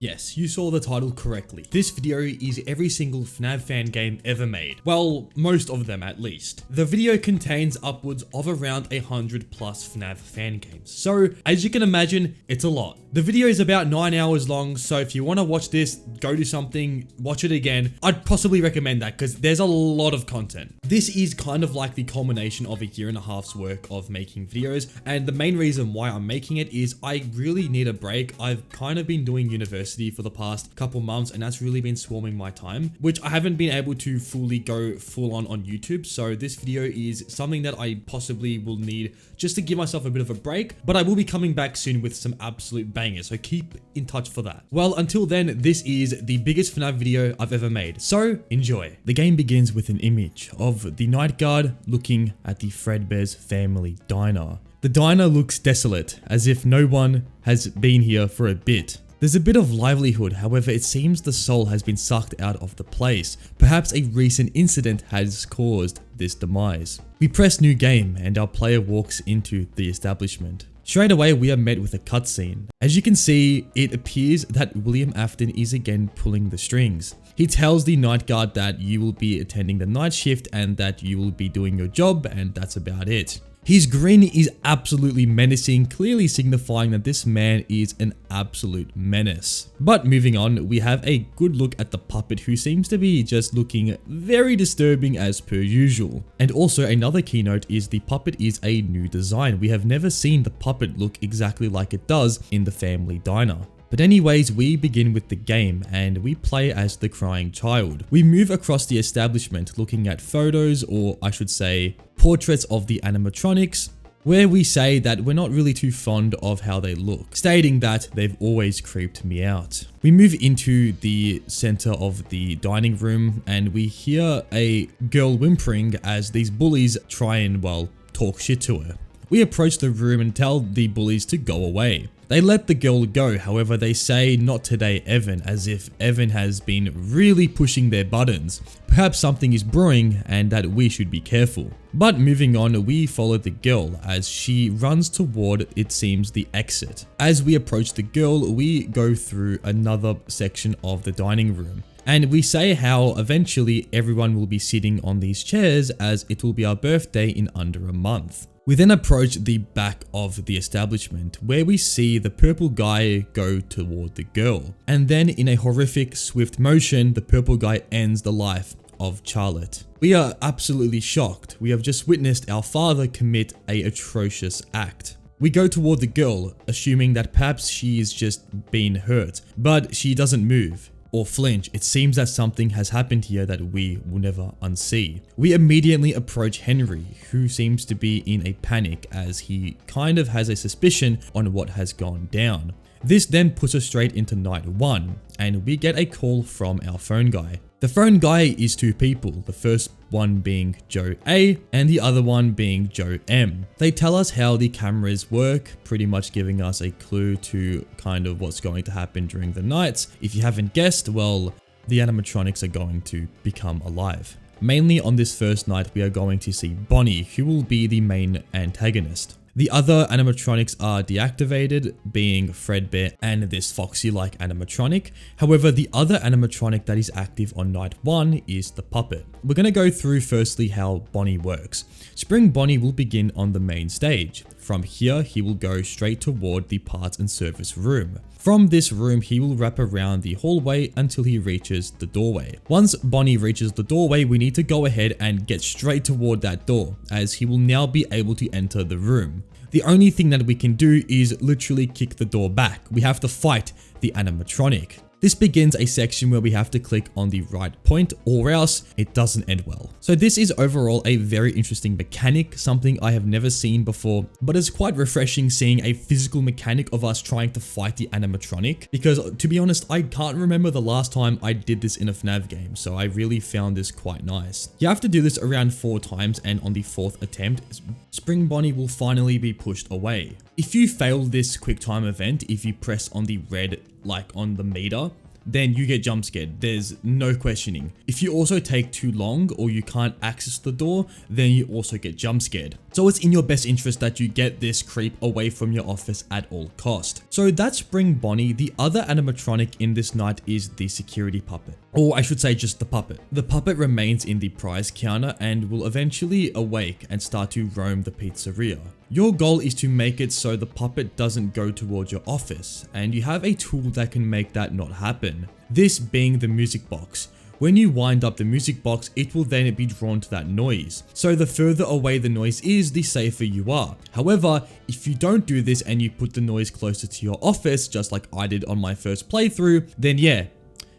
Yes, you saw the title correctly. This video is every single FNAF fan game ever made. Well, most of them at least. The video contains upwards of around 100 plus FNAF fan games. So, as you can imagine, it's a lot. The video is about 9 hours long, so if you want to watch this, go do something, watch it again. I'd possibly recommend that because there's a lot of content. This is kind of like the culmination of a year and a half's work of making videos, and the main reason why I'm making it is I really need a break. I've kind of been doing university for the past couple months, and that's really been swarming my time, which I haven't been able to fully go full on YouTube. So this video is something that I possibly will need just to give myself a bit of a break, but I will be coming back soon with some absolute bangers, so keep in touch for that. Well, until then, this is the biggest FNAF video I've ever made, so enjoy. The game begins with an image of the night guard looking at the Fredbears family diner. The diner looks desolate, as if no one has been here for a bit. There's a bit of livelihood, however it seems the soul has been sucked out of the place. Perhaps a recent incident has caused this demise. We press new game and our player walks into the establishment. Straight away we are met with a cutscene. As you can see, it appears that William Afton is again pulling the strings. He tells the night guard that you will be attending the night shift and that you will be doing your job, and that's about it. His grin is absolutely menacing, clearly signifying that this man is an absolute menace. But moving on, we have a good look at the puppet, who seems to be just looking very disturbing as per usual. And also another keynote is the puppet is a new design. We have never seen the puppet look exactly like it does in the family diner. But anyways, we begin with the game and we play as the crying child. We move across the establishment looking at photos, or I should say portraits of the animatronics, where we say that we're not really too fond of how they look, stating that they've always creeped me out. We move into the center of the dining room and we hear a girl whimpering as these bullies try and, well, talk shit to her. We approach the room and tell the bullies to go away. They let the girl go, however they say not today Evan, as if Evan has been really pushing their buttons. Perhaps something is brewing and that we should be careful. But moving on, we follow the girl as she runs toward, it seems, the exit. As we approach the girl, we go through another section of the dining room. And we say how eventually everyone will be sitting on these chairs as it will be our birthday in under a month. We then approach the back of the establishment where we see the purple guy go toward the girl. And then in a horrific swift motion, the purple guy ends the life of Charlotte. We are absolutely shocked. We have just witnessed our father commit an atrocious act. We go toward the girl, assuming that perhaps she is just being hurt, but she doesn't move or flinch. It seems that something has happened here that we will never unsee. We immediately approach Henry, who seems to be in a panic as he kind of has a suspicion on what has gone down. This then puts us straight into night 1, and we get a call from our phone guy. The phone guy is two people, the first one being Joe A and the other one being Joe M. They tell us how the cameras work, pretty much giving us a clue to kind of what's going to happen during the nights. If you haven't guessed, well, the animatronics are going to become alive. Mainly on this first night, we are going to see Bonnie, who will be the main antagonist. The other animatronics are deactivated, being Fredbear and this foxy-like animatronic. However, the other animatronic that is active on night 1 is the puppet. We're going to go through firstly how Bonnie works. Spring Bonnie will begin on the main stage. From here, he will go straight toward the parts and service room. From this room, he will wrap around the hallway until he reaches the doorway. Once Bonnie reaches the doorway, we need to go ahead and get straight toward that door, as he will now be able to enter the room. The only thing that we can do is literally kick the door back. We have to fight the animatronic. This begins a section where we have to click on the right point, or else it doesn't end well. So this is overall a very interesting mechanic, something I have never seen before, but it's quite refreshing seeing a physical mechanic of us trying to fight the animatronic, because to be honest, I can't remember the last time I did this in a FNAF game, so I really found this quite nice. You have to do this around 4 times, and on the 4th attempt, Spring Bonnie will finally be pushed away. If you fail this quick time event, if you press on the red, like on the meter, then you get jump scared. There's no questioning. If you also take too long or you can't access the door, then you also get jump scared. So it's in your best interest that you get this creep away from your office at all cost. So that's Spring Bonnie. The other animatronic in this night is the security puppet. Or I should say just the puppet. The puppet remains in the prize counter and will eventually awake and start to roam the pizzeria. Your goal is to make it so the puppet doesn't go towards your office, and you have a tool that can make that not happen. This being the music box. When you wind up the music box, it will then be drawn to that noise. So the further away the noise is, the safer you are. However, if you don't do this and you put the noise closer to your office, just like I did on my first playthrough, then yeah,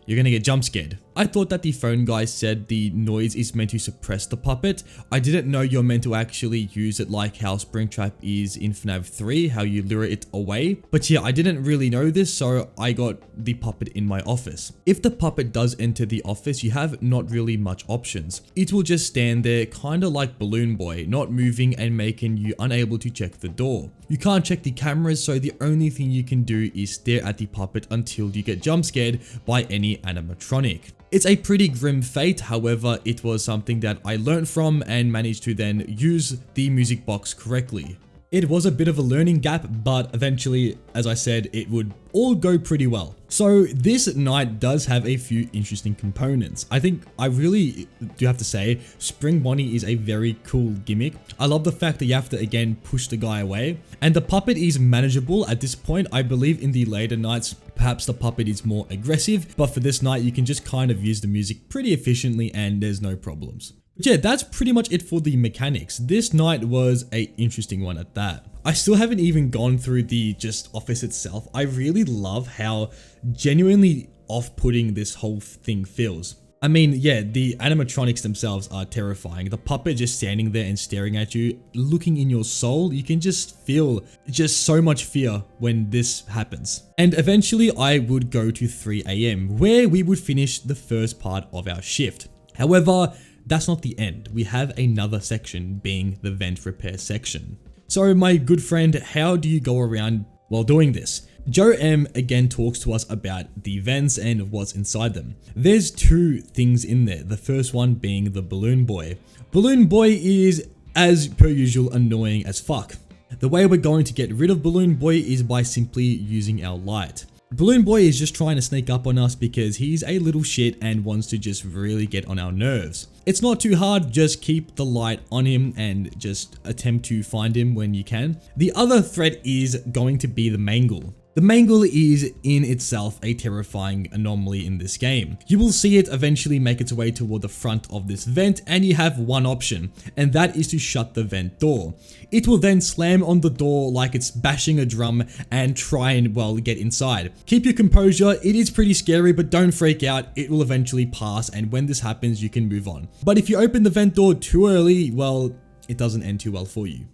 you're gonna get jump scared. I thought that the phone guy said the noise is meant to suppress the puppet. I didn't know you're meant to actually use it like how Springtrap is in FNAF 3, how you lure it away. But yeah, I didn't really know this, so I got the puppet in my office. If the puppet does enter the office, you have not really much options. It will just stand there, kinda like Balloon Boy, not moving and making you unable to check the door. You can't check the cameras, so the only thing you can do is stare at the puppet until you get jump scared by any animatronic. It's a pretty grim fate, however, it was something that I learned from and managed to then use the music box correctly. It was a bit of a learning gap, but eventually, as I said, it would all go pretty well. So this night does have a few interesting components. I think I really do have to say, Spring Bonnie is a very cool gimmick. I love the fact that you have to again push the guy away, and the puppet is manageable at this point. I believe in the later nights, perhaps the puppet is more aggressive, but for this night, you can just kind of use the music pretty efficiently and there's no problems. But yeah, that's pretty much it for the mechanics. This night was an interesting one at that. I still haven't even gone through the just office itself. I really love how genuinely off-putting this whole thing feels. I mean, yeah, the animatronics themselves are terrifying. The puppet just standing there and staring at you, looking in your soul, you can just feel just so much fear when this happens. And eventually I would go to 3 AM, where we would finish the first part of our shift. However, that's not the end. We have another section, being the vent repair section. So my good friend, how do you go around while doing this? Joe M again talks to us about the vents and what's inside them. There's two things in there. The first one being the Balloon Boy. Balloon Boy is, as per usual, annoying as fuck. The way we're going to get rid of Balloon Boy is by simply using our light. Balloon Boy is just trying to sneak up on us because he's a little shit and wants to just really get on our nerves. It's not too hard, just keep the light on him and just attempt to find him when you can. The other threat is going to be the Mangle. The Mangle is in itself a terrifying anomaly in this game. You will see it eventually make its way toward the front of this vent, and you have one option, and that is to shut the vent door. It will then slam on the door like it's bashing a drum and try and, well, get inside. Keep your composure, it is pretty scary, but don't freak out, it will eventually pass, and when this happens, you can move on. But if you open the vent door too early, well, it doesn't end too well for you.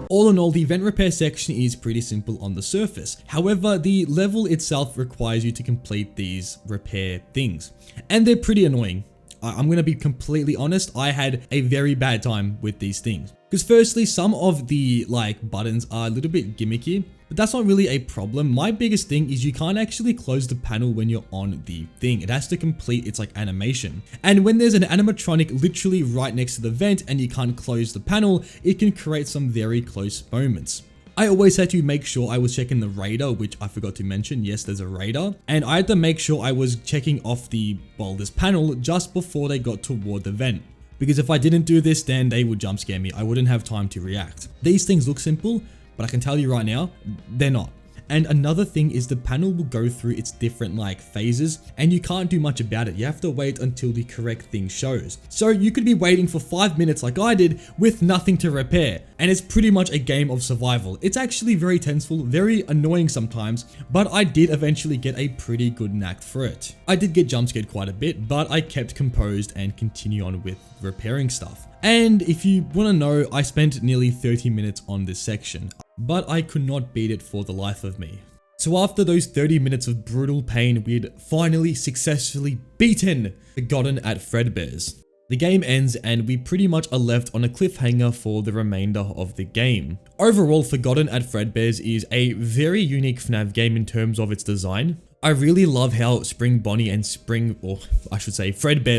All in all, the vent repair section is pretty simple on the surface. However, the level itself requires you to complete these repair things, and they're pretty annoying. I'm going to be completely honest, I had a very bad time with these things. Because firstly, some of the buttons are a little bit gimmicky, but that's not really a problem. My biggest thing is you can't actually close the panel when you're on the thing. It has to complete its animation. And when there's an animatronic literally right next to the vent and you can't close the panel, it can create some very close moments. I always had to make sure I was checking the radar, which I forgot to mention. Yes, there's a radar. And I had to make sure I was checking off this panel just before they got toward the vent. Because if I didn't do this, then they would jump scare me. I wouldn't have time to react. These things look simple, but I can tell you right now, they're not. And another thing is the panel will go through its different phases, and you can't do much about it. You have to wait until the correct thing shows. So you could be waiting for 5 minutes like I did with nothing to repair. And it's pretty much a game of survival. It's actually very tenseful, very annoying sometimes, but I did eventually get a pretty good knack for it. I did get jump scared quite a bit, but I kept composed and continue on with repairing stuff. And if you want to know, I spent nearly 30 minutes on this section, but I could not beat it for the life of me. So after those 30 minutes of brutal pain, we'd finally successfully gotten at Fredbears. The game ends and we pretty much are left on a cliffhanger for the remainder of the game. Overall, Forgotten at Fredbears is a very unique FNAF game in terms of its design. I really love how Spring Bonnie and Fredbear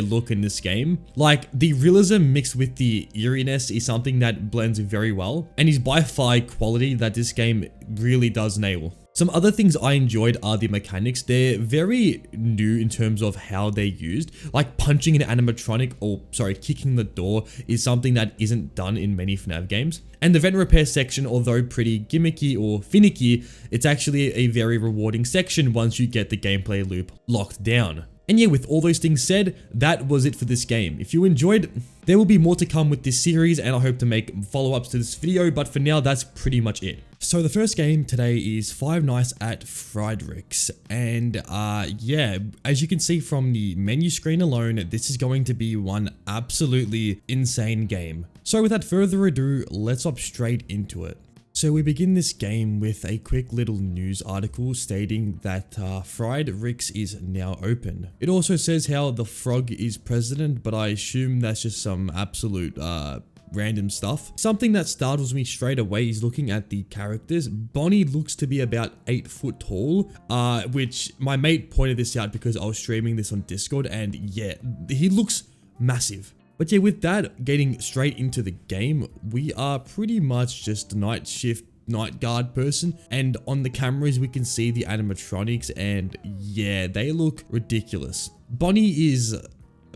look in this game. Like, the realism mixed with the eeriness is something that blends very well, and is by far a quality that this game really does nail. Some other things I enjoyed are the mechanics. They're very new in terms of how they're used. Like punching an animatronic, kicking the door is something that isn't done in many FNAF games. And the vent repair section, although pretty gimmicky or finicky, it's actually a very rewarding section once you get the gameplay loop locked down. And yeah, with all those things said, that was it for this game. If you enjoyed, there will be more to come with this series, and I hope to make follow-ups to this video, but for now, that's pretty much it. So the first game today is Five Nights at Freddy's, and yeah, as you can see from the menu screen alone, this is going to be one absolutely insane game. So without further ado, let's hop straight into it. So we begin this game with a quick little news article stating that Freddy's is now open. It also says how the frog is president, but I assume that's just some absolute random stuff. Something that startles me straight away is looking at the characters. Bonnie looks to be about 8 foot tall, which my mate pointed this out because I was streaming this on Discord, and yeah, he looks massive. But yeah, with that, getting straight into the game, we are pretty much just a night shift, night guard person, and on the cameras we can see the animatronics, and yeah, they look ridiculous. Bonnie is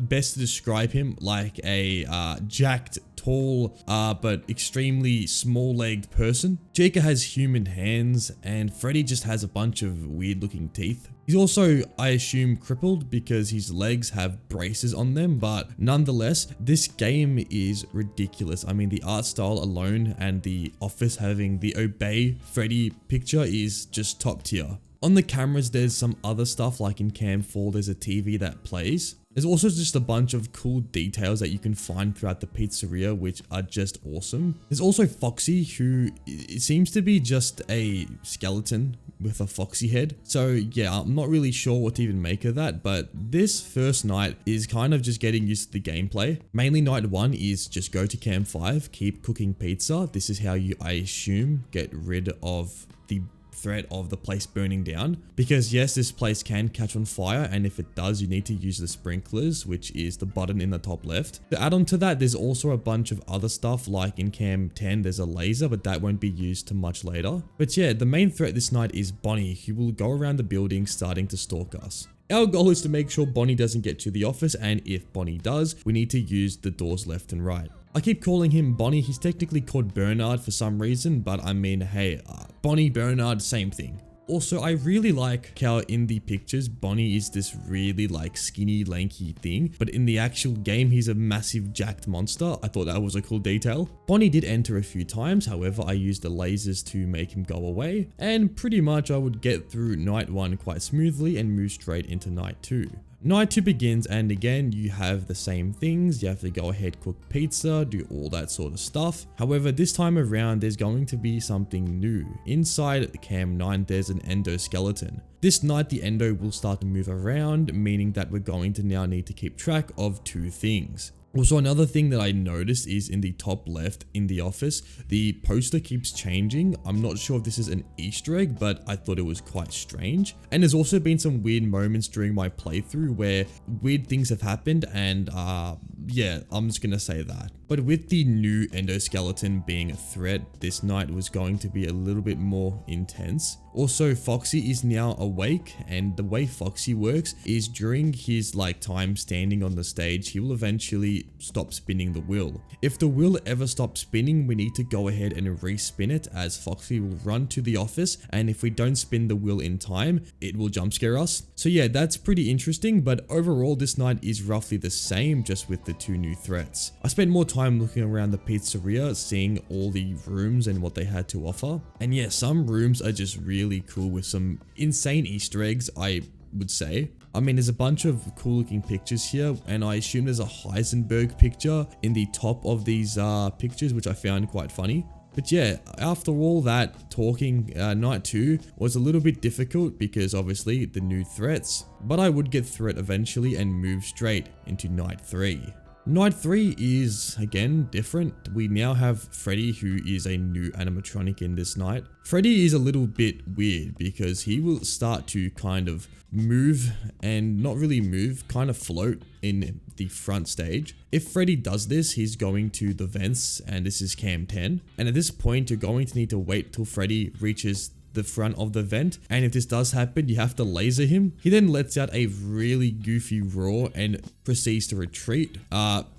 best to describe him like a jacked, tall, but extremely small-legged person. Chica has human hands, and Freddy just has a bunch of weird-looking teeth. He's also, I assume, crippled because his legs have braces on them, but nonetheless, this game is ridiculous. I mean, the art style alone and the office having the Obey Freddy picture is just top tier. On the cameras, there's some other stuff, like in Cam 4, there's a TV that plays. There's also just a bunch of cool details that you can find throughout the pizzeria, which are just awesome. There's also Foxy, who it seems to be just a skeleton with a foxy head. So yeah, I'm not really sure what to even make of that, but this first night is kind of just getting used to the gameplay. Mainly night 1 is just go to Cam 5, keep cooking pizza. This is how you, I assume, get rid of the threat of the place burning down, because yes, this place can catch on fire, and if it does, you need to use the sprinklers, which is the button in the top left. To add on to that, there's also a bunch of other stuff, like in Cam 10 there's a laser, but that won't be used till much later. But yeah, the main threat this night is Bonnie, who will go around the building starting to stalk us. Our goal is to make sure Bonnie doesn't get to the office, and if Bonnie does, we need to use the doors left and right. I keep calling him Bonnie. He's technically called Bernard for some reason, but I mean, hey, Bonnie, Bernard, same thing. Also, I really like how in the pictures, Bonnie is this really like skinny, lanky thing, but in the actual game, he's a massive jacked monster. I thought that was a cool detail. Bonnie did enter a few times, however, I used the lasers to make him go away, and pretty much I would get through night 1 quite smoothly and move straight into night 2. Night 2 begins, and again, you have the same things. You have to go ahead, cook pizza, do all that sort of stuff. However, this time around, there's going to be something new. Inside the Cam 9, there's an endoskeleton. This night, the endo will start to move around, meaning that we're going to now need to keep track of 2 things. Also, another thing that I noticed is in the top left in the office, the poster keeps changing. I'm not sure if this is an Easter egg, but I thought it was quite strange. And there's also been some weird moments during my playthrough where weird things have happened, and yeah, I'm just gonna say that. But with the new endoskeleton being a threat, this night was going to be a little bit more intense. Also, Foxy is now awake, and the way Foxy works is during his time standing on the stage, he will eventually stop spinning the wheel. If the wheel ever stops spinning, we need to go ahead and respin it, as Foxy will run to the office, and if we don't spin the wheel in time, it will jump scare us. So yeah, that's pretty interesting, but overall this night is roughly the same, just with the 2 new threats. I spent more time looking around the pizzeria, seeing all the rooms and what they had to offer, and yeah, some rooms are just really cool with some insane Easter eggs, I would say. I mean, there's a bunch of cool looking pictures here, and I assume there's a Heisenberg picture in the top of these pictures, which I found quite funny. But yeah, after all that talking, night 2 was a little bit difficult because obviously the new threats, but I would get through it eventually and move straight into night 3. Night 3 is, again, different. We now have Freddy, who is a new animatronic in this night. Freddy is a little bit weird because he will start to kind of move and not really move, kind of float in the front stage. If Freddy does this, he's going to the vents, and this is cam 10. And at this point, you're going to need to wait till Freddy reaches the front of the vent, and if this does happen, you have to laser him. He then lets out a really goofy roar and proceeds to retreat.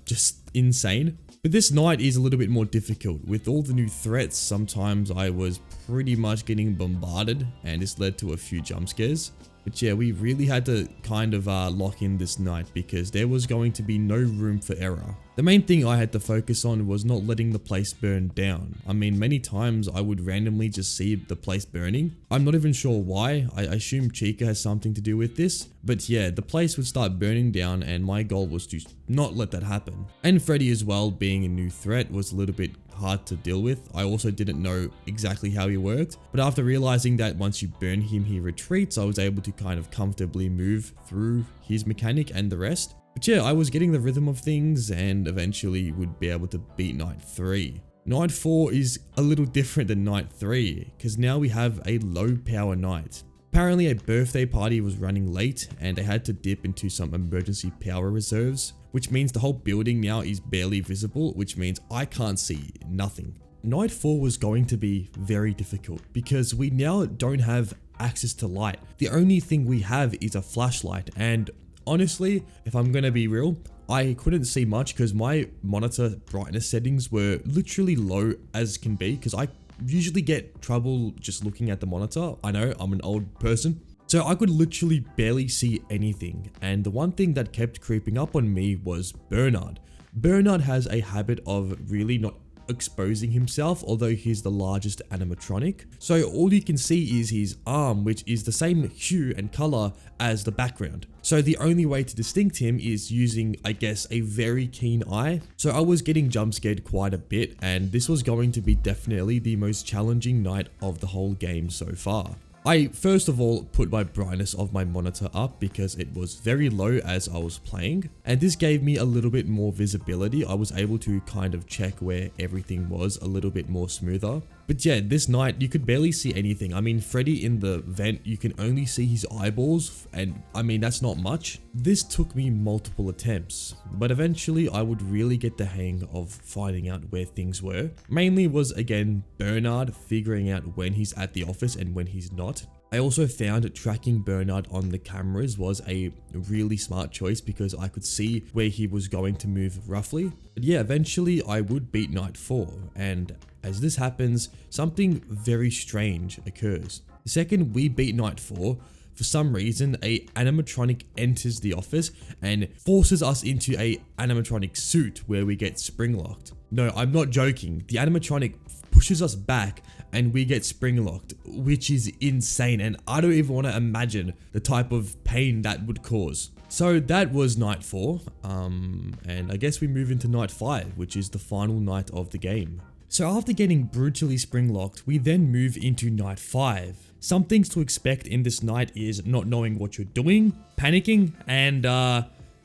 Just insane. But this night is a little bit more difficult. With all the new threats, sometimes I was pretty much getting bombarded, and this led to a few jump scares. But yeah, we really had to kind of lock in this night because there was going to be no room for error. The main thing I had to focus on was not letting the place burn down. I mean, many times I would randomly just see the place burning. I'm not even sure why. I assume Chica has something to do with this. But yeah, the place would start burning down, and my goal was to not let that happen. And Freddy as well, being a new threat, was a little bit hard to deal with. I also didn't know exactly how he worked, but after realizing that once you burn him, he retreats, I was able to kind of comfortably move through his mechanic and the rest. But yeah, I was getting the rhythm of things and eventually would be able to beat Night 3. Night 4 is a little different than Night 3, because now we have a low power night. Apparently a birthday party was running late and they had to dip into some emergency power reserves, which means the whole building now is barely visible, which means I can't see nothing. Night 4 was going to be very difficult because we now don't have access to light. The only thing we have is a flashlight, and honestly, if I'm gonna be real, I couldn't see much because my monitor brightness settings were literally low as can be, because I usually get trouble just looking at the monitor. I know, I'm an old person. So I could literally barely see anything, and the one thing that kept creeping up on me was Bernard. Bernard has a habit of really not exposing himself, although he's the largest animatronic. So all you can see is his arm, which is the same hue and color as the background. So the only way to distinct him is using, I guess, a very keen eye. So I was getting jump scared quite a bit, and this was going to be definitely the most challenging night of the whole game so far. I first of all put my brightness of my monitor up because it was very low as I was playing, and this gave me a little bit more visibility. I was able to kind of check where everything was a little bit more smoother. But yeah, this night you could barely see anything. I mean, Freddy in the vent, you can only see his eyeballs, and I mean, that's not much. This took me multiple attempts, but eventually I would really get the hang of finding out where things were. Mainly was, again, Bernard, figuring out when he's at the office and when he's not. I also found tracking Bernard on the cameras was a really smart choice because I could see where he was going to move roughly. But yeah, eventually I would beat Night 4, and as this happens, something very strange occurs. The second we beat Night 4, for some reason, a animatronic enters the office and forces us into a animatronic suit where we get spring locked. No, I'm not joking. The animatronic pushes us back and we get spring locked, which is insane, and I don't even want to imagine the type of pain that would cause. So that was Night 4, and I guess we move into Night 5, which is the final night of the game. So after getting brutally spring locked, we then move into Night 5. Some things to expect in this night is not knowing what you're doing, panicking, and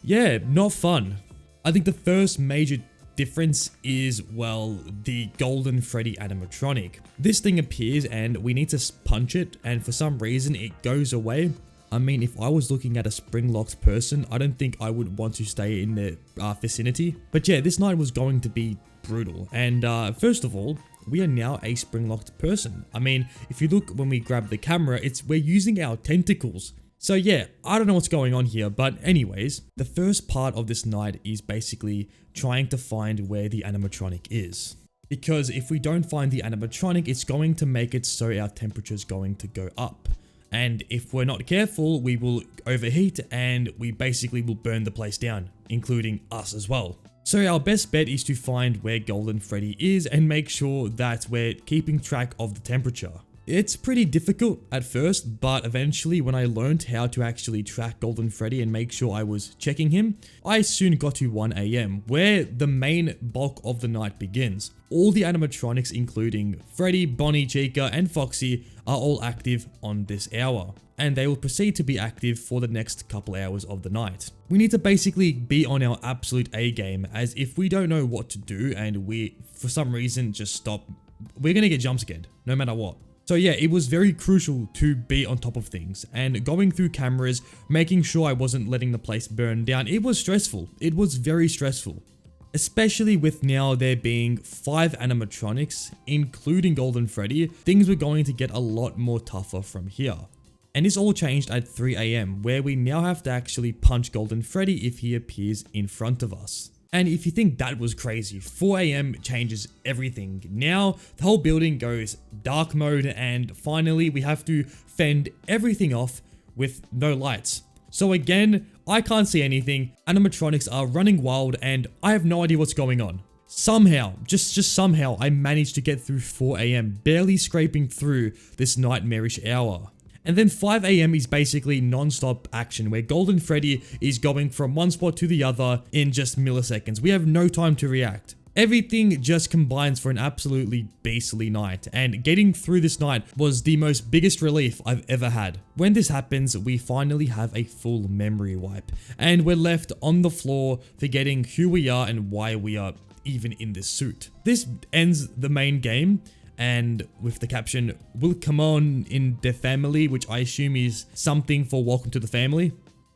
yeah, not fun. I think the first major difference is, well, the golden Freddy animatronic. This thing appears and we need to punch it, and for some reason it goes away. I mean, if I was looking at a spring locked person, I don't think I would want to stay in their vicinity. But yeah, this night was going to be brutal, and first of all, we are now a spring locked person. I mean, if you look when we grab the camera, we're using our tentacles. So yeah, I don't know what's going on here, but anyways, the first part of this night is basically trying to find where the animatronic is. Because if we don't find the animatronic, it's going to make it so our temperature is going to go up. And if we're not careful, we will overheat and we basically will burn the place down, including us as well. So our best bet is to find where Golden Freddy is and make sure that we're keeping track of the temperature. It's pretty difficult at first, but eventually when I learned how to actually track Golden Freddy and make sure I was checking him, I soon got to 1 AM, where the main bulk of the night begins. All the animatronics including Freddy, Bonnie, Chica, and Foxy are all active on this hour, and they will proceed to be active for the next couple hours of the night. We need to basically be on our absolute A game, as if we don't know what to do and we, for some reason, just stop, we're gonna get jump scared, no matter what. So yeah, it was very crucial to be on top of things, and going through cameras, making sure I wasn't letting the place burn down, it was stressful. It was very stressful. Especially with now there being 5 animatronics, including Golden Freddy, things were going to get a lot more tougher from here. And this all changed at 3 AM, where we now have to actually punch Golden Freddy if he appears in front of us. And if you think that was crazy, 4 AM changes everything. Now, the whole building goes dark mode, and finally we have to fend everything off with no lights. So again, I can't see anything, animatronics are running wild, and I have no idea what's going on. Somehow, just somehow, I managed to get through 4 AM, barely scraping through this nightmarish hour. And then 5 AM is basically non-stop action, where Golden Freddy is going from one spot to the other in just milliseconds. We have no time to react. Everything just combines for an absolutely beastly night, and getting through this night was the biggest relief I've ever had. When this happens, we finally have a full memory wipe, and we're left on the floor forgetting who we are and why we are even in this suit. This ends the main game, and with the caption, "Will come on in the family," which I assume is something for welcome to the family.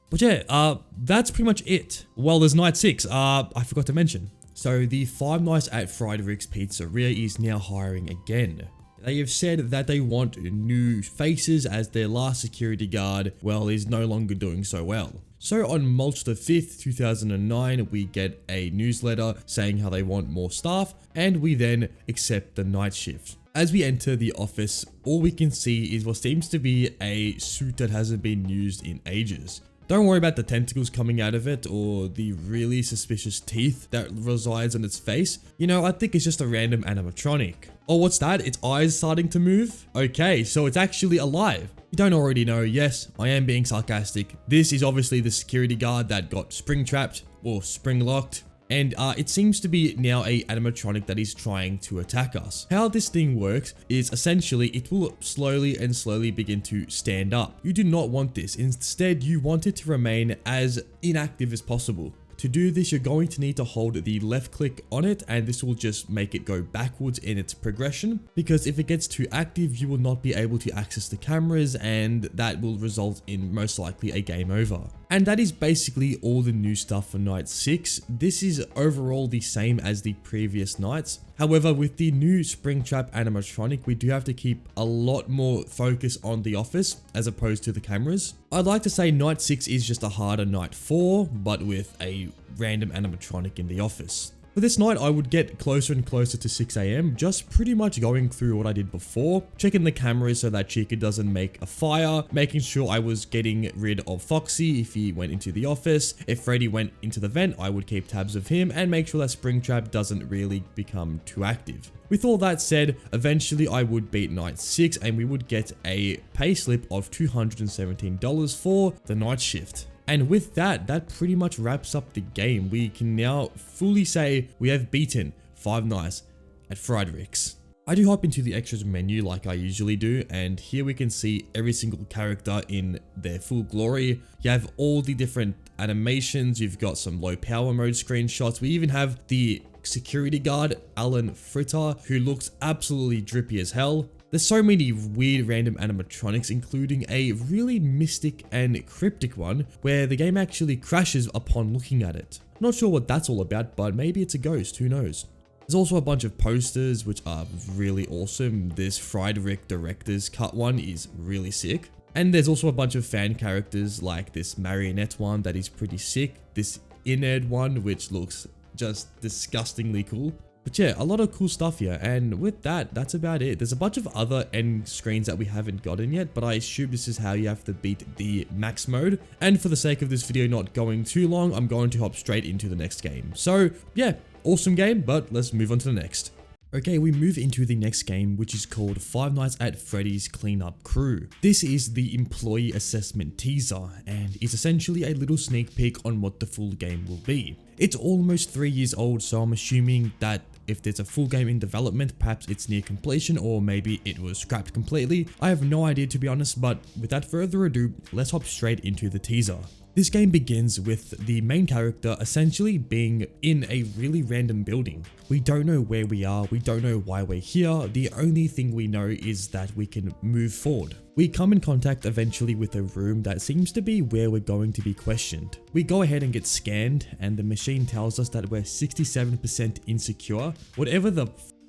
But yeah, that's pretty much it. Well, there's night 6, I forgot to mention. So the Five Nights at Freddy's Pizzeria is now hiring again. They have said that they want new faces, as their last security guard, well, is no longer doing so well. So on March the 5th, 2009, we get a newsletter saying how they want more staff, and we then accept the night shift. As we enter the office, all we can see is what seems to be a suit that hasn't been used in ages. Don't worry about the tentacles coming out of it or the really suspicious teeth that resides on its face. You know, I think it's just a random animatronic. Oh, what's that? Its eyes starting to move? Okay, so it's actually alive. You don't already know, yes, I am being sarcastic. This is obviously the security guard that got spring trapped or spring locked. And it seems to be now a animatronic that is trying to attack us. How this thing works is essentially it will slowly begin to stand up. You do not want this. Instead, you want it to remain as inactive as possible. To do this, you're going to need to hold the left click on it, and this will just make it go backwards in its progression, because if it gets too active, you will not be able to access the cameras, and that will result in most likely a game over. And that is basically all the new stuff for night 6. This is overall the same as the previous nights. However, with the new Springtrap animatronic, we do have to keep a lot more focus on the office as opposed to the cameras. I'd like to say night 6 is just a harder night 4, but with a random animatronic in the office. For this night, I would get closer and closer to 6 AM, just pretty much going through what I did before, checking the cameras so that Chica doesn't make a fire, making sure I was getting rid of Foxy if he went into the office. If Freddy went into the vent, I would keep tabs of him and make sure that Springtrap doesn't really become too active. With all that said, eventually I would beat night 6 and we would get a pay slip of $217 for the night shift. And with that, that pretty much wraps up the game. We can now fully say we have beaten Five Nights at Freddy's. I do hop into the extras menu like I usually do, and here we can see every single character in their full glory. You have all the different animations, you've got some low power mode screenshots. We even have the security guard, Alan Fritter, who looks absolutely drippy as hell. There's so many weird random animatronics, including a really mystic and cryptic one where the game actually crashes upon looking at it. Not sure what that's all about, but maybe it's a ghost, who knows. There's also a bunch of posters which are really awesome. This Friedrich director's cut one is really sick. And there's also a bunch of fan characters like this marionette one that is pretty sick. This Ined one which looks just disgustingly cool. But yeah, a lot of cool stuff here, and with that, that's about it. There's a bunch of other end screens that we haven't gotten yet, but I assume this is how you have to beat the max mode. And for the sake of this video not going too long, I'm going to hop straight into the next game. So yeah, awesome game, but let's move on to the next. Okay, we move into the next game, which is called Five Nights at Freddy's Cleanup Crew. This is the employee assessment teaser, and is essentially a little sneak peek on what the full game will be. It's almost 3 years old, so I'm assuming that if there's a full game in development, perhaps it's near completion, or maybe it was scrapped completely. I have no idea, to be honest, but without further ado, let's hop straight into the teaser. This game begins with the main character essentially being in a really random building. We don't know where we are, we don't know why we're here, the only thing we know is that we can move forward. We come in contact eventually with a room that seems to be where we're going to be questioned. We go ahead and get scanned, and the machine tells us that we're 67% insecure, whatever the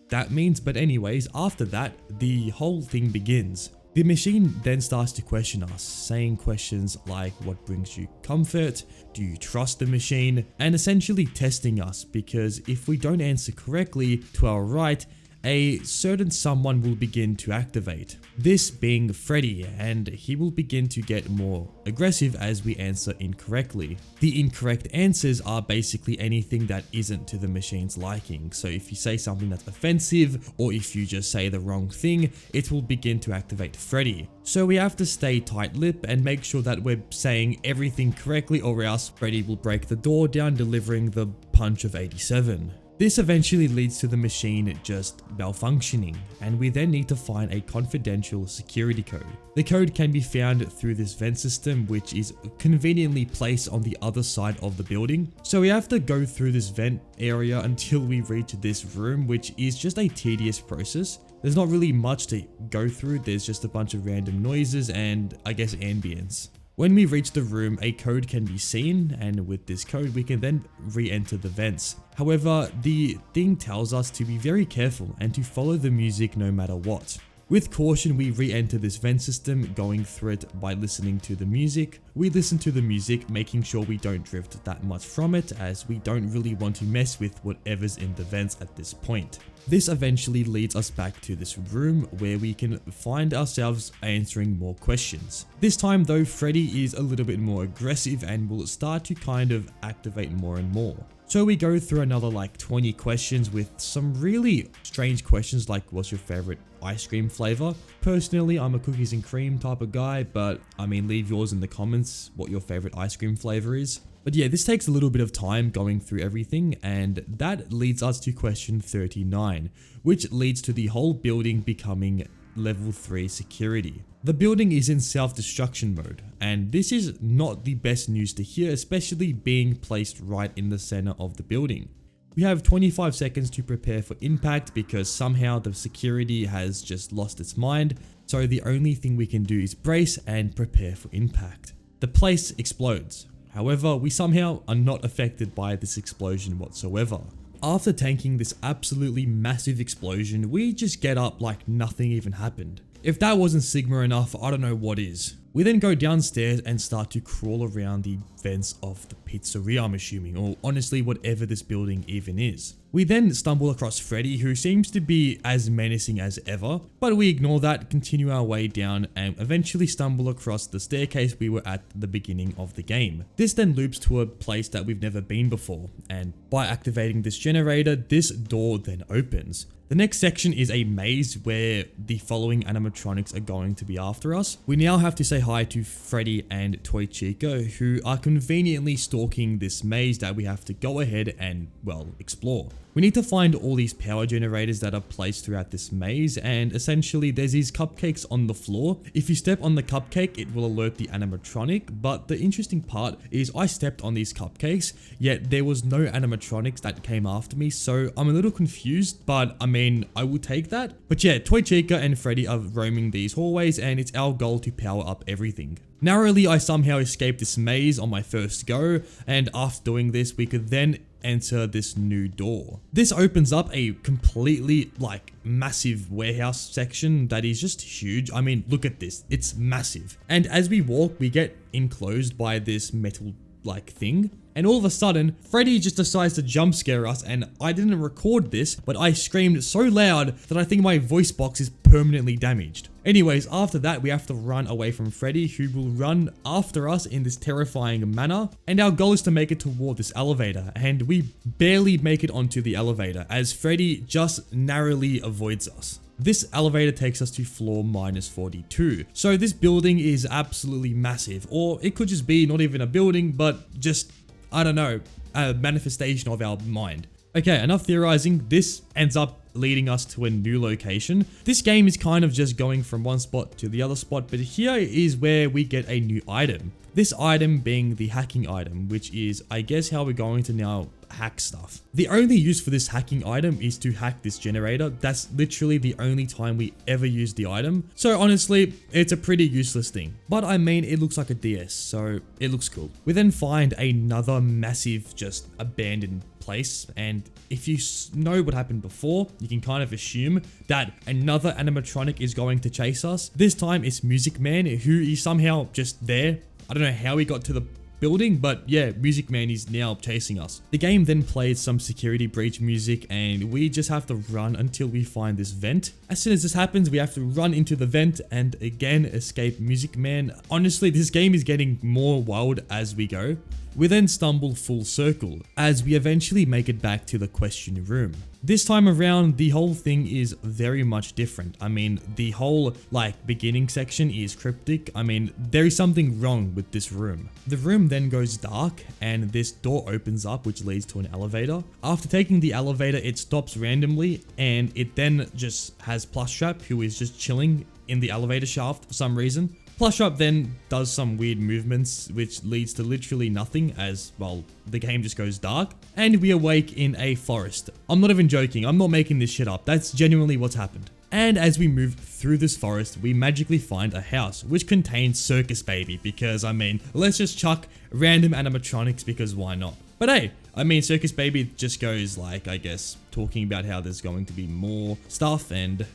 that means, but anyways, after that, the whole thing begins. The machine then starts to question us, saying questions like what brings you comfort, do you trust the machine, and essentially testing us, because if we don't answer correctly to our right, a certain someone will begin to activate. This being Freddy, and he will begin to get more aggressive as we answer incorrectly. The incorrect answers are basically anything that isn't to the machine's liking. So if you say something that's offensive, or if you just say the wrong thing, it will begin to activate Freddy. So we have to stay tight-lipped and make sure that we're saying everything correctly, or else Freddy will break the door down, delivering the punch of 87. This eventually leads to the machine just malfunctioning, and we then need to find a confidential security code. The code can be found through this vent system, which is conveniently placed on the other side of the building. So we have to go through this vent area until we reach this room, which is just a tedious process. There's not really much to go through, there's just a bunch of random noises and I guess ambience. When we reach the room, a code can be seen, and with this code we can then re-enter the vents. However, the thing tells us to be very careful and to follow the music no matter what. With caution, we re-enter this vent system, going through it by listening to the music. We listen to the music, making sure we don't drift that much from it, as we don't really want to mess with whatever's in the vents at this point. This eventually leads us back to this room where we can find ourselves answering more questions. This time though, Freddy is a little bit more aggressive and will start to kind of activate more and more. So we go through another like 20 questions with some really strange questions like what's your favorite ice cream flavor? Personally, I'm a cookies and cream type of guy, but I mean, leave yours in the comments what your favorite ice cream flavor is. But yeah, this takes a little bit of time going through everything, and that leads us to question 39, which leads to the whole building becoming level 3 security. The building is in self-destruction mode, and this is not the best news to hear, especially being placed right in the center of the building. We have 25 seconds to prepare for impact because somehow the security has just lost its mind, so the only thing we can do is brace and prepare for impact. The place explodes. However, we somehow are not affected by this explosion whatsoever. After tanking this absolutely massive explosion, we just get up like nothing even happened. If that wasn't Sigma enough, I don't know what is. We then go downstairs and start to crawl around the vents of the pizzeria, I'm assuming, or honestly whatever this building even is. We then stumble across Freddy, who seems to be as menacing as ever, but we ignore that, continue our way down, and eventually stumble across the staircase we were at the beginning of the game. This then loops to a place that we've never been before, and by activating this generator, this door then opens. The next section is a maze where the following animatronics are going to be after us. We now have to say hi to Freddy and Toy Chica, who are conveniently stalking this maze that we have to go ahead and, well, explore. We need to find all these power generators that are placed throughout this maze, and essentially there's these cupcakes on the floor. If you step on the cupcake, it will alert the animatronic, but the interesting part is I stepped on these cupcakes, yet there was no animatronics that came after me, so I'm a little confused, but I mean, I will take that. But yeah, Toy Chica and Freddy are roaming these hallways, and it's our goal to power up everything. Narrowly, I somehow escaped this maze on my first go, and after doing this, we could then enter this new door. This opens up a completely like massive warehouse section that is just huge. I mean, look at this, it's massive. And as we walk, we get enclosed by this metal like thing, and all of a sudden, Freddy just decides to jump scare us, and I didn't record this, but I screamed so loud that I think my voice box is permanently damaged. Anyways, after that, we have to run away from Freddy, who will run after us in this terrifying manner, and our goal is to make it toward this elevator, and we barely make it onto the elevator, as Freddy just narrowly avoids us. This elevator takes us to floor -42. So this building is absolutely massive, or it could just be not even a building, but just, I don't know, a manifestation of our mind. Okay, enough theorizing. This ends up leading us to a new location. This game is kind of just going from one spot to the other spot, but here is where we get a new item. This item being the hacking item, which is, I guess, how we're going to now hack stuff. The only use for this hacking item is to hack this generator. That's literally the only time we ever use the item. So honestly, it's a pretty useless thing. But I mean, it looks like a DS, so it looks cool. We then find another massive, just abandoned place, and if you know what happened before, you can kind of assume that another animatronic is going to chase us. This time it's Music Man, who is somehow just there. I don't know how he got to the building, but yeah, Music Man is now chasing us. The game then plays some security breach music, and we just have to run until we find this vent. As soon as this happens, we have to run into the vent and again escape Music Man. Honestly, this game is getting more wild as we go. We then stumble full circle as we eventually make it back to the question room. This time around, the whole thing is very much different. I mean, the whole beginning section is cryptic. I mean, there is something wrong with this room. The room then goes dark and this door opens up, which leads to an elevator. After taking the elevator, it stops randomly and it then just has Plushtrap, who is just chilling in the elevator shaft for some reason. Plushtrap then does some weird movements, which leads to literally nothing as, well, the game just goes dark. And we awake in a forest. I'm not even joking, I'm not making this shit up, that's genuinely what's happened. And as we move through this forest, we magically find a house, which contains Circus Baby, because I mean, let's just chuck random animatronics because why not? But hey, I mean, Circus Baby just goes I guess, talking about how there's going to be more stuff and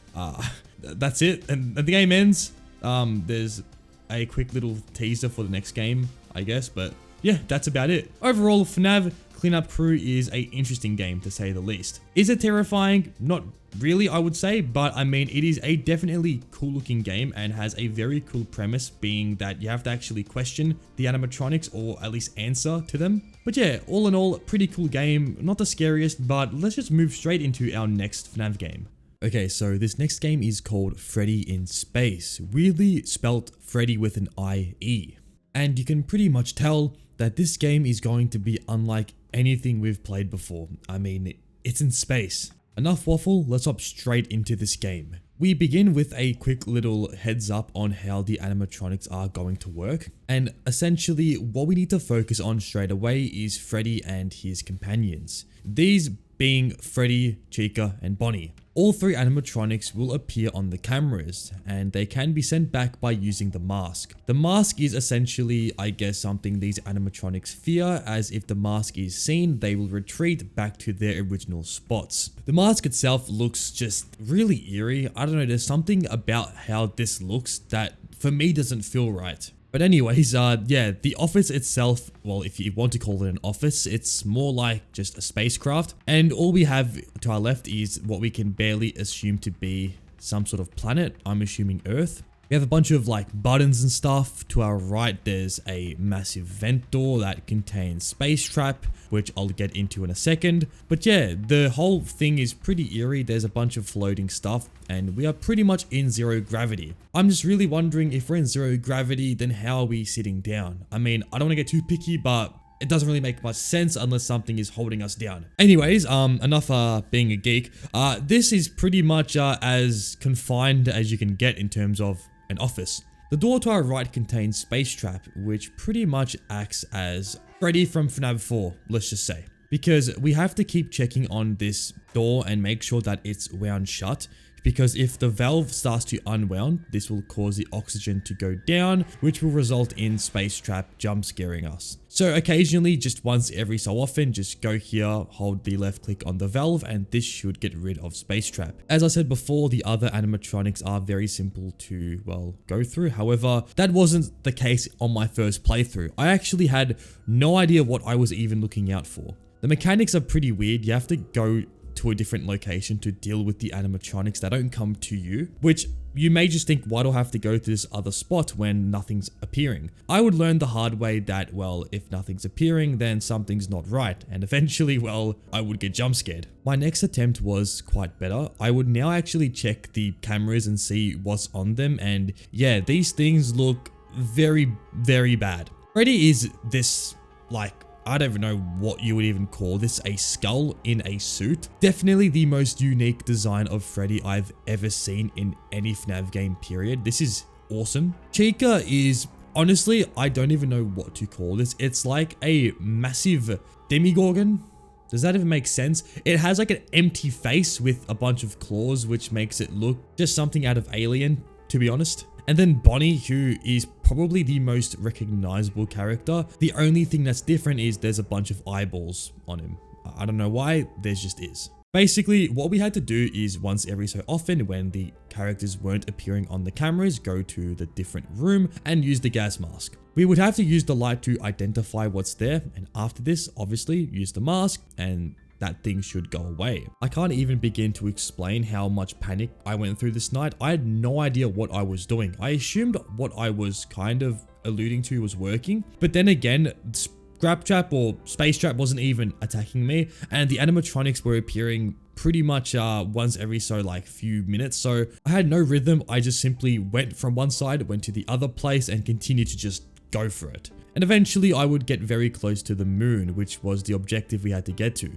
that's it. And the game ends. There's a quick little teaser for the next game, I guess, but yeah, that's about it. Overall, FNAV Cleanup Crew is an interesting game to say the least. Is it terrifying? Not really, I would say, but I mean, it is a definitely cool looking game and has a very cool premise, being that you have to actually question the animatronics or at least answer to them. But yeah, all in all, pretty cool game, not the scariest, but let's just move straight into our next FNAF game. Okay, so this next game is called Freddy in Space, weirdly spelt Freddy with an I-E. And you can pretty much tell that this game is going to be unlike anything we've played before. I mean, it's in space. Enough waffle, let's hop straight into this game. We begin with a quick little heads up on how the animatronics are going to work. And essentially, what we need to focus on straight away is Freddy and his companions. These being Freddy, Chica, and Bonnie. All three animatronics will appear on the cameras, and they can be sent back by using the mask. The mask is essentially, I guess, something these animatronics fear, as if the mask is seen, they will retreat back to their original spots. The mask itself looks just really eerie. I don't know, there's something about how this looks that for me doesn't feel right. But anyways, yeah, the office itself, well, if you want to call it an office, it's more like just a spacecraft. And all we have to our left is what we can barely assume to be some sort of planet. I'm assuming Earth. We have a bunch of buttons and stuff. To our right, there's a massive vent door that contains Space Trap, which I'll get into in a second. But yeah, the whole thing is pretty eerie. There's a bunch of floating stuff and we are pretty much in zero gravity. I'm just really wondering, if we're in zero gravity, then how are we sitting down? I mean, I don't want to get too picky, but it doesn't really make much sense unless something is holding us down. Anyways, enough being a geek. This is pretty much as confined as you can get in terms of an office. The door to our right contains Space Trap, which pretty much acts as Freddy from FNAF 4, let's just say. Because we have to keep checking on this door and make sure that it's wound shut. because if the valve starts to unwound, this will cause the oxygen to go down, which will result in Space Trap jump scaring us. So occasionally, just once every so often, just go here, hold the left click on the valve, and this should get rid of Space Trap. As I said before, the other animatronics are very simple to, well, go through. However, that wasn't the case on my first playthrough. I actually had no idea what I was even looking out for. The mechanics are pretty weird. You have to go to a different location to deal with the animatronics that don't come to you, which you may just think, why do I have to go to this other spot when nothing's appearing? I would learn the hard way that, well, if nothing's appearing, then something's not right, and eventually, well, I would get jump scared. My next attempt was quite better. I would now actually check the cameras and see what's on them, and yeah, these things look very, very bad. Freddy is this, like, I don't even know what you would even call this, a skull in a suit. Definitely the most unique design of Freddy I've ever seen in any FNAF game, period. This is awesome. Chica is, honestly, I don't even know what to call this. It's like a massive demigorgon. Does that even make sense? It has like an empty face with a bunch of claws, which makes it look just something out of Alien, to be honest. And then Bonnie, who is probably the most recognizable character. The only thing that's different is there's a bunch of eyeballs on him. I don't know why, there's just is. Basically, what we had to do is once every so often when the characters weren't appearing on the cameras, go to the different room and use the gas mask. We would have to use the light to identify what's there, and after this, obviously, use the mask and that thing should go away. I can't even begin to explain how much panic I went through this night. I had no idea what I was doing. I assumed what I was kind of alluding to was working, but then again, Scrap Trap or Space Trap wasn't even attacking me, and the animatronics were appearing pretty much once every so like few minutes, so I had no rhythm. I just simply went from one side, went to the other place, and continued to just go for it. And eventually I would get very close to the moon, which was the objective we had to get to.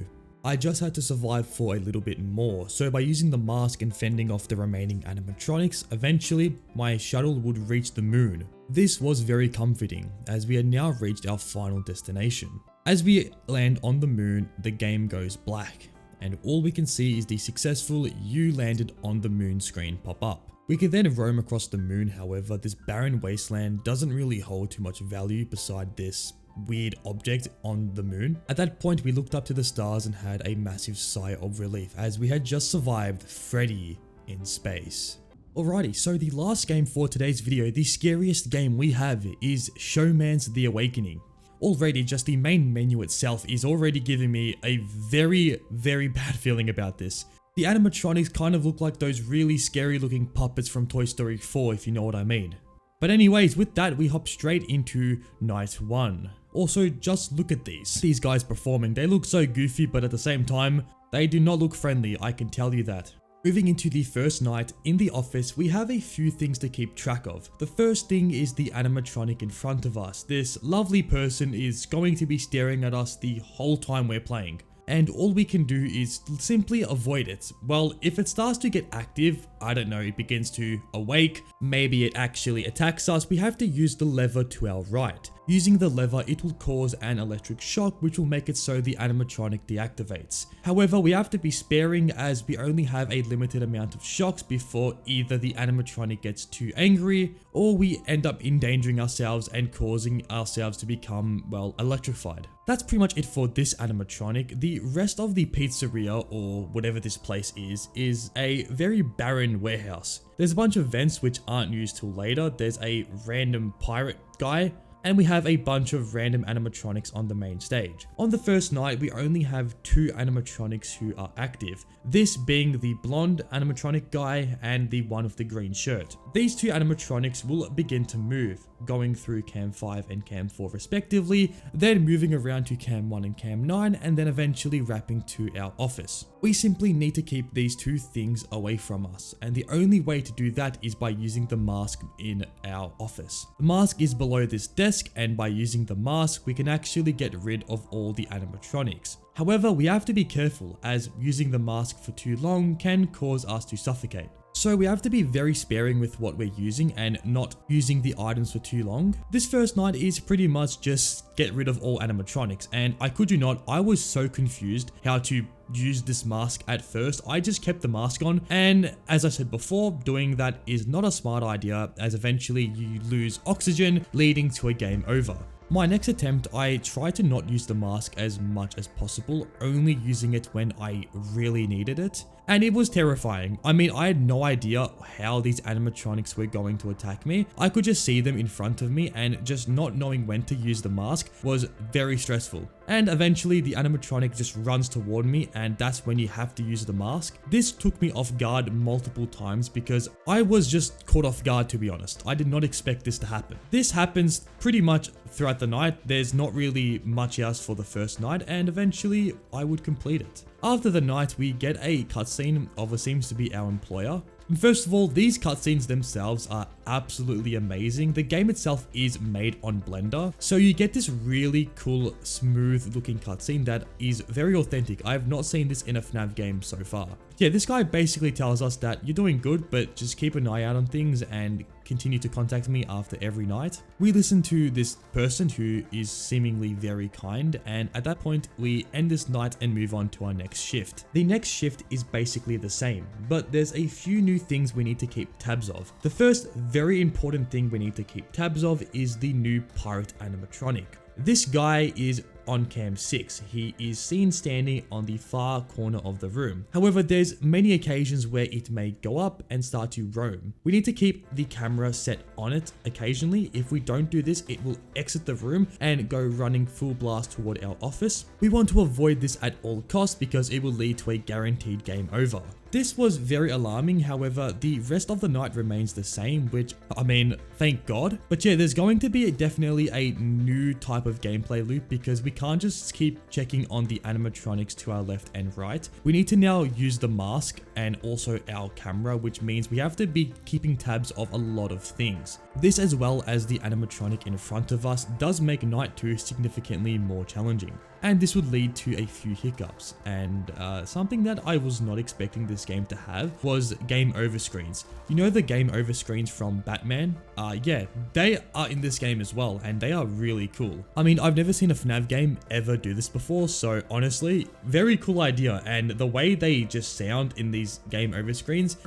I just had to survive for a little bit more, so by using the mask and fending off the remaining animatronics, eventually my shuttle would reach the moon. This was very comforting, as we had now reached our final destination. As we land on the moon, the game goes black, and all we can see is the successful "You landed on the moon" screen pop up. We could then roam across the moon, however, this barren wasteland doesn't really hold too much value beside this weird object on the moon. At that point, we looked up to the stars and had a massive sigh of relief as we had just survived Freddy in space. Alrighty, so the last game for today's video, the scariest game we have, is Showman the Awakening. Already, just the main menu itself is already giving me a very, very bad feeling about this. The animatronics kind of look like those really scary looking puppets from Toy Story 4, if you know what I mean. But anyways, with that, we hop straight into night 1. Also, just look at these guys performing. They look so goofy, but at the same time, they do not look friendly, I can tell you that. Moving into the first night, in the office, we have a few things to keep track of. The first thing is the animatronic in front of us. This lovely person is going to be staring at us the whole time we're playing, and all we can do is simply avoid it. Well, if it starts to get active, I don't know, it begins to awake, maybe it actually attacks us, we have to use the lever to our right. Using the lever, it will cause an electric shock, which will make it so the animatronic deactivates. However, we have to be sparing as we only have a limited amount of shocks before either the animatronic gets too angry or we end up endangering ourselves and causing ourselves to become, well, electrified. That's pretty much it for this animatronic. The rest of the pizzeria, or whatever this place is a very barren warehouse. There's a bunch of vents which aren't used till later. There's a random pirate guy, and we have a bunch of random animatronics on the main stage. On the first night, we only have 2 animatronics who are active, this being the blonde animatronic guy and the one with the green shirt. These 2 animatronics will begin to move, going through cam 5 and cam 4 respectively, then moving around to cam 1 and cam 9, and then eventually wrapping to our office. We simply need to keep these 2 things away from us, and the only way to do that is by using the mask in our office. The mask is below this desk, and by using the mask, we can actually get rid of all the animatronics. However, we have to be careful as using the mask for too long can cause us to suffocate. So we have to be very sparing with what we're using and not using the items for too long. This first night is pretty much just get rid of all animatronics, and I kid you not, I was so confused how to use this mask at first. I just kept the mask on, and as I said before, doing that is not a smart idea, as eventually you lose oxygen, leading to a game over. My next attempt, I tried to not use the mask as much as possible, only using it when I really needed it. And it was terrifying. I mean, I had no idea how these animatronics were going to attack me. I could just see them in front of me, and just not knowing when to use the mask was very stressful. And eventually the animatronic just runs toward me, and that's when you have to use the mask. This took me off guard multiple times because I was just caught off guard, to be honest. I did not expect this to happen. This happens pretty much throughout the night. There's not really much else for the first night, and eventually I would complete it. After the night, we get a cutscene of what seems to be our employer. And first of all, these cutscenes themselves are absolutely amazing. The game itself is made on Blender, so you get this really cool, smooth looking cutscene that is very authentic. I have not seen this in a FNAF game so far. Yeah, this guy basically tells us that you're doing good, but just keep an eye out on things and continue to contact me after every night. We listen to this person who is seemingly very kind, and at that point we end this night and move on to our next shift. The next shift is basically the same, but there's a few new things we need to keep tabs of. The first very important thing we need to keep tabs of is the new pirate animatronic. This guy is on cam 6. He is seen standing on the far corner of the room. However, there's many occasions where it may go up and start to roam. We need to keep the camera set on it occasionally. If we don't do this, it will exit the room and go running full blast toward our office. We want to avoid this at all costs because it will lead to a guaranteed game over. This was very alarming, however, the rest of the night remains the same, which, I mean, thank God. But yeah, there's going to be definitely a new type of gameplay loop because we can't just keep checking on the animatronics to our left and right. We need to now use the mask and also our camera, which means we have to be keeping tabs of a lot of things. This, as well as the animatronic in front of us, does make night 2 significantly more challenging. And this would lead to a few hiccups, and something that I was not expecting this game to have was game over screens. You know the game over screens from Batman? Yeah, they are in this game as well, and they are really cool. I mean, I've never seen a FNAF game ever do this before, so honestly, very cool idea, and the way they just sound in these game over screens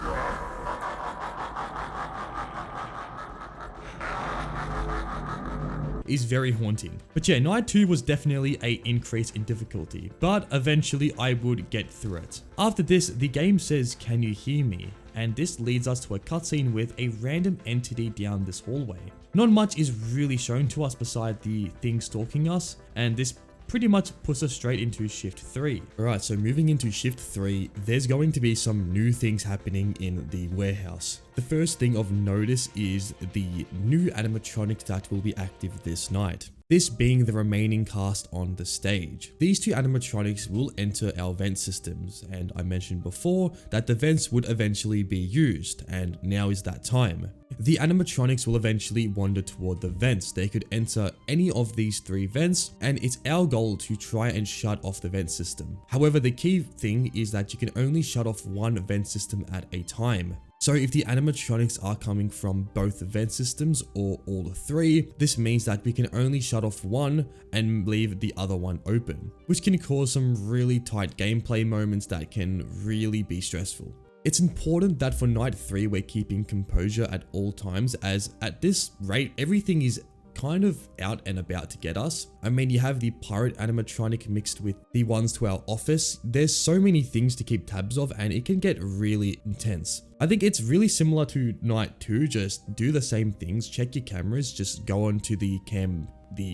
is very haunting. But yeah, night 2 was definitely an increase in difficulty, but eventually I would get through it. After this, the game says, "Can you hear me?" And this leads us to a cutscene with a random entity down this hallway. Not much is really shown to us beside the thing stalking us, and this pretty much puts us straight into shift 3. Alright, so moving into shift 3, there's going to be some new things happening in the warehouse. The first thing of notice is the new animatronics that will be active this night. This being the remaining cast on the stage. These two animatronics will enter our vent systems, and I mentioned before that the vents would eventually be used, and now is that time. The animatronics will eventually wander toward the vents. They could enter any of these 3 vents, and it's our goal to try and shut off the vent system. However, the key thing is that you can only shut off one vent system at a time. So if the animatronics are coming from both vent systems or all 3, this means that we can only shut off one and leave the other one open, which can cause some really tight gameplay moments that can really be stressful. It's important that for night 3 we're keeping composure at all times, as at this rate everything is kind of out and about to get us. I mean, you have the pirate animatronic mixed with the ones to our office. There's so many things to keep tabs of, and it can get really intense. I think it's really similar to night 2, just do the same things, check your cameras, just go onto the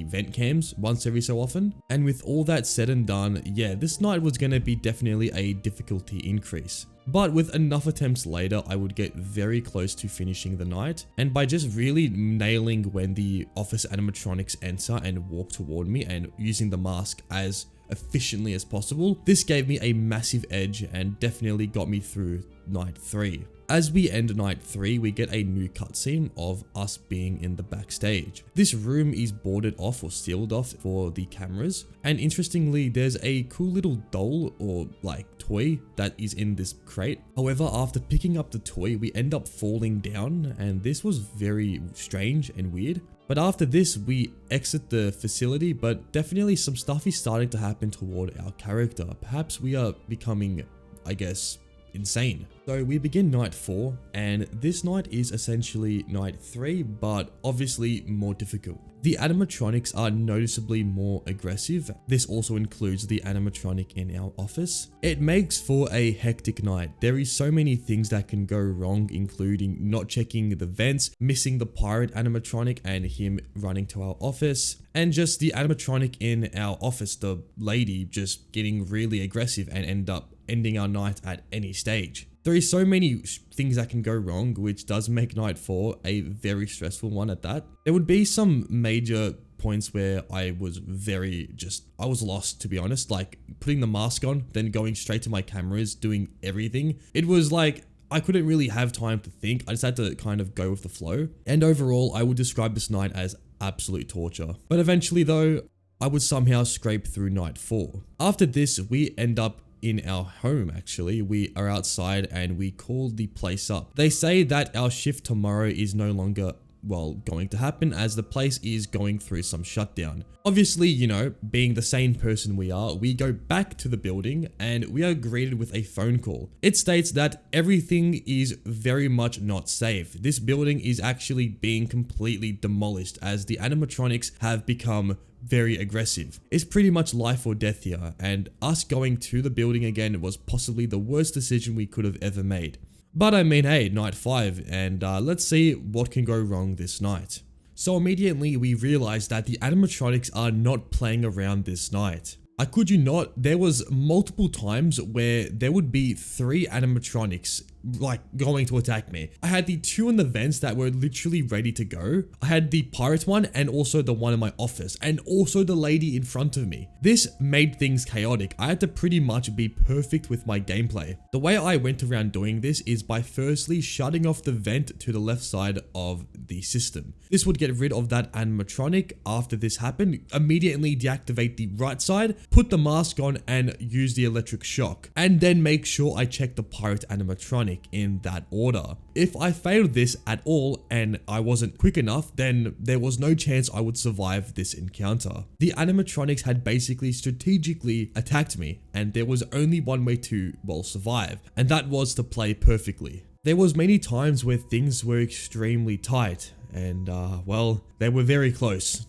vent cams once every so often. And with all that said and done, yeah, this night was going to be definitely a difficulty increase. But with enough attempts later, I would get very close to finishing the night. And by just really nailing when the office animatronics enter and walk toward me and using the mask as efficiently as possible, this gave me a massive edge and definitely got me through night 3. As we end night 3, we get a new cutscene of us being in the backstage. This room is boarded off or sealed off for the cameras, and interestingly, there's a cool little doll or like toy that is in this crate. However, after picking up the toy, we end up falling down, and this was very strange and weird. But after this, we exit the facility, but definitely some stuff is starting to happen toward our character. Perhaps we are becoming, I guess, insane. So we begin night 4, and this night is essentially night 3, but obviously more difficult. The animatronics are noticeably more aggressive. This also includes the animatronic in our office. It makes for a hectic night. There is so many things that can go wrong, including not checking the vents, missing the pirate animatronic and him running to our office, and just the animatronic in our office, the lady, just getting really aggressive and ending our night at any stage. There is so many things that can go wrong, which does make night 4 a very stressful one at that. There would be some major points where I was I was lost, to be honest, like putting the mask on, then going straight to my cameras, doing everything. It was like, I couldn't really have time to think. I just had to kind of go with the flow. And overall, I would describe this night as absolute torture. But eventually though, I would somehow scrape through night 4. After this, we end up in our home. Actually, we are outside and we call the place up. They say that our shift tomorrow is no longer, well, going to happen, as the place is going through some shutdown. Obviously, you know, being the sane person we are, we go back to the building and we are greeted with a phone call. It states that everything is very much not safe. This building is actually being completely demolished as the animatronics have become very aggressive. It's pretty much life or death here, and us going to the building again was possibly the worst decision we could have ever made. But I mean, hey, night 5, and let's see what can go wrong this night. So immediately we realized that the animatronics are not playing around this night. I kid you not, there was multiple times where there would be 3 animatronics like going to attack me. I had the 2 in the vents that were literally ready to go. I had the pirate one and also the one in my office and also the lady in front of me. This made things chaotic. I had to pretty much be perfect with my gameplay. The way I went around doing this is by firstly shutting off the vent to the left side of the system. This would get rid of that animatronic. After this happened, immediately deactivate the right side, put the mask on and use the electric shock, and then make sure I check the pirate animatronic in that order. If I failed this at all and I wasn't quick enough, then there was no chance I would survive this encounter. The animatronics had basically strategically attacked me, and there was only one way to, well, survive, and that was to play perfectly. There was many times where things were extremely tight, and well, they were very close.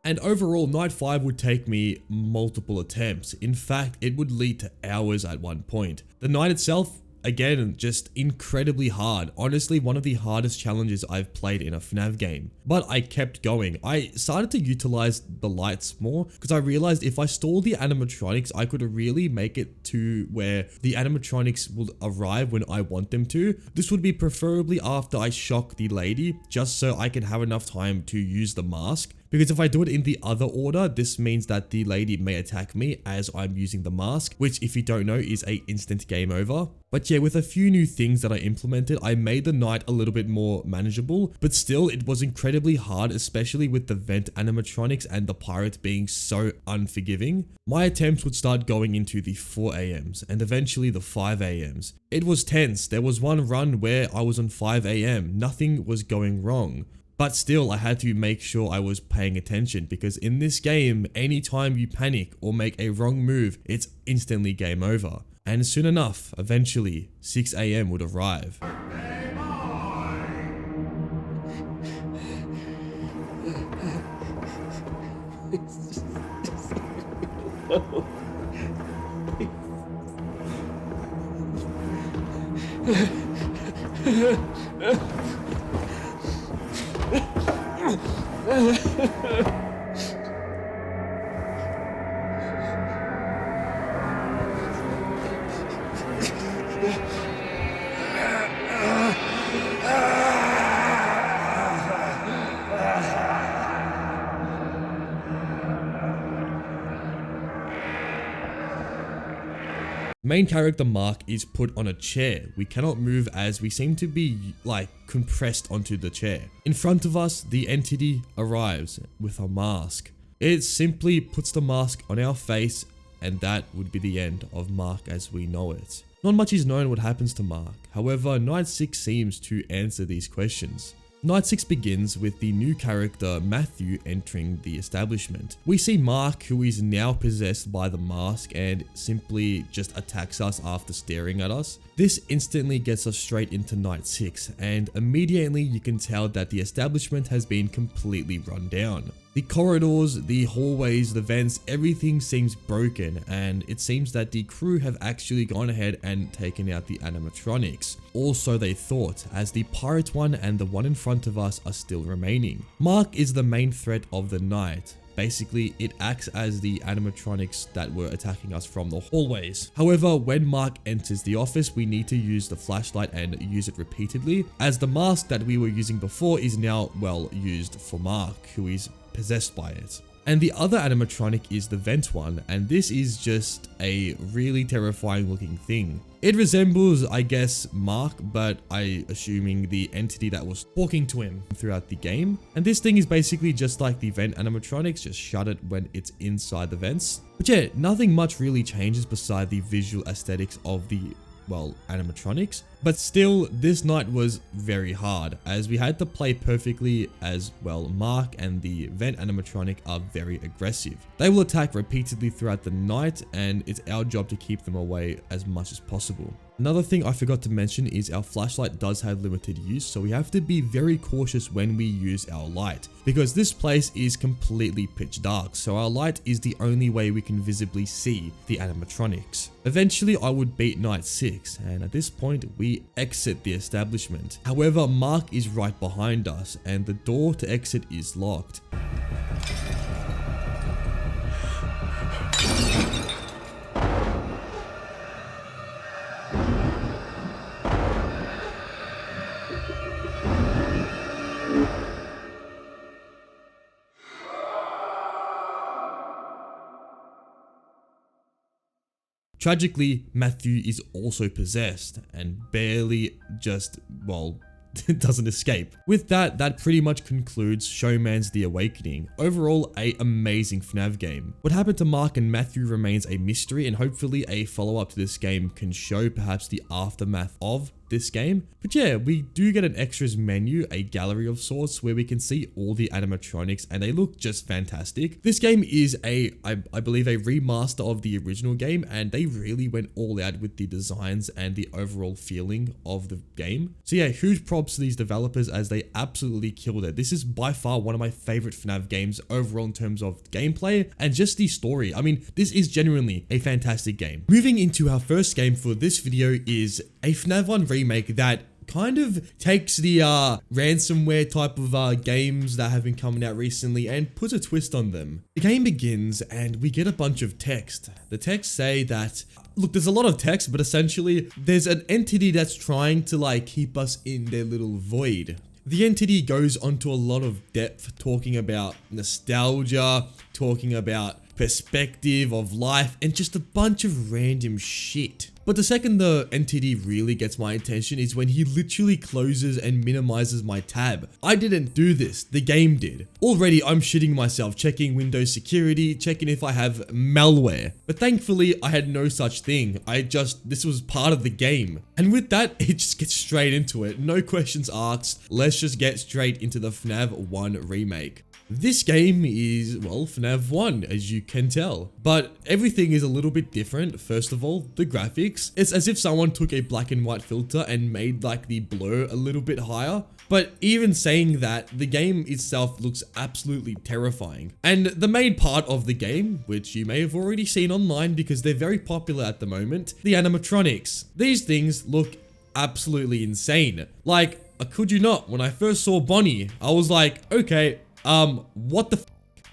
And overall, night 5 would take me multiple attempts. In fact, it would lead to hours at one point. The night itself, again, just incredibly hard. Honestly, one of the hardest challenges I've played in a FNAF game. But I kept going. I started to utilize the lights more because I realized if I stalled the animatronics, I could really make it to where the animatronics will arrive when I want them to. This would be preferably after I shock the lady, just so I can have enough time to use the mask. Because if I do it in the other order, this means that the lady may attack me as I'm using the mask, which if you don't know is a instant game over. But yeah, with a few new things that I implemented, I made the night a little bit more manageable, but still it was incredibly hard, especially with the vent animatronics and the pirate being so unforgiving. My attempts would start going into the 4 AMs and eventually the 5 AMs. It was tense. There was one run where I was on 5 AM. Nothing was going wrong. But still, I had to make sure I was paying attention because in this game, anytime you panic or make a wrong move, it's instantly game over. And soon enough, eventually, 6 AM would arrive. Main character Mark is put on a chair. We cannot move as we seem to be like compressed onto the chair. In front of us, the entity arrives with a mask. It simply puts the mask on our face, and that would be the end of Mark as we know it. Not much is known what happens to Mark. However, Night 6 seems to answer these questions. Night 6 begins with the new character Matthew entering the establishment. We see Mark, who is now possessed by the mask and simply just attacks us after staring at us. This instantly gets us straight into Night 6, and immediately you can tell that the establishment has been completely run down. The corridors, the hallways, the vents, everything seems broken, and it seems that the crew have actually gone ahead and taken out the animatronics. Also they thought, as the pirate one and the one in front of us are still remaining. Mark is the main threat of the night. Basically, it acts as the animatronics that were attacking us from the hallways. However, when Mark enters the office, we need to use the flashlight and use it repeatedly, as the mask that we were using before is now, well, used for Mark, who is possessed by it. And the other animatronic is the vent one, and this is just a really terrifying looking thing. It resembles, I guess, Mark, but assuming the entity that was talking to him throughout the game. And this thing is basically just like the vent animatronics, just shut it when it's inside the vents. But yeah, nothing much really changes beside the visual aesthetics of the, well, animatronics. But still, this night was very hard, as we had to play perfectly, as well Mark and the vent animatronic are very aggressive. They will attack repeatedly throughout the night, and it's our job to keep them away as much as possible. Another thing I forgot to mention is our flashlight does have limited use, so we have to be very cautious when we use our light, because this place is completely pitch dark, so our light is the only way we can visibly see the animatronics. Eventually I would beat Night 6, and at this point we exit the establishment. However, Mark is right behind us, and the door to exit is locked. Tragically, Matthew is also possessed and barely just, well, doesn't escape. With that, that pretty much concludes Showman the Awakening. Overall, an amazing FNAF game. What happened to Mark and Matthew remains a mystery, and hopefully a follow-up to this game can show perhaps the aftermath of this game. But yeah, we do get an extras menu, a gallery of sorts, where we can see all the animatronics, and they look just fantastic. This game is I believe a remaster of the original game, and they really went all out with the designs and the overall feeling of the game. So yeah, huge props to these developers, as they absolutely killed it. This is by far one of my favorite FNAF games overall in terms of gameplay and just the story. I mean, this is genuinely a fantastic game. Moving into our first game for this video is a FNAF 1 remake that kind of takes the ransomware type of games that have been coming out recently and puts a twist on them. The game begins and we get a bunch of text. The texts say that, look, there's a lot of text, but essentially there's an entity that's trying to like keep us in their little void. The entity goes onto a lot of depth, talking about nostalgia, talking about perspective of life, and just a bunch of random shit. But the second the entity really gets my attention is when he literally closes and minimizes my tab. I didn't do this, the game did. Already I'm shitting myself, checking Windows security, checking if I have malware. But thankfully I had no such thing. This was part of the game. And with that, it just gets straight into it. No questions asked. Let's just get straight into the FNAF 1 remake. This game is, well, FNAF 1, as you can tell. But everything is a little bit different. First of all, the graphics. It's as if someone took a black and white filter and made like the blur a little bit higher. But even saying that, the game itself looks absolutely terrifying. And the main part of the game, which you may have already seen online because they're very popular at the moment, the animatronics. These things look absolutely insane. Like, I kid you not, when I first saw Bonnie, I was like, okay, what the f?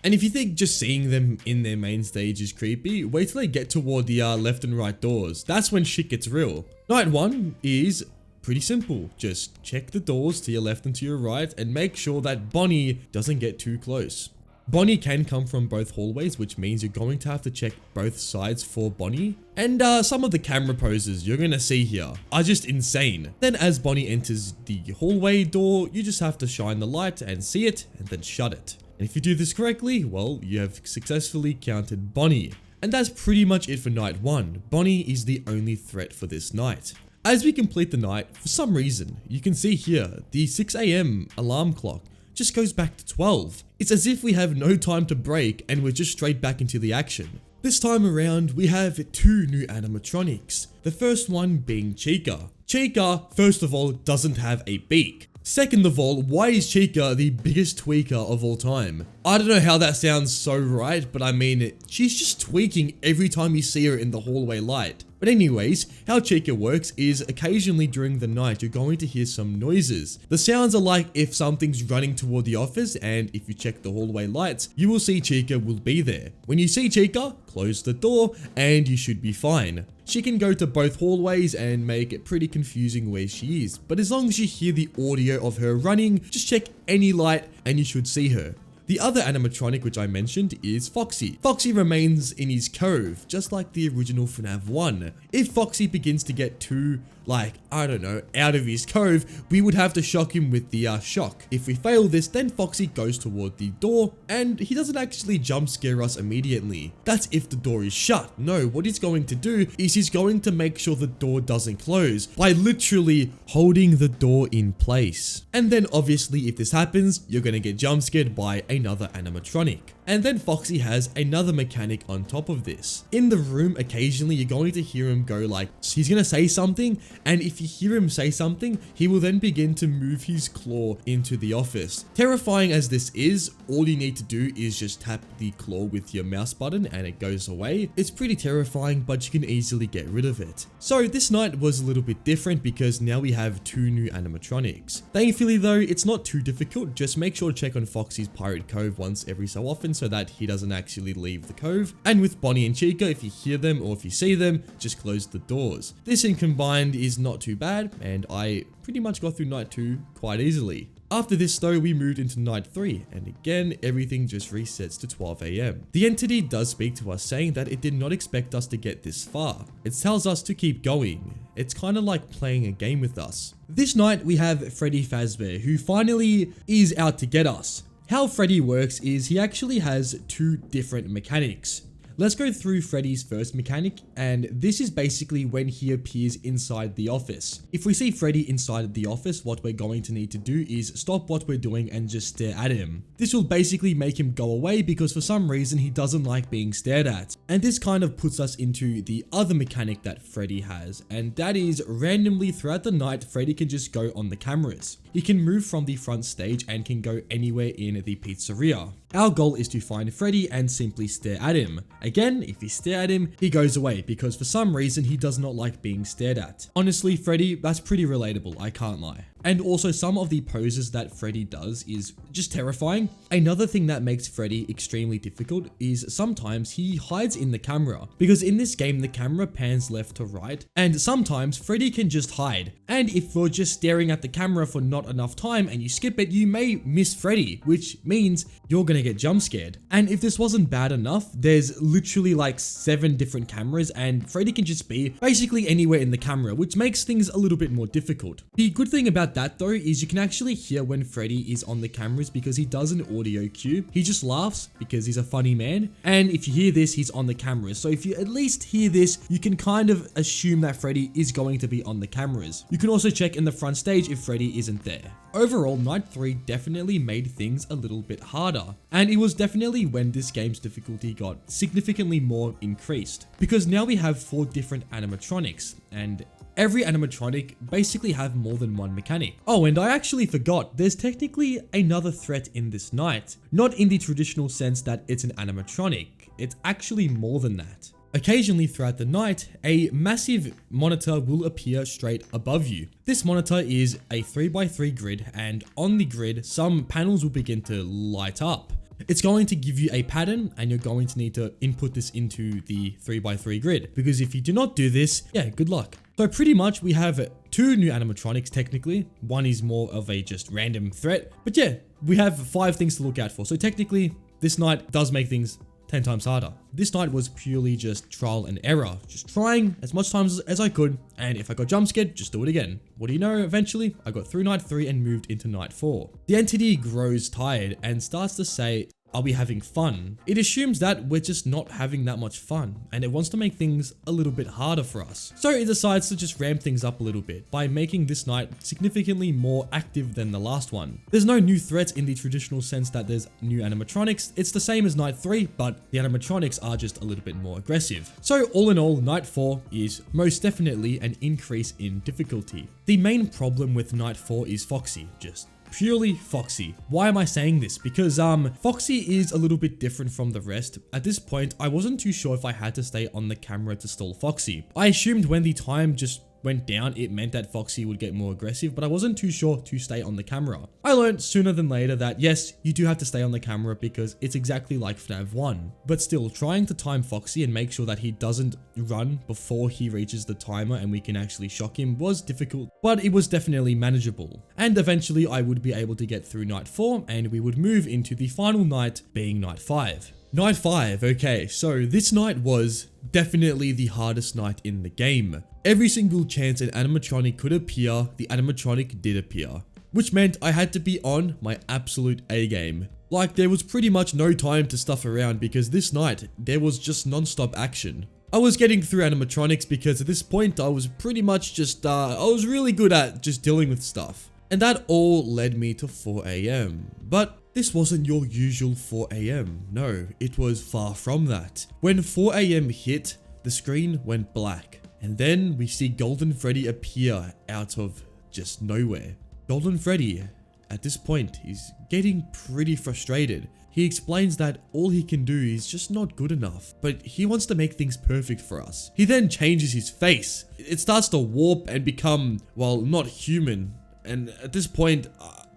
And if you think just seeing them in their main stage is creepy, wait till they get toward the left and right doors. That's when shit gets real. Night 1 is pretty simple. Just check the doors to your left and to your right and make sure that Bonnie doesn't get too close. Bonnie can come from both hallways, which means you're going to have to check both sides for Bonnie. And some of the camera poses you're gonna see here are just insane. Then as Bonnie enters the hallway door, you just have to shine the light and see it and then shut it. And if you do this correctly, well, you have successfully counted Bonnie. And that's pretty much it for night 1. Bonnie is the only threat for this night. As we complete the night, for some reason, you can see here, the 6 AM alarm clock just goes back to 12. It's as if we have no time to break and we're just straight back into the action. This time around, we have 2 new animatronics. The first one being Chica. Chica, first of all, doesn't have a beak. Second of all, why is Chica the biggest tweaker of all time? I don't know how that sounds so right, but I mean, she's just tweaking every time you see her in the hallway light. But anyways, how Chica works is occasionally during the night, you're going to hear some noises. The sounds are like if something's running toward the office, and if you check the hallway lights, you will see Chica will be there. When you see Chica, close the door, and you should be fine. She can go to both hallways and make it pretty confusing where she is, but as long as you hear the audio of her running, just check any light and you should see her. The other animatronic which I mentioned is Foxy. Foxy remains in his cove, just like the original FNAF 1. If Foxy begins to get too, I don't know, out of his cove, we would have to shock him with the shock. If we fail this, then Foxy goes toward the door, and he doesn't actually jump scare us immediately. That's if the door is shut. No, what he's going to do is he's going to make sure the door doesn't close by literally holding the door in place. And then obviously if this happens, you're gonna get jump scared by another animatronic. And then Foxy has another mechanic on top of this. In the room, occasionally you're going to hear him go he's gonna say something, and if you hear him say something, he will then begin to move his claw into the office. Terrifying as this is, all you need to do is just tap the claw with your mouse button and it goes away. It's pretty terrifying, but you can easily get rid of it. So this night was a little bit different because now we have 2 new animatronics. Thankfully though, it's not too difficult. Just make sure to check on Foxy's Pirate Cove once every so often so that he doesn't actually leave the cove. And with Bonnie and Chica, if you hear them or if you see them, just close the doors. This in combined is not too bad, and I pretty much got through night 2 quite easily. After this though, we moved into night 3, and again, everything just resets to 12 AM. The entity does speak to us saying that it did not expect us to get this far. It tells us to keep going. It's kind of like playing a game with us. This night, we have Freddy Fazbear, who finally is out to get us. How Freddy works is he actually has 2 different mechanics. Let's go through Freddy's first mechanic, and this is basically when he appears inside the office. If we see Freddy inside the office, what we're going to need to do is stop what we're doing and just stare at him. This will basically make him go away because for some reason he doesn't like being stared at. And this kind of puts us into the other mechanic that Freddy has, and that is randomly throughout the night, Freddy can just go on the cameras. He can move from the front stage and can go anywhere in the pizzeria. Our goal is to find Freddy and simply stare at him. Again, if you stare at him, he goes away because for some reason he does not like being stared at. Honestly, Freddy, that's pretty relatable, I can't lie. And also some of the poses that Freddy does is just terrifying. Another thing that makes Freddy extremely difficult is sometimes he hides in the camera, because in this game the camera pans left to right, and sometimes Freddy can just hide. And if you're just staring at the camera for not enough time and you skip it, you may miss Freddy, which means you're gonna get jump scared. And if this wasn't bad enough, there's literally 7 different cameras and Freddy can just be basically anywhere in the camera, which makes things a little bit more difficult. The good thing about that though is you can actually hear when Freddy is on the cameras because he does an audio cue. He just laughs because he's a funny man, and if you hear this, he's on the cameras. So if you at least hear this, you can kind of assume that Freddy is going to be on the cameras. You can also check in the front stage if Freddy isn't there. Overall, night 3 definitely made things a little bit harder, and it was definitely when this game's difficulty got significantly more increased, because now we have 4 different animatronics, and every animatronic basically have more than one mechanic. Oh, and I actually forgot, there's technically another threat in this night. Not in the traditional sense that it's an animatronic, it's actually more than that. Occasionally throughout the night, a massive monitor will appear straight above you. This monitor is a 3x3 grid, and on the grid, some panels will begin to light up. It's going to give you a pattern, and you're going to need to input this into the 3x3 grid, because if you do not do this, yeah, good luck. So pretty much we have 2 new animatronics technically. One is more of a just random threat, but yeah, we have 5 things to look out for. So technically, this night does make things 10 times harder. This night was purely just trial and error, just trying as much times as I could, and if I got jump scared, just do it again. What do you know, eventually, I got through night 3 and moved into night 4. The entity grows tired and starts to say, "Are we having fun?" It assumes that we're just not having that much fun, and it wants to make things a little bit harder for us. So it decides to just ramp things up a little bit by making this night significantly more active than the last one. There's no new threats in the traditional sense that there's new animatronics. It's the same as night 3, but the animatronics are just a little bit more aggressive. So all in all, night 4 is most definitely an increase in difficulty. The main problem with night 4 is Foxy, just purely Foxy. Why am I saying this? Because Foxy is a little bit different from the rest. At this point, I wasn't too sure if I had to stay on the camera to stall Foxy. I assumed when the time just went down, it meant that Foxy would get more aggressive, but I wasn't too sure to stay on the camera. I learned sooner than later that yes, you do have to stay on the camera because it's exactly like FNAF 1. But still, trying to time Foxy and make sure that he doesn't run before he reaches the timer and we can actually shock him was difficult, but it was definitely manageable. And eventually I would be able to get through night 4 and we would move into the final night, being night 5. Night 5, okay, so this night was definitely the hardest night in the game. Every single chance an animatronic could appear, the animatronic did appear, which meant I had to be on my absolute A game. Like, there was pretty much no time to stuff around because this night, there was just non-stop action. I was getting through animatronics because at this point, I was pretty much just, I was really good at just dealing with stuff. And that all led me to 4 AM. But this wasn't your usual 4 AM. No, it was far from that. When 4 AM hit, the screen went black. And then we see Golden Freddy appear out of just nowhere. Golden Freddy, at this point, is getting pretty frustrated. He explains that all he can do is just not good enough, but he wants to make things perfect for us. He then changes his face. It starts to warp and become, well, not human. And at this point,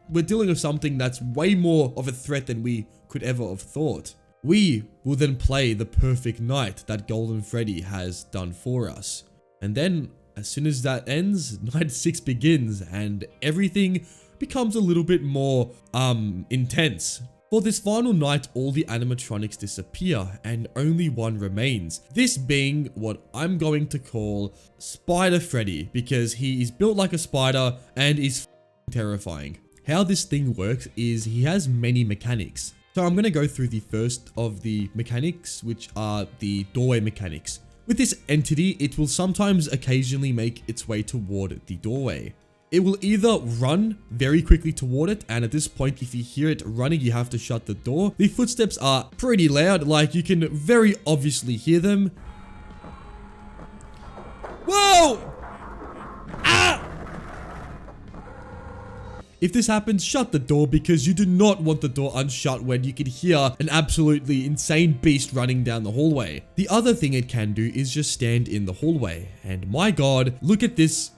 we're dealing with something that's way more of a threat than we could ever have thought. We will then play the perfect night that Golden Freddy has done for us. And then, as soon as that ends, night 6 begins and everything becomes a little bit more, intense. For this final night, all the animatronics disappear and only one remains. This being what I'm going to call Spider Freddy, because he is built like a spider and is terrifying. How this thing works is he has many mechanics. So I'm going to go through the first of the mechanics, which are the doorway mechanics. With this entity, it will sometimes occasionally make its way toward the doorway. It will either run very quickly toward it, and at this point, if you hear it running, you have to shut the door. The footsteps are pretty loud, like you can very obviously hear them. Whoa! Ah! If this happens, shut the door because you do not want the door unshut when you can hear an absolutely insane beast running down the hallway. The other thing it can do is just stand in the hallway. And my god, look at this.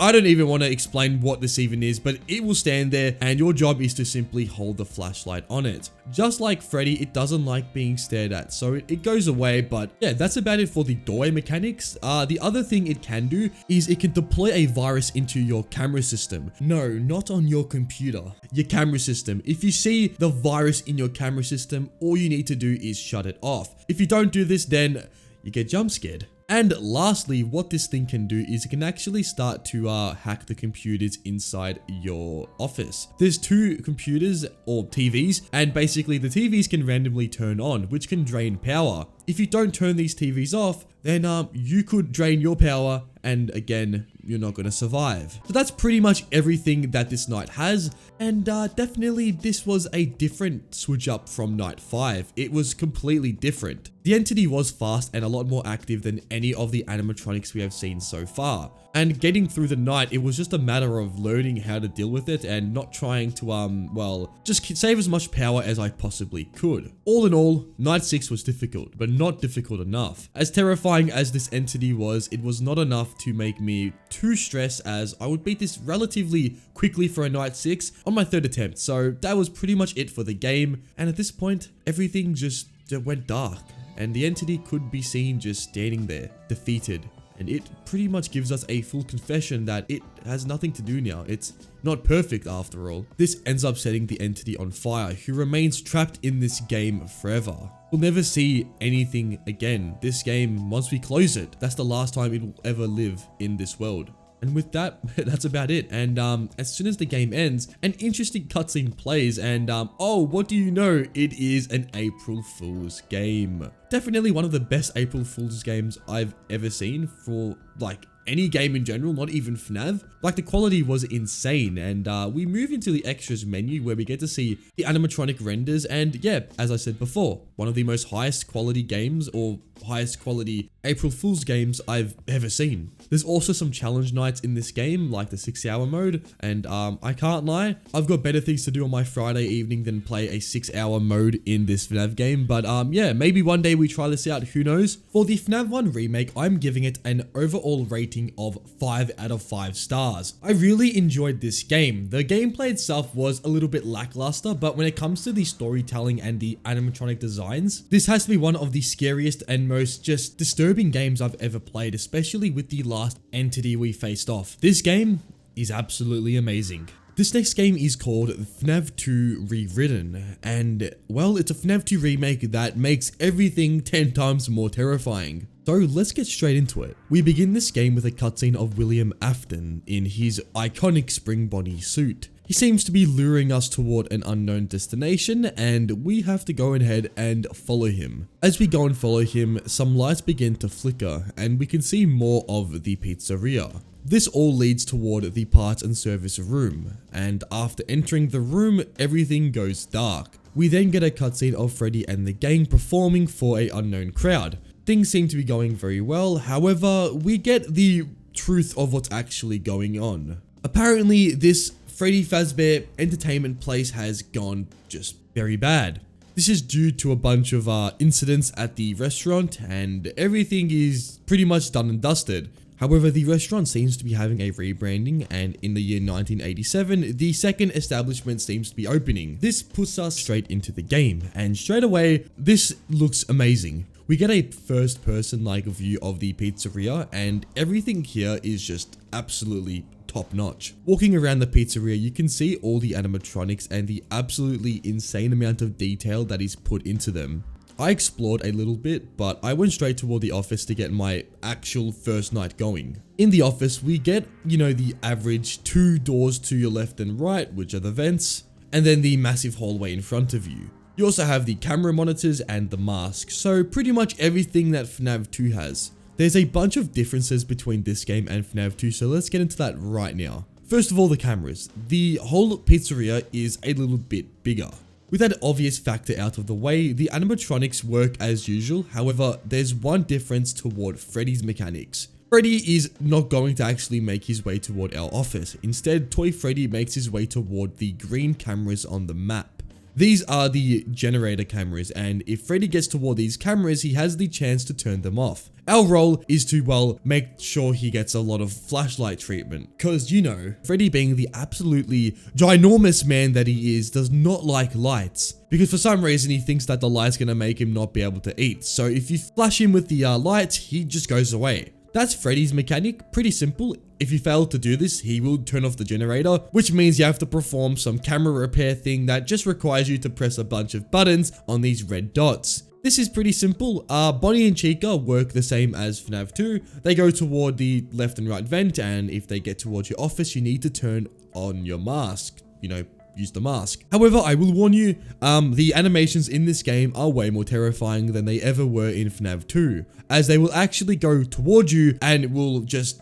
I don't even want to explain what this even is, but it will stand there and your job is to simply hold the flashlight on it. Just like Freddy, it doesn't like being stared at, so it goes away, but yeah, that's about it for the doorway mechanics. The other thing it can do is it can deploy a virus into your camera system. No, not on your computer, your camera system. If you see the virus in your camera system, all you need to do is shut it off. If you don't do this, then you get jump scared. And lastly, what this thing can do is it can actually start to hack the computers inside your office. There's 2 computers or TVs, and basically the TVs can randomly turn on, which can drain power. If you don't turn these TVs off, then you could drain your power and again, you're not going to survive. So that's pretty much everything that this night has, and definitely this was a different switch up from night 5. It was completely different. The entity was fast and a lot more active than any of the animatronics we have seen so far. And getting through the night, it was just a matter of learning how to deal with it and not trying to, well, just save as much power as I possibly could. All in all, night 6 was difficult, but not difficult enough. As terrifying as this entity was, it was not enough to make me too stressed, as I would beat this relatively quickly for a night 6 on my 3rd attempt. So that was pretty much it for the game. And at this point, everything just went dark and the entity could be seen just standing there, defeated and it pretty much gives us a full confession that it has nothing to do now. It's not perfect after all. This ends up setting the entity on fire, who remains trapped in this game forever. We'll never see anything again. This game, once we close it, that's the last time it will ever live in this world. And with that, that's about it. And as soon as the game ends, an interesting cutscene plays and oh, what do you know? It is an April Fool's game. Definitely one of the best April Fool's games I've ever seen for like any game in general, not even FNAF. Like the quality was insane, and we move into the extras menu where we get to see the animatronic renders, and yeah, as I said before, one of the most highest quality games or highest quality April Fool's games I've ever seen. There's also some challenge nights in this game, like the 6-hour mode, and I can't lie, I've got better things to do on my Friday evening than play a 6-hour mode in this FNAF game, but yeah, maybe one day we try this out, who knows. For the FNAF 1 remake, I'm giving it an overall rating of 5 out of 5 stars. I really enjoyed this game. The gameplay itself was a little bit lackluster, but when it comes to the storytelling and the animatronic designs, this has to be one of the scariest and most just disturbing games I've ever played, especially with the last entity we faced off. This game is absolutely amazing. This next game is called FNAV 2 Rewritten, and well, it's a FNAF 2 remake that makes everything 10 times more terrifying. So let's get straight into it. We begin this game with a cutscene of William Afton in his iconic spring bonnie suit. He seems to be luring us toward an unknown destination, and we have to go ahead and follow him. As we go and follow him, some lights begin to flicker, and we can see more of the pizzeria. This all leads toward the parts and service room, and after entering the room, everything goes dark. We then get a cutscene of Freddy and the gang performing for an unknown crowd. Things seem to be going very well, however, we get the truth of what's actually going on. Apparently, this Freddy Fazbear entertainment place has gone just very bad. This is due to a bunch of incidents at the restaurant, and everything is pretty much done and dusted. However, the restaurant seems to be having a rebranding, and in the year 1987, the second establishment seems to be opening. This puts us straight into the game, and straight away, this looks amazing. We get a first-person like view of the pizzeria, and everything here is just absolutely top-notch. Walking around the pizzeria, you can see all the animatronics and the absolutely insane amount of detail that is put into them. I explored a little bit, but I went straight toward the office to get my actual first night going. In the office, we get, you know, the average 2 doors to your left and right, which are the vents, and then the massive hallway in front of you. You also have the camera monitors and the mask, so pretty much everything that FNAF 2 has. There's a bunch of differences between this game and FNAF 2, so let's get into that right now. First of all, the cameras. The whole pizzeria is a little bit bigger. With that obvious factor out of the way, the animatronics work as usual, however, there's one difference toward Freddy's mechanics. Freddy is not going to actually make his way toward our office. Instead, Toy Freddy makes his way toward the green cameras on the map. These are the generator cameras, and if Freddy gets toward these cameras, he has the chance to turn them off. Our role is to, well, make sure he gets a lot of flashlight treatment. Cause, you know, Freddy being the absolutely ginormous man that he is, does not like lights. Because for some reason, he thinks that the light's gonna make him not be able to eat. So if you flash him with the lights, he just goes away. That's Freddy's mechanic, pretty simple. If you fail to do this, he will turn off the generator, which means you have to perform some camera repair thing that just requires you to press a bunch of buttons on these red dots. This is pretty simple. Bonnie and Chica work the same as FNAF 2. They go toward the left and right vent, and if they get towards your office, you need to turn on your mask. You know, use the mask. However, I will warn you, the animations in this game are way more terrifying than they ever were in FNAF 2, as they will actually go toward you and will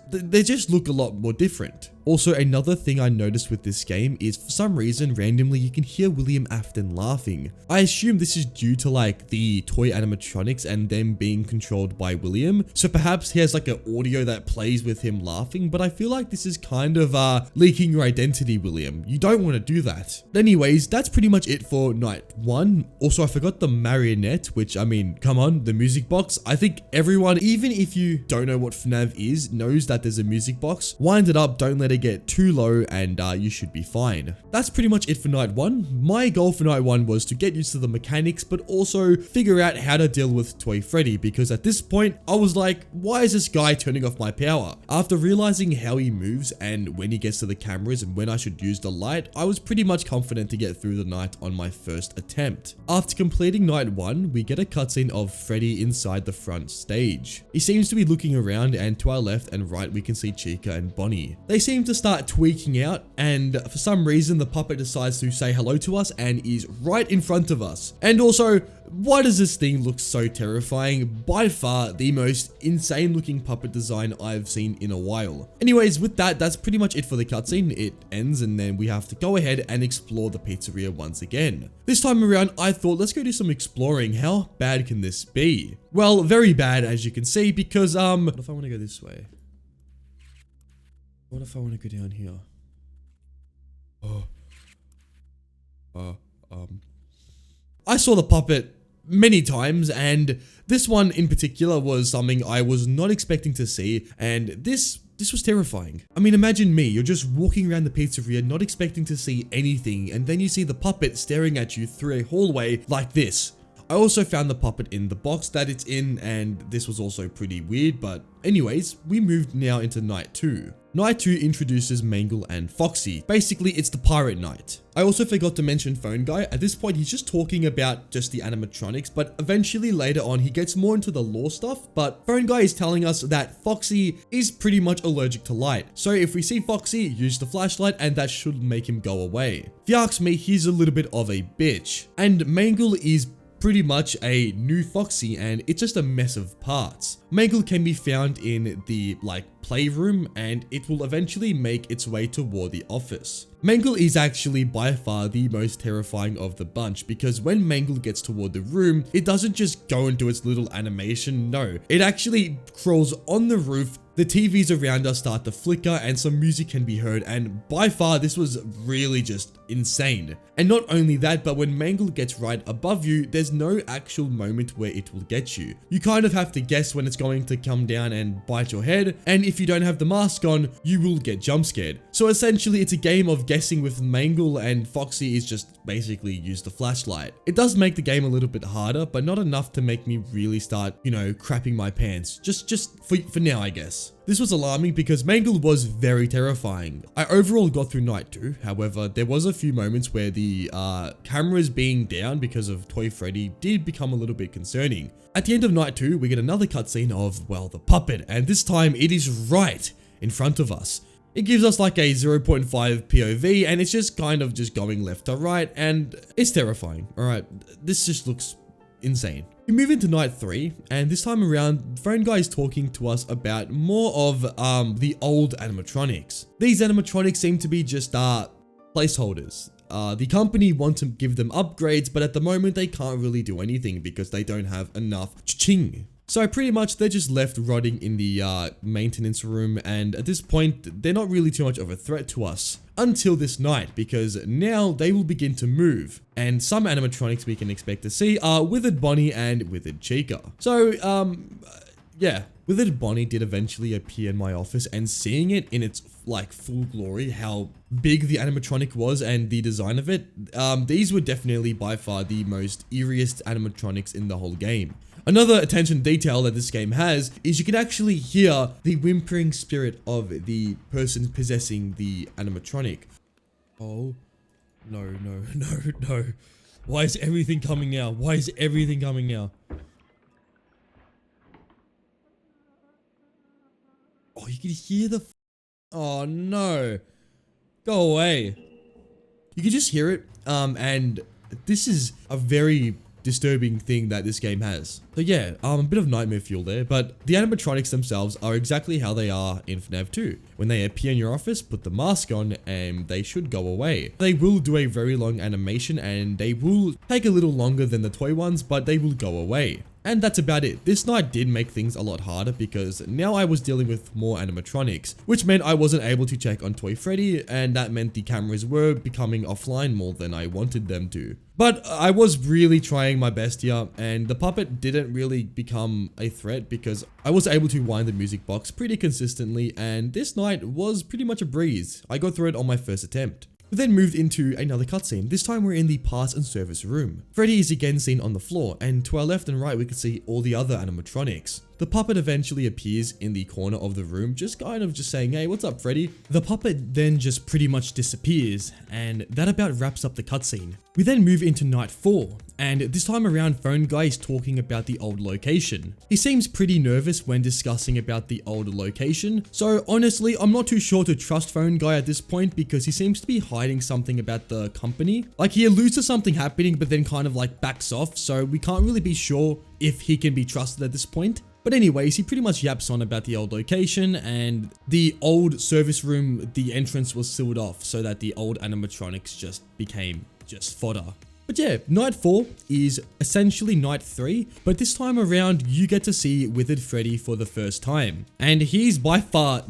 they just look a lot more different. Also, another thing I noticed with this game is for some reason, randomly, you can hear William Afton laughing. I assume this is due to like the toy animatronics and them being controlled by William. So perhaps he has like an audio that plays with him laughing, but I feel like this is kind of leaking your identity, William. You don't want to do that. Anyways, that's pretty much it for night 1. Also, I forgot the marionette, which, I mean, come on, the music box. I think everyone, even if you don't know what FNAF is, knows that there's a music box. Wind it up, don't let it to get too low and you should be fine. That's pretty much it for night 1. My goal for night 1 was to get used to the mechanics, but also figure out how to deal with Toy Freddy, because at this point I was like, why is this guy turning off my power? After realizing how he moves and when he gets to the cameras and when I should use the light, I was pretty much confident to get through the night on my first attempt. After completing night 1, we get a cutscene of Freddy inside the front stage. He seems to be looking around, and to our left and right we can see Chica and Bonnie. They seem to start tweaking out, and for some reason the puppet decides to say hello to us and is right in front of us. And also, why does this thing look so terrifying? By far the most insane looking puppet design I've seen in a while. Anyways, with that, that's pretty much it for the cutscene. It ends and then we have to go ahead and explore the pizzeria once again. This time around, I thought, let's go do some exploring. How bad can this be? Well, very bad, as you can see, because what if I want to go this way? What if I want to go down here? I saw the puppet many times, and this one in particular was something I was not expecting to see, and this was terrifying. I mean, imagine me, you're just walking around the pizzeria not expecting to see anything, and then you see the puppet staring at you through a hallway like this. I also found the puppet in the box that it's in, and this was also pretty weird, but anyways, we moved now into night 2. Night 2 introduces Mangle and Foxy. Basically, it's the pirate night. I also forgot to mention Phone Guy. At this point, he's just talking about just the animatronics, but eventually later on, he gets more into the lore stuff, but Phone Guy is telling us that Foxy is pretty much allergic to light. So if we see Foxy, use the flashlight and that should make him go away. If you ask me, he's a little bit of a bitch. And Mangle is pretty much a new Foxy, and it's just a mess of parts. Mangle can be found in the playroom, and it will eventually make its way toward the office. Mangle is actually by far the most terrifying of the bunch, because when Mangle gets toward the room, it doesn't just go into its little animation, no. It actually crawls on the roof, the TVs around us start to flicker, and some music can be heard, and by far this was really just insane. And not only that, but when Mangle gets right above you, there's no actual moment where it will get you. You kind of have to guess when it's going to come down and bite your head, and if you don't have the mask on, you will get jump scared. So essentially it's a game of guessing with Mangle, and Foxy is just basically use the flashlight. It does make the game a little bit harder, but not enough to make me really start, crapping my pants. Just for now, I guess. This was alarming because Mangle was very terrifying. I overall got through night 2, however, there was a few moments where the cameras being down because of Toy Freddy did become a little bit concerning. At the end of night 2, we get another cutscene of, well, the puppet, and this time it is right in front of us. It gives us like a 0.5 POV, and it's just kind of just going left to right, and it's terrifying. Alright, this just looks insane. We move into night 3, and this time around, Phone Guy is talking to us about more of the old animatronics. These animatronics seem to be just placeholders. The company want to give them upgrades, but at the moment they can't really do anything because they don't have enough cha-ching. So pretty much they're just left rotting in the maintenance room, and at this point they're not really too much of a threat to us until this night, because now they will begin to move, and some animatronics we can expect to see are Withered Bonnie and Withered Chica. So yeah, Withered Bonnie did eventually appear in my office, and seeing it in its full glory, how big the animatronic was and the design of it, these were definitely by far the most eeriest animatronics in the whole game. Another attention detail that this game has is you can actually hear the whimpering spirit of the person possessing the animatronic. Oh, no. Why is everything coming out? Why is everything coming out? Oh, you can hear the... Oh, no. Go away. You can just hear it, and this is a very disturbing thing that this game has. So yeah, a bit of nightmare fuel there, but the animatronics themselves are exactly how they are in FNAF 2. When they appear in your office, put the mask on and they should go away. They will do a very long animation and they will take a little longer than the toy ones, but they will go away. And that's about it. This night did make things a lot harder because now I was dealing with more animatronics, which meant I wasn't able to check on Toy Freddy, and that meant the cameras were becoming offline more than I wanted them to. But I was really trying my best here, and the puppet didn't really become a threat because I was able to wind the music box pretty consistently, and this night was pretty much a breeze. I got through it on my first attempt. We then moved into another cutscene. This time we're in the parts and service room. Freddy is again seen on the floor, and to our left and right we can see all the other animatronics. The puppet eventually appears in the corner of the room, just saying, hey, what's up, Freddy? The puppet then just pretty much disappears, and that about wraps up the cutscene. We then move into night 4, and this time around Phone Guy is talking about the old location. He seems pretty nervous when discussing about the old location, so honestly, I'm not too sure to trust Phone Guy at this point because he seems to be hiding something about the company. Like, he alludes to something happening, but then kind of like backs off, so we can't really be sure if he can be trusted at this point. But anyways, he pretty much yaps on about the old location, and the old service room, the entrance was sealed off so that the old animatronics just became just fodder. But yeah, night 4 is essentially night 3, but this time around you get to see Withered Freddy for the first time. And he's by far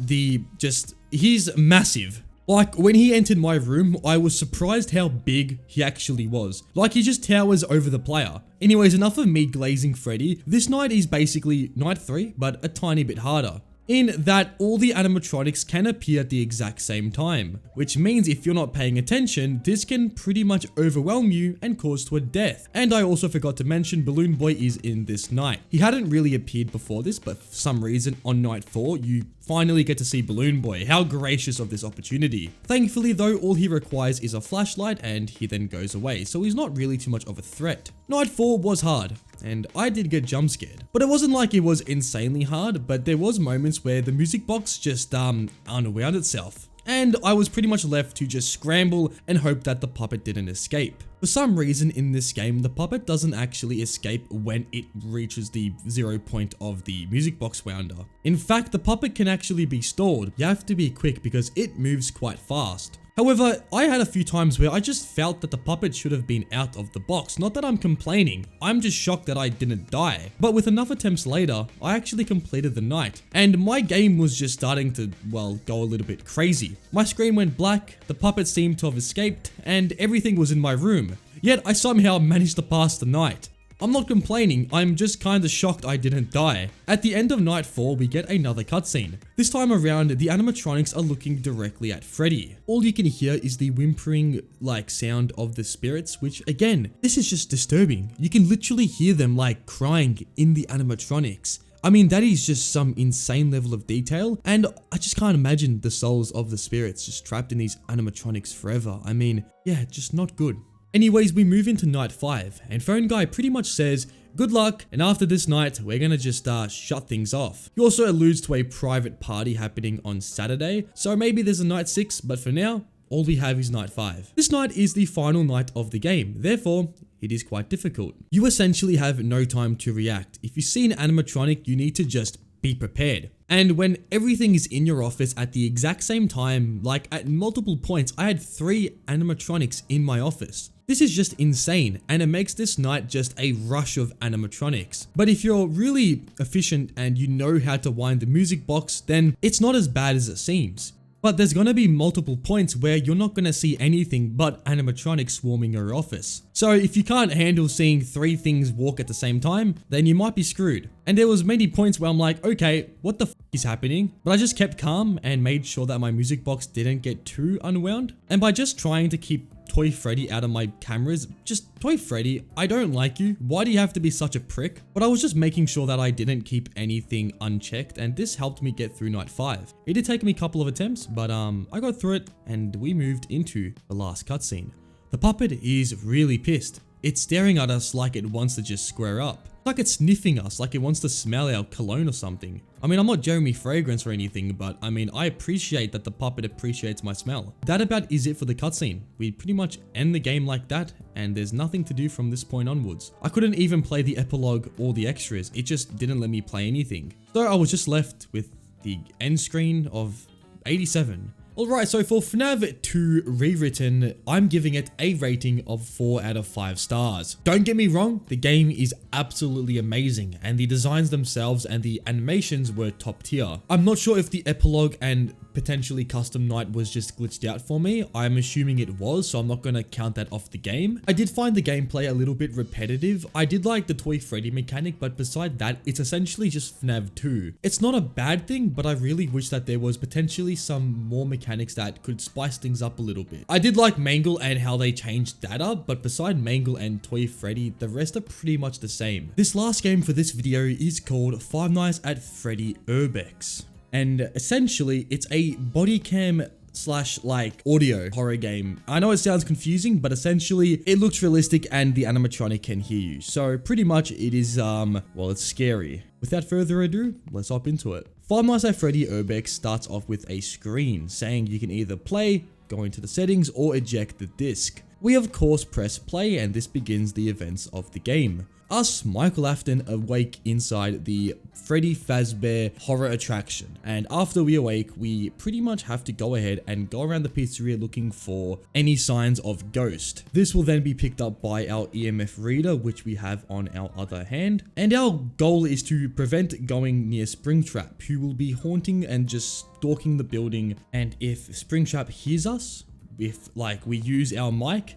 he's massive. Like, when he entered my room, I was surprised how big he actually was. Like, he just towers over the player. Anyways, enough of me glazing Freddy. This night is basically night 3, but a tiny bit harder, in that all the animatronics can appear at the exact same time, which means if you're not paying attention, this can pretty much overwhelm you and cause to a death. And I also forgot to mention Balloon Boy is in this night. He hadn't really appeared before this, but for some reason on night 4, you finally get to see Balloon Boy. How gracious of this opportunity. Thankfully though, all he requires is a flashlight and he then goes away, so he's not really too much of a threat. Night 4 was hard, and I did get jump scared. But it wasn't like it was insanely hard, but there was moments where the music box just unwound itself. And I was pretty much left to just scramble and hope that the puppet didn't escape. For some reason in this game, the puppet doesn't actually escape when it reaches the 0 point of the music box wounder. In fact, the puppet can actually be stalled. You have to be quick because it moves quite fast. However, I had a few times where I just felt that the puppet should have been out of the box. Not that I'm complaining, I'm just shocked that I didn't die. But with enough attempts later, I actually completed the night. And my game was just starting to, well, go a little bit crazy. My screen went black, the puppet seemed to have escaped, and everything was in my room. Yet I somehow managed to pass the night. I'm not complaining, I'm just kinda shocked I didn't die. At the end of night 4, we get another cutscene. This time around, the animatronics are looking directly at Freddy. All you can hear is the whimpering sound of the spirits, which again, this is just disturbing. You can literally hear them crying in the animatronics. I mean, that is just some insane level of detail, and I just can't imagine the souls of the spirits just trapped in these animatronics forever. I mean, yeah, just not good. Anyways, we move into night 5, and Phone Guy pretty much says, good luck, and after this night, we're gonna just shut things off. He also alludes to a private party happening on Saturday, so maybe there's a night 6, but for now, all we have is night 5. This night is the final night of the game, therefore, it is quite difficult. You essentially have no time to react. If you see an animatronic, you need to just be prepared. And when everything is in your office at the exact same time, at multiple points, I had 3 animatronics in my office. This is just insane, and it makes this night just a rush of animatronics. But if you're really efficient and you know how to wind the music box, then it's not as bad as it seems. But there's gonna be multiple points where you're not gonna see anything but animatronics swarming your office. So if you can't handle seeing 3 things walk at the same time, then you might be screwed. And there was many points where I'm like, okay, what the f is happening? But I just kept calm and made sure that my music box didn't get too unwound. And by just trying to keep Toy Freddy out of my cameras, just Toy Freddy, I don't like you. Why do you have to be such a prick? But I was just making sure that I didn't keep anything unchecked, and this helped me get through night 5. It did take me a couple of attempts, but I got through it and we moved into the last cutscene. The puppet is really pissed. It's staring at us like it wants to just square up. Like it's sniffing us, like it wants to smell our cologne or something. I mean, I'm not Jeremy Fragrance or anything, but I mean, I appreciate that the puppet appreciates my smell. That about is it for the cutscene. We pretty much end the game like that, and there's nothing to do from this point onwards. I couldn't even play the epilogue or the extras. It just didn't let me play anything. So I was just left with the end screen of 87. Alright, so for FNAV 2 Rewritten, I'm giving it a rating of 4 out of 5 stars. Don't get me wrong, the game is absolutely amazing, and the designs themselves and the animations were top tier. I'm not sure if the epilogue and potentially custom night was just glitched out for me. I'm assuming it was, so I'm not going to count that off the game. I did find the gameplay a little bit repetitive. I did like the toy Freddy mechanic, but beside that, it's essentially just FNAF 2. It's not a bad thing, but I really wish that there was potentially some more mechanics that could spice things up a little bit. I did like Mangle and how they changed that up, but beside Mangle and Toy Freddy, the rest are pretty much the same. This last game for this video is called Five Nights at Freddy Herbex. And essentially, it's a body cam slash like audio horror game. I know it sounds confusing, but essentially it looks realistic and the animatronic can hear you. So pretty much it is, well, it's scary. Without further ado, let's hop into it. Five Nights at Freddy Herbex starts off with a screen saying you can either play, go into the settings, or eject the disc. We of course press play and this begins the events of the game. Us, Michael Afton, awake inside the Freddy Fazbear horror attraction, and after we awake, we pretty much have to go ahead and go around the pizzeria looking for any signs of ghost. This will then be picked up by our EMF reader, which we have on our other hand, and our goal is to prevent going near Springtrap, who will be haunting and just stalking the building. And if Springtrap hears us, if like we use our mic,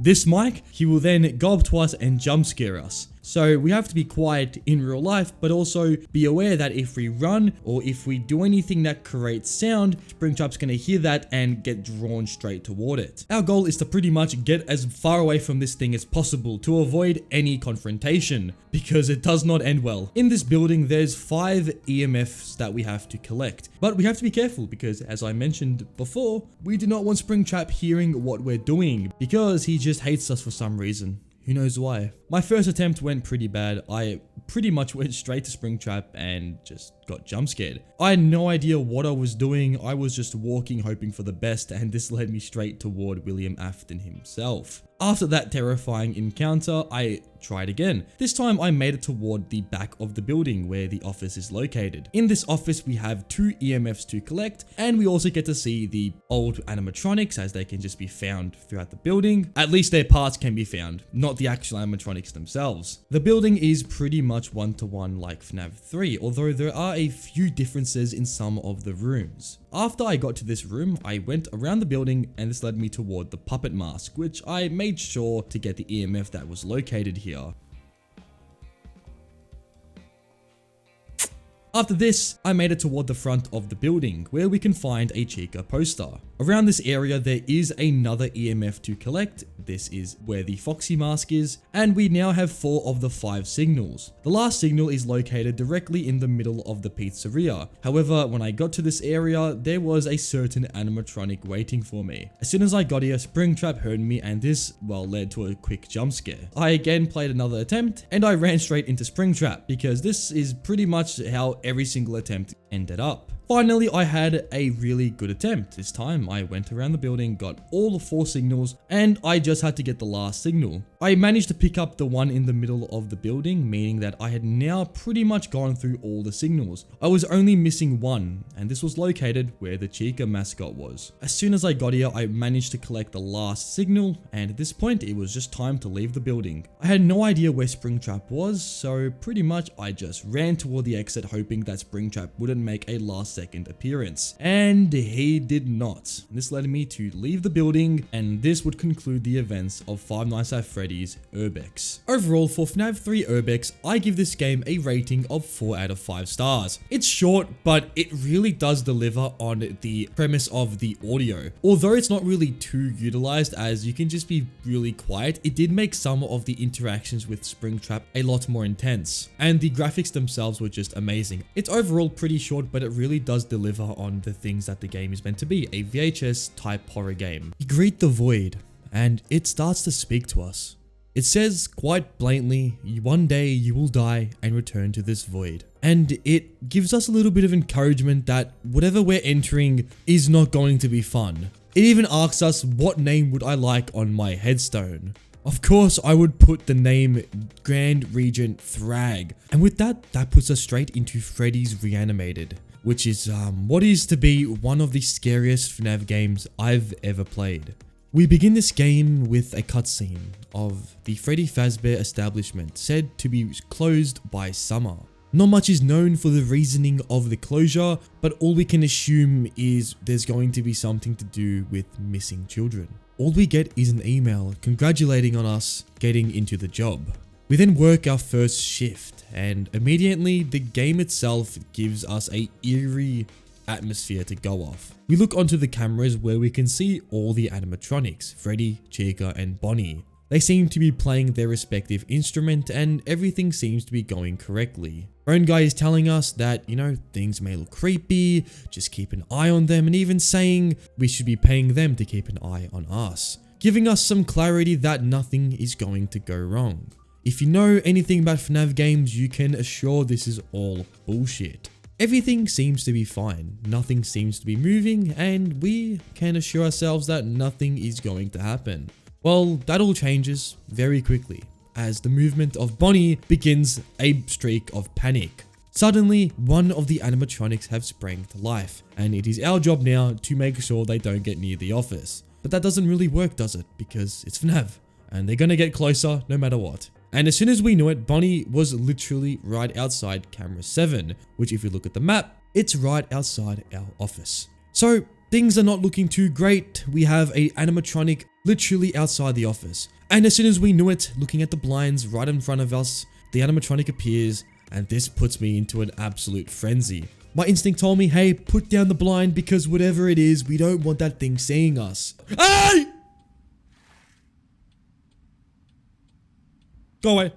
this mic, he will then go up to us and jump scare us. So we have to be quiet in real life, but also be aware that if we run or if we do anything that creates sound, Springtrap's gonna hear that and get drawn straight toward it. Our goal is to pretty much get as far away from this thing as possible to avoid any confrontation, because it does not end well. In this building, there's 5 EMFs that we have to collect, but we have to be careful because, as I mentioned before, we do not want Springtrap hearing what we're doing because he just hates us for some reason. Who knows why? My first attempt went pretty bad. I pretty much went straight to Springtrap and just got jump scared. I had no idea what I was doing. I was just walking hoping for the best, and this led me straight toward William Afton himself. After that terrifying encounter, I tried again. This time I made it toward the back of the building where the office is located. In this office we have 2 EMFs to collect, and we also get to see the old animatronics as they can just be found throughout the building. At least their parts can be found, not the actual animatronics themselves. The building is pretty much one-to-one like FNAF 3, although there are a few differences in some of the rooms. After I got to this room, I went around the building and this led me toward the puppet mask, which I made sure to get the EMF that was located here. After this, I made it toward the front of the building, where we can find a Chica poster. Around this area, there is another EMF to collect. This is where the Foxy mask is, and we now have 4 of the 5 signals. The last signal is located directly in the middle of the pizzeria. However, when I got to this area, there was a certain animatronic waiting for me. As soon as I got here, Springtrap heard me, and this, well, led to a quick jump scare. I again played another attempt, and I ran straight into Springtrap, because this is pretty much how every single attempt ended up. Finally, I had a really good attempt. This time, I went around the building, got all the 4 signals, and I just had to get the last signal. I managed to pick up the one in the middle of the building, meaning that I had now pretty much gone through all the signals. I was only missing one, and this was located where the Chica mascot was. As soon as I got here, I managed to collect the last signal, and at this point, it was just time to leave the building. I had no idea where Springtrap was, so pretty much I just ran toward the exit, hoping that Springtrap wouldn't make a last-second appearance. And he did not. This led me to leave the building, and this would conclude the events of Five Nights at Freddy's Herbex. Overall, for FNAF 3 Herbex, I give this game a rating of 4 out of 5 stars. It's short, but it really does deliver on the premise of the audio. Although it's not really too utilized, as you can just be really quiet, it did make some of the interactions with Springtrap a lot more intense, and the graphics themselves were just amazing. It's overall pretty short, but it really does deliver on the things that the game is meant to be, a VHS type horror game. We greet the void, and it starts to speak to us. It says quite blatantly, one day you will die and return to this void. And it gives us a little bit of encouragement that whatever we're entering is not going to be fun. It even asks us, what name would I like on my headstone? Of course, I would put the name Grand Regent Thrag. And with that puts us straight into Freddys Reanimated, which is what is to be one of the scariest FNAF games I've ever played. We begin this game with a cutscene of the Freddy Fazbear establishment said to be closed by summer. Not much is known for the reasoning of the closure, but all we can assume is there's going to be something to do with missing children. All we get is an email congratulating on us getting into the job. We then work our first shift, and immediately the game itself gives us a eerie atmosphere to go off. We look onto the cameras where we can see all the animatronics, Freddy, Chica, and Bonnie. They seem to be playing their respective instrument and everything seems to be going correctly. Phone guy is telling us that, things may look creepy, just keep an eye on them, and even saying we should be paying them to keep an eye on us, giving us some clarity that nothing is going to go wrong. If you know anything about FNAF games, you can assure this is all bullshit. Everything seems to be fine, nothing seems to be moving, and we can assure ourselves that nothing is going to happen. Well, that all changes very quickly as the movement of Bonnie begins a streak of panic. Suddenly, one of the animatronics have sprang to life, and it is our job now to make sure they don't get near the office. But that doesn't really work, does it? Because it's FNAF, and they're gonna get closer no matter what. And as soon as we knew it, Bonnie was literally right outside camera 7, which if you look at the map, it's right outside our office. So things are not looking too great. We have a animatronic literally outside the office. And as soon as we knew it, looking at the blinds right in front of us, the animatronic appears, and this puts me into an absolute frenzy. My instinct told me, hey, put down the blind because whatever it is, we don't want that thing seeing us. Hey! Go away.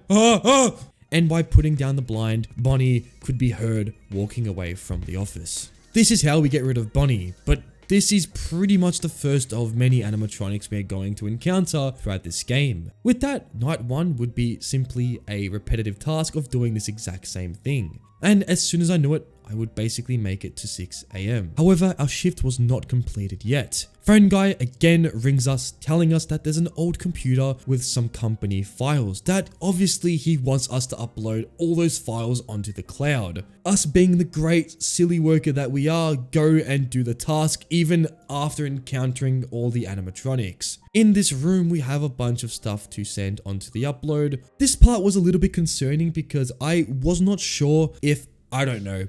And by putting down the blind, Bonnie could be heard walking away from the office. This is how we get rid of Bonnie, but this is pretty much the first of many animatronics we're going to encounter throughout this game. With that, night 1 would be simply a repetitive task of doing this exact same thing. And as soon as I knew it, I would basically make it to 6 AM. However, our shift was not completed yet. Phone guy again rings us, telling us that there's an old computer with some company files that obviously he wants us to upload all those files onto the cloud. Us being the great silly worker that we are, go and do the task even after encountering all the animatronics. In this room, we have a bunch of stuff to send onto the upload. This part was a little bit concerning because I was not sure if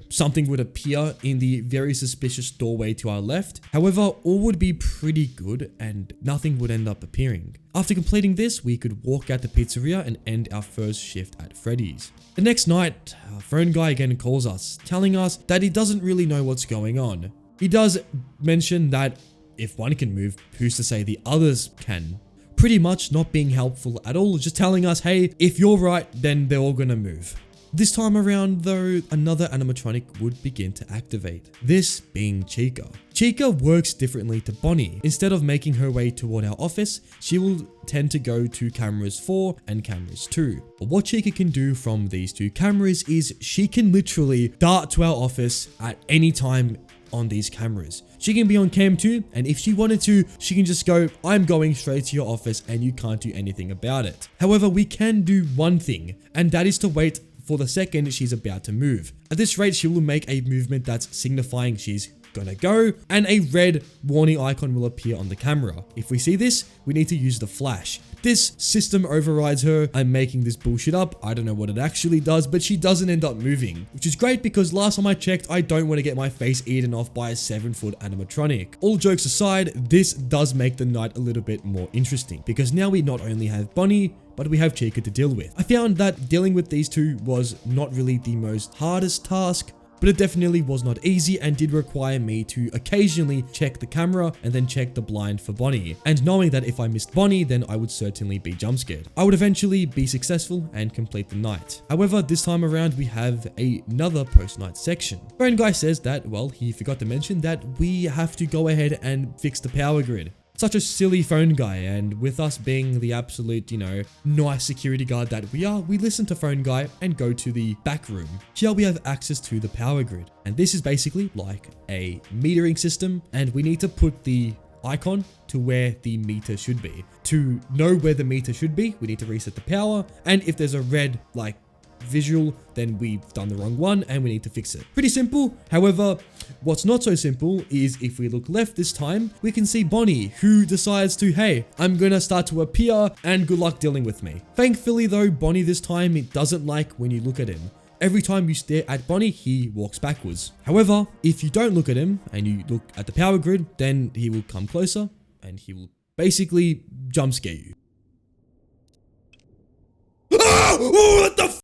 something would appear in the very suspicious doorway to our left. However, all would be pretty good and nothing would end up appearing. After completing this, we could walk out the pizzeria and end our first shift at Freddy's. The next night, our phone guy again calls us, telling us that he doesn't really know what's going on. He does mention that if one can move, who's to say the others can? Pretty much not being helpful at all, just telling us, hey, if you're right, then they're all gonna move. This time around though, another animatronic would begin to activate, this being Chica. Chica works differently to Bonnie. Instead of making her way toward our office, she will tend to go to cameras 4 and cameras 2. But what Chica can do from these two cameras is she can literally dart to our office at any time on these cameras. She can be on cam 2, and if she wanted to, she can just go, I'm going straight to your office and you can't do anything about it. However, we can do one thing, and that is to wait for the second she's about to move. At this rate, she will make a movement that's signifying she's gonna go, and a red warning icon will appear on the camera. If we see this, we need to use the flash. This system overrides her. I'm making this bullshit up. I don't know what it actually does, but she doesn't end up moving, which is great because last time I checked, I don't want to get my face eaten off by a 7-foot animatronic. All jokes aside, this does make the night a little bit more interesting because now we not only have Bonnie, but we have Chica to deal with. I found that dealing with these two was not really the most hardest task, but it definitely was not easy and did require me to occasionally check the camera and then check the blind for Bonnie. And knowing that if I missed Bonnie, then I would certainly be jump scared. I would eventually be successful and complete the night. However, this time around, we have another post-night section. Phone guy says that, well, he forgot to mention that we have to go ahead and fix the power grid. Such a silly phone guy, and with us being the absolute, nice security guard that we are, we listen to phone guy and go to the back room. Here we have access to the power grid, and this is basically like a metering system, and we need to put the icon to where the meter should be. To know where the meter should be, we need to reset the power, and if there's a red like visual, then we've done the wrong one and we need to fix it. Pretty simple. However, what's not so simple is if we look left this time, we can see Bonnie, who decides to, hey, I'm gonna start to appear and good luck dealing with me. Thankfully though, Bonnie this time, it doesn't like when you look at him. Every time you stare at Bonnie, he walks backwards. However, if you don't look at him and you look at the power grid, then he will come closer and he will basically jump scare you. Ah! Oh, what the f—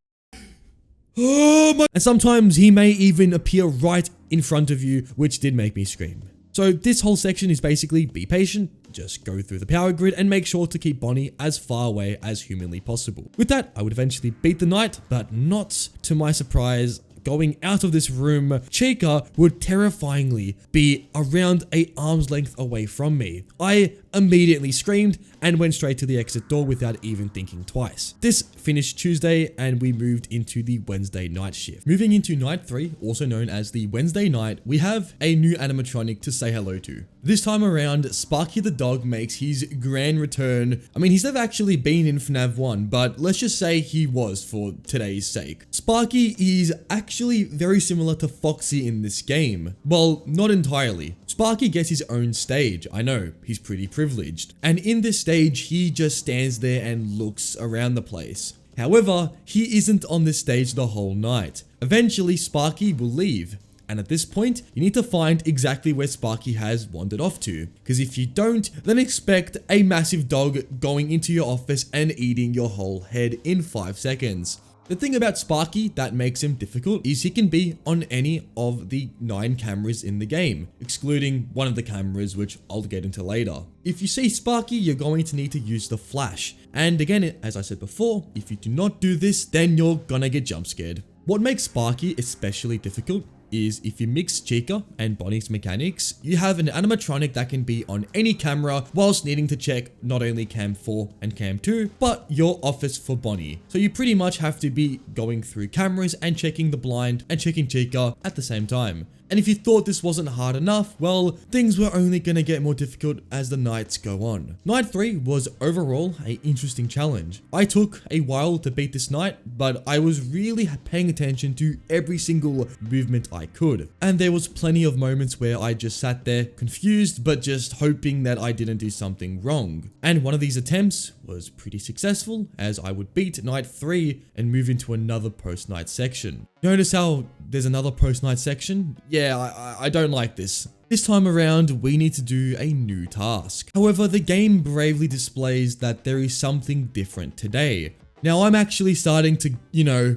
oh my— and sometimes he may even appear right in front of you, which did make me scream. So this whole section is basically be patient, just go through the power grid and make sure to keep Bonnie as far away as humanly possible. With that, I would eventually beat the night, but not to my surprise. Going out of this room, Chica would terrifyingly be around an arm's length away from me. I immediately screamed and went straight to the exit door without even thinking twice. This finished Tuesday and we moved into the Wednesday night shift. Moving into night 3, also known as the Wednesday night, we have a new animatronic to say hello to. This time around, Sparky the dog makes his grand return. I mean, he's never actually been in FNAF 1, but let's just say he was for today's sake. Sparky is actually very similar to Foxy in this game. Well, not entirely. Sparky gets his own stage. I know, he's pretty privileged. And in this stage, he just stands there and looks around the place. However, he isn't on this stage the whole night. Eventually, Sparky will leave. And at this point, you need to find exactly where Sparky has wandered off to. Because if you don't, then expect a massive dog going into your office and eating your whole head in 5 seconds. The thing about Sparky that makes him difficult is he can be on any of the 9 cameras in the game, excluding one of the cameras which I'll get into later. If you see Sparky, you're going to need to use the flash. And again, as I said before, if you do not do this, then you're gonna get jump scared. What makes Sparky especially difficult is if you mix Chica and Bonnie's mechanics, you have an animatronic that can be on any camera whilst needing to check not only cam 4 and cam 2, but your office for Bonnie. So you pretty much have to be going through cameras and checking the blind and checking Chica at the same time. And if you thought this wasn't hard enough, well, things were only gonna get more difficult as the nights go on. Night 3 was overall an interesting challenge. I took a while to beat this night, but I was really paying attention to every single movement I could. And there was plenty of moments where I just sat there confused, but just hoping that I didn't do something wrong. And one of these attempts was pretty successful, as I would beat night 3 and move into another post-night section. Notice how there's another post-night section? Yeah, I don't like this. This time around, we need to do a new task. However, the game bravely displays that there is something different today. Now, I'm actually starting to,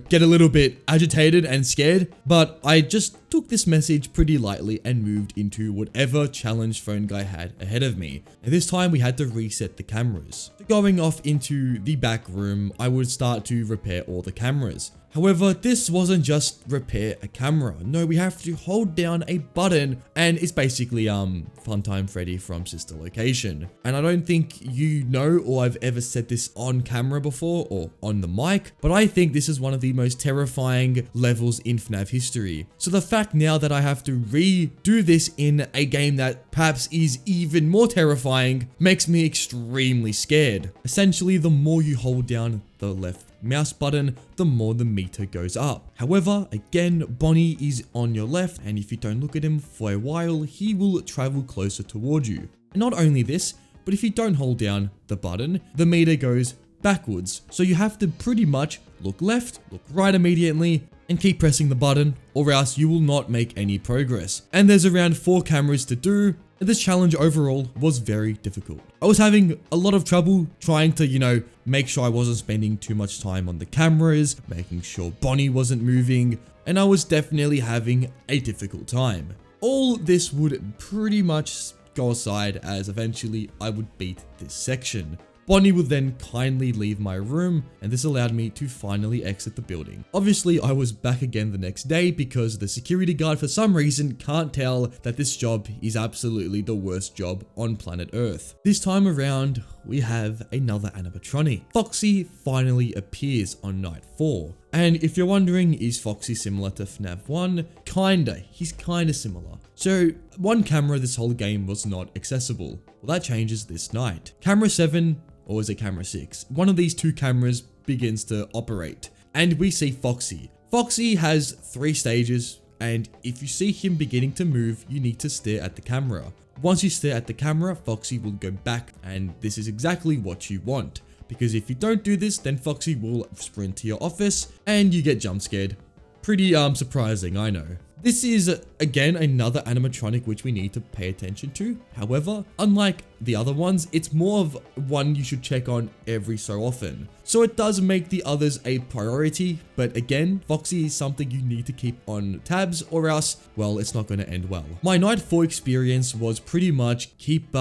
get a little bit agitated and scared, but I just took this message pretty lightly and moved into whatever challenge Phone Guy had ahead of me. And this time we had to reset the cameras. So going off into the back room, I would start to repair all the cameras. However, this wasn't just repair a camera. No, we have to hold down a button, and it's basically Funtime Freddy from Sister Location. And I don't think you know, or I've ever said this on camera before or on the mic, but I think this is one of the most terrifying levels in FNAF history. So the fact now that I have to redo this in a game that perhaps is even more terrifying makes me extremely scared. Essentially, the more you hold down the left mouse button, the more the meter goes up. However, again, Bonnie is on your left, and if you don't look at him for a while, he will travel closer toward you. And not only this, but if you don't hold down the button, the meter goes backwards. So you have to pretty much look left, look right immediately, and keep pressing the button, or else you will not make any progress. And there's around 4 cameras to do, and this challenge overall was very difficult. I was having a lot of trouble trying to, make sure I wasn't spending too much time on the cameras, making sure Bonnie wasn't moving, and I was definitely having a difficult time. All this would pretty much go aside as eventually I would beat this section. Bonnie would then kindly leave my room, and this allowed me to finally exit the building. Obviously, I was back again the next day because the security guard for some reason can't tell that this job is absolutely the worst job on planet Earth. This time around, we have another animatronic. Foxy finally appears on night 4. And if you're wondering, is Foxy similar to FNAF 1? Kinda, he's kinda similar. So, one camera this whole game was not accessible. Well, that changes this night. Camera 7, or is it camera 6? One of these two cameras begins to operate, and we see Foxy. Foxy has 3 stages, and if you see him beginning to move, you need to stare at the camera. Once you stare at the camera, Foxy will go back, and this is exactly what you want. Because if you don't do this, then Foxy will sprint to your office, and you get jump scared. Pretty surprising, I know. This is, again, another animatronic which we need to pay attention to. However, unlike the other ones, it's more of one you should check on every so often. So it does make the others a priority, but again, Foxy is something you need to keep on tabs or else, well, it's not going to end well. My night 4 experience was pretty much keep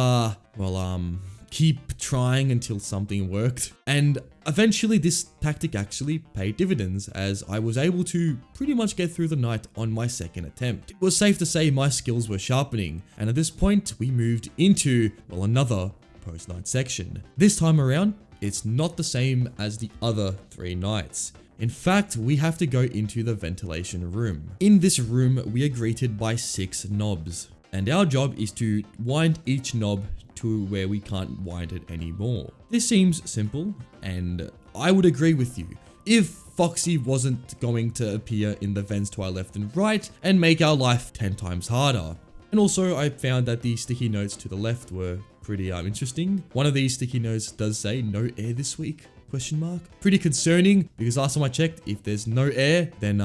trying until something worked. And eventually this tactic actually paid dividends as I was able to pretty much get through the night on my second attempt. It was safe to say my skills were sharpening, and at this point we moved into, well, another post-night section. This time around, it's not the same as the other 3 nights. In fact, we have to go into the ventilation room. In this room, we are greeted by 6 knobs, and our job is to wind each knob to where we can't wind it anymore. This seems simple, and I would agree with you. If Foxy wasn't going to appear in the vents to our left and right and make our life 10 times harder. And also, I found that the sticky notes to the left were pretty interesting. One of these sticky notes does say no air this week, ? Pretty concerning, because last time I checked, if there's no air, then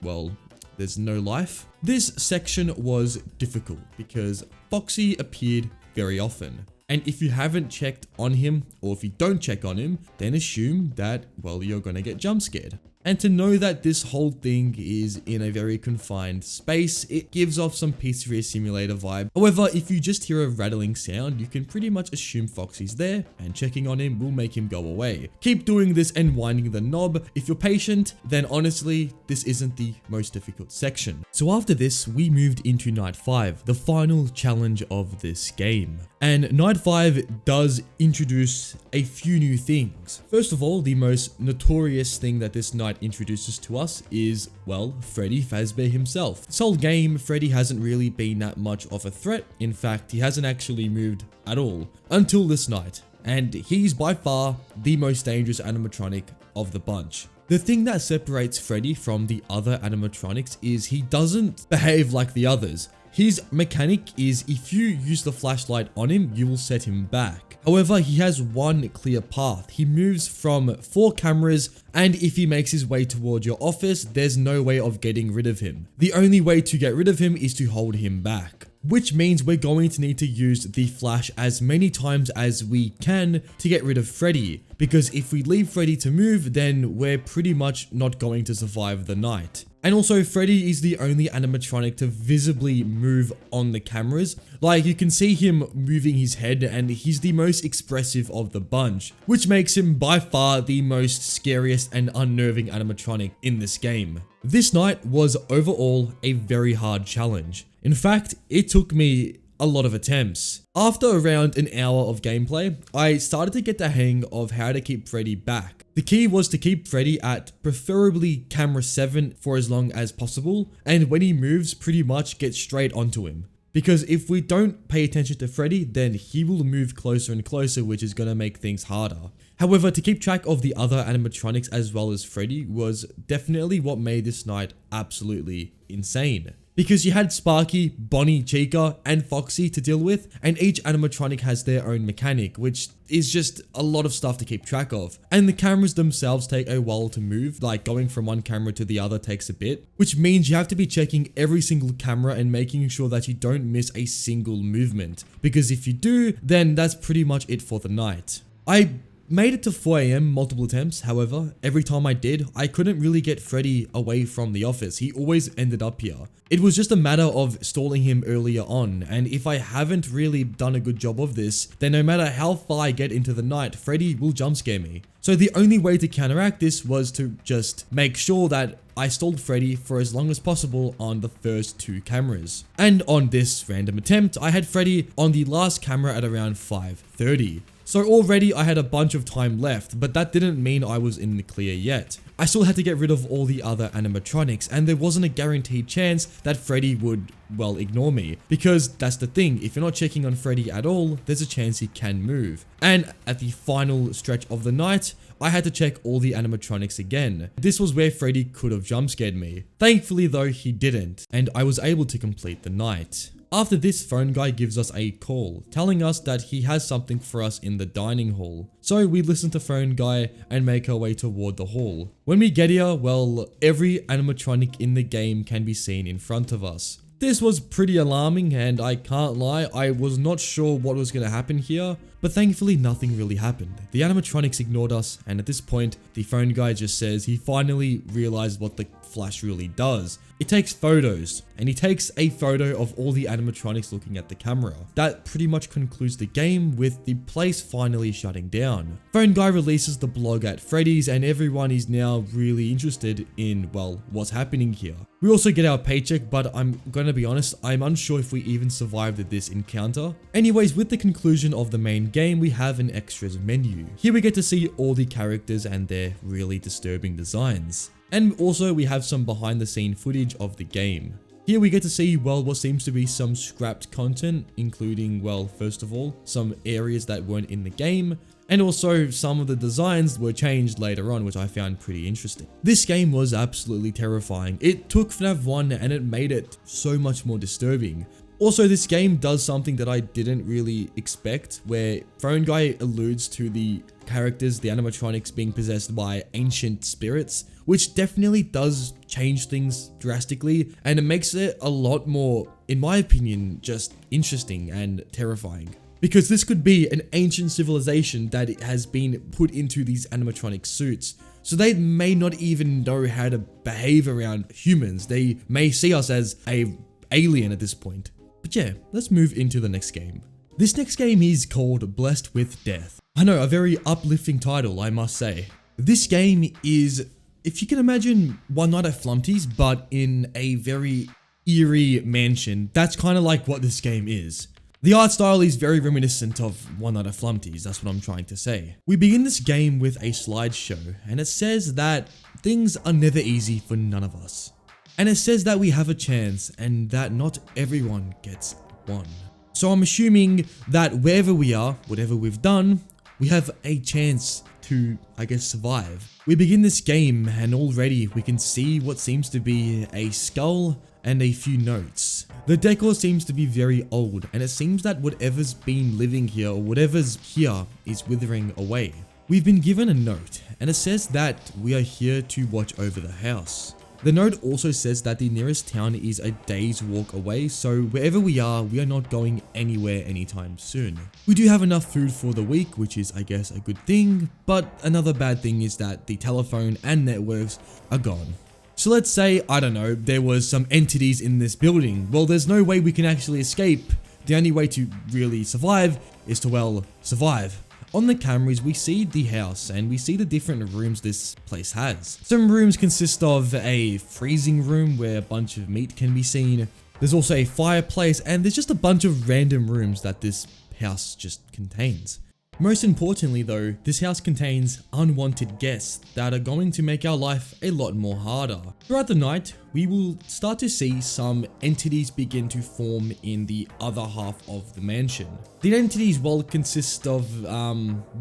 well, there's no life. This section was difficult because Foxy appeared very often. And if you haven't checked on him, or if you don't check on him, then assume that, well, you're gonna get jump scared. And to know that this whole thing is in a very confined space, it gives off some Pizzeria Simulator vibe. However, if you just hear a rattling sound, you can pretty much assume Foxy's there, and checking on him will make him go away. Keep doing this and winding the knob. If you're patient, then honestly, this isn't the most difficult section. So after this, we moved into night 5, the final challenge of this game. And night 5 does introduce a few new things. First of all, the most notorious thing that this night introduces to us is, well, Freddy Fazbear himself. This whole game, Freddy hasn't really been that much of a threat. In fact, he hasn't actually moved at all until this night. And he's by far the most dangerous animatronic of the bunch. The thing that separates Freddy from the other animatronics is he doesn't behave like the others. His mechanic is if you use the flashlight on him, you will set him back. However, he has one clear path. He moves from 4 cameras, and if he makes his way towards your office, there's no way of getting rid of him. The only way to get rid of him is to hold him back. Which means we're going to need to use the flash as many times as we can to get rid of Freddy. Because if we leave Freddy to move, then we're pretty much not going to survive the night. And also, Freddy is the only animatronic to visibly move on the cameras. Like, you can see him moving his head, and he's the most expressive of the bunch, which makes him by far the most scariest and unnerving animatronic in this game. This night was overall a very hard challenge. In fact, it took me a lot of attempts. After around an hour of gameplay, I started to get the hang of how to keep Freddy back. The key was to keep Freddy at preferably camera 7 for as long as possible, and when he moves, pretty much get straight onto him. Because if we don't pay attention to Freddy, then he will move closer and closer, which is going to make things harder. However, to keep track of the other animatronics as well as Freddy was definitely what made this night absolutely insane. Because you had Sparky, Bonnie, Chica, and Foxy to deal with, and each animatronic has their own mechanic, which is just a lot of stuff to keep track of. And the cameras themselves take a while to move, like going from one camera to the other takes a bit, which means you have to be checking every single camera and making sure that you don't miss a single movement. Because if you do, then that's pretty much it for the night. I made it to 4 AM multiple attempts. However, every time I did, I couldn't really get Freddy away from the office. He always ended up here. It was just a matter of stalling him earlier on, and if I haven't really done a good job of this, then no matter how far I get into the night, Freddy will jump scare me. So the only way to counteract this was to just make sure that I stalled Freddy for as long as possible on the first 2 cameras. And on this random attempt, I had Freddy on the last camera at around 5:30. So already I had a bunch of time left, but that didn't mean I was in the clear yet. I still had to get rid of all the other animatronics, and there wasn't a guaranteed chance that Freddy would, well, ignore me. Because that's the thing, if you're not checking on Freddy at all, there's a chance he can move. And at the final stretch of the night, I had to check all the animatronics again. This was where Freddy could have jump scared me. Thankfully though, he didn't, and I was able to complete the night. After this, phone guy gives us a call, telling us that he has something for us in the dining hall. So we listen to phone guy and make our way toward the hall. When we get here, well, every animatronic in the game can be seen in front of us. This was pretty alarming, and I can't lie, I was not sure what was going to happen here, but thankfully nothing really happened. The animatronics ignored us, and at this point, the phone guy just says he finally realized what the flash really does. It takes photos, and he takes a photo of all the animatronics looking at the camera. That pretty much concludes the game, with the place finally shutting down. Phone guy releases the blog at Freddy's, and everyone is now really interested in, well, what's happening here. We also get our paycheck, but I'm gonna be honest, I'm unsure if we even survived this encounter. Anyways, with the conclusion of the main game, we have an extras menu. Here we get to see all the characters and their really disturbing designs. And also we have some behind the scene footage of the game. Here we get to see, well, what seems to be some scrapped content, including, well, first of all, some areas that weren't in the game, and also some of the designs were changed later on, which I found pretty interesting. This game was absolutely terrifying. It took FNAF 1 and it made it so much more disturbing. Also, this game does something that I didn't really expect, where Phone Guy alludes to the characters, the animatronics, being possessed by ancient spirits, which definitely does change things drastically, and it makes it a lot more, in my opinion, just interesting and terrifying. Because this could be an ancient civilization that has been put into these animatronic suits. So they may not even know how to behave around humans. They may see us as an alien at this point. But yeah, let's move into the next game. This next game is called Blessed with Death. I know, a very uplifting title, I must say. This game is, if you can imagine One Night at Flumptys, but in a very eerie mansion. That's kind of like what this game is. The art style is very reminiscent of One Night at Flumptys, that's what I'm trying to say. We begin this game with a slideshow, and it says that things are never easy for none of us. And it says that we have a chance and that not everyone gets one. So I'm assuming that wherever we are, whatever we've done, we have a chance to, I guess, survive. We begin this game and already we can see what seems to be a skull and a few notes. The decor seems to be very old, and it seems that whatever's been living here or whatever's here is withering away. We've been given a note, and it says that we are here to watch over the house. The note also says that the nearest town is a day's walk away, so wherever we are not going anywhere anytime soon. We do have enough food for the week, which is, I guess, a good thing, but another bad thing is that the telephone and networks are gone. So let's say, I don't know, there was some entities in this building. Well, there's no way we can actually escape. The only way to really survive is to, well, survive. On the cameras, we see the house and we see the different rooms this place has. Some rooms consist of a freezing room where a bunch of meat can be seen. There's also a fireplace, and there's just a bunch of random rooms that this house just contains. Most importantly though, this house contains unwanted guests that are going to make our life a lot more harder. Throughout the night, we will start to see some entities begin to form in the other half of the mansion. The entities will consist of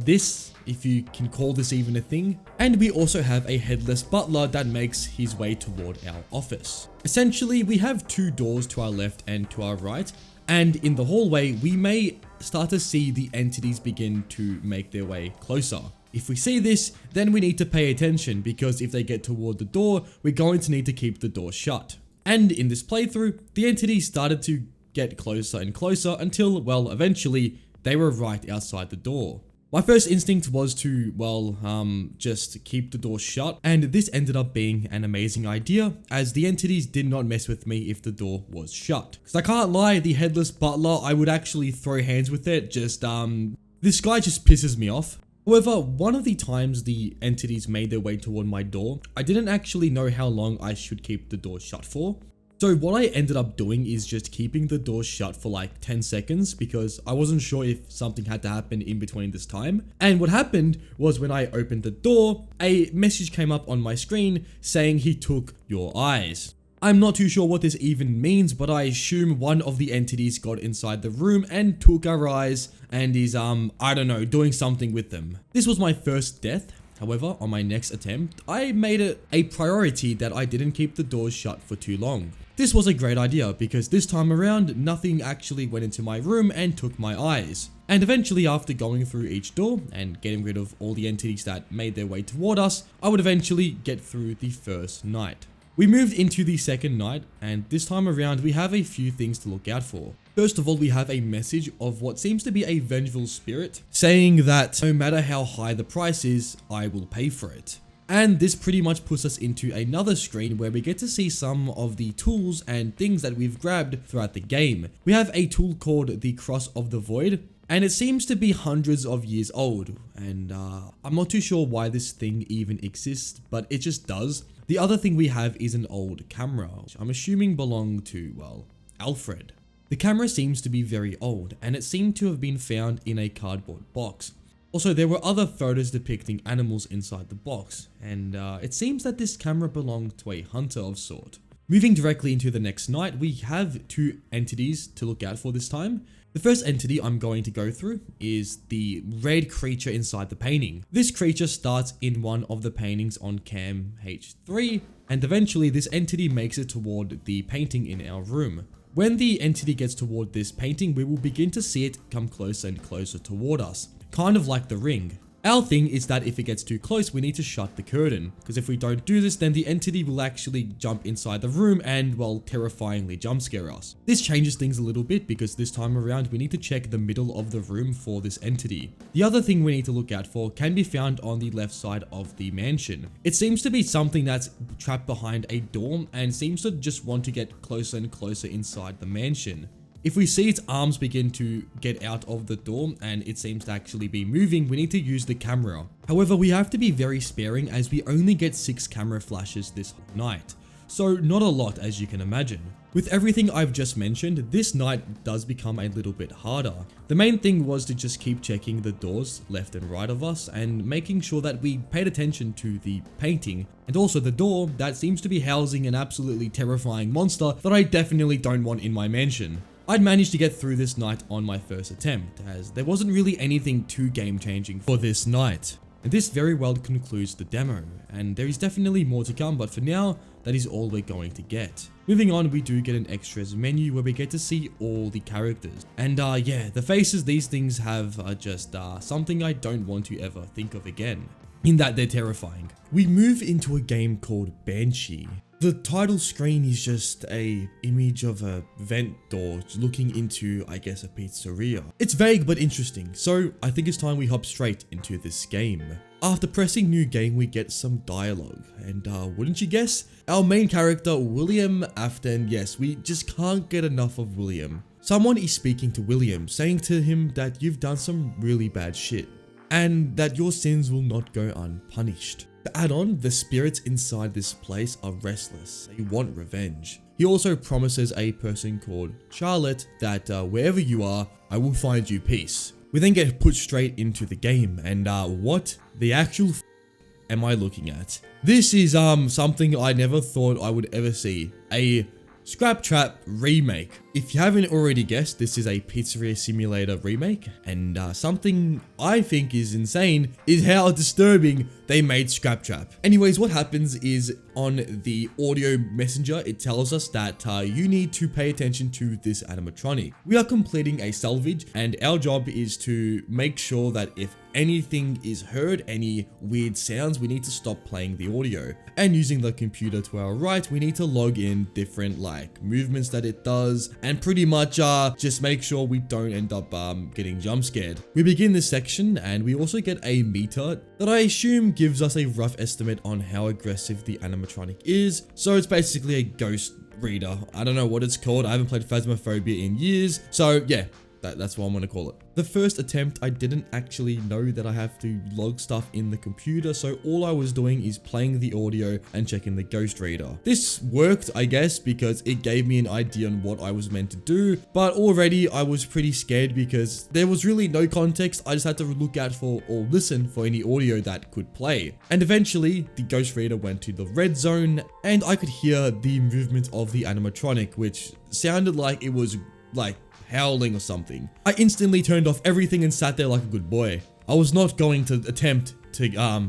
this, if you can call this even a thing, and we also have a headless butler that makes his way toward our office. Essentially, we have two doors to our left and to our right, and in the hallway, we may start to see the entities begin to make their way closer. If we see this, then we need to pay attention, because if they get toward the door, we're going to need to keep the door shut. And in this playthrough, the entities started to get closer and closer until, well, eventually they were right outside the door. My first instinct was to, well, just keep the door shut, and this ended up being an amazing idea, as the entities did not mess with me if the door was shut. Because I can't lie, the headless butler, I would actually throw hands with it, this guy just pisses me off. However, one of the times the entities made their way toward my door, I didn't actually know how long I should keep the door shut for. So what I ended up doing is just keeping the door shut for like 10 seconds because I wasn't sure if something had to happen in between this time. And what happened was when I opened the door, a message came up on my screen saying he took your eyes. I'm not too sure what this even means, but I assume one of the entities got inside the room and took our eyes and is, I don't know, doing something with them. This was my first death. However, on my next attempt, I made it a priority that I didn't keep the doors shut for too long. This was a great idea because this time around, nothing actually went into my room and took my eyes. And eventually, after going through each door and getting rid of all the entities that made their way toward us, I would eventually get through the first night. We moved into the second night, and this time around we have a few things to look out for. First of all, we have a message of what seems to be a vengeful spirit, saying that no matter how high the price is, I will pay for it. And this pretty much puts us into another screen where we get to see some of the tools and things that we've grabbed throughout the game. We have a tool called the Cross of the Void, and it seems to be hundreds of years old, and I'm not too sure why this thing even exists, but it just does. The other thing we have is an old camera, which I'm assuming belonged to, well, Alfred. The camera seems to be very old, and it seemed to have been found in a cardboard box. Also, there were other photos depicting animals inside the box, and it seems that this camera belonged to a hunter of sort. Moving directly into the next night, we have two entities to look out for this time. The first entity I'm going to go through is the red creature inside the painting. This creature starts in one of the paintings on cam H3, and eventually this entity makes it toward the painting in our room. When the entity gets toward this painting, we will begin to see it come closer and closer toward us, kind of like the Ring. Our thing is that if it gets too close, we need to shut the curtain, because if we don't do this, then the entity will actually jump inside the room and, well, terrifyingly jump scare us. This changes things a little bit because this time around we need to check the middle of the room for this entity. The other thing we need to look out for can be found on the left side of the mansion. It seems to be something that's trapped behind a door and seems to just want to get closer and closer inside the mansion. If we see its arms begin to get out of the door and it seems to actually be moving, we need to use the camera. However, we have to be very sparing as we only get 6 camera flashes this night. So not a lot, as you can imagine. With everything I've just mentioned, this night does become a little bit harder. The main thing was to just keep checking the doors left and right of us and making sure that we paid attention to the painting and also the door that seems to be housing an absolutely terrifying monster that I definitely don't want in my mansion. I'd managed to get through this night on my first attempt, as there wasn't really anything too game-changing for this night. And this very well concludes the demo, and there is definitely more to come, but for now, that is all we're going to get. Moving on, we do get an extras menu where we get to see all the characters. And yeah, the faces these things have are just something I don't want to ever think of again, in that they're terrifying. We move into a game called Banshee. The title screen is just a image of a vent door looking into, I guess, a pizzeria. It's vague but interesting, so I think it's time we hop straight into this game. After pressing new game, we get some dialogue, and wouldn't you guess, our main character, William Afton, yes, we just can't get enough of William. Someone is speaking to William, saying to him that you've done some really bad shit, and that your sins will not go unpunished. To add on, the spirits inside this place are restless, they want revenge. He also promises a person called Charlotte that wherever you are, I will find you peace. We then get put straight into the game, and what the actual am I looking at? This is something I never thought I would ever see. A Scrap Trap remake. If you haven't already guessed, this is a Pizzeria Simulator remake, and something I think is insane is how disturbing they made Scrap Trap. Anyways, what happens is on the audio messenger, it tells us that you need to pay attention to this animatronic. We are completing a salvage, and our job is to make sure that if anything is heard, any weird sounds, we need to stop playing the audio. And using the computer to our right, we need to log in different like movements that it does, and pretty much just make sure we don't end up getting jump scared. We begin this section, and we also get a meter that I assume gives us a rough estimate on how aggressive the animatronic is. So it's basically a ghost reader. I don't know what it's called. I haven't played Phasmophobia in years. So yeah, That's what I'm gonna call it. The first attempt, I didn't actually know that I have to log stuff in the computer, so all I was doing is playing the audio and checking the ghost reader. This worked, I guess, because it gave me an idea on what I was meant to do, but already I was pretty scared because there was really no context. I just had to look out for or listen for any audio that could play. And eventually, the ghost reader went to the red zone, and I could hear the movement of the animatronic, which sounded like it was like howling or something. I instantly turned off everything and sat there like a good boy. I was not going to attempt to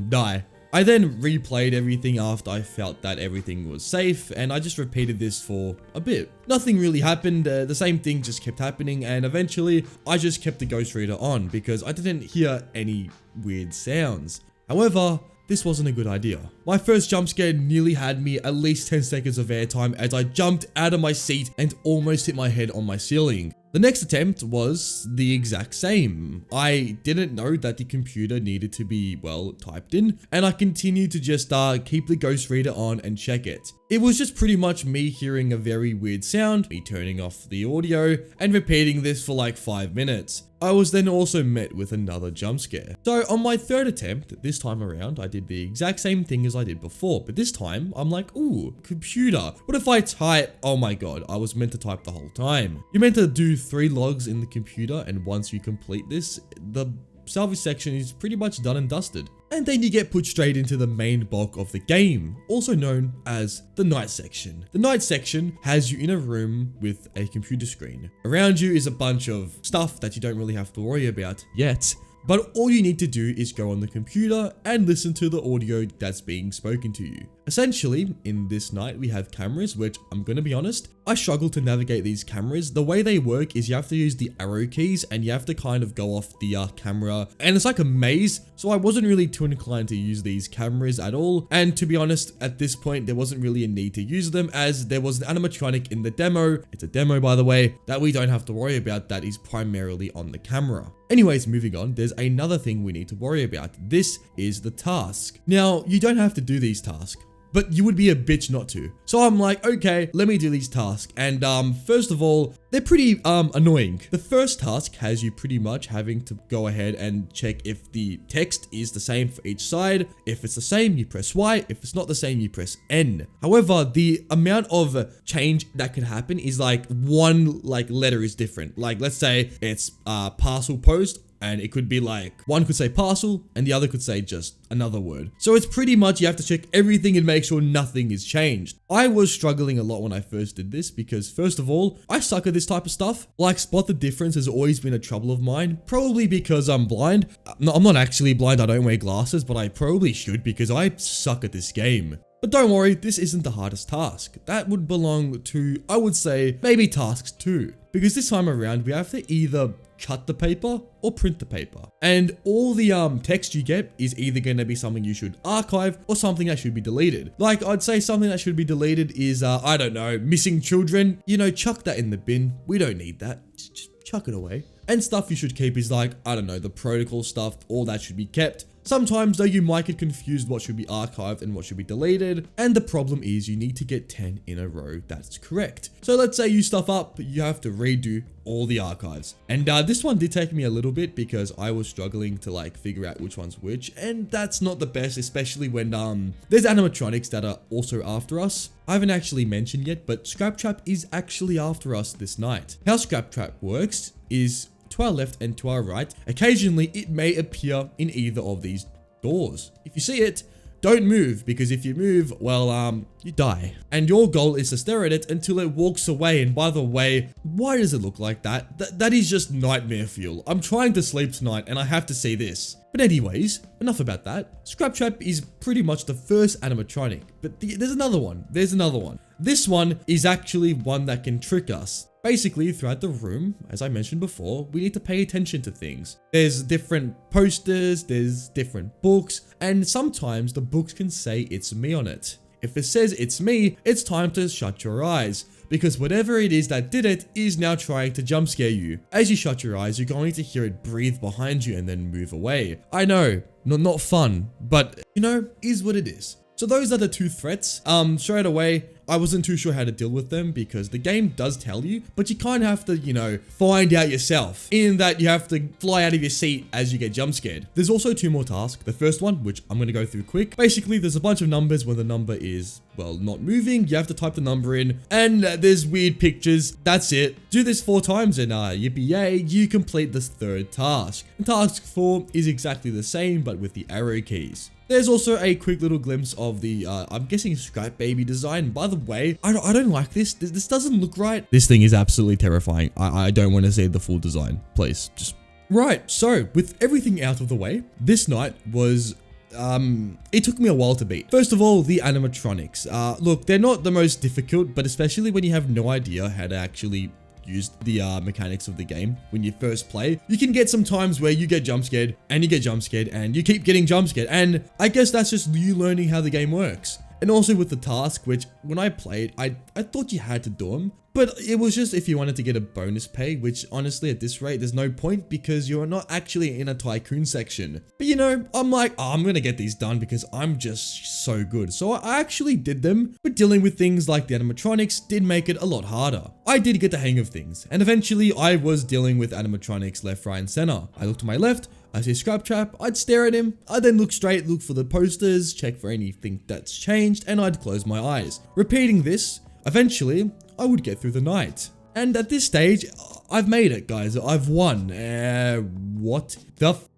die. I then replayed everything after I felt that everything was safe, and I just repeated this for a bit. Nothing really happened, the same thing just kept happening, and eventually I just kept the ghost reader on because I didn't hear any weird sounds. However, this wasn't a good idea. My first jump scare nearly had me at least 10 seconds of airtime as I jumped out of my seat and almost hit my head on my ceiling. The next attempt was the exact same. I didn't know that the computer needed to be, well, typed in, and I continued to just keep the ghost reader on and check it. It was just pretty much me hearing a very weird sound, me turning off the audio, and repeating this for like 5 minutes. I was then also met with another jump scare. So on my third attempt, this time around, I did the exact same thing as I did before, but this time I'm like, ooh, computer. What if I type? Oh my god, I was meant to type the whole time. You're meant to do 3 logs in the computer, and once you complete this, the salvage section is pretty much done and dusted. And then you get put straight into the main bulk of the game, also known as the night section. The night section has you in a room with a computer screen. Around you is a bunch of stuff that you don't really have to worry about yet. But all you need to do is go on the computer and listen to the audio that's being spoken to you. Essentially, in this night, we have cameras, which I'm gonna be honest, I struggle to navigate these cameras. The way they work is you have to use the arrow keys and you have to kind of go off the camera, and it's like a maze. So I wasn't really too inclined to use these cameras at all. And to be honest, at this point, there wasn't really a need to use them as there was an animatronic in the demo. It's a demo, by the way, that we don't have to worry about that is primarily on the camera. Anyways, moving on, there's another thing we need to worry about. This is the task. Now, you don't have to do these tasks, but you would be a bitch not to. So I'm like, okay, let me do these tasks. And first of all, they're pretty annoying. The first task has you pretty much having to go ahead and check if the text is the same for each side. If it's the same, you press Y. If it's not the same, you press N. However, the amount of change that could happen is like one letter is different. Like let's say it's parcel post, and it could be like, one could say parcel and the other could say just another word. So it's pretty much you have to check everything and make sure nothing is changed. I was struggling a lot when I first did this because first of all, I suck at this type of stuff. Like spot the difference has always been a trouble of mine, probably because I'm blind. No, I'm not actually blind, I don't wear glasses, but I probably should because I suck at this game. But don't worry, this isn't the hardest task. That would belong to, I would say, maybe tasks 2. Because this time around, we have to either cut the paper or print the paper. And all the text you get is either going to be something you should archive or something that should be deleted. Like I'd say something that should be deleted is, I don't know, missing children. You know, chuck that in the bin. We don't need that. Just chuck it away. And stuff you should keep is like, I don't know, the protocol stuff, all that should be kept. Sometimes though you might get confused what should be archived and what should be deleted, and the problem is you need to get 10 in a row that's correct. So let's say you stuff up, you have to redo all the archives. And this one did take me a little bit because I was struggling to like figure out which one's which, and that's not the best, especially when there's animatronics that are also after us. I haven't actually mentioned yet, but Scraptrap is actually after us this night. How Scraptrap works is to our left and to our right, occasionally it may appear in either of these doors. If you see it, don't move, because if you move, well, you die. And your goal is to stare at it until it walks away. And by the way, why does it look like that? That is just nightmare fuel. I'm trying to sleep tonight and I have to see this. But anyways, enough about that. Scraptrap is pretty much the first animatronic, but there's another one. This one is actually one that can trick us. Basically, throughout the room, as I mentioned before, we need to pay attention to things. There's different posters, there's different books, and sometimes the books can say it's me on it. If it says it's me, it's time to shut your eyes, because whatever it is that did it is now trying to jump scare you. As you shut your eyes, you're going to hear it breathe behind you and then move away. I know, not fun, but you know, is what it is. So those are the 2 threats. Straight away, I wasn't too sure how to deal with them because the game does tell you, but you kind of have to, you know, find out yourself, in that you have to fly out of your seat as you get jump scared. There's also 2 more tasks. The first one, which I'm going to go through quick. Basically, there's a bunch of numbers. When the number is, well, not moving, you have to type the number in, and there's weird pictures. That's it. Do this 4 times and yippee yay, you complete this 3rd task. And task 4 is exactly the same, but with the arrow keys. There's also a quick little glimpse of the, I'm guessing, Scrap Baby design. By the way, I don't like this. This doesn't look right. This thing is absolutely terrifying. I don't want to see the full design. Please, just... Right, so with everything out of the way, this night was... it took me a while to beat. First of all, the animatronics. Look, they're not the most difficult, but especially when you have no idea how to actually use the mechanics of the game when you first play, you can get some times where you get jump scared and you get jump scared and you keep getting jump scared, and I guess that's just you learning how the game works. And also with the task, which when I played, I thought you had to do them, but it was just if you wanted to get a bonus pay, which honestly at this rate, there's no point because you're not actually in a tycoon section. But you know, I'm like, oh, I'm gonna get these done because I'm just so good. So I actually did them, but dealing with things like the animatronics did make it a lot harder. I did get the hang of things, and eventually I was dealing with animatronics left, right, and center. I looked to my left, I see a Scrap Trap, I'd stare at him, I'd then look straight, look for the posters, check for anything that's changed, and I'd close my eyes. Repeating this, eventually, I would get through the night. And at this stage, I've made it, guys. I've won. What the f***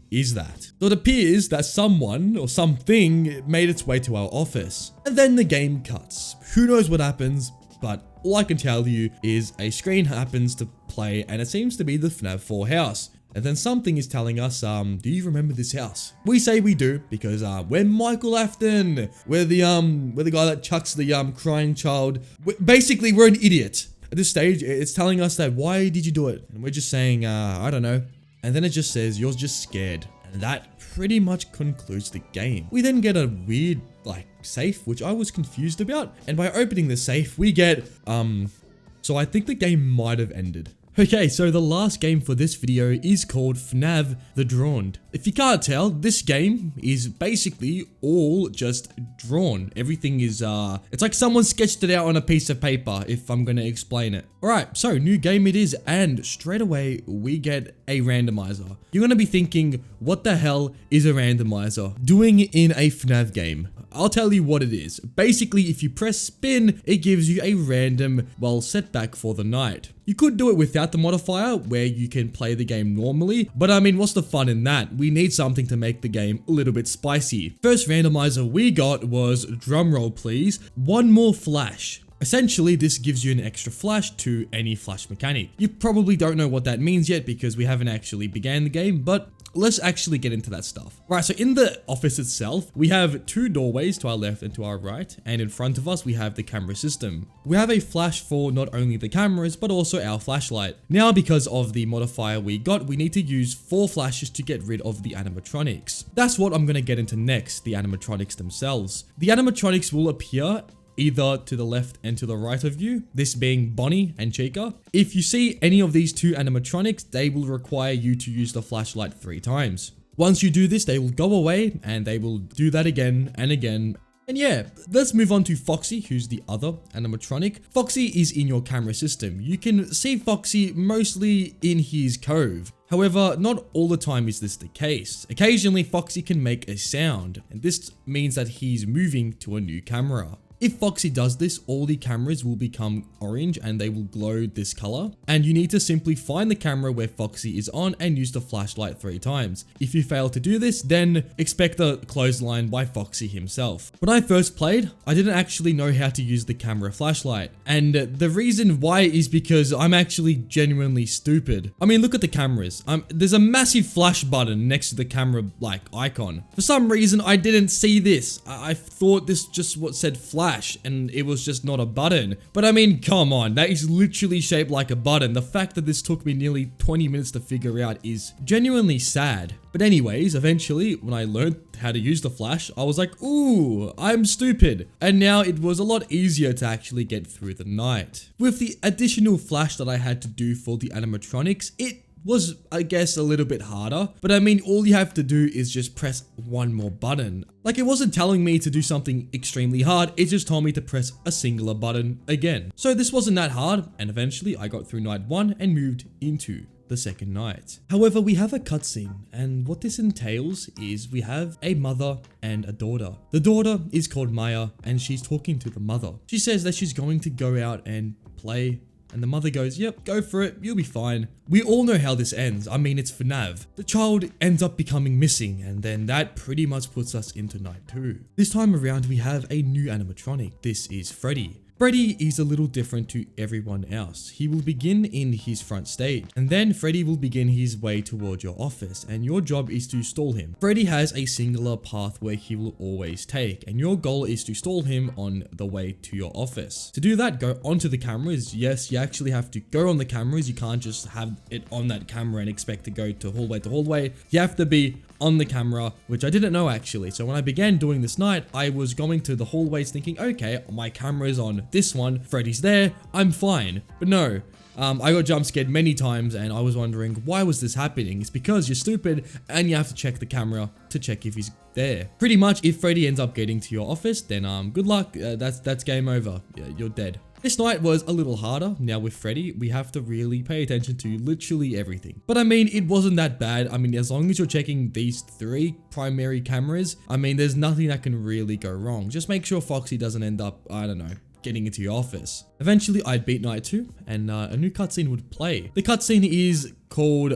is that? So it appears that someone or something made its way to our office. And then the game cuts. Who knows what happens, but all I can tell you is a screen happens to play, and it seems to be the FNAF 4 house. And then something is telling us, do you remember this house? We say we do because we're Michael Afton. We're the guy that chucks the crying child. Basically, we're an idiot. At this stage, it's telling us that why did you do it? And we're just saying, I don't know. And then it just says you're just scared. And that pretty much concludes the game. We then get a weird like safe, which I was confused about. And by opening the safe, we get so I think the game might have ended. Okay, so the last game for this video is called FNAV The Drawn. If you can't tell, this game is basically all just drawn. Everything is, it's like someone sketched it out on a piece of paper, if I'm gonna explain it. Alright, so new game it is, and straight away, we get a randomizer. You're gonna be thinking, what the hell is a randomizer doing in a FNAF game? I'll tell you what it is. Basically, if you press spin, it gives you a random, well, setback for the night. You could do it without the modifier, where you can play the game normally, but I mean, what's the fun in that? We need something to make the game a little bit spicy. First randomizer we got was, drumroll please, one more flash. Essentially, this gives you an extra flash to any flash mechanic. You probably don't know what that means yet because we haven't actually began the game, but let's actually get into that stuff. Right, so in the office itself, we have 2 doorways to our left and to our right, and in front of us, we have the camera system. We have a flash for not only the cameras, but also our flashlight. Now, because of the modifier we got, we need to use 4 flashes to get rid of the animatronics. That's what I'm gonna get into next, the animatronics themselves. The animatronics will appear either to the left and to the right of you, this being Bonnie and Chica. If you see any of these 2 animatronics, they will require you to use the flashlight 3 times. Once you do this, they will go away and they will do that again and again. And yeah, let's move on to Foxy, who's the other animatronic. Foxy is in your camera system. You can see Foxy mostly in his cove. However, not all the time is this the case. Occasionally, Foxy can make a sound, and this means that he's moving to a new camera. If Foxy does this, all the cameras will become orange and they will glow this color. And you need to simply find the camera where Foxy is on and use the flashlight 3 times. If you fail to do this, then expect a clothesline by Foxy himself. When I first played, I didn't actually know how to use the camera flashlight. And the reason why is because I'm actually genuinely stupid. I mean, look at the cameras. There's a massive flash button next to the camera like icon. For some reason, I didn't see this. I thought this just what said flash, and it was just not a button. But I mean, come on, that is literally shaped like a button. The fact that this took me nearly 20 minutes to figure out is genuinely sad. But anyways, eventually, when I learned how to use the flash, I was like, ooh, I'm stupid. And now it was a lot easier to actually get through the night. With the additional flash that I had to do for the animatronics, it was, I guess, a little bit harder. But I mean, all you have to do is just press one more button. Like, it wasn't telling me to do something extremely hard, it just told me to press a singular button again. So this wasn't that hard, and eventually I got through night 1 and moved into the second night. However, we have a cutscene, and what this entails is we have a mother and a daughter. The daughter is called Maya, and she's talking to the mother. She says that she's going to go out and play, and the mother goes, yep, go for it, you'll be fine. We all know how this ends. I mean, it's FNAF. The child ends up becoming missing, and then that pretty much puts us into night 2. This time around, we have a new animatronic. This is Freddy. Freddy is a little different to everyone else. He will begin in his front stage, and then Freddy will begin his way toward your office, and your job is to stall him. Freddy has a singular path where he will always take, and your goal is to stall him on the way to your office. To do that, go onto the cameras. Yes, you actually have to go on the cameras. You can't just have it on that camera and expect to go to hallway. You have to be on the camera, which I didn't know actually. So when I began doing this night, I was going to the hallways thinking, okay, my camera is on this one, Freddy's there, I'm fine. But no, I got jump scared many times, and I was wondering, why was this happening? It's because you're stupid and you have to check the camera to check if he's there. Pretty much, if Freddy ends up getting to your office, then good luck, that's game over. Yeah, you're dead. This night was a little harder. Now with Freddy, we have to really pay attention to literally everything. But I mean, it wasn't that bad. I mean, as long as you're checking these 3 primary cameras, I mean, there's nothing that can really go wrong. Just make sure Foxy doesn't end up, I don't know, getting into your office. Eventually, I'd beat night 2, and a new cutscene would play. The cutscene is called,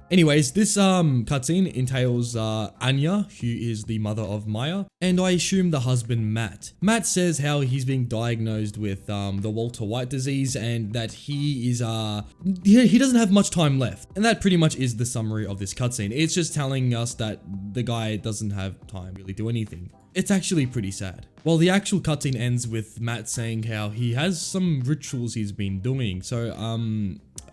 anyways, this cutscene entails Anya, who is the mother of Maya, and I assume the husband Matt. Matt says how he's being diagnosed with the Walter White disease, and that he is he doesn't have much time left. And that pretty much is the summary of this cutscene. It's just telling us that the guy doesn't have time to really do anything. It's actually pretty sad. Well, the actual cutscene ends with Matt saying how he has some rituals he's been doing. So,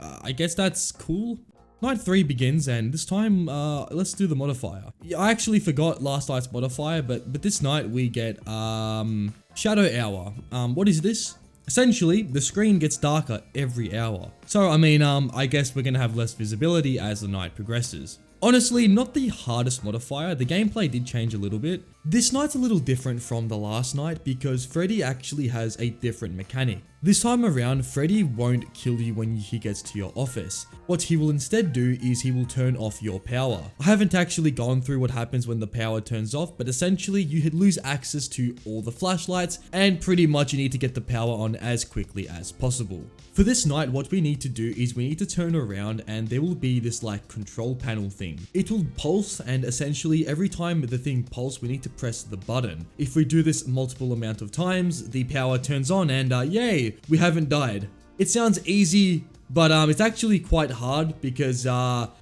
I guess that's cool. Night 3 begins, and this time, let's do the modifier. Yeah, I actually forgot last night's modifier, but this night we get, Shadow Hour. What is this? Essentially, the screen gets darker every hour. So, I mean, I guess we're gonna have less visibility as the night progresses. Honestly, not the hardest modifier. The gameplay did change a little bit. This night's a little different from the last night because Freddy actually has a different mechanic. This time around, Freddy won't kill you when he gets to your office. What he will instead do is he will turn off your power. I haven't actually gone through what happens when the power turns off, but essentially you lose access to all the flashlights, and pretty much you need to get the power on as quickly as possible. For this night, what we need to do is we need to turn around, and there will be this like control panel thing. It will pulse, and essentially every time the thing pulses, we need to press the button. If we do this multiple amount of times, the power turns on, and yay, we haven't died. It sounds easy, but it's actually quite hard because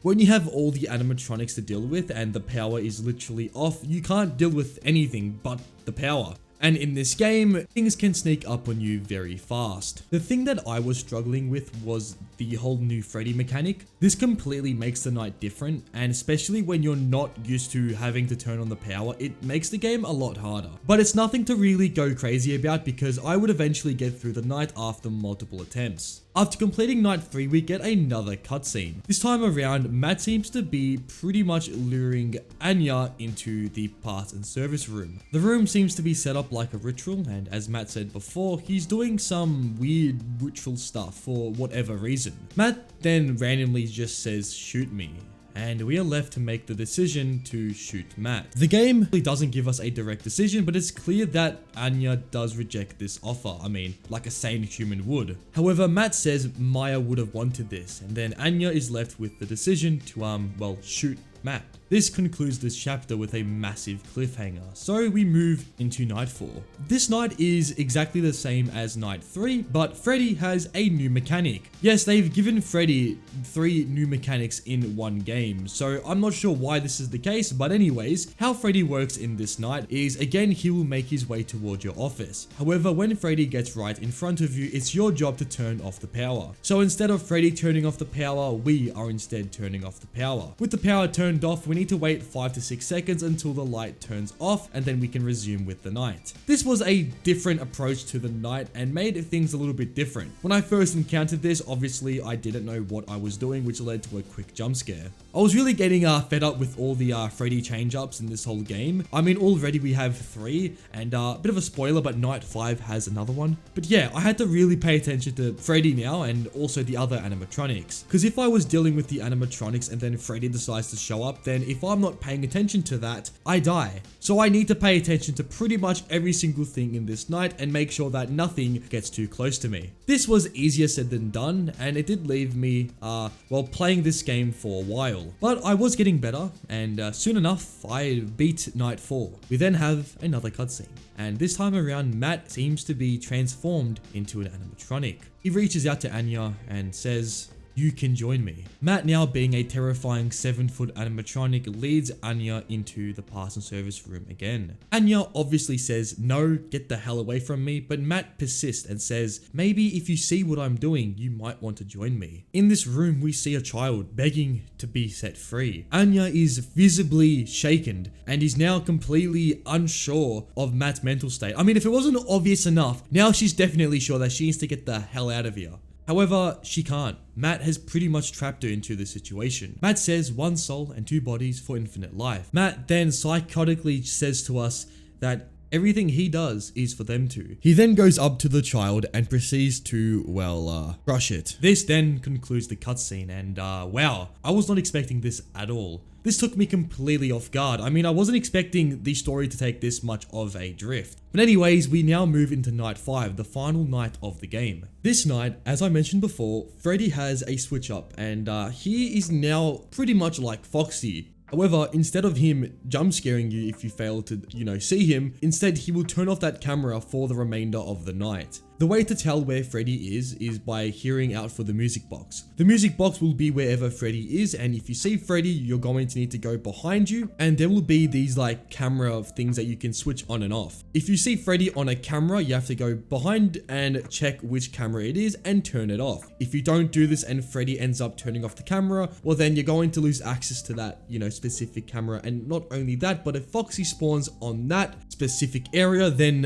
when you have all the animatronics to deal with and the power is literally off, you can't deal with anything but the power. And in this game, things can sneak up on you very fast. The thing that I was struggling with was the whole new Freddy mechanic. This completely makes the night different, and especially when you're not used to having to turn on the power, it makes the game a lot harder. But it's nothing to really go crazy about because I would eventually get through the night after multiple attempts. After completing night 3, we get another cutscene. This time around, Matt seems to be pretty much luring Anya into the parts and service room. The room seems to be set up like a ritual, and as Matt said before, he's doing some weird ritual stuff for whatever reason. Matt then randomly just says, "Shoot me." And we are left to make the decision to shoot Matt. The game really doesn't give us a direct decision, but it's clear that Anya does reject this offer. I mean, like a sane human would. However, Matt says Maya would have wanted this, and then Anya is left with the decision to, well, shoot Matt. This concludes this chapter with a massive cliffhanger, so we move into night 4. This night is exactly the same as night 3, but Freddy has a new mechanic. Yes, they've given Freddy 3 new mechanics in one game, so I'm not sure why this is the case, but anyways, how Freddy works in this night is, again, he will make his way toward your office. However, when Freddy gets right in front of you, it's your job to turn off the power. So instead of Freddy turning off the power, we are instead turning off the power. With the power turned off, we need need to wait 5 to 6 seconds until the light turns off, and then we can resume with the night. This was a different approach to the night and made things a little bit different. When I first encountered this, obviously I didn't know what I was doing, which led to a quick jump scare. I was really getting fed up with all the Freddy change-ups in this whole game. I mean, already we have 3, and a bit of a spoiler, but night 5 has another one. But yeah, I had to really pay attention to Freddy now, and also the other animatronics. Because if I was dealing with the animatronics and then Freddy decides to show up, then if I'm not paying attention to that, I die. So I need to pay attention to pretty much every single thing in this night and make sure that nothing gets too close to me. This was easier said than done, and it did leave me, well, playing this game for a while. But I was getting better, and soon enough, I beat night 4. We then have another cutscene, and this time around, Matt seems to be transformed into an animatronic. He reaches out to Anya and says, "You can join me." Matt, now being a terrifying 7-foot animatronic, leads Anya into the pass and service room again. Anya obviously says, "No, get the hell away from me," but Matt persists and says, "Maybe if you see what I'm doing, you might want to join me." In this room, we see a child begging to be set free. Anya is visibly shaken and is now completely unsure of Matt's mental state. I mean, if it wasn't obvious enough, now she's definitely sure that she needs to get the hell out of here. However, she can't. Matt has pretty much trapped her into the situation. Matt says 1 soul and 2 bodies for infinite life. Matt then psychotically says to us that everything he does is for them to. He then goes up to the child and proceeds to, well, crush it. This then concludes the cutscene, and wow, I was not expecting this at all. This took me completely off guard. I mean, I wasn't expecting the story to take this much of a drift. But anyways, we now move into night 5, the final night of the game. This night, as I mentioned before, Freddy has a switch up, and he is now pretty much like Foxy. However, instead of him jump scaring you if you fail to, see him, instead he will turn off that camera for the remainder of the night. The way to tell where Freddy is by hearing out for the music box. The music box will be wherever Freddy is, and if you see Freddy, you're going to need to go behind you, and there will be these like camera things that you can switch on and off. If you see Freddy on a camera, you have to go behind and check which camera it is and turn it off. If you don't do this and Freddy ends up turning off the camera, well then you're going to lose access to that, specific camera. And not only that, but if Foxy spawns on that specific area, then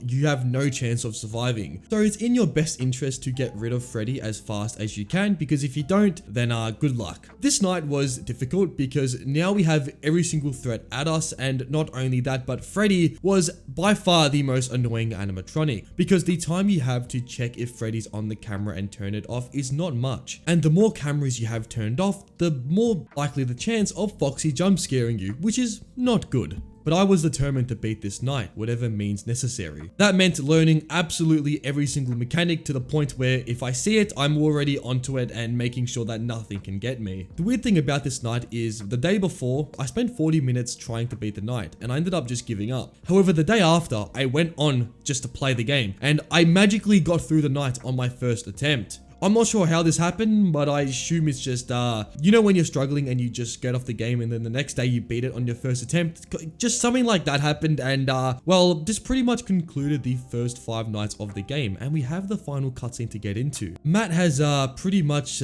you have no chance of surviving. So it's in your best interest to get rid of Freddy as fast as you can, because if you don't, then good luck. This night was difficult because now we have every single threat at us, and not only that, but Freddy was by far the most annoying animatronic, because the time you have to check if Freddy's on the camera and turn it off is not much. And the more cameras you have turned off, the more likely the chance of Foxy jump scaring you, which is not good. But I was determined to beat this night, whatever means necessary. That meant learning absolutely every single mechanic to the point where if I see it, I'm already onto it and making sure that nothing can get me. The weird thing about this night is the day before, I spent 40 minutes trying to beat the night and I ended up just giving up. However, the day after, I went on just to play the game and I magically got through the night on my first attempt. I'm not sure how this happened, but I assume it's just, when you're struggling and you just get off the game and then the next day you beat it on your first attempt. Just something like that happened, and well, this pretty much concluded the first 5 nights of the game, and we have the final cutscene to get into. Matt has pretty much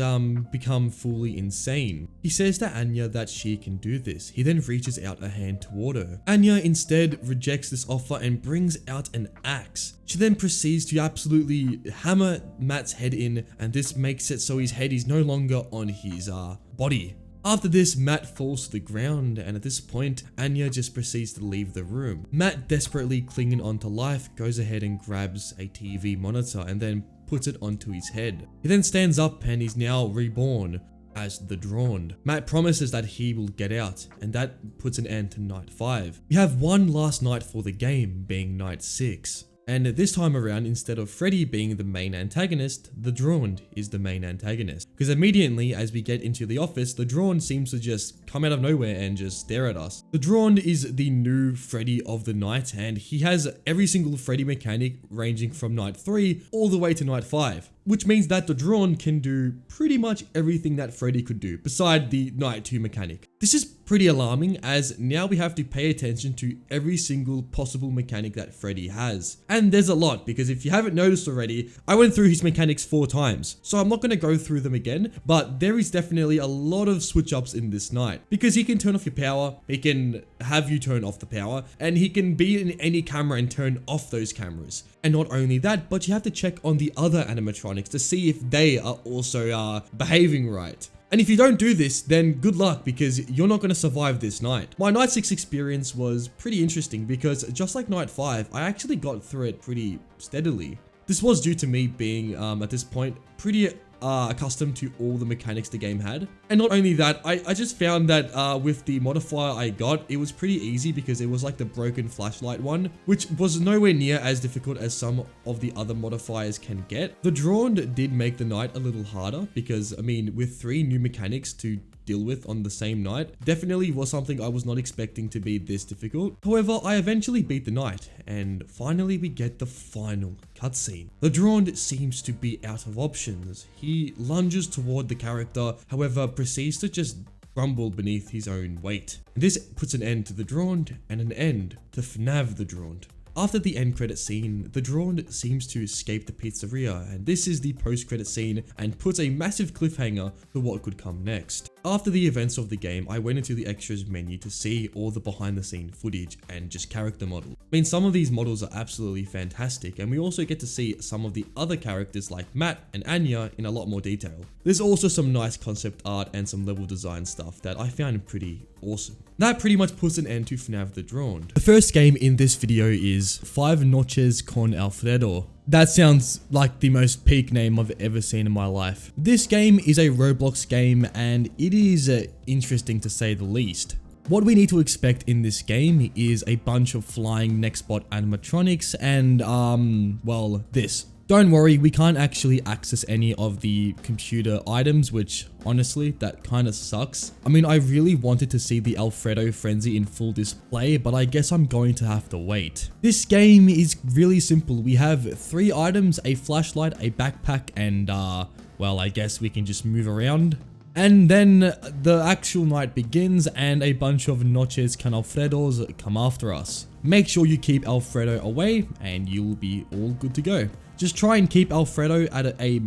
become fully insane. He says to Anya that she can do this. He then reaches out a hand toward her. Anya instead rejects this offer and brings out an axe. She then proceeds to absolutely hammer Matt's head in, and this makes it so his head is no longer on his body. After this, Matt falls to the ground, and at this point, Anya just proceeds to leave the room. Matt, desperately clinging onto life, goes ahead and grabs a TV monitor and then puts it onto his head. He then stands up and is now reborn as the Drawn. Matt promises that he will get out, and that puts an end to night 5. We have one last night for the game, being night 6. And this time around, instead of Freddy being the main antagonist, the Drawn is the main antagonist. Because immediately as we get into the office, the Drawn seems to just come out of nowhere and just stare at us. The Drawn is the new Freddy of the night, and he has every single Freddy mechanic ranging from night 3 all the way to night 5. which means that the Drawn can do pretty much everything that Freddy could do, beside the Night 2 mechanic. This is pretty alarming, as now we have to pay attention to every single possible mechanic that Freddy has. And there's a lot, because if you haven't noticed already, I went through his mechanics 4 times, so I'm not going to go through them again, but there is definitely a lot of switch ups in this night, because he can turn off your power, he can have you turn off the power, and he can be in any camera and turn off those cameras. And not only that, but you have to check on the other animatronics to see if they are also behaving right. And if you don't do this, then good luck, because you're not going to survive this night. My night 6 experience was pretty interesting, because just like night 5, I actually got through it pretty steadily. This was due to me being, at this point, pretty accustomed to all the mechanics the game had. And not only that, I just found that with the modifier I got, it was pretty easy, because it was like the broken flashlight one, which was nowhere near as difficult as some of the other modifiers can get. The Drawn did make the night a little harder, because I mean, with 3 new mechanics to deal with on the same night, definitely was something I was not expecting to be this difficult. However, I eventually beat the night, and finally we get the final cutscene. The Drawn seems to be out of options. He lunges toward the character, however proceeds to just crumble beneath his own weight. This puts an end to the Drawn and an end to FNAV The Drawn. After the end credit scene, the Drawn seems to escape the pizzeria, and this is the post credit scene and puts a massive cliffhanger for what could come next. After the events of the game, I went into the extras menu to see all the behind the scene footage and just character models. I mean, some of these models are absolutely fantastic, and we also get to see some of the other characters like Matt and Anya in a lot more detail. There's also some nice concept art and some level design stuff that I found pretty awesome. That pretty much puts an end to FNAV The Drawn. The first game in this video is 5 Noches con Alfredo. That sounds like the most peak name I've ever seen in my life. This game is a Roblox game, and it is interesting to say the least. What we need to expect in this game is a bunch of flying Nextbot animatronics and, well, this. Don't worry, we can't actually access any of the computer items, which honestly, that kind of sucks. I mean, I really wanted to see the Alfredo frenzy in full display, but I guess I'm going to have to wait. This game is really simple. We have 3 items, a flashlight, a backpack, and well, I guess we can just move around. And then the actual night begins, and a bunch of Noches con Alfredos come after us. Make sure you keep Alfredo away, and you'll be all good to go. Just try and keep Alfredo at a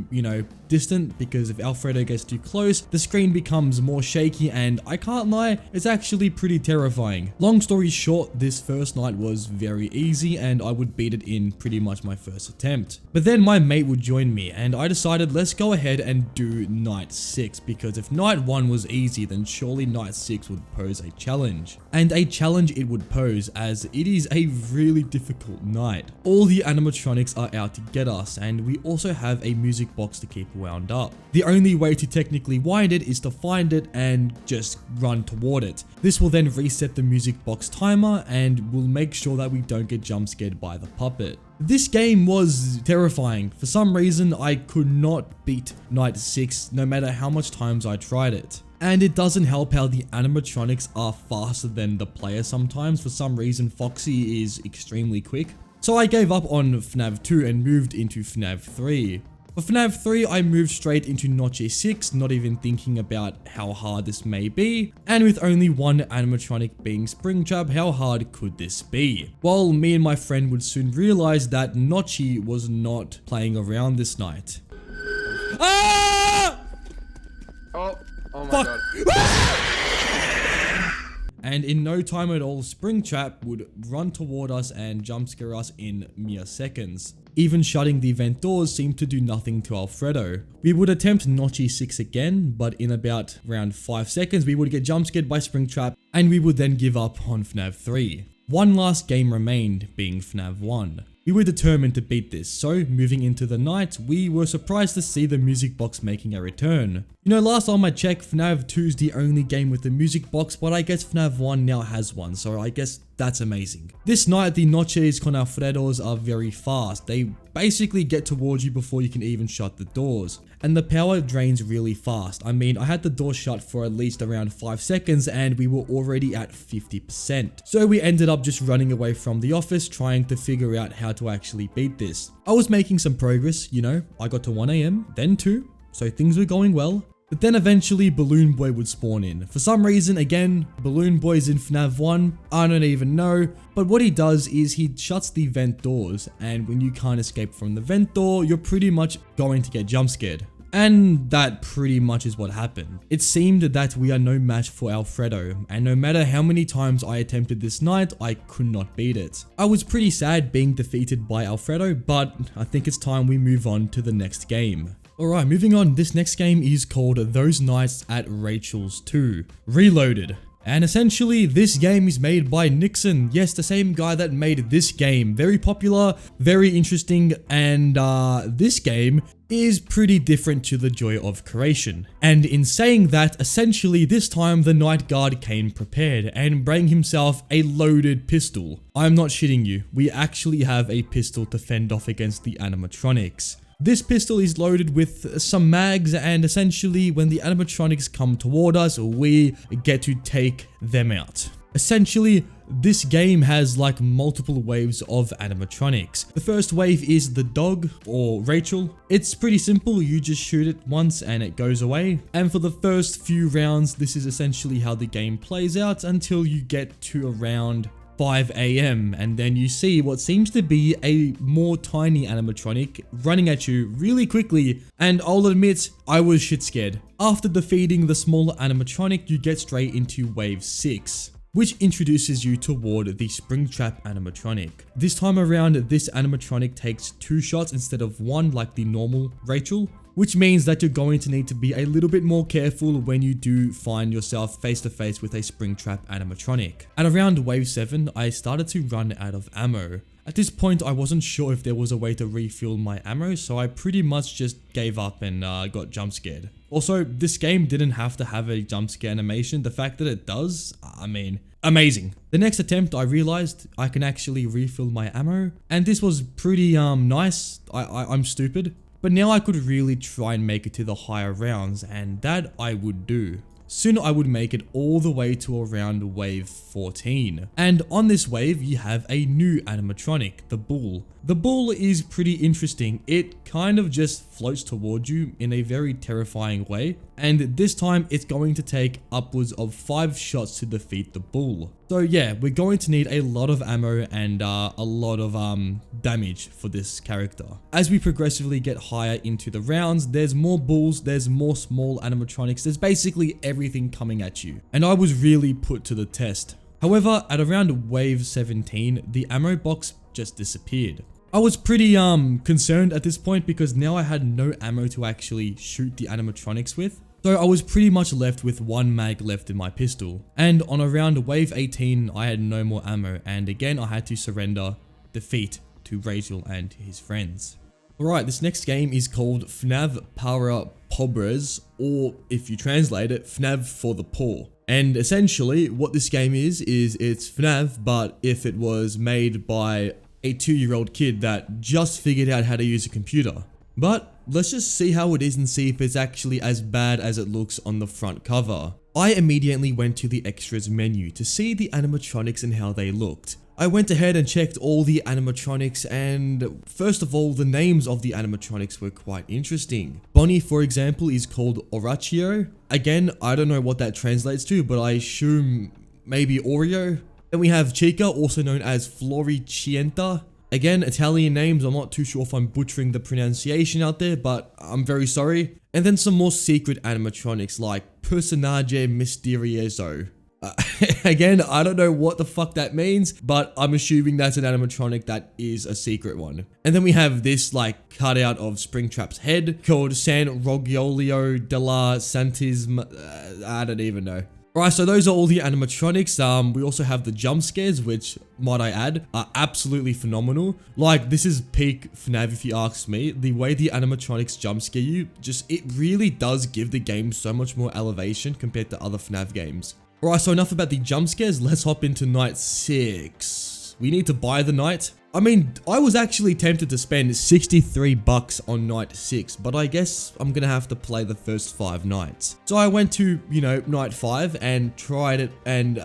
distant, because if Alfredo gets too close, the screen becomes more shaky, and I can't lie, it's actually pretty terrifying. Long story short, this first night was very easy, and I would beat it in pretty much my first attempt. But then my mate would join me, and I decided let's go ahead and do night 6, because if night 1 was easy, then surely night 6 would pose a challenge. And a challenge it would pose, as it is a really difficult night. All the animatronics are out to get us, and we also have a music box to keep wound up. The only way to technically wind it is to find it and just run toward it. This will then reset the music box timer and will make sure that we don't get jump scared by the puppet. This game was terrifying. For some reason, I could not beat night 6 no matter how much times I tried it. And it doesn't help how the animatronics are faster than the player sometimes. For some reason, Foxy is extremely quick. So I gave up on FNAV 2 and moved into FNAV 3. For FNAV 3, I moved straight into Noche 6, not even thinking about how hard this may be. And with only one animatronic being Springtrap, how hard could this be? Well, me and my friend would soon realize that Noche was not playing around this night. Ah! Oh my Fuck. God. And in no time at all, Springtrap would run toward us and jump scare us in mere seconds. Even shutting the vent doors seemed to do nothing to Alfredo. We would attempt Noche 6 again, but in about around 5 seconds we would get jump scared by Springtrap, and we would then give up on FNAV 3. One last game remained, being FNAV 1. We were determined to beat this, so moving into the night, we were surprised to see the music box making a return. You know, last time I checked, FNAV 2 is the only game with the music box, but I guess FNAV 1 now has one, so I guess That's amazing. This night, the noches con Alfredos are very fast. They basically get towards you before you can even shut the doors. And the power drains really fast. I mean, I had the door shut for at least around 5 seconds and we were already at 50%. So we ended up just running away from the office trying to figure out how to actually beat this. I was making some progress, you know, I got to 1 AM, then 2, so things were going well. But then eventually Balloon Boy would spawn in. For some reason, again, Balloon Boy's in FNAF 1, I don't even know. But what he does is he shuts the vent doors, and when you can't escape from the vent door, you're pretty much going to get jump scared. And that pretty much is what happened. It seemed that we are no match for Alfredo, and no matter how many times I attempted this night, I could not beat it. I was pretty sad being defeated by Alfredo, but I think it's time we move on to the next game. Alright, moving on, this next game is called Those Nights at Rachel's 2, Reloaded. And essentially, this game is made by Nixon. Yes, the same guy that made this game. Very popular, very interesting, and this game is pretty different to the joy of creation. And in saying that, essentially this time the night guard came prepared and bring himself a loaded pistol. I'm not shitting you, we actually have a pistol to fend off against the animatronics. This pistol is loaded with some mags, and essentially when the animatronics come toward us, we get to take them out. Essentially, this game has like multiple waves of animatronics. The first wave is the dog, or Rachel. It's pretty simple, you just shoot it once and it goes away. And for the first few rounds, this is essentially how the game plays out until you get to around 5 AM, and then you see what seems to be a more tiny animatronic running at you really quickly, and I'll admit, I was shit scared. After defeating the smaller animatronic, you get straight into wave 6. Which introduces you toward the Springtrap animatronic. This time around, this animatronic takes 2 shots instead of 1 like the normal Rachel, which means that you're going to need to be a little bit more careful when you do find yourself face to face with a Springtrap animatronic. At around wave 7, I started to run out of ammo. At this point, I wasn't sure if there was a way to refuel my ammo, so I pretty much just gave up and got jump scared. Also, this game didn't have to have a jump scare animation. The fact that it does, I mean, amazing. The next attempt, I realized I can actually refill my ammo, and this was pretty nice. I'm stupid. But now I could really try and make it to the higher rounds, and that I would do. Soon I would make it all the way to around wave 14. And on this wave, you have a new animatronic, the bull. The bull is pretty interesting. It kind of just floats towards you in a very terrifying way. And this time it's going to take upwards of 5 shots to defeat the bull. So yeah, we're going to need a lot of ammo and a lot of damage for this character. As we progressively get higher into the rounds, there's more bulls, there's more small animatronics, there's basically everything coming at you. And I was really put to the test. However, at around wave 17, the ammo box just disappeared. I was pretty concerned at this point because now I had no ammo to actually shoot the animatronics with. So I was pretty much left with 1 mag left in my pistol. And on around wave 18, I had no more ammo, and again I had to surrender defeat to Rachel and his friends. Alright, this next game is called FNAV Power Pob, or if you translate it, FNAV for the poor. And essentially what this game is it's FNAV, but if it was made by a 2-year-old kid that just figured out how to use a computer. But let's just see how it is and see if it's actually as bad as it looks on the front cover. I immediately went to the extras menu to see the animatronics and how they looked. I went ahead and checked all the animatronics, and first of all, the names of the animatronics were quite interesting. Bonnie, for example, is called Orachio. Again, I don't know what that translates to, but I assume maybe Oreo. Then we have Chica, also known as Floricienta. Again, Italian names, I'm not too sure if I'm butchering the pronunciation out there, but I'm very sorry. And then some more secret animatronics like Personaje Misterioso. Again, I don't know what the fuck that means, but I'm assuming that's an animatronic that is a secret one. And then we have this like cutout of Springtrap's head called San Rogiolio della Santisma. I don't even know. Alright, so those are all the animatronics. We also have the jump scares, which, might I add, are absolutely phenomenal. Like, this is peak FNAF if you ask me. The way the animatronics jump scare you, it really does give the game so much more elevation compared to other FNAF games. Alright, so enough about the jump scares, let's hop into night 6. We need to buy the night. I mean, I was actually tempted to spend 63 bucks on night 6, but I guess I'm gonna have to play the first 5 nights. So I went to, night 5 and tried it, and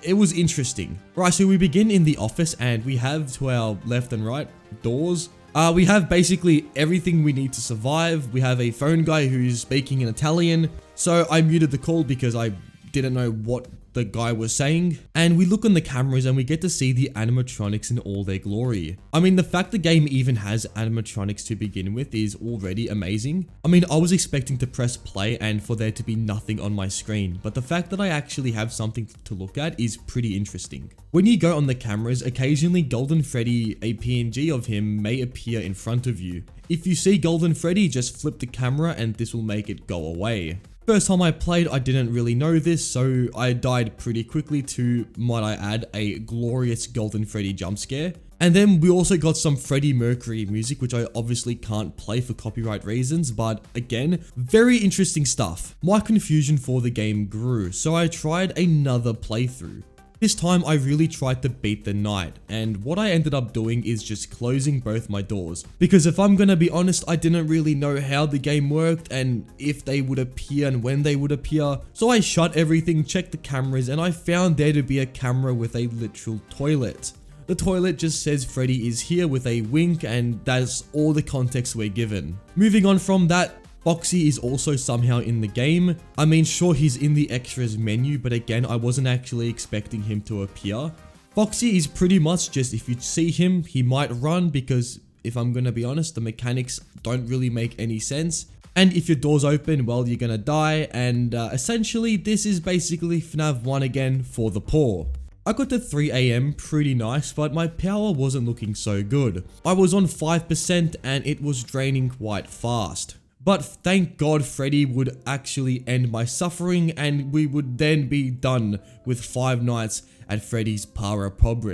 it was interesting. Right, so we begin in the office and we have to our left and right doors. We have basically everything we need to survive. We have a phone guy who's speaking in Italian. So I muted the call because I didn't know what the guy was saying. And we look on the cameras and we get to see the animatronics in all their glory. I mean, the fact the game even has animatronics to begin with is already amazing. I mean, I was expecting to press play and for there to be nothing on my screen, but the fact that I actually have something to look at is pretty interesting. When you go on the cameras, occasionally Golden Freddy, a PNG of him, may appear in front of you. If you see Golden Freddy, just flip the camera and this will make it go away. First time I played, I didn't really know this, so I died pretty quickly to, might I add, a glorious Golden Freddy jump scare. And then we also got some Freddie Mercury music, which I obviously can't play for copyright reasons, but again, very interesting stuff. My confusion for the game grew, so I tried another playthrough. This time I really tried to beat the night, and what I ended up doing is just closing both my doors. Because if I'm gonna be honest, I didn't really know how the game worked and if they would appear and when they would appear. So I shut everything, checked the cameras, and I found there to be a camera with a literal toilet. The toilet just says Freddy is here with a wink, and that's all the context we're given. Moving on from that, Foxy is also somehow in the game. I mean, sure, he's in the extras menu, but again, I wasn't actually expecting him to appear. Foxy is pretty much just, if you see him, he might run because, if I'm gonna be honest, the mechanics don't really make any sense. And if your door's open, well, you're gonna die, and essentially, this is basically FNAF 1 again for the poor. I got to 3 AM pretty nice, but my power wasn't looking so good. I was on 5% and it was draining quite fast. But thank God Freddy would actually end my suffering and we would then be done with 5 nights at Freddy's Power Pob.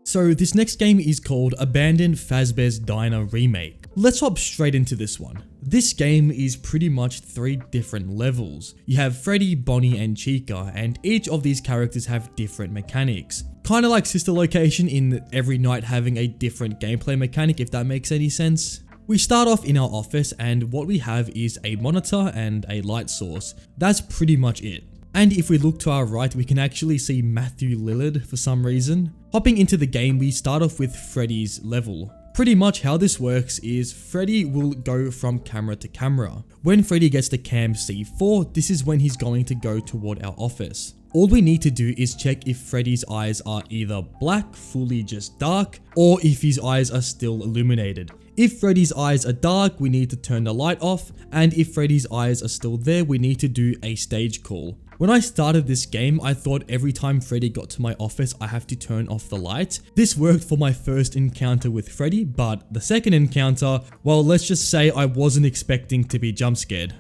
So this next game is called Abandoned Fazbear's Diner Remake. Let's hop straight into this one. This game is pretty much 3 different levels. You have Freddy, Bonnie and Chica, and each of these characters have different mechanics. Kinda like Sister Location in every night having a different gameplay mechanic, if that makes any sense. We start off in our office and what we have is a monitor and a light source. That's pretty much it. And if we look to our right, we can actually see Matthew Lillard for some reason. Hopping into the game, we start off with Freddy's level. Pretty much how this works is Freddy will go from camera to camera. When Freddy gets to cam C4, this is when he's going to go toward our office. All we need to do is check if Freddy's eyes are either black, fully just dark, or if his eyes are still illuminated. If Freddy's eyes are dark, we need to turn the light off, and if Freddy's eyes are still there, we need to do a stage call. When I started this game, I thought every time Freddy got to my office, I have to turn off the light. This worked for my first encounter with Freddy, but the second encounter, well, let's just say I wasn't expecting to be jump scared.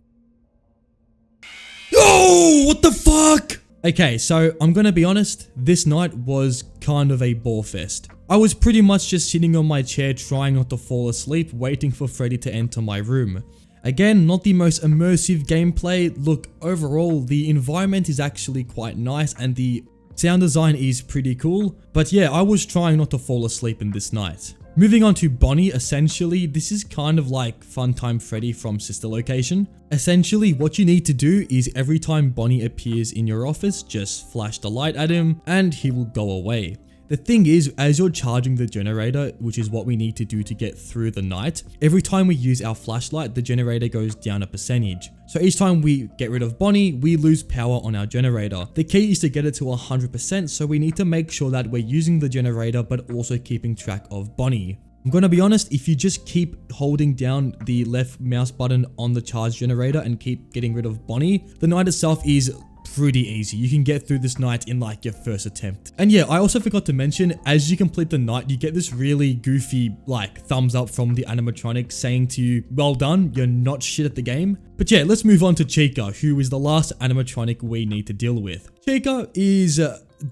Oh, what the fuck? Okay, so I'm gonna be honest, this night was kind of a bore fest. I was pretty much just sitting on my chair trying not to fall asleep, waiting for Freddy to enter my room. Again, not the most immersive gameplay. Look, overall, the environment is actually quite nice and the sound design is pretty cool. But yeah, I was trying not to fall asleep in this night. Moving on to Bonnie, essentially, this is kind of like Funtime Freddy from Sister Location. Essentially, what you need to do is every time Bonnie appears in your office, just flash the light at him and he will go away. The thing is, as you're charging the generator, which is what we need to do to get through the night, every time we use our flashlight, the generator goes down a percentage. So each time we get rid of Bonnie, we lose power on our generator. The key is to get it to 100%, so we need to make sure that we're using the generator, but also keeping track of Bonnie. I'm gonna be honest, if you just keep holding down the left mouse button on the charge generator and keep getting rid of Bonnie, the night itself is pretty easy. You can get through this night in like your first attempt. And yeah, I also forgot to mention, as you complete the night, you get this really goofy like thumbs up from the animatronic saying to you, well done, you're not shit at the game. But yeah, let's move on to Chica, who is the last animatronic we need to deal with. Chica is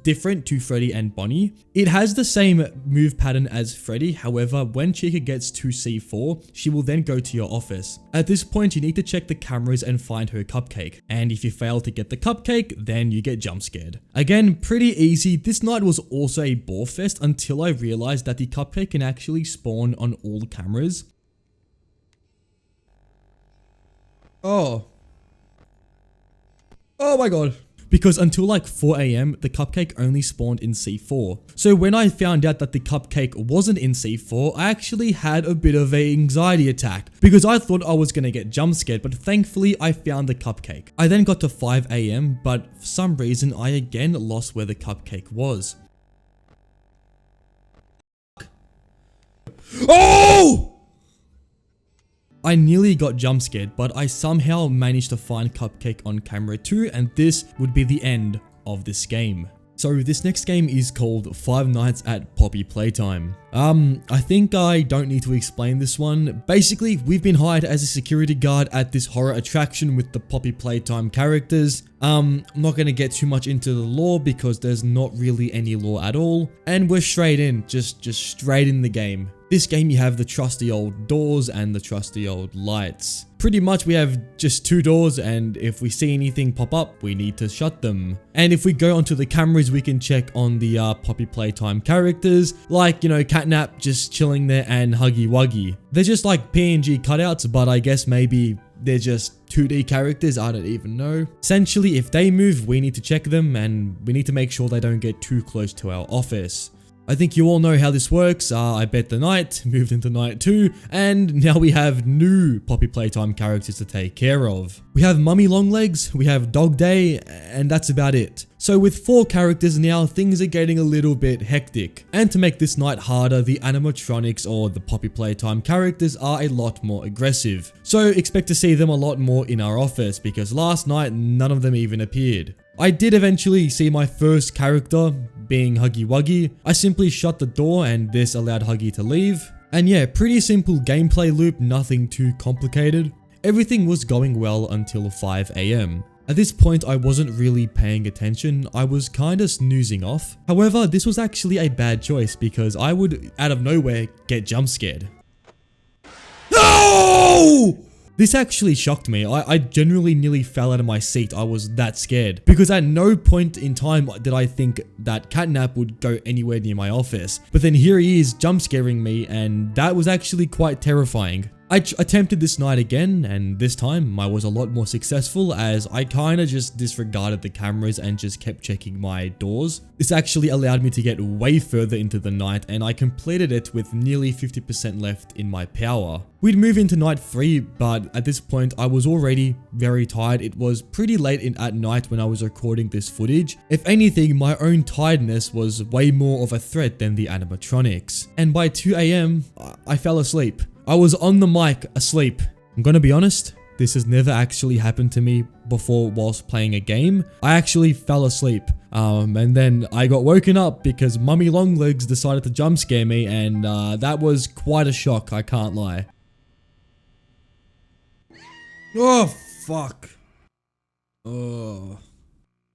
different to Freddy and Bonnie. It has the same move pattern as Freddy, however, when Chica gets to C4, she will then go to your office. At this point, you need to check the cameras and find her cupcake, and if you fail to get the cupcake, then you get jump scared. Again, pretty easy. This night was also a bore fest until I realized that the cupcake can actually spawn on all cameras. Oh my god. Because until like 4 AM, the cupcake only spawned in C4. So when I found out that the cupcake wasn't in C4, I actually had a bit of an anxiety attack because I thought I was gonna get jump scared, but thankfully I found the cupcake. I then got to 5 AM, but for some reason I again lost where the cupcake was. Oh! I nearly got jump scared, but I somehow managed to find Cupcake on camera too, and this would be the end of this game. So this next game is called Five Nights at Poppy Playtime. I think I don't need to explain this one. Basically, we've been hired as a security guard at this horror attraction with the Poppy Playtime characters. I'm not going to get too much into the lore because there's not really any lore at all. And we're straight in, just straight in the game. This game you have the trusty old doors and the trusty old lights. Pretty much we have just 2 doors, and if we see anything pop up, we need to shut them. And if we go onto the cameras, we can check on the Poppy Playtime characters, like, you know, Catnap just chilling there and Huggy Wuggy. They're just like PNG cutouts, but I guess maybe they're just 2D characters, I don't even know. Essentially, if they move, we need to check them, and we need to make sure they don't get too close to our office. I think you all know how this works. I bet the night, moved into night 2, and now we have new Poppy Playtime characters to take care of. We have Mummy Longlegs, we have Dog Day, and that's about it. So with 4 characters now, things are getting a little bit hectic. And to make this night harder, the animatronics or the Poppy Playtime characters are a lot more aggressive. So expect to see them a lot more in our office, because last night none of them even appeared. I did eventually see my first character, being Huggy Wuggy. I simply shut the door and this allowed Huggy to leave. And yeah, pretty simple gameplay loop, nothing too complicated. Everything was going well until 5 AM. At this point, I wasn't really paying attention, I was kinda snoozing off. However, this was actually a bad choice because I would, out of nowhere, get jump scared. No! This actually shocked me. I genuinely nearly fell out of my seat. I was that scared. Because at no point in time did I think that Catnap would go anywhere near my office. But then here he is jump scaring me, and that was actually quite terrifying. I attempted this night again, and this time I was a lot more successful as I kinda just disregarded the cameras and just kept checking my doors. This actually allowed me to get way further into the night, and I completed it with nearly 50% left in my power. We'd move into night 3, but at this point I was already very tired. It was pretty late at night when I was recording this footage. If anything, my own tiredness was way more of a threat than the animatronics. And by 2 AM, I fell asleep. I was on the mic asleep. I'm gonna be honest, this has never actually happened to me before whilst playing a game. I actually fell asleep. And then I got woken up because Mummy Longlegs decided to jump scare me, and that was quite a shock, I can't lie. Oh, fuck. Oh,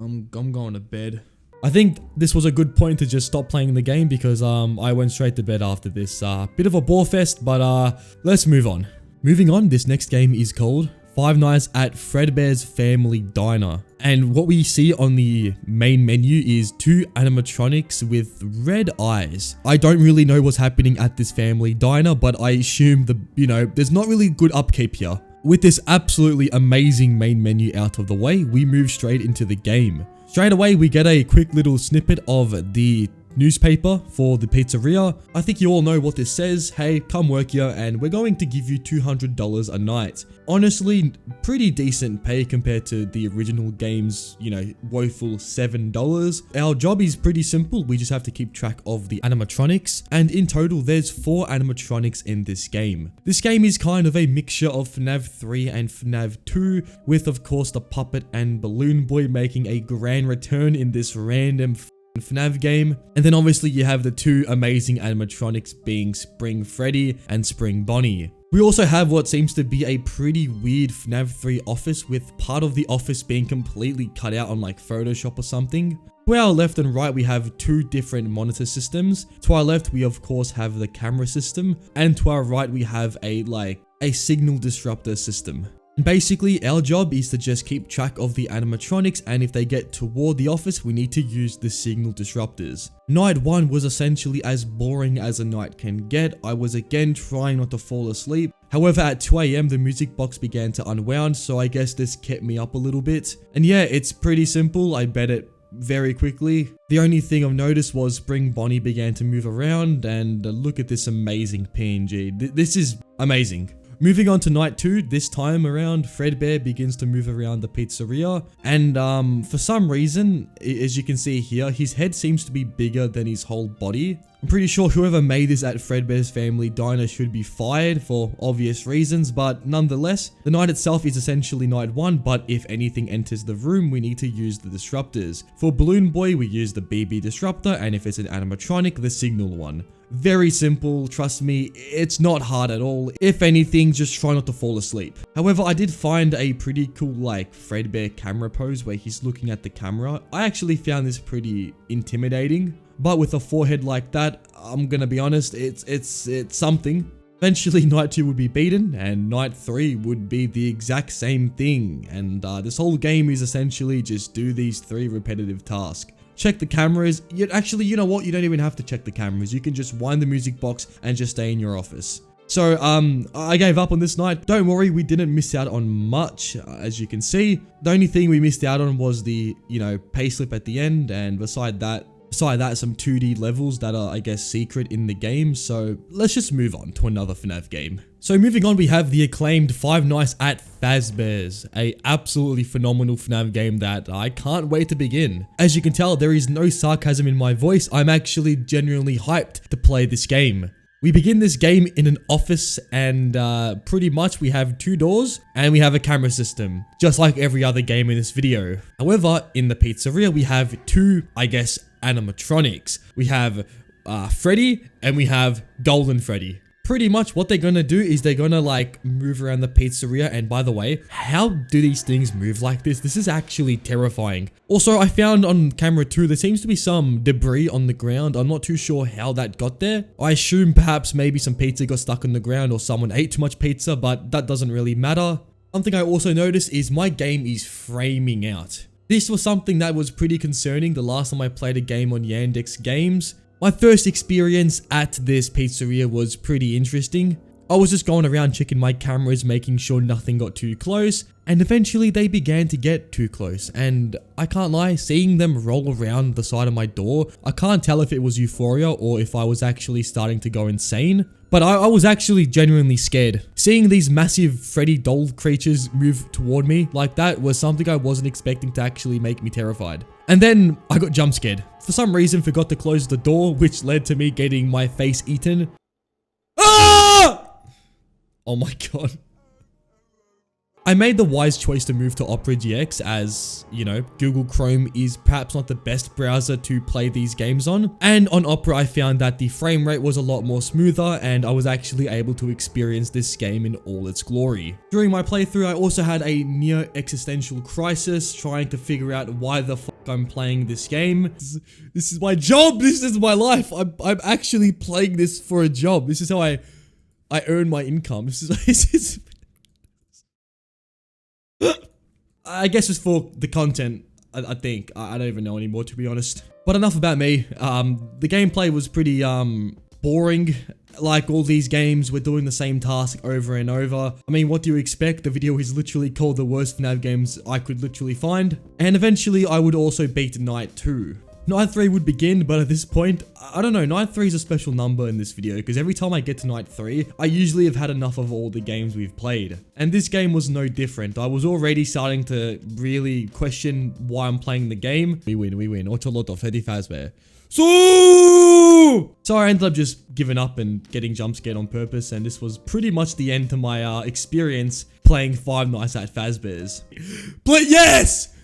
I'm going to bed. I think this was a good point to just stop playing the game because I went straight to bed after this. Bit of a bore fest, but let's move on. Moving on, this next game is called Five Nights at Fredbear's Family Diner. And what we see on the main menu is 2 animatronics with red eyes. I don't really know what's happening at this family diner, but I assume there's not really good upkeep here. With this absolutely amazing main menu out of the way, we move straight into the game. Straight away, we get a quick little snippet of the newspaper for the pizzeria. I think you all know what this says. Hey, come work here and we're going to give you $200 a night. Honestly, pretty decent pay compared to the original game's, woeful $7. Our job is pretty simple. We just have to keep track of the animatronics. And in total, there's 4 animatronics in this game. This game is kind of a mixture of FNAV 3 and FNAV 2, with of course the puppet and balloon boy making a grand return in this random FNAF game. And then obviously you have the 2 amazing animatronics being Spring Freddy and Spring Bonnie. We also have what seems to be a pretty weird FNAF 3 office, with part of the office being completely cut out on like Photoshop or something. To our left and right, we have two different monitor systems. To our left, we of course have the camera system, and to our right, we have a signal disruptor system. Basically, our job is to just keep track of the animatronics, and if they get toward the office, we need to use the signal disruptors. Night 1 was essentially as boring as a night can get. I was again trying not to fall asleep. However, at 2 AM, the music box began to unwound, so I guess this kept me up a little bit. And yeah, it's pretty simple. I bet it very quickly. The only thing I've noticed was Spring Bonnie began to move around, and look at this amazing PNG. This is amazing. Moving on to night 2, this time around, Fredbear begins to move around the pizzeria, and for some reason, as you can see here, his head seems to be bigger than his whole body. I'm pretty sure whoever made this at Fredbear's Family Diner should be fired for obvious reasons, but nonetheless, the night itself is essentially night 1, but if anything enters the room, we need to use the disruptors. For Balloon Boy, we use the BB disruptor, and if it's an animatronic, the signal one. Very simple, trust me, it's not hard at all. If anything, just try not to fall asleep. However, I did find a pretty cool Fredbear camera pose where he's looking at the camera. I actually found this pretty intimidating, but with a forehead like that, I'm gonna be honest, it's something. Eventually, night 2 would be beaten, and night 3 would be the exact same thing. And this whole game is essentially just do these 3 repetitive tasks. Check the cameras. Actually, you know what? You don't even have to check the cameras. You can just wind the music box and just stay in your office. So, I gave up on this night. Don't worry, we didn't miss out on much, as you can see. The only thing we missed out on was the, payslip at the end, and beside that, some 2D levels that are, I guess, secret in the game. So let's just move on to another FNAF game. So moving on, we have the acclaimed Five Nights at Fazbears, a absolutely phenomenal FNAF game that I can't wait to begin. As you can tell, there is no sarcasm in my voice. I'm actually genuinely hyped to play this game. We begin this game in an office, and pretty much we have 2 doors and we have a camera system, just like every other game in this video. However, in the pizzeria, we have 2, I guess, animatronics. We have Freddy and we have Golden Freddy. Pretty much what they're gonna do is they're gonna move around the pizzeria, and by the way, how do these things move like this? This is actually terrifying. Also, I found on camera 2 there seems to be some debris on the ground. I'm not too sure how that got there. I assume perhaps maybe some pizza got stuck on the ground or someone ate too much pizza, but that doesn't really matter. Something I also noticed is my game is framing out. This was something that was pretty concerning the last time I played a game on Yandex Games. My first experience at this pizzeria was pretty interesting. I was just going around checking my cameras, making sure nothing got too close, and eventually they began to get too close, and I can't lie, seeing them roll around the side of my door, I can't tell if it was euphoria or if I was actually starting to go insane, but I was actually genuinely scared. Seeing these massive Freddy doll creatures move toward me like that was something I wasn't expecting to actually make me terrified. And then I got jump scared. For some reason, forgot to close the door, which led to me getting my face eaten. Ah! Oh my god. I made the wise choice to move to Opera GX as, Google Chrome is perhaps not the best browser to play these games on. And on Opera, I found that the frame rate was a lot more smoother, and I was actually able to experience this game in all its glory. During my playthrough, I also had a near existential crisis trying to figure out why the fuck I'm playing this game. This is my job. This is my life. I'm actually playing this for a job. This is how I earn my income. This is I guess it's for the content, I think. I don't even know anymore, to be honest. But enough about me. The gameplay was pretty boring. Like all these games, we're doing the same task over and over. I mean, what do you expect? The video is literally called the worst FNAF games I could literally find. And eventually, I would also beat Night 2. Night 3 would begin, but at this point, I don't know, Night 3 is a special number in this video, because every time I get to Night 3, I usually have had enough of all the games we've played. And this game was no different. I was already starting to really question why I'm playing the game. We win. Ocholoto, Freddy Fazbear. So I ended up just giving up and getting jump scared on purpose, and this was pretty much the end to my experience playing Five Nights at Fazbears. But yes!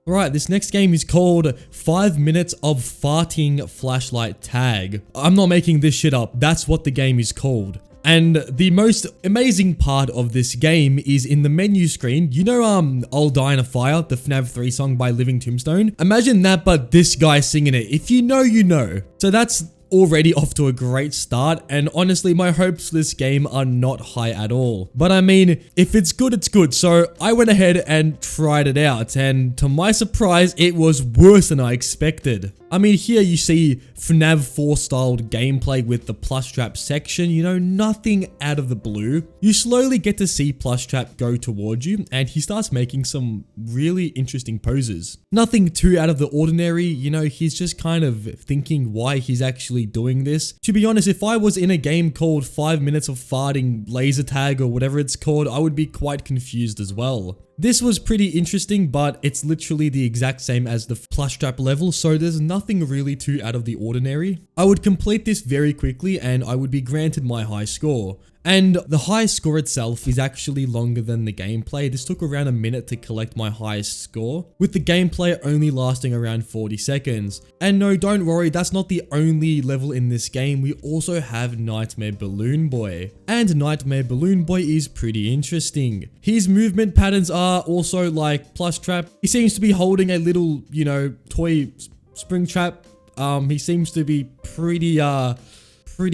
Alright, this next game is called 5 Minutes of Farting Flashlight Tag. I'm not making this shit up. That's what the game is called. And the most amazing part of this game is in the menu screen. You know, I'll Die in a Fire, the FNAF 3 song by Living Tombstone. Imagine that, but this guy singing it. If you know, you know. So that's already off to a great start, and honestly my hopes for this game are not high at all. But I mean, if it's good, it's good. So I went ahead and tried it out, and to my surprise, it was worse than I expected. I mean, here you see FNAF 4 styled gameplay with the Plushtrap section, you know, nothing out of the blue. You slowly get to see Plushtrap go towards you, and he starts making some really interesting poses. Nothing too out of the ordinary, you know, he's just kind of thinking why he's actually doing this. To be honest, if I was in a game called 5 Minutes of Farting Laser Tag or whatever it's called, I would be quite confused as well. This was pretty interesting, but it's literally the exact same as the Plushtrap level, so there's nothing really too out of the ordinary. I would complete this very quickly and I would be granted my high score. And the high score itself is actually longer than the gameplay. This took around a minute to collect my highest score, with the gameplay only lasting around 40 seconds. And no, don't worry, that's not the only level in this game. We also have Nightmare Balloon Boy. And Nightmare Balloon Boy is pretty interesting. His movement patterns are also like Plushtrap. He seems to be holding a little, you know, toy spring trap. He seems to be pretty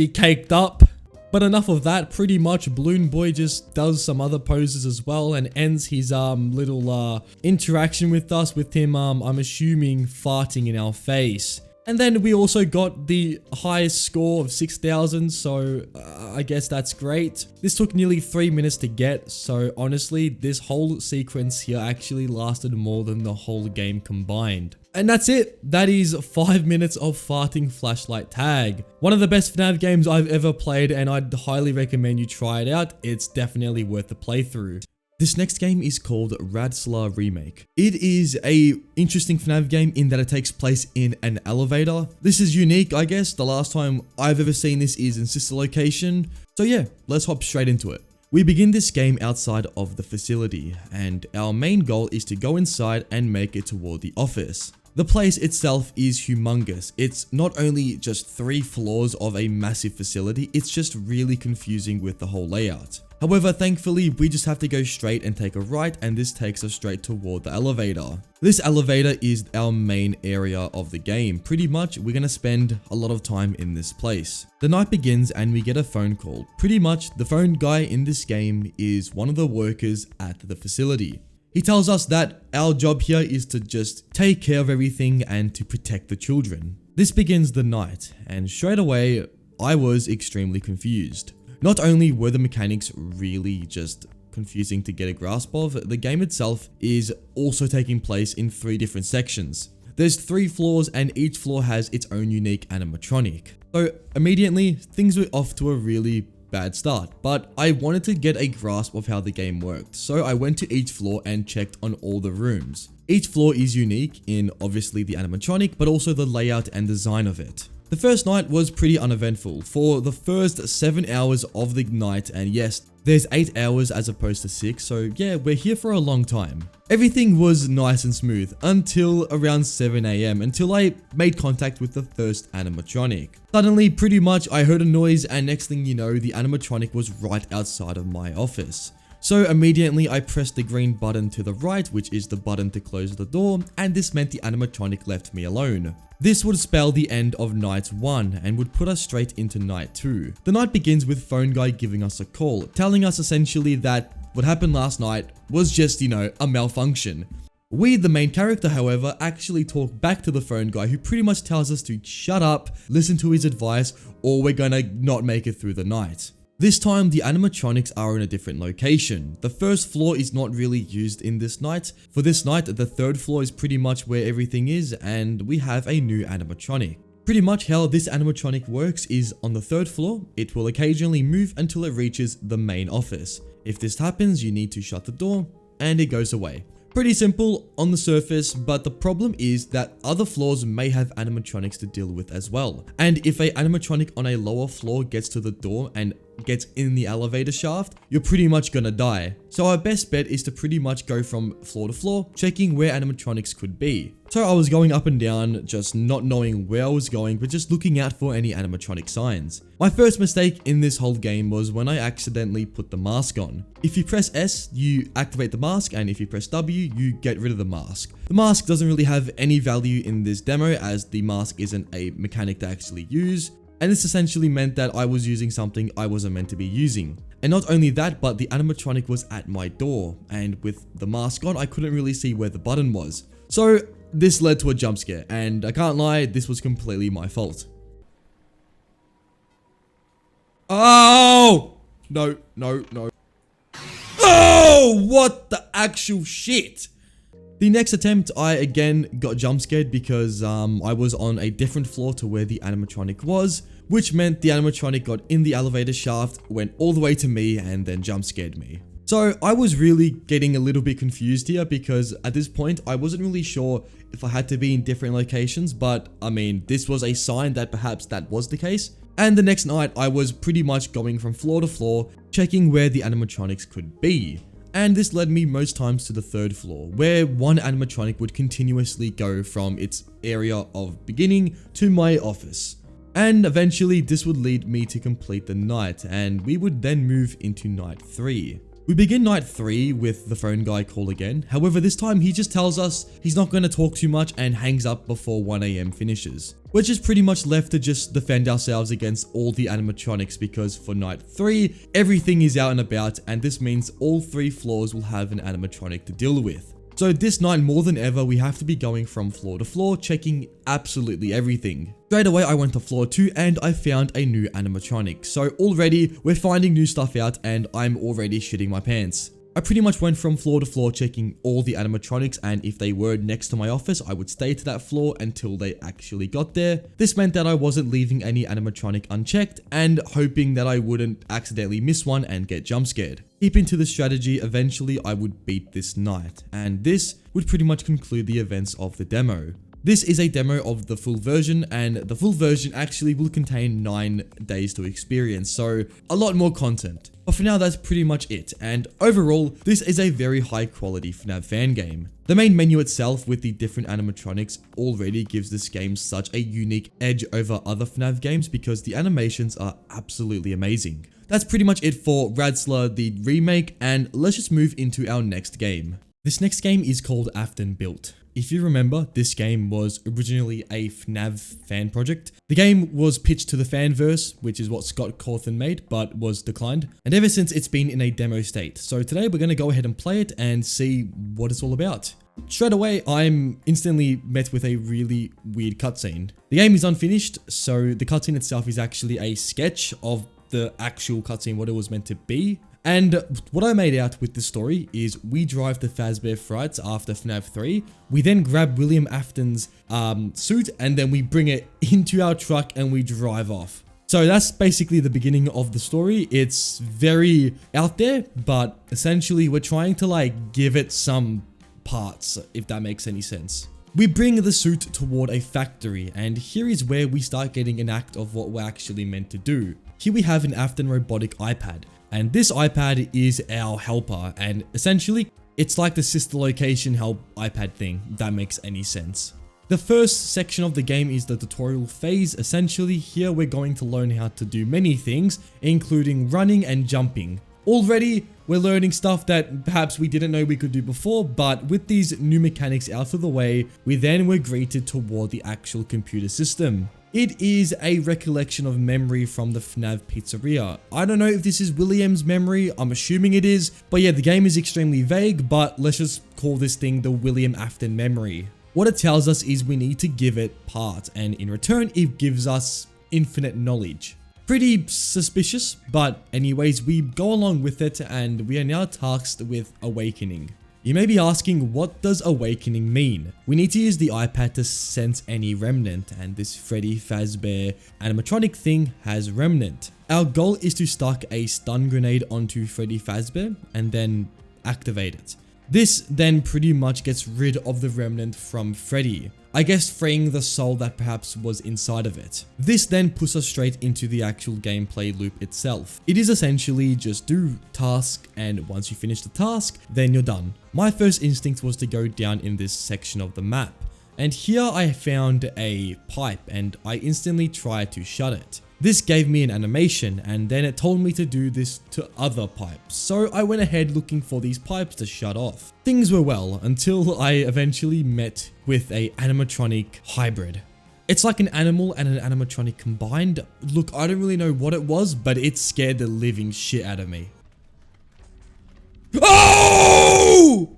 caked up. But enough of that, pretty much Balloon Boy just does some other poses as well and ends his little interaction with us with him, I'm assuming, farting in our face. And then we also got the highest score of 6,000, so I guess that's great. This took nearly 3 minutes to get, so honestly, this whole sequence here actually lasted more than the whole game combined. And that's it. That is 5 minutes of farting flashlight tag. One of the best FNAF games I've ever played, and I'd highly recommend you try it out. It's definitely worth the playthrough. This next game is called Radslar Remake. It is a interesting FNAF game in that it takes place in an elevator. This is unique, I guess. The last time I've ever seen this is in Sister Location. So yeah, let's hop straight into it. We begin this game outside of the facility, and our main goal is to go inside and make it toward the office. The place itself is humongous. It's not only just 3 floors of a massive facility, it's just really confusing with the whole layout. However, thankfully, we just have to go straight and take a right, and this takes us straight toward the elevator. This elevator is our main area of the game. Pretty much, we're gonna spend a lot of time in this place. The night begins and we get a phone call. Pretty much, the phone guy in this game is one of the workers at the facility. He tells us that our job here is to just take care of everything and to protect the children. This begins the night, and straight away, I was extremely confused. Not only were the mechanics really just confusing to get a grasp of, the game itself is also taking place in 3 different sections. There's 3 floors and each floor has its own unique animatronic. So immediately, things were off to a really bad start, but I wanted to get a grasp of how the game worked, so I went to each floor and checked on all the rooms. Each floor is unique in obviously the animatronic, but also the layout and design of it. The first night was pretty uneventful for the first 7 hours of the night, and yes, there's 8 hours as opposed to 6, so yeah, we're here for a long time. Everything was nice and smooth until around 7 AM, until I made contact with the first animatronic. Suddenly, pretty much, I heard a noise, and next thing you know, the animatronic was right outside of my office. So immediately I pressed the green button to the right, which is the button to close the door, and this meant the animatronic left me alone. This would spell the end of night 1 and would put us straight into night 2. The night begins with phone guy giving us a call, telling us essentially that what happened last night was just, you know, a malfunction. We, the main character, however, actually talk back to the phone guy, who pretty much tells us to shut up, listen to his advice, or we're gonna not make it through the night. This time, the animatronics are in a different location. The first floor is not really used in this night. For this night, the 3rd floor is pretty much where everything is, and we have a new animatronic. Pretty much how this animatronic works is on the 3rd floor, it will occasionally move until it reaches the main office. If this happens, you need to shut the door, and it goes away. Pretty simple on the surface, but the problem is that other floors may have animatronics to deal with as well. And if a animatronic on a lower floor gets to the door and gets in the elevator shaft, you're pretty much gonna die. So our best bet is to pretty much go from floor to floor, checking where animatronics could be. So I was going up and down, just not knowing where I was going, but just looking out for any animatronic signs. My first mistake in this whole game was when I accidentally put the mask on. If you press S, you activate the mask, and if you press W, you get rid of the mask. The mask doesn't really have any value in this demo, as the mask isn't a mechanic to actually use, and this essentially meant that I was using something I wasn't meant to be using. And not only that, but the animatronic was at my door, and with the mask on, I couldn't really see where the button was. So this led to a jump scare, and I can't lie, this was completely my fault. Oh! No. Oh! What the actual shit? The next attempt, I again got jump scared because I was on a different floor to where the animatronic was, which meant the animatronic got in the elevator shaft, went all the way to me, and then jump scared me. So I was really getting a little bit confused here because at this point I wasn't really sure if I had to be in different locations, but I mean, this was a sign that perhaps that was the case. And the next night I was pretty much going from floor to floor, checking where the animatronics could be. And this led me most times to the third floor, where one animatronic would continuously go from its area of beginning to my office. And eventually this would lead me to complete the night, and we would then move into night 3. We begin night 3 with the phone guy call again. However, this time he just tells us he's not going to talk too much and hangs up before 1 AM finishes. We're just pretty much left to just defend ourselves against all the animatronics, because for night 3, everything is out and about, and this means all 3 floors will have an animatronic to deal with. So this night, more than ever, we have to be going from floor to floor, checking absolutely everything. Straight away, I went to floor 2 and I found a new animatronic. So already, we're finding new stuff out and I'm already shitting my pants. I pretty much went from floor to floor checking all the animatronics, and if they were next to my office, I would stay to that floor until they actually got there. This meant that I wasn't leaving any animatronic unchecked and hoping that I wouldn't accidentally miss one and get jump scared. Keeping to the strategy, eventually I would beat this night, and this would pretty much conclude the events of the demo. This is a demo of the full version, and the full version actually will contain 9 days to experience, so a lot more content. But for now, that's pretty much it, and overall, this is a very high quality FNAF fan game. The main menu itself with the different animatronics already gives this game such a unique edge over other FNAF games because the animations are absolutely amazing. That's pretty much it for Radsler, the remake, and let's just move into our next game. This next game is called Afton Built. If you remember, this game was originally a FNAF fan project. The game was pitched to the Fanverse, which is what Scott Cawthon made, but was declined. And ever since, it's been in a demo state. So today we're going to go ahead and play it and see what it's all about. Straight away, I'm instantly met with a really weird cutscene. The game is unfinished, so the cutscene itself is actually a sketch of the actual cutscene, what it was meant to be. And what I made out with this story is we drive to Fazbear Frights after FNAF 3. We then grab William Afton's suit and then we bring it into our truck and we drive off. So that's basically the beginning of the story. It's very out there, but essentially we're trying to like give it some parts, if that makes any sense. We bring the suit toward a factory, and here is where we start getting an act of what we're actually meant to do. Here we have an Afton robotic iPad, and this iPad is our helper, and essentially it's like the sister location help iPad thing, if that makes any sense. The first section of the game is the tutorial phase. Essentially here we're going to learn how to do many things, including running and jumping. Already we're learning stuff that perhaps we didn't know we could do before, but with these new mechanics out of the way, we then were greeted toward the actual computer system. It is a recollection of memory from the FNAF pizzeria. I don't know if this is William's memory, I'm assuming it is, but yeah, the game is extremely vague, but let's just call this thing the William Afton memory. What it tells us is we need to give it parts, and in return, it gives us infinite knowledge. Pretty suspicious, but anyways, we go along with it, and we are now tasked with Awakening. You may be asking, what does Awakening mean? We need to use the iPad to sense any remnant, and this Freddy Fazbear animatronic thing has remnant. Our goal is to stuck a stun grenade onto Freddy Fazbear and then activate it. This then pretty much gets rid of the remnant from Freddy. I guess freeing the soul that perhaps was inside of it. This then puts us straight into the actual gameplay loop itself. It is essentially just do task, and once you finish the task, then you're done. My first instinct was to go down in this section of the map, and here I found a pipe and I instantly tried to shut it. This gave me an animation, and then it told me to do this to other pipes, so I went ahead looking for these pipes to shut off. Things were well until I eventually met with a animatronic hybrid. It's like an animal and an animatronic combined. Look, I don't really know what it was, but it scared the living shit out of me. Oh!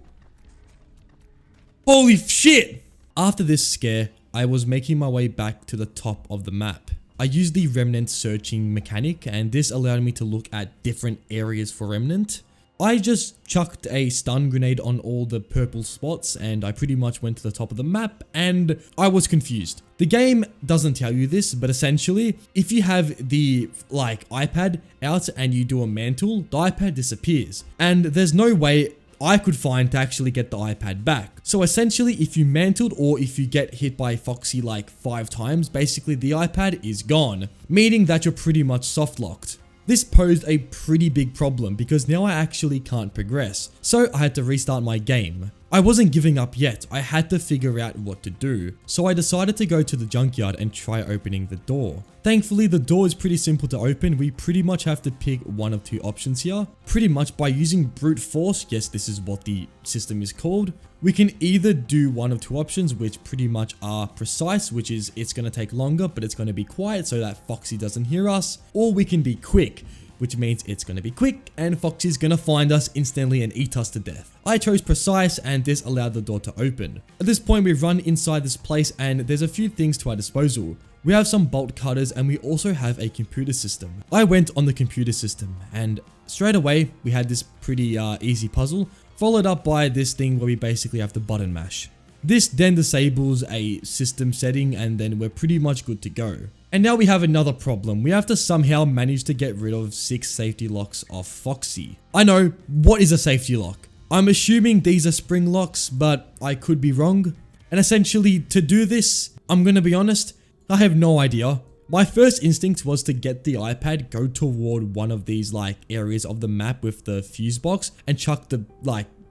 Holy shit! After this scare, I was making my way back to the top of the map. I used the remnant searching mechanic, and this allowed me to look at different areas for remnant. I just chucked a stun grenade on all the purple spots, and I pretty much went to the top of the map, and I was confused. The game doesn't tell you this, but essentially, if you have the iPad out and you do a mantle, the iPad disappears, and there's no way I could find to actually get the iPad back. So essentially, if you mantled or if you get hit by Foxy like 5 times, basically the iPad is gone, meaning that you're pretty much soft locked. This posed a pretty big problem because now I actually can't progress, so I had to restart my game. I wasn't giving up yet, I had to figure out what to do, so I decided to go to the junkyard and try opening the door. Thankfully, the door is pretty simple to open. We pretty much have to pick one of 2 options here. Pretty much by using brute force, yes, this is what the system is called, we can either do one of 2 options, which pretty much are precise, which is it's going to take longer, but it's going to be quiet so that Foxy doesn't hear us, or we can be quick, which means it's going to be quick and Foxy's going to find us instantly and eat us to death. I chose precise, and this allowed the door to open. At this point, we run inside this place and there's a few things to our disposal. We have some bolt cutters and we also have a computer system. I went on the computer system and straight away we had this pretty easy puzzle, followed up by this thing where we basically have to button mash. This then disables a system setting and then we're pretty much good to go. And now we have another problem. We have to somehow manage to get rid of 6 safety locks off Foxy. I know, what is a safety lock? I'm assuming these are spring locks, but I could be wrong. And essentially, to do this, I'm gonna be honest, I have no idea. My first instinct was to get the iPad, go toward one of these areas of the map with the fuse box and chuck the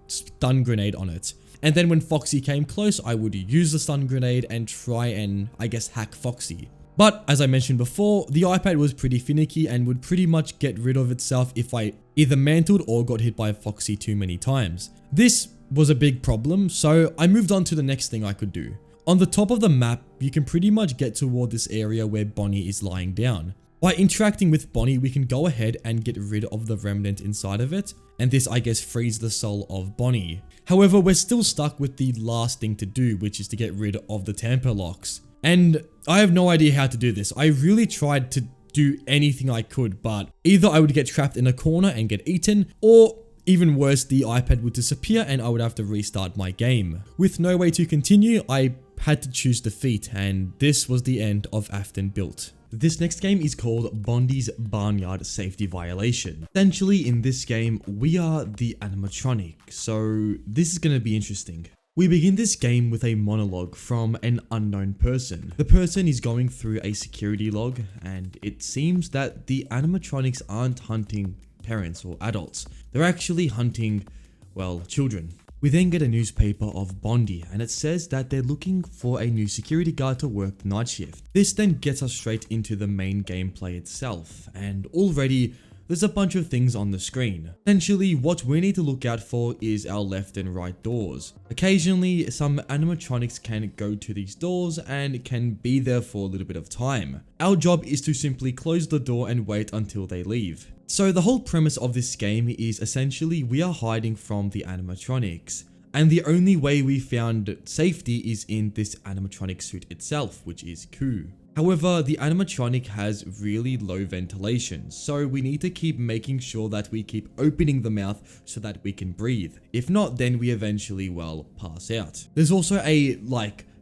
stun grenade on it. And then when Foxy came close, I would use the stun grenade and try and, I guess, hack Foxy. But as I mentioned before, the iPad was pretty finicky and would pretty much get rid of itself if I either mantled or got hit by Foxy too many times. This was a big problem, so I moved on to the next thing I could do. On the top of the map, you can pretty much get toward this area where Bonnie is lying down. By interacting with Bonnie, we can go ahead and get rid of the remnant inside of it, and this I guess frees the soul of Bonnie. However, we're still stuck with the last thing to do, which is to get rid of the tamper locks. And I have no idea how to do this. I really tried to do anything I could, but either I would get trapped in a corner and get eaten, or even worse, the iPad would disappear and I would have to restart my game. With no way to continue, I had to choose defeat, and this was the end of Afton Built. This next game is called Bondi's Barnyard Safety Violation. Essentially, in this game, we are the animatronic, so this is going to be interesting. We begin this game with a monologue from an unknown person. The person is going through a security log, and it seems that the animatronics aren't hunting parents or adults. They're actually hunting, well, children. We then get a newspaper of Bondi, and it says that they're looking for a new security guard to work the night shift. This then gets us straight into the main gameplay itself, and already there's a bunch of things on the screen. Essentially, what we need to look out for is our left and right doors. Occasionally, some animatronics can go to these doors and can be there for a little bit of time. Our job is to simply close the door and wait until they leave. So the whole premise of this game is essentially we are hiding from the animatronics. And the only way we found safety is in this animatronic suit itself, which is Ku. However, the animatronic has really low ventilation, so we need to keep making sure that we keep opening the mouth so that we can breathe. If not, then we eventually, well, pass out. There's also a,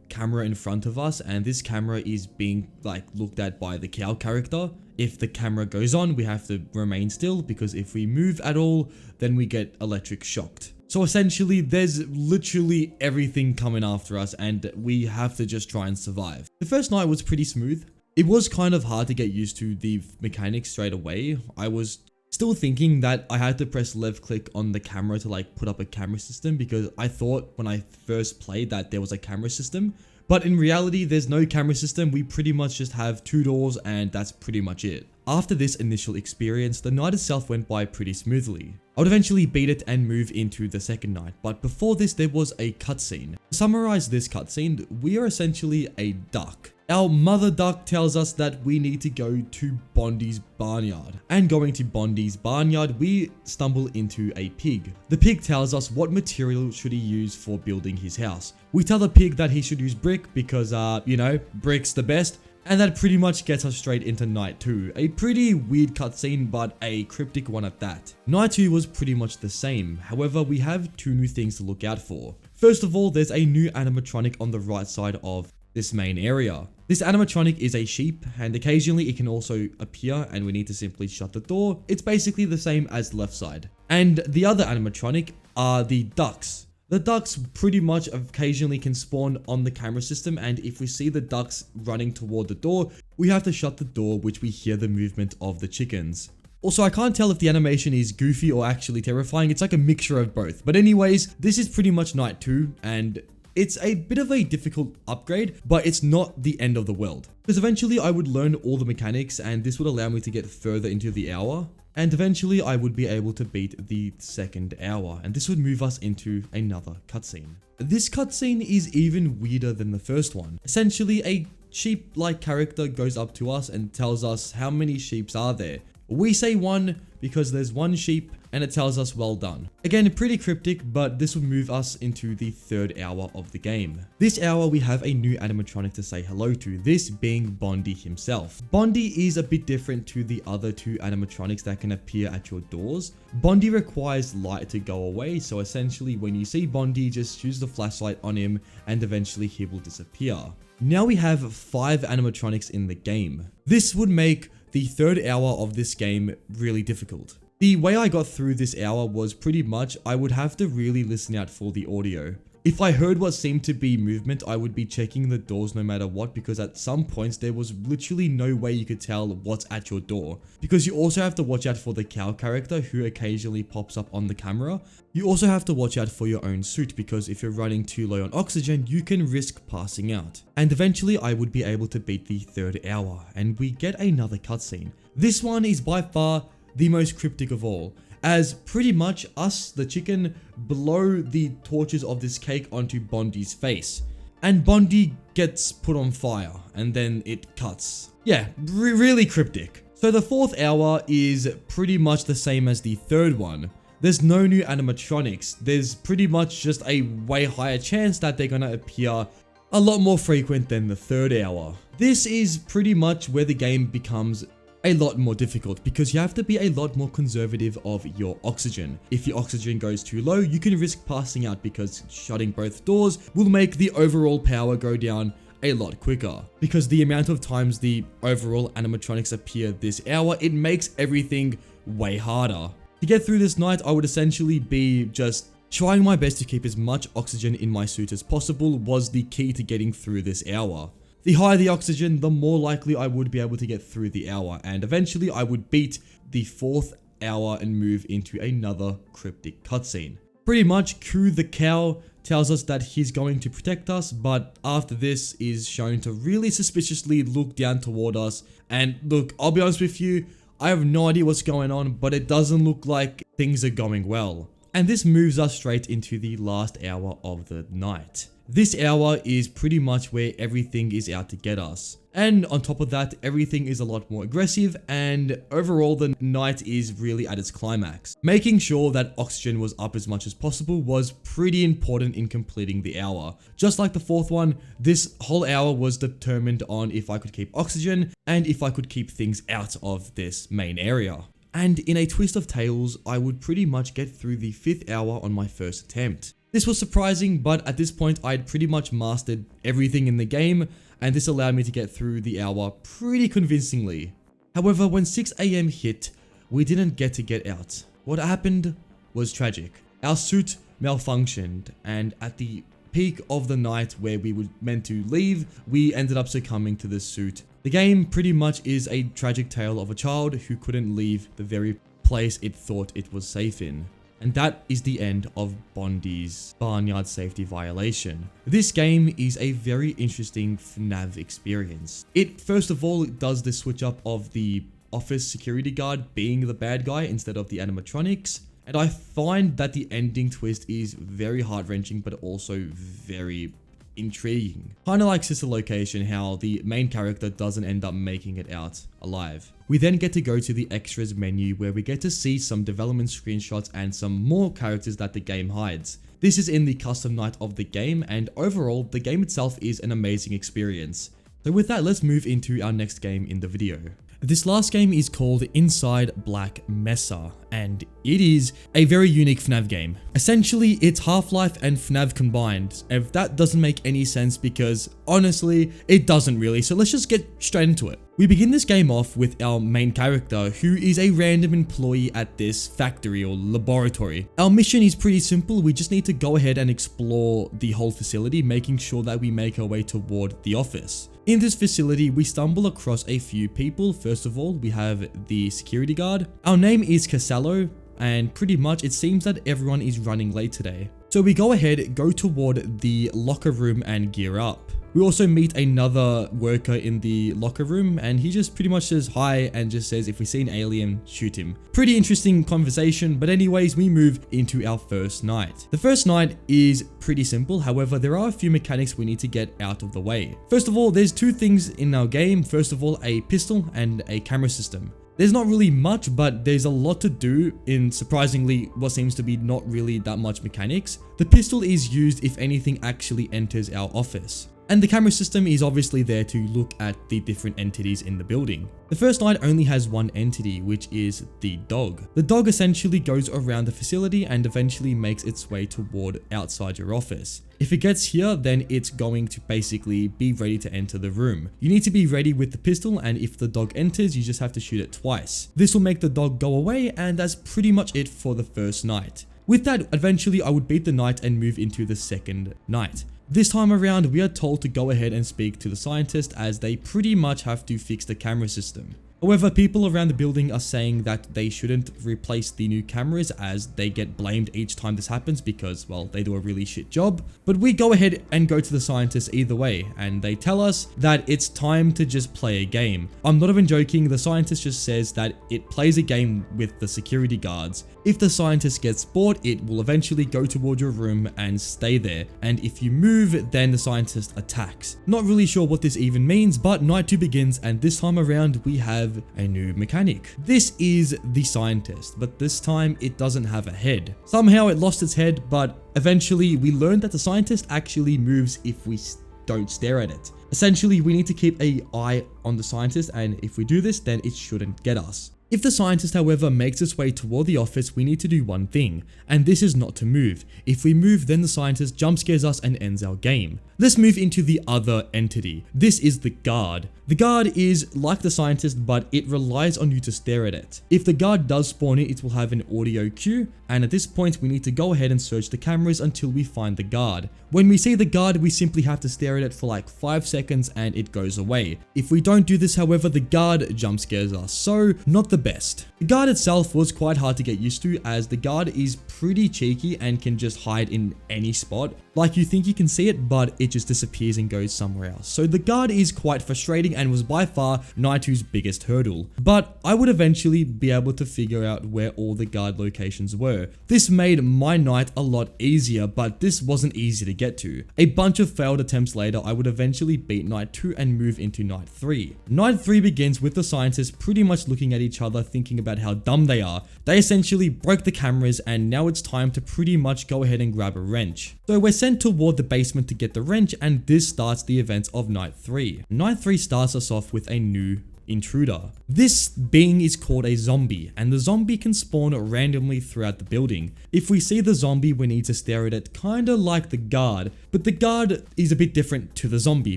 camera in front of us, and this camera is being, looked at by the cow character. If the camera goes on, we have to remain still, because if we move at all, then we get electric shocked. So essentially, there's literally everything coming after us and we have to just try and survive. The first night was pretty smooth. It was kind of hard to get used to the mechanics straight away. I was still thinking that I had to press left click on the camera to like put up a camera system because I thought when I first played that there was a camera system. But in reality, there's no camera system. We pretty much just have 2 doors and that's pretty much it. After this initial experience, the night itself went by pretty smoothly. I would eventually beat it and move into the second night, but before this there was a cutscene. To summarize this cutscene, we are essentially a duck. Our mother duck tells us that we need to go to Bondi's barnyard. And going to Bondi's barnyard, we stumble into a pig. The pig tells us what material should he use for building his house. We tell the pig that he should use brick because, you know, brick's the best. And that pretty much gets us straight into night 2. A pretty weird cutscene, but a cryptic one at that. Night 2 was pretty much the same. However, we have 2 new things to look out for. First of all, there's a new animatronic on the right side of this main area. This animatronic is a sheep and occasionally it can also appear and we need to simply shut the door. It's basically the same as the left side. And the other animatronic are the ducks. The ducks pretty much occasionally can spawn on the camera system, and if we see the ducks running toward the door, we have to shut the door, which we hear the movement of the chickens. Also, I can't tell if the animation is goofy or actually terrifying. It's like a mixture of both. But anyways, this is pretty much night 2 and it's a bit of a difficult upgrade, but it's not the end of the world. Because eventually I would learn all the mechanics and this would allow me to get further into the hour. And eventually I would be able to beat the second hour, and this would move us into another cutscene. This cutscene is even weirder than the first one. Essentially, a sheep-like character goes up to us and tells us how many sheeps are there. We say 1 because there's 1 sheep and it tells us well done. Again, pretty cryptic, but this would move us into the third hour of the game. This hour we have a new animatronic to say hello to, this being Bondi himself. Bondi is a bit different to the other 2 animatronics that can appear at your doors. Bondi requires light to go away, so essentially when you see Bondi, just use the flashlight on him and eventually he will disappear. Now we have 5 animatronics in the game. This would make the third hour of this game really difficult. The way I got through this hour was pretty much I would have to really listen out for the audio. If I heard what seemed to be movement, I would be checking the doors no matter what, because at some points there was literally no way you could tell what's at your door. Because you also have to watch out for the cow character who occasionally pops up on the camera. You also have to watch out for your own suit, because if you're running too low on oxygen, you can risk passing out. And eventually I would be able to beat the third hour, and we get another cutscene. This one is by far the most cryptic of all, as pretty much us, the chicken, blow the torches of this cake onto Bondi's face. And Bondi gets put on fire, and then it cuts. Yeah, really cryptic. So the fourth hour is pretty much the same as the third one. There's no new animatronics. There's pretty much just a way higher chance that they're gonna appear a lot more frequent than the third hour. This is pretty much where the game becomes a lot more difficult, because you have to be a lot more conservative of your oxygen. If your oxygen goes too low, you can risk passing out, because shutting both doors will make the overall power go down a lot quicker. Because the amount of times the overall animatronics appear this hour, it makes everything way harder. To get through this night, I would essentially be just trying my best to keep as much oxygen in my suit as possible was the key to getting through this hour. The higher the oxygen, the more likely I would be able to get through the hour, and eventually I would beat the fourth hour and move into another cryptic cutscene. Pretty much, Ku the cow tells us that he's going to protect us, but after this is shown to really suspiciously look down toward us. And look, I'll be honest with you, I have no idea what's going on, but it doesn't look like things are going well. And this moves us straight into the last hour of the night. This hour is pretty much where everything is out to get us. And on top of that, everything is a lot more aggressive, and overall the night is really at its climax. Making sure that oxygen was up as much as possible was pretty important in completing the hour. Just like the fourth one, this whole hour was determined on if I could keep oxygen and if I could keep things out of this main area. And in a twist of tales, I would pretty much get through the fifth hour on my first attempt. This was surprising, but at this point I had pretty much mastered everything in the game, and this allowed me to get through the hour pretty convincingly. However, when 6 AM hit, we didn't get out. What happened was tragic. Our suit malfunctioned, and at the peak of the night where we were meant to leave, we ended up succumbing to this suit. The game pretty much is a tragic tale of a child who couldn't leave the very place it thought it was safe in. And that is the end of Bondi's barnyard safety violation. This game is a very interesting FNAF experience. It first of all does the switch up of the office security guard being the bad guy instead of the animatronics. And I find that the ending twist is very heart-wrenching but also very intriguing. Kind of like Sister Location, how the main character doesn't end up making it out alive. We then get to go to the extras menu where we get to see some development screenshots and some more characters that the game hides. This is in the custom night of the game, and overall the game itself is an amazing experience. So with that, let's move into our next game in the video. This last game is called Inside Black Mesa, and it is a very unique FNAF game. Essentially, it's Half-Life and FNAF combined. If that doesn't make any sense, because honestly, it doesn't really, so let's just get straight into it. We begin this game off with our main character, who is a random employee at this factory or laboratory. Our mission is pretty simple. We just need to go ahead and explore the whole facility, making sure that we make our way toward the office. In this facility, we stumble across a few people. First of all, we have the security guard. Our name is Casello, and pretty much it seems that everyone is running late today. So we go ahead, go toward the locker room and gear up. We also meet another worker in the locker room, and he just pretty much says hi and just says if we see an alien, shoot him. Pretty interesting conversation, but anyways, we move into our first night. The first night is pretty simple, however, there are a few mechanics we need to get out of the way. First of all, there's two things in our game. First of all, a pistol and a camera system. There's not really much, but there's a lot to do in surprisingly what seems to be not really that much mechanics. The pistol is used if anything actually enters our office. And the camera system is obviously there to look at the different entities in the building. The first night only has one entity, which is the dog. The dog essentially goes around the facility and eventually makes its way toward outside your office. If it gets here, then it's going to basically be ready to enter the room. You need to be ready with the pistol, and if the dog enters, you just have to shoot it twice. This will make the dog go away, and that's pretty much it for the first night. With that, eventually I would beat the night and move into the second night. This time around, we are told to go ahead and speak to the scientist, as they pretty much have to fix the camera system. However, people around the building are saying that they shouldn't replace the new cameras, as they get blamed each time this happens because, well, they do a really shit job. But we go ahead and go to the scientist either way, and they tell us that it's time to just play a game. I'm not even joking, the scientist just says that it plays a game with the security guards. If the scientist gets bored, it will eventually go toward your room and stay there, and if you move, then the scientist attacks. Not really sure what this even means, but night 2 begins, and this time around we have a new mechanic. This is the scientist, but this time it doesn't have a head. Somehow it lost its head, but eventually we learned that the scientist actually moves if we don't stare at it. Essentially, we need to keep an eye on the scientist, and if we do this, then it shouldn't get us. If the scientist, however, makes its way toward the office, we need to do one thing, and this is not to move. If we move, then the scientist jump scares us and ends our game. Let's move into the other entity. This is the guard. The guard is like the scientist, but it relies on you to stare at it. If the guard does spawn it will have an audio cue, and at this point we need to go ahead and search the cameras until we find the guard. When we see the guard, we simply have to stare at it for like 5 seconds and it goes away. If we don't do this, however, the guard jump scares us, so not the best. The guard itself was quite hard to get used to, as the guard is pretty cheeky and can just hide in any spot. Like, you think you can see it, but it just disappears and goes somewhere else. So the guard is quite frustrating and was by far Night 2's biggest hurdle. But I would eventually be able to figure out where all the guard locations were. This made my night a lot easier, but this wasn't easy to get to. A bunch of failed attempts later, I would eventually beat Night 2 and move into Night 3. Night 3 begins with the scientists pretty much looking at each other, thinking about how dumb they are. They essentially broke the cameras, and now it's time to pretty much go ahead and grab a wrench. So we're sent toward the basement to get the wrench, and this starts the events of Night 3. Night 3 starts us off with a new intruder. This being is called a zombie, and the zombie can spawn randomly throughout the building. If we see the zombie, we need to stare at it, kinda like the guard, but the guard is a bit different to the zombie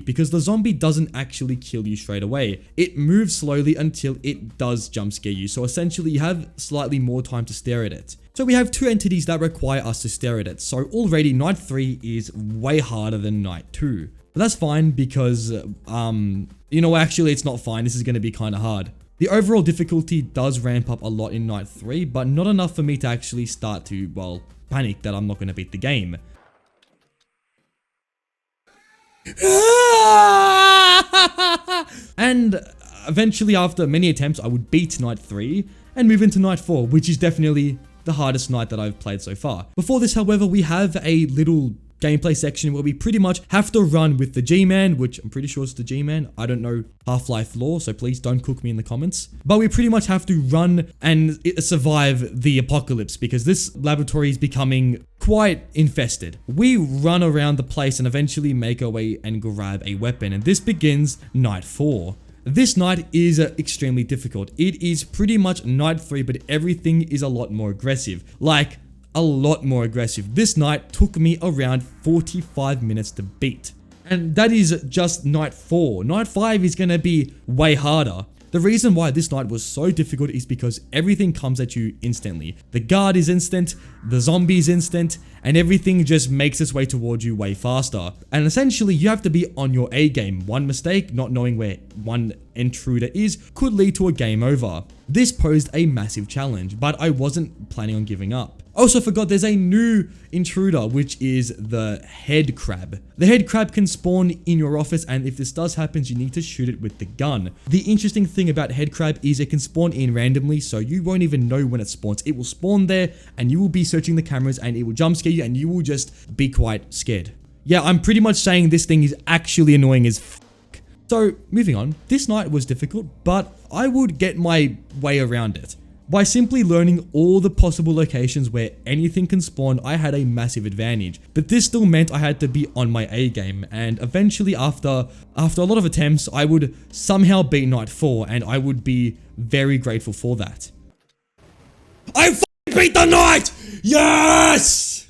because the zombie doesn't actually kill you straight away. It moves slowly until it does jump scare you, so essentially you have slightly more time to stare at it. So we have two entities that require us to stare at it. So already night 3 is way harder than night 2. But that's fine because, you know, actually it's not fine. This is going to be kind of hard. The overall difficulty does ramp up a lot in night 3, but not enough for me to actually start to, well, panic that I'm not going to beat the game. And eventually, after many attempts, I would beat night 3 and move into night 4, which is definitely the hardest night that I've played so far. Before this, however, we have a little gameplay section where we pretty much have to run with the G-Man, which I'm pretty sure is the G-Man. I don't know Half-Life lore, so please don't cook me in the comments. But we pretty much have to run and survive the apocalypse because this laboratory is becoming quite infested. We run around the place and eventually make our way and grab a weapon, and this begins night 4. This night is extremely difficult. It is pretty much night 3, but everything is a lot more aggressive. Like, a lot more aggressive. This night took me around 45 minutes to beat. And that is just night 4. Night 5 is gonna be way harder. The reason why this night was so difficult is because everything comes at you instantly. The guard is instant, the zombie is instant, and everything just makes its way towards you way faster. And essentially, you have to be on your A game. One mistake, not knowing where one intruder is, could lead to a game over. This posed a massive challenge, but I wasn't planning on giving up. Also forgot there's a new intruder, which is the head crab. The head crab can spawn in your office, and if this does happen, you need to shoot it with the gun. The interesting thing about head crab is it can spawn in randomly, so you won't even know when it spawns. It will spawn there, and you will be searching the cameras, and it will jump scare you, and you will just be quite scared. Yeah, I'm pretty much saying this thing is actually annoying as f***. So, moving on. This night was difficult, but I would get my way around it. By simply learning all the possible locations where anything can spawn, I had a massive advantage. But this still meant I had to be on my A game, and eventually after a lot of attempts, I would somehow beat night 4, and I would be very grateful for that. I f***ing beat the night! Yes!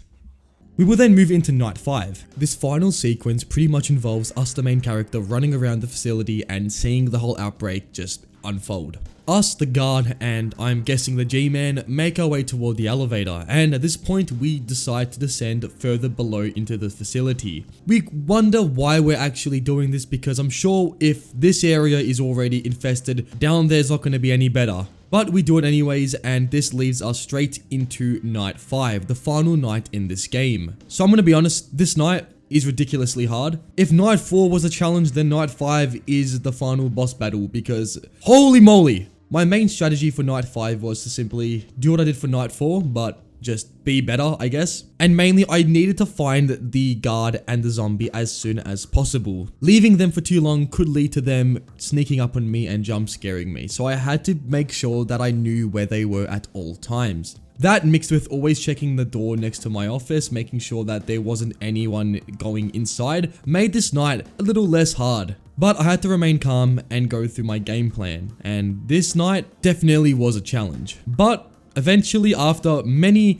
We will then move into night 5. This final sequence pretty much involves us, the main character, running around the facility and seeing the whole outbreak just unfold. Us, the guard, and I'm guessing the G-Man, make our way toward the elevator, and at this point we decide to descend further below into the facility. We wonder why we're actually doing this because I'm sure if this area is already infested, down there's not going to be any better. But we do it anyways, and this leads us straight into night 5, the final night in this game. So I'm going to be honest, this night is ridiculously hard. If night 4 was a challenge, then night 5 is the final boss battle because holy moly. My main strategy for night 5 was to simply do what I did for night 4, but just be better, I guess. And mainly, I needed to find the guard and the zombie as soon as possible. Leaving them for too long could lead to them sneaking up on me and jump scaring me. So I had to make sure that I knew where they were at all times. That mixed with always checking the door next to my office, making sure that there wasn't anyone going inside, made this night a little less hard. But I had to remain calm and go through my game plan, and this night definitely was a challenge. But eventually, after many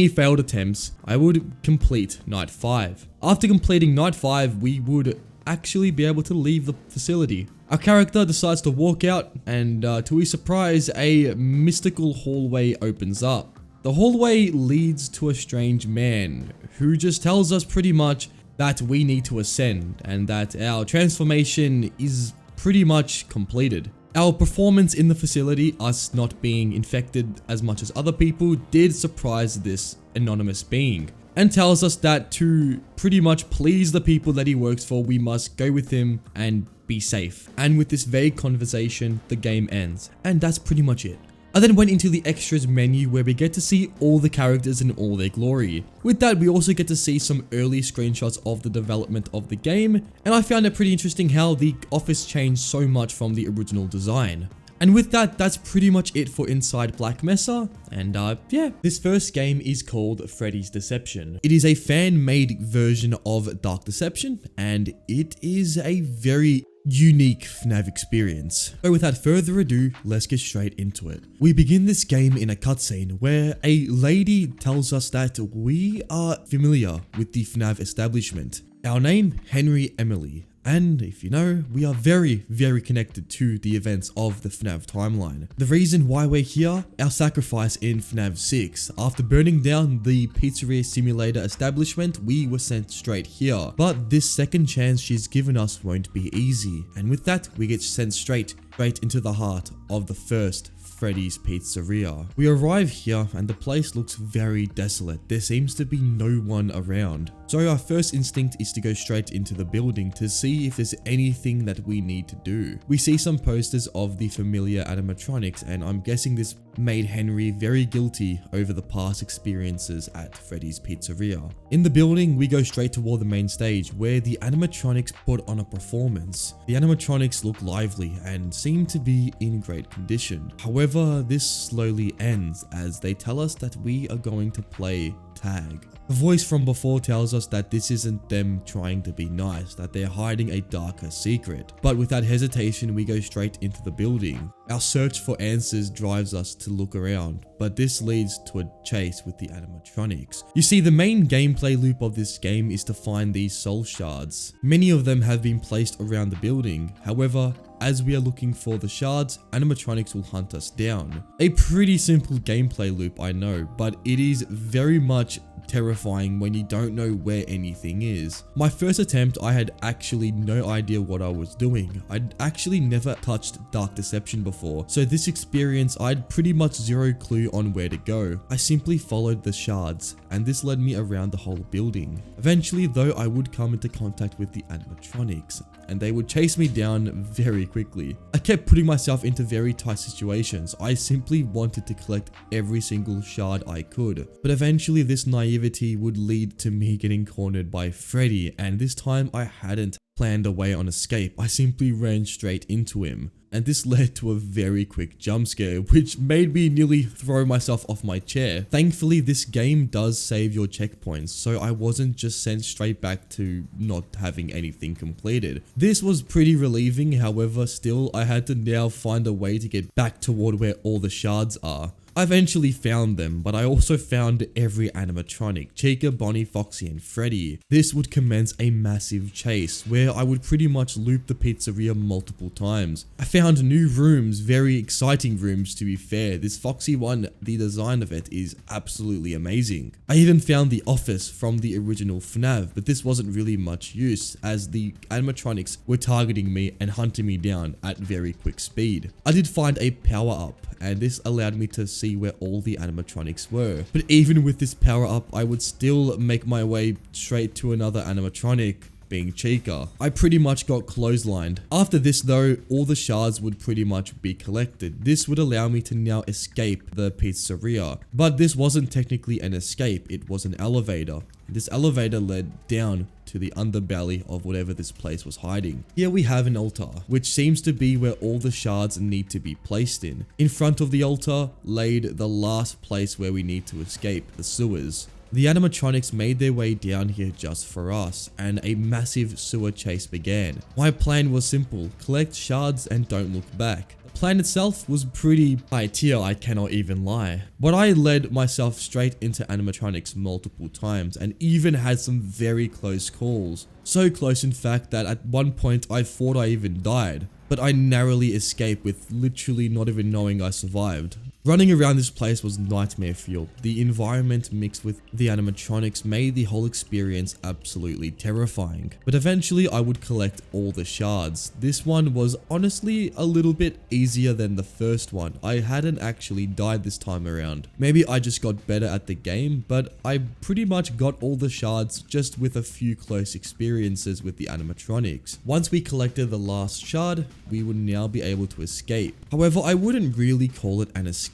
failed attempts, I would complete night 5. After completing night 5, we would actually be able to leave the facility. Our character decides to walk out, and to his surprise, a mystical hallway opens up. The hallway leads to a strange man who just tells us pretty much that we need to ascend and that our transformation is pretty much completed. Our performance in the facility, us not being infected as much as other people, did surprise this anonymous being and tells us that to pretty much please the people that he works for, we must go with him and be safe. And with this vague conversation, the game ends. And that's pretty much it. I then went into the extras menu where we get to see all the characters in all their glory. With that, we also get to see some early screenshots of the development of the game, and I found it pretty interesting how the office changed so much from the original design. And with that, that's pretty much it for Inside Black Mesa, and yeah. This first game is called Freddy's Deception. It is a fan-made version of Dark Deception, and it is a very unique FNAF experience. So without further ado, let's get straight into it. We begin this game in a cutscene where a lady tells us that we are familiar with the FNAF establishment. Our name, Henry Emily. And if you know, we are very, very connected to the events of the FNAF timeline. The reason why we're here, our sacrifice in FNAF 6. After burning down the pizzeria simulator establishment, we were sent straight here. But this second chance she's given us won't be easy. And with that, we get sent straight into the heart of the first Freddy's Pizzeria. We arrive here and the place looks very desolate. There seems to be no one around. So our first instinct is to go straight into the building to see if there's anything that we need to do. We see some posters of the familiar animatronics, and I'm guessing this made Henry very guilty over the past experiences at Freddy's Pizzeria. In the building, we go straight toward the main stage where the animatronics put on a performance. The animatronics look lively and seem to be in great condition. However, this slowly ends as they tell us that we are going to play tag. The voice from before tells us that this isn't them trying to be nice, that they're hiding a darker secret. But without hesitation, we go straight into the building. Our search for answers drives us to look around, but this leads to a chase with the animatronics. You see, the main gameplay loop of this game is to find these soul shards. Many of them have been placed around the building. However, as we are looking for the shards, animatronics will hunt us down. A pretty simple gameplay loop, I know, but it is very much terrifying when you don't know where anything is. My first attempt, I had actually no idea what I was doing. I'd actually never touched Dark Deception before, so this experience I had pretty much zero clue on where to go. I simply followed the shards, and this led me around the whole building. Eventually though, I would come into contact with the animatronics, and they would chase me down very quickly. I kept putting myself into very tight situations. I simply wanted to collect every single shard I could, but eventually this naivety would lead to me getting cornered by Freddy, and this time I hadn't planned a way on escape. I simply ran straight into him, and this led to a very quick jump scare, which made me nearly throw myself off my chair. Thankfully, this game does save your checkpoints, so I wasn't just sent straight back to not having anything completed. This was pretty relieving, however, still I had to now find a way to get back toward where all the shards are. I eventually found them, but I also found every animatronic, Chica, Bonnie, Foxy, and Freddy. This would commence a massive chase, where I would pretty much loop the pizzeria multiple times. I found new rooms, very exciting rooms to be fair. This Foxy one, the design of it is absolutely amazing. I even found the office from the original FNAF, but this wasn't really much use, as the animatronics were targeting me and hunting me down at very quick speed. I did find a power up, and this allowed me to see where all the animatronics were. But even with this power up, I would still make my way straight to another animatronic, being Chica. I pretty much got clotheslined. After this though, all the shards would pretty much be collected. This would allow me to now escape the pizzeria. But this wasn't technically an escape, it was an elevator. This elevator led down to the underbelly of whatever this place was hiding. Here we have an altar, which seems to be where all the shards need to be placed in. In front of the altar laid the last place where we need to escape, the sewers. The animatronics made their way down here just for us, and a massive sewer chase began. My plan was simple: collect shards and don't look back. The plan itself was pretty high tier, I cannot even lie. But I led myself straight into animatronics multiple times, and even had some very close calls. So close in fact that at one point I thought I even died. But I narrowly escaped with literally not even knowing I survived. Running around this place was nightmare fuel. The environment mixed with the animatronics made the whole experience absolutely terrifying. But eventually I would collect all the shards. This one was honestly a little bit easier than the first one. I hadn't actually died this time around. Maybe I just got better at the game, but I pretty much got all the shards just with a few close experiences with the animatronics. Once we collected the last shard, we would now be able to escape. However, I wouldn't really call it an escape,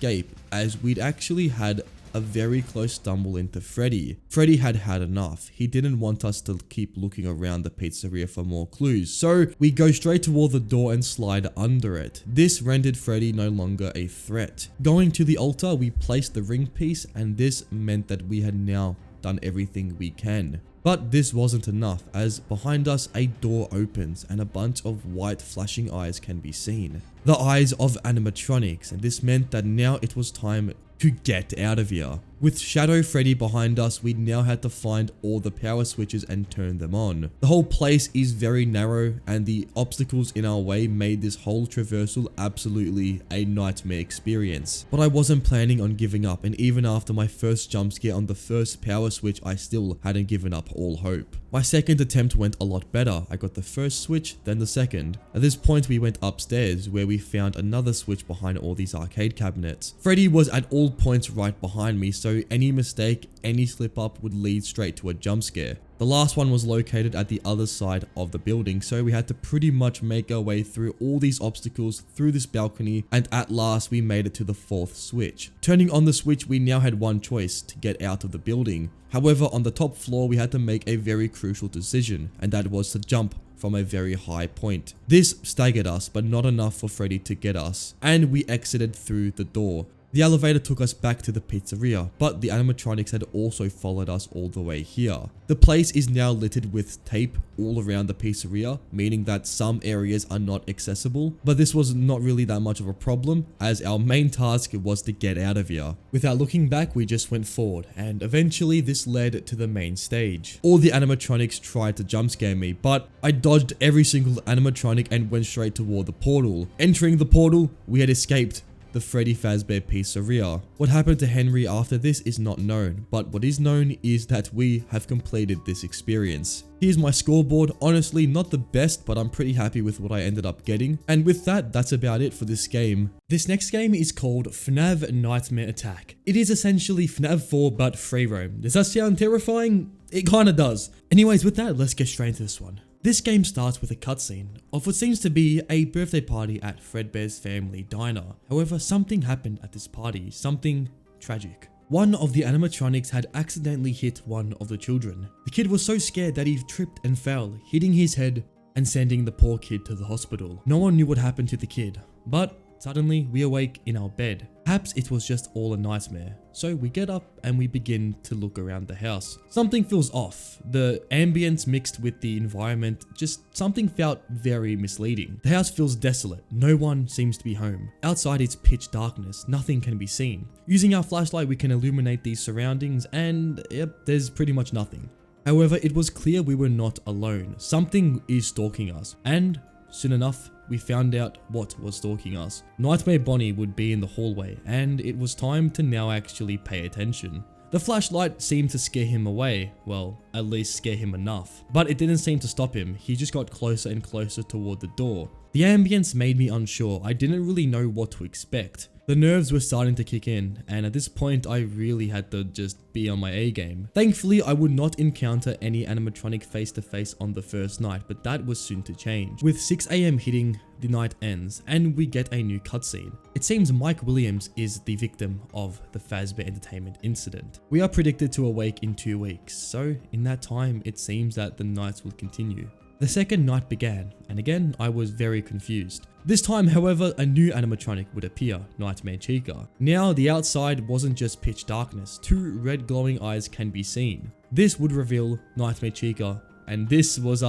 as we'd actually had a very close stumble into Freddy. Freddy had had enough. He didn't want us to keep looking around the pizzeria for more clues, so we go straight toward the door and slide under it. This rendered Freddy no longer a threat. Going to the altar, we placed the ring piece, and this meant that we had now done everything we can. But this wasn't enough, as behind us a door opens and a bunch of white flashing eyes can be seen. The eyes of animatronics, and this meant that now it was time to get out of here. With Shadow Freddy behind us, we now had to find all the power switches and turn them on. The whole place is very narrow and the obstacles in our way made this whole traversal absolutely a nightmare experience. But I wasn't planning on giving up, and even after my first jump scare on the first power switch, I still hadn't given up all hope. My second attempt went a lot better. I got the first switch, then the second. At this point we went upstairs where we found another switch behind all these arcade cabinets. Freddy was at all points right behind me, so any mistake, any slip up would lead straight to a jump scare. The last one was located at the other side of the building, so we had to pretty much make our way through all these obstacles through this balcony, and at last we made it to the fourth switch. Turning on the switch, we now had one choice: to get out of the building. However, on the top floor we had to make a very crucial decision, and that was to jump from a very high point. This staggered us, but not enough for Freddy to get us, and we exited through the door. The elevator took us back to the pizzeria, but the animatronics had also followed us all the way here. The place is now littered with tape all around the pizzeria, meaning that some areas are not accessible, but this was not really that much of a problem, as our main task was to get out of here. Without looking back, we just went forward, and eventually this led to the main stage. All the animatronics tried to jump scare me, but I dodged every single animatronic and went straight toward the portal. Entering the portal, we had escaped the Freddy Fazbear pizzeria. What happened to Henry after this is not known, but what is known is that we have completed this experience. Here's my scoreboard. Honestly, not the best, but I'm pretty happy with what I ended up getting. And with that, that's about it for this game. This next game is called FNAV Nightmare Attack. It is essentially FNAF 4 but free roam. Does that sound terrifying? It kinda does. Anyways, with that, let's get straight into this one. This game starts with a cutscene of what seems to be a birthday party at Fredbear's family diner. However, something happened at this party, something tragic. One of the animatronics had accidentally hit one of the children. The kid was so scared that he tripped and fell, hitting his head and sending the poor kid to the hospital. No one knew what happened to the kid, but suddenly we awake in our bed. Perhaps it was just all a nightmare. So we get up and we begin to look around the house. Something feels off. The ambience mixed with the environment, just something felt very misleading. The house feels desolate. No one seems to be home. Outside it's pitch darkness. Nothing can be seen. Using our flashlight we can illuminate these surroundings and yep, there's pretty much nothing. However, it was clear we were not alone. Something is stalking us, and soon enough, we found out what was stalking us. Nightmare Bonnie would be in the hallway, and it was time to now actually pay attention. The flashlight seemed to scare him away, well, at least scare him enough. But it didn't seem to stop him, he just got closer and closer toward the door. The ambience made me unsure, I didn't really know what to expect. The nerves were starting to kick in, and at this point I really had to just be on my A game. Thankfully, I would not encounter any animatronic face to face on the first night, but that was soon to change. With 6 AM hitting, the night ends, and we get a new cutscene. It seems Mike Williams is the victim of the Fazbear Entertainment incident. We are predicted to awake in 2 weeks, so in that time it seems that the nights will continue. The second night began, and again I was very confused. This time, however, a new animatronic would appear, Nightmare Chica. Now the outside wasn't just pitch darkness, 2 red glowing eyes can be seen. This would reveal Nightmare Chica, and this was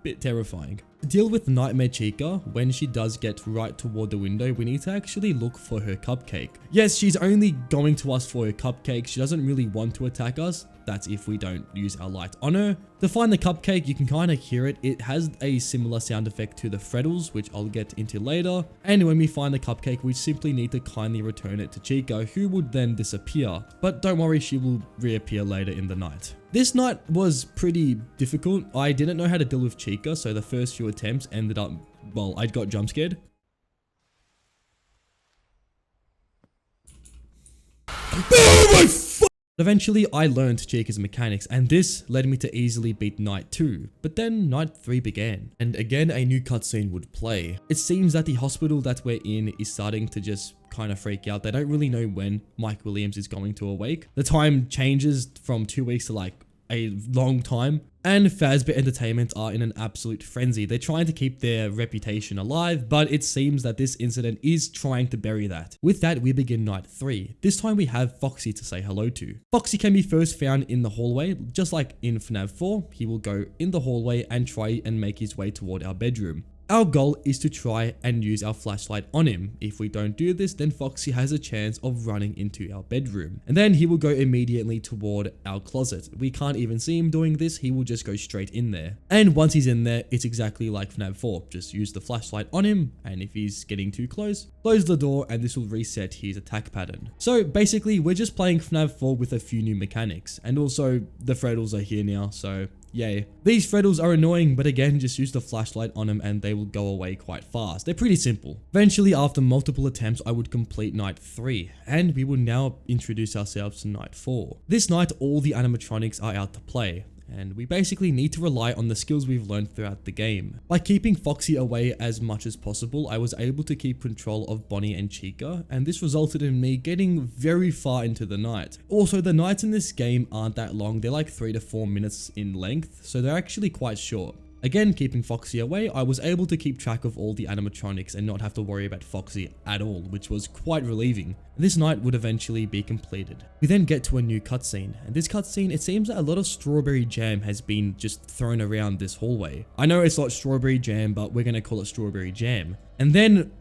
bit terrifying. To deal with Nightmare Chica, when she does get right toward the window, we need to actually look for her cupcake. Yes, she's only going to us for her cupcake, she doesn't really want to attack us. That's if we don't use our light on her. To find the cupcake, you can kind of hear it. It has a similar sound effect to the Freddles, which I'll get into later. And when we find the cupcake, we simply need to kindly return it to Chica, who would then disappear. But don't worry, she will reappear later in the night. This night was pretty difficult. I didn't know how to deal with Chica, so the first few attempts ended up, well, I got jump scared. Oh my fuck! Eventually, I learned Chica's mechanics, and this led me to easily beat Night 2. But then Night 3 began, and again a new cutscene would play. It seems that the hospital that we're in is starting to just kind of freak out. They don't really know when Mike Williams is going to awake. The time changes from 2 weeks to like a long time. And Fazbear Entertainment are in an absolute frenzy. They're trying to keep their reputation alive, but it seems that this incident is trying to bury that. With that, we begin Night 3. This time we have Foxy to say hello to. Foxy can be first found in the hallway. Just like in FNAF 4, he will go in the hallway and try and make his way toward our bedroom. Our goal is to try and use our flashlight on him. If we don't do this, then Foxy has a chance of running into our bedroom. And then he will go immediately toward our closet. We can't even see him doing this, he will just go straight in there. And once he's in there, it's exactly like FNAF 4. Just use the flashlight on him, and if he's getting too close, close the door and this will reset his attack pattern. So basically, we're just playing FNAF 4 with a few new mechanics. And also, the Freddles are here now, so yay. These Freddles are annoying, but again, just use the flashlight on them and they will go away quite fast. They're pretty simple. Eventually, after multiple attempts, I would complete night 3, and we will now introduce ourselves to night 4. This night, all the animatronics are out to play, and we basically need to rely on the skills we've learned throughout the game. By keeping Foxy away as much as possible, I was able to keep control of Bonnie and Chica, and this resulted in me getting very far into the night. Also, the nights in this game aren't that long, they're like 3 to 4 minutes in length, so they're actually quite short. Again, keeping Foxy away, I was able to keep track of all the animatronics and not have to worry about Foxy at all, which was quite relieving. This night would eventually be completed. We then get to a new cutscene, and this cutscene, it seems that a lot of strawberry jam has been just thrown around this hallway. I know it's not strawberry jam, but we're gonna call it strawberry jam. And then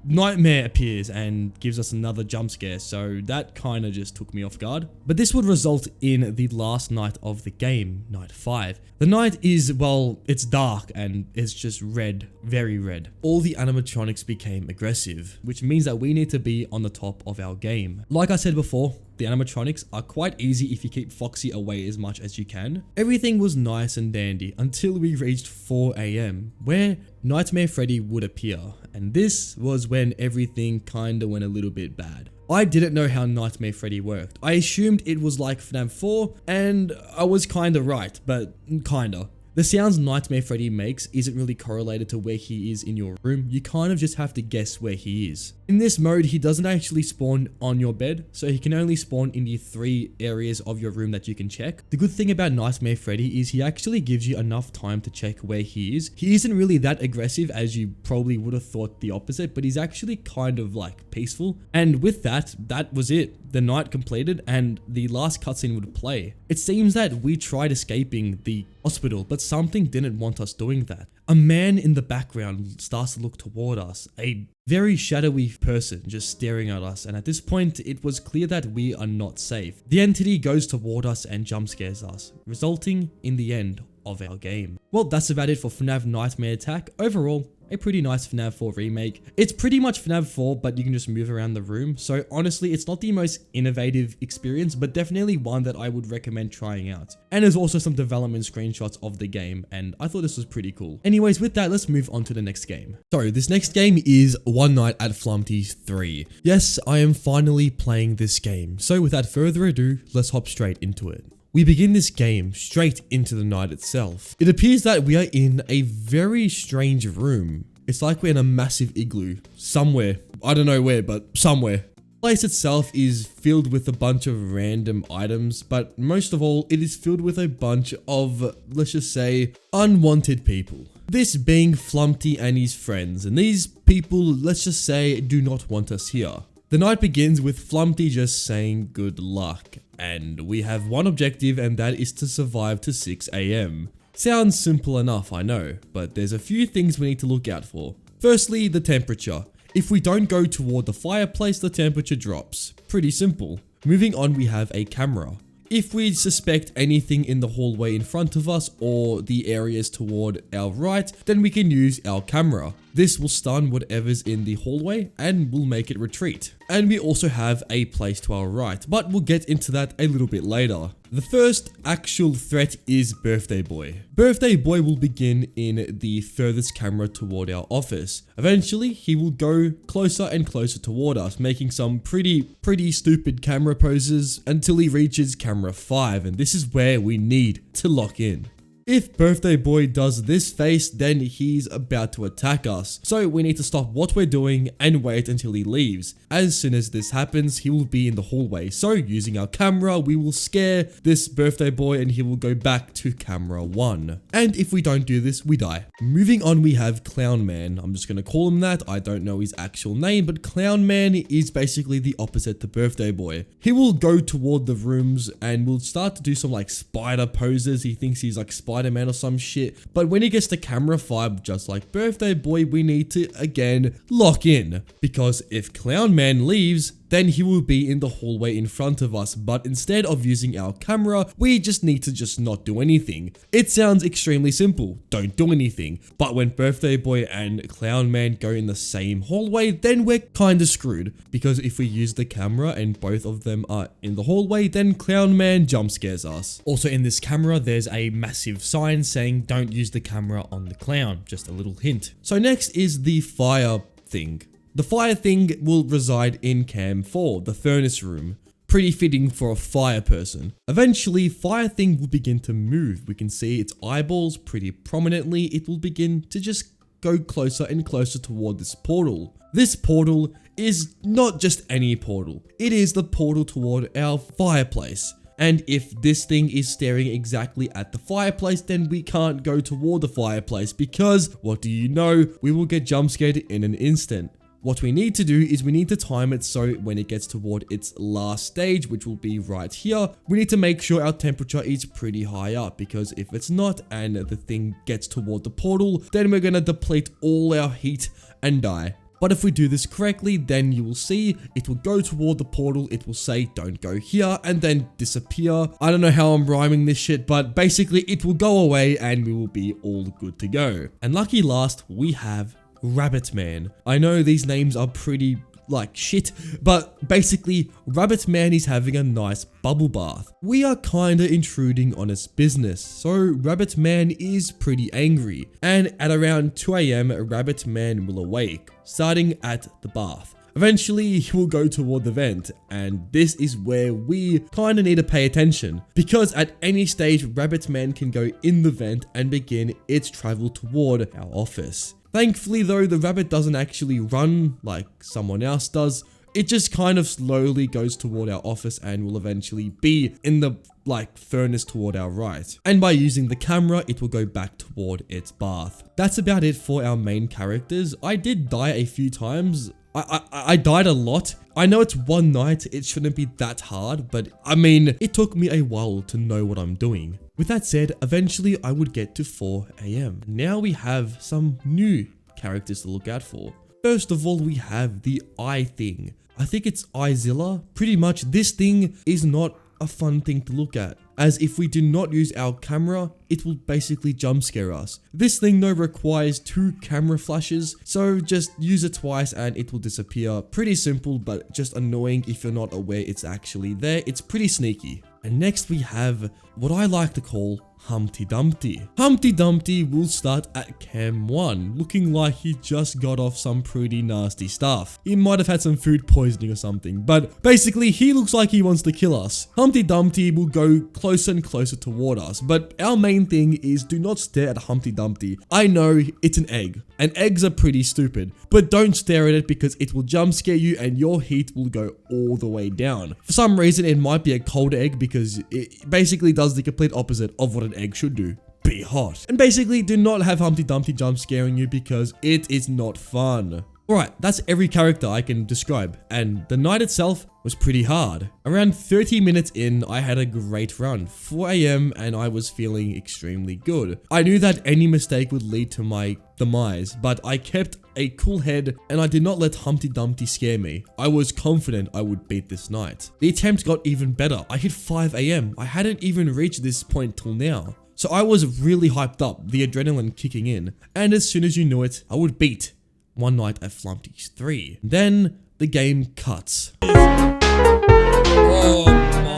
Nightmare appears and gives us another jump scare, so that kinda just took me off guard. But this would result in the last night of the game, night 5. The night is, well, it's dark and it's just red, very red. All the animatronics became aggressive, which means that we need to be on the top of our game. Like I said before, the animatronics are quite easy if you keep Foxy away as much as you can. Everything was nice and dandy until we reached 4 AM, where Nightmare Freddy would appear, and this was when everything kinda went a little bit bad. I didn't know how Nightmare Freddy worked. I assumed it was like FNAF 4, and I was kinda right, but kinda. The sounds Nightmare Freddy makes isn't really correlated to where he is in your room, you kind of just have to guess where he is. In this mode, he doesn't actually spawn on your bed, so he can only spawn in the 3 areas of your room that you can check. The good thing about Nightmare Freddy is he actually gives you enough time to check where he is. He isn't really that aggressive as you probably would have thought the opposite, but he's actually kind of like peaceful. And with that, that was it. The night completed and the last cutscene would play. It seems that we tried escaping the hospital, but something didn't want us doing that. A man in the background starts to look toward us, a very shadowy person just staring at us, and at this point it was clear that we are not safe. The entity goes toward us and jump scares us, resulting in the end of our game. Well, that's about it for FNAF Nightmare Attack. Overall, a pretty nice FNAF 4 remake. It's pretty much FNAF 4, but you can just move around the room. So honestly, it's not the most innovative experience, but definitely one that I would recommend trying out. And there's also some development screenshots of the game, and I thought this was pretty cool. Anyways, with that, let's move on to the next game. So this next game is One Night at Flumptys 3. Yes, I am finally playing this game. So without further ado, let's hop straight into it. We begin this game straight into the night itself. It appears that we are in a very strange room. It's like we're in a massive igloo. Somewhere. I don't know where, but somewhere. The place itself is filled with a bunch of random items, but most of all, it is filled with a bunch of, let's just say, unwanted people. This being Flumpty and his friends, and these people, let's just say, do not want us here. The night begins with Flumpty just saying good luck, and we have one objective, and that is to survive to 6 AM. Sounds simple enough, I know, but there's a few things we need to look out for. Firstly, the temperature. If we don't go toward the fireplace, the temperature drops. Pretty simple. Moving on, we have a camera. If we suspect anything in the hallway in front of us or the areas toward our right, then we can use our camera. This will stun whatever's in the hallway and will make it retreat. And we also have a place to our right, but we'll get into that a little bit later. The first actual threat is Birthday Boy. Birthday Boy will begin in the furthest camera toward our office. Eventually, he will go closer and closer toward us, making some pretty stupid camera poses until he reaches camera 5, and this is where we need to lock in. If Birthday Boy does this face, then he's about to attack us. So we need to stop what we're doing and wait until he leaves. As soon as this happens, he will be in the hallway. So using our camera, we will scare this Birthday Boy and he will go back to camera 1. And if we don't do this, we die. Moving on, we have Clown Man. I'm just going to call him that. I don't know his actual name, but Clown Man is basically the opposite to Birthday Boy. He will go toward the rooms and will start to do some like spider poses. He thinks he's like Spider Spider-Man or some shit. But when he gets to camera 5, just like Birthday Boy, we need to again lock in. Because if Clown Man leaves, then he will be in the hallway in front of us, but instead of using our camera, we just need to just not do anything. It sounds extremely simple, don't do anything, but when Birthday Boy and Clown Man go in the same hallway, then we're kinda screwed, because if we use the camera and both of them are in the hallway, then Clown Man jump scares us. Also in this camera, there's a massive sign saying don't use the camera on the clown, just a little hint. So next is the fire thing. The fire thing will reside in Cam 4, the furnace room. Pretty fitting for a fire person. Eventually, fire thing will begin to move. We can see its eyeballs pretty prominently. It will begin to just go closer and closer toward this portal. This portal is not just any portal. It is the portal toward our fireplace. And if this thing is staring exactly at the fireplace, then we can't go toward the fireplace because, what do you know, we will get jump scared in an instant. What we need to do is we need to time it so when it gets toward its last stage, which will be right here, we need to make sure our temperature is pretty high up, because if it's not and the thing gets toward the portal, then we're gonna deplete all our heat and die. But if we do this correctly, then you will see it will go toward the portal, it will say don't go here and then disappear. I don't know how I'm rhyming this shit, but basically it will go away and we will be all good to go. And lucky last, we have Rabbit Man. I know these names are pretty like shit, but basically Rabbit Man is having a nice bubble bath. We are kinda intruding on his business, so Rabbit Man is pretty angry, and at around 2 AM Rabbit Man will awake, starting at the bath. Eventually, he will go toward the vent, and this is where we kinda need to pay attention, because at any stage Rabbit Man can go in the vent and begin its travel toward our office. Thankfully though, the rabbit doesn't actually run like someone else does. It just kind of slowly goes toward our office and will eventually be in the furnace toward our right. And by using the camera, it will go back toward its bath. That's about it for our main characters. I did die a few times. I died a lot. I know it's one night, it shouldn't be that hard, but I mean, it took me a while to know what I'm doing. With that said, eventually I would get to 4 AM. Now we have some new characters to look out for. First of all, we have the eye thing. I think it's Eyezilla. Pretty much this thing is not a fun thing to look at, as if we do not use our camera, it will basically jump scare us. This thing though requires 2 camera flashes, so just use it twice and it will disappear. Pretty simple, but just annoying if you're not aware it's actually there. It's pretty sneaky. And next we have what I like to call Humpty Dumpty. Humpty Dumpty will start at Cam 1, looking like he just got off some pretty nasty stuff. He might have had some food poisoning or something, but basically he looks like he wants to kill us. Humpty Dumpty will go closer and closer toward us, but our main thing is do not stare at Humpty Dumpty. I know it's an egg, and eggs are pretty stupid, but don't stare at it because it will jump scare you and your heat will go all the way down. For some reason it might be a cold egg because it basically does the complete opposite of what an egg should do. Be hot. And basically do not have Humpty Dumpty jump scaring you because it is not fun. Alright, that's every character I can describe, and the night itself was pretty hard. Around 30 minutes in, I had a great run, 4 AM, and I was feeling extremely good. I knew that any mistake would lead to my demise, but I kept a cool head and I did not let Humpty Dumpty scare me. I was confident I would beat this night. The attempt got even better. I hit 5 AM. I hadn't even reached this point till now. So I was really hyped up, the adrenaline kicking in, and as soon as you knew it, I would beat One Night at Flumptys 3. Then the game cuts. Oh my.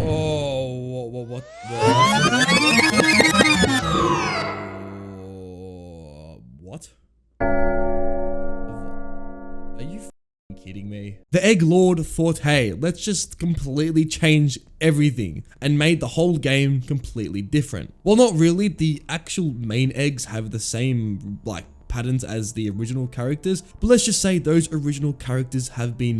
Oh, what? What? Are you kidding me? The Egg Lord thought, hey, let's just completely change everything, and made the whole game completely different. Well, not really. The actual main eggs have the same patterns as the original characters, but let's just say those original characters have been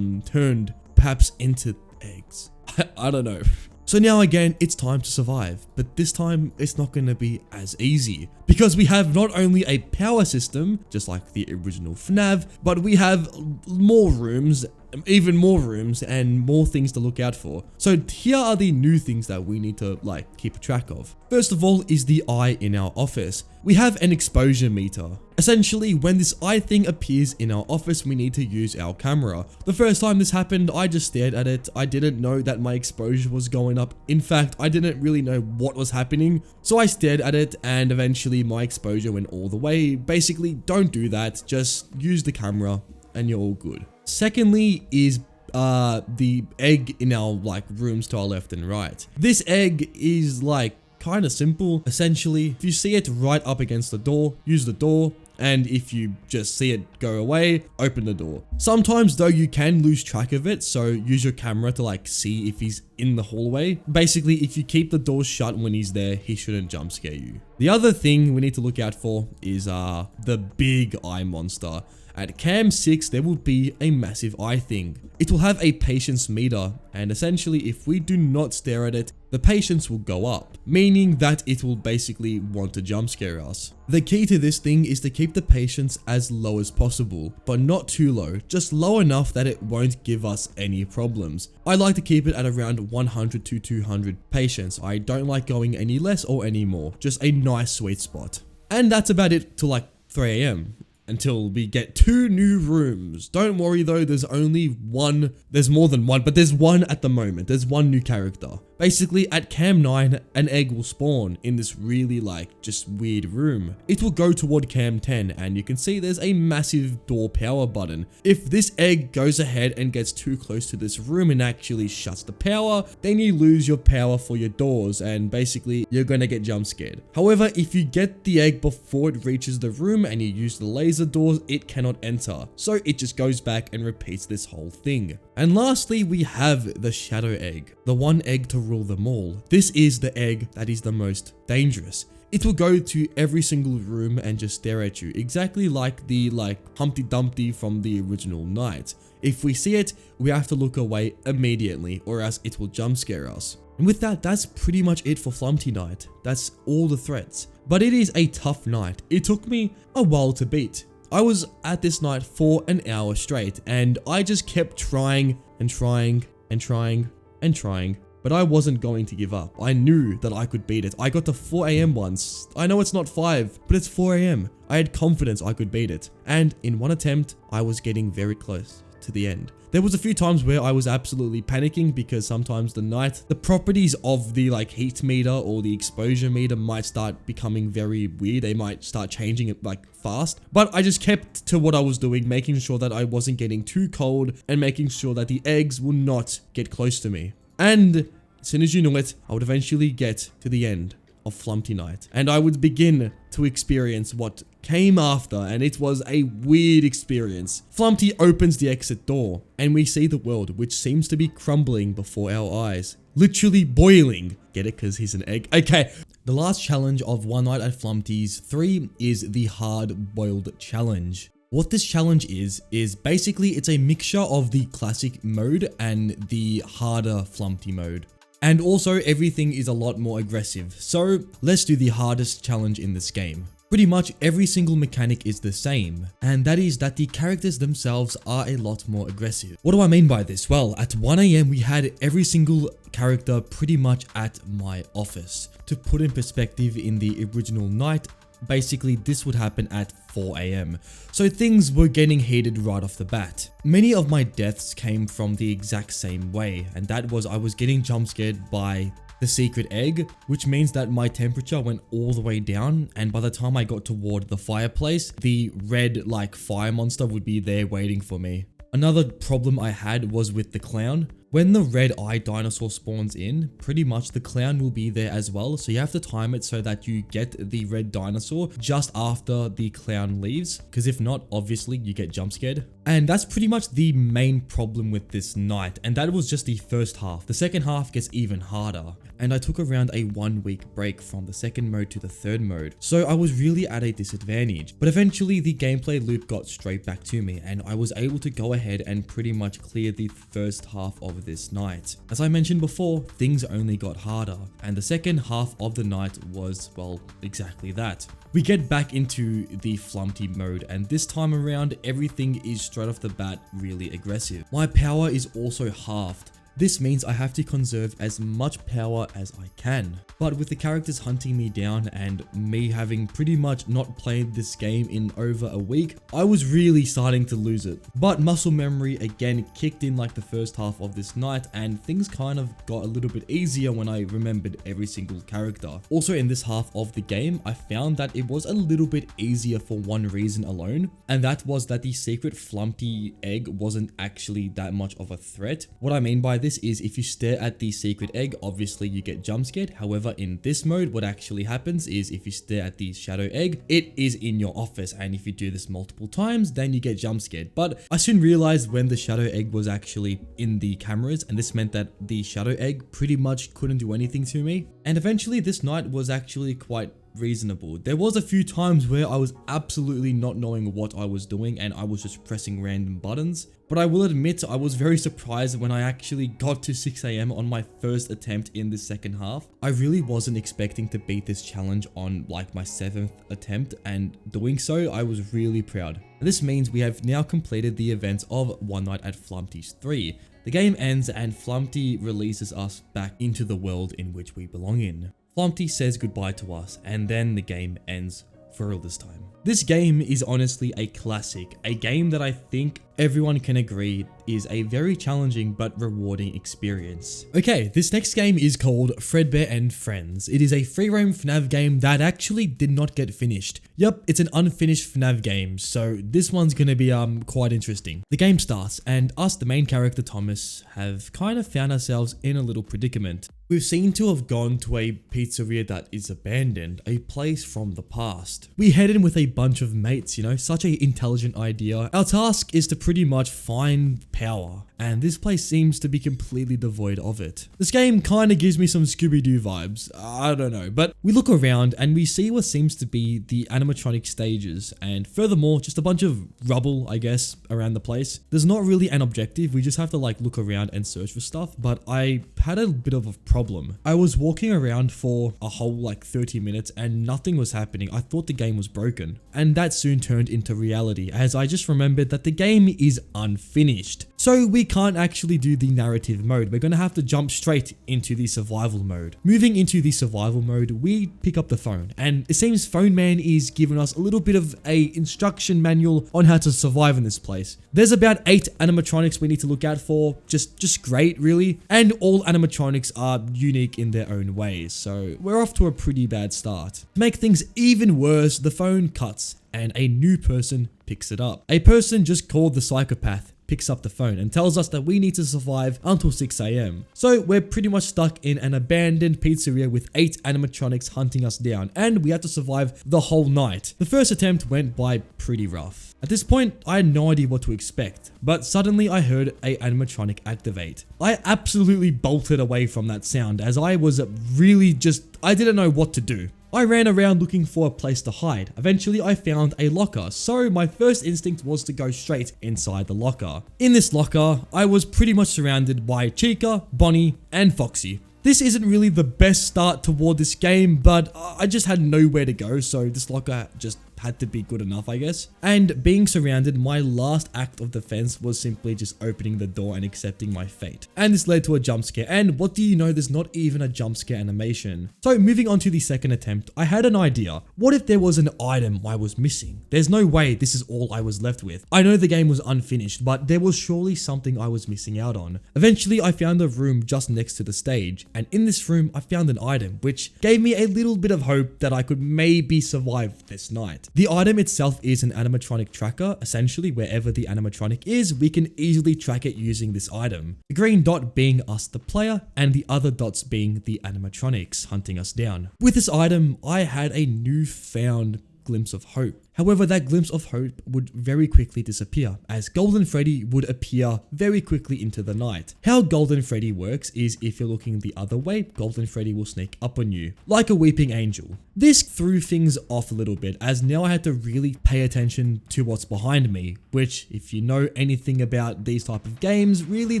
turned perhaps into eggs. I don't know. So now again, it's time to survive, but this time it's not going to be as easy because we have not only a power system, just like the original FNAF, but we have more rooms even more rooms and more things to look out for. So here are the new things that we need to like keep track of. First of all is the eye in our office. We have an exposure meter. Essentially, when this eye thing appears in our office, we need to use our camera. The first time this happened, I just stared at it. I didn't know that my exposure was going up. In fact, I didn't really know what was happening. So I stared at it and eventually my exposure went all the way. Basically, don't do that. Just use the camera and you're all good. Secondly is the egg in our like rooms to our left and right. This egg is like kind of simple. Essentially, if you see it right up against the door, use the door. And if you just see it go away, open the door. Sometimes though, you can lose track of it. So use your camera to like see if he's in the hallway. Basically, if you keep the door shut when he's there, he shouldn't jump scare you. The other thing we need to look out for is the big eye monster. At Cam 6, there will be a massive eye thing. It will have a patience meter, and essentially if we do not stare at it, the patience will go up, meaning that it will basically want to jump scare us. The key to this thing is to keep the patience as low as possible, but not too low, just low enough that it won't give us any problems. I like to keep it at around 100 to 200 patience. I don't like going any less or any more, just a nice sweet spot. And that's about it till like 3 AM. Until we get 2 new rooms. Don't worry though, there's only one, there's more than one, but there's one at the moment. There's one new character. Basically, at Cam 9, an egg will spawn in this really like just weird room. It will go toward Cam 10 and you can see there's a massive door power button. If this egg goes ahead and gets too close to this room and actually shuts the power, then you lose your power for your doors and basically you're gonna get jump scared. However, if you get the egg before it reaches the room and you use the laser doors, it cannot enter. So it just goes back and repeats this whole thing. And lastly, we have the shadow egg, the one egg to rule them all. This is the egg that is the most dangerous. It will go to every single room and just stare at you, exactly like the Humpty Dumpty from the original night. If we see it, we have to look away immediately or else it will jump scare us. And with that, that's pretty much it for Flumpty night. That's all the threats. But it is a tough night. It took me a while to beat. I was at this night for an hour straight and I just kept trying and trying and trying and trying, but I wasn't going to give up. I knew that I could beat it. I got to 4 AM once. I know it's not 5, but it's 4 AM. I had confidence I could beat it. And in one attempt, I was getting very close to the end. There was a few times where I was absolutely panicking because sometimes the properties of the heat meter or the exposure meter might start becoming very weird. They might start changing it fast, but I just kept to what I was doing, making sure that I wasn't getting too cold and making sure that the eggs will not get close to me. And as soon as you know it, I would eventually get to the end of Flumpty night and I would begin to experience what came after, and it was a weird experience. Flumpty opens the exit door and we see the world which seems to be crumbling before our eyes, literally boiling. Get it? Because he's an egg. Okay, the last challenge of One Night at Flumpty's 3 is the hard boiled challenge. What this challenge is basically it's a mixture of the classic mode and the harder Flumpty mode. And also everything is a lot more aggressive. So let's do the hardest challenge in this game. Pretty much every single mechanic is the same, and that is that the characters themselves are a lot more aggressive. What do I mean by this? Well, at 1 AM we had every single character pretty much at my office. To put in perspective, in the original night, basically this would happen at 4 AM. So things were getting heated right off the bat. Many of my deaths came from the exact same way, and that was I was getting jump scared by the secret egg, which means that my temperature went all the way down, and by the time I got toward the fireplace, the red fire monster would be there waiting for me. Another problem I had was with the clown. When the red eye dinosaur spawns in, pretty much the clown will be there as well, so you have to time it so that you get the red dinosaur just after the clown leaves, because if not, obviously you get jump scared. And that's pretty much the main problem with this night, and that was just the first half. The second half gets even harder, and I took around a 1 week break from the second mode to the third mode, so I was really at a disadvantage. But eventually the gameplay loop got straight back to me, and I was able to go ahead and pretty much clear the first half of of this night. As I mentioned before, things only got harder, and the second half of the night was, well, exactly that. We get back into the Flumpty mode, and this time around, everything is straight off the bat really aggressive. My power is also halved. This means I have to conserve as much power as I can. But with the characters hunting me down and me having pretty much not played this game in over a week, I was really starting to lose it. But muscle memory again kicked in like the first half of this night, and things kind of got a little bit easier when I remembered every single character. Also in this half of the game, I found that it was a little bit easier for one reason alone, and that was that the secret Flumpty egg wasn't actually that much of a threat. What I mean by this is if you stare at the secret egg, obviously you get jump scared. However, in this mode, what actually happens is if you stare at the shadow egg, it is in your office, and if you do this multiple times, then you get jump scared. But I soon realized when the shadow egg was actually in the cameras, and this meant that the shadow egg pretty much couldn't do anything to me. And eventually this night was actually quite reasonable. There was a few times where I was absolutely not knowing what I was doing and I was just pressing random buttons. But I will admit I was very surprised when I actually got to 6 AM on my first attempt in the second half. I really wasn't expecting to beat this challenge on like my 7th attempt, and doing so I was really proud. This means we have now completed the events of One Night at Flumptys 3. The game ends and Flumpty releases us back into the world in which we belong in. Flumpty says goodbye to us, and then the game ends for real this time. This game is honestly a classic, a game that I think everyone can agree is a very challenging but rewarding experience. Okay, this next game is called Fredbear and Friends. It is a free roam FNAF game that actually did not get finished. Yup, it's an unfinished FNAF game, so this one's gonna be quite interesting. The game starts, and us, the main character Thomas, have kind of found ourselves in a little predicament. We've seemed to have gone to a pizzeria that is abandoned, a place from the past. We head in with a bunch of mates, you know, such an intelligent idea. Our task is to pretty much find power, and this place seems to be completely devoid of it. This game kind of gives me some Scooby-Doo vibes, I don't know, but we look around and we see what seems to be the animatronic stages, and furthermore, just a bunch of rubble, I guess, around the place. There's not really an objective, we just have to like look around and search for stuff, but I had a bit of a problem. I was walking around for a whole like 30 minutes and nothing was happening. I thought the game was broken, and that soon turned into reality as I just remembered that the game is unfinished. So we can't actually do the narrative mode. We're gonna have to jump straight into the survival mode. Moving into the survival mode, we pick up the phone, and it seems Phone Man is giving us a little bit of a instruction manual on how to survive in this place. There's about 8 animatronics we need to look out for. Just great, really. And all animatronics are unique in their own ways, so we're off to a pretty bad start. To make things even worse, the phone cuts and a new person picks it up. A person just called the psychopath picks up the phone and tells us that we need to survive until 6 AM. So we're pretty much stuck in an abandoned pizzeria with 8 animatronics hunting us down, and we have to survive the whole night. The first attempt went by pretty rough. At this point, I had no idea what to expect, but suddenly I heard a animatronic activate. I absolutely bolted away from that sound as I was really I didn't know what to do. I ran around looking for a place to hide. Eventually I found a locker, so my first instinct was to go straight inside the locker. In this locker, I was pretty much surrounded by Chica, Bonnie, and Foxy. This isn't really the best start toward this game, but I just had nowhere to go, so this locker just had to be good enough, I guess. And being surrounded, my last act of defense was simply just opening the door and accepting my fate. And this led to a jump scare, and what do you know, there's not even a jump scare animation. So moving on to the second attempt, I had an idea. What if there was an item I was missing? There's no way this is all I was left with. I know the game was unfinished, but there was surely something I was missing out on. Eventually I found a room just next to the stage, and in this room I found an item which gave me a little bit of hope that I could maybe survive this night. The item itself is an animatronic tracker. Essentially, wherever the animatronic is, we can easily track it using this item. The green dot being us, the player, and the other dots being the animatronics hunting us down. With this item, I had a newfound glimpse of hope. However, that glimpse of hope would very quickly disappear, as Golden Freddy would appear very quickly into the night. How Golden Freddy works is if you're looking the other way, Golden Freddy will sneak up on you, like a weeping angel. This threw things off a little bit, as now I had to really pay attention to what's behind me, which, if you know anything about these type of games, really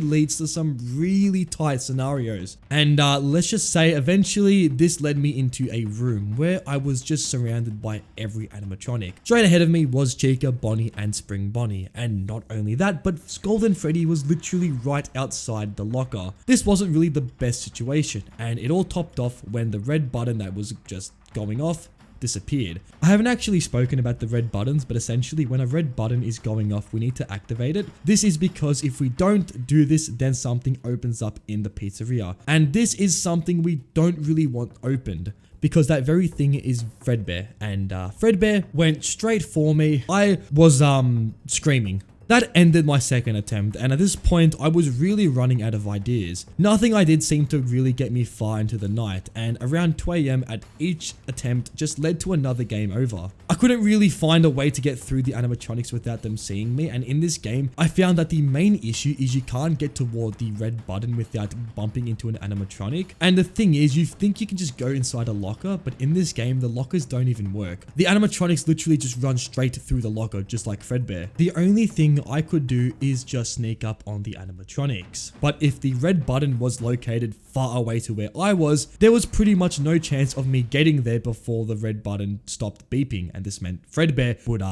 leads to some really tight scenarios. And let's just say eventually this led me into a room where I was just surrounded by every animatronic. Straight ahead of me was Chica, Bonnie, and Spring Bonnie, and not only that, but Golden Freddy was literally right outside the locker. This wasn't really the best situation, and it all topped off when the red button that was just going off disappeared. I haven't actually spoken about the red buttons, but essentially when a red button is going off, we need to activate it. This is because if we don't do this, then something opens up in the pizzeria, and this is something we don't really want opened, because that very thing is Fredbear, and Fredbear went straight for me. I was screaming. That ended my second attempt, and at this point I was really running out of ideas. Nothing I did seemed to really get me far into the night, and around 2 AM at each attempt just led to another game over. I couldn't really find a way to get through the animatronics without them seeing me, and in this game I found that the main issue is you can't get toward the red button without bumping into an animatronic. And the thing is, you think you can just go inside a locker, but in this game the lockers don't even work. The animatronics literally just run straight through the locker, just like Fredbear. The only thing I could do is just sneak up on the animatronics. But if the red button was located far away to where I was, there was pretty much no chance of me getting there before the red button stopped beeping, and this meant Fredbear would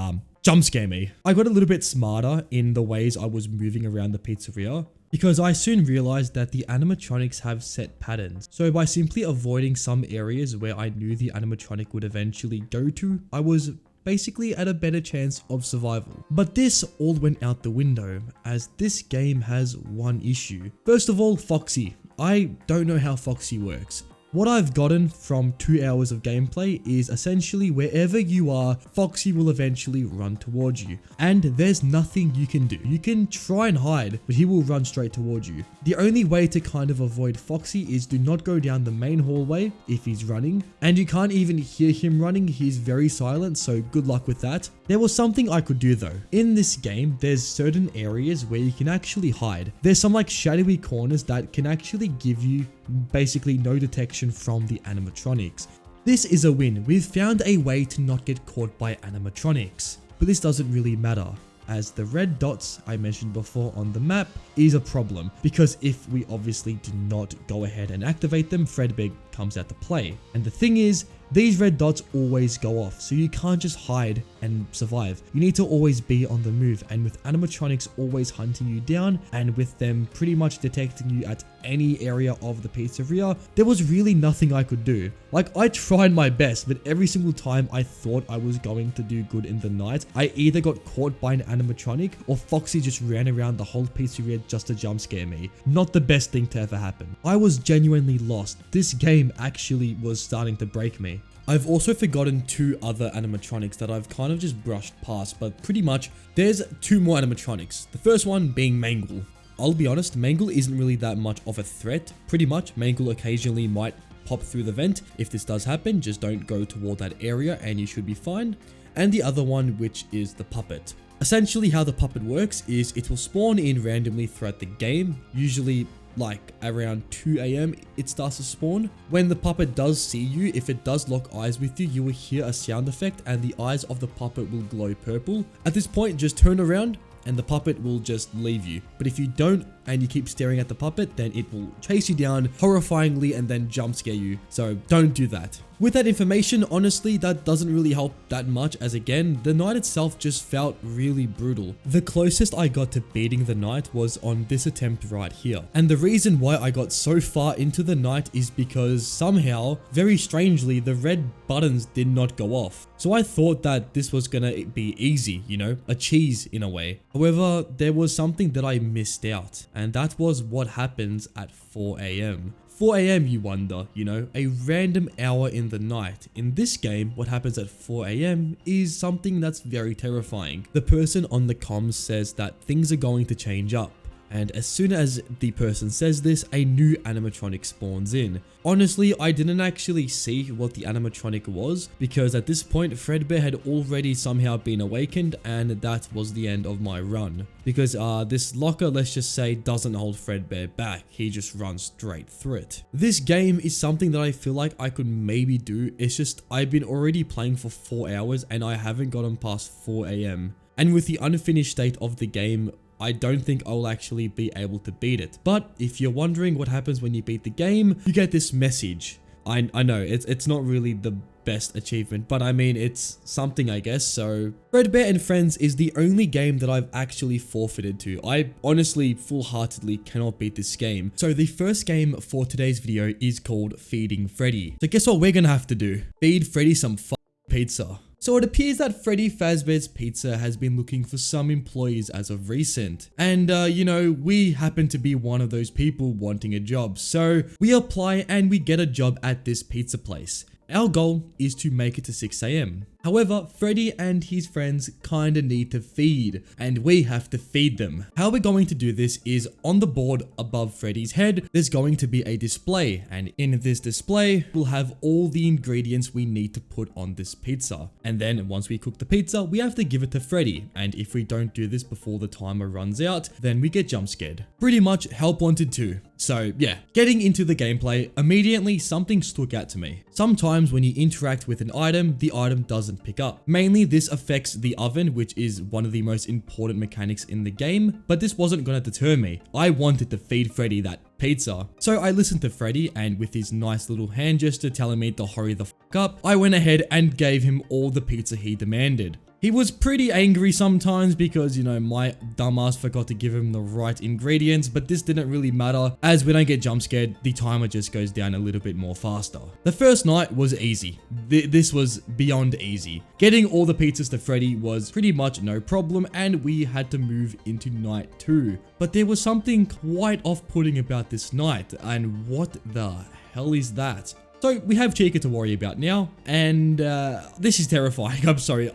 jump scare me. I got a little bit smarter in the ways I was moving around the pizzeria, because I soon realized that the animatronics have set patterns. So by simply avoiding some areas where I knew the animatronic would eventually go to, I was basically at a better chance of survival. But this all went out the window, as this game has one issue. First of all, Foxy. I don't know how Foxy works. What I've gotten from 2 hours of gameplay is essentially wherever you are, Foxy will eventually run towards you. And there's nothing you can do. You can try and hide, but he will run straight towards you. The only way to kind of avoid Foxy is do not go down the main hallway if he's running. And you can't even hear him running, he's very silent, so good luck with that. There was something I could do though. In this game, there's certain areas where you can actually hide. There's some like shadowy corners that can actually give you basically no detection from the animatronics. This is a win. We've found a way to not get caught by animatronics. But this doesn't really matter, as the red dots I mentioned before on the map is a problem, because if we obviously do not go ahead and activate them, Fredbear comes out to play. And the thing is, these red dots always go off, so you can't just hide and survive. You need to always be on the move, and with animatronics always hunting you down, and with them pretty much detecting you at any area of the pizzeria, there was really nothing I could do. Like, I tried my best, but every single time I thought I was going to do good in the night, I either got caught by an animatronic or Foxy just ran around the whole pizzeria just to jump scare me. Not the best thing to ever happen. I was genuinely lost. This game actually was starting to break me. I've also forgotten 2 other animatronics that I've kind of just brushed past, but pretty much there's 2 more animatronics. The first one being Mangle. I'll be honest, Mangle isn't really that much of a threat. Pretty much, Mangle occasionally might pop through the vent. If this does happen, just don't go toward that area and you should be fine. And the other one, which is the puppet. Essentially how the puppet works is it will spawn in randomly throughout the game, usually like around 2 AM it starts to spawn. When the puppet does see you, if it does lock eyes with you, you will hear a sound effect and the eyes of the puppet will glow purple. At this point, just turn around and the puppet will just leave you. But if you don't and you keep staring at the puppet, then it will chase you down horrifyingly and then jump scare you. So don't do that. With that information, honestly, that doesn't really help that much, as again, the night itself just felt really brutal. The closest I got to beating the night was on this attempt right here. And the reason why I got so far into the night is because somehow, very strangely, the red buttons did not go off. So I thought that this was gonna be easy, you know, a cheese in a way. However, there was something that I missed out, and that was what happens at 4 AM. 4 AM, you wonder, you know, a random hour in the night. In this game, what happens at 4 AM is something that's very terrifying. The person on the comms says that things are going to change up. And as soon as the person says this, a new animatronic spawns in. Honestly, I didn't actually see what the animatronic was because at this point, Fredbear had already somehow been awakened and that was the end of my run. Because this locker, let's just say, doesn't hold Fredbear back. He just runs straight through it. This game is something that I feel like I could maybe do. It's just I've been already playing for 4 hours and I haven't gotten past 4 AM. And with the unfinished state of the game, I don't think I'll actually be able to beat it. But if you're wondering what happens when you beat the game, you get this message. I know it's not really the best achievement, but I mean it's something, I guess. So Fredbear and Friends is the only game that I've actually forfeited to. I honestly full-heartedly cannot beat this game. So the first game for today's video is called Feeding Freddy. So guess what we're gonna have to do? Feed Freddy some pizza. So it appears that Freddy Fazbear's Pizza has been looking for some employees as of recent. And you know, we happen to be one of those people wanting a job. So we apply and we get a job at this pizza place. Our goal is to make it to 6 AM. However, Freddy and his friends kinda need to feed, and we have to feed them. How we're going to do this is on the board above Freddy's head, there's going to be a display, and in this display, we'll have all the ingredients we need to put on this pizza. And then once we cook the pizza, we have to give it to Freddy, and if we don't do this before the timer runs out, then we get jump scared. Pretty much help wanted too. So yeah, getting into the gameplay, immediately something stuck out to me. Sometimes when you interact with an item, the item doesn't pick up. Mainly this affects the oven, which is one of the most important mechanics in the game, but this wasn't gonna deter me. I wanted to feed Freddy that pizza. So I listened to Freddy, and with his nice little hand gesture telling me to hurry the fuck up, I went ahead and gave him all the pizza he demanded. He was pretty angry sometimes because, you know, my dumbass forgot to give him the right ingredients, but this didn't really matter as when I get jump scared, the timer just goes down a little bit more faster. The first night was easy. This was beyond easy. Getting all the pizzas to Freddy was pretty much no problem, and we had to move into night 2. But there was something quite off-putting about this night, and what the hell is that? So we have Chica to worry about now, and this is terrifying. I'm sorry,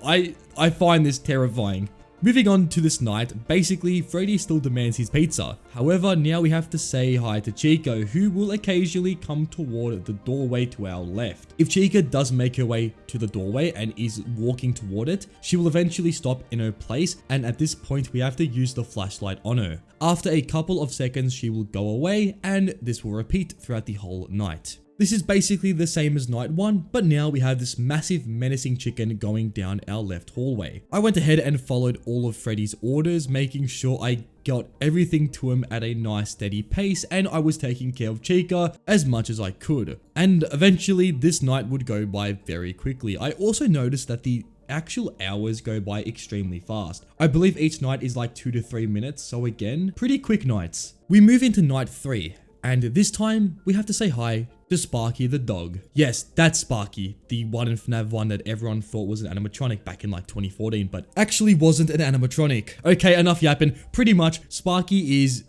I find this terrifying. Moving on to this night, basically Freddy still demands his pizza. However, now we have to say hi to Chica, who will occasionally come toward the doorway to our left. If Chica does make her way to the doorway and is walking toward it, she will eventually stop in her place, and at this point we have to use the flashlight on her. After a couple of seconds she will go away, and this will repeat throughout the whole night. This is basically the same as night 1, but now we have this massive menacing chicken going down our left hallway. I went ahead and followed all of Freddy's orders, making sure I got everything to him at a nice steady pace, and I was taking care of Chica as much as I could. And eventually this night would go by very quickly. I also noticed that the actual hours go by extremely fast. I believe each night is like 2 to 3 minutes, so again, pretty quick nights. We move into night 3. And this time, we have to say hi to Sparky the dog. Yes, that's Sparky, the one in FNAF 1 that everyone thought was an animatronic back in like 2014, but actually wasn't an animatronic. Okay, enough yapping. Pretty much, Sparky is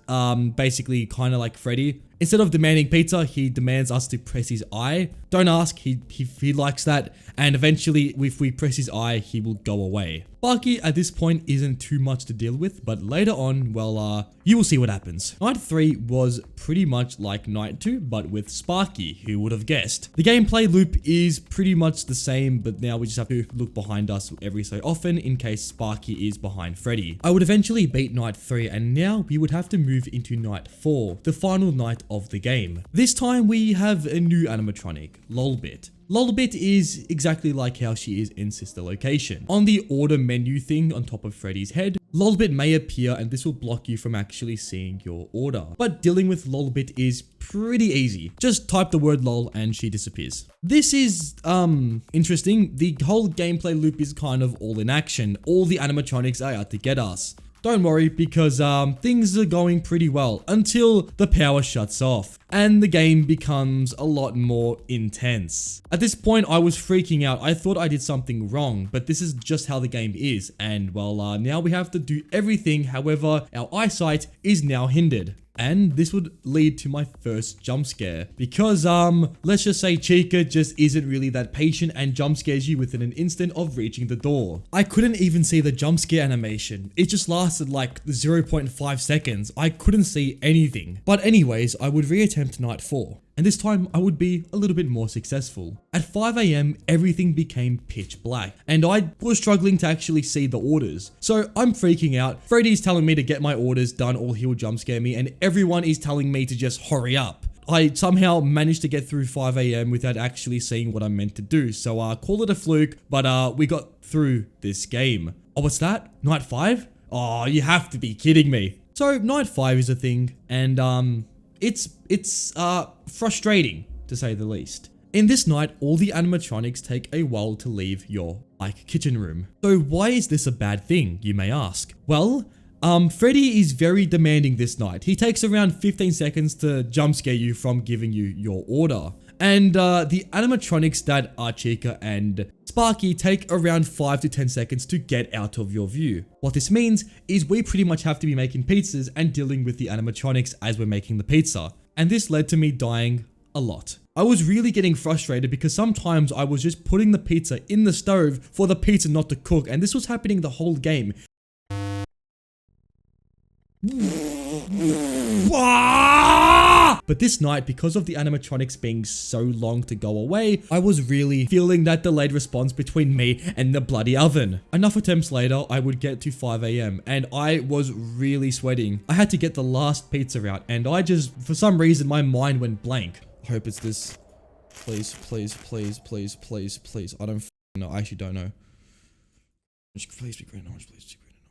basically kind of like Freddy. Instead of demanding pizza, he demands us to press his eye. Don't ask, he likes that. And eventually, if we press his eye, he will go away. Sparky at this point isn't too much to deal with, but later on, well, you will see what happens. Night 3 was pretty much like night 2, but with Sparky, who would have guessed. The gameplay loop is pretty much the same, but now we just have to look behind us every so often in case Sparky is behind Freddy. I would eventually beat night 3, and now we would have to move into night 4, the final night of the game. This time we have a new animatronic, Lolbit. Lolbit is exactly like how she is in Sister Location. On the order menu thing on top of Freddy's head, Lolbit may appear and this will block you from actually seeing your order. But dealing with Lolbit is pretty easy. Just type the word lol and she disappears. This is, interesting. The whole gameplay loop is kind of all in action. All the animatronics are out to get us. Don't worry because things are going pretty well until the power shuts off. and the game becomes a lot more intense. At this point, I was freaking out. I thought I did something wrong, but this is just how the game is. And well, now we have to do everything. However, our eyesight is now hindered. And this would lead to my first jump scare because, let's just say Chica just isn't really that patient and jump scares you within an instant of reaching the door. I couldn't even see the jump scare animation. It just lasted like 0.5 seconds. I couldn't see anything. But anyways, I would reattempt night 4. And this time I would be a little bit more successful. At 5 AM, everything became pitch black and I was struggling to actually see the orders. So I'm freaking out. Freddy's telling me to get my orders done or he'll jump scare me, and everyone is telling me to just hurry up. I somehow managed to get through 5 AM without actually seeing what I'm meant to do. So call it a fluke, but we got through this game. Oh, what's that? Night 5? Oh, you have to be kidding me. So night 5 is a thing, and it's frustrating to say the least. In this night, all the animatronics take a while to leave your kitchen room. So why is this a bad thing, you may ask? Well, Freddy is very demanding this night. He takes around 15 seconds to jump scare you from giving you your order. And the animatronics that are Chica and Sparky take around 5 to 10 seconds to get out of your view. What this means is we pretty much have to be making pizzas and dealing with the animatronics as we're making the pizza. And this led to me dying a lot. I was really getting frustrated because sometimes I was just putting the pizza in the stove for the pizza not to cook, and this was happening the whole game. But this night, because of the animatronics being so long to go away, I was really feeling that delayed response between me and the bloody oven. Enough attempts later, I would get to 5 AM and I was really sweating. I had to get the last pizza out and I just, for some reason, my mind went blank. I hope it's this. Please, please, please, please, please, please. I don't know. I actually don't know. Please be green and orange, please be green and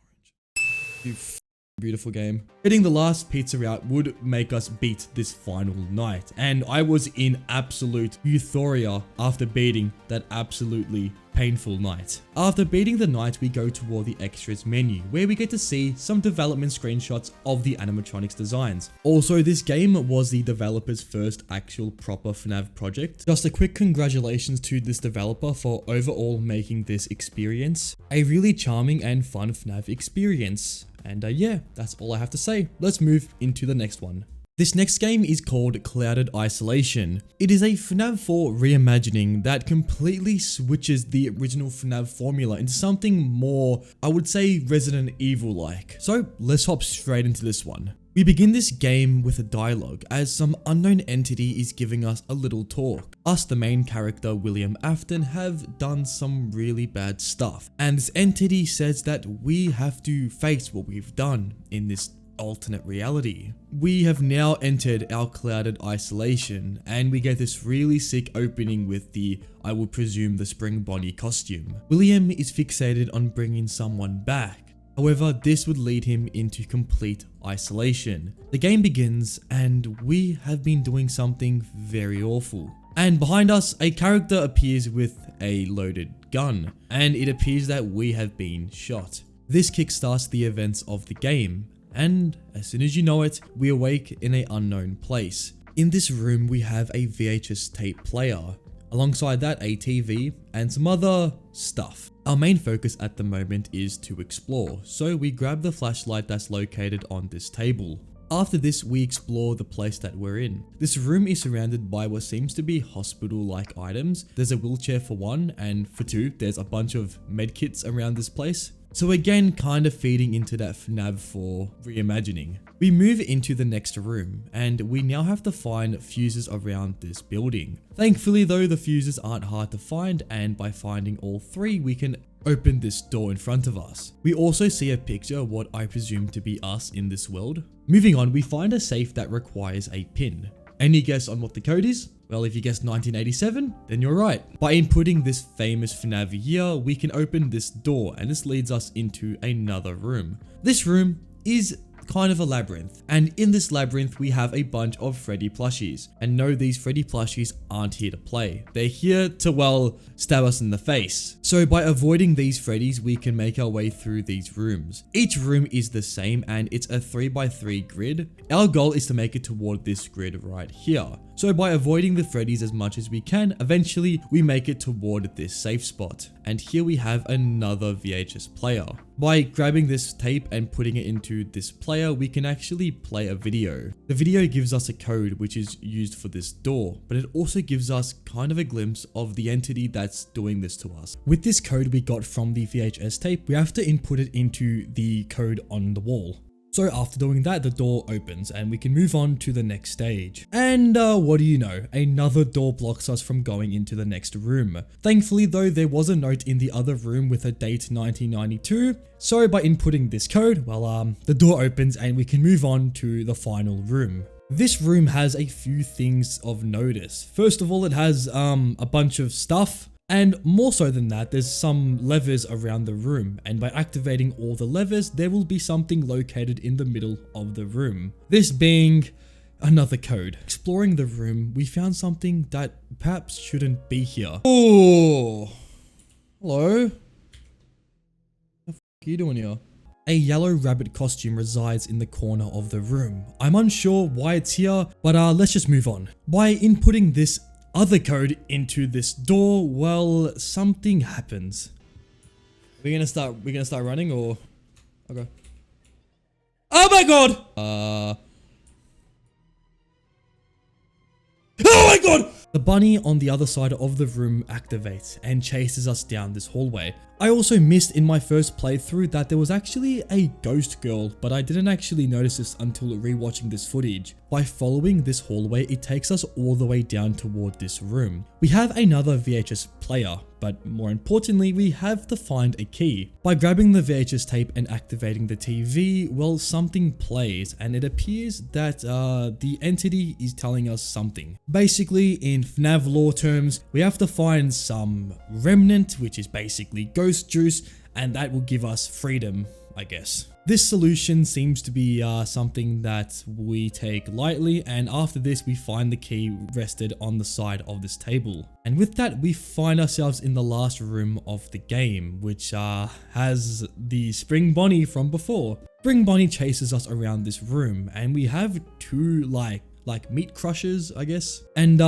orange. You beautiful game. Getting the last pizza out would make us beat this final night, and I was in absolute euphoria after beating that absolutely painful night. After beating the night, we go toward the extras menu where we get to see some development screenshots of the animatronics designs. Also, this game was the developer's first actual proper FNAF project. Just a quick congratulations to this developer for overall making this experience a really charming and fun FNAF experience. And yeah, that's all I have to say. Let's move into the next one. This next game is called Clouded Isolation. It is a FNAF 4 reimagining that completely switches the original FNAF formula into something more, I would say, Resident Evil-like. So let's hop straight into this one. We begin this game with a dialogue as some unknown entity is giving us a little talk. Us, the main character William Afton, have done some really bad stuff, and this entity says that we have to face what we've done in this alternate reality. We have now entered our clouded isolation, and we get this really sick opening with the, I would presume, the Spring Bonnie costume. William is fixated on bringing someone back. However, this would lead him into complete isolation. The game begins and we have been doing something very awful. And behind us, a character appears with a loaded gun, and it appears that we have been shot. This kickstarts the events of the game, and as soon as you know it, we awake in an unknown place. In this room, we have a VHS tape player. Alongside that, a TV and some other stuff. Our main focus at the moment is to explore, so we grab the flashlight that's located on this table. After this, we explore the place that we're in. This room is surrounded by what seems to be hospital-like items. There's a wheelchair for one, and for two, there's a bunch of medkits around this place. So again, kind of feeding into that FNAF 4 reimagining. We move into the next room, and we now have to find fuses around this building. Thankfully though, the fuses aren't hard to find, and by finding all three, we can open this door in front of us. We also see a picture of what I presume to be us in this world. Moving on, we find a safe that requires a pin. Any guess on what the code is? Well, if you guessed 1987, then you're right. By inputting this famous FNAF year, we can open this door, and this leads us into another room. This room is kind of a labyrinth. And in this labyrinth, we have a bunch of Freddy plushies. And no, these Freddy plushies aren't here to play. They're here to, well, stab us in the face. So by avoiding these Freddys, we can make our way through these rooms. Each room is the same and it's a 3x3 grid. Our goal is to make it toward this grid right here. So by avoiding the Freddys as much as we can, eventually we make it toward this safe spot. And here we have another VHS player. By grabbing this tape and putting it into this player, we can actually play a video. The video gives us a code which is used for this door, but it also gives us kind of a glimpse of the entity that's doing this to us. With this code we got from the VHS tape, we have to input it into the code on the wall. So after doing that, the door opens and we can move on to the next stage. And what do you know? Another door blocks us from going into the next room. Thankfully though, there was a note in the other room with a date 1992. So by inputting this code, well, the door opens and we can move on to the final room. This room has a few things of notice. First of all, it has a bunch of stuff. And more so than that, there's some levers around the room, and by activating all the levers, there will be something located in the middle of the room. This being another code. Exploring the room, we found something that perhaps shouldn't be here. Oh, hello? What the f are you doing here? A yellow rabbit costume resides in the corner of the room. I'm unsure why it's here, but let's just move on. By inputting this other code into this door, well, something happens. We're gonna start running, or okay. Oh my god! Oh my god! The bunny on the other side of the room activates and chases us down this hallway. I also missed in my first playthrough that there was actually a ghost girl, but I didn't actually notice this until rewatching this footage. By following this hallway, it takes us all the way down toward this room. We have another VHS player, but more importantly, we have to find a key. By grabbing the VHS tape and activating the TV, well, something plays and it appears that the entity is telling us something. Basically, in FNAF lore terms, we have to find some remnant, which is basically ghost juice, and that will give us freedom, I guess. This solution seems to be something that we take lightly, and after this we find the key rested on the side of this table. And with that, we find ourselves in the last room of the game, which has the Spring Bonnie from before. Spring Bonnie chases us around this room, and we have two like meat crushers, I guess. And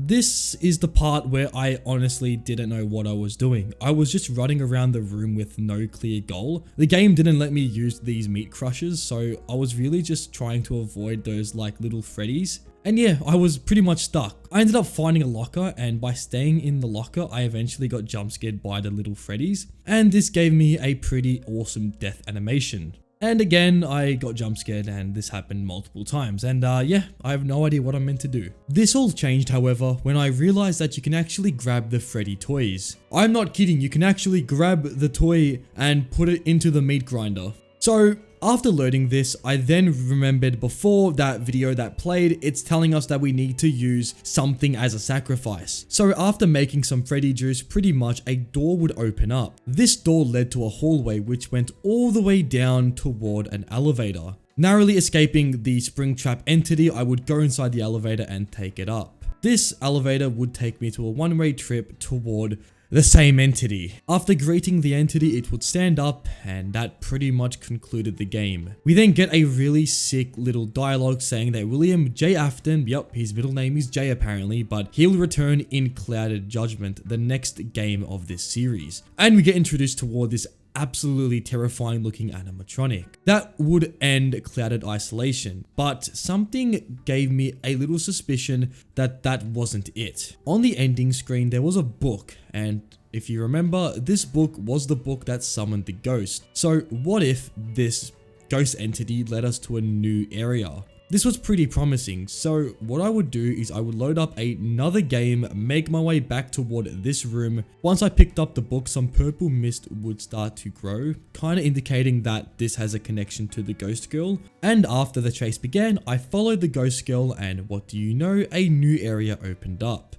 this is the part where I honestly didn't know what I was doing. I was just running around the room with no clear goal. The game didn't let me use these meat crushers, so I was really just trying to avoid those like little Freddys. And yeah, I was pretty much stuck. I ended up finding a locker, and by staying in the locker, I eventually got jump scared by the little Freddys. And this gave me a pretty awesome death animation. And again, I got jump scared, and this happened multiple times, and yeah, I have no idea what I'm meant to do. This all changed, however, when I realized that you can actually grab the Freddy toys. I'm not kidding, you can actually grab the toy and put it into the meat grinder. So after learning this, I then remembered before that video that played, it's telling us that we need to use something as a sacrifice. So after making some Freddy juice, pretty much a door would open up. This door led to a hallway which went all the way down toward an elevator. Narrowly escaping the Springtrap entity, I would go inside the elevator and take it up. This elevator would take me to a one-way trip toward the same entity. After greeting the entity, it would stand up, and that pretty much concluded the game. We then get a really sick little dialogue saying that William J. Afton, yep, his middle name is J apparently, but he'll return in Clouded Judgment, the next game of this series. And we get introduced toward this absolutely terrifying looking animatronic. That would end Clouded Isolation, but something gave me a little suspicion that that wasn't it. On the ending screen, there was a book, and if you remember, this book was the book that summoned the ghost. So what if this ghost entity led us to a new area? This was pretty promising, so what I would do is I would load up another game, make my way back toward this room. Once I picked up the book, some purple mist would start to grow, kind of indicating that this has a connection to the ghost girl. And after the chase began, I followed the ghost girl, and what do you know, a new area opened up.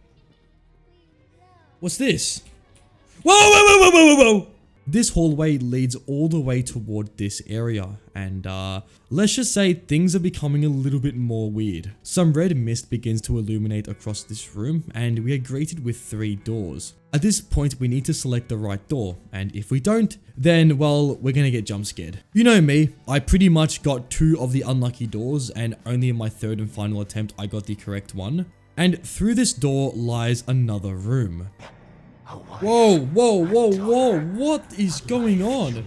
What's this? Whoa, whoa, whoa, whoa, whoa, whoa! This hallway leads all the way toward this area, and let's just say things are becoming a little bit more weird. Some red mist begins to illuminate across this room, and we are greeted with 3 doors. At this point, we need to select the right door, and if we don't, then, well, we're gonna get jump scared. You know me, I pretty much got 2 of the unlucky doors, and only in my 3rd and final attempt I got the correct one. And through this door lies another room. Whoa, whoa, whoa, whoa, what is going on?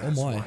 Oh my.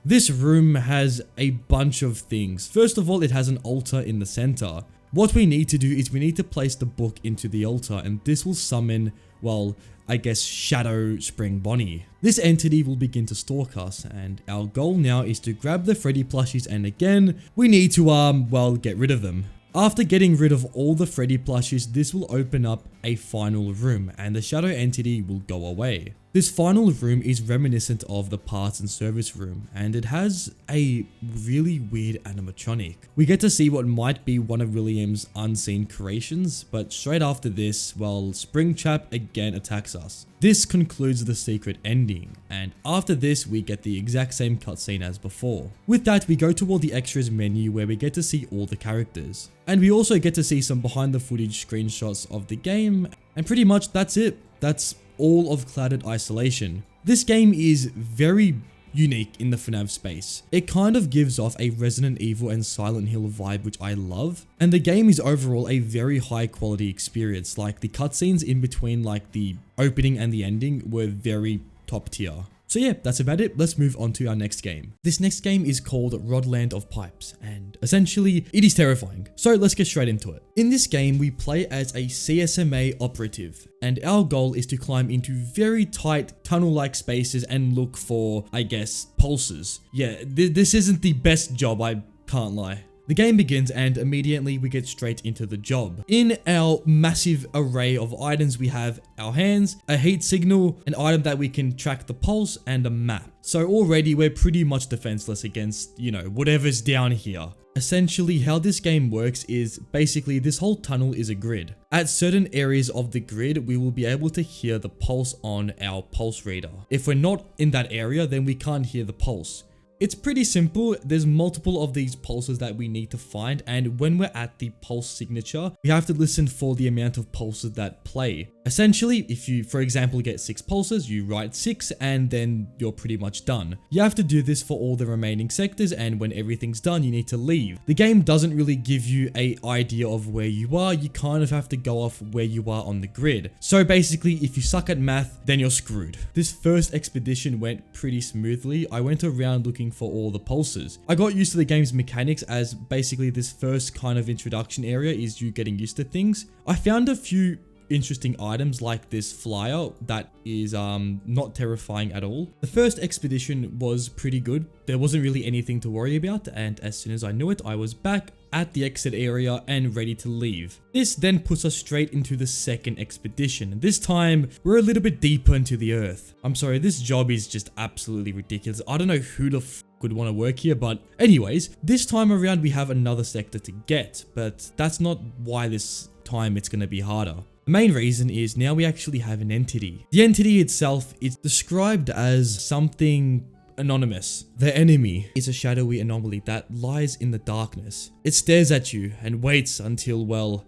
This room has a bunch of things. First of all, it has an altar in the center. What we need to do is we need to place the book into the altar, and this will summon, well, I guess Shadow Spring Bonnie. This entity will begin to stalk us, and our goal now is to grab the Freddy plushies, and again, we need to, well, get rid of them. After getting rid of all the Freddy plushies, this will open up a final room, and the shadow entity will go away. This final room is reminiscent of the parts and service room, and it has a really weird animatronic. We get to see what might be one of William's unseen creations, but straight after this, well, Springtrap again attacks us. This concludes the secret ending, and after this we get the exact same cutscene as before. With that, we go toward the extras menu where we get to see all the characters. And we also get to see some behind the footage screenshots of the game, and pretty much that's it. That's all of Clouded Isolation. This game is very unique in the FNAF space. It kind of gives off a Resident Evil and Silent Hill vibe, which I love. And the game is overall a very high quality experience. Like the cutscenes in between like the opening and the ending were very top tier. So yeah, that's about it. Let's move on to our next game. This next game is called Rodland of Pipes, and essentially it is terrifying. So let's get straight into it. In this game, we play as a CSMA operative, and our goal is to climb into very tight tunnel-like spaces and look for, I guess, pulses. Yeah, this isn't the best job, I can't lie. The game begins and immediately we get straight into the job. In our massive array of items, we have our hands, a heat signal, an item that we can track the pulse, and a map. So already we're pretty much defenseless against, you know, whatever's down here. Essentially, how this game works is basically this whole tunnel is a grid. At certain areas of the grid, we will be able to hear the pulse on our pulse reader. If we're not in that area, then we can't hear the pulse. It's pretty simple. There's multiple of these pulses that we need to find, and when we're at the pulse signature, we have to listen for the amount of pulses that play. Essentially, if you, for example, get 6 pulses, you write 6 and then you're pretty much done. You have to do this for all the remaining sectors, and when everything's done, you need to leave. The game doesn't really give you an idea of where you are. You kind of have to go off where you are on the grid. So basically, if you suck at math, then you're screwed. This first expedition went pretty smoothly. I went around looking for all the pulses. I got used to the game's mechanics, as basically this first kind of introduction area is you getting used to things. I found a few interesting items like this flyer that is not terrifying at all. The first expedition was pretty good. There wasn't really anything to worry about, and as soon as I knew it, I was back at the exit area and ready to leave. This then puts us straight into the second expedition. This time, we're a little bit deeper into the earth. I'm sorry, this job is just absolutely ridiculous. I don't know who the f would want to work here, but anyways, this time around we have another sector to get, but that's not why this time it's going to be harder. The main reason is now we actually have an entity. The entity itself is described as something anonymous. The enemy is a shadowy anomaly that lies in the darkness. It stares at you and waits until, well,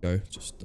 go, just,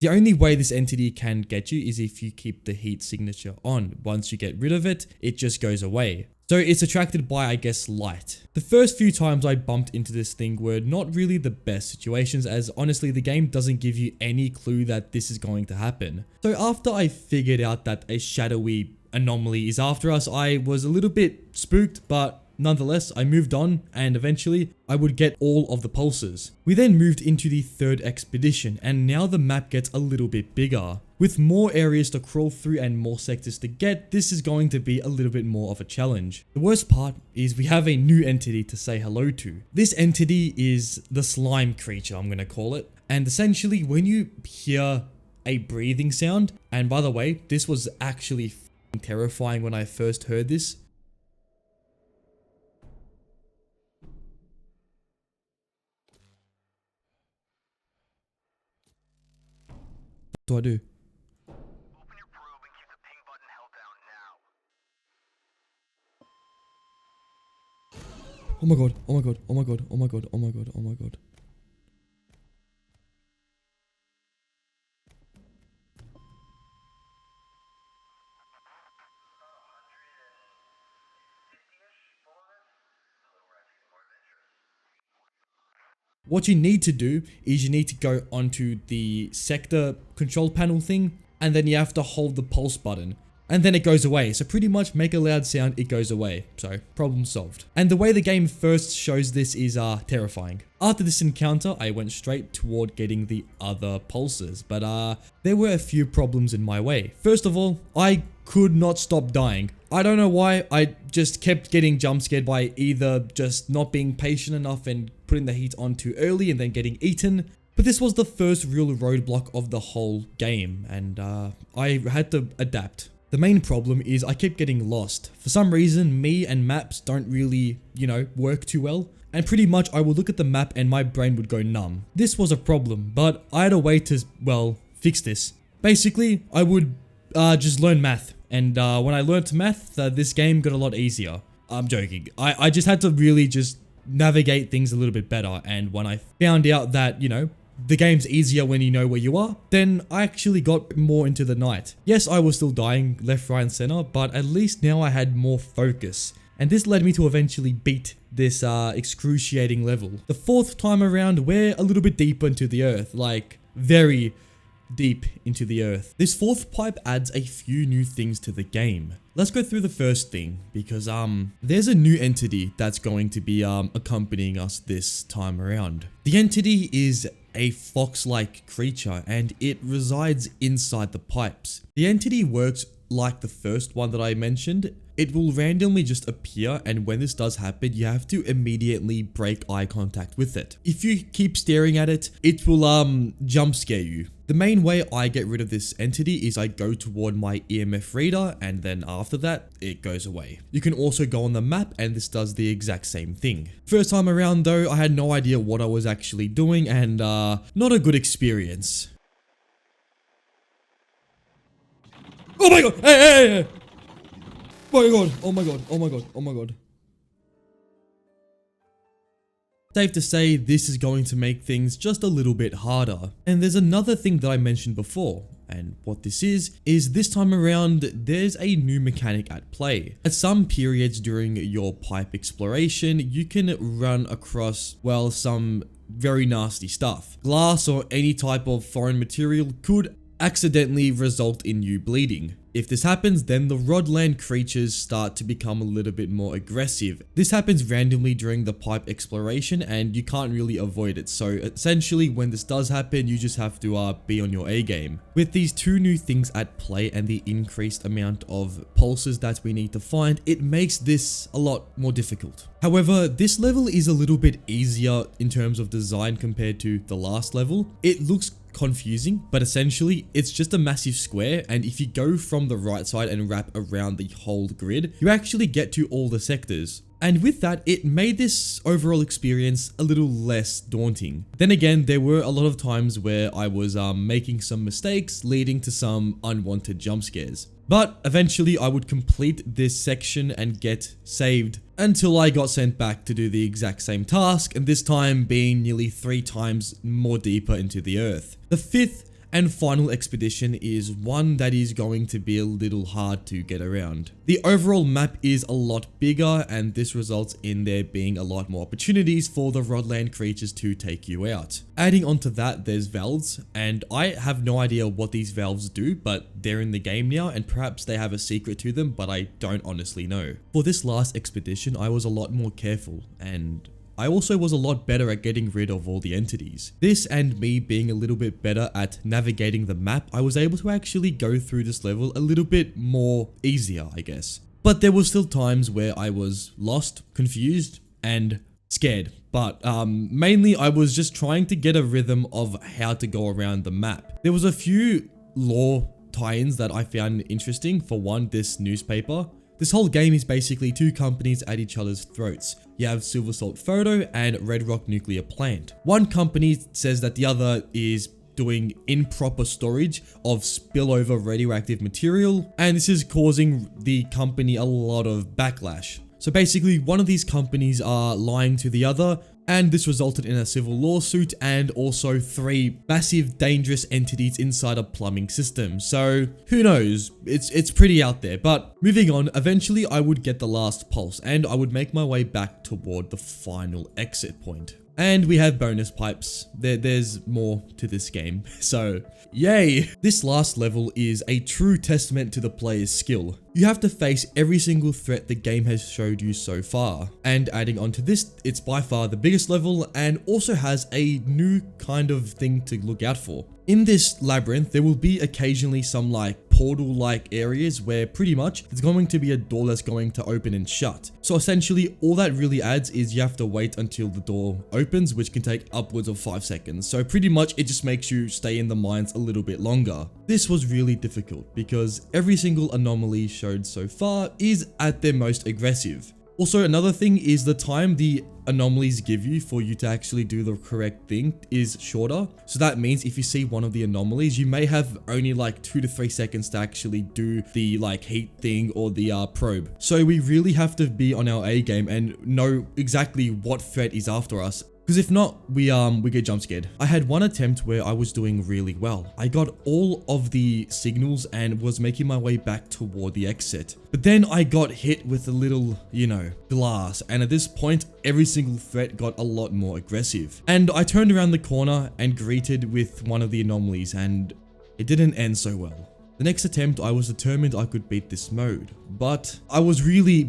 The only way this entity can get you is if you keep the heat signature on. Once you get rid of it, it just goes away. So it's attracted by, I guess, light. The first few times I bumped into this thing were not really the best situations, as honestly the game doesn't give you any clue that this is going to happen. So after I figured out that a shadowy anomaly is after us, I was a little bit spooked, but nonetheless, I moved on, and eventually I would get all of the pulses. We then moved into the third expedition, and now the map gets a little bit bigger. With more areas to crawl through and more sectors to get, this is going to be a little bit more of a challenge. The worst part is we have a new entity to say hello to. This entity is the slime creature, I'm going to call it. And essentially, when you hear a breathing sound, and by the way, this was actually terrifying when I first heard this. What do I do? Open your probe and keep the ping button held down now. Oh my god, oh my god, oh my god, oh my god, oh my god, oh my god. What you need to do is you need to go onto the sector control panel thing, and then you have to hold the pulse button, and then it goes away. So pretty much make a loud sound, it goes away. So problem solved. And the way the game first shows this is terrifying. After this encounter, I went straight toward getting the other pulses, but there were a few problems in my way. First of all, I could not stop dying. I don't know why, I just kept getting jump scared by either just not being patient enough and putting the heat on too early and then getting eaten. But this was the first real roadblock of the whole game, and I had to adapt. The main problem is I kept getting lost. For some reason, me and maps don't really, work too well. And pretty much I would look at the map and my brain would go numb. This was a problem, but I had a way to, well, fix this. Basically, I would just learn math. And when I learned math, this game got a lot easier. I'm joking. I just had to really just navigate things a little bit better. And when I found out that, the game's easier when you know where you are, then I actually got more into the night. Yes, I was still dying left, right, and center, but at least now I had more focus. And this led me to eventually beat this excruciating level. The fourth time around, we're a little bit deeper into the earth, like very deep into the earth. This fourth pipe adds a few new things to the game. Let's go through the first thing, because there's a new entity that's going to be accompanying us this time around. The entity is a fox-like creature, and it resides inside the pipes. The entity works like the first one that I mentioned. It will randomly just appear, and when this does happen, you have to immediately break eye contact with it. If you keep staring at it, it will jump scare you. The main way I get rid of this entity is I go toward my EMF reader, and then after that, it goes away. You can also go on the map, and this does the exact same thing. First time around though, I had no idea what I was actually doing, and not a good experience. Oh my god! Hey! Oh my god, oh my god, oh my god, oh my god. Safe to say, this is going to make things just a little bit harder. And there's another thing that I mentioned before, and what this is this time around, there's a new mechanic at play. At some periods during your pipe exploration, you can run across, well, some very nasty stuff. Glass or any type of foreign material could accidentally result in you bleeding. If this happens, then the Rodland creatures start to become a little bit more aggressive. This happens randomly during the pipe exploration, and you can't really avoid it. So essentially, when this does happen, you just have to be on your A game. With these two new things at play and the increased amount of pulses that we need to find, it makes this a lot more difficult. However, this level is a little bit easier in terms of design compared to the last level. It looks confusing, but essentially it's just a massive square, and if you go from the right side and wrap around the whole grid, you actually get to all the sectors. And with that, it made this overall experience a little less daunting. Then again, there were a lot of times where I was making some mistakes, leading to some unwanted jump scares. But eventually I would complete this section and get saved until I got sent back to do the exact same task, and this time being nearly 3 times more deeper into the earth. The fifth and final expedition is one that is going to be a little hard to get around. The overall map is a lot bigger, and this results in there being a lot more opportunities for the Rodland creatures to take you out. Adding onto that, there's valves, and I have no idea what these valves do, but they're in the game now, and perhaps they have a secret to them, but I don't honestly know. For this last expedition, I was a lot more careful, and I also was a lot better at getting rid of all the entities. This and me being a little bit better at navigating the map, I was able to actually go through this level a little bit more easier, I guess. But there were still times where I was lost, confused, and scared. But mainly I was just trying to get a rhythm of how to go around the map. There was a few lore tie-ins that I found interesting. For one, this newspaper. This whole game is basically two companies at each other's throats. You have Silver Salt Photo and Red Rock Nuclear Plant. One company says that the other is doing improper storage of spillover radioactive material, and this is causing the company a lot of backlash. So basically, one of these companies are lying to the other, and this resulted in a civil lawsuit and also 3 massive dangerous entities inside a plumbing system. So who knows, it's pretty out there. But moving on, eventually I would get the last pulse and I would make my way back toward the final exit point. And we have bonus pipes. There's more to this game, so yay! This last level is a true testament to the player's skill. You have to face every single threat the game has showed you so far. And adding on to this, it's by far the biggest level and also has a new kind of thing to look out for. In this labyrinth, there will be occasionally some like portal-like areas where pretty much there's going to be a door that's going to open and shut. So essentially, all that really adds is you have to wait until the door opens, which can take upwards of 5 seconds. So pretty much it just makes you stay in the mines a little bit longer. This was really difficult because every single anomaly showed so far is at their most aggressive. Also, another thing is the time the anomalies give you for you to actually do the correct thing is shorter. So that means if you see one of the anomalies, you may have only like 2 to 3 seconds to actually do the like heat thing or the probe. So we really have to be on our A game and know exactly what threat is after us. Because if not, we get jump scared. I had one attempt where I was doing really well. I got all of the signals and was making my way back toward the exit. But then I got hit with a little, glass. And at this point, every single threat got a lot more aggressive. And I turned around the corner and greeted with one of the anomalies, and it didn't end so well. The next attempt, I was determined I could beat this mode. But I was really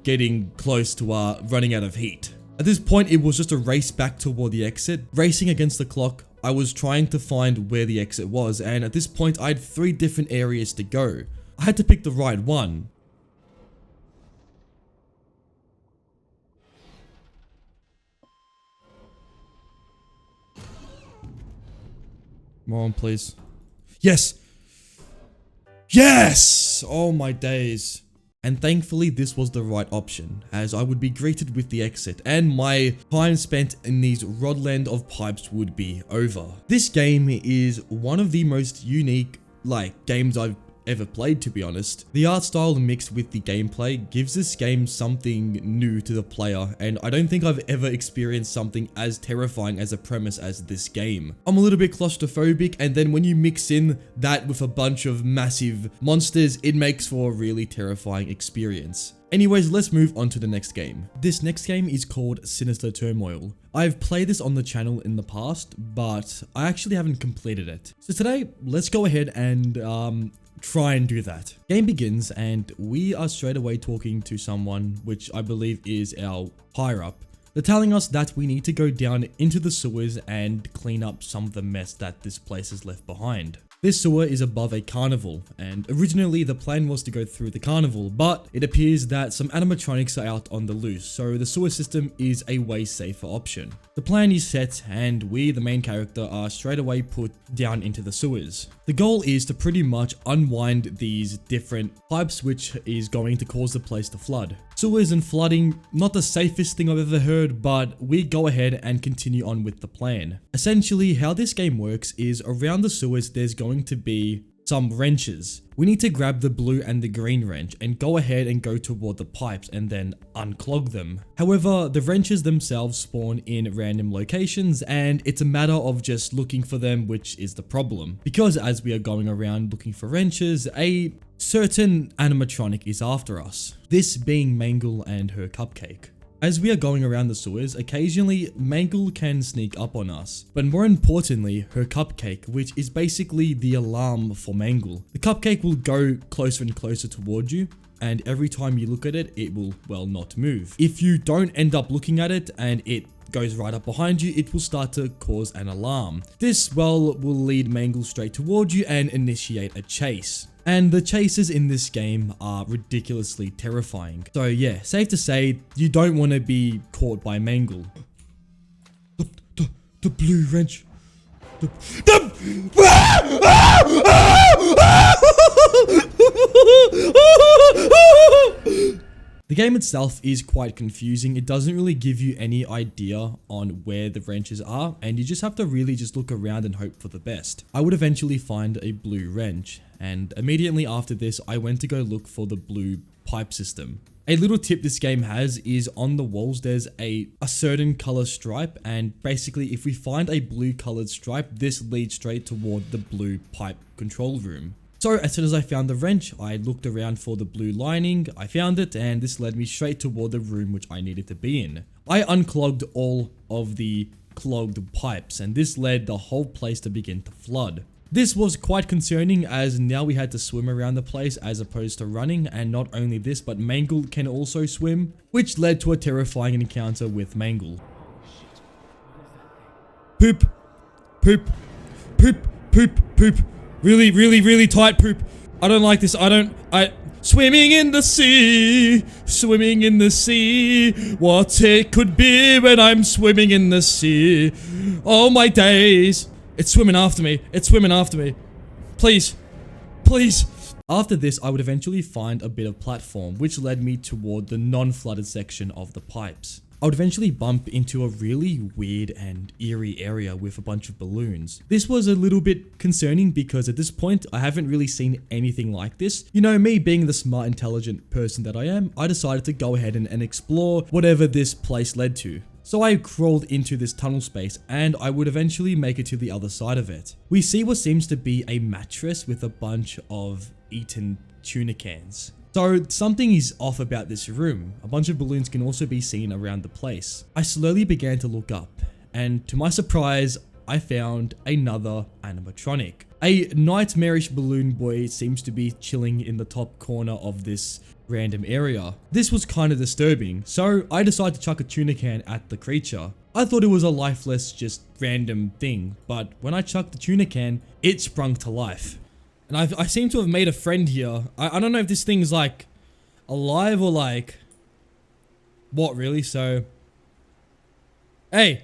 getting close to running out of heat. At this point, it was just a race back toward the exit. Racing against the clock, I was trying to find where the exit was, and at this point, I had 3 different areas to go. I had to pick the right one. Come on, please. Yes! Yes! Oh my days. And thankfully this was the right option, as I would be greeted with the exit and my time spent in these rodland of pipes would be over. This game is one of the most unique games I've ever played, to be honest. The art style mixed with the gameplay gives this game something new to the player, and I don't think I've ever experienced something as terrifying as a premise as this game. I'm a little bit claustrophobic, and then when you mix in that with a bunch of massive monsters, it makes for a really terrifying experience. Anyways, let's move on to the next game. This next game is called Sinister Turmoil. I've played this on the channel in the past, but I actually haven't completed it. So today, let's go ahead and try and do that. Game begins and we are straight away talking to someone, which I believe is our higher up. They're telling us that we need to go down into the sewers and clean up some of the mess that this place has left behind. This sewer is above a carnival, and originally the plan was to go through the carnival, but it appears that some animatronics are out on the loose, so the sewer system is a way safer option. The plan is set, and we, the main character, are straight away put down into the sewers. The goal is to pretty much unwind these different pipes, which is going to cause the place to flood. Sewers and flooding, not the safest thing I've ever heard, but we go ahead and continue on with the plan. Essentially, how this game works is around the sewers there's going to be some wrenches. We need to grab the blue and the green wrench and go ahead and go toward the pipes and then unclog them. However, the wrenches themselves spawn in random locations and it's a matter of just looking for them, which is the problem. Because as we are going around looking for wrenches, a certain animatronic is after us. This being Mangle and her cupcake. As we are going around the sewers, occasionally Mangle can sneak up on us, but more importantly, her cupcake, which is basically the alarm for Mangle. The cupcake will go closer and closer towards you, and every time you look at it, it will, well, not move. If you don't end up looking at it and it goes right up behind you, it will start to cause an alarm. This, well, will lead Mangle straight towards you and initiate a chase. And the chases in this game are ridiculously terrifying. So yeah, safe to say, you don't want to be caught by Mangle. The blue wrench. The game itself is quite confusing. It doesn't really give you any idea on where the wrenches are, and you just have to really just look around and hope for the best. I would eventually find a blue wrench, and immediately after this, I went to go look for the blue pipe system. A little tip this game has is on the walls there's a certain color stripe, and basically if we find a blue colored stripe, this leads straight toward the blue pipe control room. So as soon as I found the wrench, I looked around for the blue lining, I found it, and this led me straight toward the room which I needed to be in. I unclogged all of the clogged pipes, and this led the whole place to begin to flood. This was quite concerning as now we had to swim around the place as opposed to running, and not only this but Mangle can also swim, which led to a terrifying encounter with Mangle. Poop, poop, poop, poop, poop. Really tight poop. I don't like this. Swimming in the sea, swimming in the sea. What it could be when I'm swimming in the sea. Oh my days. It's swimming after me. It's swimming after me. Please. Please. After this, I would eventually find a bit of platform, which led me toward the non-flooded section of the pipes. I would eventually bump into a really weird and eerie area with a bunch of balloons. This was a little bit concerning because at this point, I haven't really seen anything like this. You know, me being the smart, intelligent person that I am, I decided to go ahead and explore whatever this place led to. So I crawled into this tunnel space and I would eventually make it to the other side of it. We see what seems to be a mattress with a bunch of eaten tuna cans. So something is off about this room. A bunch of balloons can also be seen around the place. I slowly began to look up, and to my surprise, I found another animatronic. A nightmarish balloon boy seems to be chilling in the top corner of this random area. This was kind of disturbing, so I decided to chuck a tuna can at the creature. I thought it was a lifeless, just random thing, but when I chucked the tuna can, it sprung to life. And I seem to have made a friend here. I don't know if this thing's like alive or like what really, so hey.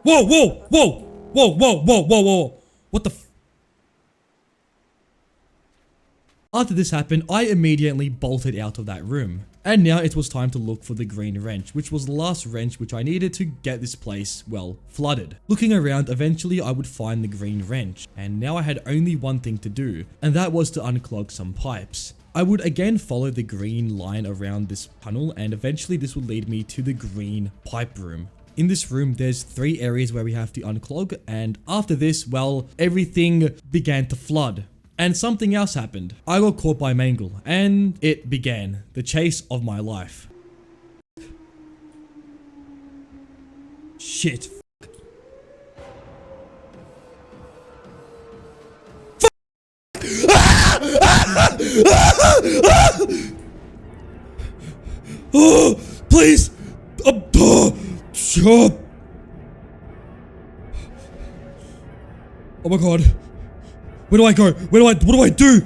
Whoa. What the f— After this happened, I immediately bolted out of that room. And now it was time to look for the green wrench, which was the last wrench which I needed to get this place, well, flooded. Looking around, eventually I would find the green wrench, and now I had only one thing to do, and that was to unclog some pipes. I would again follow the green line around this tunnel, and eventually this would lead me to the green pipe room. In this room, there's 3 areas where we have to unclog, and after this, well, everything began to flood. And something else happened. I got caught by Mangle, and it began the chase of my life. Shit. Oh, please. Stop. Oh my god. Where do I go? What do I do?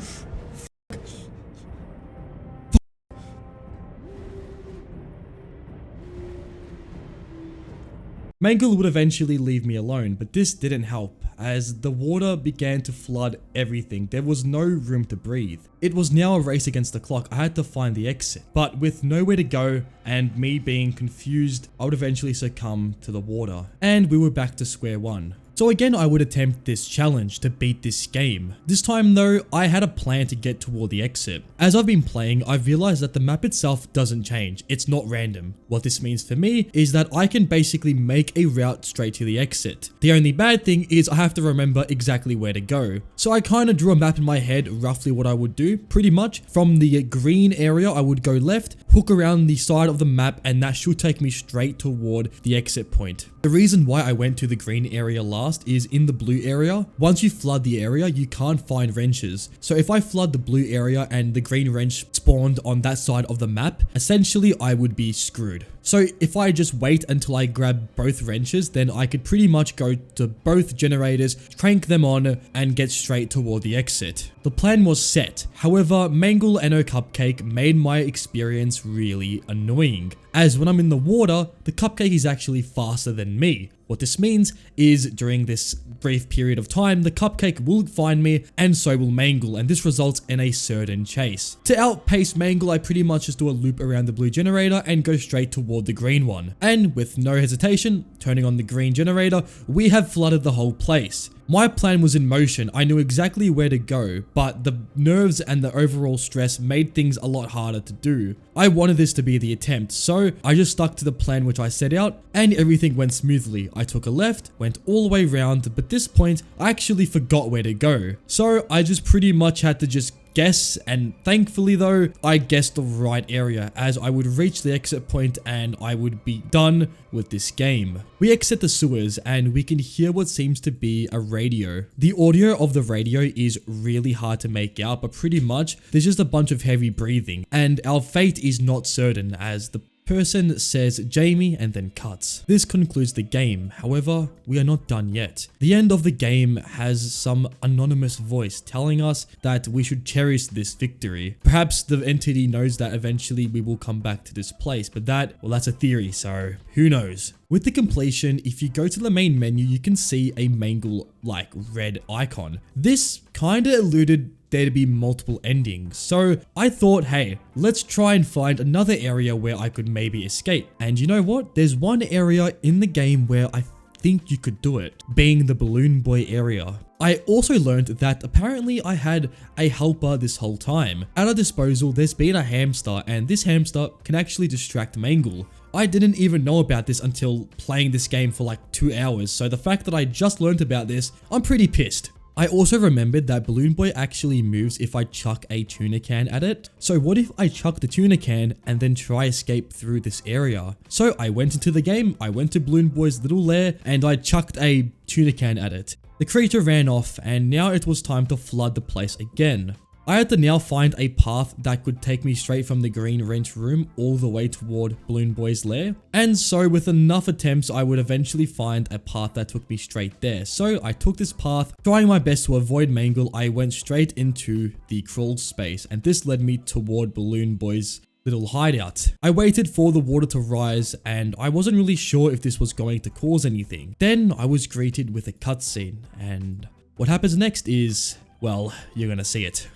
Mangle would eventually leave me alone, but this didn't help, as the water began to flood everything. There was no room to breathe. It was now a race against the clock. I had to find the exit, but with nowhere to go and me being confused, I would eventually succumb to the water, and we were back to square one. So again, I would attempt this challenge to beat this game. This time though, I had a plan to get toward the exit. As I've been playing, I've realized that the map itself doesn't change. It's not random. What this means for me is that I can basically make a route straight to the exit. The only bad thing is I have to remember exactly where to go. So I kind of drew a map in my head, roughly what I would do. Pretty much from the green area, I would go left, hook around the side of the map, and that should take me straight toward the exit point. The reason why I went to the green area last is in the blue area. Once you flood the area, you can't find wrenches. So if I flood the blue area and the green wrench spawned on that side of the map, essentially I would be screwed. So if I just wait until I grab both wrenches, then I could pretty much go to both generators, crank them on, and get straight toward the exit. The plan was set. However, Mangle and O Cupcake made my experience really annoying, as when I'm in the water, the cupcake is actually faster than me. What this means is during this brief period of time, the cupcake will find me and so will Mangle, and this results in a certain chase. To outpace Mangle, I pretty much just do a loop around the blue generator and go straight toward the green one. And with no hesitation, turning on the green generator, we have flooded the whole place. My plan was in motion, I knew exactly where to go, but the nerves and the overall stress made things a lot harder to do. I wanted this to be the attempt, so I just stuck to the plan which I set out, and everything went smoothly. I took a left, went all the way round, but this point, I actually forgot where to go. So I just pretty much had to just guess, and thankfully though, I guessed the right area as I would reach the exit point and I would be done with this game. We exit the sewers and we can hear what seems to be a radio. The audio of the radio is really hard to make out, but pretty much there's just a bunch of heavy breathing, and our fate is not certain as the person says Jamie and then cuts. This concludes the game. However, we are not done yet. The end of the game has some anonymous voice telling us that we should cherish this victory. Perhaps the entity knows that eventually we will come back to this place, but that's a theory, so who knows. With the completion, if you go to the main menu, you can see a Mangle like red icon. This kinda alluded there to be multiple endings. So I thought, hey, let's try and find another area where I could maybe escape. And you know what? There's one area in the game where I think you could do it, being the Balloon Boy area. I also learned that apparently I had a helper this whole time. At our disposal, there's been a hamster, and this hamster can actually distract Mangle. I didn't even know about this until playing this game for like 2 hours, so the fact that I just learned about this, I'm pretty pissed. I also remembered that Balloon Boy actually moves if I chuck a tuna can at it. So what if I chuck the tuna can and then try escape through this area? So I went into the game, I went to Balloon Boy's little lair, and I chucked a tuna can at it. The creature ran off, and now it was time to flood the place again. I had to now find a path that could take me straight from the green wrench room all the way toward Balloon Boy's lair. And so with enough attempts, I would eventually find a path that took me straight there. So I took this path, trying my best to avoid Mangle. I went straight into the crawl space, and this led me toward Balloon Boy's little hideout. I waited for the water to rise, and I wasn't really sure if this was going to cause anything. Then I was greeted with a cutscene, and what happens next is, well, you're gonna see it.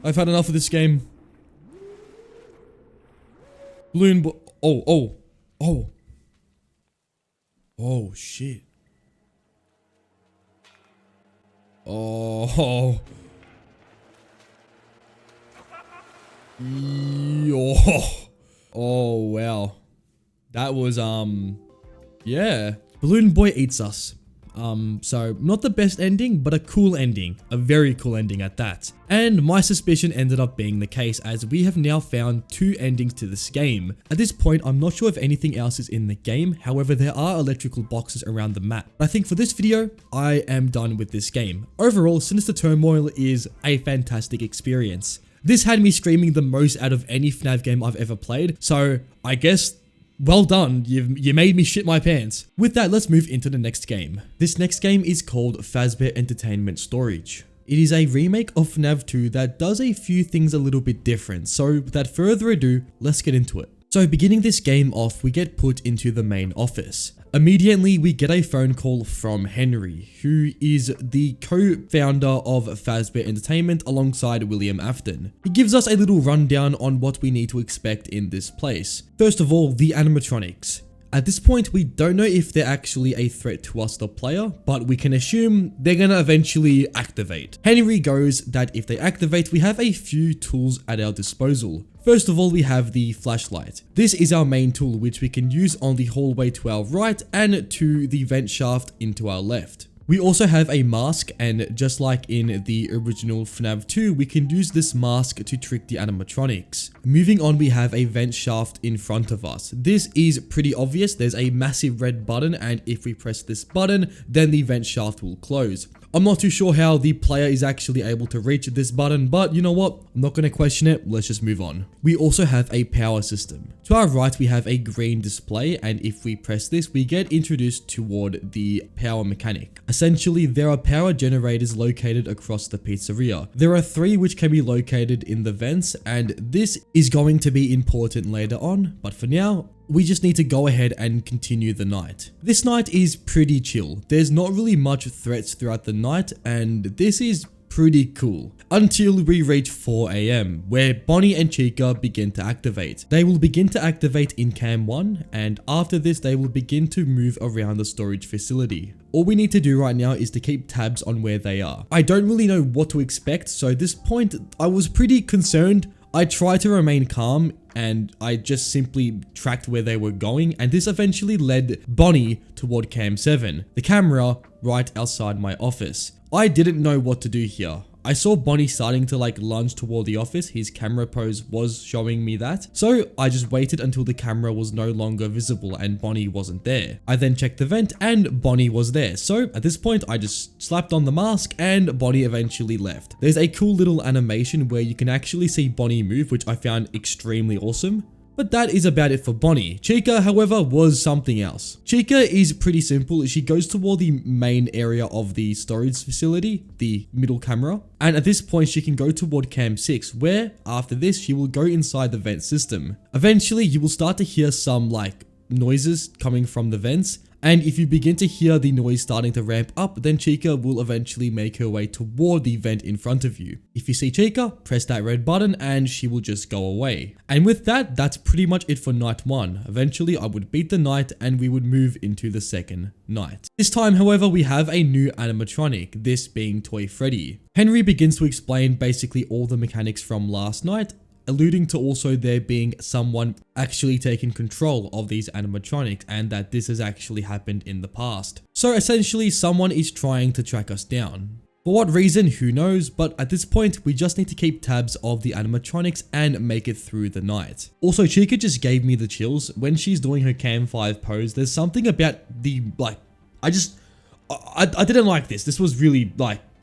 I've had enough of this game. Balloon Boy. Oh, shit. Oh. Yo. Oh, wow. That was, yeah. Balloon Boy eats us. So not the best ending, but a cool ending, a very cool ending at that. And my suspicion ended up being the case, as we have now found 2 endings to this game. At this point, I'm not sure if anything else is in the game, however there are electrical boxes around the map. But I think for this video, I am done with this game. Overall, Sinister Turmoil is a fantastic experience. This had me screaming the most out of any FNAF game I've ever played, so I guess well done, you made me shit my pants. With that, let's move into the next game. This next game is called Fazbear Entertainment Storage. It is a remake of FNAF 2 that does a few things a little bit different, so without further ado, let's get into it. So beginning this game off, we get put into the main office. Immediately, we get a phone call from Henry, who is the co-founder of Fazbear Entertainment alongside William Afton. He gives us a little rundown on what we need to expect in this place. First of all, the animatronics. At this point, we don't know if they're actually a threat to us, the player, but we can assume they're gonna eventually activate. Henry goes that if they activate, we have a few tools at our disposal. First of all, we have the flashlight. This is our main tool, which we can use on the hallway to our right and to the vent shaft into our left. We also have a mask, and just like in the original FNAF 2, we can use this mask to trick the animatronics. Moving on, we have a vent shaft in front of us. This is pretty obvious. There's a massive red button, and if we press this button, then the vent shaft will close. I'm not too sure how the player is actually able to reach this button, but you know what? I'm not going to question it. Let's just move on. We also have a power system. To our right, we have a green display, and if we press this, we get introduced toward the power mechanic. Essentially, there are power generators located across the pizzeria. There are 3 which can be located in the vents, and this is going to be important later on, but for now, we just need to go ahead and continue the night. This night is pretty chill. There's not really much threats throughout the night, and this is pretty cool. Until we reach 4 AM, where Bonnie and Chica begin to activate. They will begin to activate in Cam 1, and after this they will begin to move around the storage facility. All we need to do right now is to keep tabs on where they are. I don't really know what to expect, so at this point I was pretty concerned. I tried to remain calm and I just simply tracked where they were going, and this eventually led Bonnie toward Cam 7, the camera right outside my office. I didn't know what to do here. I saw Bonnie starting to lunge toward the office. His camera pose was showing me that. So I just waited until the camera was no longer visible and Bonnie wasn't there. I then checked the vent and Bonnie was there. So at this point I just slapped on the mask and Bonnie eventually left. There's a cool little animation where you can actually see Bonnie move, which I found extremely awesome. But that is about it for Bonnie. Chica, however, was something else. Chica is pretty simple. She goes toward the main area of the storage facility, the middle camera. And at this point, she can go toward Cam 6, where after this, she will go inside the vent system. Eventually, you will start to hear some noises coming from the vents. And if you begin to hear the noise starting to ramp up, then Chica will eventually make her way toward the vent in front of you. If you see Chica, press that red button and she will just go away. And with that, that's pretty much it for night 1. Eventually, I would beat the night and we would move into the second night. This time, however, we have a new animatronic, this being Toy Freddy. Henry begins to explain basically all the mechanics from last night, alluding to also there being someone actually taking control of these animatronics and that this has actually happened in the past. So essentially someone is trying to track us down. For what reason, who knows, but at this point we just need to keep tabs of the animatronics and make it through the night. Also, Chica just gave me the chills. When she's doing her Cam 5 pose, there's something about the I didn't like this. This was really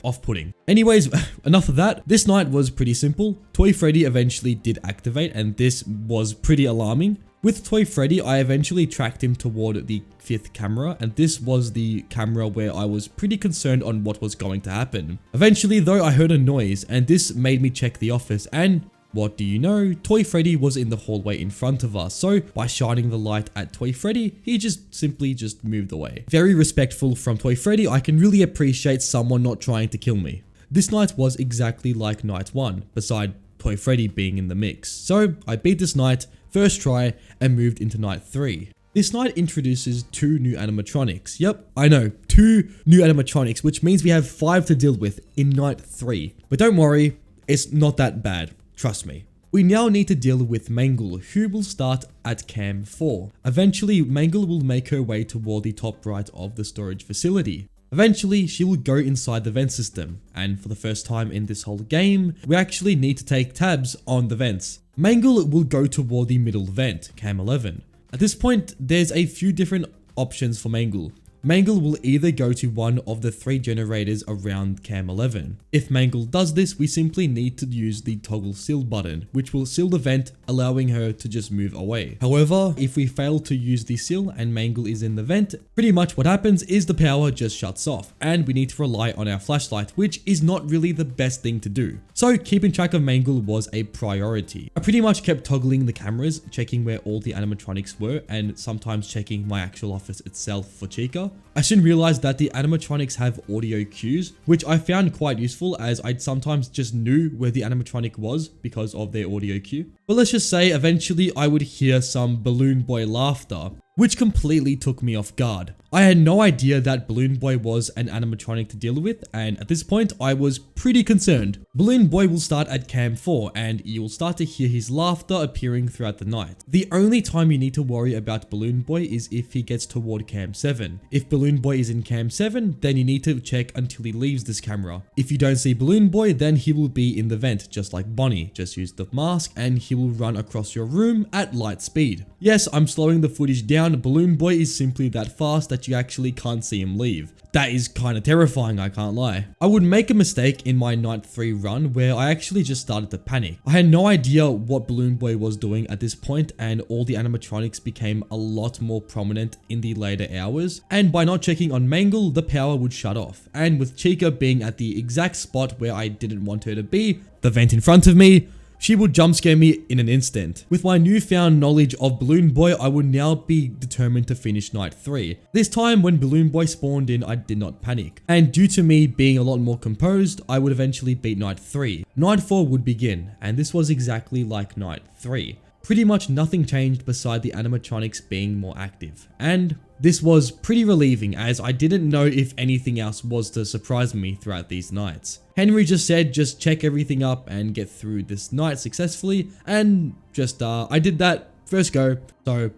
off-putting. Anyways, enough of that. This night was pretty simple. Toy Freddy eventually did activate and this was pretty alarming. With Toy Freddy, I eventually tracked him toward the 5th camera, and this was the camera where I was pretty concerned on what was going to happen. Eventually though, I heard a noise and this made me check the office, and what do you know? Toy Freddy was in the hallway in front of us, so by shining the light at Toy Freddy, he simply moved away. Very respectful from Toy Freddy. I can really appreciate someone not trying to kill me. This night was exactly like night 1, beside Toy Freddy being in the mix. So I beat this night, first try, and moved into night 3. This night introduces 2 new animatronics. Yep, I know, 2 new animatronics, which means we have 5 to deal with in night 3. But don't worry, it's not that bad. Trust me. We now need to deal with Mangle, who will start at Cam 4. Eventually, Mangle will make her way toward the top right of the storage facility. Eventually, she will go inside the vent system, and for the first time in this whole game, we actually need to take tabs on the vents. Mangle will go toward the middle vent, Cam 11. At this point, there's a few different options for Mangle. Mangle will either go to one of the 3 generators around Cam 11. If Mangle does this, we simply need to use the toggle seal button, which will seal the vent, allowing her to just move away. However, if we fail to use the seal and Mangle is in the vent, pretty much what happens is the power just shuts off and we need to rely on our flashlight, which is not really the best thing to do. So keeping track of Mangle was a priority. I pretty much kept toggling the cameras, checking where all the animatronics were and sometimes checking my actual office itself for Chica. I soon realized that the animatronics have audio cues, which I found quite useful as I sometimes just knew where the animatronic was because of their audio cue. But let's just say eventually I would hear some Balloon Boy laughter, which completely took me off guard. I had no idea that Balloon Boy was an animatronic to deal with, and at this point I was pretty concerned. Balloon Boy will start at Cam 4 and you will start to hear his laughter appearing throughout the night. The only time you need to worry about Balloon Boy is if he gets toward Cam 7. If Balloon Boy is in Cam 7, then you need to check until he leaves this camera. If you don't see Balloon Boy, then he will be in the vent just like Bonnie. Just use the mask and he will run across your room at light speed. Yes, I'm slowing the footage down. Balloon Boy is simply that fast that you actually can't see him leave. That is kind of terrifying, I can't lie. I would make a mistake in my night 3 run where I actually just started to panic. I had no idea what Balloon Boy was doing at this point and all the animatronics became a lot more prominent in the later hours, and by not checking on Mangle, the power would shut off. And with Chica being at the exact spot where I didn't want her to be, the vent in front of me, she would jump scare me in an instant. With my newfound knowledge of Balloon Boy, I would now be determined to finish night 3. This time when Balloon Boy spawned in, I did not panic. And due to me being a lot more composed, I would eventually beat night 3. Night 4 would begin, and this was exactly like night 3. Pretty much nothing changed beside the animatronics being more active. And this was pretty relieving as I didn't know if anything else was to surprise me throughout these nights. Henry just said just check everything up and get through this night successfully, and just I did that first go, so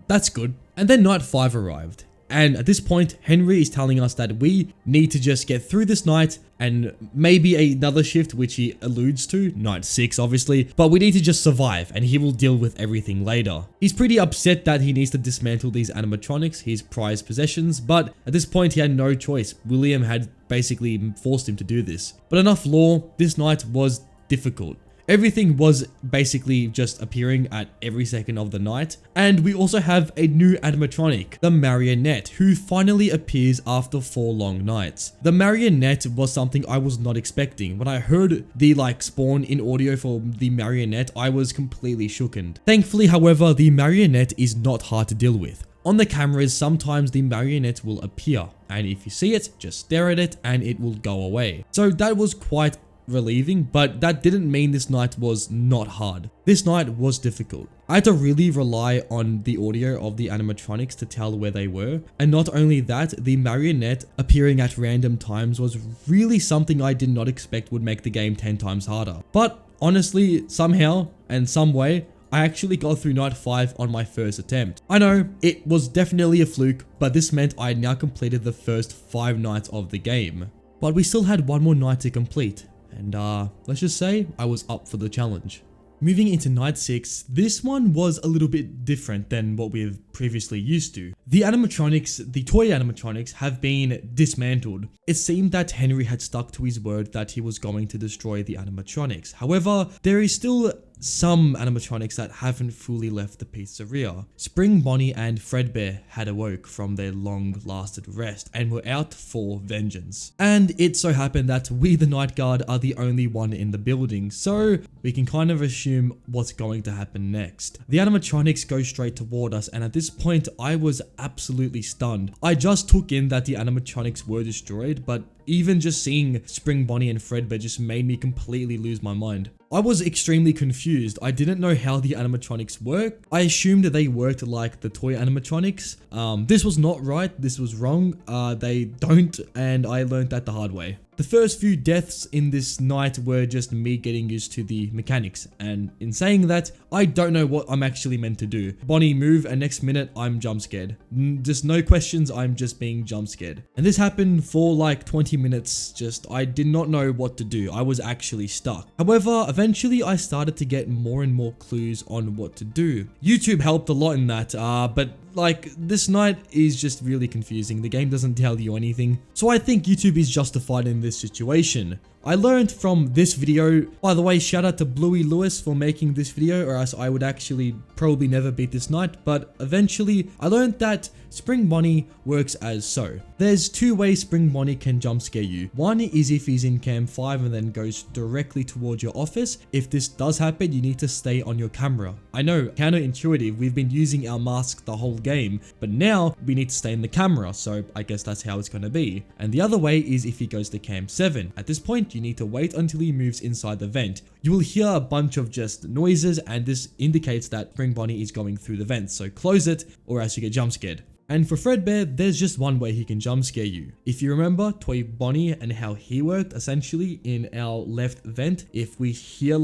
that's good. And then night 5 arrived. And at this point, Henry is telling us that we need to just get through this night and maybe another shift, which he alludes to, night 6 obviously, but we need to just survive and he will deal with everything later. He's pretty upset that he needs to dismantle these animatronics, his prized possessions, but at this point he had no choice. William had basically forced him to do this. But enough lore, this night was difficult. Everything was basically just appearing at every second of the night. And we also have a new animatronic, the Marionette, who finally appears after 4 long nights. The Marionette was something I was not expecting. When I heard the spawn in audio for the Marionette, I was completely shookened. Thankfully, however, the Marionette is not hard to deal with. On the cameras, sometimes the Marionette will appear, and if you see it, just stare at it and it will go away. So that was quite relieving, but that didn't mean this night was not hard. This night was difficult. I had to really rely on the audio of the animatronics to tell where they were, and not only that, the Marionette appearing at random times was really something I did not expect would make the game 10 times harder. But honestly, somehow and some way, I actually got through night 5 on my first attempt. I know, it was definitely a fluke, but this meant I had now completed the first 5 nights of the game. But we still had one more night to complete. And let's just say I was up for the challenge. Moving into night 6, this one was a little bit different than what we've previously used to. The animatronics, the toy animatronics, have been dismantled. It seemed that Henry had stuck to his word that he was going to destroy the animatronics. However, there is still some animatronics that haven't fully left the pizzeria. Spring Bonnie and Fredbear had awoke from their long-lasted rest and were out for vengeance. And it so happened that we, the Night Guard, are the only one in the building, so we can kind of assume what's going to happen next. The animatronics go straight toward us, and at this point, I was absolutely stunned. I just took in that the animatronics were destroyed, but even just seeing Spring Bonnie and Fredbear just made me completely lose my mind. I was extremely confused. I didn't know how the animatronics work. I assumed that they worked like the toy animatronics. This was not right. This was wrong. They don't, and I learned that the hard way. The first few deaths in this night were just me getting used to the mechanics, and in saying that, I don't know what I'm actually meant to do. Bonnie move, and next minute I'm jump scared. Just no questions, I'm just being jump scared. And this happened for like 20 minutes, I did not know what to do. I was actually stuck. However, eventually I started to get more and more clues on what to do. YouTube helped a lot in that, but this night is just really confusing. The game doesn't tell you anything. So I think YouTube is justified in this situation. I learned from this video, by the way, shout out to Bluey Lewis for making this video, or else I would actually probably never beat this night, but eventually I learned that Spring Bonnie works as so. There's 2 ways Spring Bonnie can jump scare you. One is if he's in cam 5 and then goes directly towards your office. If this does happen, you need to stay on your camera. I know, counterintuitive, we've been using our mask the whole game, but now we need to stay in the camera, so I guess that's how it's gonna be. And the other way is if he goes to cam 7. At this point, you need to wait until he moves inside the vent. You will hear a bunch of just noises, and this indicates that Spring Bonnie is going through the vent, so close it or else you get jump scared. And for Fredbear, there's just one way he can jump scare you. If you remember Toy Bonnie and how he worked, essentially in our left vent, if we hear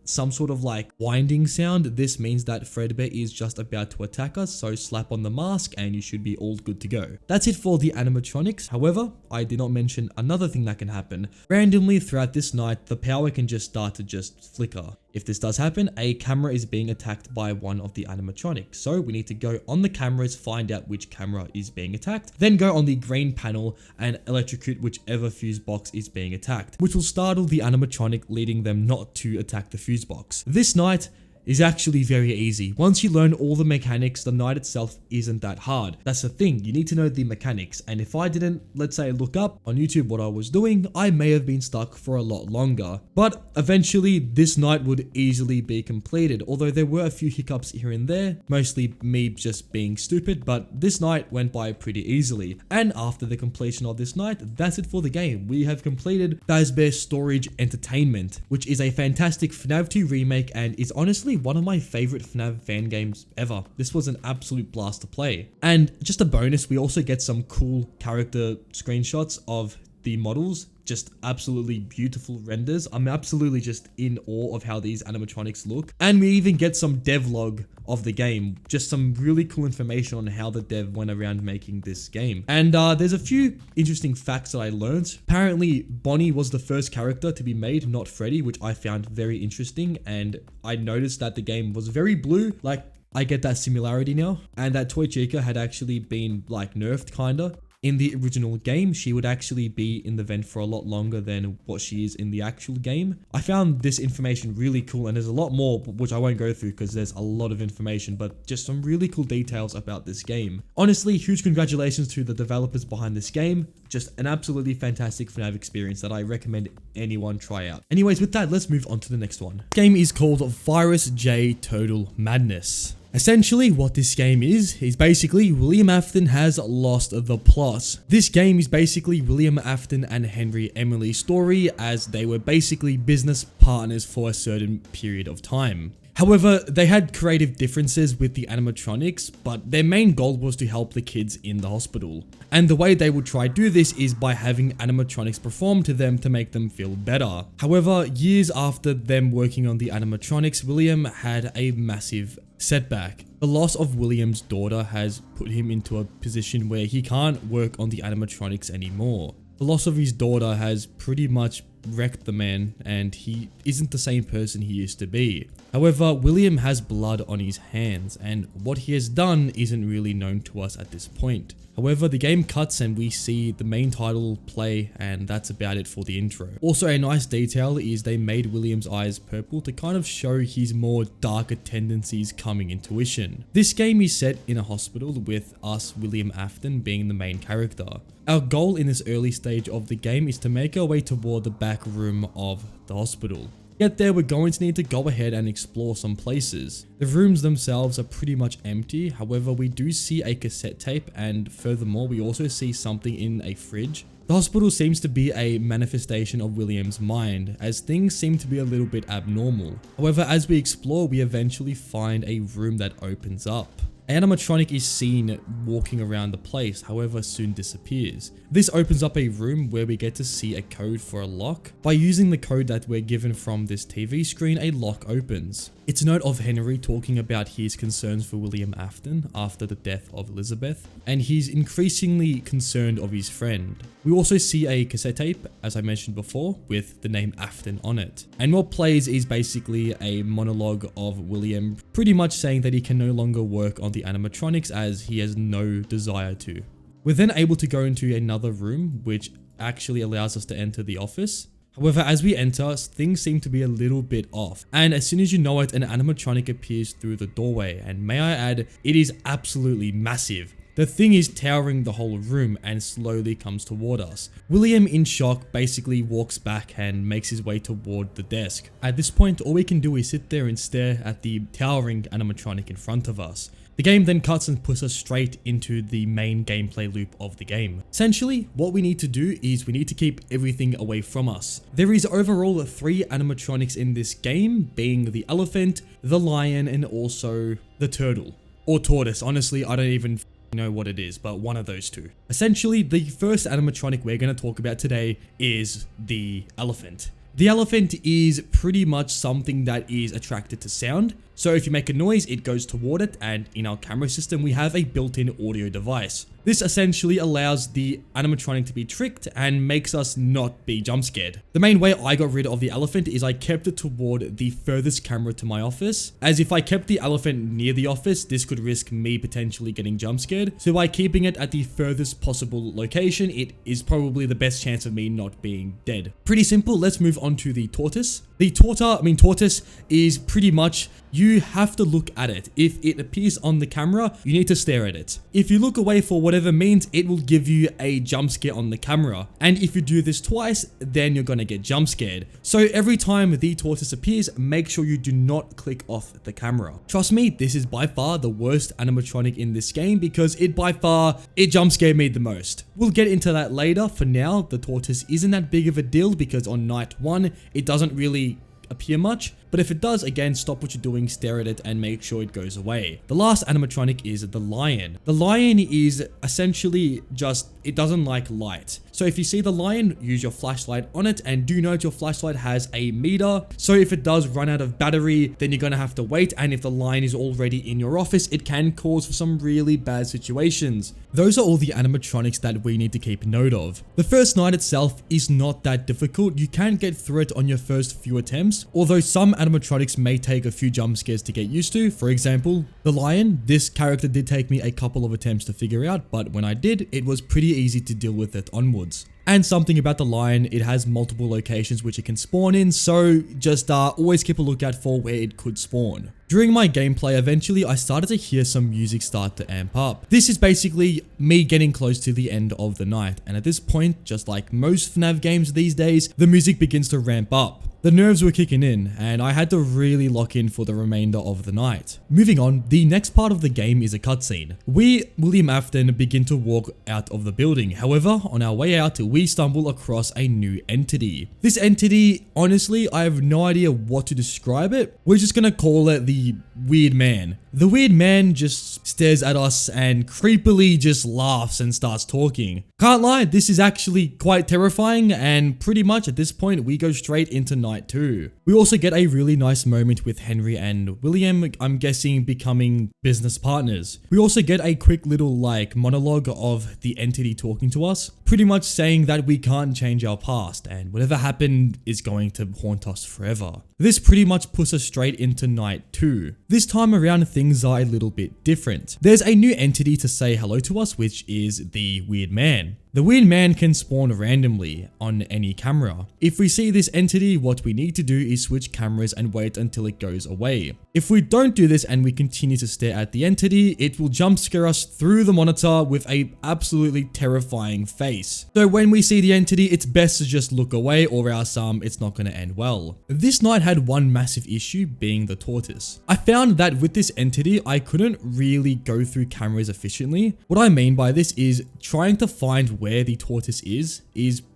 some sort of winding sound, this means that Fredbear is just about to attack us, so slap on the mask and you should be all good to go. That's it for the animatronics. However, I did not mention another thing that can happen. Randomly throughout this night, the power can just start to just flicker. If this does happen, a camera is being attacked by one of the animatronics. So we need to go on the cameras, find out which camera is being attacked, then go on the green panel and electrocute whichever fuse box is being attacked, which will startle the animatronic, leading them not to attack the fuse box. This night, is actually very easy. Once you learn all the mechanics, the night itself isn't that hard. That's the thing, you need to know the mechanics, and if I didn't, let's say, look up on YouTube what I was doing, I may have been stuck for a lot longer. But eventually, this night would easily be completed, although there were a few hiccups here and there, mostly me just being stupid, but this night went by pretty easily. And after the completion of this night, that's it for the game. We have completed Fazbear Storage Entertainment, which is a fantastic FNAF 2 remake and is honestly one of my favorite FNAF fan games ever. This was an absolute blast to play. And just a bonus, we also get some cool character screenshots of the models, just absolutely beautiful renders. I'm absolutely just in awe of how these animatronics look. And we even get some devlog of the game, just some really cool information on how the dev went around making this game. And there's a few interesting facts that I learned. Apparently, Bonnie was the first character to be made, not Freddy, which I found very interesting. And I noticed that the game was very blue, like I get that similarity now, and that Toy Chica had actually been like nerfed kinda. In the original game, she would actually be in the vent for a lot longer than what she is in the actual game. I found this information really cool, and there's a lot more which I won't go through because there's a lot of information, but just some really cool details about this game. Honestly, huge congratulations to the developers behind this game. Just an absolutely fantastic FNAF experience that I recommend anyone try out. Anyways, with that, let's move on to the next one. The game is called Virus J Total Madness. Essentially, what this game is basically William Afton has lost the plot. This game is basically William Afton and Henry Emily's story, as they were basically business partners for a certain period of time. However, they had creative differences with the animatronics, but their main goal was to help the kids in the hospital. And the way they would try to do this is by having animatronics perform to them to make them feel better. However, years after them working on the animatronics, William had a massive setback. The loss of William's daughter has put him into a position where he can't work on the animatronics anymore. The loss of his daughter has pretty much wrecked the man, and he isn't the same person he used to be. However, William has blood on his hands, and what he has done isn't really known to us at this point. However, the game cuts and we see the main title play, and that's about it for the intro. Also, a nice detail is they made William's eyes purple to kind of show his more darker tendencies coming into fruition. This game is set in a hospital with us, William Afton, being the main character. Our goal in this early stage of the game is to make our way toward the back room of the hospital. Yet there, we're going to need to go ahead and explore some places. The rooms themselves are pretty much empty, however we do see a cassette tape, and furthermore we also see something in a fridge. The hospital seems to be a manifestation of William's mind, as things seem to be a little bit abnormal. However, as we explore, we eventually find a room that opens up. An animatronic is seen walking around the place, however soon disappears. This opens up a room where we get to see a code for a lock. By using the code that we're given from this TV screen, a lock opens. It's a note of Henry talking about his concerns for William Afton after the death of Elizabeth, and he's increasingly concerned of his friend. We also see a cassette tape, as I mentioned before, with the name Afton on it. And what plays is basically a monologue of William pretty much saying that he can no longer work on the animatronics as he has no desire to. We're then able to go into another room, which actually allows us to enter the office. However, as we enter, things seem to be a little bit off, and as soon as you know it, an animatronic appears through the doorway, and may I add, it is absolutely massive. The thing is towering the whole room and slowly comes toward us. William, in shock, basically walks back and makes his way toward the desk. At this point, all we can do is sit there and stare at the towering animatronic in front of us. The game then cuts and puts us straight into the main gameplay loop of the game. Essentially, what we need to do is we need to keep everything away from us. There is overall 3 animatronics in this game, being the elephant, the lion, and also the turtle. Or tortoise. Honestly, I don't even know what it is, but one of those 2. Essentially, the first animatronic we're going to talk about today is the elephant. The elephant is pretty much something that is attracted to sound. So if you make a noise, it goes toward it, and in our camera system, we have a built-in audio device. This essentially allows the animatronic to be tricked and makes us not be jump scared. The main way I got rid of the elephant is I kept it toward the furthest camera to my office, as if I kept the elephant near the office, this could risk me potentially getting jump scared. So by keeping it at the furthest possible location, it is probably the best chance of me not being dead. Pretty simple. Let's move on to the tortoise. The tortoise is pretty much You have to look at it. If it appears on the camera, you need to stare at it. If you look away for whatever means, it will give you a jump scare on the camera. And if you do this twice, then you're gonna get jump scared. So every time the tortoise appears, make sure you do not click off the camera. Trust me, this is by far the worst animatronic in this game because it jump scared me the most. We'll get into that later. For now, the tortoise isn't that big of a deal because on night 1, it doesn't really appear much, but if it does, again, stop what you're doing, stare at it, and make sure it goes away. The last animatronic is the lion. The lion is essentially just, it doesn't like light. So if you see the lion, use your flashlight on it, and do note your flashlight has a meter. So if it does run out of battery, then you're gonna have to wait, and if the lion is already in your office, it can cause for some really bad situations. Those are all the animatronics that we need to keep note of. The first night itself is not that difficult. You can get through it on your first few attempts, although some animatronics may take a few jump scares to get used to. For example, the lion. This character did take me a couple of attempts to figure out, but when I did, it was pretty easy to deal with it onwards. And something about the lion, it has multiple locations which it can spawn in, so just always keep a lookout for where it could spawn. During my gameplay, eventually I started to hear some music start to amp up. This is basically me getting close to the end of the night, and at this point, just like most FNAF games these days, the music begins to ramp up. The nerves were kicking in, and I had to really lock in for the remainder of the night. Moving on, the next part of the game is a cutscene. We, William Afton, begin to walk out of the building. However, on our way out, we stumble across a new entity. This entity, honestly, I have no idea what to describe it. We're just gonna call it the Weird Man. The Weird Man just stares at us and creepily just laughs and starts talking. Can't lie, this is actually quite terrifying, and pretty much at this point we go straight into night 2. We also get a really nice moment with Henry and William, I'm guessing becoming business partners. We also get a quick little monologue of the entity talking to us, pretty much saying that we can't change our past and whatever happened is going to haunt us forever. This pretty much puts us straight into night 2. This time around things are a little bit different. There's a new entity to say hello to us, which is the Weird Man. The Weird Man can spawn randomly on any camera. If we see this entity, what we need to do is switch cameras and wait until it goes away. If we don't do this and we continue to stare at the entity, it will jump scare us through the monitor with a absolutely terrifying face. So when we see the entity, it's best to just look away or else it's not going to end well. This night had one massive issue, being the tortoise. I found that with this entity, I couldn't really go through cameras efficiently. What I mean by this is trying to find where the tortoise is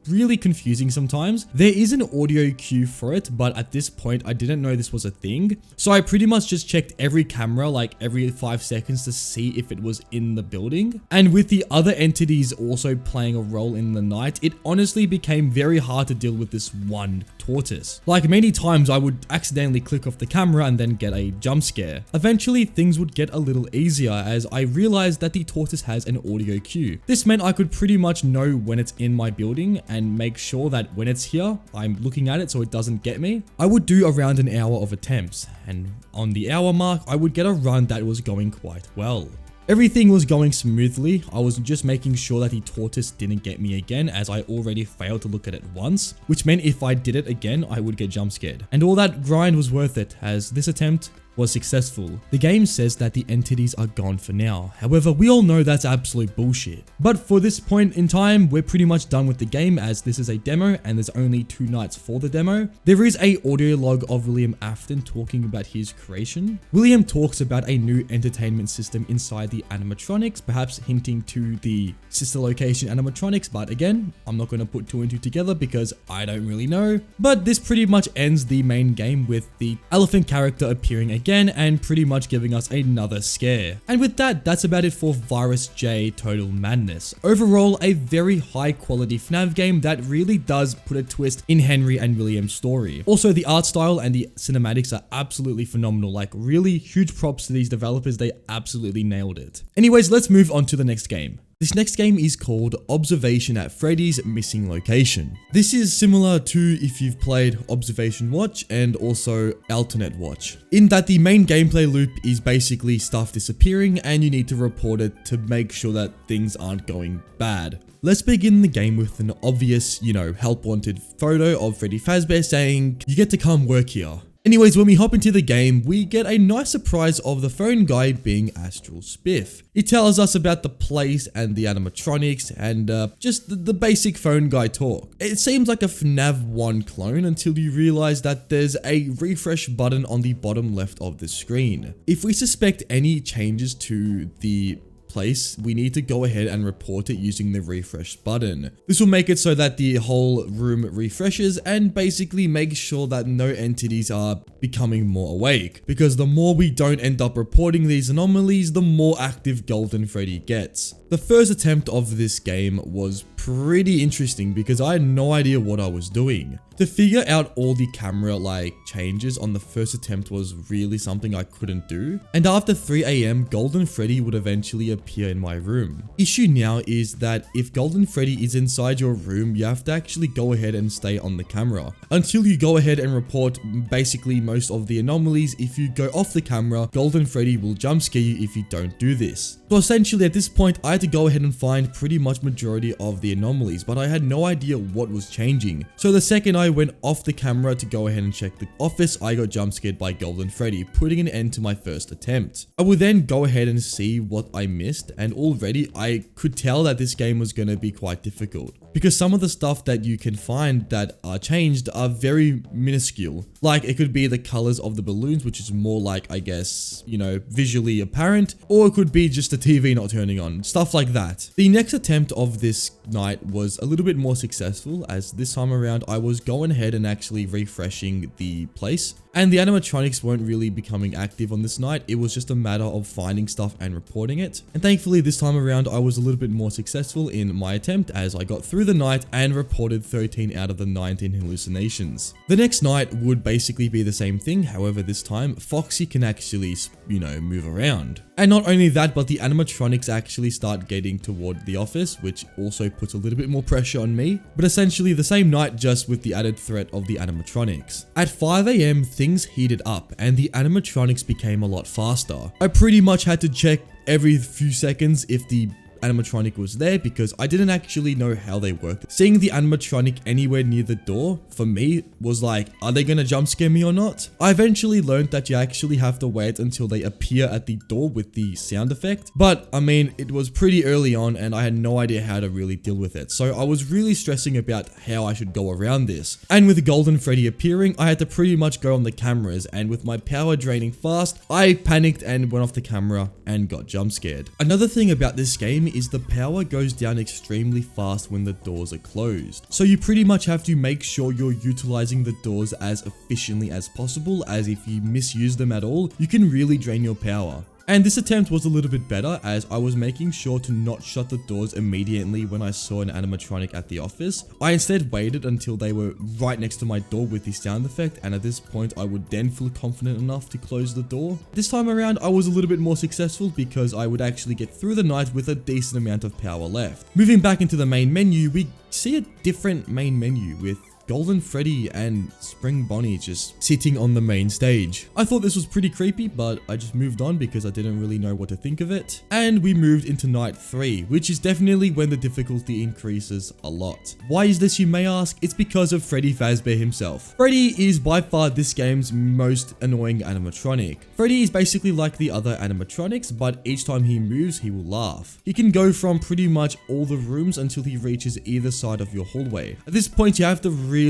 really confusing sometimes. There is an audio cue for it, but at this point I didn't know this was a thing. So I pretty much just checked every camera every 5 seconds to see if it was in the building. And with the other entities also playing a role in the night, it honestly became very hard to deal with this one tortoise. Many times I would accidentally click off the camera and then get a jump scare. Eventually things would get a little easier as I realized that the tortoise has an audio cue. This meant I could pretty much know when it's in my building and make sure that when it's here, I'm looking at it so it doesn't get me. I would do around an hour of attempts, and on the hour mark, I would get a run that was going quite well. Everything was going smoothly. I was just making sure that the tortoise didn't get me again as I already failed to look at it once, which meant if I did it again, I would get jump scared. And all that grind was worth it as this attempt was successful. The game says that the entities are gone for now. However, we all know that's absolute bullshit. But for this point in time, we're pretty much done with the game as this is a demo and there's only 2 nights for the demo. There is a audio log of William Afton talking about his creation. William talks about a new entertainment system inside the animatronics, perhaps hinting to the sister location animatronics, but again, I'm not going to put 2 and 2 together because I don't really know. But this pretty much ends the main game with the elephant character appearing again and pretty much giving us another scare. And with that, that's about it for Virus J Total Madness. Overall, a very high quality FNAF game that really does put a twist in Henry and William's story. Also, the art style and the cinematics are absolutely phenomenal. Really huge props to these developers, they absolutely nailed it. Anyways, let's move on to the next game. This next game is called Observation at Freddy's Missing Location. This is similar to if you've played Observation Watch and also Alternate Watch, in that the main gameplay loop is basically stuff disappearing and you need to report it to make sure that things aren't going bad. Let's begin the game with an obvious, help wanted photo of Freddy Fazbear saying, "You get to come work here." Anyways, when we hop into the game, we get a nice surprise of the phone guy being Astral Spiff. He tells us about the place and the animatronics and just the basic phone guy talk. It seems like a FNAF 1 clone until you realize that there's a refresh button on the bottom left of the screen. If we suspect any changes to the place, we need to go ahead and report it using the refresh button. This will make it so that the whole room refreshes and basically make sure that no entities are becoming more awake, because the more we don't end up reporting these anomalies, the more active Golden Freddy gets. The first attempt of this game was pretty interesting because I had no idea what I was doing. To figure out all the camera changes on the first attempt was really something I couldn't do. And after 3 AM, Golden Freddy would eventually appear in my room. Issue now is that if Golden Freddy is inside your room, you have to actually go ahead and stay on the camera until you go ahead and report basically most of the anomalies. If you go off the camera, Golden Freddy will jump scare you if you don't do this. So essentially at this point, I had to go ahead and find pretty much majority of the anomalies, but I had no idea what was changing. So the second I went off the camera to go ahead and check the office, I got jump scared by Golden Freddy, putting an end to my first attempt. I would then go ahead and see what I missed, and already I could tell that this game was going to be quite difficult, because some of the stuff that you can find that are changed are very minuscule. Like it could be the colors of the balloons, which is more like, I guess, you know, visually apparent, or it could be just the TV not turning on, stuff like that. The next attempt of this night was a little bit more successful, as this time around I was going ahead and actually refreshing the place. And the animatronics weren't really becoming active on this night. It was just a matter of finding stuff and reporting it. And thankfully this time around I was a little bit more successful in my attempt, as I got through the night and reported 13 out of the 19 hallucinations. The next night would basically be the same thing. However, this time Foxy can actually, you know, move around. And not only that, but the animatronics actually start getting toward the office, which also puts a little bit more pressure on me. But essentially the same night, just with the added threat of the animatronics. At 5 AM, things heated up and the animatronics became a lot faster. I pretty much had to check every few seconds if the animatronic was there, because I didn't actually know how they worked. Seeing the animatronic anywhere near the door for me was like, are they gonna jump scare me or not? I eventually learned that you actually have to wait until they appear at the door with the sound effect, but I mean, it was pretty early on and I had no idea how to really deal with it, so I was really stressing about how I should go around this. And with Golden Freddy appearing, I had to pretty much go on the cameras, and with my power draining fast, I panicked and went off the camera and got jump scared. Another thing about this game is the power goes down extremely fast when the doors are closed. So you pretty much have to make sure you're utilizing the doors as efficiently as possible, as if you misuse them at all, you can really drain your power. And this attempt was a little bit better, as I was making sure to not shut the doors immediately when I saw an animatronic at the office. I instead waited until they were right next to my door with the sound effect, and at this point I would then feel confident enough to close the door. This time around I was a little bit more successful because I would actually get through the night with a decent amount of power left. Moving back into the main menu, we see a different main menu with Golden Freddy and Spring Bonnie just sitting on the main stage. I thought this was pretty creepy, but I just moved on because I didn't really know what to think of it. And we moved into night 3, which is definitely when the difficulty increases a lot. Why is this, you may ask? It's because of Freddy Fazbear himself. Freddy is by far this game's most annoying animatronic. Freddy is basically like the other animatronics, but each time he moves, he will laugh. He can go from pretty much all the rooms until he reaches either side of your hallway. At this point, you have to really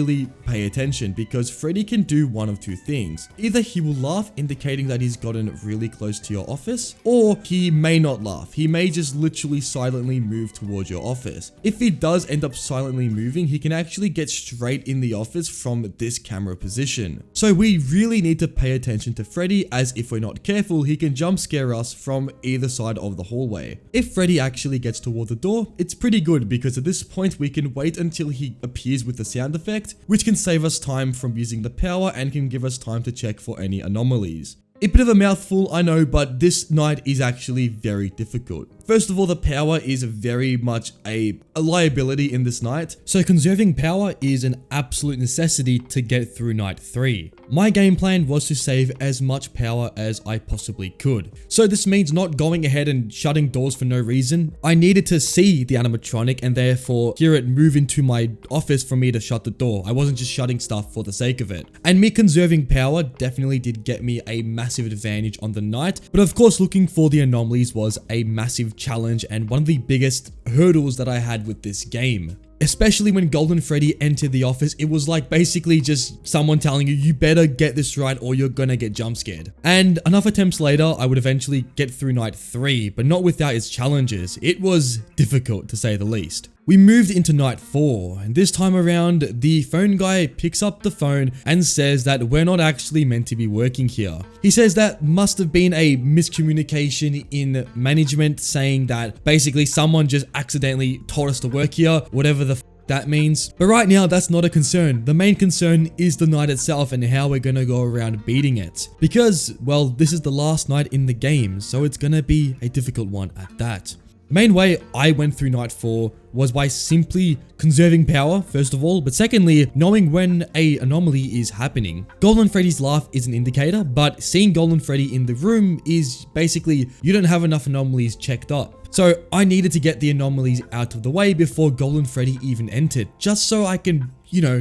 pay attention, because Freddy can do one of two things. Either he will laugh, indicating that he's gotten really close to your office, or he may not laugh. He may just literally silently move towards your office. If he does end up silently moving, he can actually get straight in the office from this camera position. So we really need to pay attention to Freddy, as if we're not careful, he can jump scare us from either side of the hallway. If Freddy actually gets toward the door, it's pretty good, because at this point we can wait until he appears with the sound effect, which can save us time from using the power and can give us time to check for any anomalies. A bit of a mouthful, I know, but this night is actually very difficult. First of all, the power is very much a liability in this night, so conserving power is an absolute necessity to get through night 3. My game plan was to save as much power as I possibly could. So this means not going ahead and shutting doors for no reason. I needed to see the animatronic and therefore hear it move into my office for me to shut the door. I wasn't just shutting stuff for the sake of it. And me conserving power definitely did get me a massive advantage on the night. But of course, looking for the anomalies was a massive challenge and one of the biggest hurdles that I had with this game. Especially when Golden Freddy entered the office, it was like basically just someone telling you, you better get this right or you're gonna get jump scared. And enough attempts later, I would eventually get through night 3, but not without its challenges. It was difficult to say the least. We moved into night 4, and this time around, the phone guy picks up the phone and says that we're not actually meant to be working here. He says that must have been a miscommunication in management, saying that basically someone just accidentally told us to work here, whatever the that means. But right now, that's not a concern. The main concern is the night itself and how we're gonna go around beating it. Because, well, this is the last night in the game, so it's gonna be a difficult one at that. The main way I went through night 4 was by simply conserving power, first of all, but secondly, knowing when a anomaly is happening. Golden Freddy's laugh is an indicator, but seeing Golden Freddy in the room is basically you don't have enough anomalies checked up. So I needed to get the anomalies out of the way before Golden Freddy even entered, just so I can,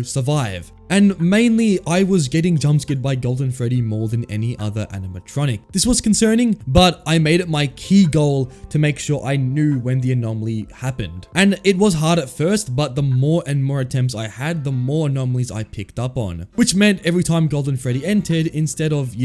survive. And mainly, I was getting jumpscared by Golden Freddy more than any other animatronic. This was concerning, but I made it my key goal to make sure I knew when the anomaly happened. And it was hard at first, but the more and more attempts I had, the more anomalies I picked up on. Which meant every time Golden Freddy entered, instead of,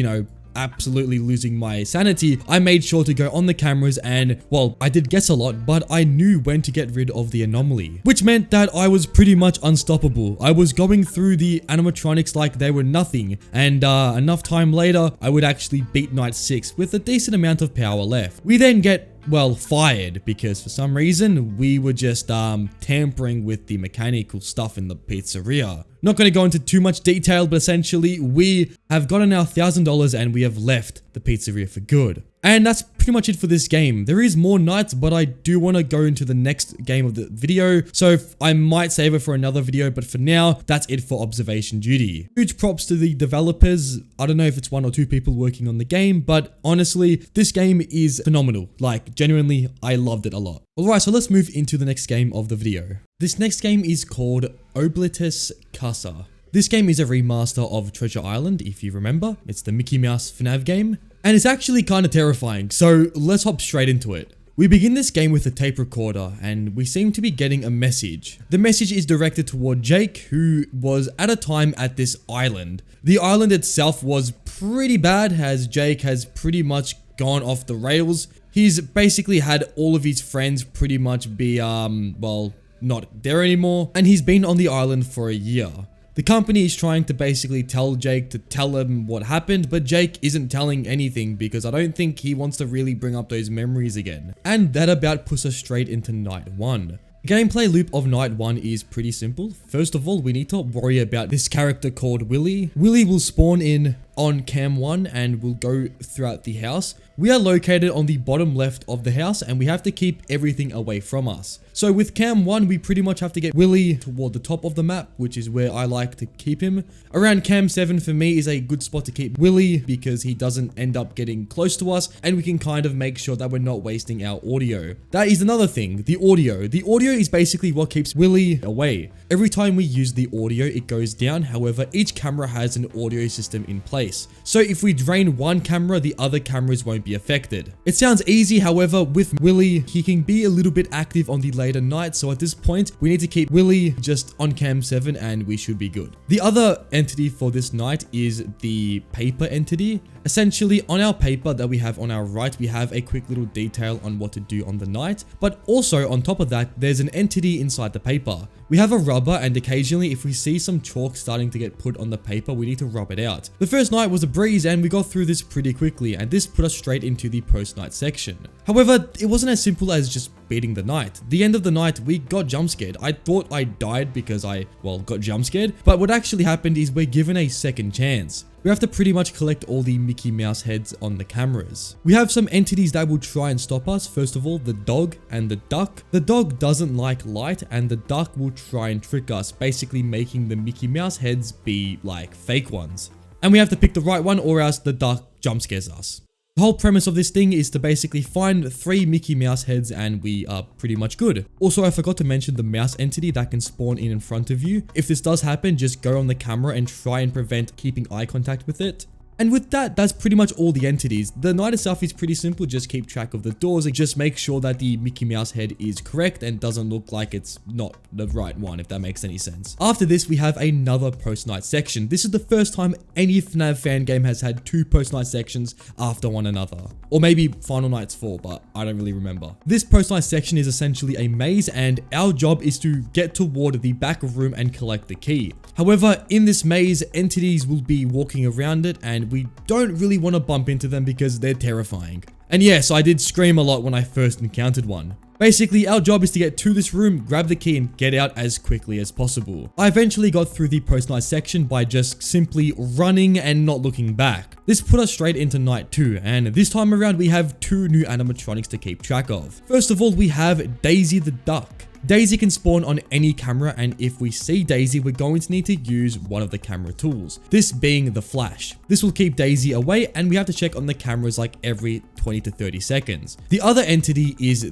absolutely losing my sanity, I made sure to go on the cameras and, well, I did guess a lot, but I knew when to get rid of the anomaly, which meant that I was pretty much unstoppable. I was going through the animatronics like they were nothing, and enough time later, I would actually beat night 6 with a decent amount of power left. We then get fired because for some reason we were just tampering with the mechanical stuff in the pizzeria. Not going to go into too much detail, but essentially we have gotten our $1,000 and we have left the pizzeria for good. And that's pretty much it for this game. There is more nights, but I do want to go into the next game of the video, so I might save it for another video, but for now, that's it for observation duty. Huge props to the developers. I don't know if it's 1 or 2 people working on the game, but honestly, this game is phenomenal. Like, genuinely, I loved it a lot. Alright, so let's move into the next game of the video. This next game is called Oblitus Casa. This game is a remaster of Treasure Island, if you remember. It's the Mickey Mouse FNAF game. And it's actually kind of terrifying, so let's hop straight into it. We begin this game with a tape recorder, and we seem to be getting a message. The message is directed toward Jake, who was at a time at this island. The island itself was pretty bad, as Jake has pretty much gone off the rails. He's basically had all of his friends pretty much be, not there anymore, and he's been on the island for a year. The company is trying to basically tell Jake to tell him what happened, but Jake isn't telling anything because I don't think he wants to really bring up those memories again. And that about puts us straight into night 1. The gameplay loop of night 1 is pretty simple. First of all, we need to worry about this character called Willy. Willy will spawn in on cam 1 and will go throughout the house. We are located on the bottom left of the house and we have to keep everything away from us. So with cam 1, we pretty much have to get Willy toward the top of the map, which is where I like to keep him. Around cam 7 for me is a good spot to keep Willy because he doesn't end up getting close to us and we can kind of make sure that we're not wasting our audio. That is another thing, the audio. The audio is basically what keeps Willy away. Every time we use the audio, it goes down. However, each camera has an audio system in place. So if we drain one camera, the other cameras won't be affected. It sounds easy, however, with Willy, he can be a little bit active on the later nights. So at this point, we need to keep Willy just on cam 7 and we should be good. The other entity for this night is the paper entity. Essentially, on our paper that we have on our right, we have a quick little detail on what to do on the night. But also on top of that, there's an entity inside the paper. We have a rubber and occasionally if we see some chalk starting to get put on the paper, we need to rub it out. The first night was a breeze and we got through this pretty quickly and this put us straight into the post-night section. However, it wasn't as simple as just beating the night. The end of the night, we got jump scared. I thought I died because I got jump scared, but what actually happened is we're given a second chance. We have to pretty much collect all the Mickey Mouse heads on the cameras. We have some entities that will try and stop us. First of all, the dog and the duck. The dog doesn't like light and the duck will try and trick us, basically making the Mickey Mouse heads be like fake ones. And we have to pick the right one or else the dark jump scares us. The whole premise of this thing is to basically find 3 Mickey Mouse heads and we are pretty much good. Also, I forgot to mention the mouse entity that can spawn in front of you. If this does happen, just go on the camera and try and prevent keeping eye contact with it. And with that, that's pretty much all the entities. The night itself is pretty simple, just keep track of the doors and just make sure that the Mickey Mouse head is correct and doesn't look like it's not the right one, if that makes any sense. After this, we have another post-night section. This is the first time any FNAF fan game has had 2 post-night sections after one another. Or maybe Final Night's 4, but I don't really remember. This post-night section is essentially a maze and our job is to get toward the back room and collect the key. However, in this maze, entities will be walking around it and we don't really want to bump into them because they're terrifying. And yes, I did scream a lot when I first encountered one. Basically, our job is to get to this room, grab the key and get out as quickly as possible. I eventually got through the post-night section by just simply running and not looking back. This put us straight into night 2, and this time around we have 2 new animatronics to keep track of. First of all, we have Daisy the Duck. Daisy can spawn on any camera, and if we see Daisy, we're going to need to use one of the camera tools, this being the flash. This will keep Daisy away and we have to check on the cameras like every 20 to 30 seconds. The other entity is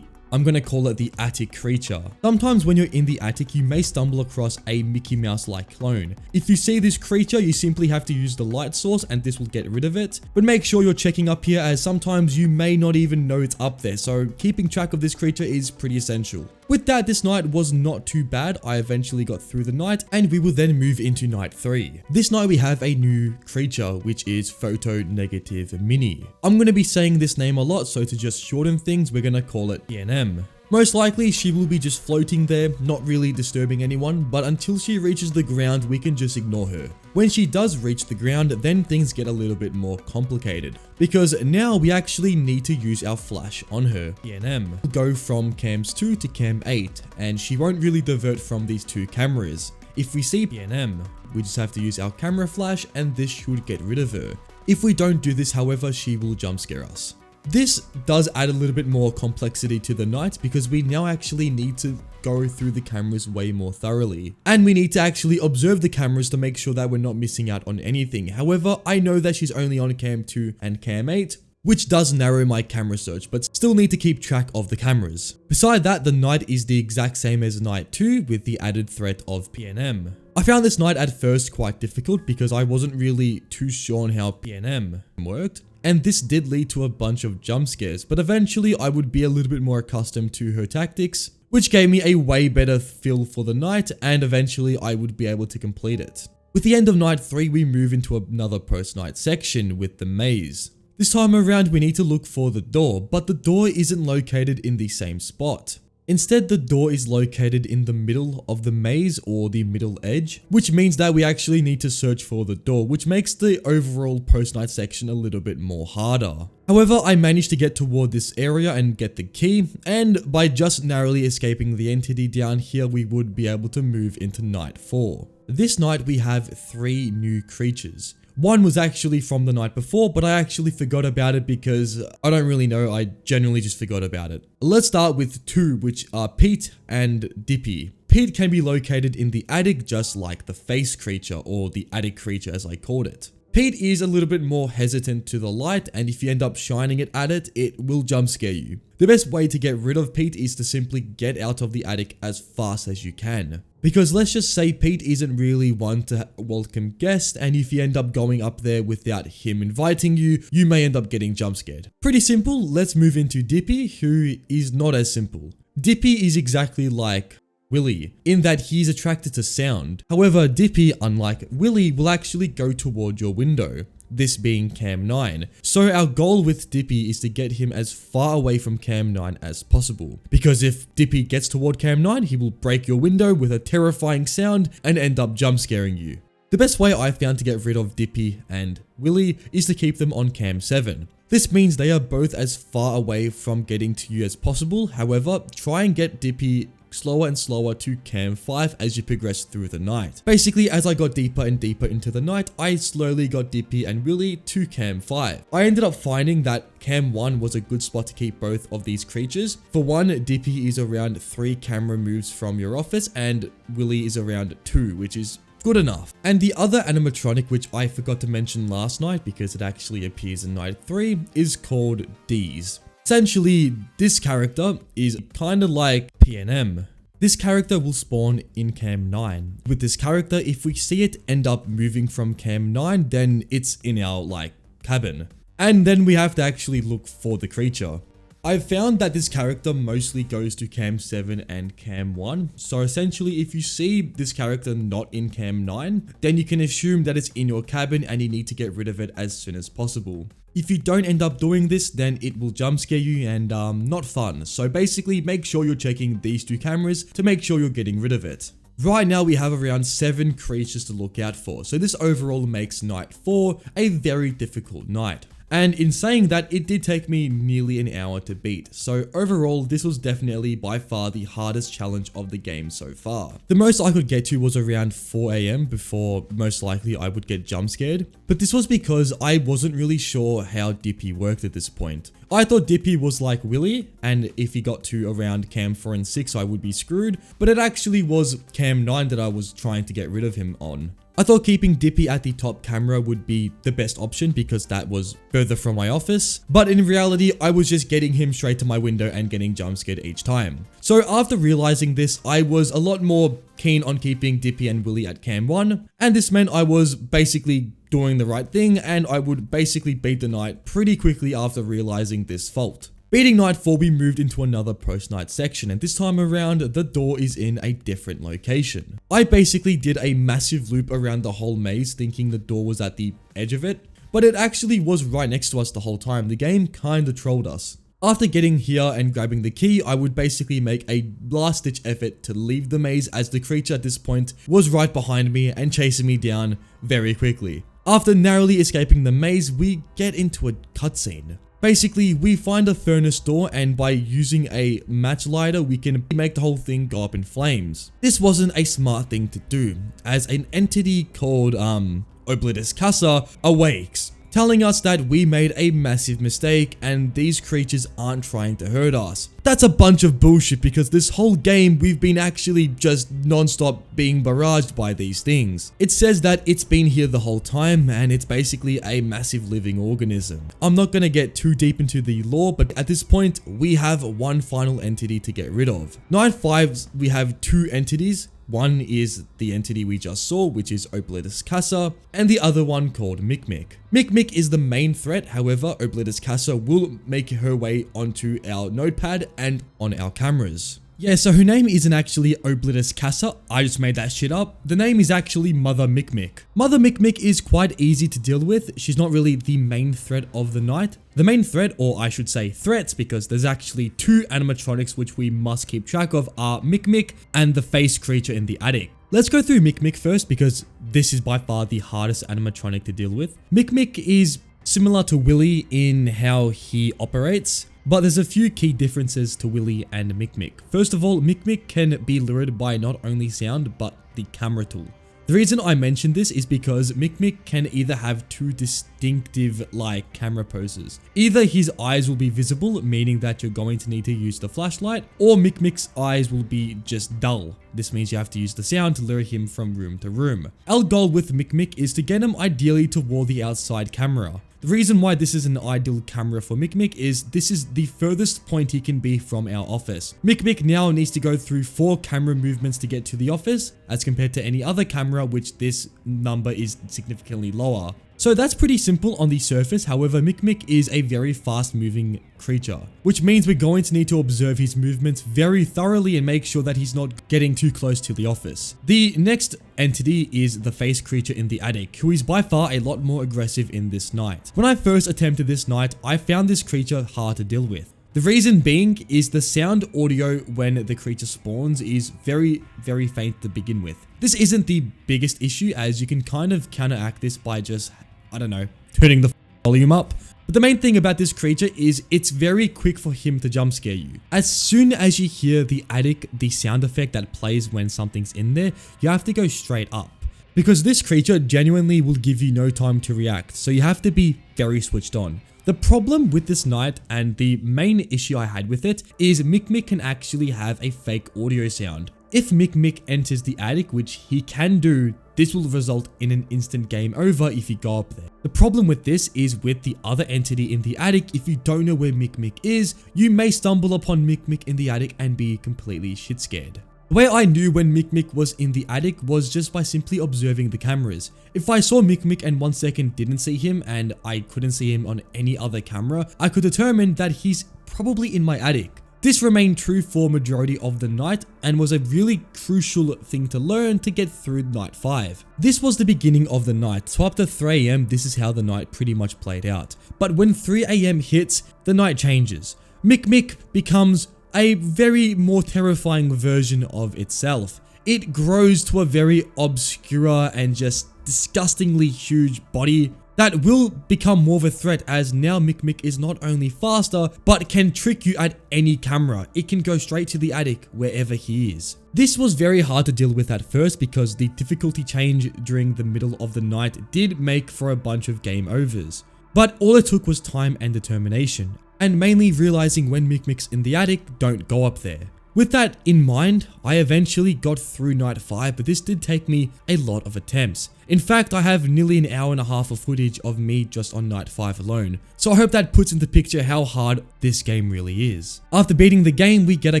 I'm gonna call it the attic creature. Sometimes when you're in the attic, you may stumble across a Mickey Mouse-like clone. If you see this creature, you simply have to use the light source and this will get rid of it. But make sure you're checking up here as sometimes you may not even know it's up there, so keeping track of this creature is pretty essential. With that, this night was not too bad. I eventually got through the night and we will then move into night 3. This night we have a new creature, which is Photo Negative Mini. I'm going to be saying this name a lot, so to just shorten things, we're going to call it PNM. Most likely, she will be just floating there, not really disturbing anyone, but until she reaches the ground, we can just ignore her. When she does reach the ground, then things get a little bit more complicated, because now we actually need to use our flash on her. PNM will go from cams 2 to cam 8, and she won't really divert from these 2 cameras. If we see PNM, we just have to use our camera flash and this should get rid of her. If we don't do this, however, she will jump scare us. This does add a little bit more complexity to the night because we now actually need to go through the cameras way more thoroughly. And we need to actually observe the cameras to make sure that we're not missing out on anything. However, I know that she's only on cam 2 and cam 8, which does narrow my camera search, but still need to keep track of the cameras. Beside that, the night is the exact same as night 2 with the added threat of PNM. I found this night at first quite difficult because I wasn't really too sure on how PNM worked. And this did lead to a bunch of jump scares, but eventually I would be a little bit more accustomed to her tactics, which gave me a way better feel for the night, and eventually I would be able to complete it. With the end of night 3, we move into another post-night section with the maze. This time around we need to look for the door, but the door isn't located in the same spot. Instead, the door is located in the middle of the maze or the middle edge, which means that we actually need to search for the door, which makes the overall post-night section a little bit more harder. However, I managed to get toward this area and get the key, and by just narrowly escaping the entity down here, we would be able to move into night 4. This night we have 3 new creatures. One was actually from the night before, but I actually forgot about it because I don't really know, I generally just forgot about it. Let's start with 2, which are Pete and Dippy. Pete can be located in the attic just like the face creature, or the attic creature as I called it. Pete is a little bit more hesitant to the light, and if you end up shining it at it, it will jump scare you. The best way to get rid of Pete is to simply get out of the attic as fast as you can. Because let's just say Pete isn't really one to welcome guests, and if you end up going up there without him inviting you, you may end up getting jump scared. Pretty simple. Let's move into Dippy, who is not as simple. Dippy is exactly like Willy, in that he's attracted to sound. However, Dippy, unlike Willy, will actually go toward your window, this being cam 9. So our goal with Dippy is to get him as far away from cam 9 as possible, because if Dippy gets toward cam 9, he will break your window with a terrifying sound and end up jump scaring you. The best way I found to get rid of Dippy and Willy is to keep them on cam 7. This means they are both as far away from getting to you as possible. However, try and get Dippy slower and slower to cam 5 as you progress through the night. Basically, as I got deeper and deeper into the night, I slowly got Dippy and Willy to cam 5. I ended up finding that cam 1 was a good spot to keep both of these creatures. For one, Dippy is around 3 camera moves from your office and Willy is around 2, which is good enough. And the other animatronic, which I forgot to mention last night because it actually appears in night 3, is called D's. Essentially, this character is kind of like PNM. This character will spawn in cam 9. With this character, if we see it end up moving from cam 9, then it's in our cabin. And then we have to actually look for the creature. I've found that this character mostly goes to cam 7 and cam 1. So essentially, if you see this character not in cam 9, then you can assume that it's in your cabin and you need to get rid of it as soon as possible. If you don't end up doing this, then it will jump scare you and not fun. So basically, make sure you're checking these 2 cameras to make sure you're getting rid of it. Right now, we have around 7 creatures to look out for. So this overall makes night 4 a very difficult night. And in saying that, it did take me nearly an hour to beat. So overall, this was definitely by far the hardest challenge of the game so far. The most I could get to was around 4 AM before most likely I would get jump scared. But this was because I wasn't really sure how Dippy worked at this point. I thought Dippy was like Willy, and if he got to around cam 4 and 6, I would be screwed. But it actually was cam 9 that I was trying to get rid of him on. I thought keeping Dippy at the top camera would be the best option because that was further from my office, but in reality, I was just getting him straight to my window and getting jump scared each time. So after realizing this, I was a lot more keen on keeping Dippy and Willy at cam 1, and this meant I was basically doing the right thing and I would basically beat the night pretty quickly after realizing this fault. Beating night 4, we moved into another post-night section, and this time around, the door is in a different location. I basically did a massive loop around the whole maze thinking the door was at the edge of it, but it actually was right next to us the whole time. The game kinda trolled us. After getting here and grabbing the key, I would basically make a last-ditch effort to leave the maze as the creature at this point was right behind me and chasing me down very quickly. After narrowly escaping the maze, we get into a cutscene. Basically, we find a furnace door and by using a match lighter, we can make the whole thing go up in flames. This wasn't a smart thing to do, as an entity called Oblitus Casa awakes, telling us that we made a massive mistake and these creatures aren't trying to hurt us. That's a bunch of bullshit because this whole game we've been actually just non-stop being barraged by these things. It says that it's been here the whole time and it's basically a massive living organism. I'm not gonna get too deep into the lore, but at this point we have one final entity to get rid of. Night 5, we have 2 entities. One is the entity we just saw, which is Oblitus Casa, and the other one called Mik. Mik is the main threat, however, Oblitus Casa will make her way onto our notepad and on our cameras. Yeah, so her name isn't actually Oblitus Casa, I just made that shit up. The name is actually Mother Mik. Mother Mik is quite easy to deal with. She's not really the main threat of the night. The main threat, or I should say threats, because there's actually 2 animatronics which we must keep track of, are Mik and the face creature in the attic. Let's go through Mik first because this is by far the hardest animatronic to deal with. Mik is similar to Willy in how he operates, but there's a few key differences to Willy and Mik. First of all, Mik can be lured by not only sound, but the camera tool. The reason I mention this is because Mik can either have 2 distinctive camera poses. Either his eyes will be visible, meaning that you're going to need to use the flashlight, or Mik's eyes will be just dull. This means you have to use the sound to lure him from room to room. Our goal with Mik is to get him ideally toward the outside camera. The reason why this is an ideal camera for Mik is this is the furthest point he can be from our office. Mik now needs to go through 4 camera movements to get to the office, as compared to any other camera, which this number is significantly lower. So that's pretty simple on the surface, however Mik is a very fast moving creature, which means we're going to need to observe his movements very thoroughly and make sure that he's not getting too close to the office. The next entity is the face creature in the attic, who is by far a lot more aggressive in this night. When I first attempted this night, I found this creature hard to deal with. The reason being is the sound audio when the creature spawns is very faint to begin with. This isn't the biggest issue, as you can kind of counteract this by just, I don't know, turning the volume up. But the main thing about this creature is it's very quick for him to jump scare you. As soon as you hear the attic, the sound effect that plays when something's in there, you have to go straight up. Because this creature genuinely will give you no time to react, so you have to be very switched on. The problem with this night, and the main issue I had with it, is Mik can actually have a fake audio sound. If Mick enters the attic, which he can do, this will result in an instant game over if you go up there. The problem with this is with the other entity in the attic, if you don't know where Mick is, you may stumble upon Mick in the attic and be completely shit scared. The way I knew when Mick was in the attic was just by simply observing the cameras. If I saw Mick and 1 second didn't see him and I couldn't see him on any other camera, I could determine that he's probably in my attic. This remained true for majority of the night and was a really crucial thing to learn to get through night 5. This was the beginning of the night, so up to 3 AM this is how the night pretty much played out. But when 3 AM hits, the night changes. Mick becomes a very more terrifying version of itself. It grows to a very obscure and just disgustingly huge body that will become more of a threat, as now Mick is not only faster, but can trick you at any camera. It can go straight to the attic wherever he is. This was very hard to deal with at first because the difficulty change during the middle of the night did make for a bunch of game overs. But all it took was time and determination, and mainly realizing when Mick's in the attic, don't go up there. With that in mind, I eventually got through night 5, but this did take me a lot of attempts. In fact, I have nearly an hour and a half of footage of me just on night 5 alone, so I hope that puts into picture how hard this game really is. After beating the game, we get a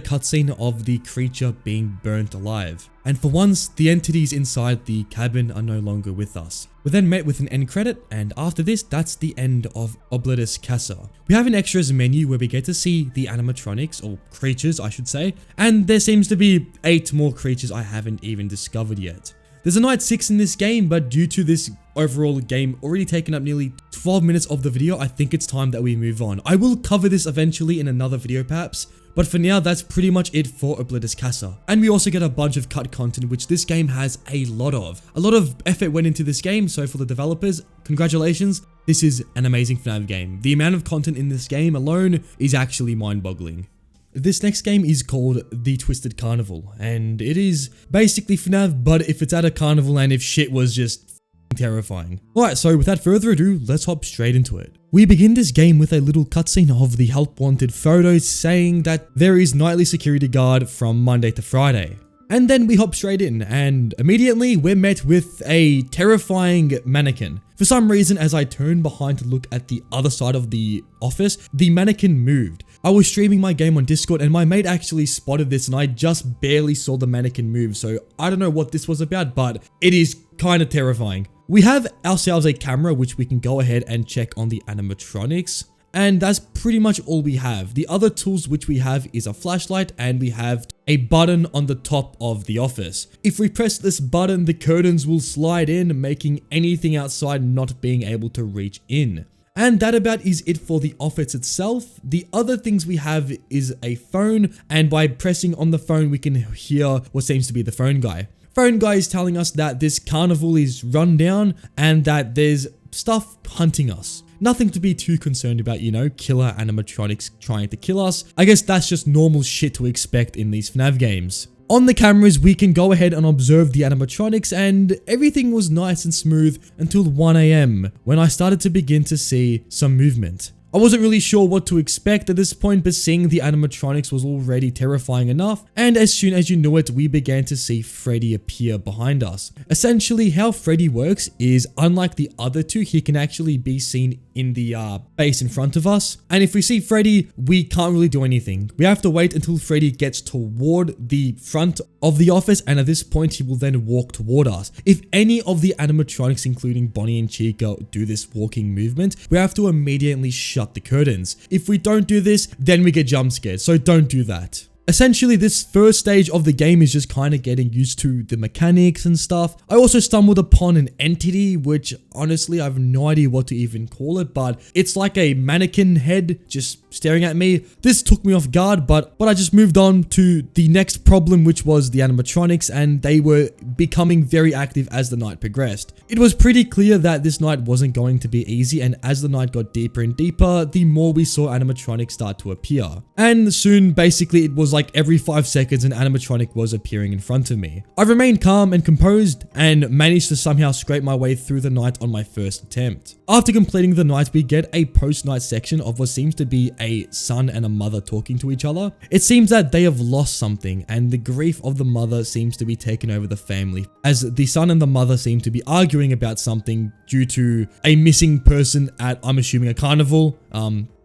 cutscene of the creature being burnt alive. And for once, the entities inside the cabin are no longer with us. We're then met with an end credit, and after this, that's the end of Oblitus Casa. We have an extras menu where we get to see the animatronics, or creatures I should say, and there seems to be 8 more creatures I haven't even discovered yet. There's a night 6 in this game, but due to this overall game already taking up nearly 12 minutes of the video, I think it's time that we move on. I will cover this eventually in another video perhaps, but for now that's pretty much it for Oblitus Casa. And we also get a bunch of cut content, which this game has a lot of. A lot of effort went into this game, so for the developers, congratulations. This is an amazing FNAF game. The amount of content in this game alone is actually mind-boggling. This next game is called The Twisted Carnival, and it is basically FNAF, but if it's at a carnival and if shit was just terrifying. Alright, so without further ado, let's hop straight into it. We begin this game with a little cutscene of the help wanted photos saying that there is nightly security guard from Monday to Friday. And then we hop straight in, and immediately we're met with a terrifying mannequin. For some reason, as I turned behind to look at the other side of the office, the mannequin moved. I was streaming my game on Discord and my mate actually spotted this and I just barely saw the mannequin move, so I don't know what this was about, but it is kind of terrifying. We have ourselves a camera which we can go ahead and check on the animatronics. And that's pretty much all we have. The other tools which we have is a flashlight and we have a button on the top of the office. If we press this button, the curtains will slide in, making anything outside not being able to reach in. And that about is it for the office itself. The other things we have is a phone, and by pressing on the phone we can hear what seems to be the phone guy. Phone guy is telling us that this carnival is run down and that there's stuff hunting us. Nothing to be too concerned about, you know, killer animatronics trying to kill us. I guess that's just normal shit to expect in these FNAF games. On the cameras, we can go ahead and observe the animatronics, and everything was nice and smooth until 1 AM when I started to begin to see some movement. I wasn't really sure what to expect at this point, but seeing the animatronics was already terrifying enough, and as soon as you knew it, we began to see Freddy appear behind us. Essentially, how Freddy works is, unlike the other two, he can actually be seen in the base in front of us, and if we see Freddy, we can't really do anything. We have to wait until Freddy gets toward the front of the office, and at this point, he will then walk toward us. If any of the animatronics, including Bonnie and Chica, do this walking movement, we have to immediately shut the curtains. If we don't do this, then we get jump scared, so don't do that. Essentially, this first stage of the game is just kind of getting used to the mechanics and stuff. I also stumbled upon an entity, which honestly, I have no idea what to even call it, but it's like a mannequin head just staring at me. This took me off guard, but I just moved on to the next problem, which was the animatronics, and they were becoming very active as the night progressed. It was pretty clear that this night wasn't going to be easy, and as the night got deeper and deeper, the more we saw animatronics start to appear. And soon, basically, it was like like every 5 seconds an animatronic was appearing in front of me. I remained calm and composed and managed to somehow scrape my way through the night on my first attempt. After completing the night, we get a post-night section of what seems to be a son and a mother talking to each other. It seems that they have lost something, and the grief of the mother seems to be taking over the family, as the son and the mother seem to be arguing about something due to a missing person at, I'm assuming, a carnival.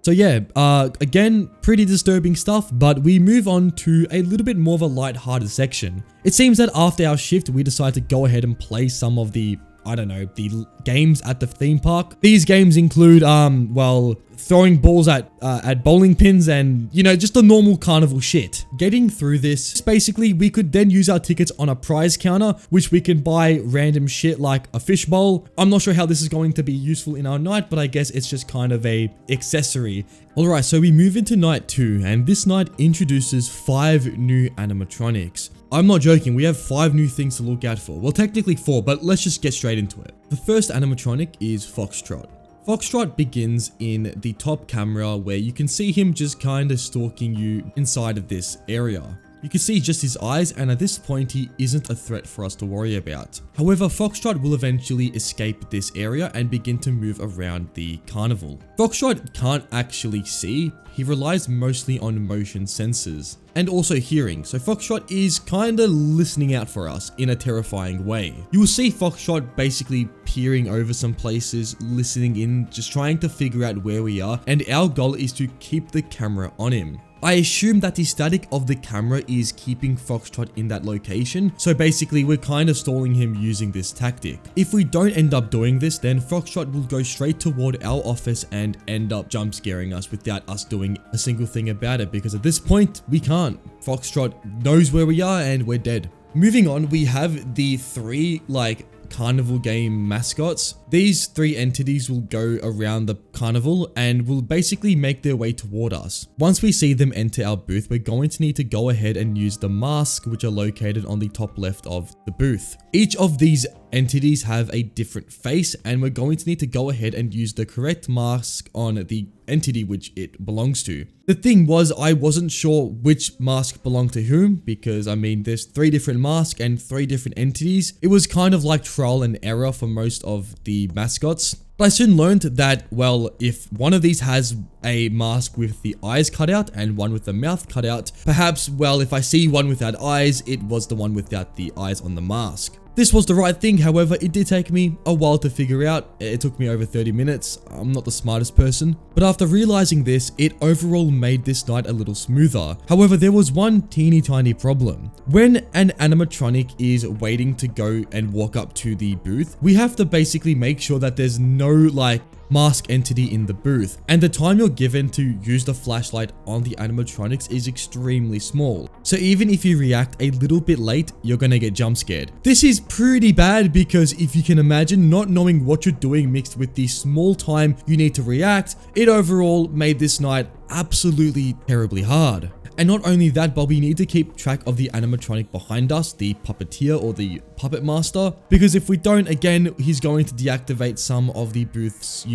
So yeah, again, pretty disturbing stuff, but we move on to a little bit more of a light-hearted section. It seems that after our shift, we decide to go ahead and play some of the, I don't know, the games at the theme park. These games include, well, throwing balls at bowling pins and, you know, just the normal carnival shit. Getting through this, basically, we could then use our tickets on a prize counter, which we can buy random shit like a fishbowl. I'm not sure how this is going to be useful in our night, but I guess it's just kind of a accessory. Alright, so we move into night 2, and this night introduces 5 new animatronics. I'm not joking, we have 5 new things to look out for. Well, technically 4, but let's just get straight into it. The first animatronic is Foxtrot. Foxtrot begins in the top camera where you can see him just kind of stalking you inside of this area. You can see just his eyes, and at this point he isn't a threat for us to worry about. However, Foxtrot will eventually escape this area and begin to move around the carnival. Foxtrot can't actually see, he relies mostly on motion sensors and also hearing, so Foxtrot is kinda listening out for us in a terrifying way. You will see Foxtrot basically peering over some places, listening in, just trying to figure out where we are, and our goal is to keep the camera on him. I assume that the static of the camera is keeping Foxtrot in that location, so basically we're kind of stalling him using this tactic. If we don't end up doing this, then Foxtrot will go straight toward our office and end up jump scaring us without us doing a single thing about it, because at this point we can't. Foxtrot knows where we are and we're dead. Moving on, we have the 3 carnival game mascots. These 3 entities will go around the carnival and will basically make their way toward us. Once we see them enter our booth, we're going to need to go ahead and use the masks which are located on the top left of the booth. Each of these entities have a different face, and we're going to need to go ahead and use the correct mask on the entity which it belongs to. The thing was, I wasn't sure which mask belonged to whom, because I mean there's 3 different masks and 3 different entities. It was kind of like trial and error for most of the mascots. But I soon learned that, well, if one of these has a mask with the eyes cut out and one with the mouth cut out, perhaps, well, if I see one without eyes, it was the one without the eyes on the mask. This was the right thing, however, it did take me a while to figure out. It took me over 30 minutes. I'm not the smartest person. But after realizing this, it overall made this night a little smoother. However, there was one teeny tiny problem. When an animatronic is waiting to go and walk up to the booth, we have to basically make sure that there's no mask entity in the booth, and the time you're given to use the flashlight on the animatronics is extremely small. So even if you react a little bit late, you're gonna get jump scared. This is pretty bad, because if you can imagine not knowing what you're doing mixed with the small time you need to react, it overall made this night absolutely terribly hard. And not only that, but we need to keep track of the animatronic behind us, the puppeteer or the puppet master, because if we don't, again, he's going to deactivate some of the booth's,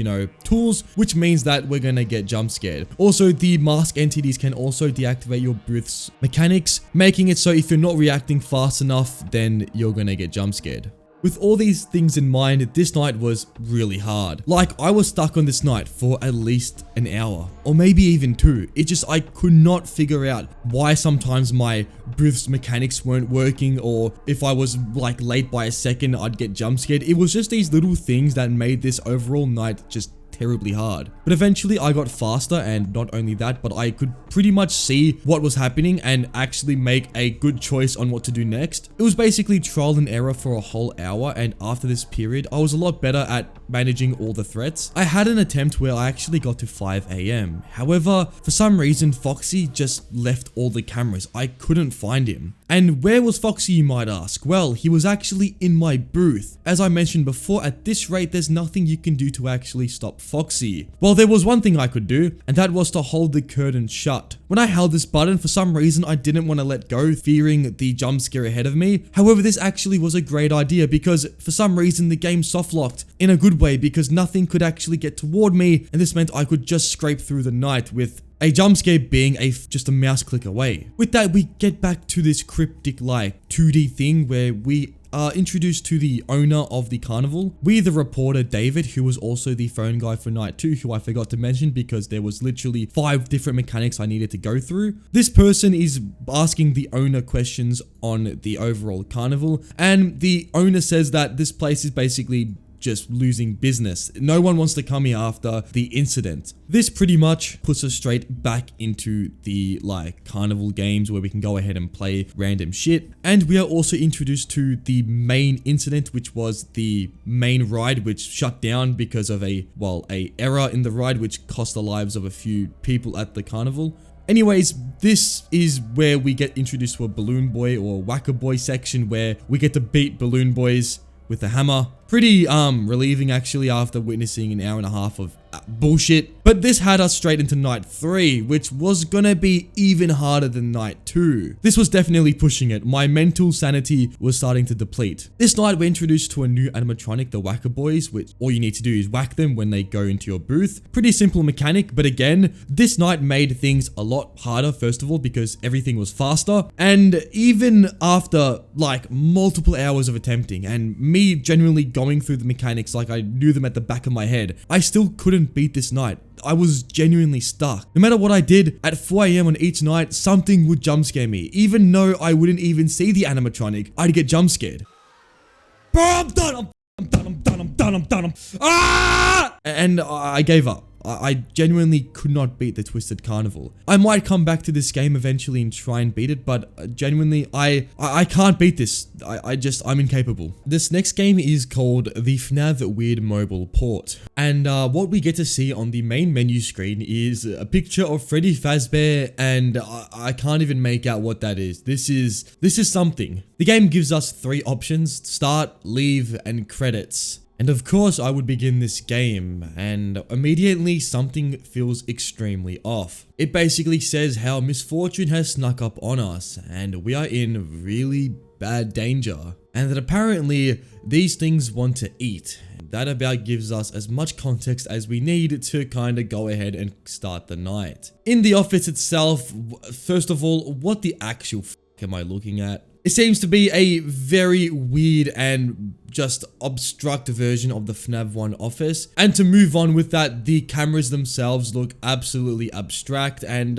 tools, which means that we're gonna get jump scared. Also, the mask entities can also deactivate your booth's mechanics, making it so if you're not reacting fast enough, then you're gonna get jump scared. With all these things in mind, this night was really hard. I was stuck on this night for at least an hour, or maybe even 2. I could not figure out why sometimes my booth's mechanics weren't working, or if I was late by a second, I'd get jump scared. It was just these little things that made this overall night just terribly hard. But eventually I got faster, and not only that, but I could pretty much see what was happening and actually make a good choice on what to do next. It was basically trial and error for a whole hour, and after this period I was a lot better at managing all the threats. I had an attempt where I actually got to 5 AM. However, for some reason Foxy just left all the cameras. I couldn't find him. And where was Foxy, you might ask? Well, he was actually in my booth. As I mentioned before, at this rate there's nothing you can do to actually stop Foxy. Well, there was one thing I could do, and that was to hold the curtain shut. When I held this button, for some reason I didn't want to let go, fearing the jump scare ahead of me. However, this actually was a great idea, because for some reason the game soft locked in a good way, because nothing could actually get toward me, and this meant I could just scrape through the night with A jump scare being just a mouse click away. With that, we get back to this cryptic like 2D thing where we are introduced to the owner of the carnival. We, the reporter David, who was also the phone guy for night 2, who I forgot to mention because there was literally 5 different mechanics I needed to go through. This person is asking the owner questions on the overall carnival, and the owner says that this place is basically just losing business. No one wants to come here after the incident. This pretty much puts us straight back into the like carnival games where we can go ahead and play random shit. And we are also introduced to the main incident, which was the main ride, which shut down because of a error in the ride, which cost the lives of a few people at the carnival. Anyways, this is where we get introduced to a balloon boy or whacker boy section where we get to beat balloon boys with a hammer. Pretty relieving actually after witnessing an hour and a half of bullshit. But this had us straight into night 3, which was gonna be even harder than night 2. This was definitely pushing it. My mental sanity was starting to deplete. This night we're introduced to a new animatronic, the Whacker Boys, which all you need to do is whack them when they go into your booth. Pretty simple mechanic, but again, this night made things a lot harder, first of all, because everything was faster. And even after like multiple hours of attempting and me genuinely going through the mechanics like I knew them at the back of my head, I still couldn't beat this night. I was genuinely stuck. No matter what I did, at 4 AM on each night, something would jump scare me. Even though I wouldn't even see the animatronic, I'd get jump scared. Bro, I'm done. I'm done. Ah! And I gave up. I genuinely could not beat the Twisted Carnival. I might come back to this game eventually and try and beat it, but genuinely, I can't beat this. I'm incapable. This next game is called the FNAV Weird Mobile Port. And what we get to see on the main menu screen is a picture of Freddy, Fazbear, and I can't even make out what that is. This is something. The game gives us 3 options: start, leave, and credits. And of course, I would begin this game, and immediately something feels extremely off. It basically says how misfortune has snuck up on us, and we are in really bad danger. And that apparently, these things want to eat. That about gives us as much context as we need to kind of go ahead and start the night. In the office itself, first of all, what the actual f*** am I looking at? It seems to be a very weird and just obstruct version of the FNAF 1 office. And to move on with that, the cameras themselves look absolutely abstract. And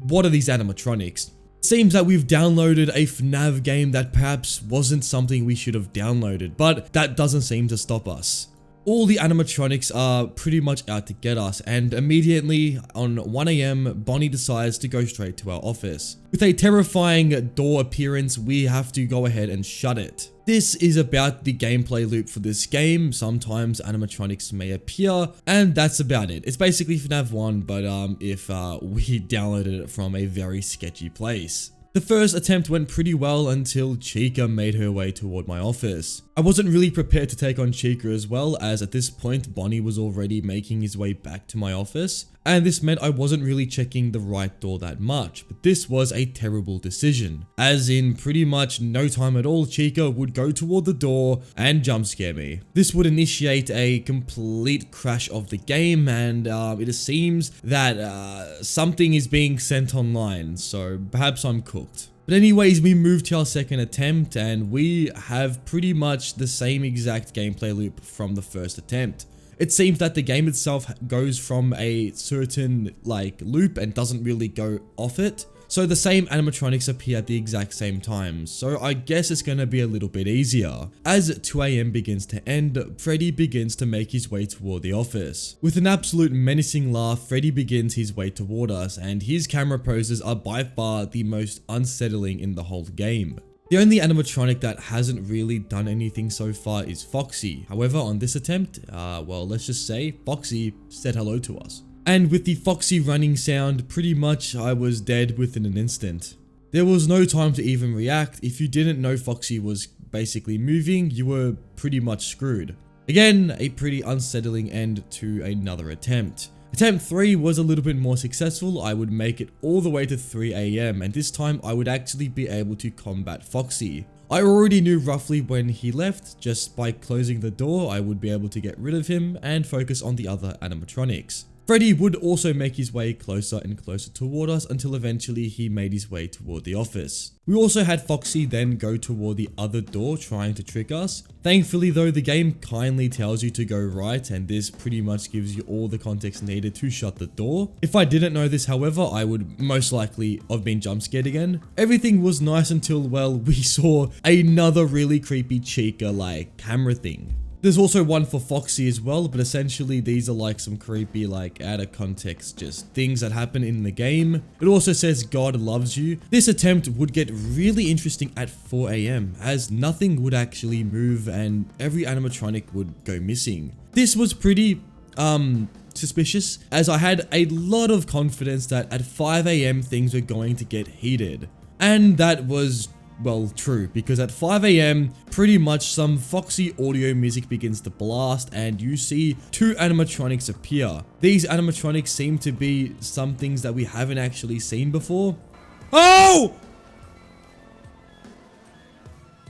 what are these animatronics? It seems that we've downloaded a FNAF game that perhaps wasn't something we should have downloaded, but that doesn't seem to stop us. All the animatronics are pretty much out to get us, and immediately on 1 AM, Bonnie decides to go straight to our office. With a terrifying door appearance, we have to go ahead and shut it. This is about the gameplay loop for this game. Sometimes animatronics may appear, and that's about it. It's basically FNAF 1, but if we downloaded it from a very sketchy place. The first attempt went pretty well until Chica made her way toward my office. I wasn't really prepared to take on Chica as well, as at this point Bonnie was already making his way back to my office, and this meant I wasn't really checking the right door that much, but this was a terrible decision, as in pretty much no time at all Chica would go toward the door and jump scare me. This would initiate a complete crash of the game, and it seems that something is being sent online, so perhaps I'm cooked. But anyways, we moved to our second attempt, and we have pretty much the same exact gameplay loop from the first attempt. It seems that the game itself goes from a certain loop and doesn't really go off it. So the same animatronics appear at the exact same time, so I guess it's gonna be a little bit easier. As 2 AM begins to end, Freddy begins to make his way toward the office. With an absolute menacing laugh, Freddy begins his way toward us, and his camera poses are by far the most unsettling in the whole game. The only animatronic that hasn't really done anything so far is Foxy. However, on this attempt, well, let's just say Foxy said hello to us. And with the Foxy running sound, pretty much I was dead within an instant. There was no time to even react. If you didn't know Foxy was basically moving, you were pretty much screwed. Again, a pretty unsettling end to another attempt. Attempt 3 was a little bit more successful. I would make it all the way to 3 AM, and this time I would actually be able to combat Foxy. I already knew roughly when he left. Just by closing the door, I would be able to get rid of him and focus on the other animatronics. Freddy would also make his way closer and closer toward us until eventually he made his way toward the office. We also had Foxy then go toward the other door trying to trick us. Thankfully though, the game kindly tells you to go right, and this pretty much gives you all the context needed to shut the door. If I didn't know this however, I would most likely have been jump scared again. Everything was nice until, well, we saw another really creepy Chica like camera thing. There's also one for Foxy as well, but essentially these are like some creepy, like out of context, just things that happen in the game. It also says God loves you. This attempt would get really interesting at 4 AM as nothing would actually move and every animatronic would go missing. This was pretty, suspicious, as I had a lot of confidence that at 5 AM things were going to get heated. And that was, well, true, because at 5 AM, pretty much some Foxy audio music begins to blast and you see two animatronics appear. These animatronics seem to be some things that we haven't actually seen before. Oh!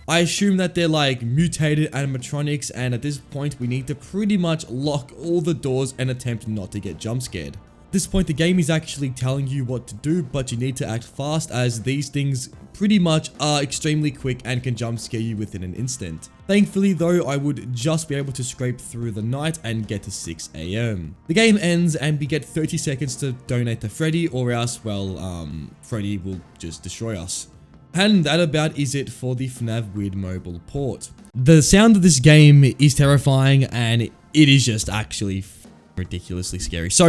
I assume that they're like mutated animatronics, and at this point we need to pretty much lock all the doors and attempt not to get jump scared. At this point the game is actually telling you what to do, but you need to act fast as these things pretty much are extremely quick and can jump scare you within an instant. Thankfully though, I would just be able to scrape through the night and get to 6 AM. The game ends and we get 30 seconds to donate to Freddy, or else, well, Freddy will just destroy us. And that about is it for the FNAF Weird Mobile port. The sound of this game is terrifying and it is just actually ridiculously scary. So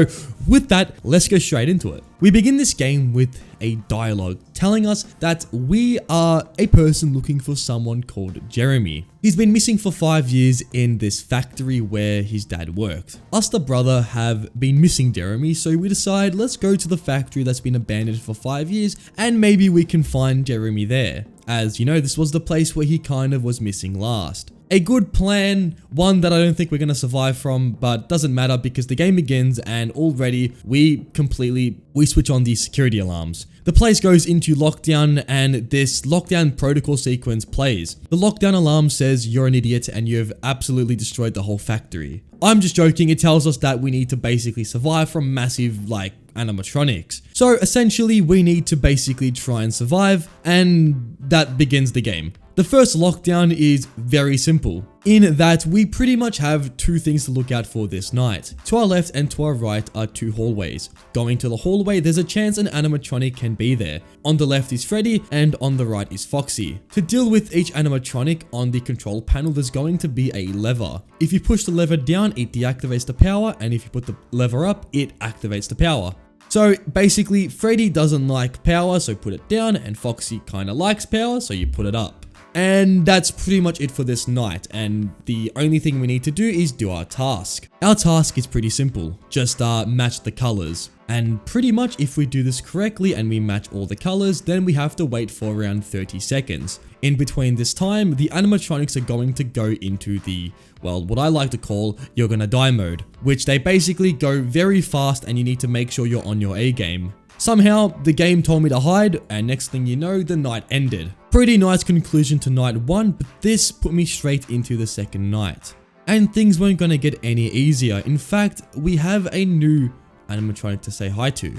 with that, let's go straight into it. We begin this game with a dialogue telling us that we are a person looking for someone called Jeremy. He's been missing for 5 years in this factory where his dad worked. Us, the brother, have been missing Jeremy, so we decide let's go to the factory that's been abandoned for 5 years and maybe we can find Jeremy there. As you know, this was the place where he kind of was missing last. A good plan, one that I don't think we're going to survive from, but doesn't matter because the game begins and already we switch on the security alarms. The place goes into lockdown and this lockdown protocol sequence plays. The lockdown alarm says you're an idiot and you've absolutely destroyed the whole factory. I'm just joking, it tells us that we need to basically survive from massive, like, animatronics. So essentially we need to basically try and survive, and that begins the game. The first lockdown is very simple, in that we pretty much have two things to look out for this night. To our left and to our right are two hallways. Going to the hallway, there's a chance an animatronic can be there. On the left is Freddy and on the right is Foxy. To deal with each animatronic, on the control panel there's going to be a lever. If you push the lever down, it deactivates the power, and if you put the lever up, it activates the power. So basically, Freddy doesn't like power, so put it down, and Foxy kinda likes power, so you put it up. And that's pretty much it for this night, and the only thing we need to do is do our task. Our task is pretty simple, just match the colors. And pretty much if we do this correctly and we match all the colors, then we have to wait for around 30 seconds. In between this time, the animatronics are going to go into the, well, what I like to call you're gonna die mode, which they basically go very fast and you need to make sure you're on your A game. Somehow, the game told me to hide, and next thing you know, the night ended. Pretty nice conclusion to night 1, but this put me straight into the second night. And things weren't gonna get any easier. In fact, we have a new animatronic to say hi to.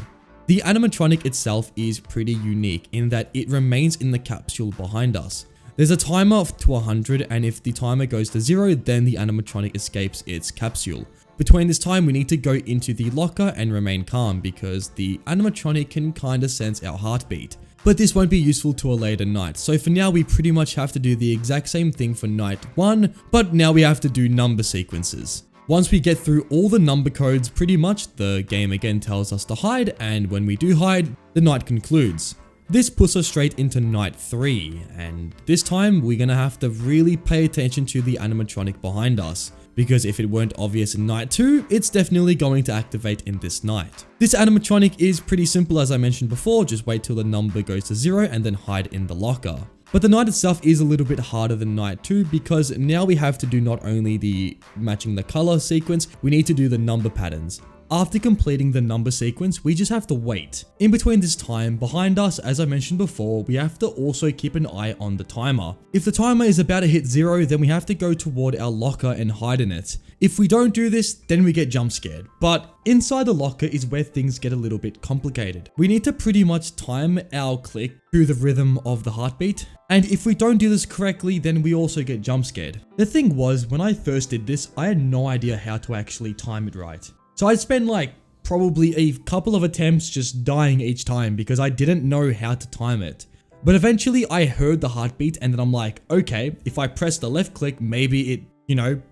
The animatronic itself is pretty unique in that it remains in the capsule behind us. There's a timer of to 100, and if the timer goes to 0, then the animatronic escapes its capsule. Between this time, we need to go into the locker and remain calm because the animatronic can kinda sense our heartbeat. But this won't be useful to a later night, so for now we pretty much have to do the exact same thing for night 1, but now we have to do number sequences. Once we get through all the number codes, pretty much the game again tells us to hide, and when we do hide, the night concludes. This puts us straight into night 3, and this time we're gonna have to really pay attention to the animatronic behind us, because if it weren't obvious in night 2, it's definitely going to activate in this night. This animatronic is pretty simple as I mentioned before, just wait till the number goes to 0 and then hide in the locker. But the night itself is a little bit harder than night 2 because now we have to do not only the matching the color sequence, we need to do the number patterns. After completing the number sequence, we just have to wait. In between this time, behind us, as I mentioned before, we have to also keep an eye on the timer. If the timer is about to hit 0, then we have to go toward our locker and hide in it. If we don't do this, then we get jump scared. But inside the locker is where things get a little bit complicated. We need to pretty much time our click to the rhythm of the heartbeat. And if we don't do this correctly, then we also get jump scared. The thing was, when I first did this, I had no idea how to actually time it right. So I'd spend like probably a couple of attempts just dying each time because I didn't know how to time it. But eventually I heard the heartbeat and then I'm like, okay, if I press the left click, maybe it,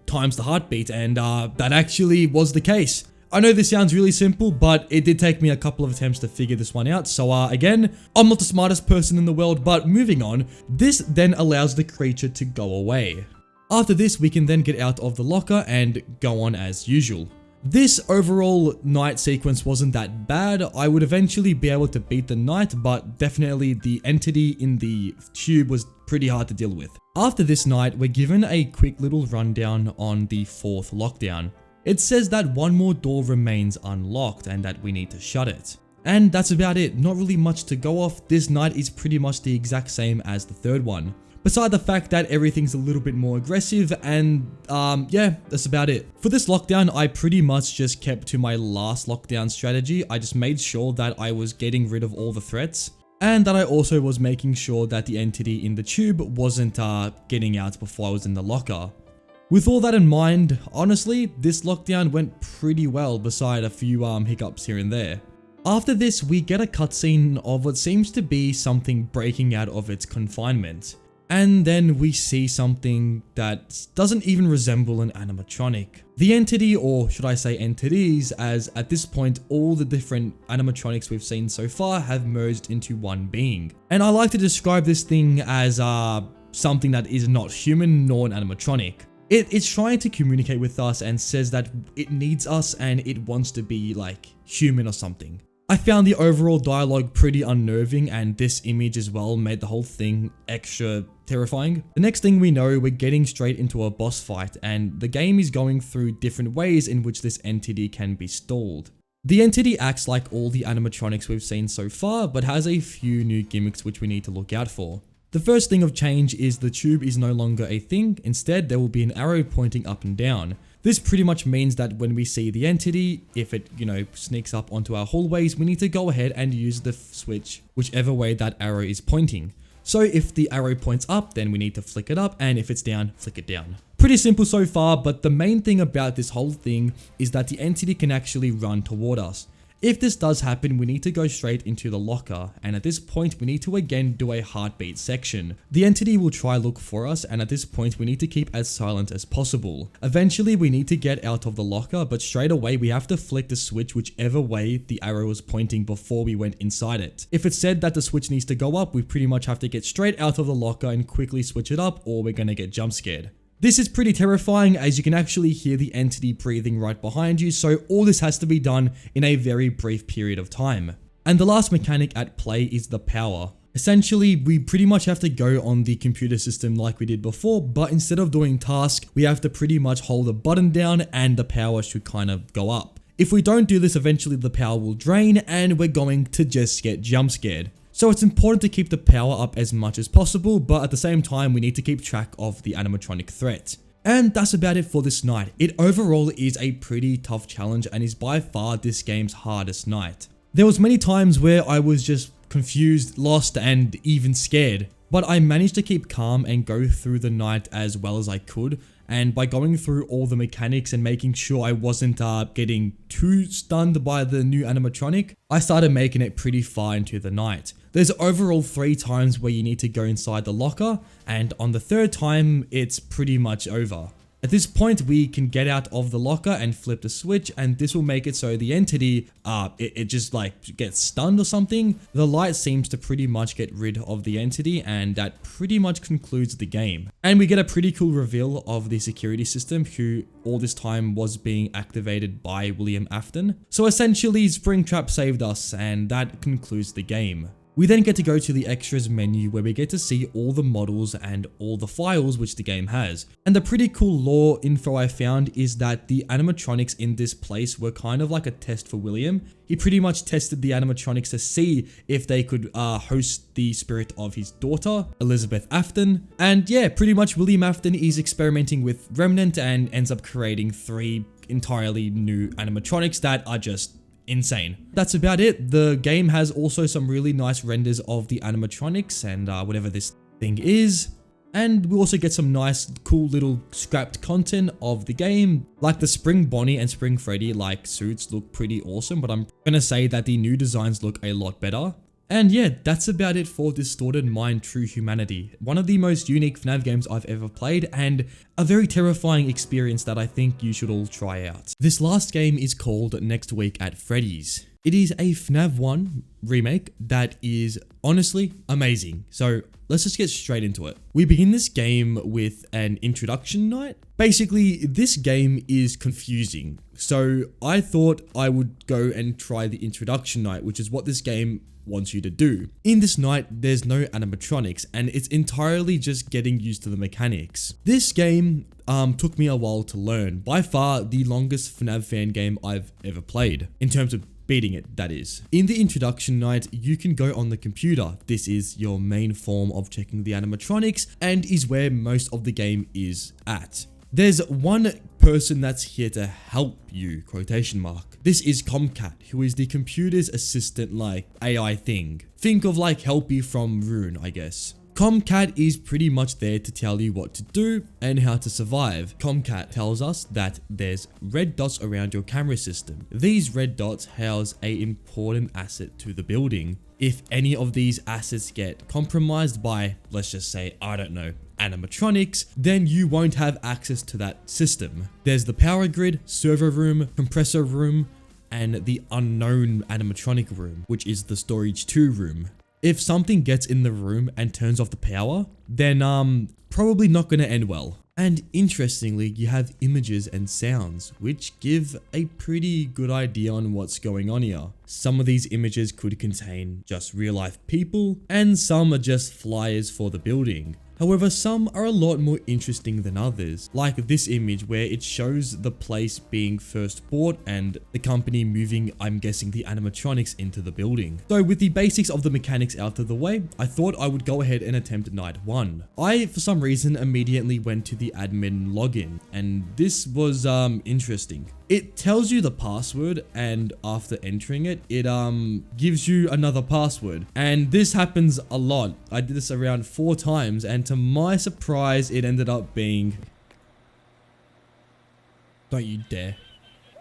times the heartbeat, and that actually was the case. I know this sounds really simple, but it did take me a couple of attempts to figure this one out. So again, I'm not the smartest person in the world, but moving on, this then allows the creature to go away. After this, we can then get out of the locker and go on as usual. This overall night sequence wasn't that bad. I would eventually be able to beat the night, but definitely the entity in the tube was pretty hard to deal with. After this night, we're given a quick little rundown on the 4th lockdown. It says that one more door remains unlocked and that we need to shut it. And that's about it. Not really much to go off. This night is pretty much the exact same as the 3rd one. Beside the fact that everything's a little bit more aggressive, and yeah, that's about it. For this lockdown, I pretty much just kept to my last lockdown strategy. I just made sure that I was getting rid of all the threats, and that I also was making sure that the entity in the tube wasn't getting out before I was in the locker. With all that in mind, honestly, this lockdown went pretty well beside a few hiccups here and there. After this, we get a cutscene of what seems to be something breaking out of its confinement. And then we see something that doesn't even resemble an animatronic. The entity, or should I say entities, as at this point all the different animatronics we've seen so far have merged into one being. And I like to describe this thing as something that is not human nor an animatronic. It's trying to communicate with us and says that it needs us and it wants to be like human or something. I found the overall dialogue pretty unnerving, and this image as well made the whole thing extra terrifying. The next thing we know, we're getting straight into a boss fight, and the game is going through different ways in which this entity can be stalled. The entity acts like all the animatronics we've seen so far, but has a few new gimmicks which we need to look out for. The first thing of change is the tube is no longer a thing. Instead, there will be an arrow pointing up and down. This pretty much means that when we see the entity, if it, sneaks up onto our hallways, we need to go ahead and use the switch whichever way that arrow is pointing. So if the arrow points up, then we need to flick it up, and if it's down, flick it down. Pretty simple so far, but the main thing about this whole thing is that the entity can actually run toward us. If this does happen, we need to go straight into the locker, and at this point we need to again do a heartbeat section. The entity will try look for us, and at this point we need to keep as silent as possible. Eventually we need to get out of the locker, but straight away we have to flick the switch whichever way the arrow was pointing before we went inside it. If it said that the switch needs to go up, we pretty much have to get straight out of the locker and quickly switch it up, or we're gonna get jump scared. This is pretty terrifying, as you can actually hear the entity breathing right behind you, so all this has to be done in a very brief period of time. And the last mechanic at play is the power. Essentially, we pretty much have to go on the computer system like we did before, but instead of doing tasks, we have to pretty much hold the button down and the power should kind of go up. If we don't do this, eventually the power will drain and we're going to just get jump scared. So it's important to keep the power up as much as possible, but at the same time we need to keep track of the animatronic threat. And that's about it for this night. It overall is a pretty tough challenge and is by far this game's hardest night. There was many times where I was just confused, lost, and even scared. But I managed to keep calm and go through the night as well as I could, and by going through all the mechanics and making sure I wasn't getting too stunned by the new animatronic, I started making it pretty far into the night. There's overall 3 times where you need to go inside the locker, and on the 3rd time, it's pretty much over. At this point, we can get out of the locker and flip the switch, and this will make it so the entity, it just like gets stunned or something. The light seems to pretty much get rid of the entity, and that pretty much concludes the game. And we get a pretty cool reveal of the security system, who all this time was being activated by William Afton. So essentially, Springtrap saved us, and that concludes the game. We then get to go to the extras menu where we get to see all the models and all the files which the game has. And the pretty cool lore info I found is that the animatronics in this place were kind of like a test for William. He pretty much tested the animatronics to see if they could host the spirit of his daughter, Elizabeth Afton. And yeah, pretty much William Afton is experimenting with Remnant and ends up creating 3 entirely new animatronics that are just insane. That's about it. The game has also some really nice renders of the animatronics and whatever this thing is. And we also get some nice, cool little scrapped content of the game. Like the Spring Bonnie and Spring Freddy like suits look pretty awesome, but I'm gonna say that the new designs look a lot better. And yeah, that's about it for Distorted Mind True Humanity. One of the most unique FNAF games I've ever played and a very terrifying experience that I think you should all try out. This last game is called Next Week at Freddy's. It is a FNAF 1 remake that is honestly amazing. So let's just get straight into it. We begin this game with an introduction night. Basically, this game is confusing. So I thought I would go and try the introduction night, which is what this game wants you to do. In this night, there's no animatronics and it's entirely just getting used to the mechanics. This game took me a while to learn. By far the longest FNAF fan game I've ever played, in terms of beating it, that is. In the introduction night, you can go on the computer. This is your main form of checking the animatronics and is where most of the game is at. There's one person that's here to help you, quotation mark. This is Comcat, who is the computer's assistant like AI thing. Think of like Helpy from Rune, I guess. Comcat is pretty much there to tell you what to do and how to survive. Comcat tells us that there's red dots around your camera system. These red dots house an important asset to the building. If any of these assets get compromised by, let's just say, I don't know, animatronics, then you won't have access to that system. There's the power grid, server room, compressor room, and the unknown animatronic room, which is the storage 2 room. If something gets in the room and turns off the power, then probably not gonna end well. And interestingly, you have images and sounds, which give a pretty good idea on what's going on here. Some of these images could contain just real life people, and some are just flyers for the building. However, some are a lot more interesting than others, like this image where it shows the place being first bought and the company moving, I'm guessing, the animatronics into the building. So with the basics of the mechanics out of the way, I thought I would go ahead and attempt night 1. I, for some reason, immediately went to the admin login, and this was interesting. It tells you the password, and after entering it, it gives you another password. And this happens a lot. I did this around 4 times, and to my surprise, it ended up being... Don't you dare.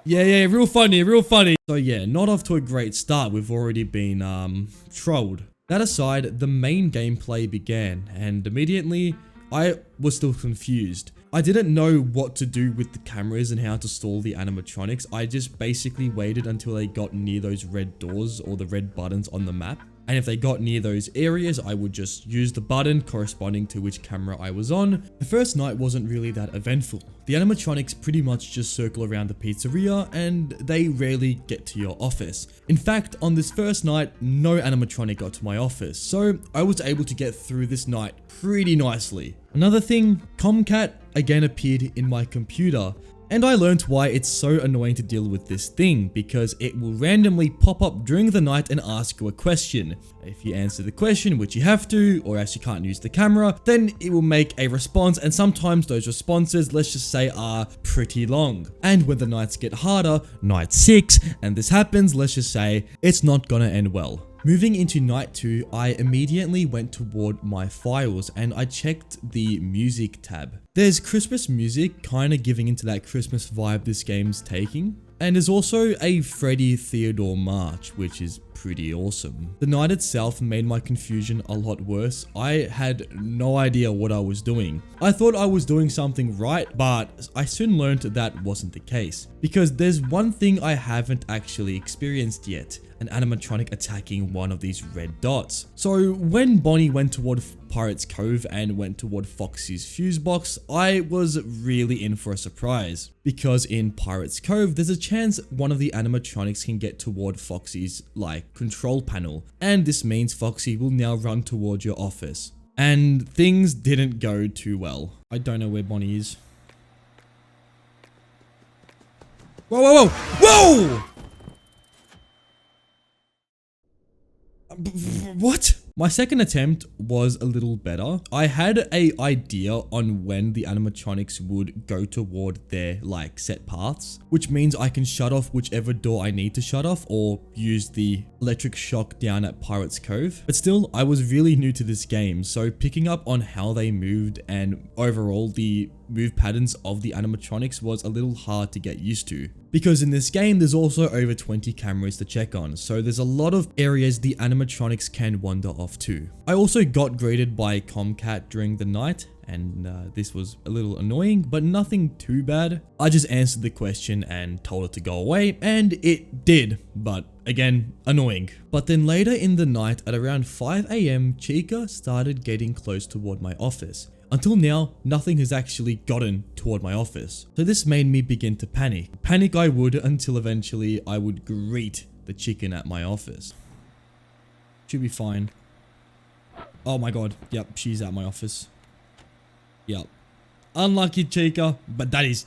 Yeah, real funny, real funny. So yeah, not off to a great start. We've already been trolled. That aside, the main gameplay began, and immediately, I was still confused. I didn't know what to do with the cameras and how to stall the animatronics. I just basically waited until they got near those red doors or the red buttons on the map. And if they got near those areas, I would just use the button corresponding to which camera I was on. The first night wasn't really that eventful. The animatronics pretty much just circle around the pizzeria and they rarely get to your office. In fact, on this first night, no animatronic got to my office, so I was able to get through this night pretty nicely. Another thing, Comcat again appeared in my computer. And I learned why it's so annoying to deal with this thing, because it will randomly pop up during the night and ask you a question. If you answer the question, which you have to, or else you can't use the camera, then it will make a response, and sometimes those responses, let's just say, are pretty long. And when the nights get harder, night 6, and this happens, let's just say, it's not gonna end well. Moving into night 2, I immediately went toward my files and I checked the music tab. There's Christmas music, kind of giving into that Christmas vibe this game's taking. And there's also a Freddy Theodore March, which is pretty awesome. The night itself made my confusion a lot worse. I had no idea what I was doing. I thought I was doing something right, but I soon learned that wasn't the case. Because there's one thing I haven't actually experienced yet. An animatronic attacking one of these red dots. So when Bonnie went toward Pirate's Cove and went toward Foxy's fuse box, I was really in for a surprise. Because in Pirate's Cove, there's a chance one of the animatronics can get toward Foxy's, like, control panel, and this means Foxy will now run towards your office. And things didn't go too well. I don't know where Bonnie is. Whoa, whoa, whoa! Whoa! What? My second attempt was a little better. I had an idea on when the animatronics would go toward their set paths, which means I can shut off whichever door I need to shut off or use the electric shock down at Pirate's Cove. But still, I was really new to this game, so picking up on how they moved and overall the move patterns of the animatronics was a little hard to get used to. Because in this game, there's also over 20 cameras to check on, so there's a lot of areas the animatronics can wander off to. I also got greeted by Comcat during the night, and this was a little annoying, but nothing too bad. I just answered the question and told it to go away, and it did, but again, annoying. But then later in the night at around 5 AM, Chica started getting close toward my office. Until now, nothing has actually gotten toward my office. So this made me begin to panic. Panic I would until eventually I would greet the chicken at my office. Should be fine. Oh my god, yep, she's at my office. Yep. Unlucky Chica, but that is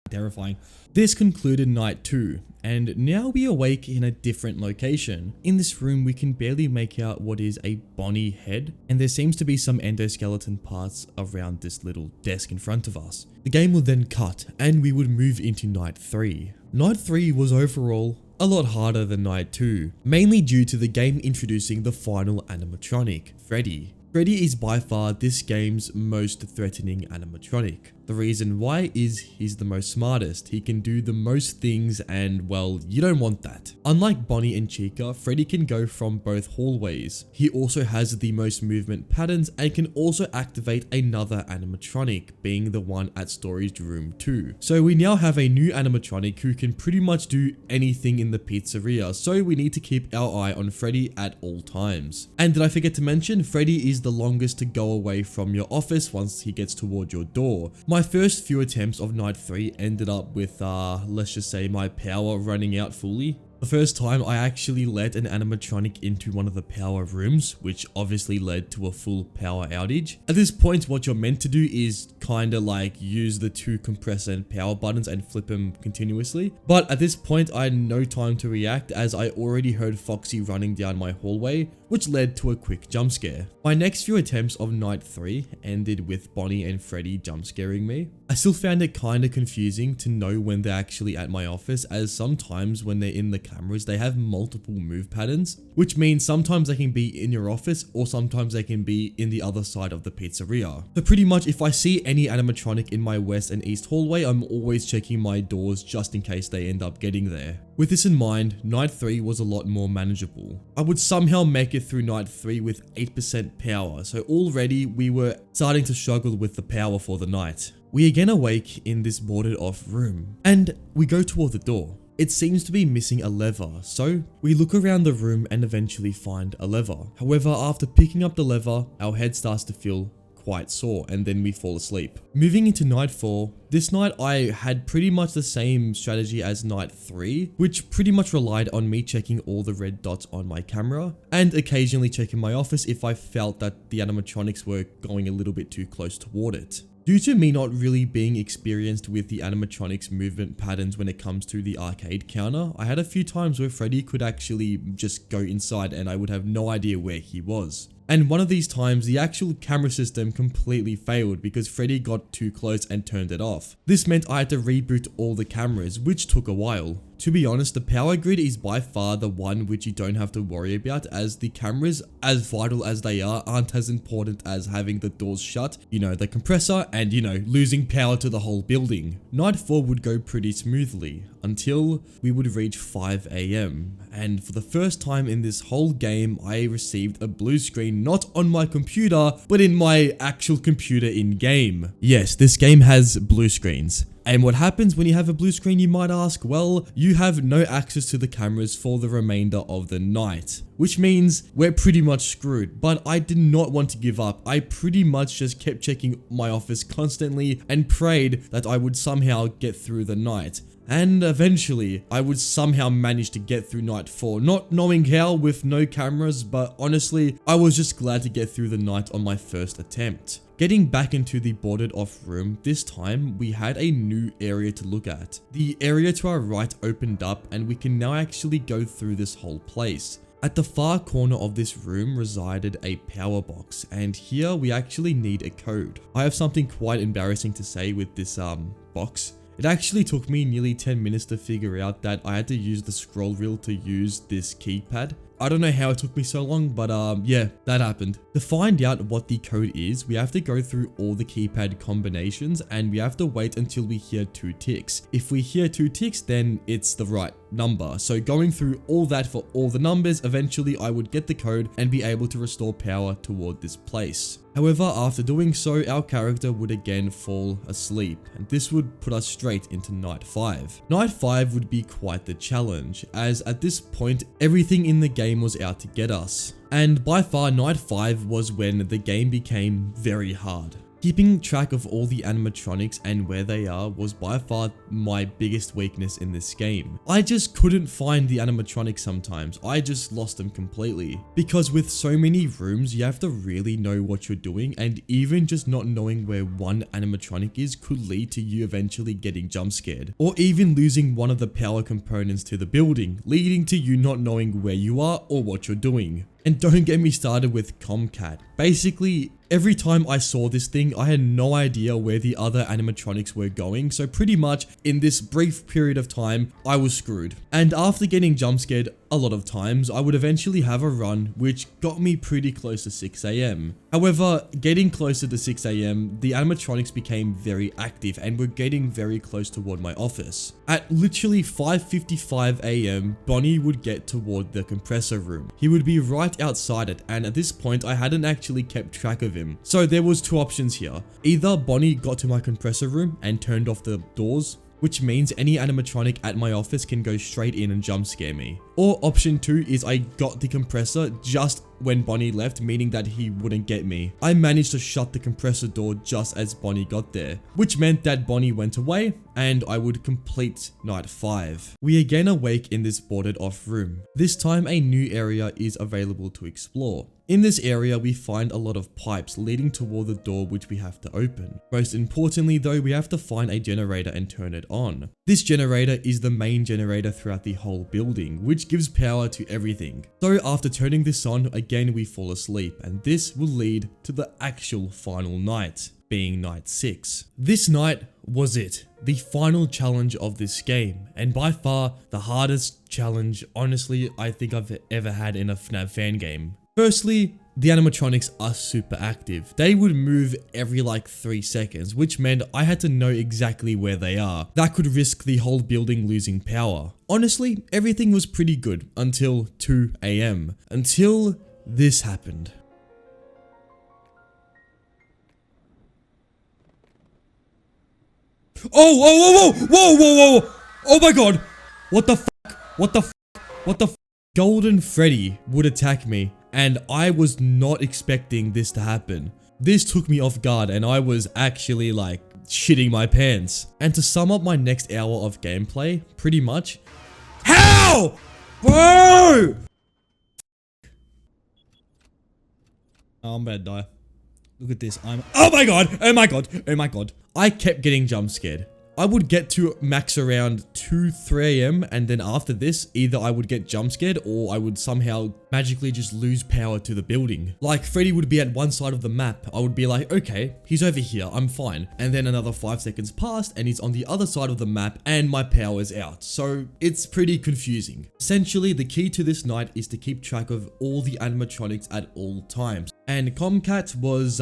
terrifying. This concluded night 2, and now we awake in a different location. In this room, we can barely make out what is a Bonnie head, and there seems to be some endoskeleton parts around this little desk in front of us. The game will then cut, and we would move into night 3. Night 3 was overall a lot harder than night 2, mainly due to the game introducing the final animatronic, Freddy. Freddy is by far this game's most threatening animatronic. The reason why is he's the most smartest, he can do the most things, and well, you don't want that. Unlike Bonnie and Chica, Freddy can go from both hallways. He also has the most movement patterns and can also activate another animatronic, being the one at Storage Room 2. So we now have a new animatronic who can pretty much do anything in the pizzeria, so we need to keep our eye on Freddy at all times. And did I forget to mention, Freddy is the longest to go away from your office once he gets toward your door. My first few attempts of night 3 ended up with, let's just say my power running out fully. The first time I actually let an animatronic into one of the power rooms, which obviously led to a full power outage. At this point, what you're meant to do is kinda use the 2 compressor and power buttons and flip them continuously. But at this point, I had no time to react as I already heard Foxy running down my hallway, which led to a quick jump scare. My next few attempts of night 3 ended with Bonnie and Freddy jump scaring me. I still found it kinda confusing to know when they're actually at my office, as sometimes when they're in the cameras, they have multiple move patterns, which means sometimes they can be in your office or sometimes they can be in the other side of the pizzeria. So pretty much if I see any animatronic in my west and east hallway, I'm always checking my doors just in case they end up getting there. With this in mind, night 3 was a lot more manageable. I would somehow make it through night 3 with 8% power, so already we were starting to struggle with the power for the night. We again awake in this boarded off room, and we go toward the door. It seems to be missing a lever, so we look around the room and eventually find a lever. However, after picking up the lever, our head starts to feel quite sore and then we fall asleep. Moving into night 4, this night I had pretty much the same strategy as night 3, which pretty much relied on me checking all the red dots on my camera and occasionally checking my office if I felt that the animatronics were going a little bit too close toward it. Due to me not really being experienced with the animatronics movement patterns when it comes to the arcade counter, I had a few times where Freddy could actually just go inside and I would have no idea where he was. And one of these times, the actual camera system completely failed because Freddy got too close and turned it off. This meant I had to reboot all the cameras, which took a while. To be honest, the power grid is by far the one which you don't have to worry about, as the cameras, as vital as they are, aren't as important as having the doors shut, the compressor, and losing power to the whole building. Night 4 would go pretty smoothly until we would reach 5 AM. And for the first time in this whole game, I received a blue screen not on my computer, but in my actual computer in game. Yes, this game has blue screens. And what happens when you have a blue screen, you might ask? Well, you have no access to the cameras for the remainder of the night, which means we're pretty much screwed. But I did not want to give up. I pretty much just kept checking my office constantly and prayed that I would somehow get through the night. And eventually, I would somehow manage to get through night 4, not knowing how with no cameras, but honestly, I was just glad to get through the night on my first attempt. Getting back into the boarded off room, this time we had a new area to look at. The area to our right opened up and we can now actually go through this whole place. At the far corner of this room resided a power box, and here we actually need a code. I have something quite embarrassing to say with this box. It actually took me nearly 10 minutes to figure out that I had to use the scroll wheel to use this keypad. I don't know how it took me so long, but yeah, that happened. To find out what the code is, we have to go through all the keypad combinations and we have to wait until we hear 2 ticks. If we hear 2 ticks, then it's the right number. So going through all that for all the numbers, eventually I would get the code and be able to restore power toward this place. However, after doing so, our character would again fall asleep, and this would put us straight into night 5. Night 5 would be quite the challenge, as at this point, everything in the game was out to get us. And by far, night 5 was when the game became very hard. Keeping track of all the animatronics and where they are was by far my biggest weakness in this game. I just couldn't find the animatronics sometimes, I just lost them completely. Because with so many rooms, you have to really know what you're doing, and even just not knowing where one animatronic is could lead to you eventually getting jump scared. Or even losing one of the power components to the building, leading to you not knowing where you are or what you're doing. And don't get me started with Comcat. Basically, every time I saw this thing, I had no idea where the other animatronics were going, so pretty much in this brief period of time, I was screwed. And after getting jump scared a lot of times, I would eventually have a run which got me pretty close to 6 AM. However, getting closer to 6 AM, the animatronics became very active and were getting very close toward my office. At literally 5:55 AM, Bonnie would get toward the compressor room. He would be right outside it, and at this point I hadn't actually kept track of him. So there was 2 options here. Either Bonnie got to my compressor room and turned off the doors, which means any animatronic at my office can go straight in and jump scare me. Or option 2 is I got the compressor just when Bonnie left, meaning that he wouldn't get me. I managed to shut the compressor door just as Bonnie got there, which meant that Bonnie went away and I would complete night 5. We again awake in this boarded off room. This time a new area is available to explore. In this area, we find a lot of pipes leading toward the door which we have to open. Most importantly though, we have to find a generator and turn it on. This generator is the main generator throughout the whole building, which gives power to everything. So after turning this on, again we fall asleep, and this will lead to the actual final night, being night 6. This night was it, the final challenge of this game, and by far the hardest challenge honestly I think I've ever had in a FNAF fan game. Firstly, the animatronics are super active. They would move every like 3 seconds, which meant I had to know exactly where they are. That could risk the whole building losing power. Honestly, everything was pretty good until 2 AM. Until this happened. Whoa. Oh my god. What the fuck? Golden Freddy would attack me, and I was not expecting this to happen. This took me off guard and I was actually like shitting my pants. And to sum up my next hour of gameplay, pretty much, how? Bro! Oh, I'm about to die. Look at this. Oh my god. I kept getting jump scared. I would get to max around 2-3 AM, and then after this, either I would get jump scared or I would somehow magically just lose power to the building. Like Freddy would be at one side of the map. I would be like, okay, he's over here, I'm fine. And then another 5 seconds passed and he's on the other side of the map and my power is out. So it's pretty confusing. Essentially, the key to this night is to keep track of all the animatronics at all times. And Comcat was,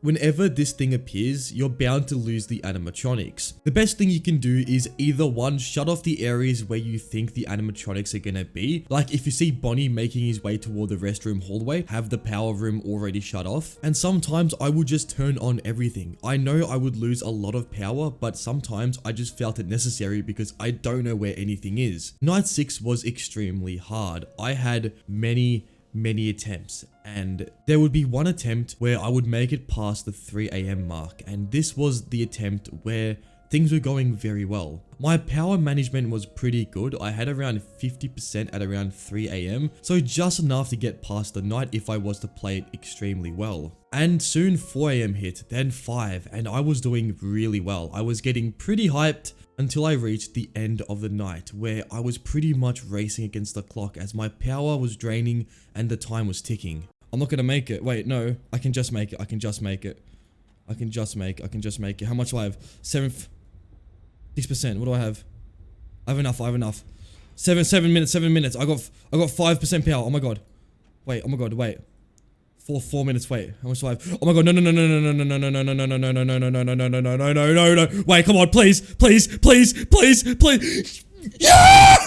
whenever this thing appears, you're bound to lose the animatronics. The best thing you can do is either 1, shut off the areas where you think the animatronics are gonna be. Like if you see Bonnie making his way toward the restroom hallway, have the power room already shut off. And sometimes I would just turn on everything. I know I would lose a lot of power, but sometimes I just felt it necessary because I don't know where anything is. Night 6 was extremely hard. I had many attempts, and there would be one attempt where I would make it past the 3 AM mark, and this was the attempt where things were going very well. My power management was pretty good. I had around 50% at around 3 AM, so just enough to get past the night if I was to play it extremely well. And soon 4 AM hit, then 5, and I was doing really well. I was getting pretty hyped until I reached the end of the night, where I was pretty much racing against the clock as my power was draining and the time was ticking. I'm not gonna make it. Wait, no, I can just make it. I can just make it. I can just make it. How much do I have? 6%. What do I have? I have enough. 7 minutes. I got 5% power. Oh my god. Wait. 4 minutes. Wait. How much do I have? Oh my god. No. Wait, come on, please. Yes!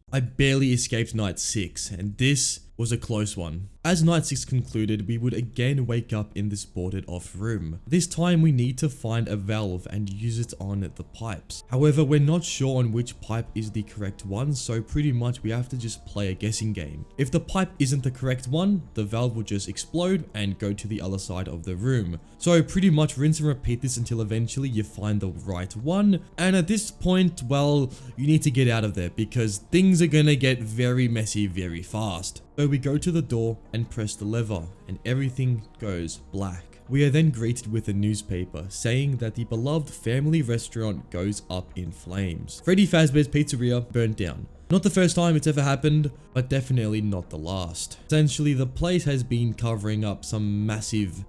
I barely escaped night 6, and this was a close one. As night 6 concluded, we would again wake up in this boarded off room. This time we need to find a valve and use it on the pipes. However, we're not sure on which pipe is the correct one, so pretty much we have to just play a guessing game. If the pipe isn't the correct one, the valve will just explode and go to the other side of the room. So pretty much rinse and repeat this until eventually you find the right one. And at this point, well, you need to get out of there because things are gonna get very messy very fast. So we go to the door and press the lever, and everything goes black. We are then greeted with a newspaper saying that the beloved family restaurant goes up in flames. Freddy Fazbear's Pizzeria burned down. Not the first time it's ever happened, but definitely not the last. Essentially, the place has been covering up some massive,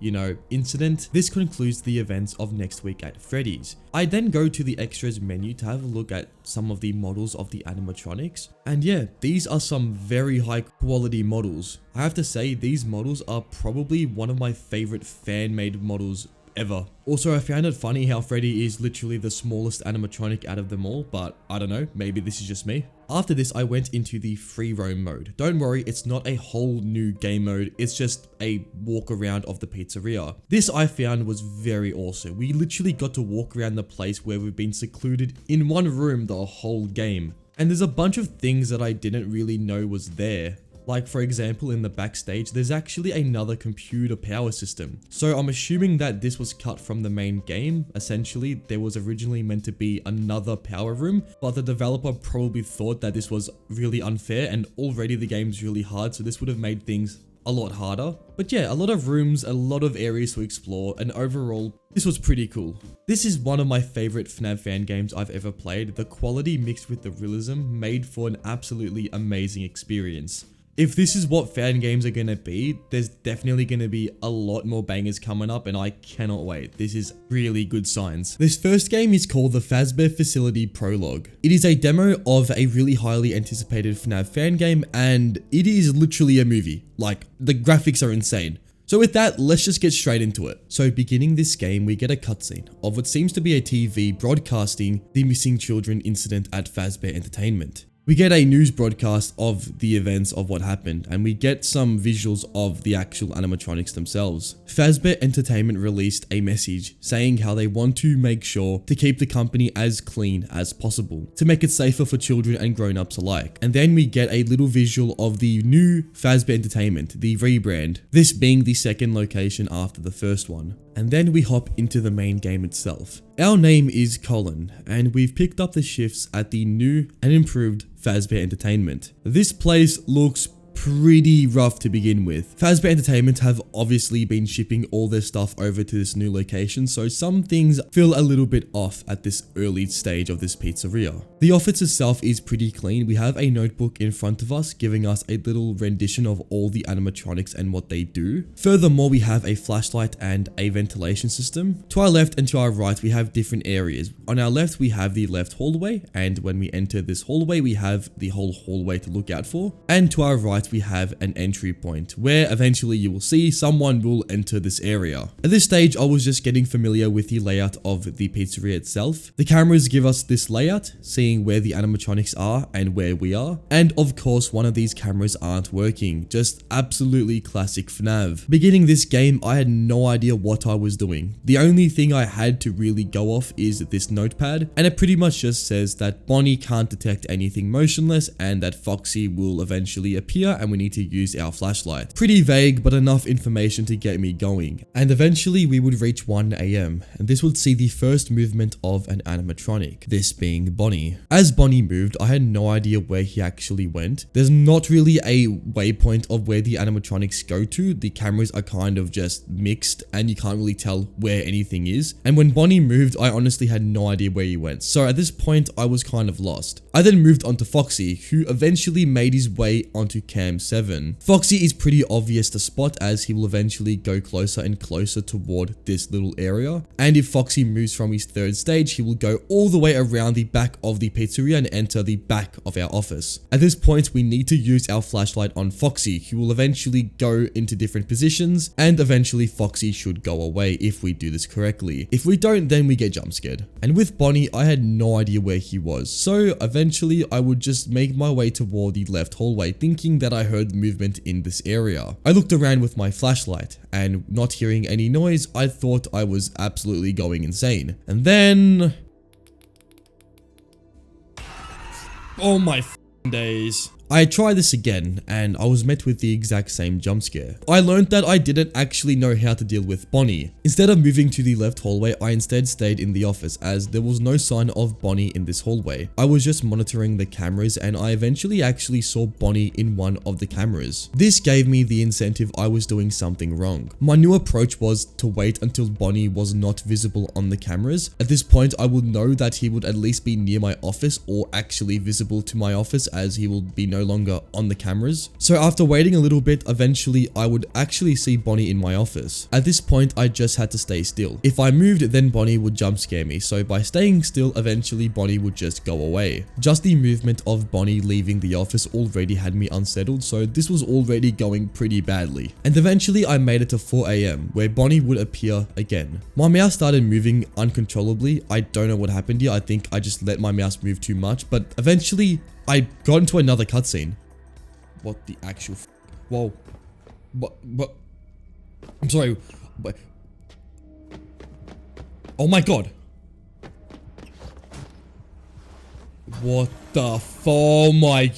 incident. This concludes the events of next week at Freddy's. I then go to the extras menu to have a look at some of the models of the animatronics. And yeah, these are some very high quality models. I have to say, these models are probably one of my favorite fan-made models ever. Also, I found it funny how Freddy is literally the smallest animatronic out of them all, but I don't know, maybe this is just me. After this, I went into the free roam mode. Don't worry, it's not a whole new game mode, it's just a walk around of the pizzeria. This I found was very awesome. We literally got to walk around the place where we've been secluded in one room the whole game. And there's a bunch of things that I didn't really know was there. Like for example, in the backstage, there's actually another computer power system. So I'm assuming that this was cut from the main game. Essentially, there was originally meant to be another power room, but the developer probably thought that this was really unfair and already the game's really hard, so this would have made things a lot harder. But yeah, a lot of rooms, a lot of areas to explore, and overall, this was pretty cool. This is one of my favorite FNAF fan games I've ever played. The quality mixed with the realism made for an absolutely amazing experience. If this is what fan games are gonna be, there's definitely gonna be a lot more bangers coming up and I cannot wait. This is really good signs. This first game is called the Fazbear Facility Prologue. It is a demo of a really highly anticipated FNAF fan game and it is literally a movie. Like, the graphics are insane. So with that, let's just get straight into it. So beginning this game, we get a cutscene of what seems to be a TV broadcasting the missing children incident at Fazbear Entertainment. We get a news broadcast of the events of what happened, and we get some visuals of the actual animatronics themselves. Fazbear Entertainment released a message saying how they want to make sure to keep the company as clean as possible, to make it safer for children and grown-ups alike. And then we get a little visual of the new Fazbear Entertainment, the rebrand, this being the second location after the first one. And then we hop into the main game itself. Our name is Colin, and we've picked up the shifts at the new and improved Fazbear Entertainment. This place looks pretty rough to begin with. Fazbear Entertainment have obviously been shipping all their stuff over to this new location, so some things feel a little bit off at this early stage of this pizzeria. The office itself is pretty clean. We have a notebook in front of us giving us a little rendition of all the animatronics and what they do. Furthermore, we have a flashlight and a ventilation system. To our left and to our right, we have different areas. On our left, we have the left hallway, and when we enter this hallway, we have the whole hallway to look out for. And to our right, we have an entry point where eventually you will see someone will enter this area. At this stage, I was just getting familiar with the layout of the pizzeria itself. The cameras give us this layout, seeing where the animatronics are and where we are. And of course, one of these cameras aren't working. Just absolutely classic FNAF. Beginning this game, I had no idea what I was doing. The only thing I had to really go off is this notepad, and it pretty much just says that Bonnie can't detect anything motionless and that Foxy will eventually appear and we need to use our flashlight. Pretty vague, but enough information to get me going. And eventually we would reach 1 AM, and this would see the first movement of an animatronic, this being Bonnie. As Bonnie moved, I had no idea where he actually went. There's not really a waypoint of where the animatronics go to. The cameras are kind of just mixed and you can't really tell where anything is. And when Bonnie moved, I honestly had no idea where he went. So at this point, I was kind of lost. I then moved on to Foxy, who eventually made his way onto Cam 7. Foxy is pretty obvious to spot as he will eventually go closer and closer toward this little area. And if Foxy moves from his third stage, he will go all the way around the back of the pizzeria and enter the back of our office. At this point, we need to use our flashlight on Foxy, who will eventually go into different positions, and eventually Foxy should go away if we do this correctly. If we don't, then we get jump scared. And with Bonnie, I had no idea where he was, so eventually I would just make my way toward the left hallway, thinking that I heard movement in this area. I looked around with my flashlight, and not hearing any noise, I thought I was absolutely going insane. And then... oh my days. I tried this again and I was met with the exact same jump scare. I learned that I didn't actually know how to deal with Bonnie. Instead of moving to the left hallway, I instead stayed in the office as there was no sign of Bonnie in this hallway. I was just monitoring the cameras and I eventually actually saw Bonnie in one of the cameras. This gave me the incentive I was doing something wrong. My new approach was to wait until Bonnie was not visible on the cameras. At this point, I would know that he would at least be near my office or actually visible to my office as he will be no longer on the cameras. So after waiting a little bit, eventually I would actually see Bonnie in my office. At this point, I just had to stay still. If I moved, then Bonnie would jump scare me. So by staying still, eventually Bonnie would just go away. Just the movement of Bonnie leaving the office already had me unsettled, so this was already going pretty badly. And eventually I made it to 4 AM, where Bonnie would appear again. My mouse started moving uncontrollably. I don't know what happened here. I think I just let my mouse move too much, but eventually I got into another cutscene. What the actual whoa. But I'm sorry. But oh my god. What the oh my.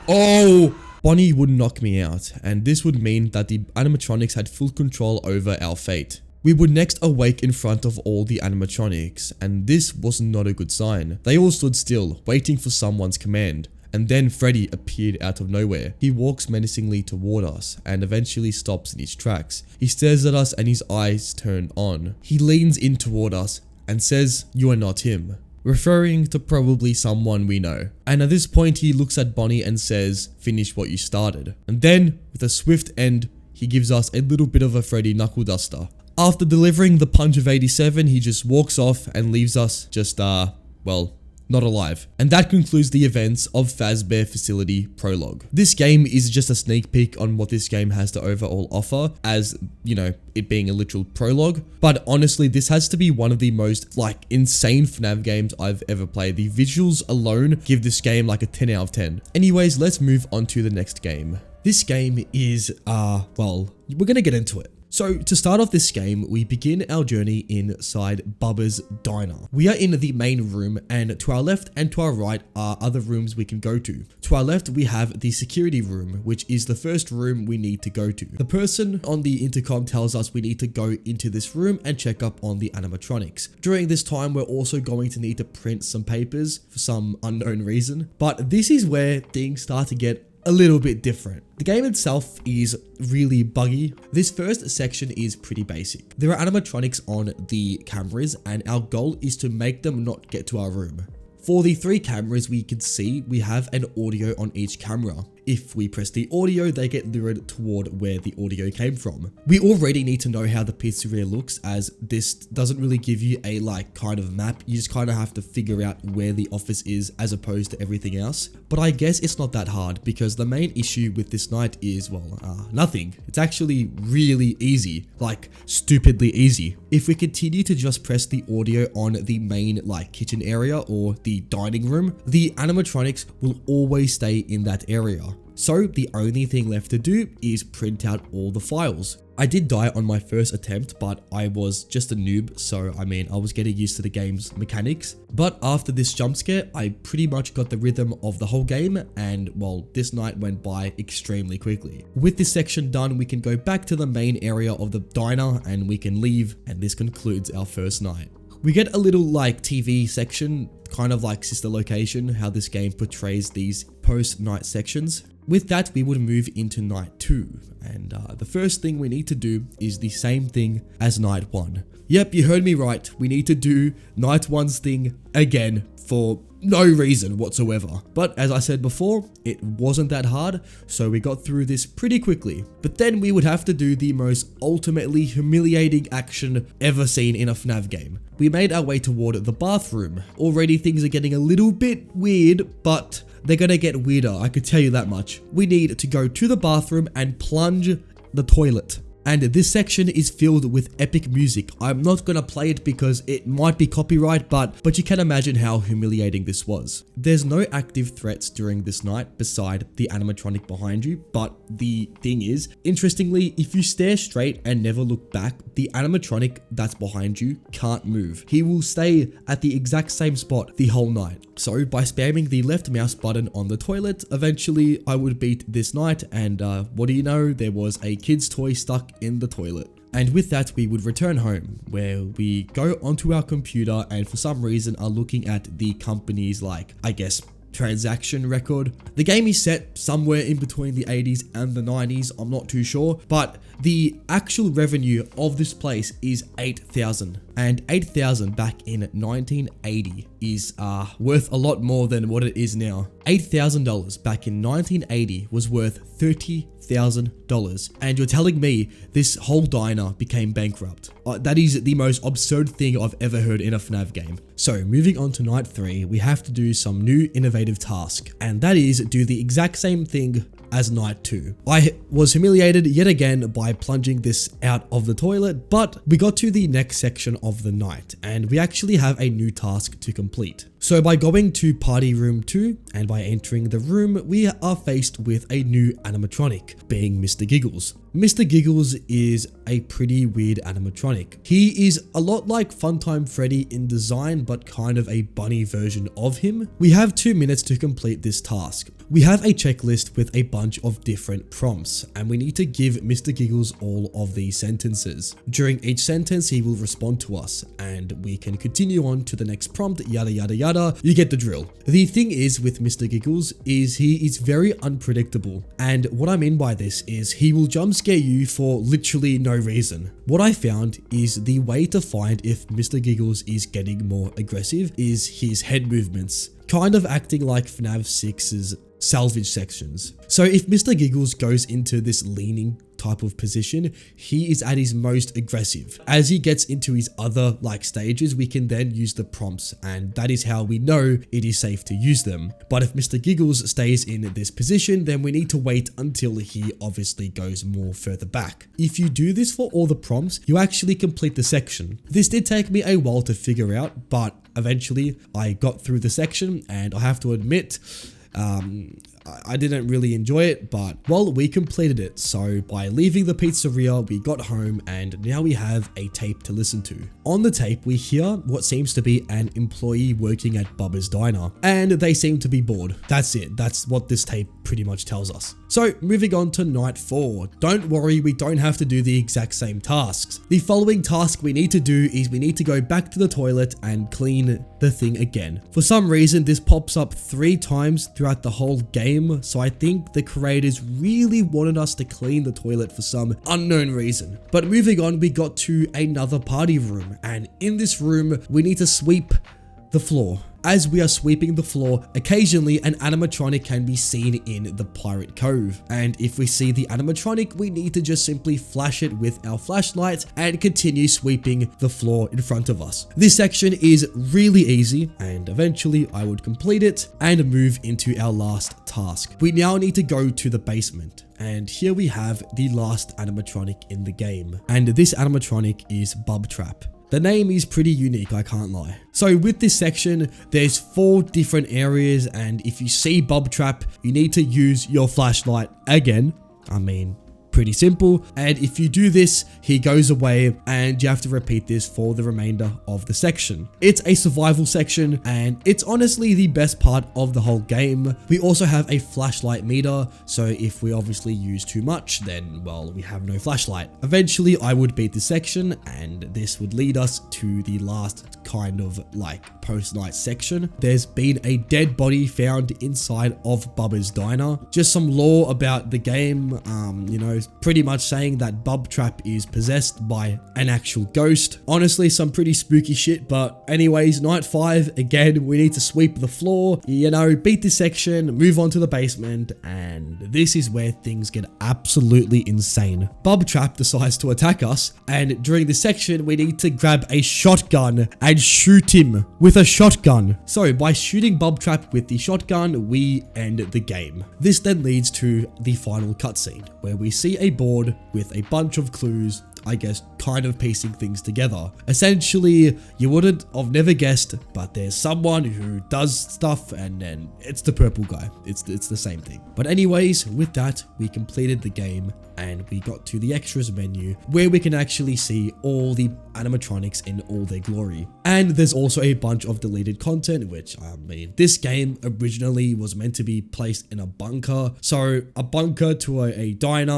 Oh, Bonnie would knock me out, and this would mean that the animatronics had full control over our fate. We would next awake in front of all the animatronics, and this was not a good sign. They all stood still, waiting for someone's command. And then Freddy appeared out of nowhere. He walks menacingly toward us and eventually stops in his tracks. He stares at us and his eyes turn on. He leans in toward us and says, "You are not him," referring to probably someone we know. And at this point he looks at Bonnie and says, "Finish what you started." And then with a swift end, he gives us a little bit of a Freddy knuckle duster. After delivering the punch of 87, he just walks off and leaves us just, well, not alive. And that concludes the events of Fazbear Facility Prologue. This game is just a sneak peek on what this game has to overall offer, as, you know, it being a literal prologue. But honestly, this has to be one of the most, like, insane FNAF games I've ever played. The visuals alone give this game like a 10 out of 10. Anyways, let's move on to the next game. This game is, well, we're gonna get into it. So to start off this game, we begin our journey inside Bubba's Diner. We are in the main room, and to our left and to our right are other rooms we can go to. To our left, we have the security room, which is the first room we need to go to. The person on the intercom tells us we need to go into this room and check up on the animatronics. During this time, we're also going to need to print some papers for some unknown reason. But this is where things start to get a little bit different. The game itself is really buggy. This first section is pretty basic. There are animatronics on the cameras, and our goal is to make them not get to our room. For the 3 cameras we can see, we have an audio on each camera. If we press the audio, they get lured toward where the audio came from. We already need to know how the pizzeria looks, as this doesn't really give you a kind of map. You just kind of have to figure out where the office is as opposed to everything else. But I guess it's not that hard, because the main issue with this night is, well, nothing. It's actually really easy, like stupidly easy. If we continue to just press the audio on the main kitchen area or the dining room, the animatronics will always stay in that area. So the only thing left to do is print out all the files. I did die on my first attempt, but I was just a noob, so I mean, I was getting used to the game's mechanics. But after this jump scare, I pretty much got the rhythm of the whole game, and well, this night went by extremely quickly. With this section done, we can go back to the main area of the diner and we can leave, and this concludes our first night. We get a little like TV section, kind of like Sister Location, how this game portrays these post-night sections. With that, we would move into night 2, and the first thing we need to do is the same thing as night 1. Yep, you heard me right, we need to do night 1's thing again for no reason whatsoever. But as I said before, it wasn't that hard, so we got through this pretty quickly. But then we would have to do the most ultimately humiliating action ever seen in a FNAF game. We made our way toward the bathroom. Already things are getting a little bit weird, but they're gonna get weirder, I could tell you that much. We need to go to the bathroom and plunge the toilet. And this section is filled with epic music. I'm not gonna play it because it might be copyright, but you can imagine how humiliating this was. There's no active threats during this night beside the animatronic behind you, but the thing is, interestingly, if you stare straight and never look back, the animatronic that's behind you can't move. He will stay at the exact same spot the whole night. So by spamming the left mouse button on the toilet, eventually I would beat this night, and what do you know, there was a kid's toy stuck in the toilet. And with that, we would return home, where we go onto our computer and for some reason are looking at the company's, like, I guess, transaction record. The game is set somewhere in between the 80s and the 90s, I'm not too sure, but the actual revenue of this place is 8,000, and 8,000 back in 1980 is worth a lot more than what it is now. $8,000 back in 1980 was worth $30,000, and you're telling me this whole diner became bankrupt? That is the most absurd thing I've ever heard in a FNAF game. So moving on to night 3, we have to do some new innovative task, and that is do the exact same thing as night 2. I was humiliated yet again by plunging this out of the toilet, but we got to the next section of the night and we actually have a new task to complete. So by going to party room 2 and by entering the room, we are faced with a new animatronic, being Mr. Giggles. Mr. Giggles is a pretty weird animatronic. He is a lot like Funtime Freddy in design, but kind of a bunny version of him. We have 2 minutes to complete this task. We have a checklist with a bunch of different prompts, and we need to give Mr. Giggles all of these sentences. During each sentence, he will respond to us, and we can continue on to the next prompt, yada yada yada, you get the drill. The thing is with Mr. Giggles is he is very unpredictable, and what I mean by this is he will jump scare you for literally no reason. What I found is the way to find if Mr. Giggles is getting more aggressive is his head movements, kind of acting like FNAF 6's salvage sections. So if Mr. Giggles goes into this leaning type of position, he is at his most aggressive. As he gets into his other like stages, we can then use the prompts, and that is how we know it is safe to use them. But if Mr. Giggles stays in this position, then we need to wait until he obviously goes more further back. If you do this for all the prompts, you actually complete the section. This did take me a while to figure out, but eventually I got through the section, and I have to admit, I didn't really enjoy it, but well, we completed it. So by leaving the pizzeria, we got home and now we have a tape to listen to. On the tape, we hear what seems to be an employee working at Bubba's Diner, and they seem to be bored. That's it. That's what this tape pretty much tells us. So moving on to night 4. Don't worry, we don't have to do the exact same tasks. The following task we need to do is we need to go back to the toilet and clean the thing again. For some reason, this pops up 3 times throughout the whole game, so I think the creators really wanted us to clean the toilet for some unknown reason. But moving on, we got to another party room, and in this room, we need to sweep the floor. As we are sweeping the floor, occasionally an animatronic can be seen in the Pirate Cove, and if we see the animatronic, we need to just simply flash it with our flashlight and continue sweeping the floor in front of us. This section is really easy, and eventually I would complete it and move into our last task. We now need to go to the basement. And here we have the last animatronic in the game. And this animatronic is Bub Trap. The name is pretty unique, I can't lie. So with this section, there's 4 different areas, and if you see Bub Trap, you need to use your flashlight again. I mean, pretty simple. And if you do this, he goes away and you have to repeat this for the remainder of the section. It's a survival section and it's honestly the best part of the whole game. We also have a flashlight meter, so if we obviously use too much, then well, we have no flashlight. Eventually I would beat this section and this would lead us to the last kind of like post-night section. There's been a dead body found inside of Bubba's diner. Just some lore about the game, you know, pretty much saying that Bub Trap is possessed by an actual ghost. Honestly, some pretty spooky shit, but anyways, night 5, again, we need to sweep the floor, you know, beat this section, move on to the basement, and this is where things get absolutely insane. Bub Trap decides to attack us, and during this section, we need to grab a shotgun and shoot him with a shotgun. So by shooting Bub Trap with the shotgun, we end the game. This then leads to the final cutscene, where we see a board with a bunch of clues, I guess kind of piecing things together. Essentially, you wouldn't have never guessed, but there's someone who does stuff and then it's the purple guy. It's the same thing. But anyways, with that, we completed the game and we got to the extras menu where we can actually see all the animatronics in all their glory. And there's also a bunch of deleted content, which I mean, this game originally was meant to be placed in a bunker. So a bunker to a diner,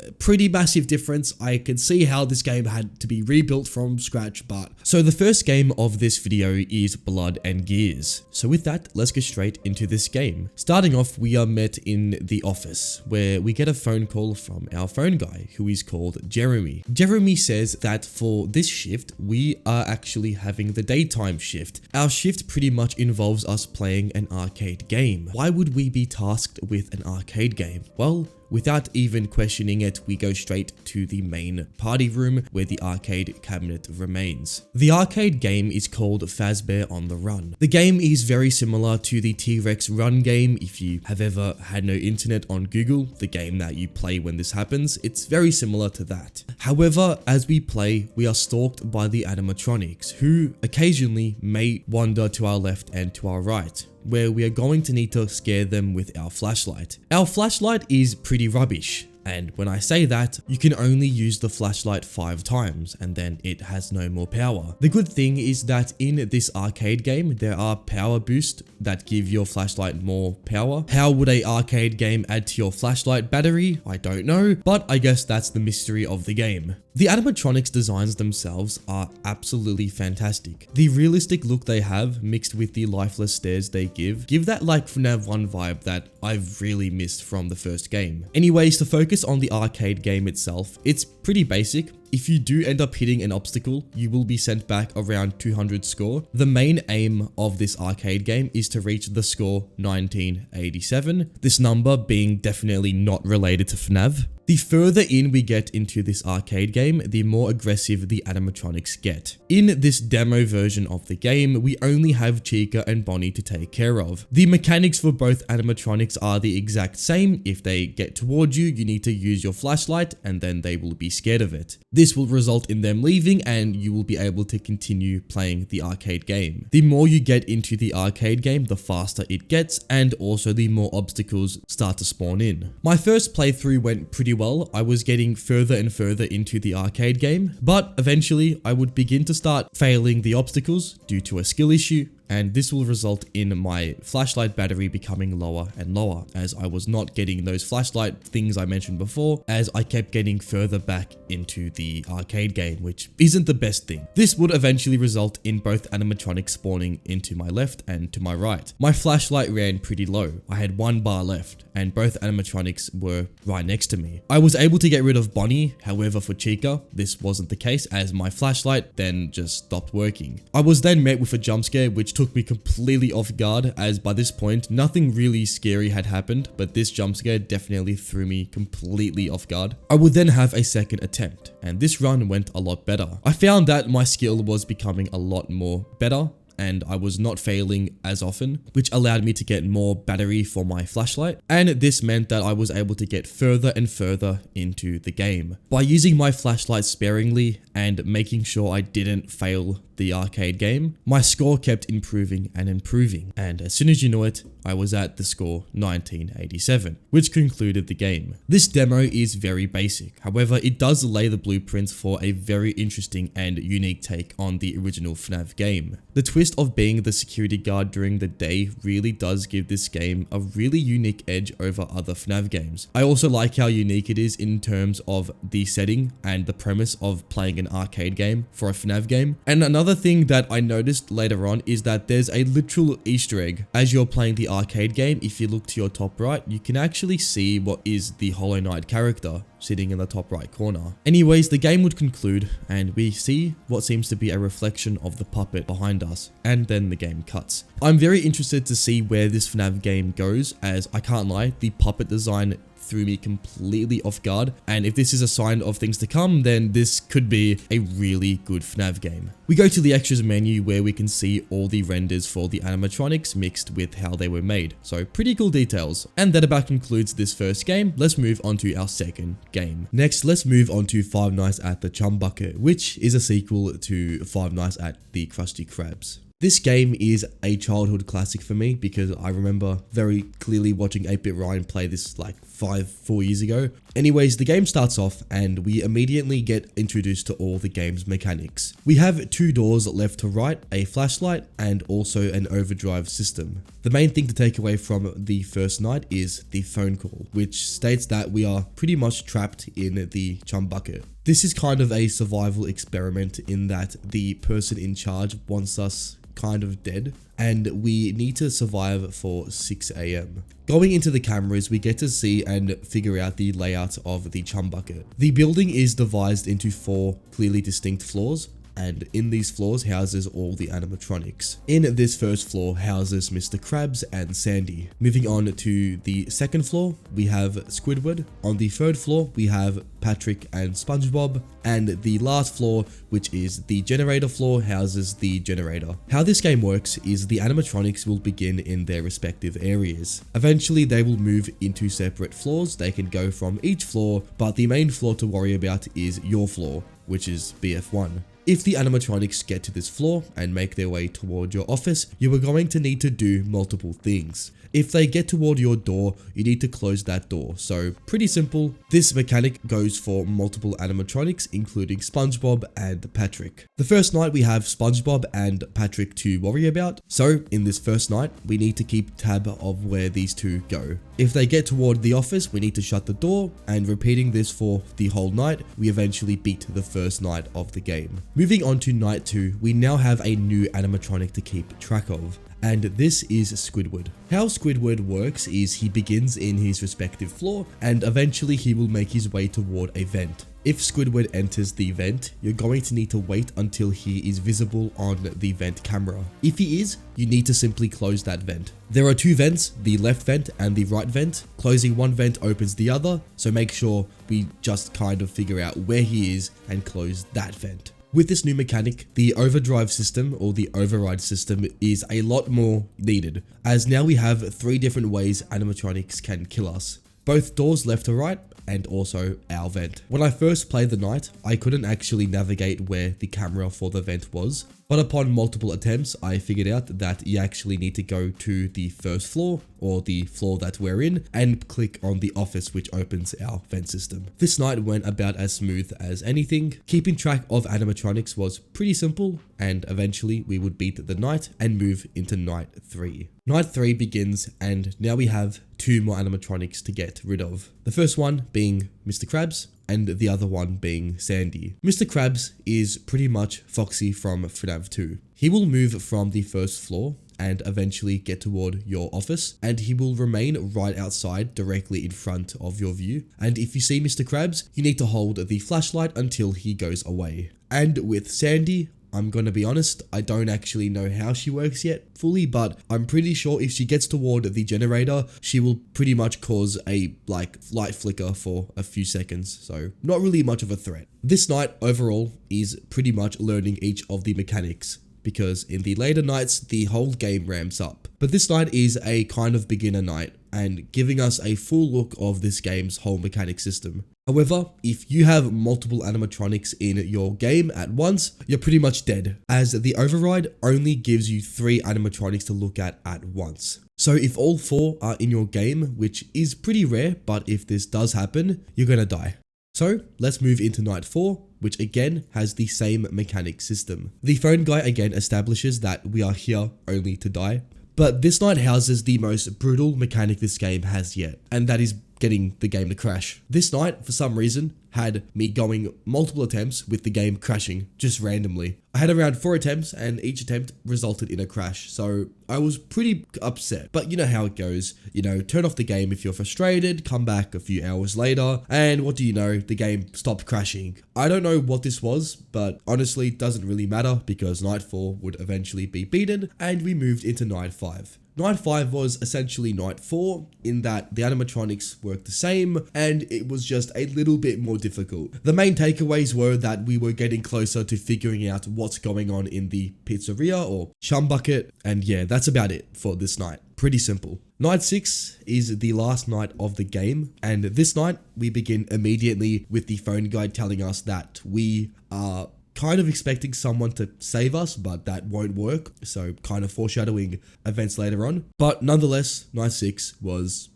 a pretty massive difference. I can see how this game had to be rebuilt from scratch, but so the first game of this video is Blood and Gears. So with that, let's get straight into this game. Starting off, we are met in the office where we get a phone call from our phone guy who is called Jeremy. Jeremy says that for this shift, we are actually having the daytime shift. Our shift pretty much involves us playing an arcade game. Why would we be tasked with an arcade game? Well, without even questioning it, we go straight to the main party room where the arcade cabinet remains. The arcade game is called Fazbear on the Run. The game is very similar to the T-Rex Run game. If you have ever had no internet on Google, the game that you play when this happens, it's very similar to that. However, as we play, we are stalked by the animatronics, who occasionally may wander to our left and to our right, where we are going to need to scare them with our flashlight. Our flashlight is pretty rubbish, and when I say that, you can only use the flashlight 5 times and then it has no more power. The good thing is that in this arcade game, there are power boosts that give your flashlight more power. How would a arcade game add to your flashlight battery? I don't know, but I guess that's the mystery of the game. The animatronics designs themselves are absolutely fantastic. The realistic look they have mixed with the lifeless stares they give that like FNAF 1 vibe that I've really missed from the first game. Anyways, to focus on the arcade game itself, it's pretty basic. If you do end up hitting an obstacle, you will be sent back around 200 score. The main aim of this arcade game is to reach the score 1987, this number being definitely not related to FNAF. The further in we get into this arcade game, the more aggressive the animatronics get. In this demo version of the game, we only have Chica and Bonnie to take care of. The mechanics for both animatronics are the exact same. If they get towards you, you need to use your flashlight and then they will be scared of it. This will result in them leaving and you will be able to continue playing the arcade game. The more you get into the arcade game, the faster it gets, and also the more obstacles start to spawn in. My first playthrough went pretty well. I was getting further and further into the arcade game, but eventually I would begin to start failing the obstacles due to a skill issue, and this will result in my flashlight battery becoming lower and lower as I was not getting those flashlight things I mentioned before, as I kept getting further back into the arcade game, which isn't the best thing. This would eventually result in both animatronics spawning into my left and to my right. My flashlight ran pretty low. I had 1 bar left and both animatronics were right next to me. I was able to get rid of Bonnie, however for Chica, this wasn't the case as my flashlight then just stopped working. I was then met with a jump scare which took me completely off guard, as by this point nothing really scary had happened, but this jump scare definitely threw me completely off guard. I would then have a second attempt and this run went a lot better. I found that my skill was becoming a lot more better and I was not failing as often, which allowed me to get more battery for my flashlight, and this meant that I was able to get further and further into the game. By using my flashlight sparingly and making sure I didn't fail the arcade game, my score kept improving and improving, and as soon as you know it, I was at the score 1987, which concluded the game. This demo is very basic, however it does lay the blueprint for a very interesting and unique take on the original FNAF game. The twist of being the security guard during the day really does give this game a really unique edge over other FNAF games. I also like how unique it is in terms of the setting and the premise of playing an arcade game for a FNAF game. And another thing that I noticed later on is that there's a literal Easter egg. As you're playing the arcade game, if you look to your top right, you can actually see what is the Hollow Knight character sitting in the top right corner. Anyways, the game would conclude and we see what seems to be a reflection of the puppet behind us, and then the game cuts. I'm very interested to see where this FNAF game goes, as I can't lie, the puppet design threw me completely off guard, and if this is a sign of things to come, then this could be a really good FNAF game. We go to the extras menu where we can see all the renders for the animatronics mixed with how they were made, so pretty cool details. And that about concludes this first game. Let's move on to our second game. Next, let's move on to Five Nights at the Chum Bucket, which is a sequel to Five Nights at the Krusty Krabs. This game is a childhood classic for me because I remember very clearly watching 8-Bit Ryan play this like 4 years ago. Anyways, the game starts off and we immediately get introduced to all the game's mechanics. We have 2 doors left to right, a flashlight, and also an overdrive system. The main thing to take away from the first night is the phone call, which states that we are pretty much trapped in the chum bucket. This is kind of a survival experiment in that the person in charge wants us kind of dead, and we need to survive for 6 AM. Going into the cameras, we get to see and figure out the layout of the chum bucket. The building is devised into 4 clearly distinct floors, and in these floors houses all the animatronics. In this first floor houses Mr. Krabs and Sandy. Moving on to the second floor, we have Squidward. On the third floor, we have Patrick and SpongeBob, and the last floor, which is the generator floor, houses the generator. How this game works is the animatronics will begin in their respective areas. Eventually they will move into separate floors. They can go from each floor, but the main floor to worry about is your floor, which is BF1. If the animatronics get to this floor and make their way toward your office, you are going to need to do multiple things. If they get toward your door, you need to close that door. So pretty simple. This mechanic goes for multiple animatronics, including SpongeBob and Patrick. The first night we have SpongeBob and Patrick to worry about. So in this first night, we need to keep tab of where these two go. If they get toward the office, we need to shut the door, and repeating this for the whole night, we eventually beat the first night of the game. Moving on to night 2, we now have a new animatronic to keep track of, and this is Squidward. How Squidward works is he begins in his respective floor, and eventually he will make his way toward a vent. If Squidward enters the vent, you're going to need to wait until he is visible on the vent camera. If he is, you need to simply close that vent. There are 2 vents, the left vent and the right vent. Closing one vent opens the other, so make sure we just kind of figure out where he is and close that vent. With this new mechanic, the overdrive system or the override system is a lot more needed, as now we have 3 different ways animatronics can kill us. Both doors left to right, and also our vent. When I first played the night, I couldn't actually navigate where the camera for the vent was, but upon multiple attempts, I figured out that you actually need to go to the first floor, or the floor that we're in, and click on the office, which opens our vent system. This night went about as smooth as anything. Keeping track of animatronics was pretty simple, and eventually we would beat the night and move into night 3. Night 3 begins, and now we have 2 more animatronics to get rid of. The first one being Mr. Krabs, and the other one being Sandy. Mr. Krabs is pretty much Foxy from FNAF 2. He will move from the first floor and eventually get toward your office, and he will remain right outside directly in front of your view. And if you see Mr. Krabs, you need to hold the flashlight until he goes away. And with Sandy, I'm gonna be honest, I don't actually know how she works yet fully, but I'm pretty sure if she gets toward the generator, she will pretty much cause a light flicker for a few seconds, so not really much of a threat. This night overall is pretty much learning each of the mechanics. because in the later nights, the whole game ramps up. But this night is a kind of beginner night and giving us a full look of this game's whole mechanic system. However, if you have multiple animatronics in your game at once, you're pretty much dead, as the override only gives you 3 animatronics to look at once. So if all 4 are in your game, which is pretty rare, but if this does happen, you're gonna die. So let's move into night 4, which again has the same mechanic system. The phone guy again establishes that we are here only to die, but this night houses the most brutal mechanic this game has yet, and that is getting the game to crash. This night, for some reason, had me going multiple attempts with the game crashing just randomly. I had around 4 attempts and each attempt resulted in a crash, so I was pretty upset. But you know how it goes, you know, turn off the game if you're frustrated, come back a few hours later, and what do you know, the game stopped crashing. I don't know what this was, but honestly it doesn't really matter because night 4 would eventually be beaten and we moved into night 5. Night 5 was essentially night 4 in that the animatronics worked the same and it was just a little bit more difficult. The main takeaways were that we were getting closer to figuring out what's going on in the pizzeria or chum bucket, and yeah, that's about it for this night. Pretty simple. Night 6 is the last night of the game, and this night we begin immediately with the phone guy telling us that we are kind of expecting someone to save us, but that won't work, so kind of foreshadowing events later on. But nonetheless, night 6 was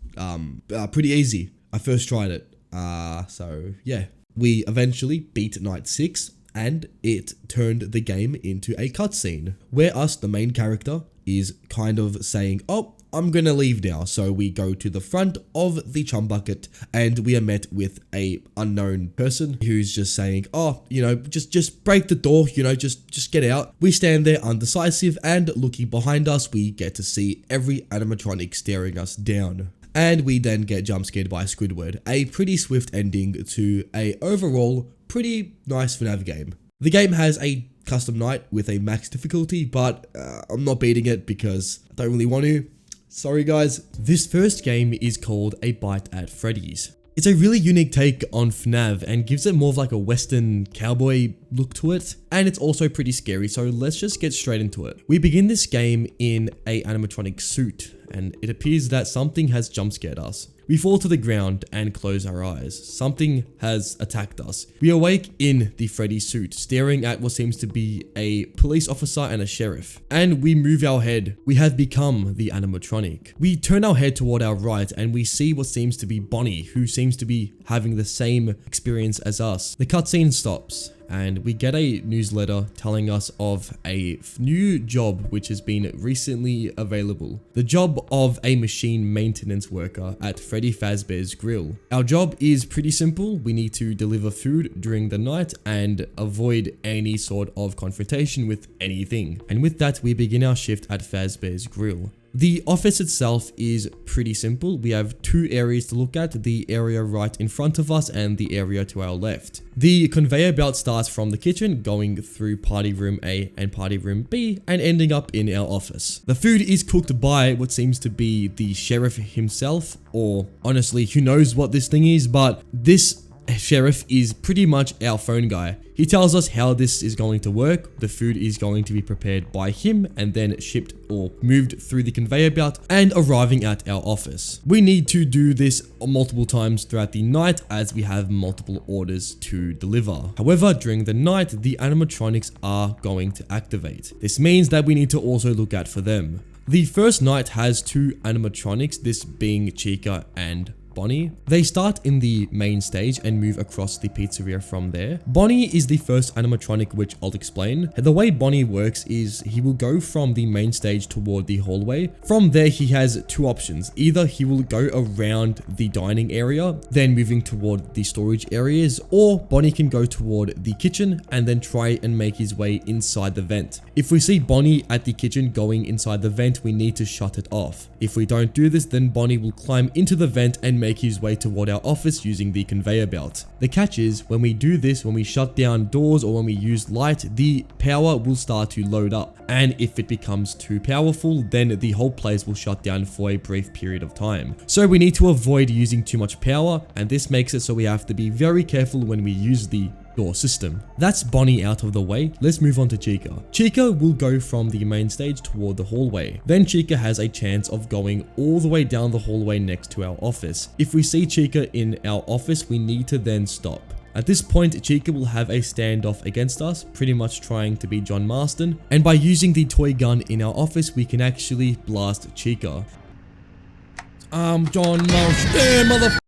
pretty easy. I first tried it, so yeah. We eventually beat night 6, and it turned the game into a cutscene, where us, the main character, is kind of saying, oh, I'm gonna leave now. So we go to the front of the chum bucket and we are met with a unknown person who's just saying, oh, you know, just break the door, you know, just get out. We stand there undecisive, and looking behind us, we get to see every animatronic staring us down. And we then get jump scared by Squidward. A pretty swift ending to a overall pretty nice FNAF game. The game has a custom night with a max difficulty, but I'm not beating it because I don't really want to. Sorry guys. This first game is called A Bite at Freddy's. It's a really unique take on FNAF and gives it more of like a western cowboy look to it, and it's also pretty scary, so let's just get straight into it. We begin this game in a animatronic suit, and it appears that something has jump scared us. We fall to the ground and close our eyes. Something has attacked us. We awake in the Freddy suit, staring at what seems to be a police officer and a sheriff. And we move our head. We have become the animatronic. We turn our head toward our right and we see what seems to be Bonnie, who seems to be having the same experience as us. The cutscene stops, and we get a newsletter telling us of a new job which has been recently available. The job of a machine maintenance worker at Freddy Fazbear's grill. Our job is pretty simple. We need to deliver food during the night and avoid any sort of confrontation with anything. And with that, we begin our shift at Fazbear's grill. The office itself is pretty simple. We have 2 areas to look at, the area right in front of us and the area to our left. The conveyor belt starts from the kitchen, going through party room A and party room B, and ending up in our office. The food is cooked by what seems to be the sheriff himself, or honestly, who knows what this thing is, but this sheriff is pretty much our phone guy. He tells us how this is going to work. The food is going to be prepared by him and then shipped or moved through the conveyor belt and arriving at our office. We need to do this multiple times throughout the night as we have multiple orders to deliver. However, during the night, the animatronics are going to activate. This means that we need to also look out for them. The first night has 2 animatronics, this being Chica and Bonnie. They start in the main stage and move across the pizzeria from there. Bonnie is the first animatronic, which I'll explain. The way Bonnie works is he will go from the main stage toward the hallway. From there, he has 2 options. Either he will go around the dining area, then moving toward the storage areas, or Bonnie can go toward the kitchen and then try and make his way inside the vent. If we see Bonnie at the kitchen going inside the vent, we need to shut it off. If we don't do this, then Bonnie will climb into the vent and make his way toward our office using the conveyor belt. The catch is, when we do this, when we shut down doors or when we use light, the power will start to load up. And if it becomes too powerful, then the whole place will shut down for a brief period of time. So we need to avoid using too much power, and this makes it so we have to be very careful when we use the door system. That's Bonnie out of the way. Let's move on to Chica. Chica will go from the main stage toward the hallway. Then Chica has a chance of going all the way down the hallway next to our office. If we see Chica in our office, we need to then stop. At this point, Chica will have a standoff against us, pretty much trying to be John Marston, and by using the toy gun in our office, we can actually blast Chica. John Marston, mother.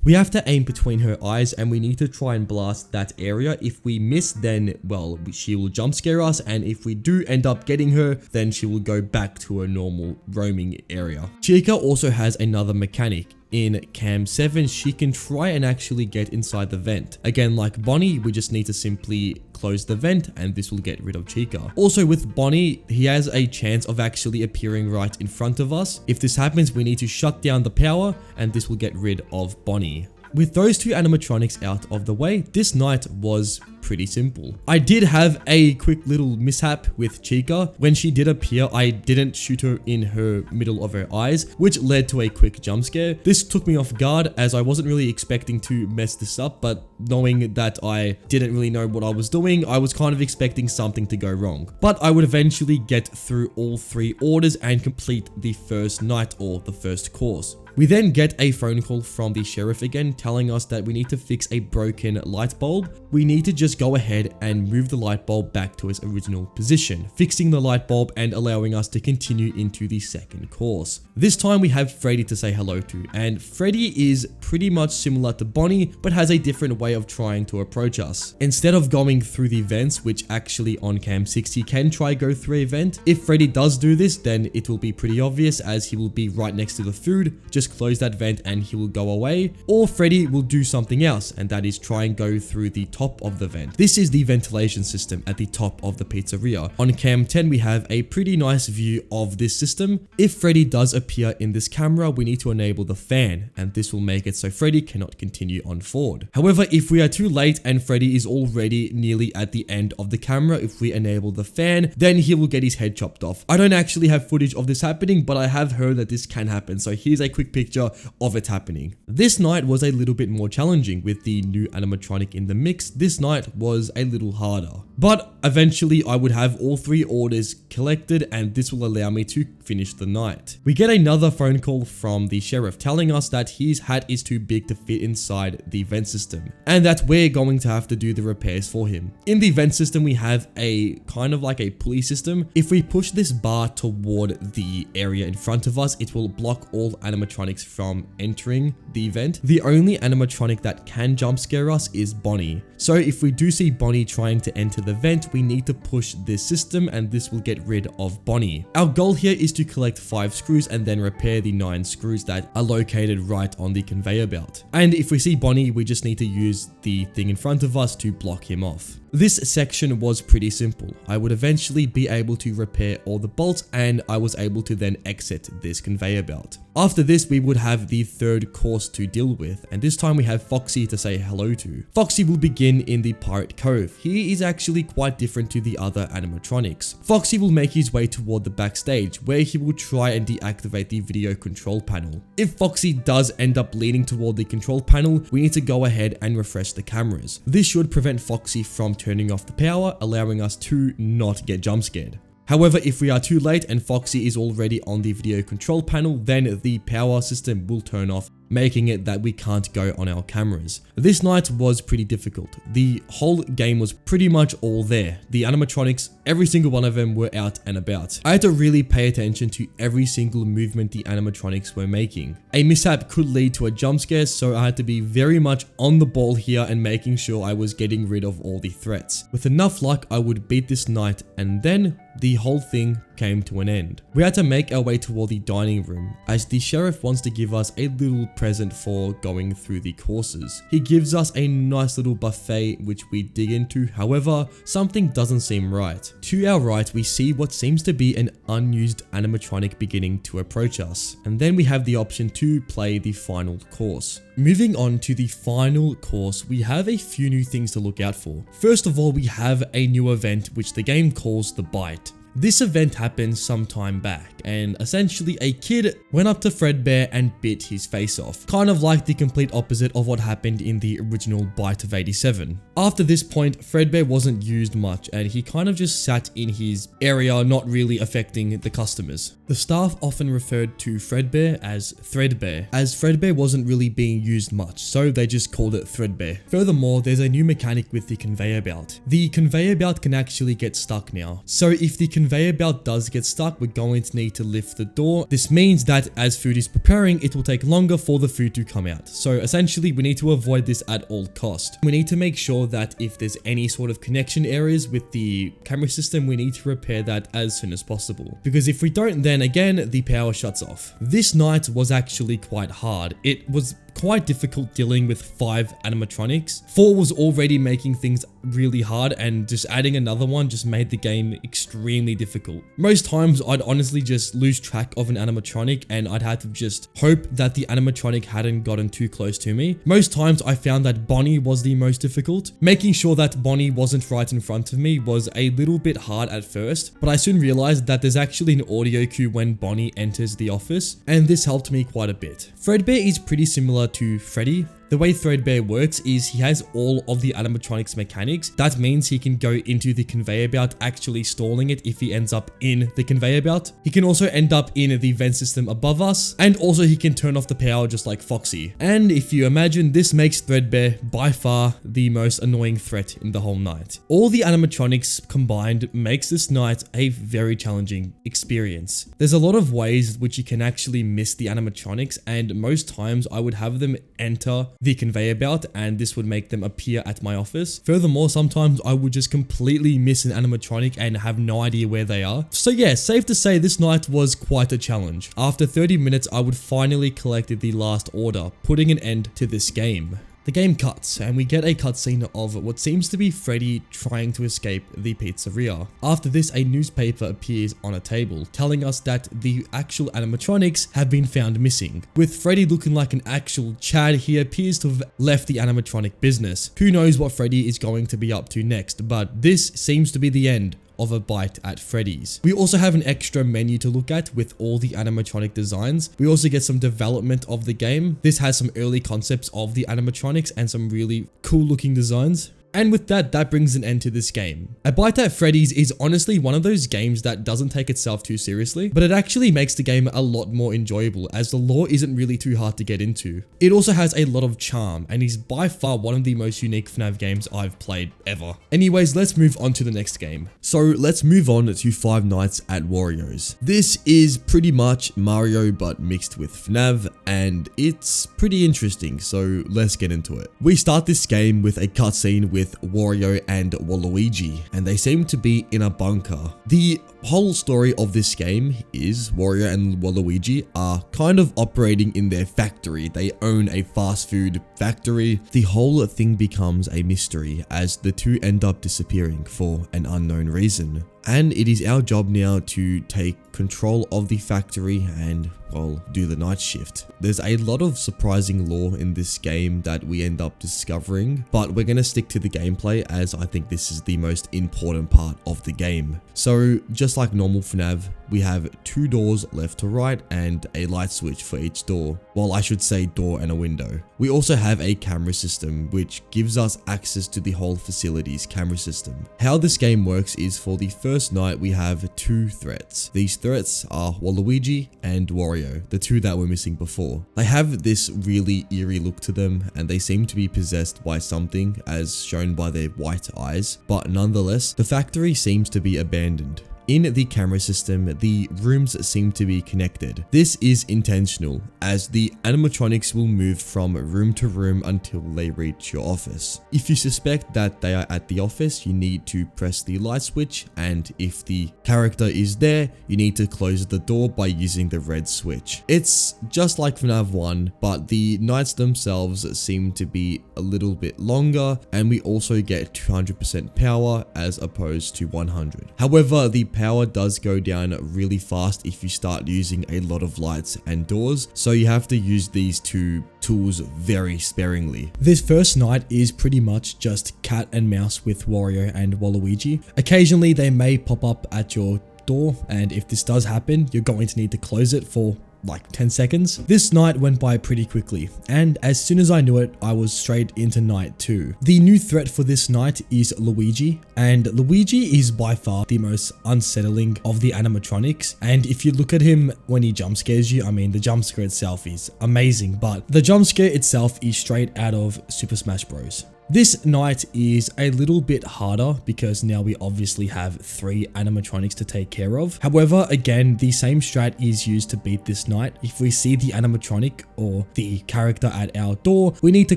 We have to aim between her eyes and we need to try and blast that area. If we miss, then, well, she will jump scare us, and if we do end up getting her, then she will go back to her normal roaming area. Chica also has another mechanic. In Cam 7, she can try and actually get inside the vent. Again, like Bonnie, we just need to simply close the vent and this will get rid of Chica. Also with Bonnie, he has a chance of actually appearing right in front of us. If this happens, we need to shut down the power and this will get rid of Bonnie. With those two animatronics out of the way, this night was pretty simple. I did have a quick little mishap with Chica. When she did appear, I didn't shoot her in her middle of her eyes, which led to a quick jump scare. This took me off guard as I wasn't really expecting to mess this up, but knowing that I didn't really know what I was doing, I was kind of expecting something to go wrong. But I would eventually get through all 3 orders and complete the first night or the first course. We then get a phone call from the sheriff again telling us that we need to fix a broken light bulb. We need to just go ahead and move the light bulb back to its original position, fixing the light bulb and allowing us to continue into the second course. This time we have Freddy to say hello to, and Freddy is pretty much similar to Bonnie but has a different way of trying to approach us. Instead of going through the vents, which actually on Cam 6 he can try go through a vent, if Freddy does do this then it will be pretty obvious as he will be right next to the food. Just close that vent and he will go away, or Freddy will do something else, and that is try and go through the top of the vent. This is the ventilation system at the top of the pizzeria. On Cam 10 we have a pretty nice view of this system. If Freddy does appear in this camera, we need to enable the fan, and this will make it so Freddy cannot continue on forward. However, if we are too late and Freddy is already nearly at the end of the camera, if we enable the fan, then he will get his head chopped off. I don't actually have footage of this happening, but I have heard that this can happen, so here's a quick picture of it happening. This night was a little bit more challenging with the new animatronic in the mix. This night was a little harder, but eventually I would have all 3 orders collected and this will allow me to finish the night. We get another phone call from the sheriff telling us that his hat is too big to fit inside the vent system and that we're going to have to do the repairs for him. In the vent system we have a kind of like a pulley system. If we push this bar toward the area in front of us, it will block all animatronics from entering the event. The only animatronic that can jump scare us is Bonnie. So if we do see Bonnie trying to enter the vent, we need to push this system and this will get rid of Bonnie. Our goal here is to collect 5 screws and then repair the 9 screws that are located right on the conveyor belt. And if we see Bonnie, we just need to use the thing in front of us to block him off. This section was pretty simple. I would eventually be able to repair all the bolts and I was able to then exit this conveyor belt. After this, we would have the 3rd course to deal with, and this time we have Foxy to say hello to. Foxy will begin in the Pirate Cove. He is actually quite different to the other animatronics. Foxy will make his way toward the backstage where he will try and deactivate the video control panel. If Foxy does end up leaning toward the control panel, we need to go ahead and refresh the cameras. This should prevent Foxy from turning off the power, allowing us to not get jump scared. However, if we are too late and Foxy is already on the video control panel, then the power system will turn off, making it that we can't go on our cameras. This night was pretty difficult. The whole game was pretty much all there. The animatronics, every single one of them were out and about. I had to really pay attention to every single movement the animatronics were making. A mishap could lead to a jump scare, so I had to be very much on the ball here and making sure I was getting rid of all the threats. With enough luck, I would beat this night, and then the whole thing came to an end. We had to make our way toward the dining room as the sheriff wants to give us a little present for going through the courses. He gives us a nice little buffet which we dig into. However, something doesn't seem right. To our right, we see what seems to be an unused animatronic beginning to approach us, and then we have the option to play the final course. Moving on to the final course, we have a few new things to look out for. First of all, we have a new event which the game calls the Bite. This event happened some time back, and essentially a kid went up to Fredbear and bit his face off, kind of like the complete opposite of what happened in the original Bite of 87. After this point, Fredbear wasn't used much and he kind of just sat in his area, not really affecting the customers. The staff often referred to Fredbear as Threadbear, as Fredbear wasn't really being used much, so they just called it Threadbear. Furthermore, there's a new mechanic with the conveyor belt. The conveyor belt can actually get stuck now, so if the conveyor belt does get stuck, we're going to need to lift the door. This means that as food is preparing, it will take longer for the food to come out. So essentially, we need to avoid this at all cost. We need to make sure that if there's any sort of connection areas with the camera system, we need to repair that as soon as possible. Because if we don't, then again, the power shuts off. This night was actually quite hard. It was quite difficult dealing with 5 animatronics. 4 was already making things really hard, and just adding another one just made the game extremely difficult. Most times I'd honestly just lose track of an animatronic and I'd have to just hope that the animatronic hadn't gotten too close to me. Most times I found that Bonnie was the most difficult. Making sure that Bonnie wasn't right in front of me was a little bit hard at first, but I soon realized that there's actually an audio cue when Bonnie enters the office, and this helped me quite a bit. Fredbear is pretty similar to Freddy. The way Fredbear works is he has all of the animatronics mechanics. That means he can go into the conveyor belt, actually stalling it if he ends up in the conveyor belt. He can also end up in the vent system above us, and also he can turn off the power just like Foxy. And if you imagine, this makes Fredbear by far the most annoying threat in the whole night. All the animatronics combined makes this night a very challenging experience. There's a lot of ways which you can actually miss the animatronics, and most times I would have them enter the conveyor belt and this would make them appear at my office. Furthermore, sometimes I would just completely miss an animatronic and have no idea where they are. So yeah, safe to say this night was quite a challenge. After 30 minutes, I would finally collect the last order, putting an end to this game. The game cuts and we get a cutscene of what seems to be Freddy trying to escape the pizzeria. After this, a newspaper appears on a table telling us that the actual animatronics have been found missing. With Freddy looking like an actual Chad, he appears to have left the animatronic business. Who knows what Freddy is going to be up to next, but this seems to be the end of a bite at Freddy's. We also have an extra menu to look at with all the animatronic designs. We also get some development of the game. This has some early concepts of the animatronics and some really cool looking designs. And with that, that brings an end to this game. A Bite at Freddy's is honestly one of those games that doesn't take itself too seriously, but it actually makes the game a lot more enjoyable as the lore isn't really too hard to get into. It also has a lot of charm and is by far one of the most unique FNAF games I've played ever. Anyways, let's move on to the next game. So let's move on to Five Nights at Wario's. This is pretty much Mario but mixed with FNAF, and it's pretty interesting, so let's get into it. We start this game with a cutscene with Wario and Waluigi, and they seem to be in a bunker. The whole story of this game is Wario and Waluigi are kind of operating in their factory. They own a fast food factory. The whole thing becomes a mystery as the two end up disappearing for an unknown reason. And it is our job now to take control of the factory and, well, do the night shift. There's a lot of surprising lore in this game that we end up discovering, but we're going to stick to the gameplay as I think this is the most important part of the game. So just like normal FNAF, we have 2 doors left to right and a light switch for each door. Well, I should say door and a window. We also have a camera system which gives us access to the whole facility's camera system. How this game works is for the first night we have 2 threats. These threats are Waluigi and Wario, the 2 that were missing before. They have this really eerie look to them and they seem to be possessed by something as shown by their white eyes, but nonetheless, the factory seems to be abandoned. In the camera system, the rooms seem to be connected. This is intentional, as the animatronics will move from room to room until they reach your office. If you suspect that they are at the office, you need to press the light switch, and if the character is there, you need to close the door by using the red switch. It's just like FNAF 1, but the nights themselves seem to be a little bit longer, and we also get 200% power as opposed to 100. However, the power does go down really fast if you start using a lot of lights and doors, so you have to use these 2 tools very sparingly. This first night is pretty much just cat and mouse with Wario and Waluigi. Occasionally they may pop up at your door, and if this does happen, you're going to need to close it for like 10 seconds. This night went by pretty quickly, and as soon as I knew it, I was straight into night 2. The new threat for this night is Luigi, and Luigi is by far the most unsettling of the animatronics, and if you look at him when he jump scares you, I mean the jump scare itself is amazing, but the jump scare itself is straight out of Super Smash Bros. This night is a little bit harder because now we obviously have 3 animatronics to take care of. However, again, the same strat is used to beat this night. If we see the animatronic or the character at our door, we need to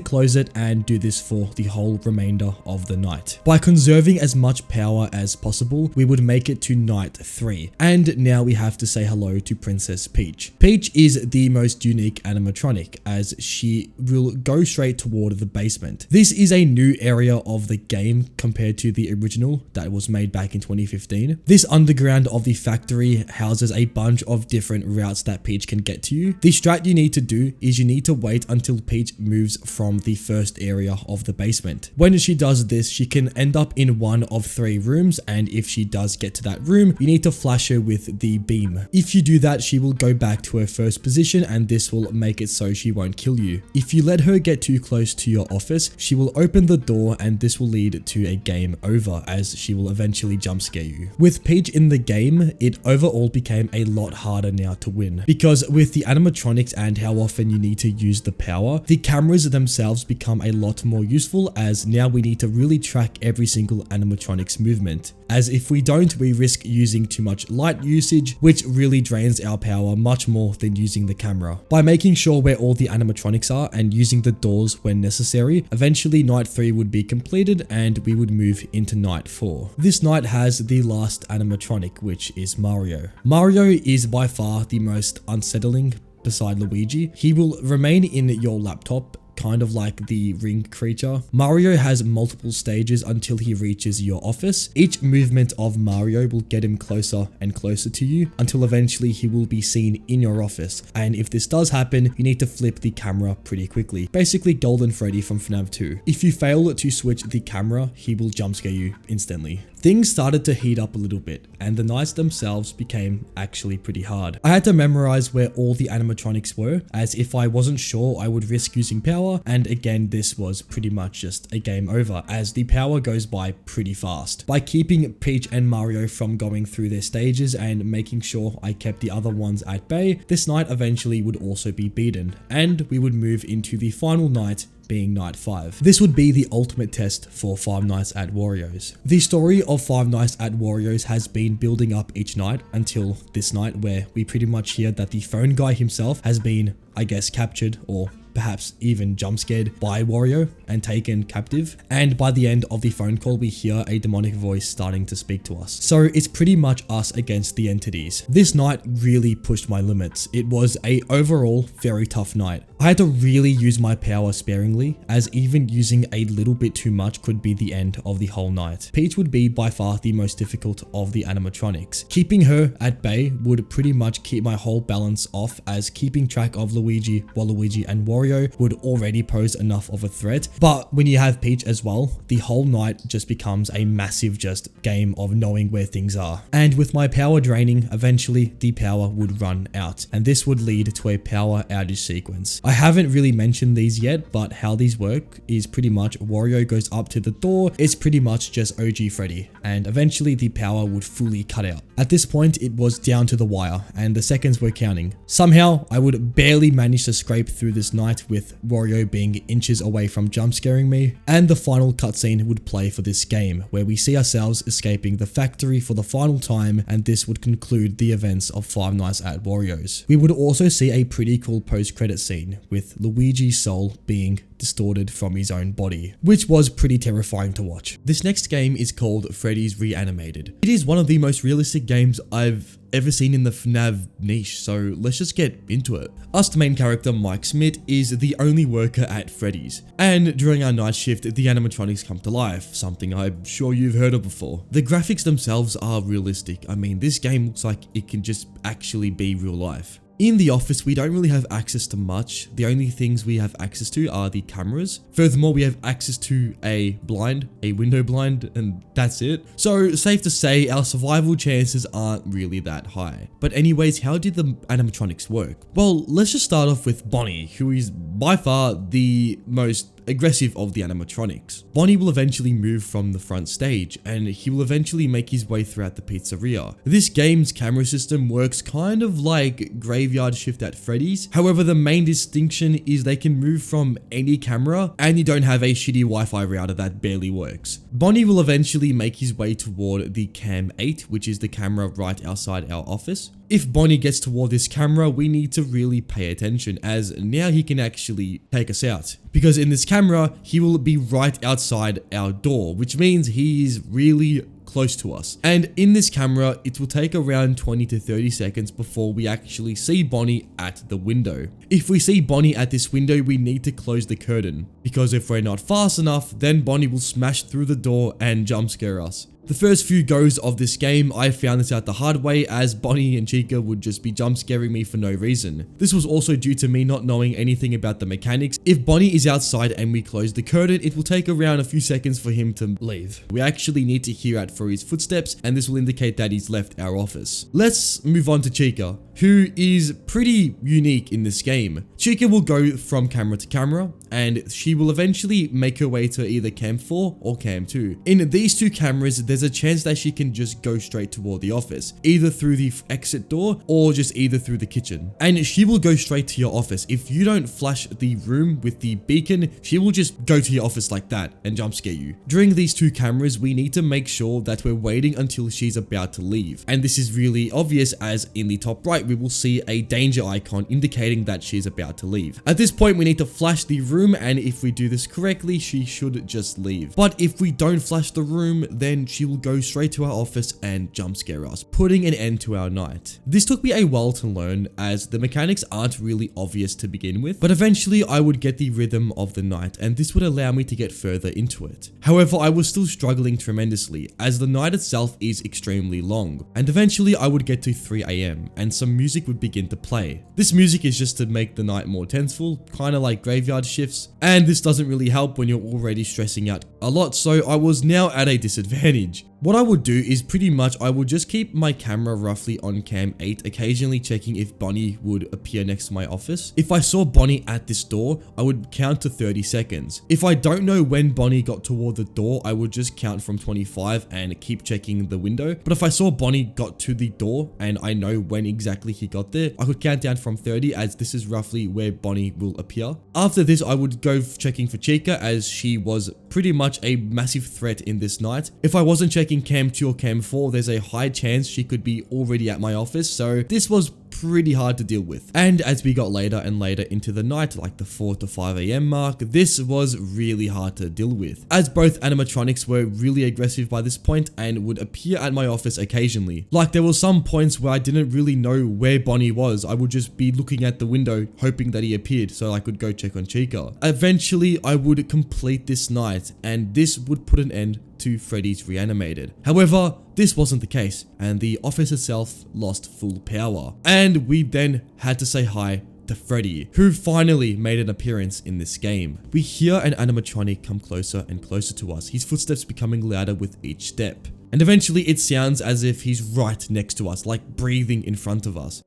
close it and do this for the whole remainder of the night. By conserving as much power as possible, we would make it to night 3. And now we have to say hello to Princess Peach. Peach is the most unique animatronic as she will go straight toward the basement. This is a new area of the game compared to the original that was made back in 2015. This underground of the factory houses a bunch of different routes that Peach can get to you. The strat you need to do is you need to wait until Peach moves from the first area of the basement. When she does this, she can end up in one of 3 rooms, and if she does get to that room, you need to flash her with the beam. If you do that, she will go back to her first position, and this will make it so she won't kill you. If you let her get too close to your office, she will open the door, and this will lead to a game over as she will eventually jump scare you. With Peach in the game, it overall became a lot harder now to win because with the animatronics and how often you need to use the power, the cameras themselves become a lot more useful as now we need to really track every single animatronic's movement. As if we don't, we risk using too much light usage, which really drains our power much more than using the camera. By making sure where all the animatronics are and using the doors when necessary, eventually night 3 would be completed and we would move into night 4. This night has the last animatronic, which is Mario. Mario is by far the most unsettling beside Luigi. He will remain in your laptop, kind of like the ring creature. Mario has multiple stages until he reaches your office. Each movement of Mario will get him closer and closer to you until eventually he will be seen in your office. And if this does happen, you need to flip the camera pretty quickly. Basically Golden Freddy from FNAF 2. If you fail to switch the camera, he will jump scare you instantly. Things started to heat up a little bit, and the nights themselves became actually pretty hard. I had to memorize where all the animatronics were, as if I wasn't sure I would risk using power, and again this was pretty much just a game over, as the power goes by pretty fast. By keeping Peach and Mario from going through their stages and making sure I kept the other ones at bay, this night eventually would also be beaten, and we would move into the final night, being night 5. This would be the ultimate test for Five Nights at Wario's. The story of Five Nights at Wario's has been building up each night until this night, where we pretty much hear that the phone guy himself has been, I guess, captured or perhaps even jump scared by Wario and taken captive. And by the end of the phone call, we hear a demonic voice starting to speak to us. So it's pretty much us against the entities. This night really pushed my limits. It was a overall very tough night. I had to really use my power sparingly, as even using a little bit too much could be the end of the whole night. Peach would be by far the most difficult of the animatronics. Keeping her at bay would pretty much keep my whole balance off, as keeping track of Luigi, Waluigi and Wario would already pose enough of a threat. But when you have Peach as well, the whole night just becomes a massive just game of knowing where things are. And with my power draining, eventually the power would run out, and this would lead to a power outage sequence. I haven't really mentioned these yet, but how these work is pretty much Wario goes up to the door, it's pretty much just OG Freddy, and eventually the power would fully cut out. At this point, it was down to the wire, and the seconds were counting. Somehow, I would barely manage to scrape through this night, with Wario being inches away from jump scaring me, and the final cutscene would play for this game, where we see ourselves escaping the factory for the final time, and this would conclude the events of Five Nights at Wario's. We would also see a pretty cool post-credit scene, with Luigi's soul being distorted from his own body, which was pretty terrifying to watch. This next game is called Freddys Reanimated. It is one of the most realistic games I've ever seen in the FNAV niche, so let's just get into it. Us, the main character Mike Smith, is the only worker at Freddy's, and during our night shift, the animatronics come to life, something I'm sure you've heard of before. The graphics themselves are realistic. I mean, this game looks like it can just actually be real life. In the office, we don't really have access to much. The only things we have access to are the cameras. Furthermore, we have access to a blind, a window blind, and that's it. So safe to say our survival chances aren't really that high. But anyways, how did the animatronics work? Well, let's just start off with Bonnie, who is by far the most aggressive of the animatronics. Bonnie will eventually move from the front stage and he will eventually make his way throughout the pizzeria. This game's camera system works kind of like Graveyard Shift at Freddy's. However, the main distinction is they can move from any camera and you don't have a shitty Wi-Fi router that barely works. Bonnie will eventually make his way toward the Cam 8, which is the camera right outside our office. If Bonnie gets toward this camera, we need to really pay attention as now he can actually take us out. Because in this camera, he will be right outside our door, which means he is really close to us. And in this camera, it will take around 20 to 30 seconds before we actually see Bonnie at the window. If we see Bonnie at this window, we need to close the curtain, because if we're not fast enough, then Bonnie will smash through the door and jump scare us. The first few goes of this game, I found this out the hard way as Bonnie and Chica would just be jump scaring me for no reason. This was also due to me not knowing anything about the mechanics. If Bonnie is outside and we close the curtain, it will take around a few seconds for him to leave. We actually need to hear out for his footsteps and this will indicate that he's left our office. Let's move on to Chica, who is pretty unique in this game. Chica will go from camera to camera and she will eventually make her way to either Cam 4 or Cam 2. In these two cameras, there's a chance that she can just go straight toward the office, either through the exit door or just either through the kitchen. And she will go straight to your office. If you don't flash the room with the beacon, she will just go to your office like that and jump scare you. During these two cameras, we need to make sure that we're waiting until she's about to leave. And this is really obvious as in the top right, we will see a danger icon indicating that she's about to leave. At this point, we need to flash the room and if we do this correctly, she should just leave. But if we don't flash the room, then she will go straight to our office and jump scare us, putting an end to our night. This took me a while to learn as the mechanics aren't really obvious to begin with, but eventually I would get the rhythm of the night and this would allow me to get further into it. However, I was still struggling tremendously as the night itself is extremely long and eventually I would get to 3 AM and some music would begin to play. This music is just to make the night more tenseful, kind of like Graveyard Shifts, and this doesn't really help when you're already stressing out a lot, so I was now at a disadvantage. What I would do is pretty much I would just keep my camera roughly on Cam 8, occasionally checking if Bonnie would appear next to my office. If I saw Bonnie at this door, I would count to 30 seconds. If I don't know when Bonnie got toward the door, I would just count from 25 and keep checking the window. But if I saw Bonnie got to the door and I know when exactly he got there, I could count down from 30 as this is roughly where Bonnie will appear. After this, I would go checking for Chica as she was pretty much a massive threat in this night. If I wasn't checking Cam 2 or Cam 4, there's a high chance she could be already at my office, so this was pretty hard to deal with. And as we got later and later into the night, like the 4 to 5 AM mark, this was really hard to deal with, as both animatronics were really aggressive by this point and would appear at my office occasionally. Like there were some points where I didn't really know where Bonnie was. I would just be looking at the window hoping that he appeared so I could go check on Chica. Eventually, I would complete this night and this would put an end to Freddys Reanimated. However, this wasn't the case and the office itself lost full power. And we then had to say hi to Freddy, who finally made an appearance in this game. We hear an animatronic come closer and closer to us, his footsteps becoming louder with each step. And eventually it sounds as if he's right next to us, like breathing in front of us.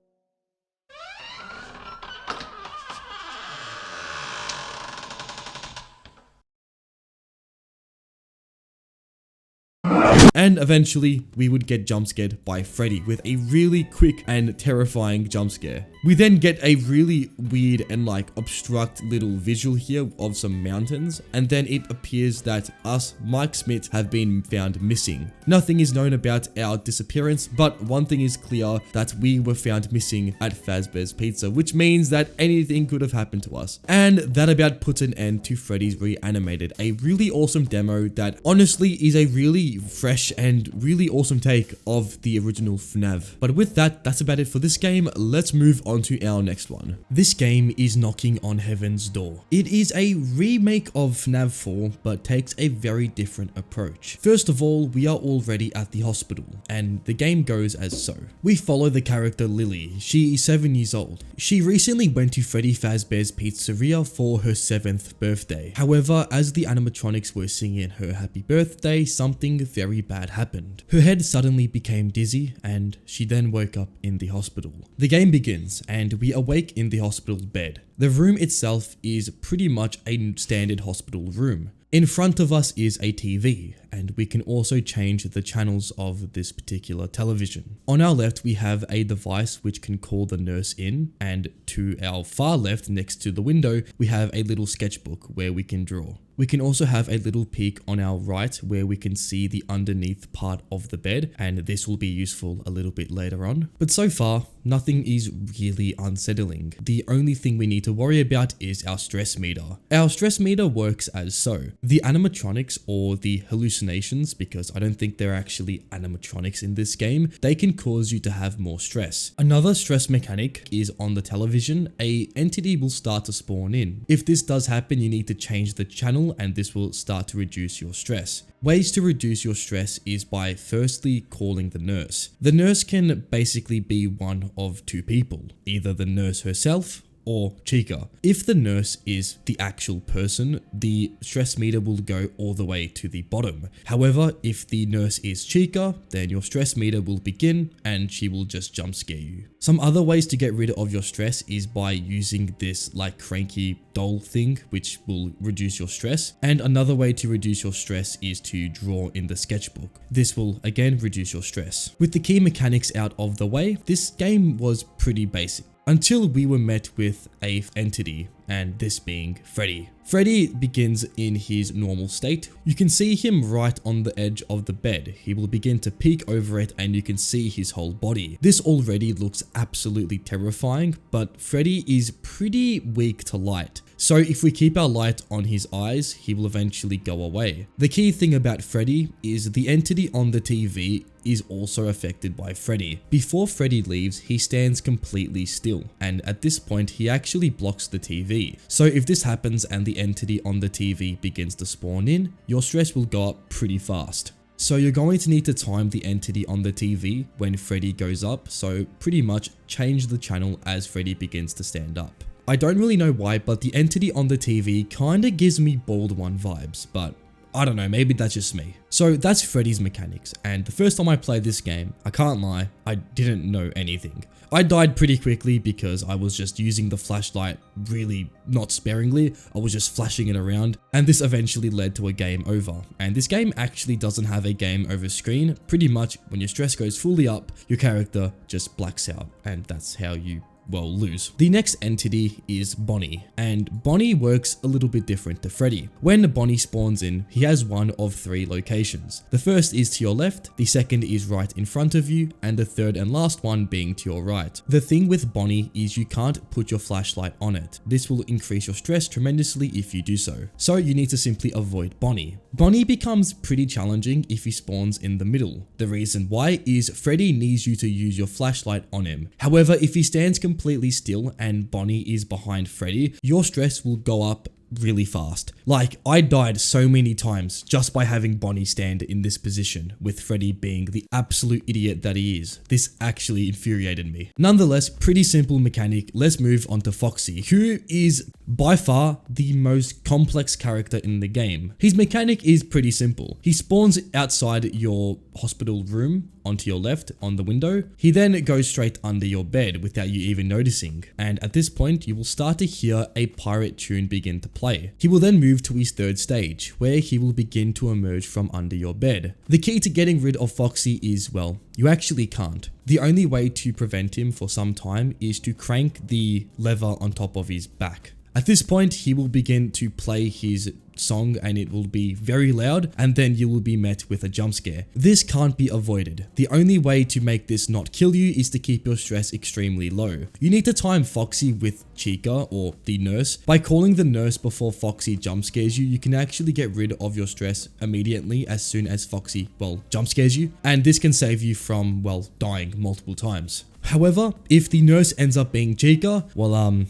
And eventually, we would get jump scared by Freddy with a really quick and terrifying jump scare. We then get a really weird and like obstruct little visual here of some mountains, and then it appears that us, Mike Smith, have been found missing. Nothing is known about our disappearance, but one thing is clear, that we were found missing at Fazbear's Pizza, which means that anything could have happened to us. And that about puts an end to Freddy's Reanimated, a really awesome demo that honestly is a really fresh and really awesome take of the original FNAF. But with that, that's about it for this game. Let's move on onto our next one. This game is knocking on heaven's door. It is a remake of FNAF 4, but takes a very different approach. First of all, we are already at the hospital, and the game goes as so. We follow the character Lily. She is 7 years old. She recently went to Freddy Fazbear's pizzeria for her 7th birthday. However, as the animatronics were singing her happy birthday, something very bad happened. Her head suddenly became dizzy, and she then woke up in the hospital. The game begins, and we awake in the hospital bed. The room itself is pretty much a standard hospital room. In front of us is a TV, and we can also change the channels of this particular television. On our left, we have a device which can call the nurse in, and to our far left, next to the window, we have a little sketchbook where we can draw. We can also have a little peek on our right where we can see the underneath part of the bed, and this will be useful a little bit later on. But so far, nothing is really unsettling. The only thing we need to worry about is our stress meter. Our stress meter works as so. The animatronics, or the hallucinations, because I don't think they're actually animatronics in this game, they can cause you to have more stress. Another stress mechanic is on the television, a entity will start to spawn in. If this does happen, you need to change the channel, and this will start to reduce your stress. Ways to reduce your stress is by firstly calling the nurse. The nurse can basically be one of two people, either the nurse herself or Chica. If the nurse is the actual person, the stress meter will go all the way to the bottom. However, if the nurse is Chica, then your stress meter will begin and she will just jump scare you. Some other ways to get rid of your stress is by using this like cranky doll thing, which will reduce your stress. And another way to reduce your stress is to draw in the sketchbook. This will again reduce your stress. With the key mechanics out of the way, this game was pretty basic. Until we were met with a entity, and this being Freddy. Freddy begins in his normal state. You can see him right on the edge of the bed. He will begin to peek over it and you can see his whole body. This already looks absolutely terrifying, but Freddy is pretty weak to light. So if we keep our light on his eyes, he will eventually go away. The key thing about Freddy is the entity on the TV is also affected by Freddy. Before Freddy leaves, he stands completely still, and at this point he actually blocks the TV. So if this happens and the entity on the TV begins to spawn in, your stress will go up pretty fast. So you're going to need to time the entity on the TV when Freddy goes up, so pretty much change the channel as Freddy begins to stand up. I don't really know why, but the entity on the TV kinda gives me Bald One vibes, but I don't know, maybe that's just me. So that's Freddy's mechanics, and the first time I played this game, I can't lie, I didn't know anything. I died pretty quickly because I was just using the flashlight really not sparingly. I was just flashing it around, and this eventually led to a game over. And this game actually doesn't have a game over screen. Pretty much when your stress goes fully up, your character just blacks out, and that's how you lose. The next entity is Bonnie, and Bonnie works a little bit different to Freddy. When Bonnie spawns in, he has one of 3 locations. The first is to your left, the second is right in front of you, and the third and last one being to your right. The thing with Bonnie is you can't put your flashlight on it. This will increase your stress tremendously if you do so. So you need to simply avoid Bonnie. Bonnie becomes pretty challenging if he spawns in the middle. The reason why is Freddy needs you to use your flashlight on him. However, if he stands completely still and Bonnie is behind Freddy, your stress will go up really fast. Like, I died so many times just by having Bonnie stand in this position, with Freddy being the absolute idiot that he is. This actually infuriated me. Nonetheless, pretty simple mechanic. Let's move on to Foxy, who is by far the most complex character in the game. His mechanic is pretty simple. He spawns outside your hospital room onto your left on the window. He then goes straight under your bed without you even noticing. And at this point, you will start to hear a pirate tune begin to play. He will then move to his third stage, where he will begin to emerge from under your bed. The key to getting rid of Foxy is, well, you actually can't. The only way to prevent him for some time is to crank the lever on top of his back. At this point, he will begin to play his song and it will be very loud, and then you will be met with a jump scare. This can't be avoided. The only way to make this not kill you is to keep your stress extremely low. You need to time Foxy with Chica, or the nurse. By calling the nurse before Foxy jump scares you, you can actually get rid of your stress immediately as soon as Foxy, jump scares you, and this can save you from, dying multiple times. However, if the nurse ends up being Chica, well,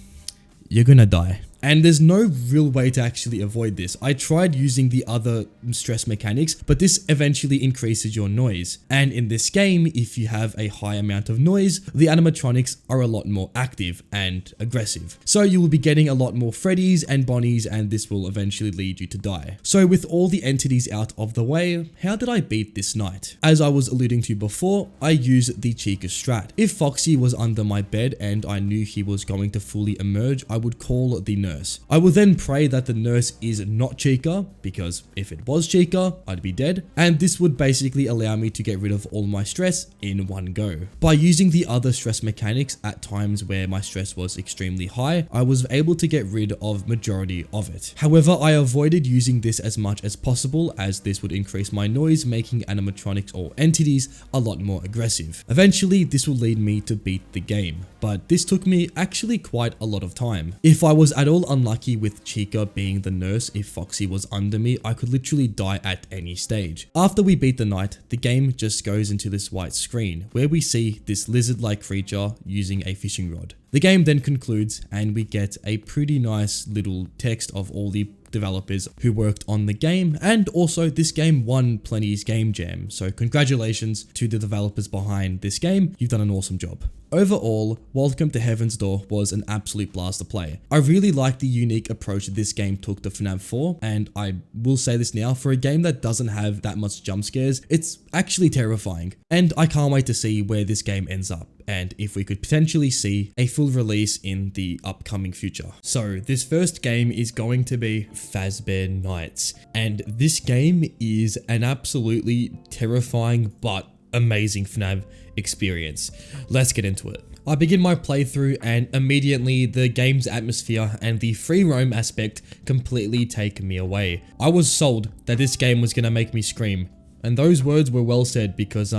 you're gonna die. And there's no real way to actually avoid this. I tried using the other stress mechanics, but this eventually increases your noise. And in this game, if you have a high amount of noise, the animatronics are a lot more active and aggressive. So you will be getting a lot more Freddys and Bonnies, and this will eventually lead you to die. So with all the entities out of the way, how did I beat this night? As I was alluding to before, I used the Chica strat. If Foxy was under my bed and I knew he was going to fully emerge, I would call the nurse. I would then pray that the nurse is not Chica, because if it was Chica, I'd be dead, and this would basically allow me to get rid of all my stress in one go. By using the other stress mechanics at times where my stress was extremely high, I was able to get rid of majority of it. However, I avoided using this as much as possible, as this would increase my noise, making animatronics or entities a lot more aggressive. Eventually, this will lead me to beat the game, but this took me actually quite a lot of time. If I was at all unlucky with Chica being the nurse, if Foxy was under me, I could literally die at any stage. After we beat the night, the game just goes into this white screen where we see this lizard-like creature using a fishing rod. The game then concludes and we get a pretty nice little text of all the developers who worked on the game, and also this game won Plenty's Game Jam, so congratulations to the developers behind this game, you've done an awesome job. Overall, Welcome to Heaven's Door was an absolute blast to play. I really like the unique approach this game took to FNAF 4, and I will say this now, for a game that doesn't have that much jump scares, it's actually terrifying, and I can't wait to see where this game ends up, and if we could potentially see a full release in the upcoming future. So this first game is going to be Fazbear Nights, and this game is an absolutely terrifying but amazing FNAF experience. Let's get into it. I begin my playthrough and immediately the game's atmosphere and the free roam aspect completely take me away. I was sold that this game was gonna make me scream, and those words were well said because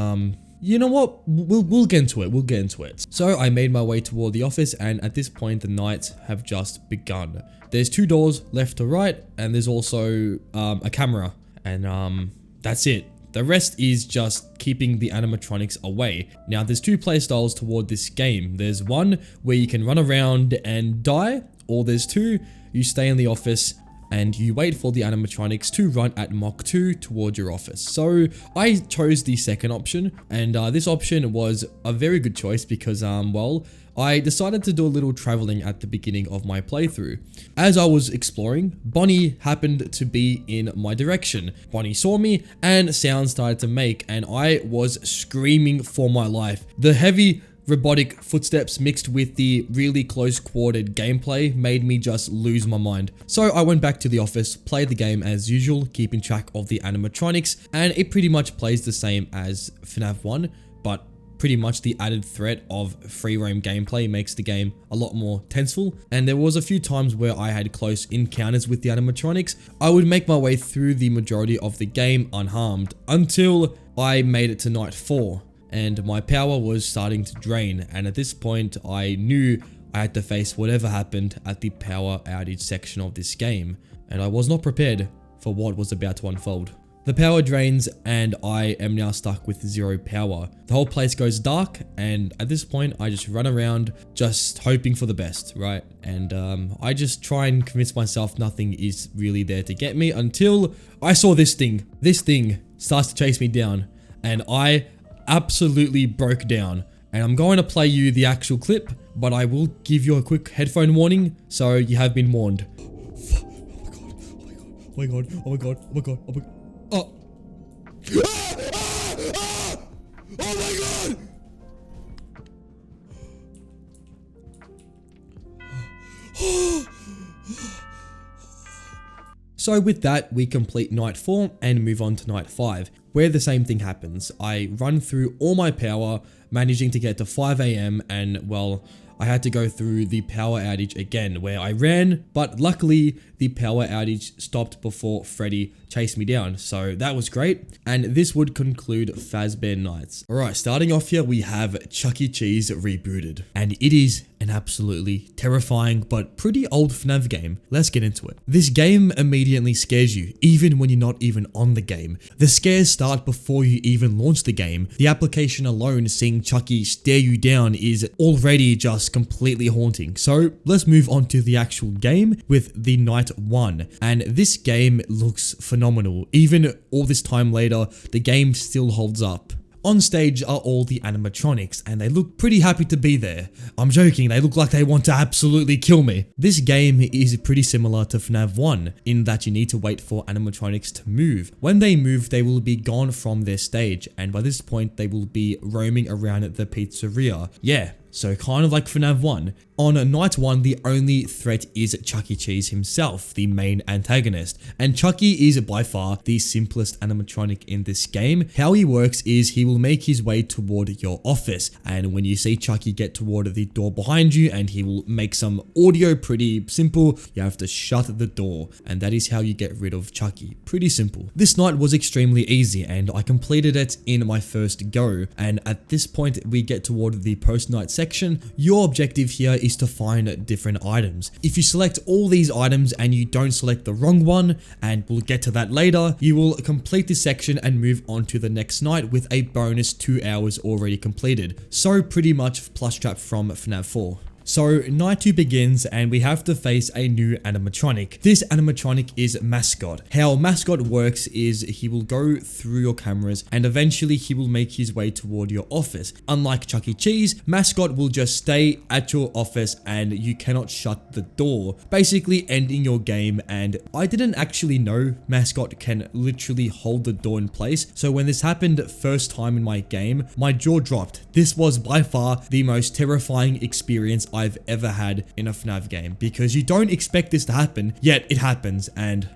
you know what? We'll get into it. We'll get into it. So I made my way toward the office, and at this point the nights have just begun. There's 2 doors left to right, and there's also a camera, and that's it. The rest is just keeping the animatronics away. Now there's 2 playstyles toward this game. There's one where you can run around and die, or there's 2, you stay in the office and you wait for the animatronics to run at Mach 2 toward your office. So I chose the second option, and this option was a very good choice because, well, I decided to do a little traveling at the beginning of my playthrough. As I was exploring, Bonnie happened to be in my direction. Bonnie saw me and sounds started to make, and I was screaming for my life. The heavy robotic footsteps mixed with the really close quartered gameplay made me just lose my mind. So I went back to the office, played the game as usual, keeping track of the animatronics, and it pretty much plays the same as FNAF 1, but pretty much the added threat of free roam gameplay makes the game a lot more tenseful. And there was a few times where I had close encounters with the animatronics. I would make my way through the majority of the game unharmed until I made it to night 4. And my power was starting to drain, and at this point I knew I had to face whatever happened at the power outage section of this game, and I was not prepared for what was about to unfold. The power drains and I am now stuck with 0 power. The whole place goes dark, and at this point I just run around just hoping for the best, right? And I just try and convince myself nothing is really there to get me until I saw this thing. This thing starts to chase me down, and I absolutely broke down. And I'm going to play you the actual clip, but I will give you a quick headphone warning so you have been warned. Oh my god, oh my god, oh my god, oh my god, oh my god. Oh my god! So with that, we complete night 4 and move on to night 5, where the same thing happens. I run through all my power, managing to get to 5 AM, and well, I had to go through the power outage again, where I ran, but luckily the power outage stopped before Freddy chased me down, so that was great. And this would conclude Fazbear Nights. Alright, starting off here we have Chuck E. Cheese rebooted, and it is an an absolutely terrifying but pretty old FNAF game. Let's get into it. This game immediately scares you, even when you're not even on the game. The scares start before you even launch the game. The application alone, seeing Chucky stare you down, is already just completely haunting. So let's move on to the actual game with the night 1. And this game looks phenomenal. Even all this time later, the game still holds up. On stage are all the animatronics, and they look pretty happy to be there. I'm joking, they look like they want to absolutely kill me. This game is pretty similar to FNAF 1, in that you need to wait for animatronics to move. When they move, they will be gone from their stage, and by this point, they will be roaming around the pizzeria. Yeah. So kind of like FNAF 1. On night 1, the only threat is Chuck E. Cheese himself, the main antagonist. And Chucky is by far the simplest animatronic in this game. How he works is he will make his way toward your office. And when you see Chucky get toward the door behind you and he will make some audio, pretty simple, you have to shut the door. And that is how you get rid of Chucky. Pretty simple. This night was extremely easy and I completed it in my first go. And at this point, we get toward the post-night section. Your objective here is to find different items. If you select all these items and you don't select the wrong one, and we'll get to that later, you will complete this section and move on to the next night with a bonus 2 hours already completed. So pretty much plush trap from FNAF 4. So night 2 begins and we have to face a new animatronic. This animatronic is Mascot. How Mascot works is he will go through your cameras and eventually he will make his way toward your office. Unlike Chuck E. Cheese, Mascot will just stay at your office and you cannot shut the door, basically ending your game. And I didn't actually know Mascot can literally hold the door in place. So when this happened first time in my game, my jaw dropped. This was by far the most terrifying experience I've ever had in a FNAF game, because you don't expect this to happen, yet it happens, and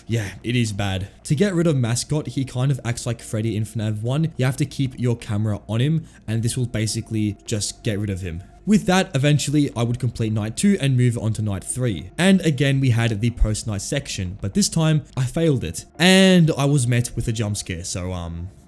yeah, it is bad. To get rid of Mascot, he kind of acts like Freddy in FNAF 1. You have to keep your camera on him, and this will basically just get rid of him. With that, eventually I would complete night 2 and move on to night 3. And again, we had the post-night section, but this time I failed it. And I was met with a jump scare, so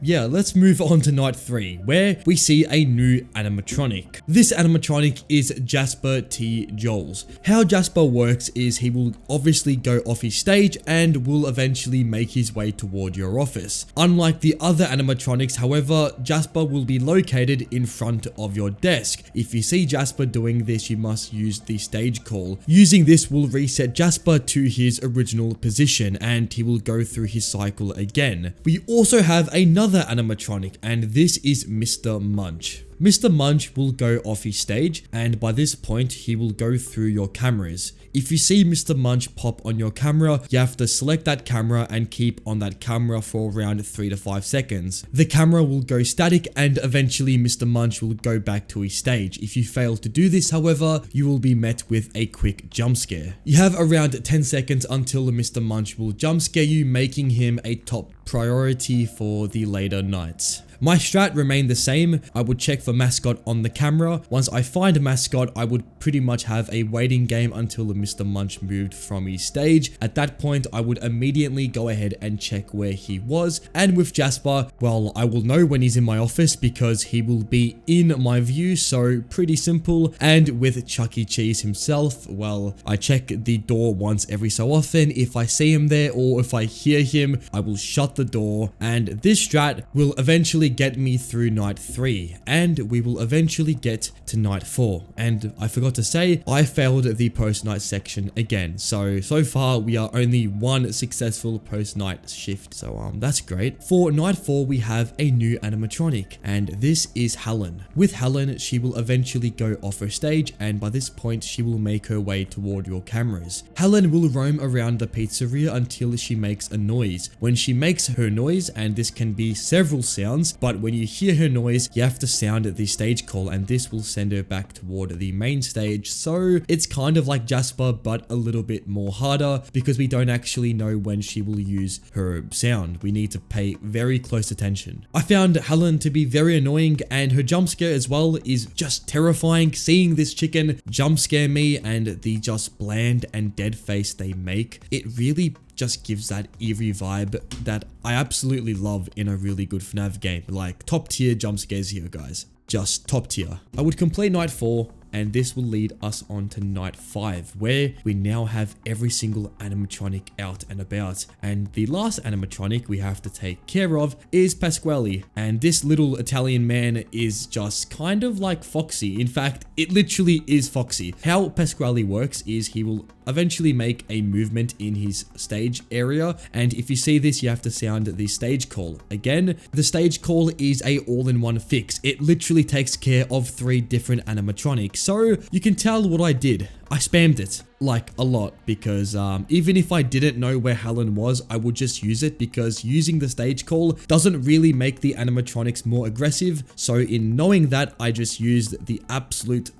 yeah, let's move on to night 3, where we see a new animatronic. This animatronic is Jasper T. Joels. How Jasper works is he will obviously go off his stage and will eventually make his way toward your office. Unlike the other animatronics, however, Jasper will be located in front of your desk. If you see Jasper doing this, you must use the stage call. Using this will reset Jasper to his original position and he will go through his cycle again. We also have another animatronic, and this is Mr. Munch. Mr. Munch will go off his stage, and by this point, he will go through your cameras. If you see Mr. Munch pop on your camera, you have to select that camera and keep on that camera for around 3 to 5 seconds. The camera will go static and eventually Mr. Munch will go back to his stage. If you fail to do this, however, you will be met with a quick jump scare. You have around 10 seconds until Mr. Munch will jump scare you, making him a top priority for the later nights. My strat remained the same. I would check for Mascot on the camera. Once I find a Mascot, I would pretty much have a waiting game until Mr. Munch moved from his stage. At that point, I would immediately go ahead and check where he was. And with Jasper, well, I will know when he's in my office because he will be in my view, so pretty simple. And with Chuck E. Cheese himself, well, I check the door once every so often. If I see him there or if I hear him, I will shut the door. And this strat will eventually get me through night 3, and we will eventually get to night 4. And I forgot to say, I failed the post-night section again. So far we are only one successful post-night shift, so that's great. For night 4 we have a new animatronic, and this is Helen. With Helen, she will eventually go off her stage, and by this point she will make her way toward your cameras. Helen will roam around the pizzeria until she makes a noise. When she makes her noise, and this can be several sounds, but when you hear her noise, you have to sound the stage call, and this will send her back toward the main stage. So it's kind of like Jasper, but a little bit more harder because we don't actually know when she will use her sound. We need to pay very close attention. I found Helen to be very annoying, and her jump scare as well is just terrifying. Seeing this chicken jump scare me and the just bland and dead face they make, it really just gives that eerie vibe that I absolutely love in a really good FNAF game. Like top tier jump scares here, guys. Just top tier. I would complete night 4 and this will lead us on to night 5, where we now have every single animatronic out and about. And the last animatronic we have to take care of is Pasquale, and this little Italian man is just kind of like Foxy. In fact, it literally is Foxy. How Pasquale works is he will eventually make a movement in his stage area, and if you see this, you have to sound the stage call. Again, the stage call is a all-in-one fix. It literally takes care of 3 different animatronics, so you can tell what I did. I spammed it like a lot because even if I didn't know where Helen was, I would just use it because using the stage call doesn't really make the animatronics more aggressive. So in knowing that, I just used the absolute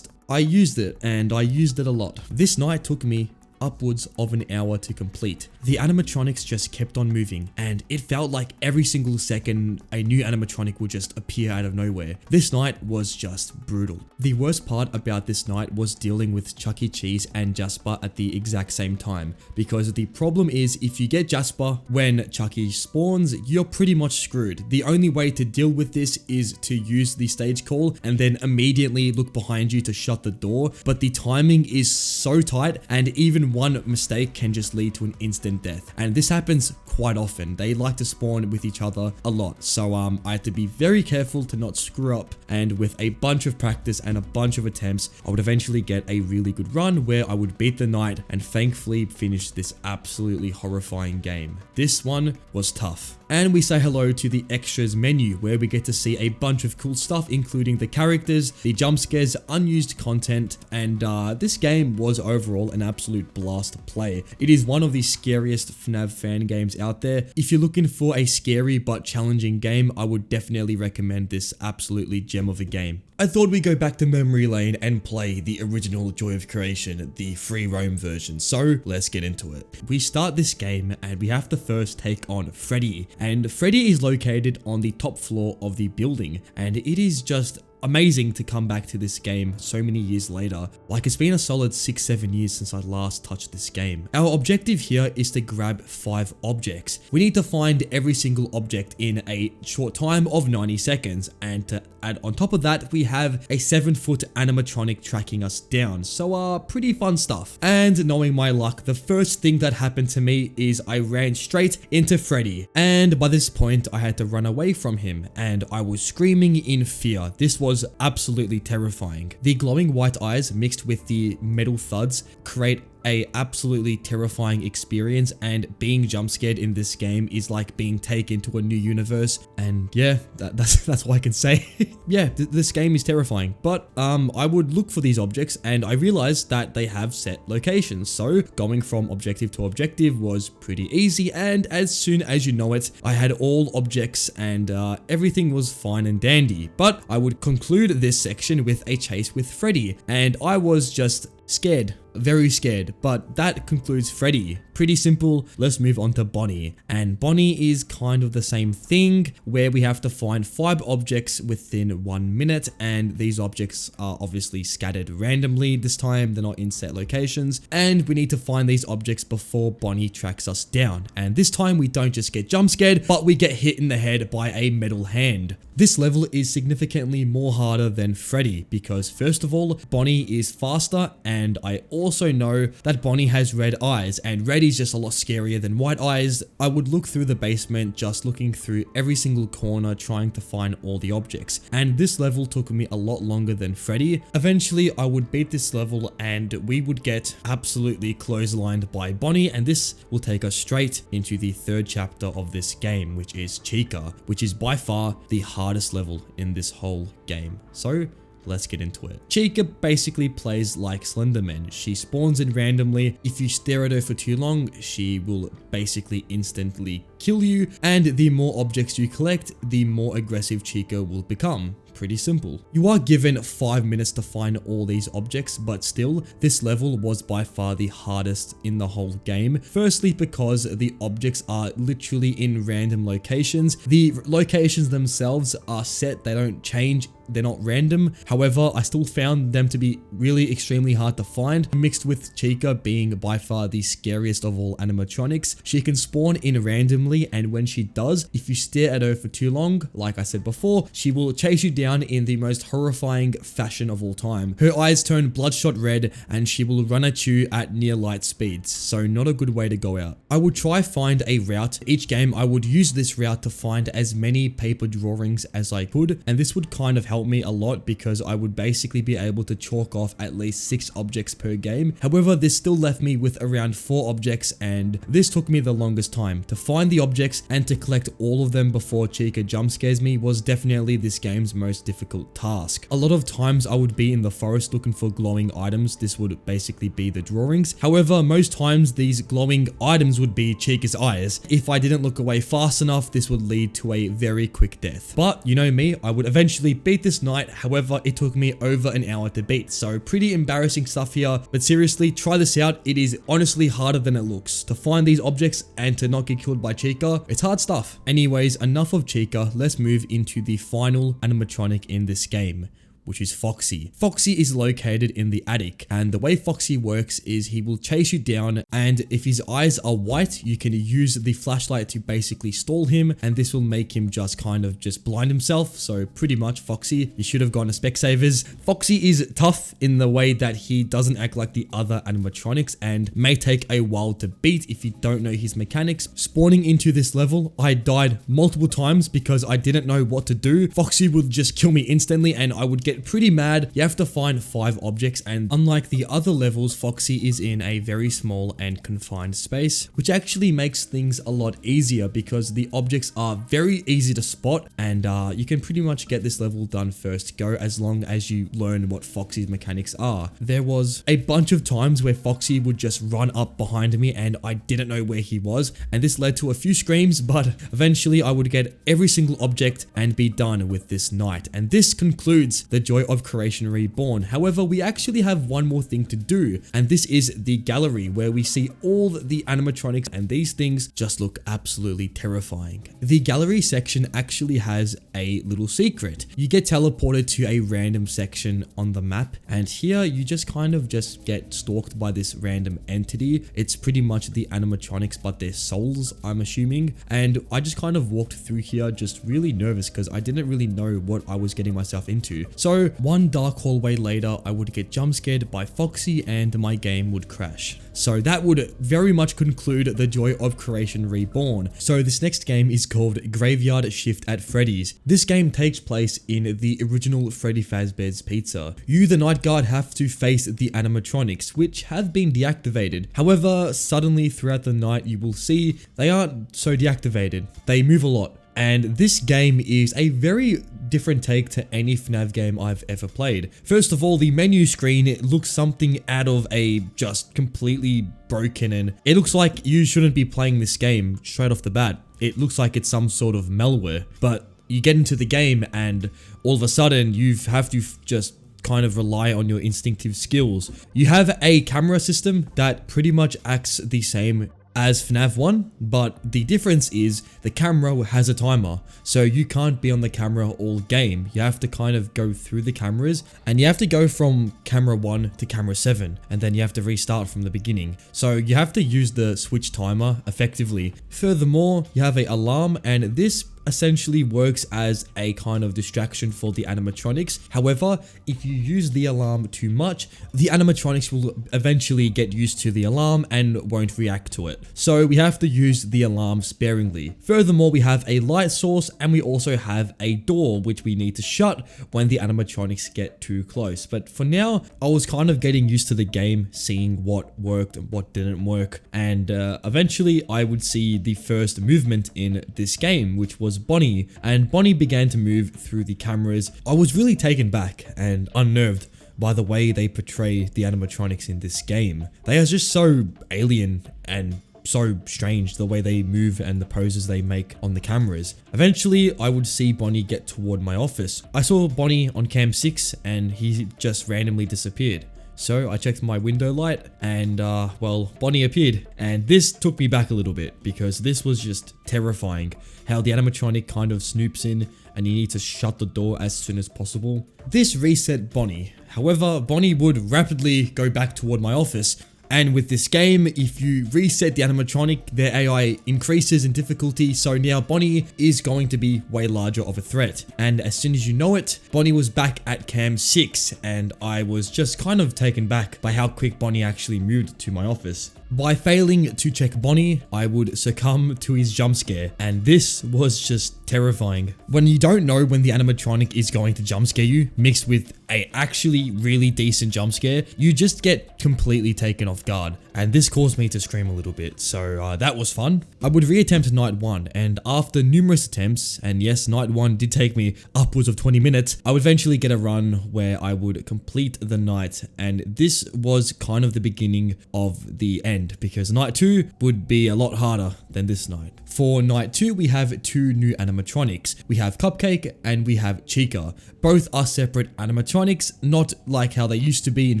I used it, and I used it a lot. This night took me upwards of an hour to complete. The animatronics just kept on moving, and it felt like every single second a new animatronic would just appear out of nowhere. This night was just brutal. The worst part about this night was dealing with Chuck E. Cheese and Jasper at the exact same time, because the problem is if you get Jasper when Chucky spawns, you're pretty much screwed. The only way to deal with this is to use the stage call and then immediately look behind you to shut the door, but the timing is so tight, and even one mistake can just lead to an instant death, and this happens quite often. They like to spawn with each other a lot, so I had to be very careful to not screw up, and with a bunch of practice and a bunch of attempts, I would eventually get a really good run where I would beat the night and thankfully finish this absolutely horrifying game. This one was tough. And we say hello to the extras menu, where we get to see a bunch of cool stuff, including the characters, the jump scares, unused content, and this game was overall an absolute blast to play. It is one of the scariest FNAF fan games out there. If you're looking for a scary but challenging game, I would definitely recommend this absolutely gem of a game. I thought we'd go back to memory lane and play the original Joy of Creation, the free roam version, so let's get into it. We start this game and we have to first take on Freddy, and Freddy is located on the top floor of the building, and it is just amazing to come back to this game so many years later. Like, it's been a solid 6-7 years since I last touched this game. Our objective here is to grab 5 objects. We need to find every single object in a short time of 90 seconds, and to add on top of that, we have a 7-foot animatronic tracking us down. So pretty fun stuff. And knowing my luck, the first thing that happened to me is I ran straight into Freddy, and by this point I had to run away from him, and I was screaming in fear. This was absolutely terrifying. The glowing white eyes mixed with the metal thuds create a absolutely terrifying experience, and being jump scared in this game is like being taken to a new universe, and yeah, that's all I can say. Yeah, this game is terrifying, but I would look for these objects and I realized that they have set locations, so going from objective to objective was pretty easy, and as soon as you know it, I had all objects and everything was fine and dandy. But I would conclude this section with a chase with Freddy, and I was just scared, very scared, but that concludes Freddy. Pretty simple. Let's move on to Bonnie, and Bonnie is kind of the same thing, where we have to find 5 objects within 1 minute, and these objects are obviously scattered randomly. This time they're not in set locations, and we need to find these objects before Bonnie tracks us down, and this time we don't just get jump scared, but we get hit in the head by a metal hand. This level is significantly more harder than Freddy because, first of all, Bonnie is faster, and I also know that Bonnie has red eyes, and red is just a lot scarier than white eyes. I would look through the basement, just looking through every single corner trying to find all the objects, and this level took me a lot longer than Freddy. Eventually I would beat this level and we would get absolutely clotheslined by Bonnie, and this will take us straight into the 3rd chapter of this game, which is Chica, which is by far the hardest level in this whole game. So let's get into it. Chica basically plays like Slenderman. She spawns in randomly. If you stare at her for too long, she will basically instantly kill you, and the more objects you collect, the more aggressive Chica will become. Pretty simple. You are given 5 minutes to find all these objects, but still, this level was by far the hardest in the whole game. Firstly, because the objects are literally in random locations. The locations themselves are set, they don't change, they're not random. However, I still found them to be really extremely hard to find, mixed with Chica being by far the scariest of all animatronics. She can spawn in randomly, and when she does, if you stare at her for too long, like I said before, she will chase you down down in the most horrifying fashion of all time. Her eyes turn bloodshot red and she will run at you at near light speeds, so not a good way to go out. I would try find a route. Each game I would use this route to find as many paper drawings as I could, and this would kind of help me a lot because I would basically be able to chalk off at least 6 objects per game. However, this still left me with around 4 objects, and this took me the longest time. To find the objects and to collect all of them before Chica jump scares me was definitely this game's most difficult task. A lot of times I would be in the forest looking for glowing items. This would basically be the drawings. However, most times these glowing items would be Chica's eyes. If I didn't look away fast enough, this would lead to a very quick death. But you know me, I would eventually beat this night. However, it took me over an hour to beat, so pretty embarrassing stuff here. But seriously, try this out. It is honestly harder than it looks. To find these objects and to not get killed by Chica, it's hard stuff. Anyways, enough of Chica, let's move into the final animatronic in this game, which is Foxy. Foxy is located in the attic, and the way Foxy works is he will chase you down, and if his eyes are white, you can use the flashlight to basically stall him, and this will make him just kind of just blind himself. So pretty much Foxy, you should have gone to Specsavers. Foxy is tough in the way that he doesn't act like the other animatronics and may take a while to beat if you don't know his mechanics. Spawning into this level, I died multiple times because I didn't know what to do. Foxy would just kill me instantly and I would get pretty mad. You have to find 5 objects, and unlike the other levels, Foxy is in a very small and confined space, which actually makes things a lot easier because the objects are very easy to spot, and you can pretty much get this level done first go as long as you learn what Foxy's mechanics are. There was a bunch of times where Foxy would just run up behind me and I didn't know where he was, and this led to a few screams, but eventually I would get every single object and be done with this night. And this concludes the Joy of Creation Reborn. However, we actually have one more thing to do, and this is the gallery where we see all the animatronics, and these things just look absolutely terrifying. The gallery section actually has a little secret. You get teleported to a random section on the map, and here you just kind of just get stalked by this random entity. It's pretty much the animatronics, but they're souls, I'm assuming. And I just kind of walked through here just really nervous because I didn't really know what I was getting myself into. So one dark hallway later, I would get jump scared by Foxy and my game would crash. So that would very much conclude the Joy of Creation Reborn. So this next game is called Graveyard Shift at Freddy's. This game takes place in the original Freddy Fazbear's Pizza. You, the night guard, have to face the animatronics, which have been deactivated. However, suddenly throughout the night, you will see they aren't so deactivated. They move a lot. And this game is a very different take to any FNAF game I've ever played. First of all, the menu screen, it looks something out of a just completely broken, and it looks like you shouldn't be playing this game straight off the bat. It looks like it's some sort of malware, but you get into the game and all of a sudden you have to just kind of rely on your instinctive skills. You have a camera system that pretty much acts the same as FNAF 1, but the difference is the camera has a timer, so you can't be on the camera all game. You have to kind of go through the cameras, and you have to go from camera 1 to camera 7, and then you have to restart from the beginning. So you have to use the switch timer effectively. Furthermore, you have an alarm, and this essentially works as a kind of distraction for the animatronics. However, if you use the alarm too much, the animatronics will eventually get used to the alarm and won't react to it. So we have to use the alarm sparingly. Furthermore, we have a light source and we also have a door which we need to shut when the animatronics get too close. But for now, I was kind of getting used to the game, seeing what worked and what didn't work, and eventually I would see the first movement in this game, which was Bonnie, and Bonnie began to move through the cameras. I was really taken back and unnerved by the way they portray the animatronics in this game. They are just so alien and so strange, the way they move and the poses they make on the cameras. Eventually, I would see Bonnie get toward my office. I saw Bonnie on cam 6 and he just randomly disappeared. So I checked my window light and well, Bonnie appeared, and this took me back a little bit because this was just terrifying how the animatronic kind of snoops in and you need to shut the door as soon as possible. This reset Bonnie. However, Bonnie would rapidly go back toward my office And with this game, if you reset the animatronic, their AI increases in difficulty, so now Bonnie is going to be way larger of a threat. And as soon as you know it, Bonnie was back at cam 6, and I was just kind of taken back by how quick Bonnie actually moved to my office. By failing to check Bonnie, I would succumb to his jump scare, and this was just terrifying. When you don't know when the animatronic is going to jump scare you, mixed with a actually really decent jump scare, you just get completely taken off guard, and this caused me to scream a little bit, so that was fun. I would reattempt night 1, and after numerous attempts, and yes, night 1 did take me upwards of 20 minutes, I would eventually get a run where I would complete the night, and this was kind of the beginning of the end, because night 2 would be a lot harder than this night. For night 2, we have 2 new animatronics. We have Cupcake and we have Chica. Both are separate animatronics, not like how they used to be in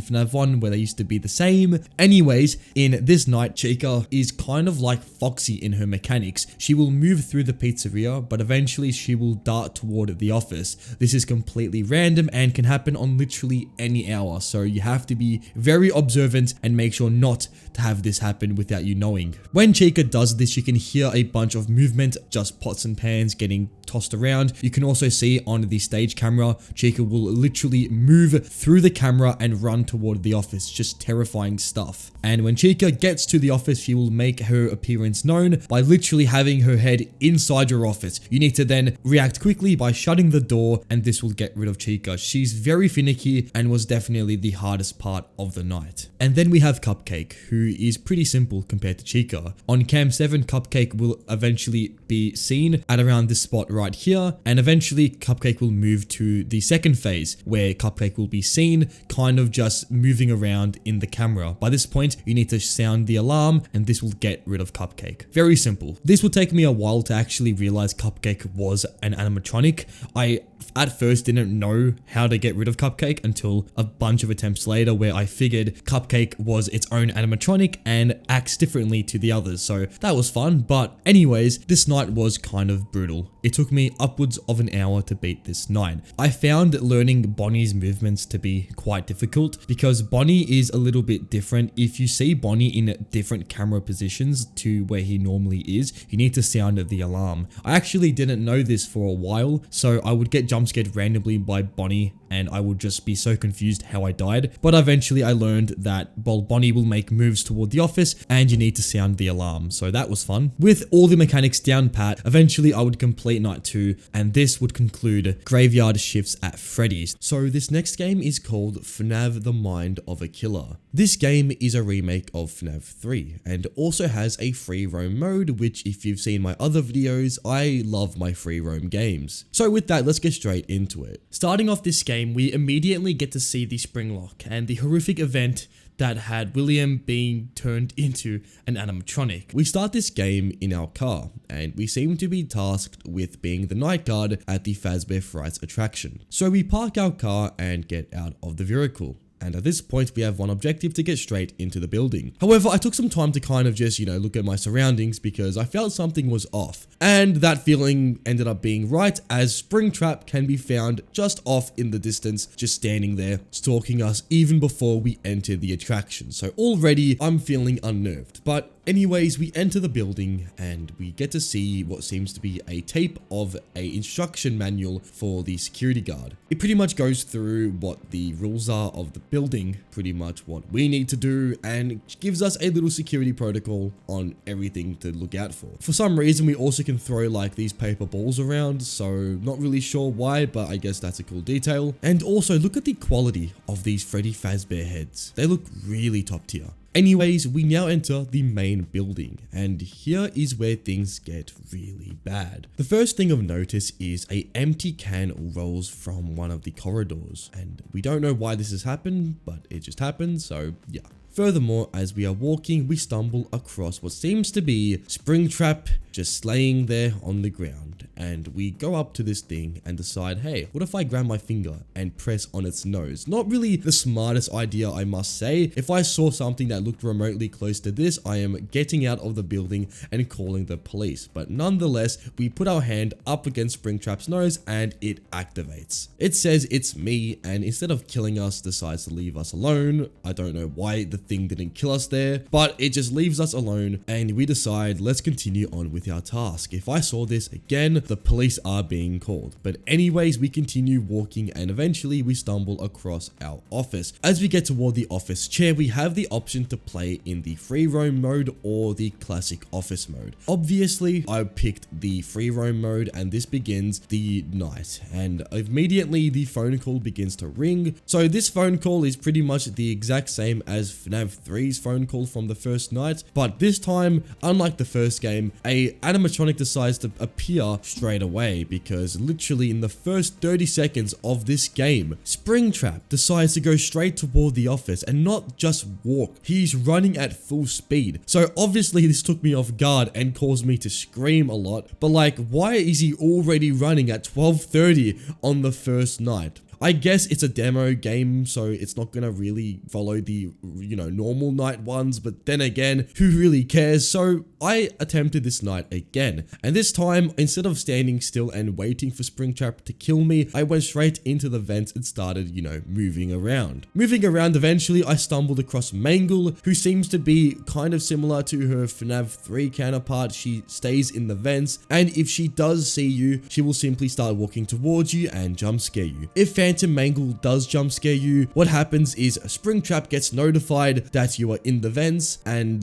FNAF 1 where they used to be the same. Anyways, in this night, Chica is kind of like Foxy in her mechanics. She will move through the pizzeria, but eventually she will dart toward the office. This is completely random and can happen on literally any hour, so you have to be very observant and make sure not to have this happen without you knowing. When Chica does this, you can hear a bunch of movement, just pots and pans getting tossed around. You can also see on the stage camera, Chica will literally move through the camera and run toward the office, just terrifying stuff. And when Chica gets to the office, she will make her appearance known by literally having her head inside your office. You need to then react quickly by shutting the door, and this will get rid of Chica. She's very finicky and was definitely the hardest part of the night. And then we have Cupcake, who is pretty simple compared to Chica. On cam 7, Cupcake will eventually be seen at around this spot right here, and eventually Cupcake will move to the second phase where Cupcake will be seen kind of just moving around in the camera. By this point, you need to sound the alarm and this will get rid of Cupcake. Very simple. This will take me a while to actually realize Cupcake was an animatronic. I at first didn't know how to get rid of Cupcake until a bunch of attempts later where I figured Cupcake was its own animatronic and acts differently to the others, so that was fun. But anyways, this night was kind of brutal. It took me upwards of an hour to beat this night. I found learning Bonnie's movements to be quite difficult because Bonnie is a little bit different. If you see Bonnie in different camera positions to where he normally is, you need to sound the alarm. I actually didn't know this for a while, so I would get jump scared randomly by Bonnie and I would just be so confused how I died. But eventually I learned that Bonnie will make moves toward the office and you need to sound the alarm, so that was fun. With all the mechanics down pat, eventually I would complete night 2 and this would conclude graveyard shifts at Freddy's. So this next game is called FNAV The Mind of a Killer. This game is a remake of FNAF 3 and also has a free roam mode, which if you've seen my other videos, I love my free roam games. So with that, let's get straight into it. Starting off this game, we immediately get to see the spring lock and the horrific event that had William being turned into an animatronic. We start this game in our car, and we seem to be tasked with being the night guard at the Fazbear Frights attraction. So we park our car and get out of the vehicle. And at this point, we have one objective: to get straight into the building. However, I took some time to kind of just, look at my surroundings because I felt something was off. And that feeling ended up being right, as Springtrap can be found just off in the distance, just standing there, stalking us even before we enter the attraction. So already, I'm feeling unnerved. But anyways, we enter the building and we get to see what seems to be a tape of an instruction manual for the security guard. It pretty much goes through what the rules are of the building, pretty much what we need to do, and gives us a little security protocol on everything to look out for. For some reason, we also can throw like these paper balls around, so not really sure why, but I guess that's a cool detail. And also look at the quality of these Freddy Fazbear heads. They look really top tier. Anyways, we now enter the main building, and here is where things get really bad. The first thing of notice is an empty can rolls from one of the corridors, and we don't know why this has happened, but it just happened, so yeah. Furthermore, as we are walking, we stumble across what seems to be Springtrap just laying there on the ground. And we go up to this thing and decide, hey, what if I grab my finger and press on its nose? Not really the smartest idea, I must say. If I saw something that looked remotely close to this, I am getting out of the building and calling the police. But nonetheless, we put our hand up against Springtrap's nose and it activates. It says it's me, and instead of killing us, decides to leave us alone. I don't know why the thing didn't kill us there, but it just leaves us alone, and we decide, let's continue on with our task. If I saw this again, the police are being called. But anyways, we continue walking, and eventually we stumble across our office. As we get toward the office chair, we have the option to play in the free roam mode or the classic office mode. Obviously, I picked the free roam mode, and this begins the night, and immediately the phone call begins to ring. So this phone call is pretty much the exact same as FNAF 3's phone call from the first night, but this time, unlike the first game, a animatronic decides to appear straight away, because literally in the first 30 seconds of this game, Springtrap decides to go straight toward the office and not just walk, he's running at full speed. So obviously this took me off guard and caused me to scream a lot, but like, why is he already running at 12:30 on the first night? I guess it's a demo game, so it's not gonna really follow the, normal night ones, but then again, who really cares? So I attempted this night again, and this time, instead of standing still and waiting for Springtrap to kill me, I went straight into the vents and started, moving around. Moving around, eventually, I stumbled across Mangle, who seems to be kind of similar to her FNAF 3 counterpart. She stays in the vents, and if she does see you, she will simply start walking towards you and jump scare you. If Phantom Mangle does jump scare you, what happens is Springtrap gets notified that you are in the vents, and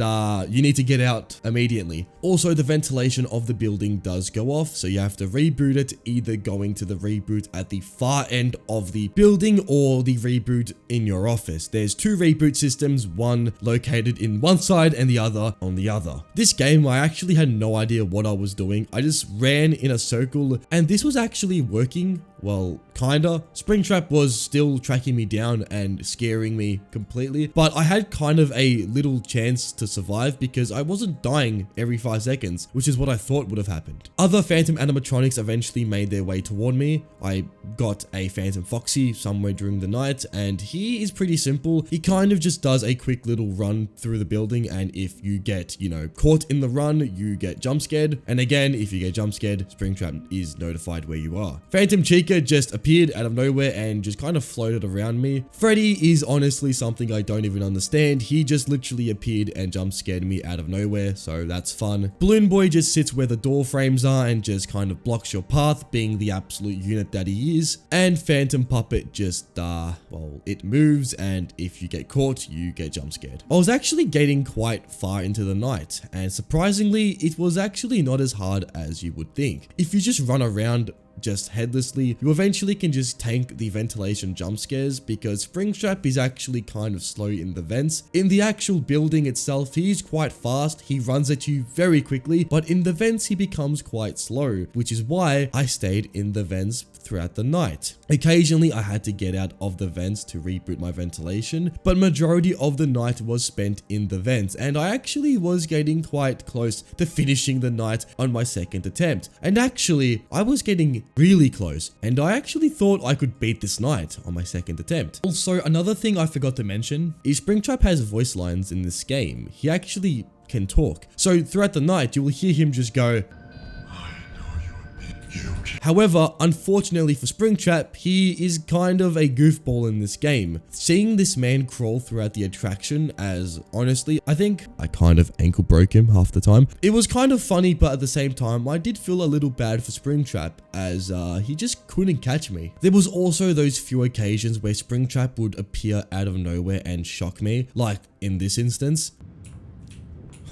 you need to get out immediately. Also, the ventilation of the building does go off, so you have to reboot it, either going to the reboot at the far end of the building or the reboot in your office. There's two reboot systems, one located in one side and the other on the other. This game, I actually had no idea what I was doing. I just ran in a circle, and this was actually working. Well, kinda. Springtrap was still tracking me down and scaring me completely, but I had kind of a little chance to survive because I wasn't dying every 5 seconds, which is what I thought would have happened. Other Phantom animatronics eventually made their way toward me. I got a Phantom Foxy somewhere during the night, and he is pretty simple. He kind of just does a quick little run through the building, and if you get, caught in the run, you get jump scared. And again, if you get jump scared, Springtrap is notified where you are. Phantom Chica just appeared out of nowhere and just kind of floated around me. Freddy is honestly something I don't even understand. He just literally appeared and jump scared me out of nowhere, so that's fun. Balloon Boy just sits where the door frames are and just kind of blocks your path, being the absolute unit that he is. And Phantom Puppet just, it moves, and if you get caught, you get jump scared. I was actually getting quite far into the night, and surprisingly, it was actually not as hard as you would think. If you just run around just headlessly, you eventually can just tank the ventilation jump scares, because Springtrap is actually kind of slow in the vents. In the actual building itself, he is quite fast, he runs at you very quickly, but in the vents he becomes quite slow, which is why I stayed in the vents throughout the night. Occasionally I had to get out of the vents to reboot my ventilation, but majority of the night was spent in the vents, and I actually was getting quite close to finishing the night on my second attempt. And actually, I was getting really close, and I actually thought I could beat this night on my second attempt. Also, another thing I forgot to mention is Springtrap has voice lines in this game. He actually can talk. So throughout the night, you will hear him just go, However, unfortunately for Springtrap, he is kind of a goofball in this game. Seeing this man crawl throughout the attraction, as honestly, I think I kind of ankle broke him half the time. It was kind of funny, but at the same time, I did feel a little bad for Springtrap, as he just couldn't catch me. There was also those few occasions where Springtrap would appear out of nowhere and shock me, like in this instance.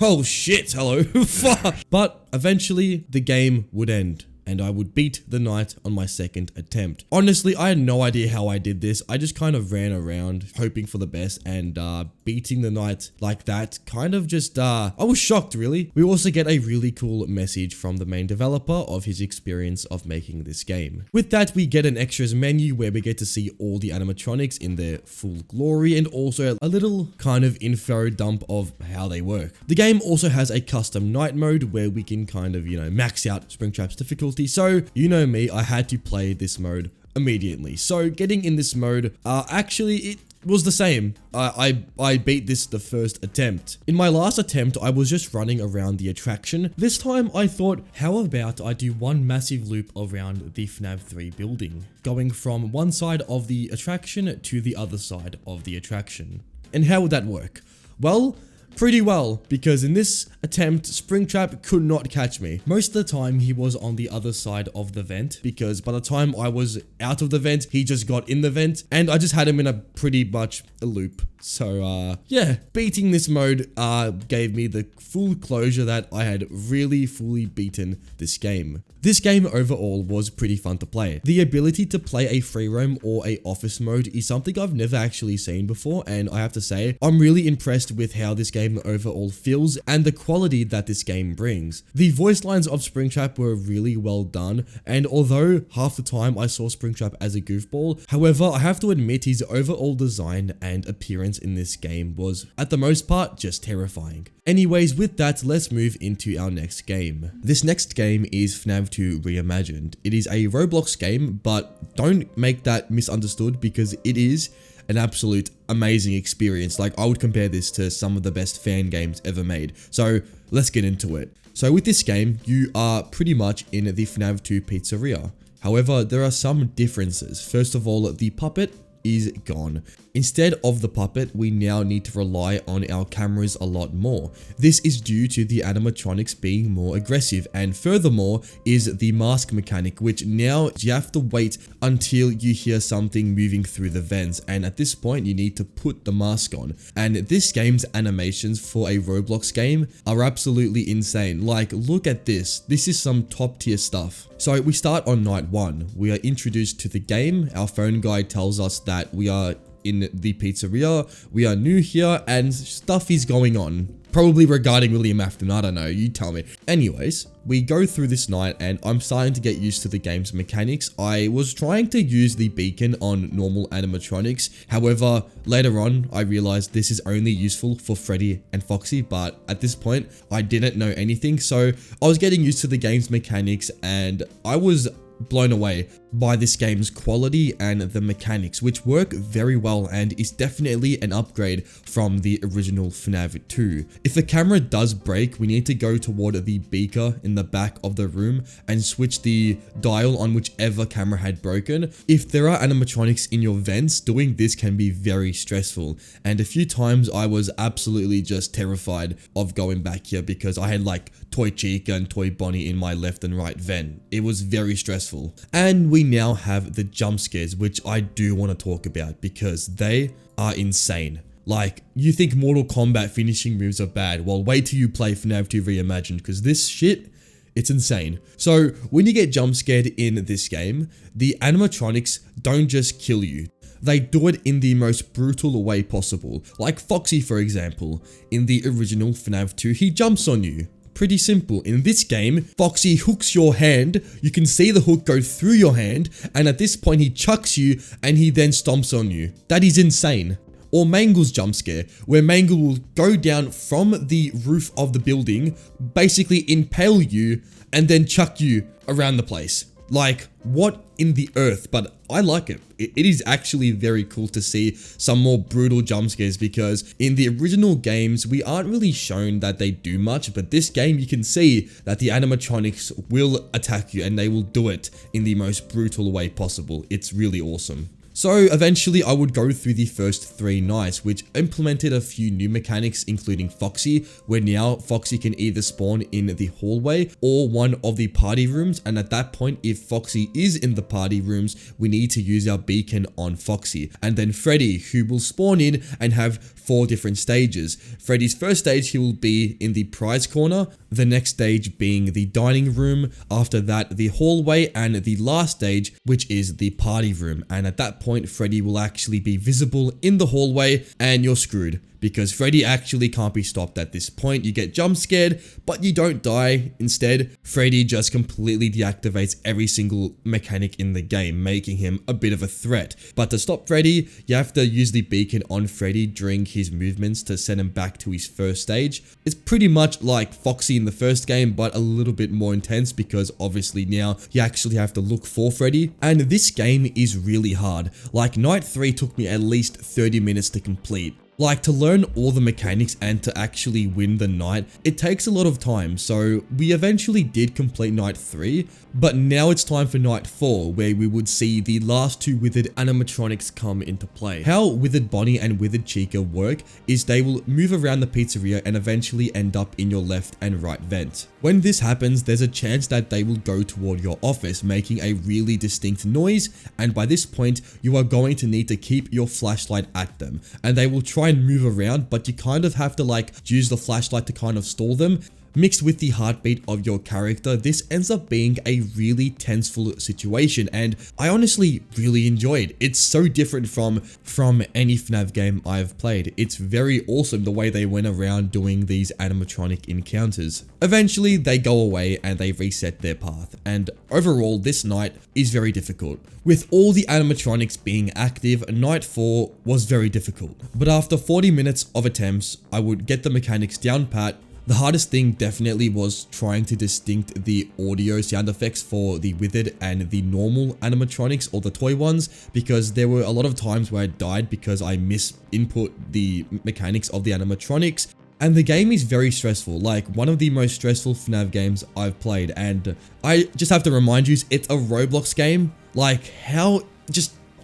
Oh shit, hello. But eventually the game would end. and I would beat the night on my second attempt. Honestly, I had no idea how I did this. I just kind of ran around hoping for the best, and beating the night like that kind of just, I was shocked really. We also get a really cool message from the main developer of his experience of making this game. With that, we get an extras menu where we get to see all the animatronics in their full glory, and also a little kind of info dump of how they work. The game also has a custom night mode where we can kind of, max out Springtrap's difficulty. So, you know me, I had to play this mode immediately. So getting in this mode, actually it was the same. I beat this the first attempt. In my last attempt, I was just running around the attraction. This time I thought, how about I do one massive loop around the FNAF 3 building, going from one side of the attraction to the other side of the attraction. And how would that work? Well, pretty well, because in this attempt, Springtrap could not catch me. Most of the time, he was on the other side of the vent, because by the time I was out of the vent, he just got in the vent, and I just had him in a pretty much a loop. So, yeah, beating this mode gave me the full closure that I had really fully beaten this game. This game overall was pretty fun to play. The ability to play a free roam or a office mode is something I've never actually seen before, and I have to say, I'm really impressed with how this game overall feels and the quality that this game brings. The voice lines of Springtrap were really well done, and although half the time I saw Springtrap as a goofball, however, I have to admit his overall design and appearance in this game was, at the most part, just terrifying. Anyways, with that, let's move into our next game. This next game is FNAV 2 Reimagined. It is a Roblox game, but don't make that misunderstood, because it is an absolute amazing experience. Like, I would compare this to some of the best fan games ever made. So let's get into it. So with this game, you are pretty much in the FNAV 2 pizzeria. However, there are some differences. First of all, the puppet is gone. Instead of the puppet, we now need to rely on our cameras a lot more. This is due to the animatronics being more aggressive, and furthermore is the mask mechanic, which now you have to wait until you hear something moving through the vents, and at this point you need to put the mask on. And this game's animations for a Roblox game are absolutely insane. Like, look at this. This is some top tier stuff. So we start on night 1. We are introduced to the game. Our phone guide tells us that we are in the pizzeria, we are new here, and stuff is going on. Probably regarding William Afton, I don't know, you tell me. Anyways, we go through this night and I'm starting to get used to the game's mechanics. I was trying to use the beacon on normal animatronics. However, later on, I realized this is only useful for Freddy and Foxy, but at this point, I didn't know anything. So I was getting used to the game's mechanics, and I was blown away by this game's quality and the mechanics, which work very well and is definitely an upgrade from the original FNAF 2. If the camera does break, we need to go toward the beaker in the back of the room and switch the dial on whichever camera had broken. If there are animatronics in your vents, doing this can be very stressful, and a few times I was absolutely just terrified of going back here because I had like Toy Chica and Toy Bonnie in my left and right vent. It was very stressful. And we now have the jump scares, which I do want to talk about because they are insane. Like, you think Mortal Kombat finishing moves are bad, well, wait till you play FNAF 2 Reimagined, because this shit, it's insane. So when you get jump scared in this game, the animatronics don't just kill you. They do it in the most brutal way possible. Like Foxy, for example, in the original FNAF 2, he jumps on you. Pretty simple. In this game, Foxy hooks your hand, you can see the hook go through your hand, and at this point he chucks you and he then stomps on you. That is insane. Or Mangle's jump scare, where Mangle will go down from the roof of the building, basically impale you, and then chuck you around the place. Like, what in the earth? But I like it. It is actually very cool to see some more brutal jump scares, because in the original games, we aren't really shown that they do much, but this game you can see that the animatronics will attack you and they will do it in the most brutal way possible. It's really awesome. So eventually I would go through the first 3 nights, which implemented a few new mechanics including Foxy, where now Foxy can either spawn in the hallway or one of the party rooms, and at that point if Foxy is in the party rooms, we need to use our beacon on Foxy. And then Freddy, who will spawn in and have 4 different stages. Freddy's first stage, he will be in the prize corner, the next stage being the dining room, after that the hallway, and the last stage, which is the party room. And at that point Freddy will actually be visible in the hallway and you're screwed, because Freddy actually can't be stopped at this point. You get jump scared, but you don't die. Instead, Freddy just completely deactivates every single mechanic in the game, making him a bit of a threat. But to stop Freddy, you have to use the beacon on Freddy during his movements to send him back to his first stage. It's pretty much like Foxy in the first game, but a little bit more intense, because obviously now you actually have to look for Freddy. And this game is really hard. Like, night 3 took me at least 30 minutes to complete. Like, to learn all the mechanics and to actually win the night, it takes a lot of time. So we eventually did complete night 3, but now it's time for night 4, where we would see the last 2 withered animatronics come into play. How Withered Bonnie and Withered Chica work is they will move around the pizzeria and eventually end up in your left and right vent. When this happens, there's a chance that they will go toward your office, making a really distinct noise, and by this point, you are going to need to keep your flashlight at them, and they will try and move around, but you kind of have to like use the flashlight to kind of stall them. Mixed with the heartbeat of your character, this ends up being a really tenseful situation, and I honestly really enjoyed. It's so different from any FNAF game I've played. It's very awesome the way they went around doing these animatronic encounters. Eventually they go away and they reset their path, and overall this night is very difficult. With all the animatronics being active, night 4 was very difficult, but after 40 minutes of attempts, I would get the mechanics down pat. The hardest thing definitely was trying to distinct the audio sound effects for the withered and the normal animatronics, or the toy ones, because there were a lot of times where I died because I misinput the mechanics of the animatronics. And the game is very stressful, like one of the most stressful FNAF games I've played, and I just have to remind you, it's a Roblox game. Like,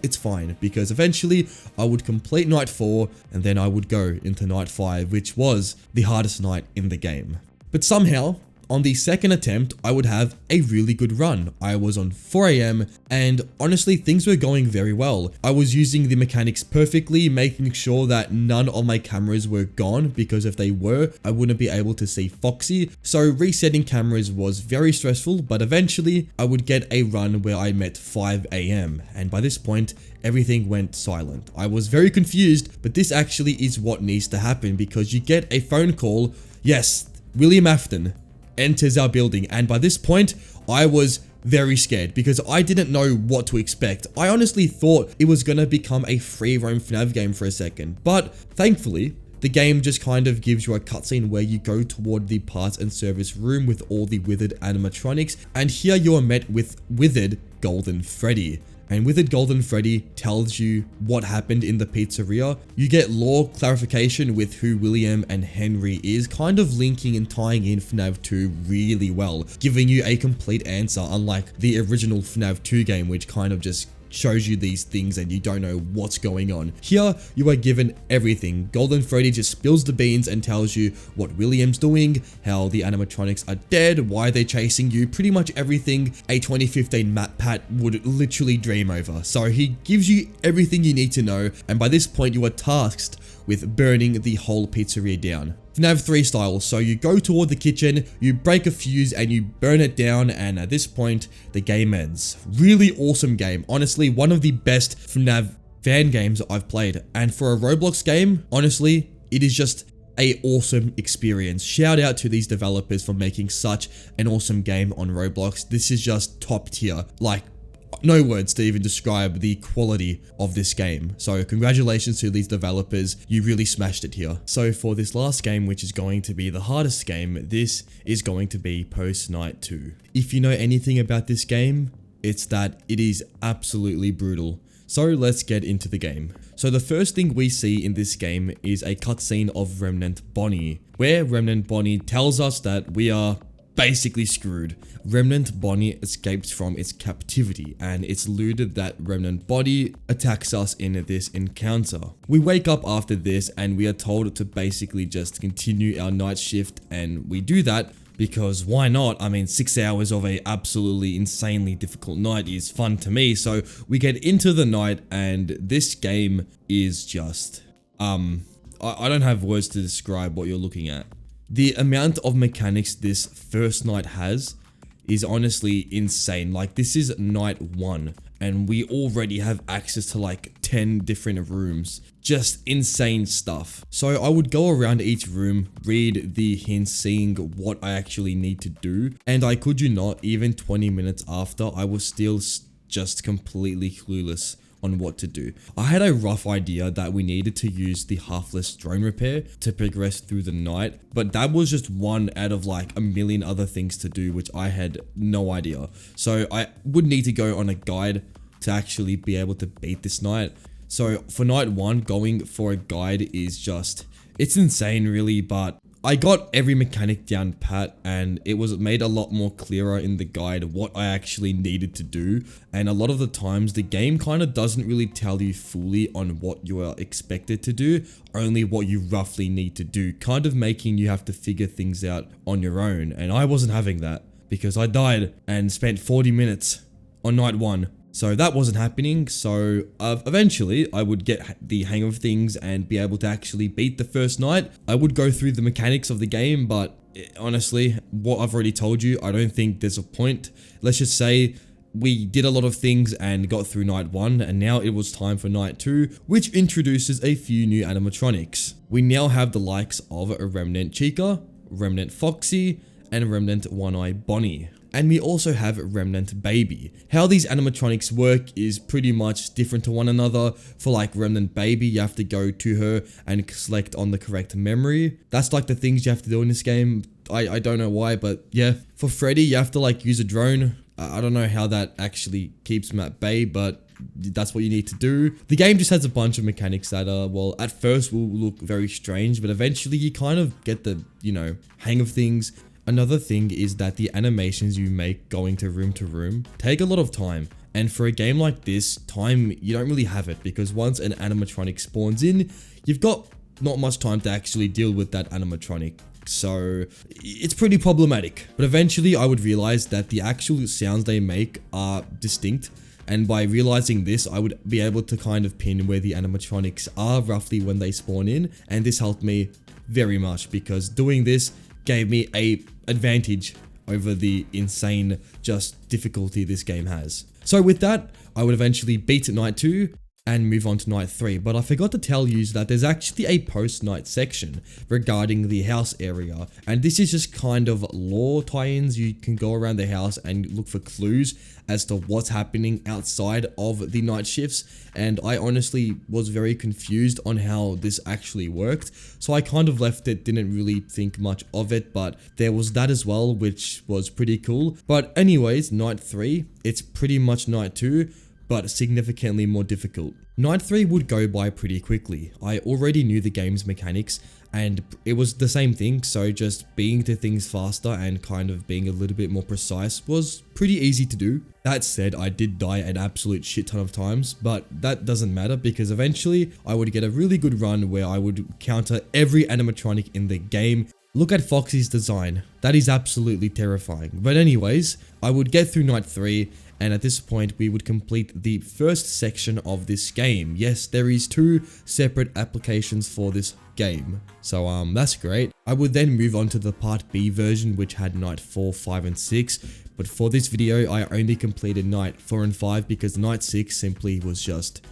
it's fine, because eventually I would complete night 4 and then I would go into night 5, which was the hardest night in the game. But somehow, on the second attempt, I would have a really good run. I was on 4 AM and honestly things were going very well. I was using the mechanics perfectly, making sure that none of my cameras were gone, because if they were, I wouldn't be able to see Foxy. So resetting cameras was very stressful, but eventually I would get a run where I met 5 AM, and by this point, everything went silent. I was very confused, but this actually is what needs to happen, because you get a phone call. Yes, William Afton enters our building, and by this point I was very scared because I didn't know what to expect. I honestly thought it was gonna become a free roam FNAF game for a second, but thankfully the game just kind of gives you a cutscene where you go toward the parts and service room with all the withered animatronics, and here you are met with Withered Golden Freddy. And Withered Golden Freddy tells you what happened in the pizzeria. You get lore clarification with who William and Henry is, kind of linking and tying in FNAF 2 really well, giving you a complete answer, unlike the original FNAF 2 game, which kind of just shows you these things and you don't know what's going on. Here, you are given everything. Golden Freddy just spills the beans and tells you what William's doing, how the animatronics are dead, why they're chasing you, pretty much everything a 2015 Matt Pat would literally dream over. So he gives you everything you need to know, and by this point you are tasked with burning the whole pizzeria down. FNAF 3 style, so you go toward the kitchen, you break a fuse and you burn it down, and at this point the game ends. Really awesome game, honestly one of the best FNAF fan games I've played, and for a Roblox game, honestly it is just a awesome experience. Shout out to these developers for making such an awesome game on Roblox. This is just top tier, like no words to even describe the quality of this game. So congratulations to these developers, you really smashed it here. So for this last game, which is going to be the hardest game, this is going to be Post Night 2. If you know anything about this game, it's that it is absolutely brutal. So let's get into the game. So the first thing we see in this game is a cutscene of Remnant Bonnie, where Remnant Bonnie tells us that we are basically screwed. Remnant Bonnie escapes from its captivity, and it's looted that Remnant body attacks us in this encounter. We wake up after this and we are told to basically just continue our night shift, and we do that because why not? I mean, 6 hours of a absolutely insanely difficult night is fun to me. So we get into the night, and this game is just I don't have words to describe what you're looking at. The amount of mechanics this first night has is honestly insane. Like, this is night 1 and we already have access to like 10 different rooms. Just insane stuff. So I would go around each room, read the hints, seeing what I actually need to do. And I kid you not, even 20 minutes after, I was still just completely clueless on what to do. I had a rough idea that we needed to use the half-less drone repair to progress through the night, but that was just one out of like a million other things to do, which I had no idea. So I would need to go on a guide to actually be able to beat this night. So for night 1, going for a guide is just, it's insane really, but I got every mechanic down pat, and it was made a lot more clearer in the guide what I actually needed to do. And a lot of the times the game kind of doesn't really tell you fully on what you are expected to do, only what you roughly need to do, kind of making you have to figure things out on your own. And I wasn't having that because I died and spent 40 minutes on night 1. So that wasn't happening. So eventually I would get the hang of things and be able to actually beat the first night. I would go through the mechanics of the game, but honestly, what I've already told you, I don't think there's a point. Let's just say we did a lot of things and got through night 1, and now it was time for night 2, which introduces a few new animatronics. We now have the likes of a Remnant Chica, Remnant Foxy, and Remnant One-Eye Bonnie. And we also have Remnant Baby. How these animatronics work is pretty much different to one another. For like Remnant Baby, you have to go to her and select on the correct memory. That's like the things you have to do in this game. I don't know why, but yeah. For Freddy, you have to like use a drone. I don't know how that actually keeps him at bay, but that's what you need to do. The game just has a bunch of mechanics that are, well, at first will look very strange, but eventually you kind of get the, hang of things. Another thing is that the animations you make going to room take a lot of time. And for a game like this, time, you don't really have it, because once an animatronic spawns in, you've got not much time to actually deal with that animatronic. So it's pretty problematic. But eventually I would realize that the actual sounds they make are distinct. And by realizing this, I would be able to kind of pin where the animatronics are roughly when they spawn in. And this helped me very much, because doing this gave me a advantage over the insane just difficulty this game has. So with that, I would eventually beat night 2 and move on to night 3, but I forgot to tell you that there's actually a post-night section regarding the house area, and this is just kind of lore tie-ins. You can go around the house and look for clues as to what's happening outside of the night shifts, and I honestly was very confused on how this actually worked, so I kind of left it, didn't really think much of it, but there was that as well, which was pretty cool. But anyways, night 3, it's pretty much night 2, but significantly more difficult. Night 3 would go by pretty quickly. I already knew the game's mechanics, and it was the same thing, so just being to things faster and kind of being a little bit more precise was pretty easy to do. That said, I did die an absolute shit ton of times, but that doesn't matter, because eventually I would get a really good run where I would counter every animatronic in the game. Look at Foxy's design. That is absolutely terrifying. But anyways, I would get through night 3, and at this point we would complete the first section of this game. Yes, there is 2 separate applications for this game, so that's great. I would then move on to the part B version, which had night 4, 5 and 6, but for this video I only completed night 4 and 5 because night 6 simply was just,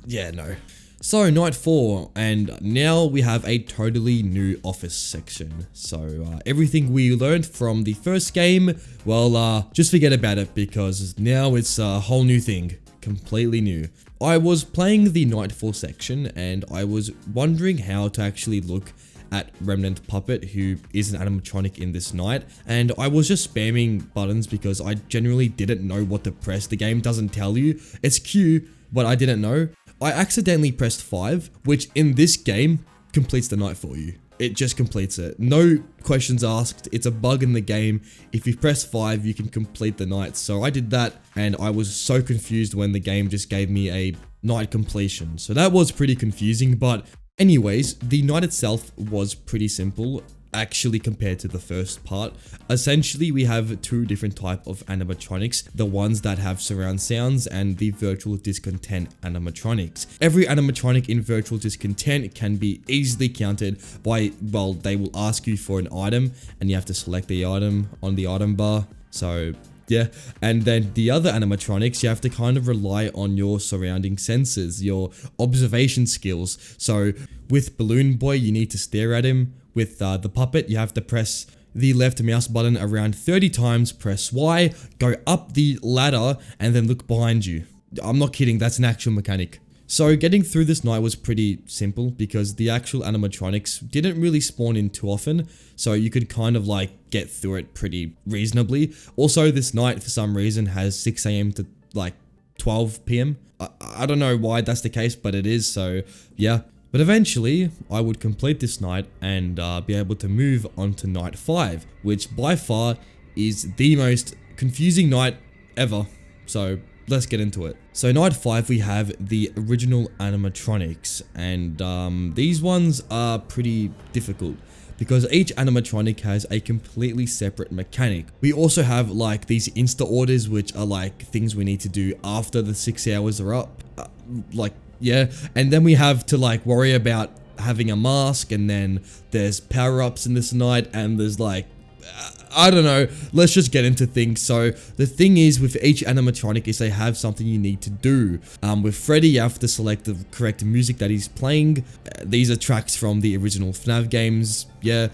no. So night 4, and now we have a totally new office section. So everything we learned from the first game, well, just forget about it, because now it's a whole new thing, completely new. I was playing the night 4 section, and I was wondering how to actually look at Remnant Puppet, who is an animatronic in this night, and I was just spamming buttons because I generally didn't know what to press. The game doesn't tell you. It's Q, but I didn't know. I accidentally pressed 5, which in this game completes the night for you. It just completes it. No questions asked. It's a bug in the game. If you press 5, you can complete the night. So I did that, and I was so confused when the game just gave me a night completion. So that was pretty confusing, but anyways, the night itself was pretty simple, actually, compared to the first part. Essentially, we have two different type of animatronics, the ones that have surround sounds and the virtual discontent animatronics. Every animatronic in virtual discontent can be easily counted by, well, they will ask you for an item and you have to select the item on the item bar. So yeah, and then the other animatronics, you have to kind of rely on your surrounding senses, your observation skills. So with Balloon Boy, you need to stare at him. With the puppet, you have to press the left mouse button around 30 times, press Y, go up the ladder, and then look behind you. I'm not kidding, that's an actual mechanic. So getting through this night was pretty simple because the actual animatronics didn't really spawn in too often, so you could kind of like get through it pretty reasonably. Also, this night for some reason has 6 AM to like 12 PM. I don't know why that's the case, but it is, so yeah. But eventually, I would complete this night and be able to move on to night 5, which by far is the most confusing night ever. So let's get into it. So night 5, we have the original animatronics, and these ones are pretty difficult because each animatronic has a completely separate mechanic. We also have like these insta orders, which are like things we need to do after the 6 hours are up. Yeah, and then we have to like worry about having a mask, and then there's power-ups in this night, and there's like, I don't know, let's just get into things. So the thing is with each animatronic is they have something you need to do. With Freddy, you have to select the correct music that he's playing. These are tracks from the original FNAF games, yeah.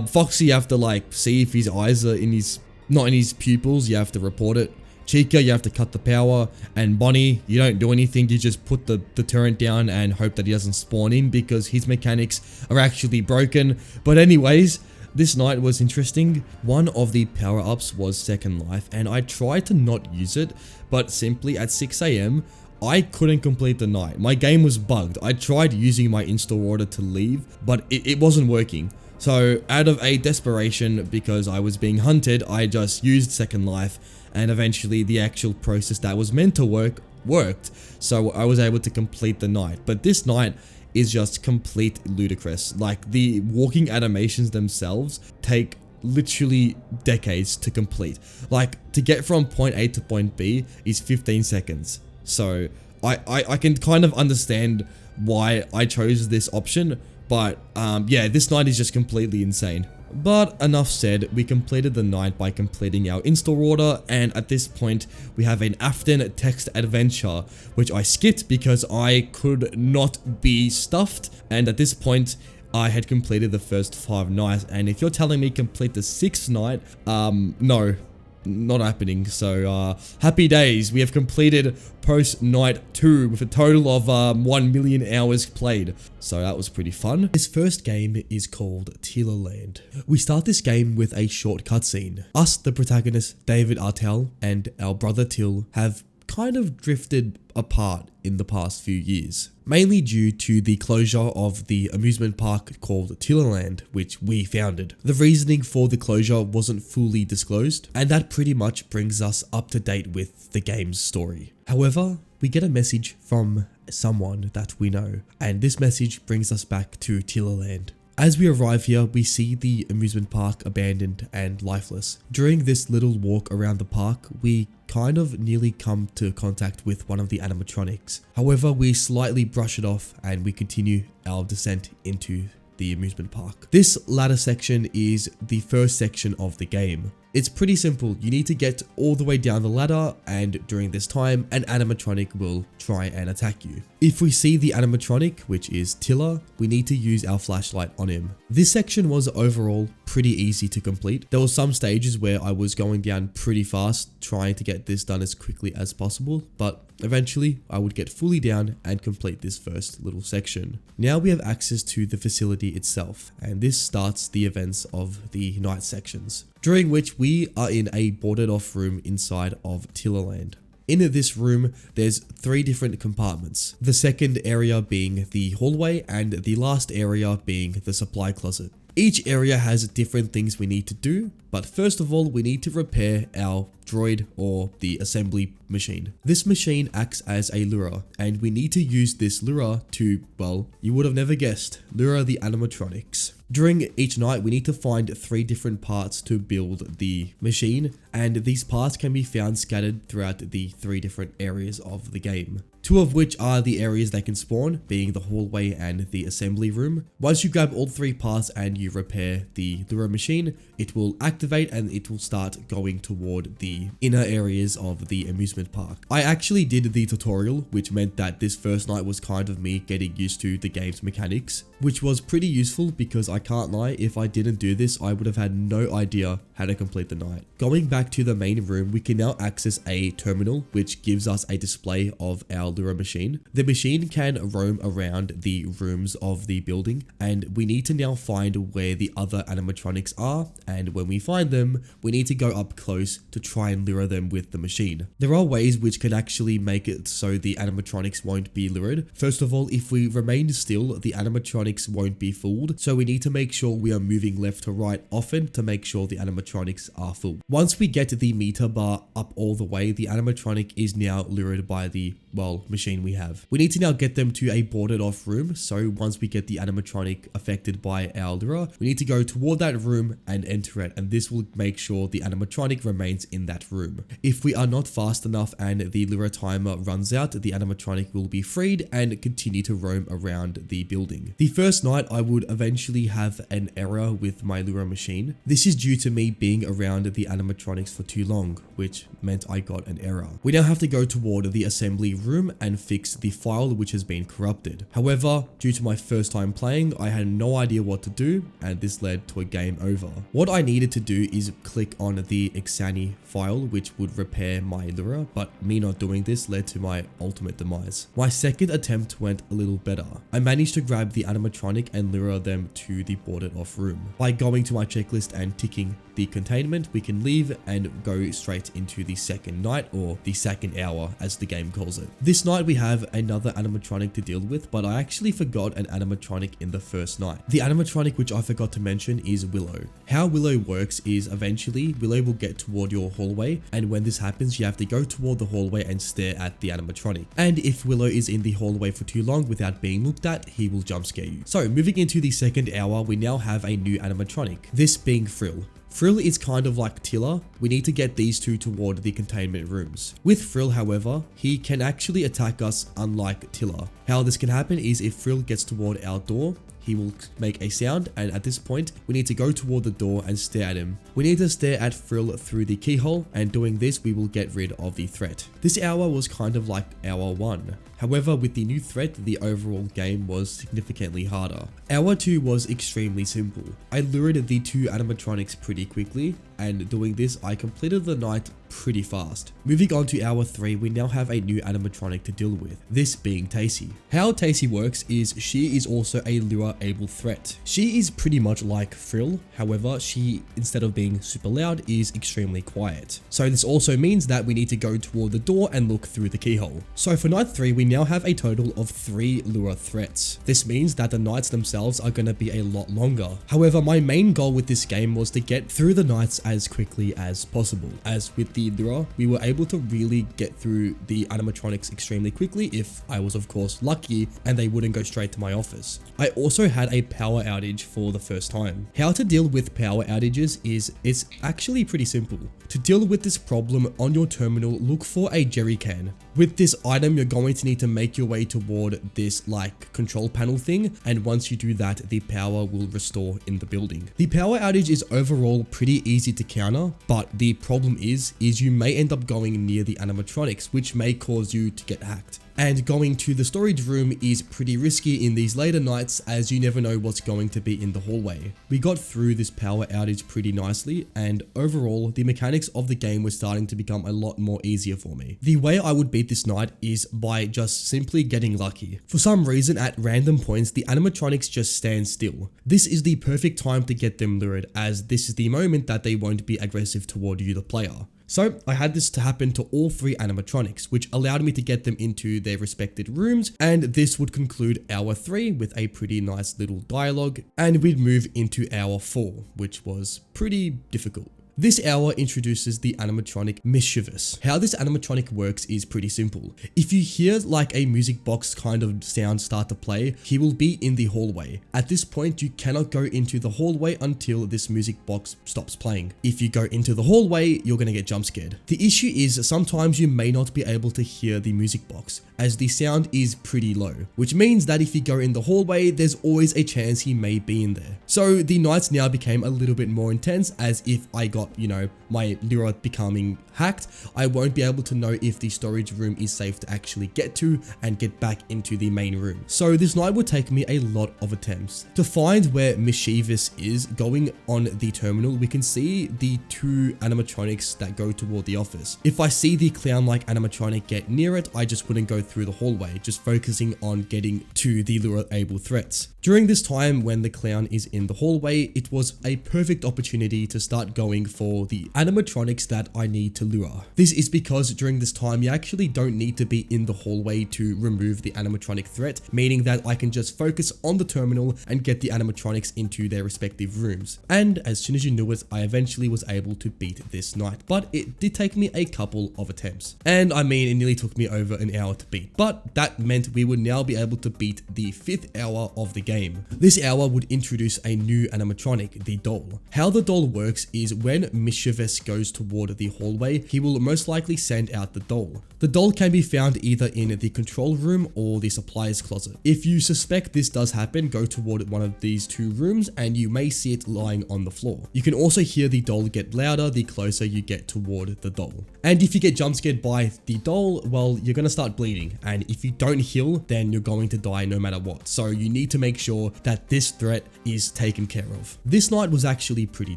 Foxy, you have to like see if his eyes are in his, not in his pupils, you have to report it. Chica, you have to cut the power, and Bonnie, you don't do anything, you just put the turret down and hope that he doesn't spawn in because his mechanics are actually broken. But anyways, this night was interesting. One of the power-ups was Second Life, and I tried to not use it, but simply at 6 AM, I couldn't complete the night. My game was bugged. I tried using my install order to leave, but it wasn't working. So out of a desperation, because I was being hunted, I just used Second Life, and eventually the actual process that was meant to work worked, so I was able to complete the night. But this night is just complete ludicrous. Like, the walking animations themselves take literally decades to complete. Like, to get from point A to point B is 15 seconds. So I can kind of understand why I chose this option, but yeah, this night is just completely insane. But enough said, we completed the night by completing our install order, and at this point we have an Afton text adventure, which I skipped because I could not be stuffed, and at this point I had completed the first 5 nights, and if you're telling me complete the 6th night, no. Not happening. So happy days, we have completed post night 2 with a total of 1 million hours played, so that was pretty fun. This first game is called Tila Land. We start this game with a short cutscene. Us, the protagonist David Artel, and our brother Till have kind of drifted apart in the past few years, mainly due to the closure of the amusement park called Tila Land, which we founded. The reasoning for the closure wasn't fully disclosed, and that pretty much brings us up to date with the game's story. However, we get a message from someone that we know, and this message brings us back to Tila Land. As we arrive here, we see the amusement park abandoned and lifeless. During this little walk around the park, we kind of nearly come to contact with one of the animatronics. However, we slightly brush it off and we continue our descent into the amusement park. This latter section is the first section of the game. It's pretty simple. You need to get all the way down the ladder, and during this time, an animatronic will try and attack you. If we see the animatronic, which is Tilla, we need to use our flashlight on him. This section was overall pretty easy to complete. There were some stages where I was going down pretty fast, trying to get this done as quickly as possible, but eventually I would get fully down and complete this first little section. Now we have access to the facility itself, and this starts the events of the night sections, during which we are in a boarded off room inside of Tilla Land. In this room, there's 3 different compartments. The second area being the hallway and the last area being the supply closet. Each area has different things we need to do, but first of all, we need to repair our droid or the assembly machine. This machine acts as a lure, and we need to use this lure to, well, you would have never guessed, lure the animatronics. During each night, we need to find 3 different parts to build the machine, and these parts can be found scattered throughout the 3 different areas of the game. 2 of which are the areas they can spawn, being the hallway and the assembly room. Once you grab all 3 parts and you repair the lure machine, it will activate and it will start going toward the inner areas of the amusement park. I actually did the tutorial, which meant that this first night was kind of me getting used to the game's mechanics, which was pretty useful because I can't lie, if I didn't do this, I would have had no idea how to complete the night. Going back to the main room, we can now access a terminal, which gives us a display of our lure machine. The machine can roam around the rooms of the building, and we need to now find where the other animatronics are, and when we find them, we need to go up close to try and lure them with the machine. There are ways which can actually make it so the animatronics won't be lured. First of all, if we remain still, the animatronics won't be fooled, so we need to make sure we are moving left to right often to make sure the animatronics are full. Once we get the meter bar up all the way, the animatronic is now lured by the, well, machine we have. We need to now get them to a boarded off room, so once we get the animatronic affected by our lure, we need to go toward that room and enter it, and this will make sure the animatronic remains in that room. If we are not fast enough and the lure timer runs out, the animatronic will be freed and continue to roam around the building. The first night, I would eventually have an error with my lure machine. This is due to me being around the animatronics for too long, which meant I got an error. We now have to go toward the assembly room and fix the file which has been corrupted. However, due to my first time playing, I had no idea what to do, and this led to a game over. What I needed to do is click on the Exani file, which would repair my lure, but me not doing this led to my ultimate demise. My second attempt went a little better. I managed to grab the animatronic and lure them to the boarded off room. By going to my checklist and ticking the containment, we can leave and go straight into the second night, or the second hour as the game calls it. This night we have another animatronic to deal with, but I actually forgot an animatronic in the first night. The animatronic which I forgot to mention is Willow. How Willow works is eventually Willow will get toward your hallway, and when this happens you have to go toward the hallway and stare at the animatronic. And if Willow is in the hallway for too long without being looked at, he will jump scare you. So moving into the second hour, we now have a new animatronic, this being Frill. Frill is kind of like Tiller. We need to get these 2 toward the containment rooms. With Frill, however, he can actually attack us unlike Tiller. How this can happen is if Frill gets toward our door, he will make a sound, and at this point, we need to go toward the door and stare at him. We need to stare at Frill through the keyhole, and doing this, we will get rid of the threat. This hour was kind of like hour 1. However, with the new threat, the overall game was significantly harder. Hour 2 was extremely simple. I lured the 2 animatronics pretty quickly, and doing this, I completed the night pretty fast. Moving on to hour 3, we now have a new animatronic to deal with, this being Tacy. How Tacy works is she is also a lure-able threat. She is pretty much like Frill, however, she, instead of being super loud, is extremely quiet. So this also means that we need to go toward the door and look through the keyhole. So for night 3, we now have a total of 3 lure threats. This means that the nights themselves are going to be a lot longer. However, my main goal with this game was to get through the nights as quickly as possible. As with the lure, we were able to really get through the animatronics extremely quickly if I was of course lucky and they wouldn't go straight to my office. I also had a power outage for the first time. How to deal with power outages is it's actually pretty simple. To deal with this problem on your terminal, look for a jerry can. With this item, you're going to need to make your way toward this like control panel thing, and once you do that, the power will restore in the building. The power outage is overall pretty easy to counter, but the problem is you may end up going near the animatronics, which may cause you to get hacked. And going to the storage room is pretty risky in these later nights as you never know what's going to be in the hallway. We got through this power outage pretty nicely, and overall the mechanics of the game were starting to become a lot more easier for me. The way I would beat this night is by just simply getting lucky. For some reason at random points the animatronics just stand still. This is the perfect time to get them lured, as this is the moment that they won't be aggressive toward you the player. So I had this to happen to all 3 animatronics, which allowed me to get them into their respected rooms, and this would conclude hour 3 with a pretty nice little dialogue, and we'd move into hour 4, which was pretty difficult. This hour introduces the animatronic Mischievous. How this animatronic works is pretty simple. If you hear like a music box kind of sound start to play, he will be in the hallway. At this point, you cannot go into the hallway until this music box stops playing. If you go into the hallway, you're gonna get jump scared. The issue is sometimes you may not be able to hear the music box, as the sound is pretty low, which means that if you go in the hallway, there's always a chance he may be in there. So the nights now became a little bit more intense, as if I got, you know, my Lura becoming hacked, I won't be able to know if the storage room is safe to actually get to and get back into the main room. So this night would take me a lot of attempts. To find where Mischievous is, going on the terminal, we can see the 2 animatronics that go toward the office. If I see the clown-like animatronic get near it, I just wouldn't go through the hallway, just focusing on getting to the lure-able threats. During this time when the clown is in the hallway, it was a perfect opportunity to start going for the animatronics that I need to lure. This is because during this time you actually don't need to be in the hallway to remove the animatronic threat, meaning that I can just focus on the terminal and get the animatronics into their respective rooms. And as soon as you knew it, I eventually was able to beat this night, but it did take me a couple of attempts. And I mean, it nearly took me over an hour to beat, but that meant we would now be able to beat the 5th hour of the game. This hour would introduce a new animatronic, the doll. How the doll works is when Mischievous goes toward the hallway, he will most likely send out the doll. The doll can be found either in the control room or the supplies closet. If you suspect this does happen, go toward one of these 2 rooms and you may see it lying on the floor. You can also hear the doll get louder the closer you get toward the doll. And if you get jump scared by the doll, well, you're gonna start bleeding. And if you don't heal, then you're going to die no matter what. So you need to make sure that this threat is taken care of. This night was actually pretty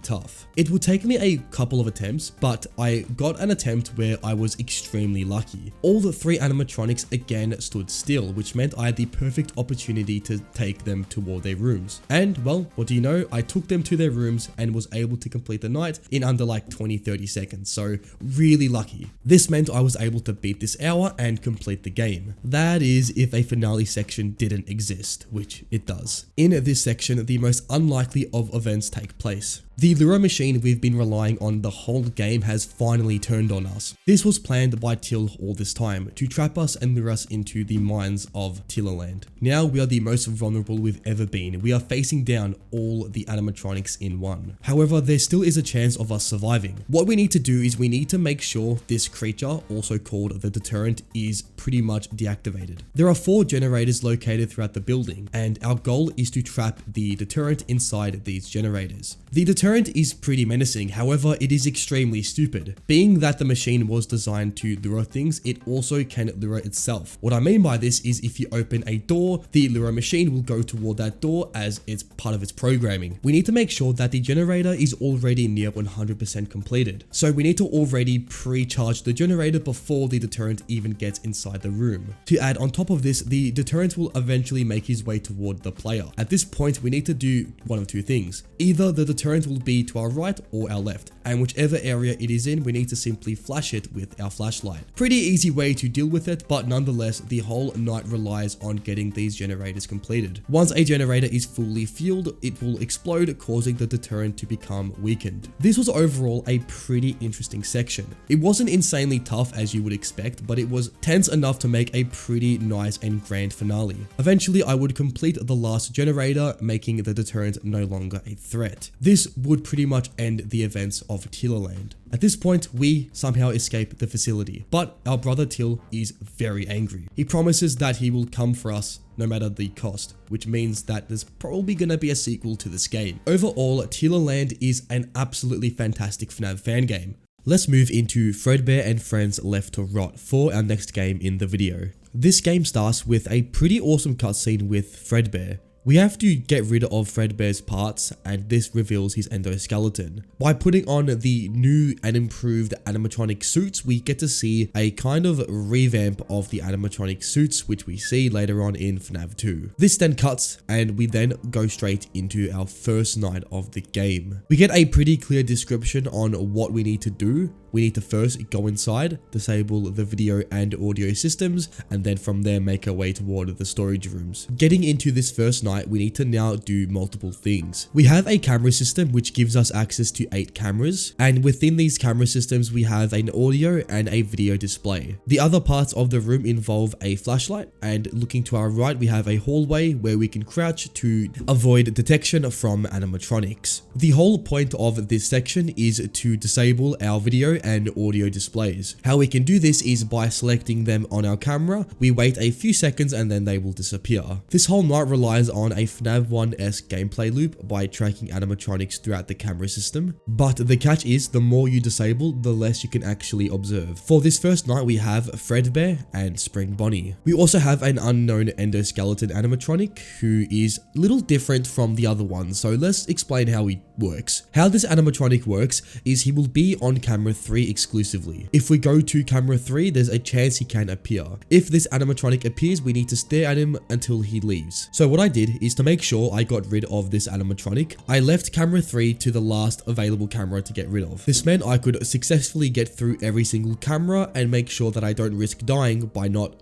tough. It would take me a couple of attempts, but I got an attempt where I was extremely lucky. All the 3 animatronics again stood still, which meant I had the perfect opportunity to take them toward their rooms. And well, what do you know? I took them to their rooms and was able to complete the night in under like 20-30 seconds. So really lucky. This meant I was able to beat this hour and complete the game. That is if a finale section didn't exist, which it does. In this section, the most unlikely of events take place. The lure machine we've been relying on the whole game has finally turned on us. This was planned by Till all this time, to trap us and lure us into the mines of Tillerland. Now we are the most vulnerable we've ever been. We are facing down all the animatronics in one. However, there still is a chance of us surviving. What we need to do is we need to make sure this creature, also called the deterrent, is pretty much deactivated. There are 4 generators located throughout the building, and our goal is to trap the deterrent inside these generators. The deterrent is pretty menacing, however it is extremely stupid. Being that the machine was designed to lure things, it also can lure itself. What I mean by this is if you open a door, the lure machine will go toward that door as it's part of its programming. We need to make sure that the generator is already near 100% completed. So we need to already pre-charge the generator before the deterrent even gets inside the room. To add on top of this, the deterrent will eventually make his way toward the player. At this point, we need to do one of 2 things. Either the deterrent will be to our right or our left, and whichever area it is in, we need to simply flash it with our flashlight. Pretty easy way to deal with it, but nonetheless, the whole night relies on getting these generators completed. Once a generator is fully fueled, it will explode, causing the deterrent to become weakened. This was overall a pretty interesting section. It wasn't insanely tough as you would expect, but it was tense enough to make a pretty nice and grand finale. Eventually, I would complete the last generator, making the deterrent no longer a threat. This would pretty much end the events of Tillerland. At this point, we somehow escape the facility, but our brother Till is very angry. He promises that he will come for us no matter the cost, which means that there's probably gonna be a sequel to this game. Overall, Tillerland is an absolutely fantastic FNAF fan game. Let's move into Fredbear and Friends Left to Rot for our next game in the video. This game starts with a pretty awesome cutscene with Fredbear. We have to get rid of Fredbear's parts, and this reveals his endoskeleton. By putting on the new and improved animatronic suits, we get to see a kind of revamp of the animatronic suits, which we see later on in FNAF 2. This then cuts, and we then go straight into our first night of the game. We get a pretty clear description on what we need to do. we need to first go inside, disable the video and audio systems, and then from there make our way toward the storage rooms. Getting into this first night, we need to now do multiple things. We have a camera system which gives us access to 8 cameras, and within these camera systems we have an audio and a video display. The other parts of the room involve a flashlight, and looking to our right we have a hallway where we can crouch to avoid detection from animatronics. The whole point of this section is to disable our video and audio displays. How we can do this is by selecting them on our camera, we wait a few seconds and then they will disappear. This whole night relies on a FNAF 1-esque gameplay loop by tracking animatronics throughout the camera system, but the catch is the more you disable, the less you can actually observe. For this first night we have Fredbear and Spring Bonnie. We also have an unknown endoskeleton animatronic who is a little different from the other ones, so let's explain how he works. How this animatronic works is he will be on camera 3 exclusively. If we go to camera 3, there's a chance he can appear. If this animatronic appears, we need to stare at him until he leaves. So what I did is to make sure I got rid of this animatronic, I left camera 3 to the last available camera to get rid of. This meant I could successfully get through every single camera and make sure that I don't risk dying by not,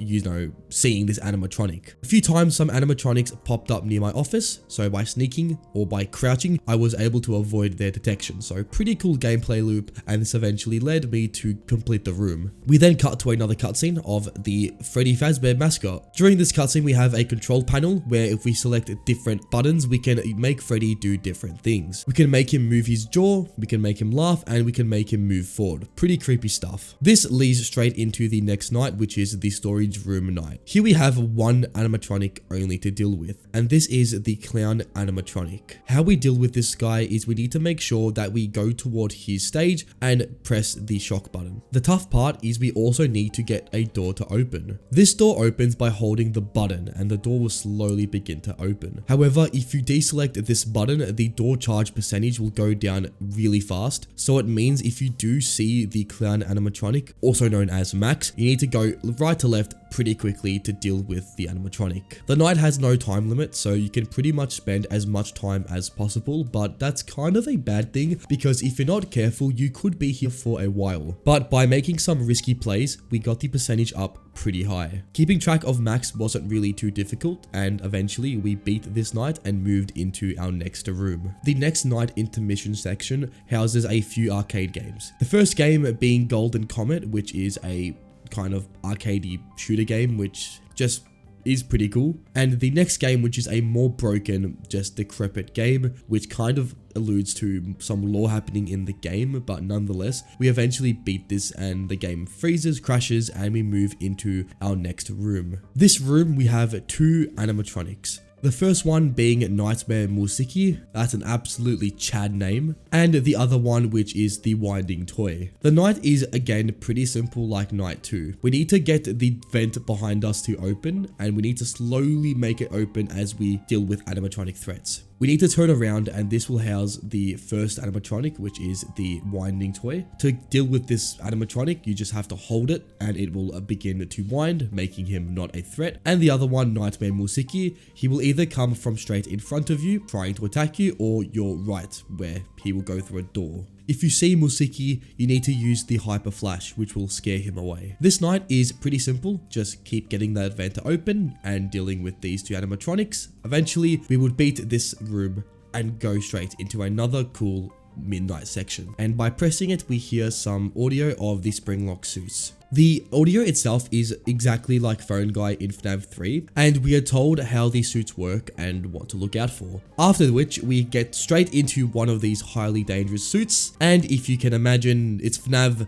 seeing this animatronic. A few times some animatronics popped up near my office, so by sneaking or by crouching, I was able to avoid their detection. So pretty cool gameplay loop, and this eventually led me to complete the room. We then cut to another cutscene of the Freddy Fazbear mascot. During this cutscene we have a control panel where if we select different buttons we can make Freddy do different things. We can make him move his jaw, we can make him laugh, and we can make him move forward. Pretty creepy stuff. This leads straight into the next night, which is the storage room night. Here we have one animatronic only to deal with, and this is the clown animatronic. How we deal with this guy is we need to make sure that we go toward his stage and press the shock button. The tough part is we also need to get a door to open. This door opens by holding the button and the door will slowly begin to open. However, if you deselect this button, the door charge percentage will go down really fast. So it means if you do see the clown animatronic, also known as Max, you need to go right to left pretty quickly to deal with the animatronic. The night has no time limit, so you can pretty much spend as much time as possible, but that's kind of a bad thing because if you're not careful, you could be here for a while. But by making some risky plays, we got the percentage up pretty high. Keeping track of Max wasn't really too difficult, and eventually we beat this night and moved into our next room. The next night intermission section houses a few arcade games. The first game being Golden Comet, which is a kind of arcadey shooter game, which just is pretty cool. And the next game, which is a more broken, just decrepit game, which kind of alludes to some lore happening in the game, but nonetheless, we eventually beat this and the game freezes, crashes, and we move into our next room. This room, we have 2 animatronics. The first one being Nightmare Musiki, that's an absolutely Chad name, and the other one which is the Winding Toy. The night is again pretty simple like night 2. We need to get the vent behind us to open, and we need to slowly make it open as we deal with animatronic threats. We need to turn around and this will house the first animatronic, which is the Winding Toy. To deal with this animatronic, you just have to hold it and it will begin to wind, making him not a threat. And the other one, Nightmare Musiki, he will either come from straight in front of you, trying to attack you, or your right, where he will go through a door. If you see Musiki, you need to use the Hyper Flash, which will scare him away. This night is pretty simple, just keep getting that vent to open and dealing with these 2 animatronics. Eventually, we would beat this room and go straight into another cool midnight section. And by pressing it, we hear some audio of the Springlock suits. The audio itself is exactly like Phone Guy in FNAF 3, and we are told how these suits work and what to look out for. After which, we get straight into one of these highly dangerous suits, and if you can imagine, it's FNAF,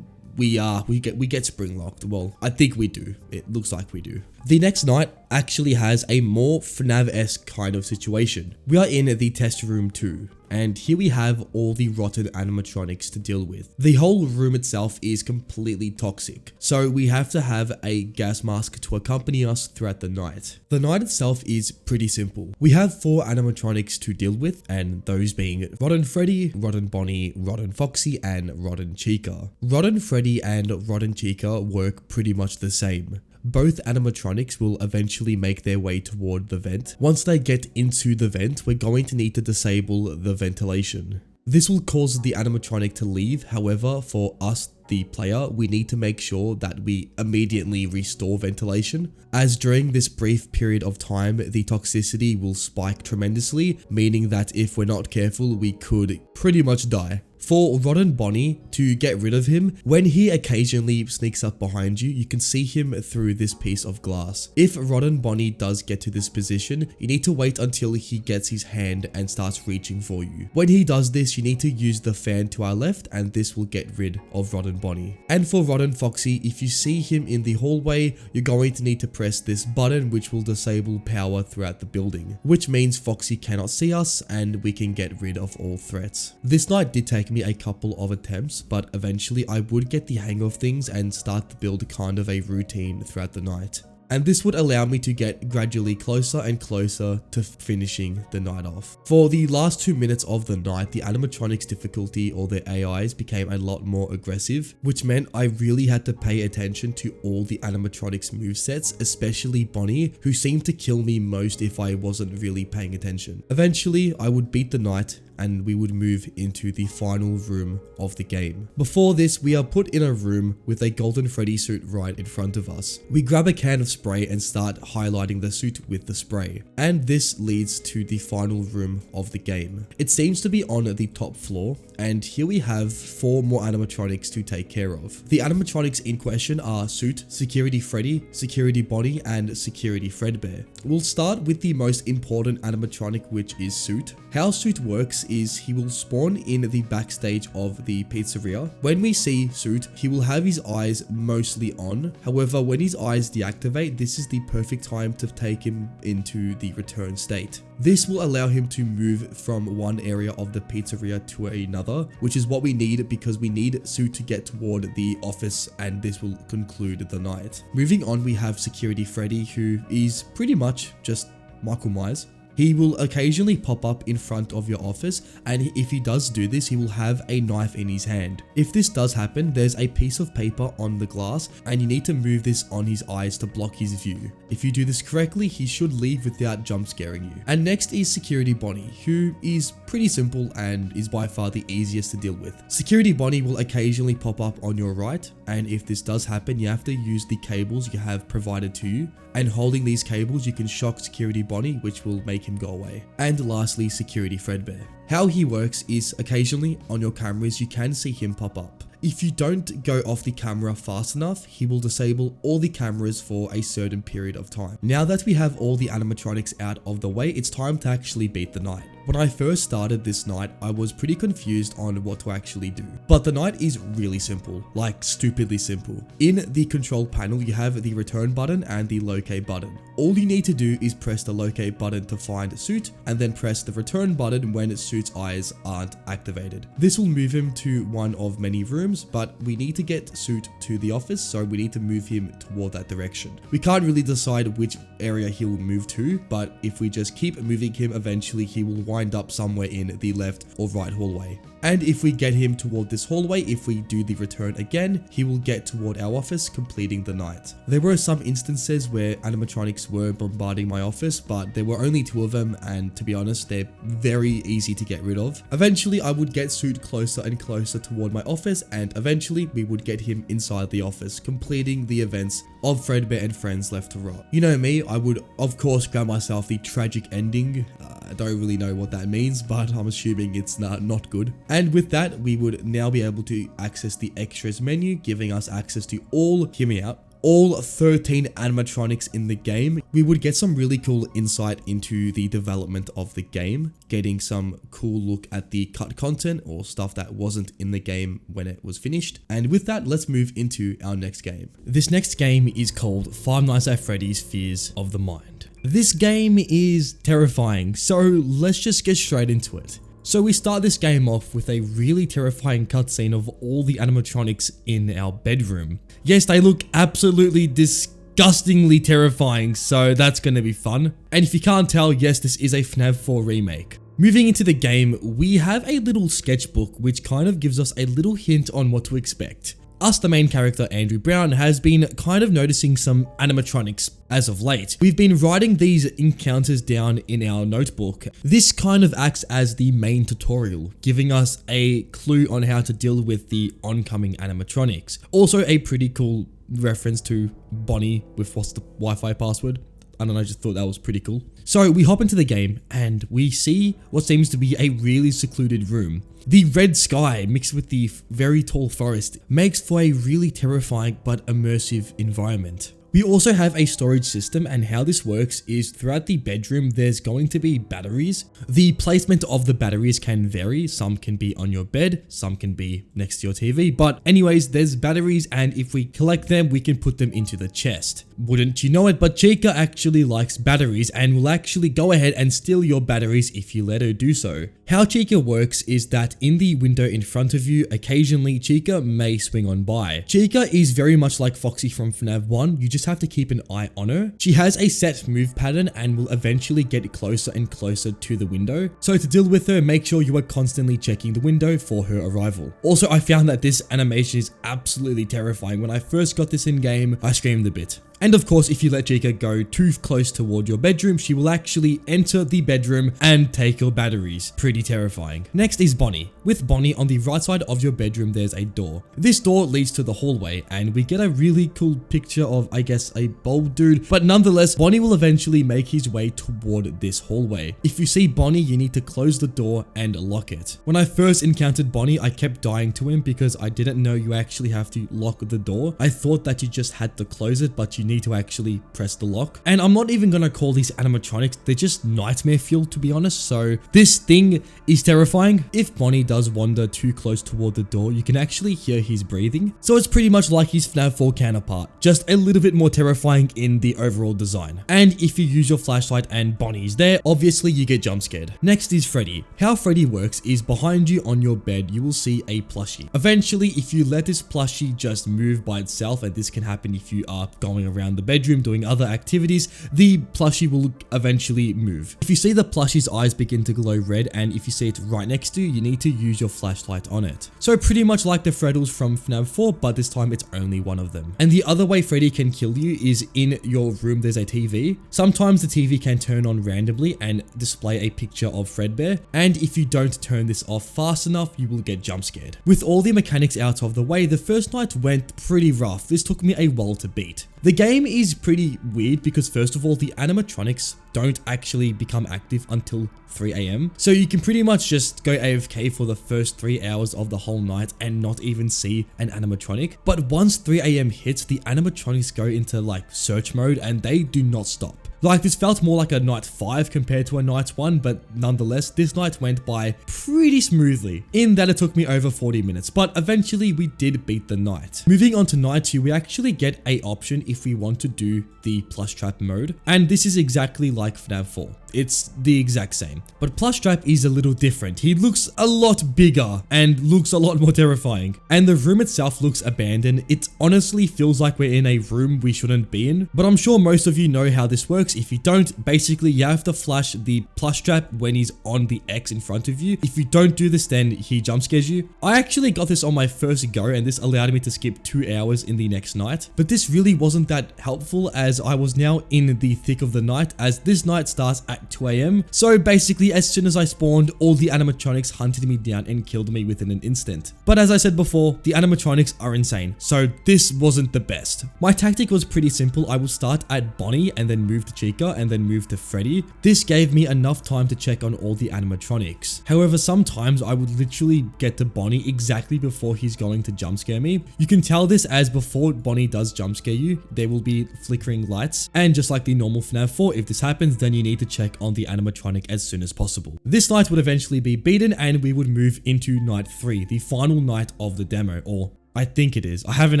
we get spring-locked. Well, I think we do. It looks like we do. The next night actually has a more FNAF-esque kind of situation. We are in the test room 2. And here we have all the rotten animatronics to deal with. The whole room itself is completely toxic, so we have to have a gas mask to accompany us throughout the night. The night itself is pretty simple. We have 4 animatronics to deal with, and those being Rotten Freddy, Rotten Bonnie, Rotten Foxy, and Rotten Chica. Rotten Freddy and Rotten Chica work pretty much the same. Both animatronics will eventually make their way toward the vent. Once they get into the vent, we're going to need to disable the ventilation. This will cause the animatronic to leave. However, for us, the player, we need to make sure that we immediately restore ventilation, as during this brief period of time, the toxicity will spike tremendously, meaning that if we're not careful, we could pretty much die. For Rotten Bonnie, to get rid of him, when he occasionally sneaks up behind you, you can see him through this piece of glass. If Rotten Bonnie does get to this position, you need to wait until he gets his hand and starts reaching for you. When he does this, you need to use the fan to our left, and this will get rid of Rotten Bonnie. And for Rotten Foxy, if you see him in the hallway, you're going to need to press this button, which will disable power throughout the building, which means Foxy cannot see us and we can get rid of all threats. This night did take me a couple of attempts, but eventually I would get the hang of things and start to build kind of a routine throughout the night. And this would allow me to get gradually closer and closer to finishing the night off. For the last 2 minutes of the night, the animatronics difficulty, or their AIs, became a lot more aggressive, which meant I really had to pay attention to all the animatronics movesets, especially Bonnie, who seemed to kill me most if I wasn't really paying attention. Eventually, I would beat the night and we would move into the final room of the game. Before this, we are put in a room with a golden Freddy suit right in front of us. We grab a can of spray and start highlighting the suit with the spray. And this leads to the final room of the game. It seems to be on the top floor, and here we have 4 more animatronics to take care of. The animatronics in question are Suit, Security Freddy, Security Bonnie, and Security Fredbear. We'll start with the most important animatronic, which is Suit. How Suit works is he will spawn in the backstage of the pizzeria. When we see Suit, he will have his eyes mostly on. However, when his eyes deactivate, this is the perfect time to take him into the return state. This will allow him to move from one area of the pizzeria to another, which is what we need because we need Suit to get toward the office, and this will conclude the night. Moving on, we have Security Freddy, who is pretty much just Michael Myers. He will occasionally pop up in front of your office, and if he does do this, he will have a knife in his hand. If this does happen, there's a piece of paper on the glass, and you need to move this on his eyes to block his view. If you do this correctly, he should leave without jump scaring you. And next is Security Bonnie, who is pretty simple and is by far the easiest to deal with. Security Bonnie will occasionally pop up on your right, and if this does happen, you have to use the cables you have provided to you, and holding these cables, you can shock Security Bonnie, which will make him go away. And lastly, Security Fredbear. How he works is occasionally on your cameras, you can see him pop up. If you don't go off the camera fast enough, he will disable all the cameras for a certain period of time. Now that we have all the animatronics out of the way, it's time to actually beat the night. When I first started this night, I was pretty confused on what to actually do. But the night is really simple, like stupidly simple. In the control panel, you have the return button and the locate button. All you need to do is press the locate button to find Suit, and then press the return button when Suit's eyes aren't activated. This will move him to one of many rooms, but we need to get Suit to the office, so we need to move him toward that direction. We can't really decide which area he'll move to, but if we just keep moving him, eventually he will wind up somewhere in the left or right hallway. And if we get him toward this hallway, if we do the return again, he will get toward our office, completing the night. There were some instances where animatronics were bombarding my office, but there were only 2 of them, and to be honest, they're very easy to get rid of. Eventually, I would get Suit closer and closer toward my office, and eventually we would get him inside the office, completing the events of Fredbear and Friends left to rot. You know me, I would of course grab myself the tragic ending. I don't really know what that means, but I'm assuming it's not good. And with that, we would now be able to access the extras menu, giving us access to all 13 animatronics in the game. We would get some really cool insight into the development of the game, getting some cool look at the cut content or stuff that wasn't in the game when it was finished. And with that, let's move into our next game. This next game is called Five Nights at Freddy's Fears of the Mind. This game is terrifying, so let's just get straight into it. So we start this game off with a really terrifying cutscene of all the animatronics in our bedroom. Yes, they look absolutely disgustingly terrifying, so that's gonna be fun. And if you can't tell, yes, this is a FNAF 4 remake. Moving into the game, we have a little sketchbook which kind of gives us a little hint on what to expect. Us, the main character Andrew Brown, has been kind of noticing some animatronics as of late. We've been writing these encounters down in our notebook. This kind of acts as the main tutorial, giving us a clue on how to deal with the oncoming animatronics. Also a pretty cool reference to Bonnie with what's the Wi-Fi password. I don't know, I just thought that was pretty cool. So we hop into the game and we see what seems to be a really secluded room. The red sky mixed with the very tall forest makes for a really terrifying but immersive environment. We also have a storage system, and how this works is throughout the bedroom there's going to be batteries. The placement of the batteries can vary. Some can be on your bed, some can be next to your TV, but anyways, there's batteries, and if we collect them we can put them into the chest. Wouldn't you know it, but Chica actually likes batteries and will actually go ahead and steal your batteries if you let her do so. How Chica works is that in the window in front of you, occasionally Chica may swing on by. Chica is very much like Foxy from FNAF 1, you just have to keep an eye on her. She has a set move pattern and will eventually get closer and closer to the window. So to deal with her, make sure you are constantly checking the window for her arrival. Also, I found that this animation is absolutely terrifying. When I first got this in game, I screamed a bit. And of course, if you let Chica go too close toward your bedroom, she will actually enter the bedroom and take your batteries. Pretty terrifying. Next is Bonnie. With Bonnie, on the right side of your bedroom, there's a door. This door leads to the hallway, and we get a really cool picture of, I guess, a bald dude. But nonetheless, Bonnie will eventually make his way toward this hallway. If you see Bonnie, you need to close the door and lock it. When I first encountered Bonnie, I kept dying to him because I didn't know you actually have to lock the door. I thought that you just had to close it, but you need to actually press the lock. And I'm not even gonna call these animatronics, they're just nightmare fuel, to be honest. So this thing is terrifying. If Bonnie does wander too close toward the door, you can actually hear his breathing. So it's pretty much like his FNAF 4 counterpart, just a little bit more terrifying in the overall design. And if you use your flashlight and Bonnie's there, obviously you get jump scared. Next is Freddy. How Freddy works is behind you on your bed, you will see a plushie. Eventually, if you let this plushie just move by itself, and this can happen if you are going around the bedroom doing other activities, the plushie will eventually move. If you see the plushie's eyes begin to glow red, and if you see it right next to you, you need to use your flashlight on it. So pretty much like the Freddles from FNAF 4, but this time it's only one of them. And the other way Freddy can kill you is in your room there's a TV. Sometimes the TV can turn on randomly and display a picture of Fredbear, and if you don't turn this off fast enough, you will get jump scared. With all the mechanics out of the way, the first night went pretty rough. This took me a while to beat. The game is pretty weird because first of all, the animatronics don't actually become active until 3 AM. So you can pretty much just go AFK for the first 3 hours of the whole night and not even see an animatronic. But once 3 AM hits, the animatronics go into like search mode and they do not stop. Like, this felt more like a night 5 compared to a night 1, but nonetheless, this night went by pretty smoothly, in that it took me over 40 minutes, but eventually we did beat the night. Moving on to night 2, we actually get a option if we want to do the plush trap mode, and this is exactly like FNAF 4. It's the exact same, but plush trap is a little different. He looks a lot bigger and looks a lot more terrifying, and the room itself looks abandoned. It honestly feels like we're in a room we shouldn't be in, but I'm sure most of you know how this works. If you don't, basically you have to flash the plush trap when he's on the X in front of you. If you don't do this, then he jump scares you. I actually got this on my first go, and this allowed me to skip 2 hours in the next night, but this really wasn't that helpful as I was now in the thick of the night, as this night starts at 2 AM. So basically, as soon as I spawned, all the animatronics hunted me down and killed me within an instant. But as I said before, the animatronics are insane, so this wasn't the best. My tactic was pretty simple. I would start at Bonnie and then move to Chica and then move to Freddy. This gave me enough time to check on all the animatronics. However, sometimes I would literally get to Bonnie exactly before he's going to jump scare me. You can tell this as before Bonnie does jump scare you, there will be flickering lights, and just like the normal FNAF 4, if this happens, then you need to check on the animatronic as soon as possible. This night would eventually be beaten, and we would move into night 3, the final night of the demo, or I think it is. I haven't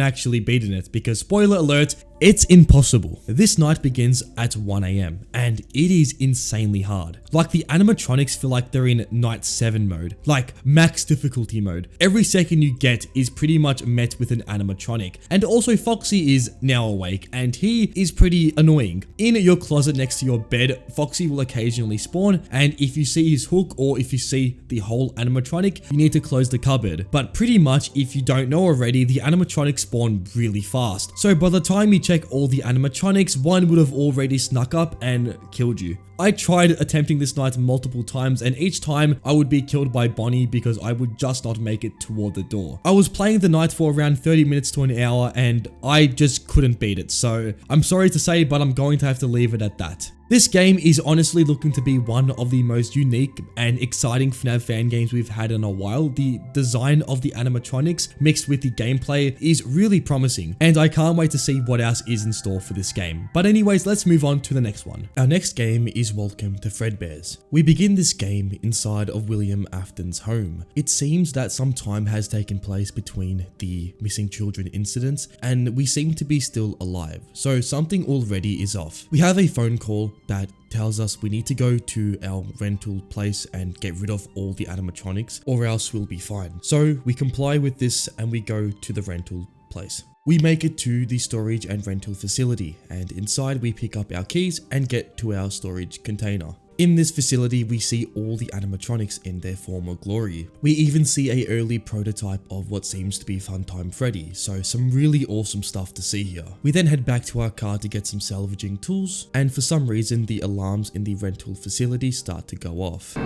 actually beaten it because, spoiler alert, It's impossible. This night begins at 1 AM and it is insanely hard. Like the animatronics feel like they're in night 7 mode, like max difficulty mode. Every second you get is pretty much met with an animatronic. And also Foxy is now awake and he is pretty annoying. In your closet next to your bed, Foxy will occasionally spawn, and if you see his hook or if you see the whole animatronic, you need to close the cupboard. But pretty much, if you don't know already, the animatronics spawn really fast. So by the time you check all the animatronics, one would have already snuck up and killed you. I tried attempting this night multiple times, and each time I would be killed by Bonnie because I would just not make it toward the door. I was playing the night for around 30 minutes to an hour and I just couldn't beat it, so I'm sorry to say, but I'm going to have to leave it at that. This game is honestly looking to be one of the most unique and exciting FNAF fan games we've had in a while. The design of the animatronics mixed with the gameplay is really promising, and I can't wait to see what else is in store for this game. But anyways, let's move on to the next one. Our next game is Welcome to Fredbears. We begin this game inside of William Afton's home. It seems that some time has taken place between the missing children incidents, and we seem to be still alive, so something already is off. We have a phone call that tells us we need to go to our rental place and get rid of all the animatronics or else we'll be fine. So we comply with this and we go to the rental place. We make it to the storage and rental facility, and inside we pick up our keys and get to our storage container. In this facility, we see all the animatronics in their former glory. We even see an early prototype of what seems to be Funtime Freddy, so some really awesome stuff to see here. We then head back to our car to get some salvaging tools, and for some reason the alarms in the rental facility start to go off.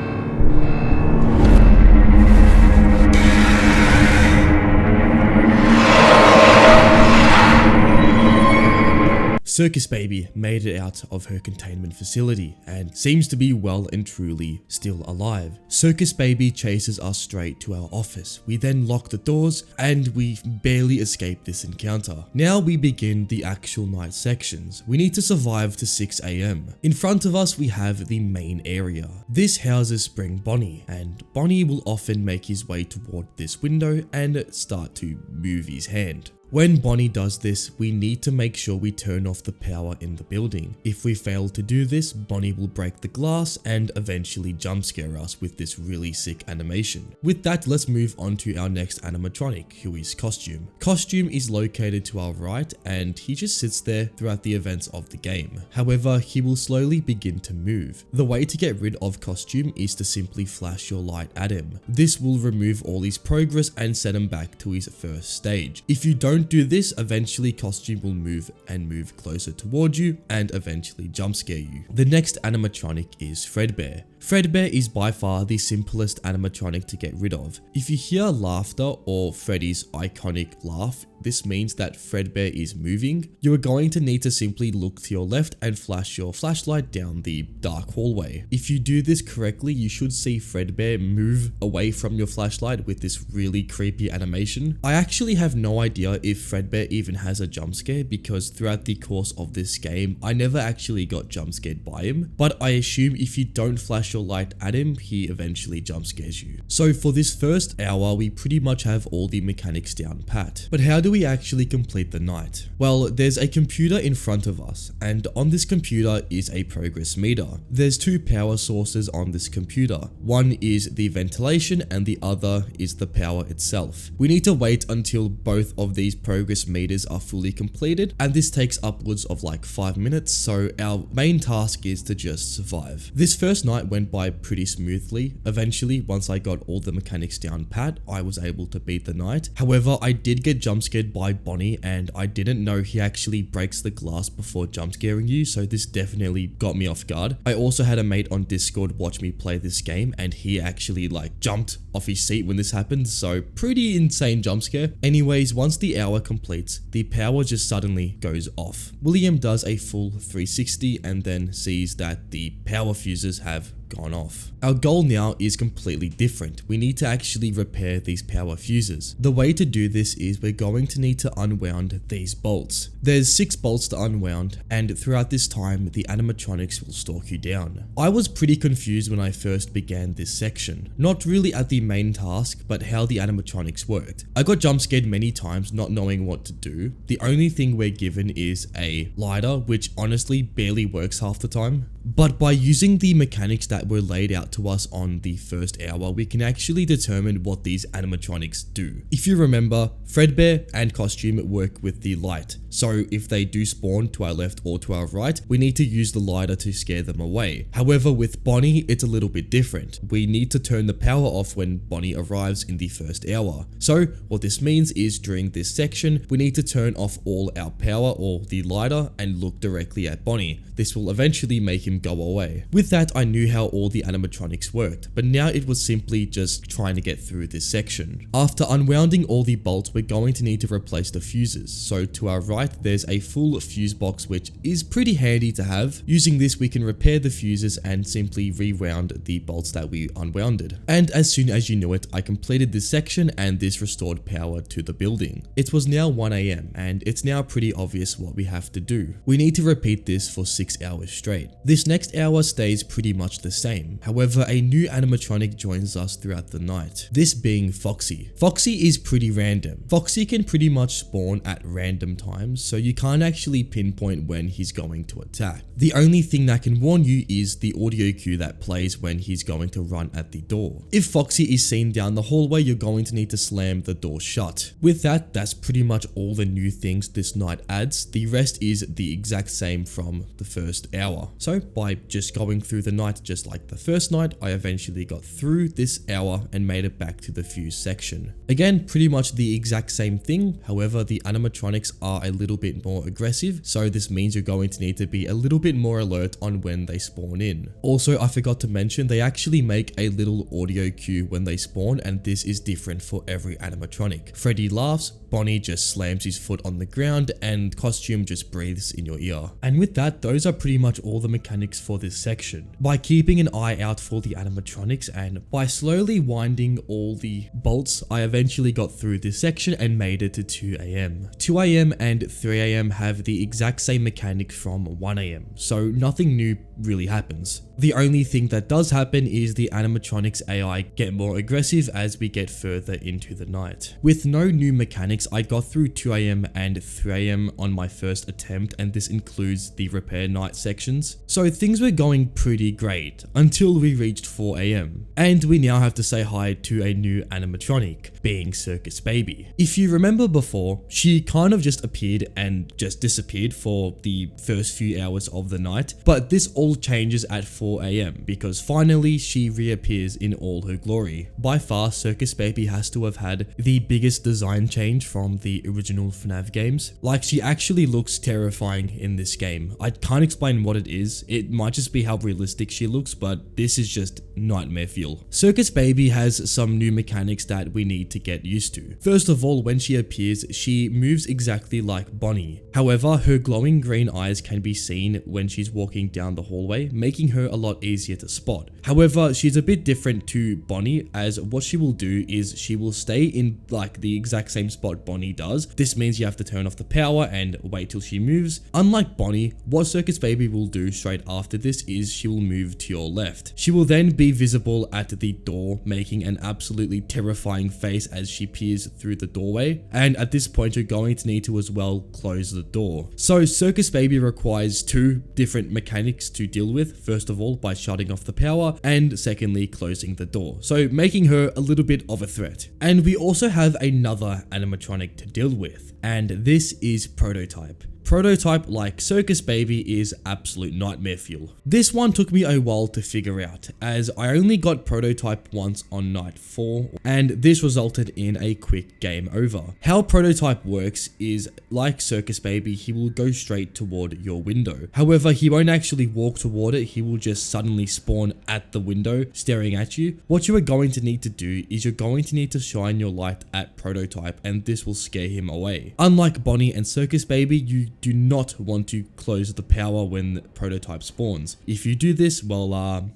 Circus Baby made it out of her containment facility and seems to be well and truly still alive. Circus Baby chases us straight to our office. We then lock the doors and we barely escape this encounter. Now we begin the actual night sections. We need to survive to 6 AM. In front of us we have the main area. This houses Spring Bonnie, and Bonnie will often make his way toward this window and start to move his hand. When Bonnie does this, we need to make sure we turn off the power in the building. If we fail to do this, Bonnie will break the glass and eventually jump scare us with this really sick animation. With that, let's move on to our next animatronic, who is Costume. Costume is located to our right and he just sits there throughout the events of the game. However, he will slowly begin to move. The way to get rid of Costume is to simply flash your light at him. This will remove all his progress and set him back to his first stage. If you don't do this, eventually Costume will move closer towards you and eventually jump scare you. The next animatronic is Fredbear. Fredbear is by far the simplest animatronic to get rid of. If you hear laughter or Freddy's iconic laugh, this means that Fredbear is moving. You are going to need to simply look to your left and flash your flashlight down the dark hallway. If you do this correctly, you should see Fredbear move away from your flashlight with this really creepy animation. I actually have no idea if Fredbear even has a jump scare because throughout the course of this game, I never actually got jump scared by him, but I assume if you don't flash your light at him, he eventually jump scares you. So for this first hour, we pretty much have all the mechanics down pat. But how do we actually complete the night? Well, there's a computer in front of us, and on this computer is a progress meter. There's two power sources on this computer. One is the ventilation and the other is the power itself. We need to wait until both of these progress meters are fully completed, and this takes upwards of like 5 minutes, so our main task is to just survive. This first night went by pretty smoothly. Eventually, once I got all the mechanics down pat, I was able to beat the night. However, I did get jump scared by Bonnie, and I didn't know he actually breaks the glass before jump scaring you, so this definitely got me off guard. I also had a mate on Discord watch me play this game, and he actually like jumped off his seat when this happened, so pretty insane jump scare. Anyways, once the hour completes, the power just suddenly goes off. William does a full 360 and then sees that the power fuses have gone off. Our goal now is completely different. We need to actually repair these power fuses. The way to do this is we're going to need to unwound these bolts. There's 6 bolts to unwound, and throughout this time, the animatronics will stalk you down. I was pretty confused when I first began this section. Not really at the main task, but how the animatronics worked. I got jump scared many times not knowing what to do. The only thing we're given is a lighter, which honestly barely works half the time. But by using the mechanics that were laid out to us on the first hour, we can actually determine what these animatronics do. If you remember, Fredbear and Costume work with the light. So if they do spawn to our left or to our right, we need to use the lighter to scare them away. However, with Bonnie, it's a little bit different. We need to turn the power off when Bonnie arrives in the first hour. So what this means is during this section, we need to turn off all our power or the lighter and look directly at Bonnie. This will eventually make him go away. With that, I knew how all the animatronics worked, but now it was simply just trying to get through this section. After unwounding all the bolts, we're going to need to replace the fuses. So to our right, there's a full fuse box, which is pretty handy to have. Using this, we can repair the fuses and simply rewound the bolts that we unwounded. And as soon as you knew it, I completed this section and this restored power to the building. It was now 1 AM and it's now pretty obvious what we have to do. We need to repeat this for 6 hours straight. This next hour stays pretty much the same. However, a new animatronic joins us throughout the night, this being Foxy. Foxy is pretty random. Foxy can pretty much spawn at random times, so you can't actually pinpoint when he's going to attack. The only thing that can warn you is the audio cue that plays when he's going to run at the door. If Foxy is seen down the hallway, you're going to need to slam the door shut. With that, that's pretty much all the new things this night adds. The rest is the exact same from the first hour. So by just going through the night just like the first night, I eventually got through this hour and made it back to the fuse section. Again, pretty much the exact same thing. However, the animatronics are a little bit more aggressive, so this means you're going to need to be a little bit more alert on when they spawn in. Also, I forgot to mention, they actually make a little audio cue when they spawn, and this is different for every animatronic. Freddy laughs, Bonnie just slams his foot on the ground, and Costume just breathes in your ear. And with that, those are pretty much all the mechanics for this section. By keeping an eye out for the animatronics and by slowly winding all the bolts, I eventually got through this section and made it to 2 AM. 2 AM and 3 AM have the exact same mechanic from 1 AM, so nothing new really happens. The only thing that does happen is the animatronics AI get more aggressive as we get further into the night. With no new mechanics, I got through 2 AM and 3 AM on my first attempt, and this includes the repair night sections. So things were going pretty great until we reached 4 AM. And we now have to say hi to a new animatronic, being Circus Baby. If you remember before, she kind of just appeared and just disappeared for the first few hours of the night, but this all changes at 4 AM because finally she reappears in all her glory. By far, Circus Baby has to have had the biggest design change from the original FNAF games. Like, she actually looks terrifying in this game. I can't explain what it is. It might just be how realistic she looks, but this is just nightmare fuel. Circus Baby has some new mechanics that we need to get used to. First of all, when she appears, she moves exactly like Bonnie. However, her glowing green eyes can be seen when she's walking down the hallway, making her a lot easier to spot. However, she's a bit different to Bonnie, as what she will do is she will stay in like the exact same spot Bonnie does. This means you have to turn off the power and wait till she moves. Unlike Bonnie, what Circus Baby will do straight after this is she will move to your left. She will then be visible at the door, making an absolutely terrifying face as she peers through the doorway. And at this point, you're going to need to as well close the door. So Circus Baby requires two different mechanics to deal with. First of all, by shutting off the power, and secondly, closing the door. So making her a little bit of a threat. And we also have another animatronic to deal with, and this is Prototype. Prototype, like Circus Baby, is absolute nightmare fuel. This one took me a while to figure out, as I only got Prototype once on night 4, and this resulted in a quick game over. How Prototype works is, like Circus Baby, he will go straight toward your window. However, he won't actually walk toward it, he will just suddenly spawn at the window, staring at you. What you are going to need to do is you're going to need to shine your light at Prototype, and this will scare him away. Unlike Bonnie and Circus Baby, you do not want to close the power when the Prototype spawns. If you do this, well,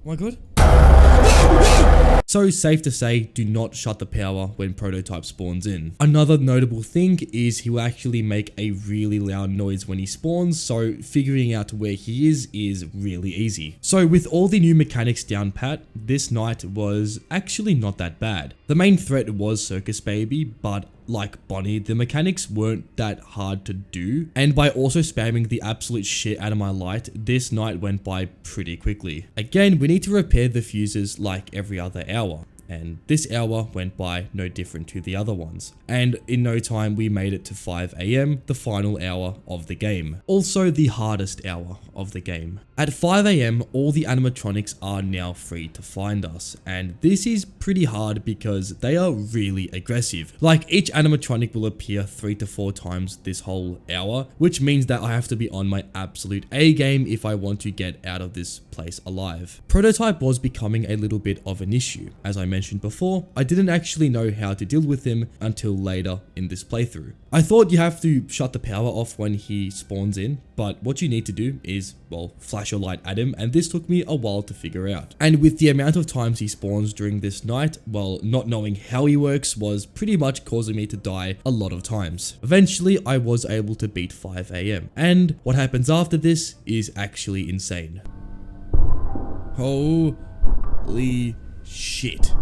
Oh my god. So safe to say, do not shut the power when Prototype spawns in. Another notable thing is he will actually make a really loud noise when he spawns, so figuring out where he is really easy. So with all the new mechanics down pat, this night was actually not that bad. The main threat was Circus Baby, but like Bonnie, the mechanics weren't that hard to do, and by also spamming the absolute shit out of my light, this night went by pretty quickly. Again, we need to repair the fuses like every other hour, and this hour went by no different to the other ones. And in no time we made it to 5 AM, the final hour of the game. Also the hardest hour of the game. At 5 AM, all the animatronics are now free to find us, and this is pretty hard because they are really aggressive. Like each animatronic will appear 3 to 4 times this whole hour, which means that I have to be on my absolute A game if I want to get out of this place alive. Prototype was becoming a little bit of an issue. As I mentioned before, I didn't actually know how to deal with him until later in this playthrough. I thought you have to shut the power off when he spawns in, but what you need to do is, well, flash your light at him, and this took me a while to figure out. And with the amount of times he spawns during this night, well, not knowing how he works was pretty much causing me to die a lot of times. Eventually, I was able to beat 5 AM, and what happens after this is actually insane. Holy shit.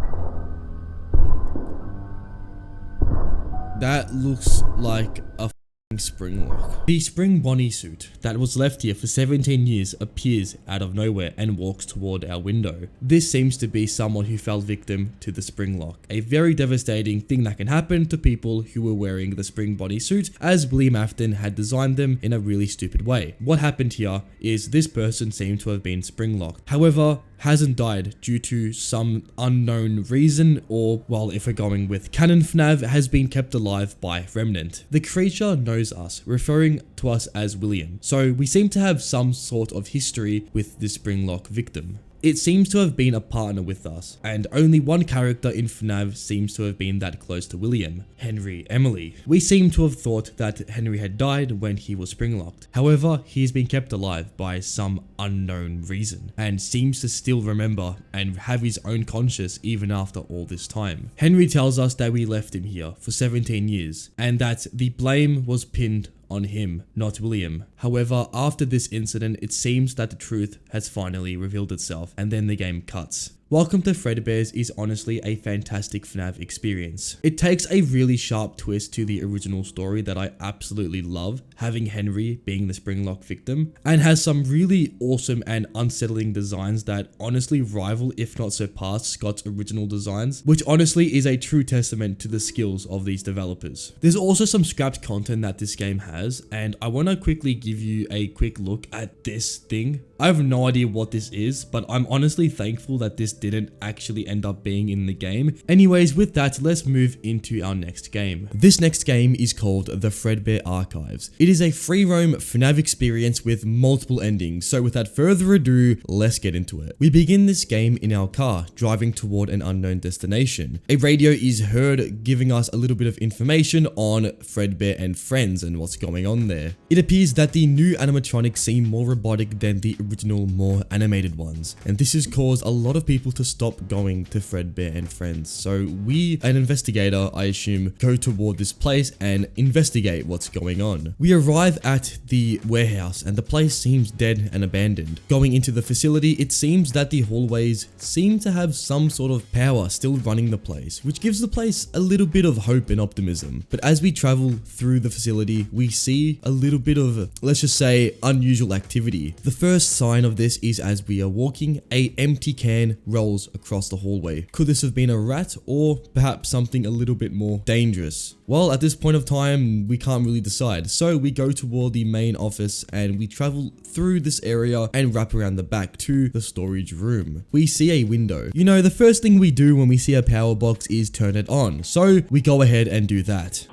That looks like a spring lock. The spring Bonnie suit that was left here for 17 years appears out of nowhere and walks toward our window. This seems to be someone who fell victim to the spring lock, a very devastating thing that can happen to people who were wearing the spring Bonnie suit, as William Afton had designed them in a really stupid way. What happened here is this person seemed to have been spring locked. However, hasn't died due to some unknown reason, or, well, if we're going with canon FNAF, has been kept alive by Remnant. The creature knows us, referring to us as William, so we seem to have some sort of history with this springlock victim. It seems to have been a partner with us, and only one character in FNAF seems to have been that close to William, Henry Emily. We seem to have thought that Henry had died when he was springlocked. However, he has been kept alive by some unknown reason, and seems to still remember and have his own conscience even after all this time. Henry tells us that we left him here for 17 years, and that the blame was pinned on him, not William. However, after this incident, it seems that the truth has finally revealed itself, and then the game cuts. Welcome to Fredbears is honestly a fantastic FNAF experience. It takes a really sharp twist to the original story that I absolutely love, having Henry being the springlock victim, and has some really awesome and unsettling designs that honestly rival, if not surpass, Scott's original designs, which honestly is a true testament to the skills of these developers. There's also some scrapped content that this game has, and I want to quickly give you a quick look at this thing. I have no idea what this is, but I'm honestly thankful that this didn't actually end up being in the game. Anyways, with that, let's move into our next game. This next game is called the Fredbear Archives. It is a free roam FNAF experience with multiple endings, so without further ado, let's get into it. We begin this game in our car, driving toward an unknown destination. A radio is heard giving us a little bit of information on Fredbear and Friends and what's going on there. It appears that the new animatronics seem more robotic than the original, more animated ones, and this has caused a lot of people to stop going to Fredbear and Friends. So we, an investigator, I assume, go toward this place and investigate what's going on. We arrive at the warehouse and the place seems dead and abandoned. Going into the facility, it seems that the hallways seem to have some sort of power still running the place, which gives the place a little bit of hope and optimism. But as we travel through the facility, we see a little bit of, let's just say, unusual activity. The first sign of this is as we are walking, a empty can rolls across the hallway. Could this have been a rat or perhaps something a little bit more dangerous? Well, at this point of time, we can't really decide. So we go toward the main office and we travel through this area and wrap around the back to the storage room. We see a window. You know, the first thing we do when we see a power box is turn it on. So we go ahead and do that.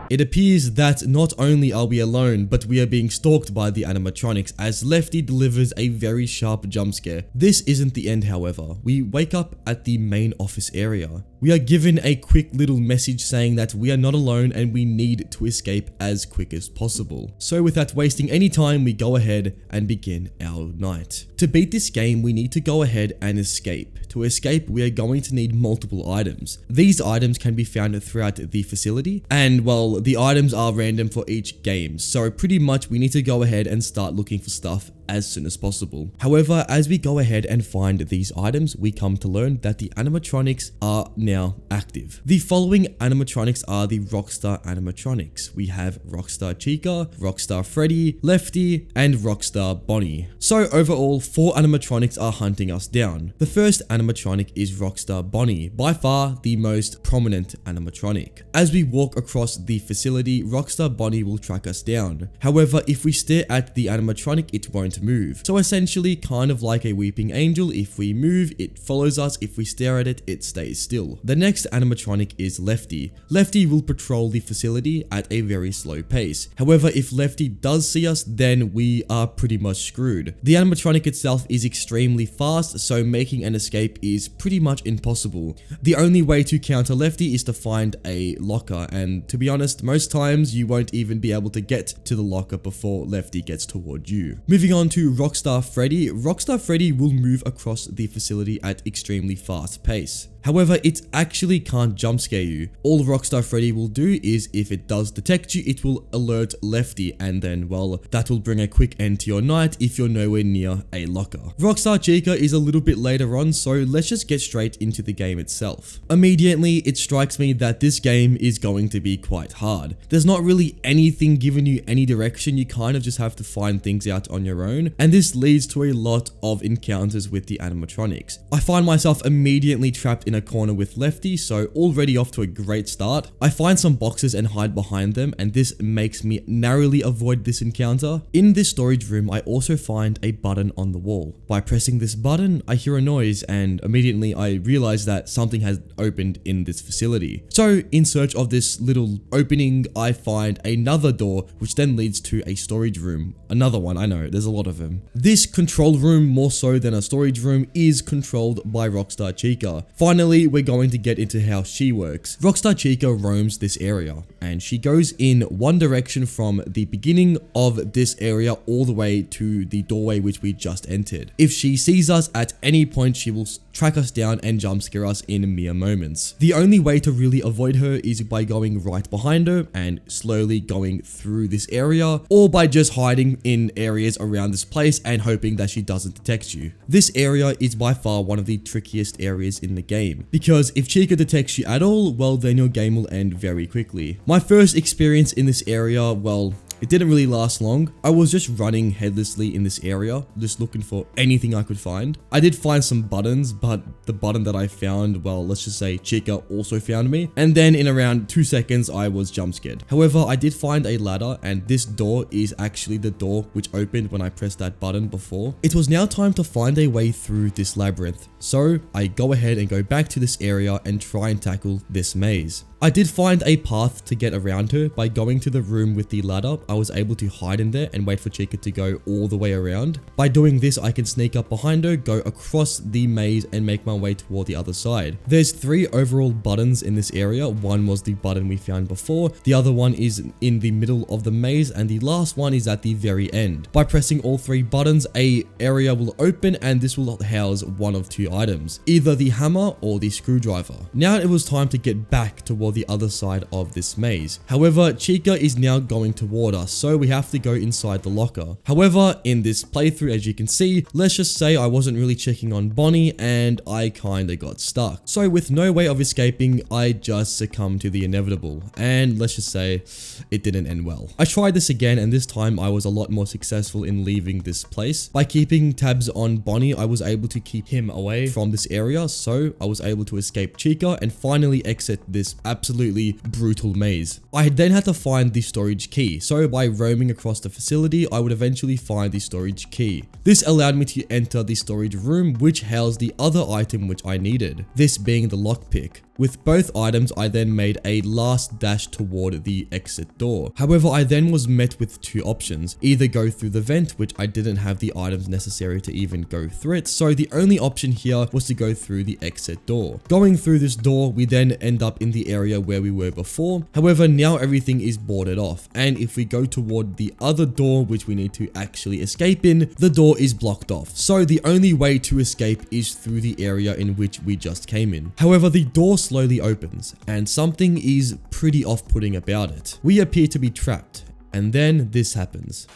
It appears that not only are we alone, but we are being stalked by the animatronics as Lefty delivers a very sharp jump scare. This isn't the end, however. We wake up at the main office area. we are given a quick little message saying that we are not alone and we need to escape as quick as possible. So without wasting any time, we go ahead and begin our night. To beat this game, we need to go ahead and escape. To escape, we are going to need multiple items. These items can be found throughout the facility, and well, the items are random for each game, so pretty much we need to go ahead and start looking for stuff as soon as possible. However, as we go ahead and find these items, we come to learn that the animatronics are now active. The following animatronics are the Rockstar animatronics. We have Rockstar Chica, Rockstar Freddy, Lefty, and Rockstar Bonnie. So overall, 4 animatronics are hunting us down. The first animatronic is Rockstar Bonnie, by far the most prominent animatronic. As we walk across the facility, Rockstar Bonnie will track us down. However, if we stare at the animatronic, it won't move. So essentially, kind of like a weeping angel, if we move, it follows us. If we stare at it, it stays still. The next animatronic is Lefty. Lefty will patrol the facility at a very slow pace. However, if Lefty does see us, then we are pretty much screwed. The animatronic itself is extremely fast, so making an escape is pretty much impossible. The only way to counter Lefty is to find a locker, and to be honest, most times you won't even be able to get to the locker before Lefty gets toward you. Moving on to Rockstar Freddy. Rockstar Freddy will move across the facility at extremely fast pace. However, it actually can't jump scare you. All Rockstar Freddy will do is, if it does detect you, it will alert Lefty, and then, well, that will bring a quick end to your night if you're nowhere near a locker. Rockstar Chica is a little bit later on, so let's just get straight into the game itself. Immediately, it strikes me that this game is going to be quite hard. There's not really anything giving you any direction, you kind of just have to find things out on your own, and this leads to a lot of encounters with the animatronics. I find myself immediately trapped in a corner with Lefty, so already off to a great start. I find some boxes and hide behind them, and this makes me narrowly avoid this encounter. In this storage room, I also find a button on the wall. By pressing this button, I hear a noise, and immediately I realize that something has opened in this facility. So in search of this little opening, I find another door, which then leads to a storage room. Another one, I know, there's a lot of them. This control room, more so than a storage room, is controlled by Rockstar Chica. Finally, we're going to get into how she works. Rockstar Chica roams this area, and she goes in one direction from the beginning of this area all the way to the doorway which we just entered. If she sees us at any point, she will track us down and jump scare us in mere moments. The only way to really avoid her is by going right behind her and slowly going through this area, or by just hiding in areas around this place and hoping that she doesn't detect you. This area is by far one of the trickiest areas in the game, because if Chica detects you at all, well, then your game will end very quickly. My first experience in this area, well, it didn't really last long. I was just running headlessly in this area, just looking for anything I could find. I did find some buttons, but the button that I found, well, let's just say Chica also found me. And then in around 2 seconds, I was jump scared. However, I did find a ladder, and this door is actually the door which opened when I pressed that button before. It was now time to find a way through this labyrinth. So I go ahead and go back to this area and try and tackle this maze. I did find a path to get around her. By going to the room with the ladder, I was able to hide in there and wait for Chica to go all the way around. By doing this, I can sneak up behind her, go across the maze, and make my way toward the other side. There's 3 overall buttons in this area. One was the button we found before, the other one is in the middle of the maze, and the last one is at the very end. By pressing all 3 buttons, a area will open, and this will house one of 2 items, either the hammer or the screwdriver. Now it was time to get back toward the other side of this maze. However, Chica is now going toward us, so we have to go inside the locker. However, in this playthrough, as you can see, let's just say I wasn't really checking on Bonnie and I kinda got stuck. So with no way of escaping, I just succumbed to the inevitable, and let's just say it didn't end well. I tried this again, and this time I was a lot more successful in leaving this place. By keeping tabs on Bonnie, I was able to keep him away from this area, so I was able to escape Chica and finally exit this absolutely brutal maze. I then had to find the storage key, so by roaming across the facility, I would eventually find the storage key. This allowed me to enter the storage room, which housed the other item which I needed, this being the lockpick. With both items, I then made a last dash toward the exit door. However, I then was met with two options. Either go through the vent, which I didn't have the items necessary to even go through it, so the only option here was to go through the exit door. Going through this door, we then end up in the area where we were before. However, now everything is boarded off, and if we go toward the other door, which we need to actually escape in, the door is blocked off. So the only way to escape is through the area in which we just came in. However, the door slowly opens, and something is pretty off-putting about it. We appear to be trapped, and then this happens.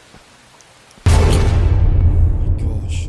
Oh my gosh.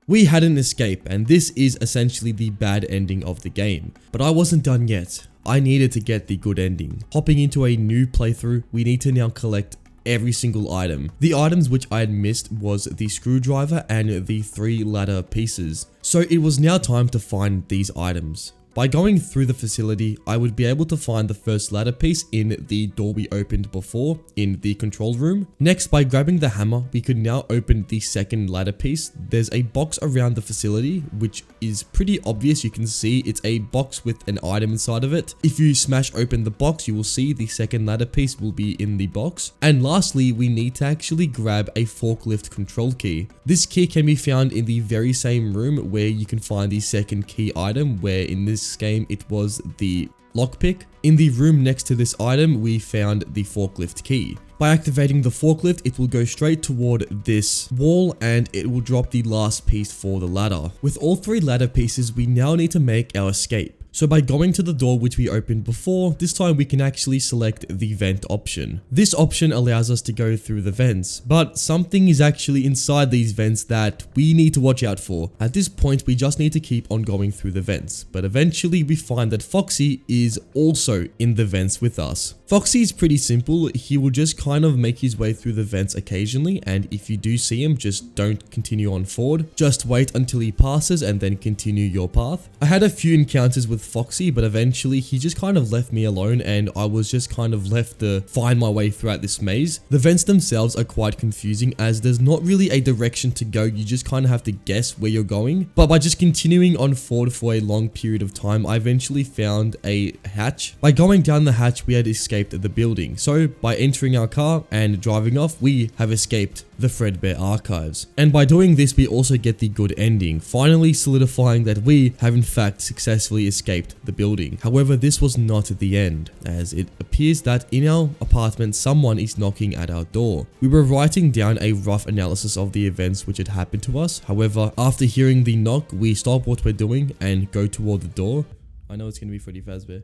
We had an escape, and this is essentially the bad ending of the game. But I wasn't done yet. I needed to get the good ending. Hopping into a new playthrough, we need to now collect every single item. The items which I had missed was the screwdriver and the 3 ladder pieces. So it was now time to find these items. By going through the facility, I would be able to find the first ladder piece in the door we opened before in the control room. Next, by grabbing the hammer, we could now open the second ladder piece. There's a box around the facility, which is pretty obvious. You can see it's a box with an item inside of it. If you smash open the box, you will see the second ladder piece will be in the box. And lastly, we need to actually grab a forklift control key. This key can be found in the very same room where you can find the second key item, where in this game it was the lockpick. In the room next to this item, we found the forklift key. By activating the forklift, it will go straight toward this wall and it will drop the last piece for the ladder. With all 3 ladder pieces, we now need to make our escape. So by going to the door which we opened before, this time we can actually select the vent option. This option allows us to go through the vents, but something is actually inside these vents that we need to watch out for. At this point, we just need to keep on going through the vents, but eventually we find that Foxy is also in the vents with us. Foxy is pretty simple. He will just kind of make his way through the vents occasionally, and if you do see him, just don't continue on forward. Just wait until he passes and then continue your path. I had a few encounters with Foxy, but eventually he just kind of left me alone and I was just kind of left to find my way throughout this maze. The vents themselves are quite confusing as there's not really a direction to go, you just kind of have to guess where you're going. But by just continuing on forward for a long period of time, I eventually found a hatch. By going down the hatch, we had escaped the building. So by entering our car and driving off, we have escaped the Fredbear archives. And by doing this, we also get the good ending, finally solidifying that we have in fact successfully escaped the building. However, this was not the end, as it appears that in our apartment, someone is knocking at our door. We were writing down a rough analysis of the events which had happened to us. However, after hearing the knock, we stop what we're doing and go toward the door. I know it's going to be Freddy Fazbear.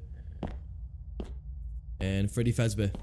And Freddy Fazbear.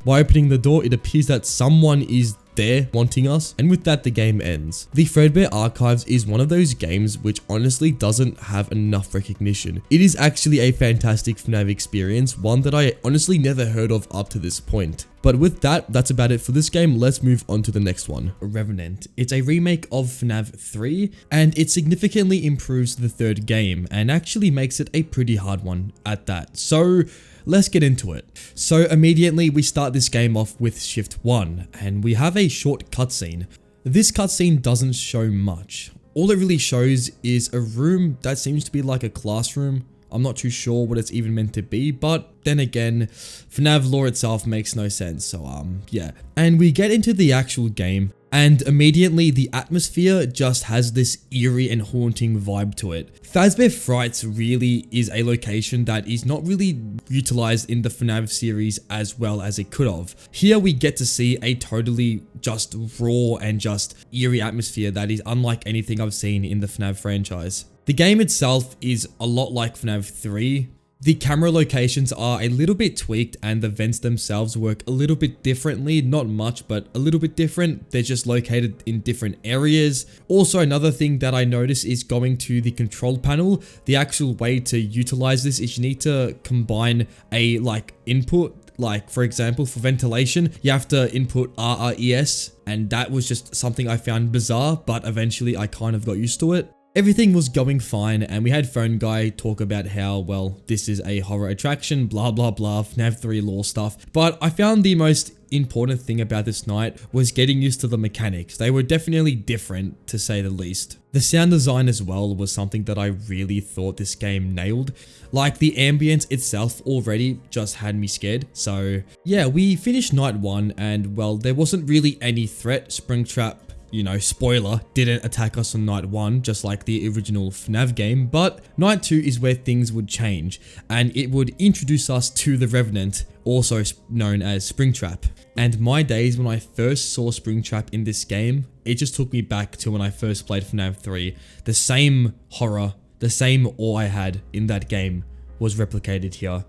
By opening the door, it appears that someone is there wanting us, and with that the game ends. The Fredbear Archives is one of those games which honestly doesn't have enough recognition. It is actually a fantastic FNAF experience, one that I honestly never heard of up to this point. But with that, that's about it for this game. Let's move on to the next one. Revenant. It's a remake of FNAF 3, and it significantly improves the third game, and actually makes it a pretty hard one at that. So let's get into it. So immediately we start this game off with shift 1, and we have a short cutscene. This cutscene doesn't show much. All it really shows is a room that seems to be like a classroom. I'm not too sure what it's even meant to be, but then again, FNAF lore itself makes no sense, so yeah. And we get into the actual game, and immediately the atmosphere just has this eerie and haunting vibe to it. Fazbear Frights really is a location that is not really utilized in the FNAF series as well as it could have. Here we get to see a totally just raw and just eerie atmosphere that is unlike anything I've seen in the FNAF franchise. The game itself is a lot like FNAF 3. The camera locations are a little bit tweaked and the vents themselves work a little bit differently, not much, but a little bit different. They're just located in different areas. Also, another thing that I noticed is going to the control panel. The actual way to utilize this is you need to combine a input. Like, for example, for ventilation, you have to input RRES, and that was just something I found bizarre, but eventually I kind of got used to it. Everything was going fine, and we had Phone Guy talk about how, well, this is a horror attraction, blah blah blah, FNAF 3 lore stuff. But I found the most important thing about this night was getting used to the mechanics. They were definitely different, to say the least. The sound design as well was something that I really thought this game nailed. Like, the ambience itself already just had me scared. So yeah, we finished night 1 and well, there wasn't really any threat. Springtrap, you know, spoiler, didn't attack us on night 1, just like the original FNAF game, but night 2 is where things would change, and it would introduce us to the Revenant, also known as Springtrap. And my days when I first saw Springtrap in this game, it just took me back to when I first played FNAF 3. The same horror, the same awe I had in that game was replicated here,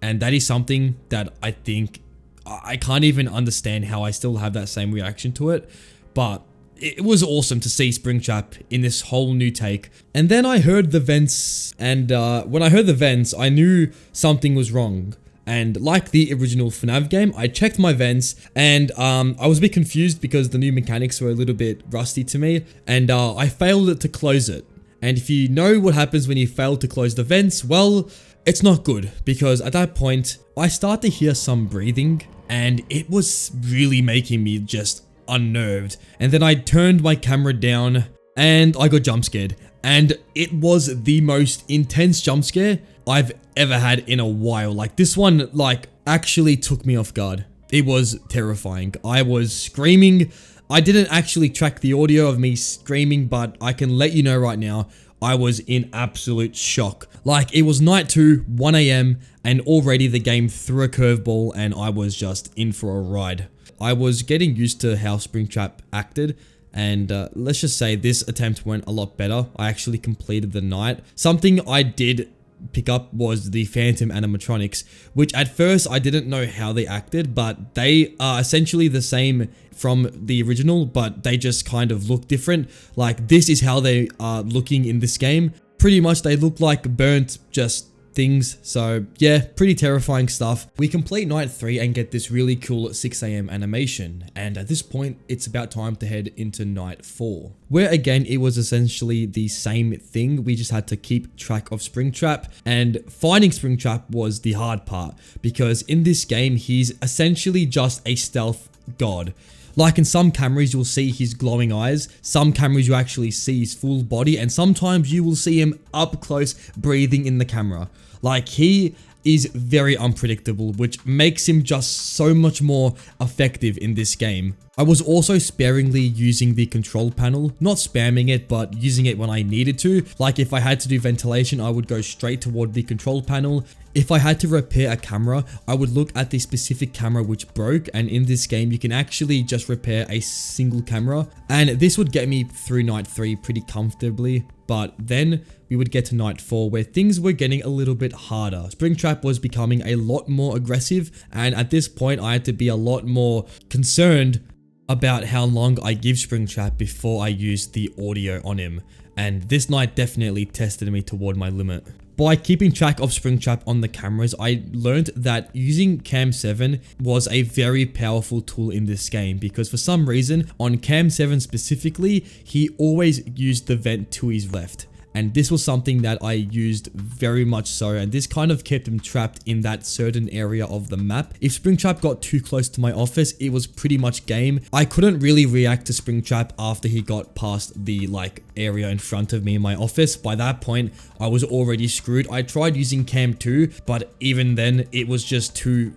and that is something that I think, I can't even understand how I still have that same reaction to it, but it was awesome to see Springtrap in this whole new take. And then I heard the vents, and when I heard the vents, I knew something was wrong. And like the original FNAF game, I checked my vents, and I was a bit confused because the new mechanics were a little bit rusty to me, and I failed to close it. And if you know what happens when you fail to close the vents, well, it's not good, because at that point, I start to hear some breathing, and it was really making me just unnerved. And then I turned my camera down and I got jump scared, and it was the most intense jump scare I've ever had in a while. Like, this one like actually took me off guard. It was terrifying. I was screaming. I didn't actually track the audio of me screaming, but I can let you know right now, I was in absolute shock. Like, it was night 2, 1 AM, and already the game threw a curveball and I was just in for a ride. I was getting used to how Springtrap acted, and let's just say this attempt went a lot better. I actually completed the night. Something I did pick up was the phantom animatronics, which at first I didn't know how they acted, but they are essentially the same from the original, but they just kind of look different. Like, this is how they are looking in this game. Pretty much they look like burnt just things. So yeah, pretty terrifying stuff. We complete night 3 and get this really cool 6 AM animation, and at this point it's about time to head into night 4, where again it was essentially the same thing. We just had to keep track of Springtrap, and finding Springtrap was the hard part, because in this game he's essentially just a stealth god. Like, in some cameras you'll see his glowing eyes, some cameras you actually see his full body, and sometimes you will see him up close breathing in the camera. Like, he is very unpredictable, which makes him just so much more effective in this game. I was also sparingly using the control panel, not spamming it, but using it when I needed to. Like, if I had to do ventilation, I would go straight toward the control panel. If I had to repair a camera, I would look at the specific camera which broke, and in this game you can actually just repair a single camera, and this would get me through night 3 pretty comfortably. But then we would get to night 4, where things were getting a little bit harder. Springtrap was becoming a lot more aggressive, and at this point I had to be a lot more concerned about how long I give Springtrap before I use the audio on him, and this night definitely tested me toward my limit. By keeping track of Springtrap on the cameras, I learned that using Cam 7 was a very powerful tool in this game, because for some reason on Cam 7 specifically, he always used the vent to his left. And this was something that I used very much so, and this kind of kept him trapped in that certain area of the map. If Springtrap got too close to my office, it was pretty much game. I couldn't really react to Springtrap after he got past the area in front of me in my office. By that point, I was already screwed. I tried using Cam 2, but even then, it was just too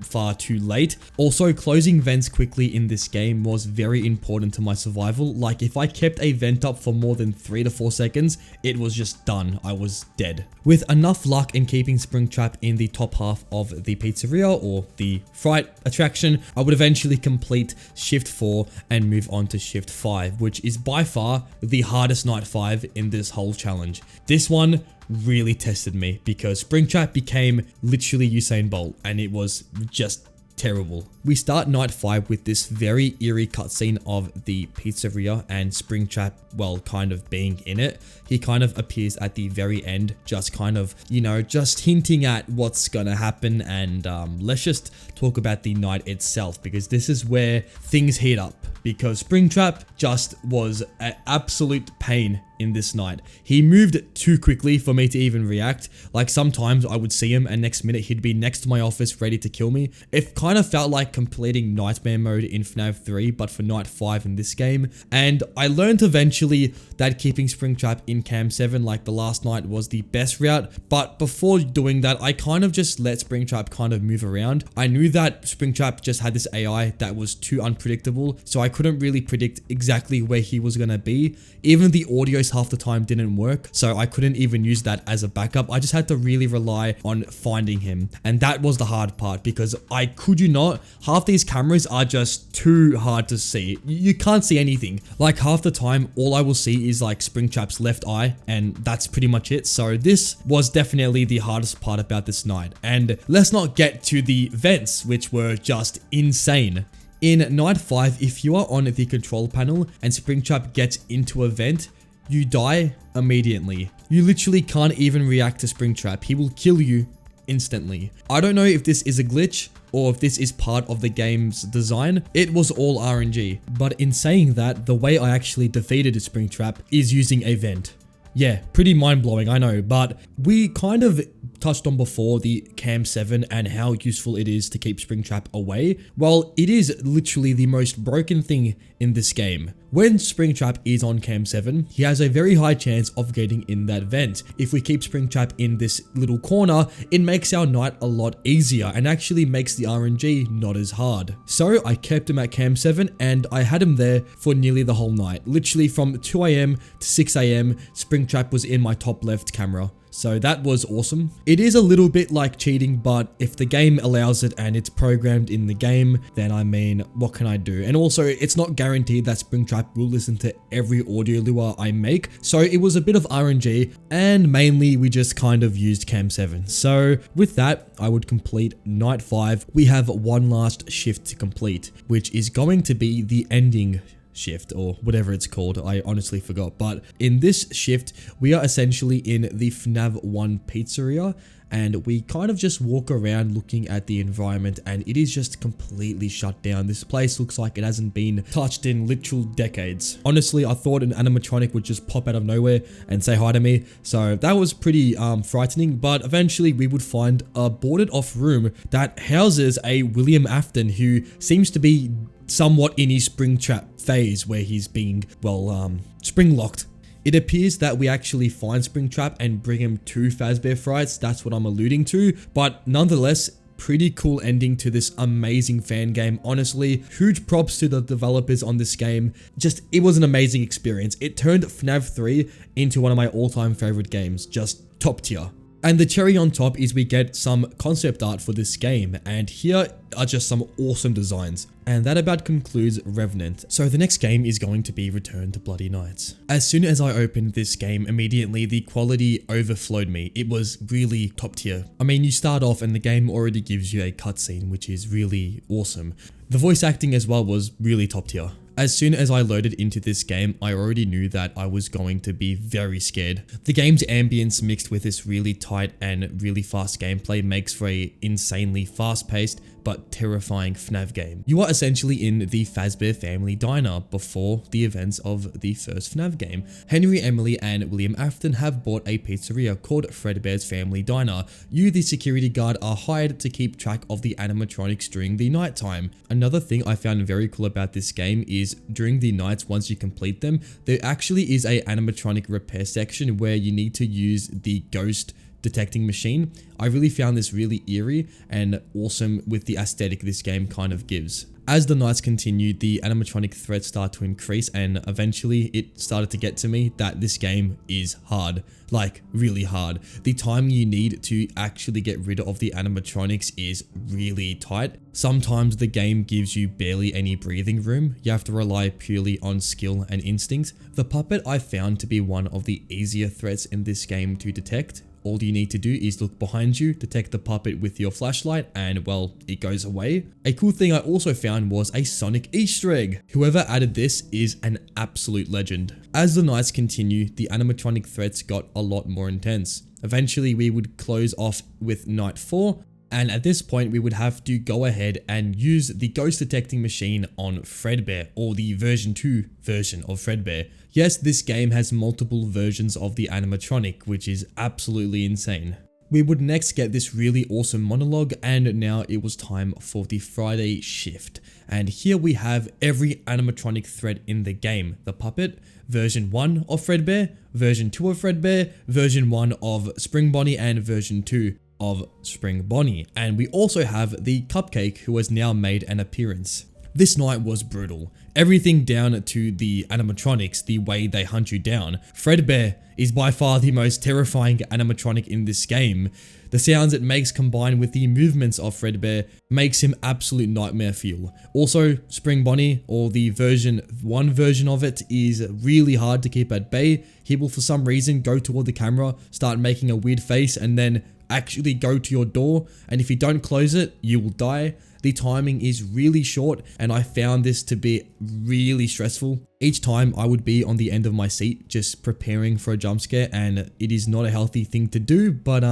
late. Also, closing vents quickly in this game was very important to my survival. Like, if I kept a vent up for more than 3 to 4 seconds, it was just done. I was dead. With enough luck in keeping Springtrap in the top half of the pizzeria or the fright attraction, I would eventually complete shift 4 and move on to shift 5, which is by far the hardest night 5 in this whole challenge. This one really tested me because Springtrap became literally Usain Bolt, and it was just terrible. We start night 5 with this very eerie cutscene of the pizzeria and Springtrap, well, kind of being in it. He kind of appears at the very end, just kind of, you know, just hinting at what's gonna happen. And let's just talk about the night itself, because this is where things heat up, because Springtrap just was an absolute pain in this night. He moved too quickly for me to even react. Like sometimes I would see him and next minute he'd be next to my office ready to kill me. It kind of felt like completing Nightmare mode in FNAF 3 but for night 5 in this game. And I learned eventually that keeping Springtrap in Cam 7 like the last night was the best route, but before doing that I kind of just let Springtrap kind of move around. I knew that Springtrap just had this AI that was too unpredictable, so I couldn't really predict exactly where he was gonna be. Even the audios half the time didn't work, so I couldn't even use that as a backup. I just had to really rely on finding him, and that was the hard part because I could you not, half these cameras are just too hard to see. You can't see anything. Like half the time all I will see is like Springtrap's left eye, and that's pretty much it. So this was definitely the hardest part about this night. And let's not get to the vents, which were just insane. In night 5, if you are on the control panel and Springtrap gets into a vent, you die immediately. You literally can't even react to Springtrap. He will kill you instantly. I don't know if this is a glitch or if this is part of the game's design. It was all RNG. But in saying that, the way I actually defeated Springtrap is using a vent. Yeah, pretty mind-blowing, I know, but we kind of touched on before the Cam 7 and how useful it is to keep Springtrap away. Well, it is literally the most broken thing in this game. When Springtrap is on Cam 7, he has a very high chance of getting in that vent. If we keep Springtrap in this little corner, it makes our night a lot easier and actually makes the RNG not as hard. So I kept him at Cam 7 and I had him there for nearly the whole night. Literally from 2 AM to 6 AM, Springtrap was in my top left camera. So that was awesome. It is a little bit like cheating, but if the game allows it and it's programmed in the game, then I mean, what can I do? And also, it's not guaranteed that Springtrap will listen to every audio lure I make. So it was a bit of RNG, and mainly we just kind of used Cam 7. So with that, I would complete night 5. We have one last shift to complete, which is going to be the ending shift or whatever it's called. I honestly forgot, but in this shift we are essentially in the FNAV 1 pizzeria and we kind of just walk around looking at the environment and it is just completely shut down. This place looks like it hasn't been touched in literal decades. Honestly, I thought an animatronic would just pop out of nowhere and say hi to me, so that was pretty frightening. But eventually we would find a boarded off room that houses a William Afton who seems to be somewhat in his Springtrap phase where he's being, well, spring locked. It appears that we actually find Springtrap and bring him to Fazbear Frights. That's what I'm alluding to. But nonetheless, pretty cool ending to this amazing fan game. Honestly, huge props to the developers on this game. Just, it was an amazing experience. It turned FNAF 3 into one of my all-time favorite games. Just top tier. And the cherry on top is we get some concept art for this game, and here are just some awesome designs. And that about concludes Revenant. So the next game is going to be Return to Bloody Nights. As soon as I opened this game, immediately the quality overflowed me. It was really top tier. I mean, you start off and the game already gives you a cutscene, which is really awesome. The voice acting as well was really top tier. As soon as I loaded into this game, I already knew that I was going to be very scared. The game's ambience mixed with this really tight and really fast gameplay makes for a insanely fast-paced but terrifying FNAF game. You are essentially in the Fazbear family diner before the events of the first FNAF game. Henry, Emily, and William Afton have bought a pizzeria called Fredbear's Family Diner. You, the security guard, are hired to keep track of the animatronics during the nighttime. Another thing I found very cool about this game is during the nights, once you complete them, there actually is a animatronic repair section where you need to use the ghost detecting machine. I really found this really eerie and awesome with the aesthetic this game kind of gives. As the nights continued, the animatronic threats start to increase and eventually it started to get to me that this game is hard. Like, really hard. The time you need to actually get rid of the animatronics is really tight. Sometimes the game gives you barely any breathing room. You have to rely purely on skill and instinct. The puppet I found to be one of the easier threats in this game to detect. All you need to do is look behind you, detect the puppet with your flashlight, and well, it goes away. A cool thing I also found was a Sonic Easter egg. Whoever added this is an absolute legend. As the nights continue, the animatronic threats got a lot more intense. Eventually, we would close off with night 4, And at this point, we would have to go ahead and use the ghost detecting machine on Fredbear, or the version 2 version of Fredbear. Yes, this game has multiple versions of the animatronic, which is absolutely insane. We would next get this really awesome monologue, and now it was time for the Friday shift. And here we have every animatronic thread in the game. The puppet, version 1 of Fredbear, version 2 of Fredbear, version 1 of Spring Bonnie, and version 2 of Spring Bonnie. And we also have the cupcake, who has now made an appearance. This night was brutal. Everything down to the animatronics, the way they hunt you down. Fredbear is by far the most terrifying animatronic in this game. The sounds it makes combined with the movements of Fredbear makes him absolute nightmare fuel. Also, Spring Bonnie, or the version 1 version of it, is really hard to keep at bay. He will for some reason go toward the camera, start making a weird face, and then actually go to your door, and if you don't close it, you will die. The timing is really short, and I found this to be really stressful. Each time I would be on the end of my seat just preparing for a jump scare, and it is not a healthy thing to do, but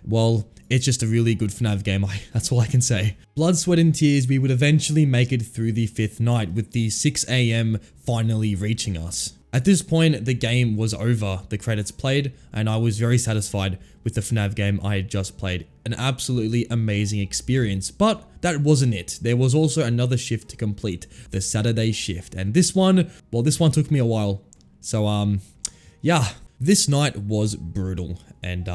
well, it's just a really good FNAF game, that's all I can say. Blood, sweat and tears, we would eventually make it through the 5th night, with the 6 AM finally reaching us. At this point, the game was over, the credits played, and I was very satisfied with the FNAF game I had just played. An absolutely amazing experience, but that wasn't it. There was also another shift to complete, the Saturday shift, and this one, well, this one took me a while. So, yeah, this night was brutal, and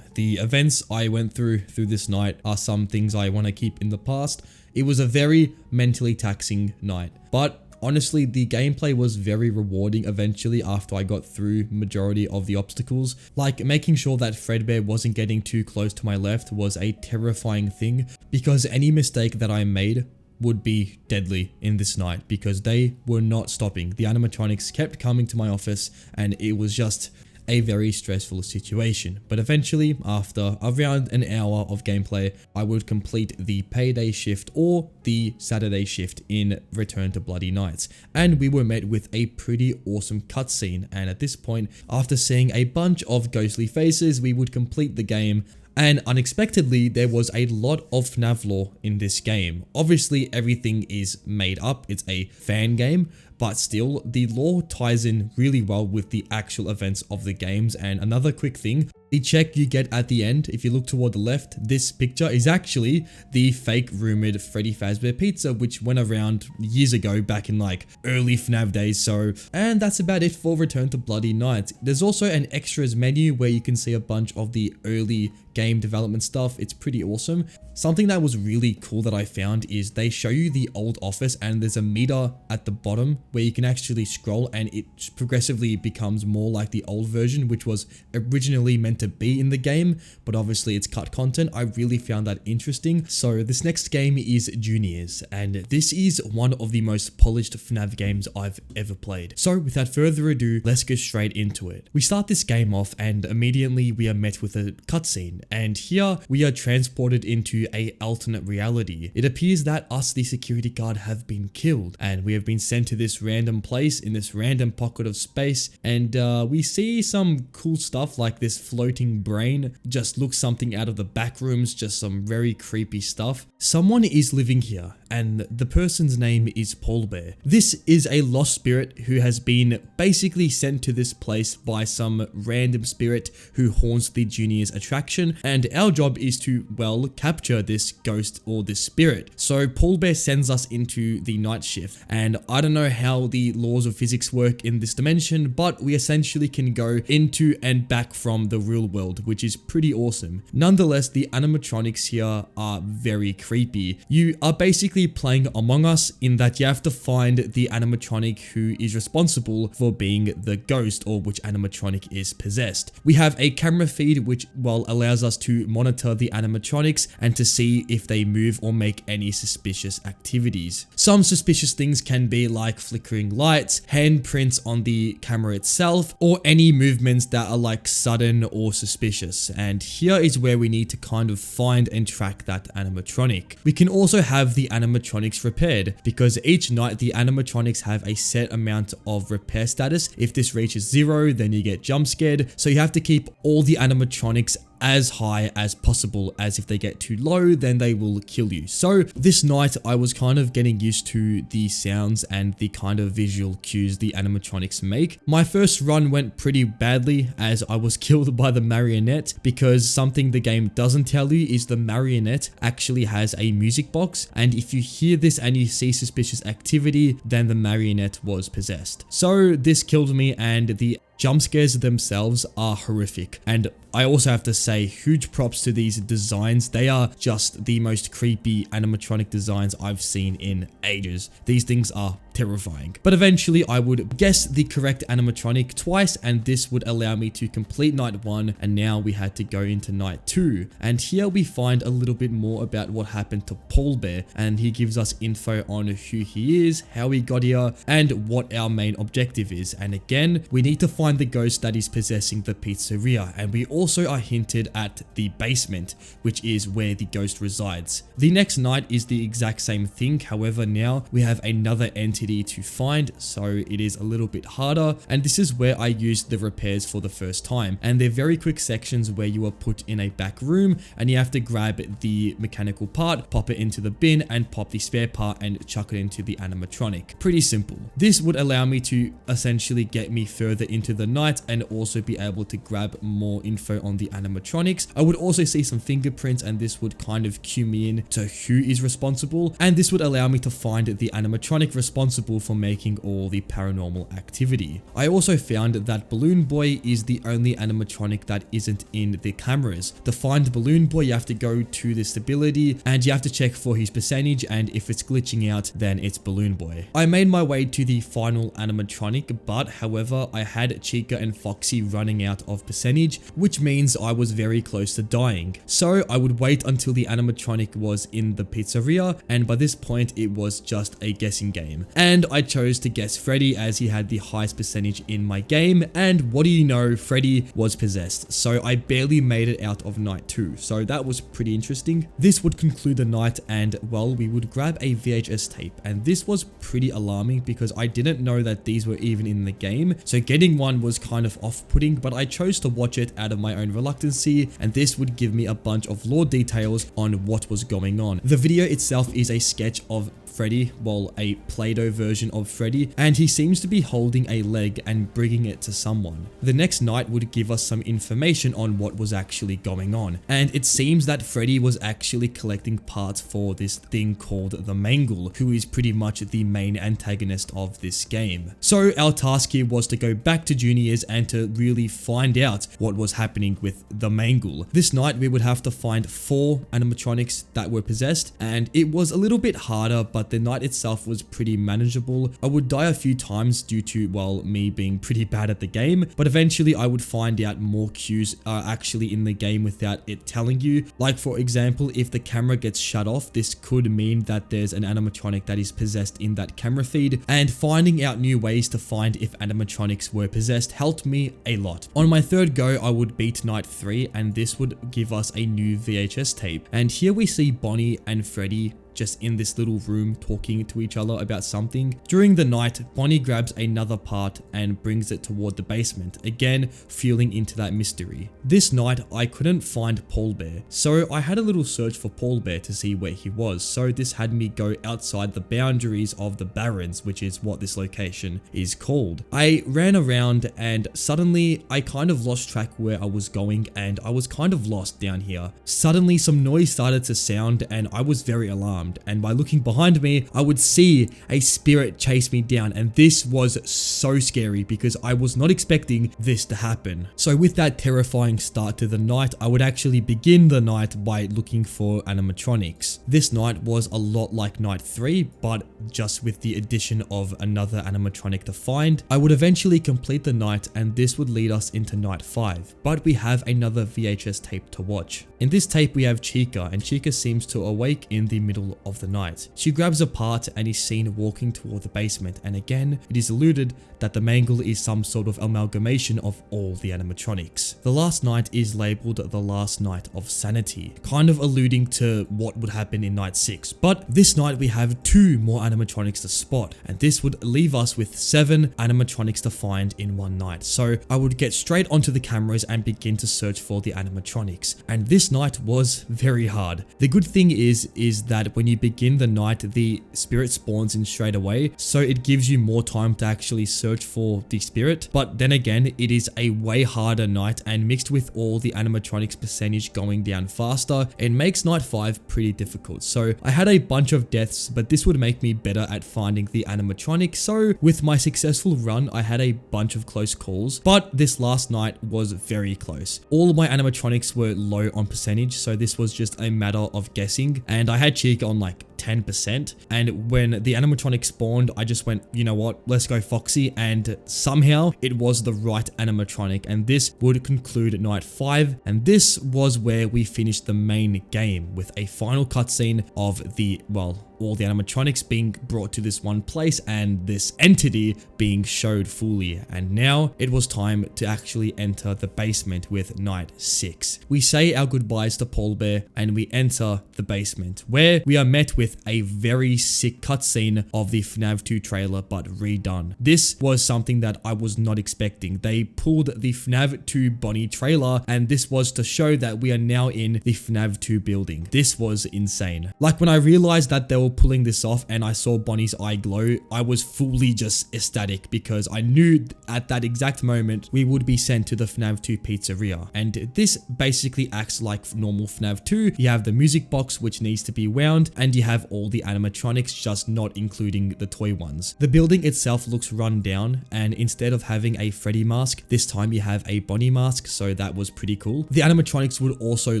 the events I went through this night are some things I want to keep in the past. It was a very mentally taxing night, but honestly, the gameplay was very rewarding eventually after I got through majority of the obstacles. Like, making sure that Fredbear wasn't getting too close to my left was a terrifying thing, because any mistake that I made would be deadly in this night, because they were not stopping. The animatronics kept coming to my office, and it was just a very stressful situation. But eventually, after around an hour of gameplay, I would complete the payday shift or the Saturday shift in Return to Bloody Nights, and we were met with a pretty awesome cutscene. And at this point, after seeing a bunch of ghostly faces, we would complete the game. And unexpectedly, there was a lot of FNAF lore in this game. Obviously, everything is made up, it's a fan game, but still, the lore ties in really well with the actual events of the games. And another quick thing, the check you get at the end, if you look toward the left, this picture is actually the fake rumored Freddy Fazbear pizza, which went around years ago, back in like early FNAF days. So, and that's about it for Return to Bloody Nights. There's also an extras menu where you can see a bunch of the early game development stuff. It's pretty awesome. Something that was really cool that I found is they show you the old office, and there's a meter at the bottom where you can actually scroll, and it progressively becomes more like the old version, which was originally meant to be in the game, but obviously it's cut content. I really found that interesting. So this next game is Juniors, and this is one of the most polished FNAF games I've ever played. So without further ado, let's go straight into it. We start this game off, and immediately we are met with a cutscene, and here we are transported into a alternate reality. It appears that us, the security guard, have been killed, and we have been sent to this random place in this random pocket of space, and we see some cool stuff like this floating brain. Just looks something out of the back rooms, just some very creepy stuff. Someone is living here, and the person's name is Fredbear. This is a lost spirit who has been basically sent to this place by some random spirit who haunts the Juniors attraction, and our job is to, well, capture this ghost or this spirit. So Fredbear sends us into the night shift, and I don't know how the laws of physics work in this dimension, but we essentially can go into and back from the real world, which is pretty awesome. Nonetheless, the animatronics here are very creepy. You are basically playing Among Us in that you have to find the animatronic who is responsible for being the ghost, or which animatronic is possessed. We have a camera feed which, well, allows us to monitor the animatronics and to see if they move or make any suspicious activities. Some suspicious things can be like flickering lights, handprints on the camera itself, or any movements that are like sudden or suspicious. And here is where we need to kind of find and track that animatronic. We can also have the animatronics repaired, because each night the animatronics have a set amount of repair status. If this reaches 0, then you get jump scared. So you have to keep all the animatronics as high as possible, as if they get too low, then they will kill you. So this night I was kind of getting used to the sounds and the kind of visual cues the animatronics make. My first run went pretty badly as I was killed by the marionette, because something the game doesn't tell you is the marionette actually has a music box, and if you hear this and you see suspicious activity, then the marionette was possessed. So this killed me, and the jump scares themselves are horrific. And I also have to say huge props to these designs. They are just the most creepy animatronic designs I've seen in ages. These things are terrifying. But eventually I would guess the correct animatronic twice, and this would allow me to complete night 1, and now we had to go into night 2. And here we find a little bit more about what happened to Paul Bear, and he gives us info on who he is, how he got here, and what our main objective is. And again, we need to find the ghost that is possessing the pizzeria, and we also are hinted at the basement, which is where the ghost resides. The next night is the exact same thing, however now we have another entity to find, so it is a little bit harder, and this is where I used the repairs for the first time. And they're very quick sections where you are put in a back room and you have to grab the mechanical part, pop it into the bin, and pop the spare part and chuck it into the animatronic. Pretty simple. This would allow me to essentially get me further into the night and also be able to grab more info on the animatronics. I would also see some fingerprints, and this would kind of cue me in to who is responsible, and this would allow me to find the animatronic responsible for making all the paranormal activity. I also found that Balloon Boy is the only animatronic that isn't in the cameras. To find Balloon Boy, you have to go to the stability and you have to check for his percentage, and if it's glitching out, then it's Balloon Boy. I made my way to the final animatronic, but however, I had Chica and Foxy running out of percentage, which means I was very close to dying. So I would wait until the animatronic was in the pizzeria, and by this point it was just a guessing game. And I chose to guess Freddy as he had the highest percentage in my game, and what do you know, Freddy was possessed. So I barely made it out of night 2, so that was pretty interesting. This would conclude the night, and well, we would grab a VHS tape, and this was pretty alarming because I didn't know that these were even in the game, so getting one was kind of off-putting, but I chose to watch it out of my own reluctancy, and this would give me a bunch of lore details on what was going on. The video itself is a sketch of Freddy, well, a Play-Doh version of Freddy, and he seems to be holding a leg and bringing it to someone. The next night would give us some information on what was actually going on, and it seems that Freddy was actually collecting parts for this thing called the Mangle, who is pretty much the main antagonist of this game. So our task here was to go back to juniors and to really find out what was happening with the Mangle. This night we would have to find 4 animatronics that were possessed, and it was a little bit harder, but the night itself was pretty manageable. I would die a few times due to, well, me being pretty bad at the game, but eventually I would find out more cues are actually in the game without it telling you. Like for example, if the camera gets shut off, this could mean that there's an animatronic that is possessed in that camera feed, and finding out new ways to find if animatronics were possessed helped me a lot. On my third go, I would beat night 3, and this would give us a new VHS tape, and here we see Bonnie and Freddy just in this little room talking to each other about something. During the night, Bonnie grabs another part and brings it toward the basement, again fueling into that mystery. This night, I couldn't find Paul Bear, so I had a little search for Paul Bear to see where he was, so this had me go outside the boundaries of the Barrens, which is what this location is called. I ran around and suddenly I kind of lost track where I was going, and I was kind of lost down here. Suddenly some noise started to sound and I was very alarmed. And by looking behind me, I would see a spirit chase me down, and this was so scary because I was not expecting this to happen. So with that terrifying start to the night, I would actually begin the night by looking for animatronics. This night was a lot like night 3, but just with the addition of another animatronic to find. I would eventually complete the night, and this would lead us into night 5, but we have another VHS tape to watch. In this tape we have Chica, and Chica seems to awake in the middle middle of the night. She grabs a part and is seen walking toward the basement, and again, it is alluded that the mangle is some sort of amalgamation of all the animatronics. The last night is labeled the last night of sanity, kind of alluding to what would happen in night 6. But this night we have 2 more animatronics to spot, and this would leave us with 7 animatronics to find in one night. So I would get straight onto the cameras and begin to search for the animatronics. And this night was very hard. The good thing is that when you begin the night, the spirit spawns in straight away, so it gives you more time to actually search for the spirit. But then again, it is a way harder night, and mixed with all the animatronics percentage going down faster, it makes night 5 pretty difficult. So I had a bunch of deaths, but this would make me better at finding the animatronics. So with my successful run, I had a bunch of close calls, but this last night was very close. All of my animatronics were low on percentage, so this was just a matter of guessing, and I had Chica on like 10%, and when the animatronic spawned, I just went, you know what, let's go Foxy, and somehow it was the right animatronic, and this would conclude night 5, and this was where we finished the main game with a final cutscene of the, well, all the animatronics being brought to this one place and this entity being showed fully. And now it was time to actually enter the basement with night 6. We say our goodbyes to Paul Bear and we enter the basement, where we are met with a very sick cutscene of the FNAV 2 trailer but redone. This was something that I was not expecting. They pulled the FNAV 2 Bonnie trailer, and this was to show that we are now in the FNAV 2 building. This was insane. Like, when I realized that they were pulling this off and I saw Bonnie's eye glow, I was fully just ecstatic, because I knew at that exact moment we would be sent to the FNAV 2 pizzeria. And this basically acts like normal FNAV 2. You have the music box which needs to be wound, and you have all the animatronics, just not including the toy ones. The building itself looks run down, and instead of having a Freddy mask, this time you have a Bonnie mask, so that was pretty cool. The animatronics would also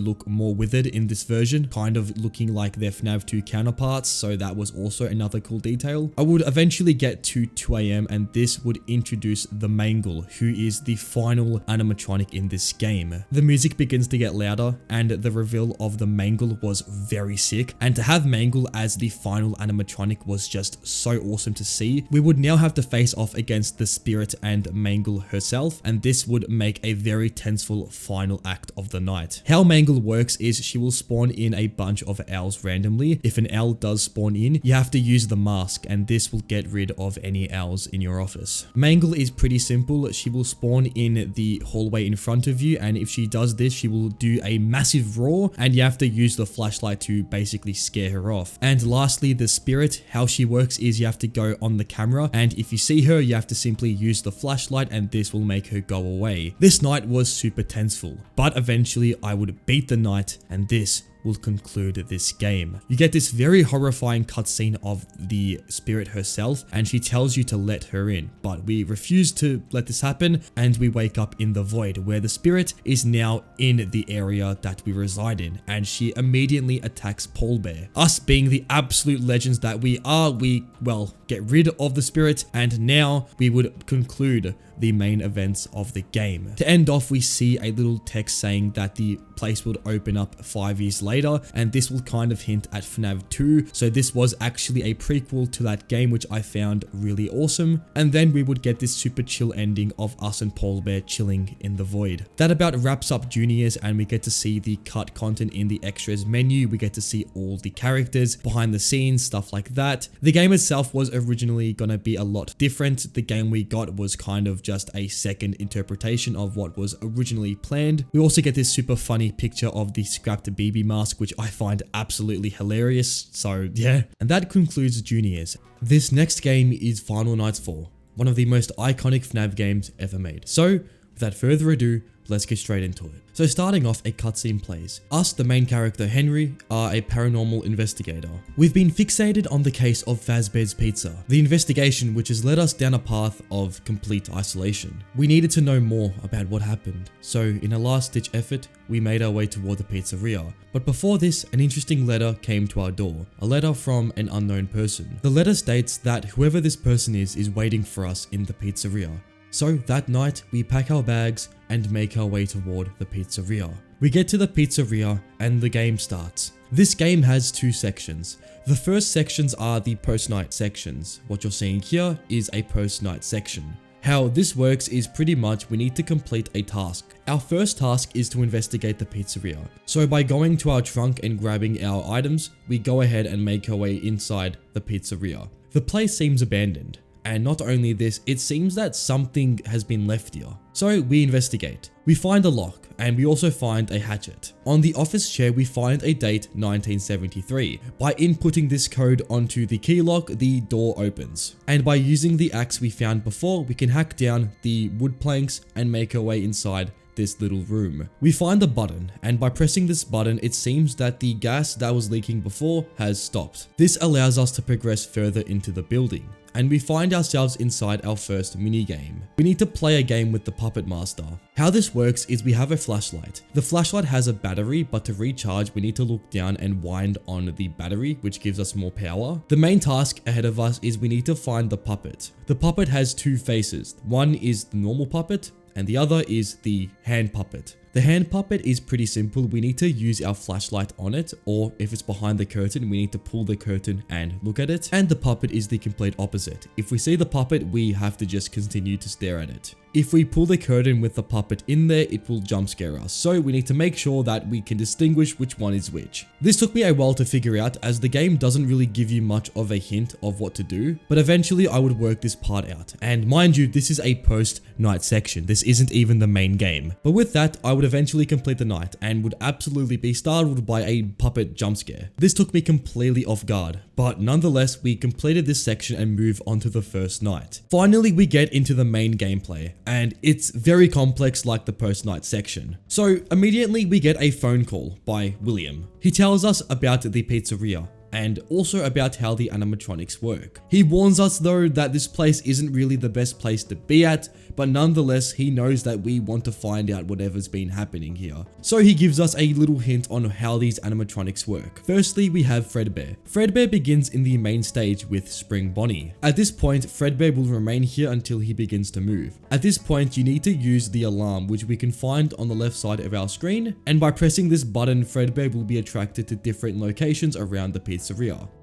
look more withered in this version, kind of looking like their FNAV 2 counterparts, so that was also another cool detail. I would eventually get to 2 AM, and this would introduce the Mangle, who is the final animatronic in this game. The music begins to get louder, and the reveal of the Mangle was very sick, and to have Mangle as the final animatronic was just so awesome to see. We would now have to face off against the spirit and Mangle herself, and this would make a very tenseful final act of the night. How Mangle works is she will spawn in a bunch of owls randomly. If an owl does spawn in, you have to use the mask, and this will get rid of any owls in your office. Mangle is pretty simple. She will spawn in the hallway in front of you, and if she does this, she will do a massive roar, and you have to use the flashlight to basically scare her off. And lastly, the spirit, how she works is you have to go on the camera, and if you see her, you have to simply use the flashlight, and this will make her go away. This night was super tenseful, but eventually I would beat the night, and this will conclude this game. You get this very horrifying cutscene of the spirit herself, and she tells you to let her in, but we refuse to let this happen, and we wake up in the void, where the spirit is now in the area that we reside in, and she immediately attacks Paul Bear. Us being the absolute legends that we are, we, well, get rid of the spirit, and now we would conclude the main events of the game. To end off, we see a little text saying that the place would open up 5 years later, and this will kind of hint at FNAV 2, so this was actually a prequel to that game, which I found really awesome. And then we would get this super chill ending of us and Paul Bear chilling in the void. That about wraps up Juniors, and we get to see the cut content in the extras menu. We get to see all the characters behind the scenes, stuff like that. The game itself was originally gonna be a lot different. The game we got was kind of just a second interpretation of what was originally planned. We also get this super funny picture of the scrapped BB mask, which I find absolutely hilarious. So yeah, and that concludes Juniors. This next game is Final Nights 4, one of the most iconic FNAF games ever made. So without further ado, let's get straight into it. So starting off, a cutscene plays. Us, the main character Henry, are a paranormal investigator. We've been fixated on the case of Fazbear's Pizza, the investigation which has led us down a path of complete isolation. We needed to know more about what happened, so in a last-ditch effort, we made our way toward the pizzeria. But before this, an interesting letter came to our door, a letter from an unknown person. The letter states that whoever this person is waiting for us in the pizzeria. So that night, we pack our bags and make our way toward the pizzeria. We get to the pizzeria and the game starts. This game has two sections. The first sections are the post-night sections. What you're seeing here is a post-night section. How this works is pretty much we need to complete a task. Our first task is to investigate the pizzeria. So by going to our trunk and grabbing our items, we go ahead and make our way inside the pizzeria. The place seems abandoned. And not only this, it seems that something has been left here. So we investigate. We find a lock and we also find a hatchet. On the office chair, we find a date 1973. By inputting this code onto the key lock, the door opens. And by using the axe we found before, we can hack down the wood planks and make our way inside this little room. We find a button, and by pressing this button, it seems that the gas that was leaking before has stopped. This allows us to progress further into the building, and we find ourselves inside our first minigame. We need to play a game with the Puppet Master. How this works is we have a flashlight. The flashlight has a battery, but to recharge, we need to look down and wind on the battery, which gives us more power. The main task ahead of us is we need to find the puppet. The puppet has two faces. One is the normal puppet, and the other is the hand puppet. The hand puppet is pretty simple. We need to use our flashlight on it, or if it's behind the curtain, we need to pull the curtain and look at it. And the puppet is the complete opposite. If we see the puppet, we have to just continue to stare at it. If we pull the curtain with the puppet in there, it will jump scare us. So we need to make sure that we can distinguish which one is which. This took me a while to figure out, as the game doesn't really give you much of a hint of what to do, but eventually I would work this part out. And mind you, this is a post-night section. This isn't even the main game. But with that, I would eventually complete the night and would absolutely be startled by a puppet jump scare. This took me completely off guard, but nonetheless, we completed this section and move on to the first night. Finally, we get into the main gameplay, and it's very complex like the post-night section. So immediately we get a phone call by William. He tells us about the pizzeria and also about how the animatronics work. He warns us though that this place isn't really the best place to be at, but nonetheless he knows that we want to find out whatever's been happening here. So he gives us a little hint on how these animatronics work. Firstly, we have Fredbear. Fredbear begins in the main stage with Spring Bonnie. At this point, Fredbear will remain here until he begins to move. At this point, you need to use the alarm, which we can find on the left side of our screen, and by pressing this button, Fredbear will be attracted to different locations around the pizzeria.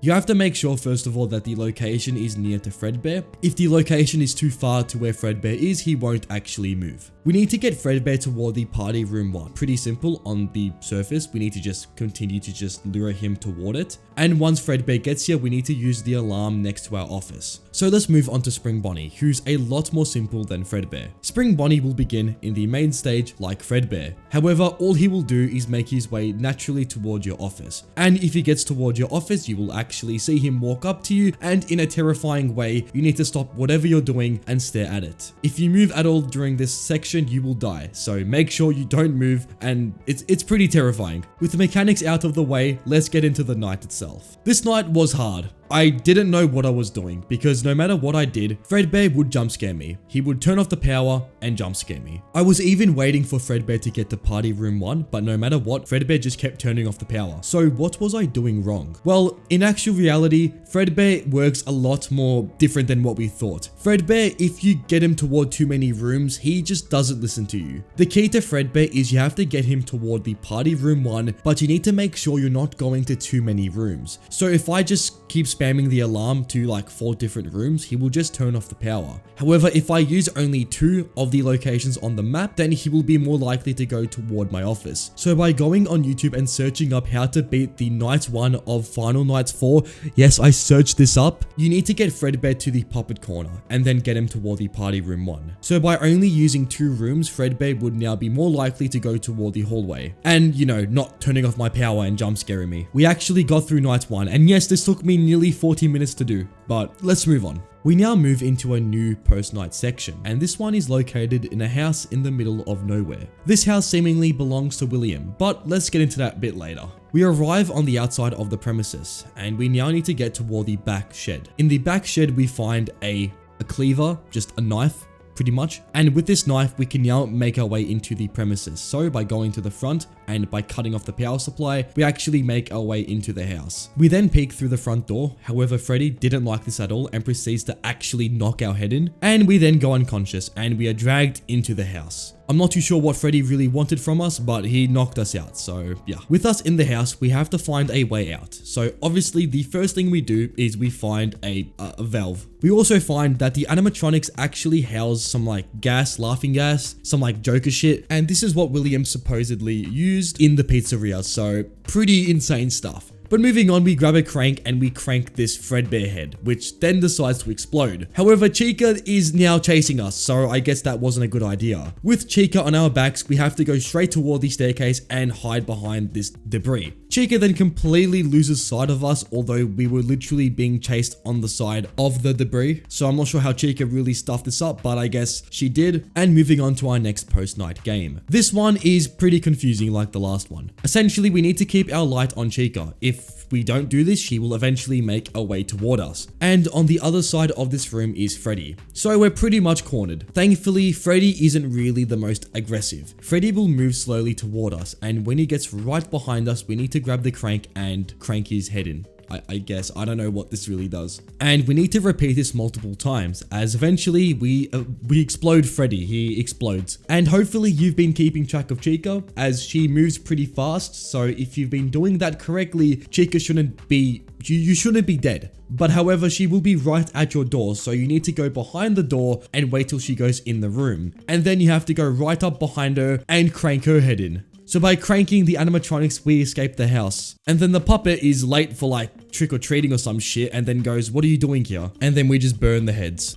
You have to make sure first of all that the location is near to Fredbear. If the location is too far to where Fredbear is, he won't actually move. We need to get Fredbear toward the party room 1. Pretty simple on the surface. We need to just continue to just lure him toward it. And once Fredbear gets here, we need to use the alarm next to our office. So let's move on to Spring Bonnie, who's a lot more simple than Fredbear. Spring Bonnie will begin in the main stage like Fredbear. However, all he will do is make his way naturally toward your office. And if he gets toward your office, you will actually see him walk up to you, and in a terrifying way, you need to stop whatever you're doing and stare at it. If you move at all during this section, you will die. So make sure you don't move, and it's pretty terrifying. With the mechanics out of the way, let's get into the night itself. This night was hard. I didn't know what I was doing, because no matter what I did, Fredbear would jump scare me. He would turn off the power and jump scare me. I was even waiting for Fredbear to get to party room 1, but no matter what, Fredbear just kept turning off the power. So what was I doing wrong? Well, in actual reality, Fredbear works a lot more different than what we thought. Fredbear, if you get him toward too many rooms, he just doesn't listen to you. The key to Fredbear is you have to get him toward the party room 1, but you need to make sure you're not going to too many rooms. So if I just keep spamming the alarm to like 4 different rooms, he will just turn off the power. However, if I use only 2 of the locations on the map, then he will be more likely to go toward my office. So by going on YouTube and searching up how to beat the night 1 of Final Nights 4, yes, I searched this up, you need to get Fredbear to the puppet corner and then get him toward the party room 1. So by only using 2 rooms, Fredbear would now be more likely to go toward the hallway. And you know, not turning off my power and jump scaring me. We actually got through night 1, and yes, this took me nearly 40 minutes to do, but let's move on. We now move into a new post-night section, and this one is located in a house in the middle of nowhere. This house seemingly belongs to William, but let's get into that a bit later. We arrive on the outside of the premises, and we now need to get toward the back shed. In the back shed, we find a cleaver, just a knife, pretty much. And with this knife, we can now make our way into the premises. So by going to the front and by cutting off the power supply, we actually make our way into the house. We then peek through the front door. However, Freddy didn't like this at all and proceeds to actually knock our head in. And we then go unconscious and we are dragged into the house. I'm not too sure what Freddy really wanted from us, but he knocked us out, so yeah. With us in the house, we have to find a way out. So obviously the first thing we do is we find a valve. We also find that the animatronics actually house some like gas, laughing gas, some like Joker shit, and this is what William supposedly used in the pizzeria, so pretty insane stuff. But moving on, we grab a crank and we crank this Fredbear head, which then decides to explode. However, Chica is now chasing us, so I guess that wasn't a good idea. With Chica on our backs, we have to go straight toward the staircase and hide behind this debris. Chica then completely loses sight of us, although we were literally being chased on the side of the debris. So I'm not sure how Chica really stuffed this up, but I guess she did. And moving on to our next post-night game. This one is pretty confusing like the last one. Essentially, we need to keep our light on Chica. If we don't do this, she will eventually make a way toward us. And on the other side of this room is Freddy. So we're pretty much cornered. Thankfully, Freddy isn't really the most aggressive. Freddy will move slowly toward us, and when he gets right behind us, we need to grab the crank and crank his head in. I guess. I don't know what this really does. And we need to repeat this multiple times, as eventually we explode Freddy. He explodes. And hopefully you've been keeping track of Chica, as she moves pretty fast. So if you've been doing that correctly, Chica shouldn't be... You shouldn't be dead. But however, she will be right at your door, so you need to go behind the door and wait till she goes in the room. And then you have to go right up behind her and crank her head in. So by cranking the animatronics, we escape the house. And then the puppet is late for like trick-or-treating or some shit and then goes, "What are you doing here?" And then we just burn the heads.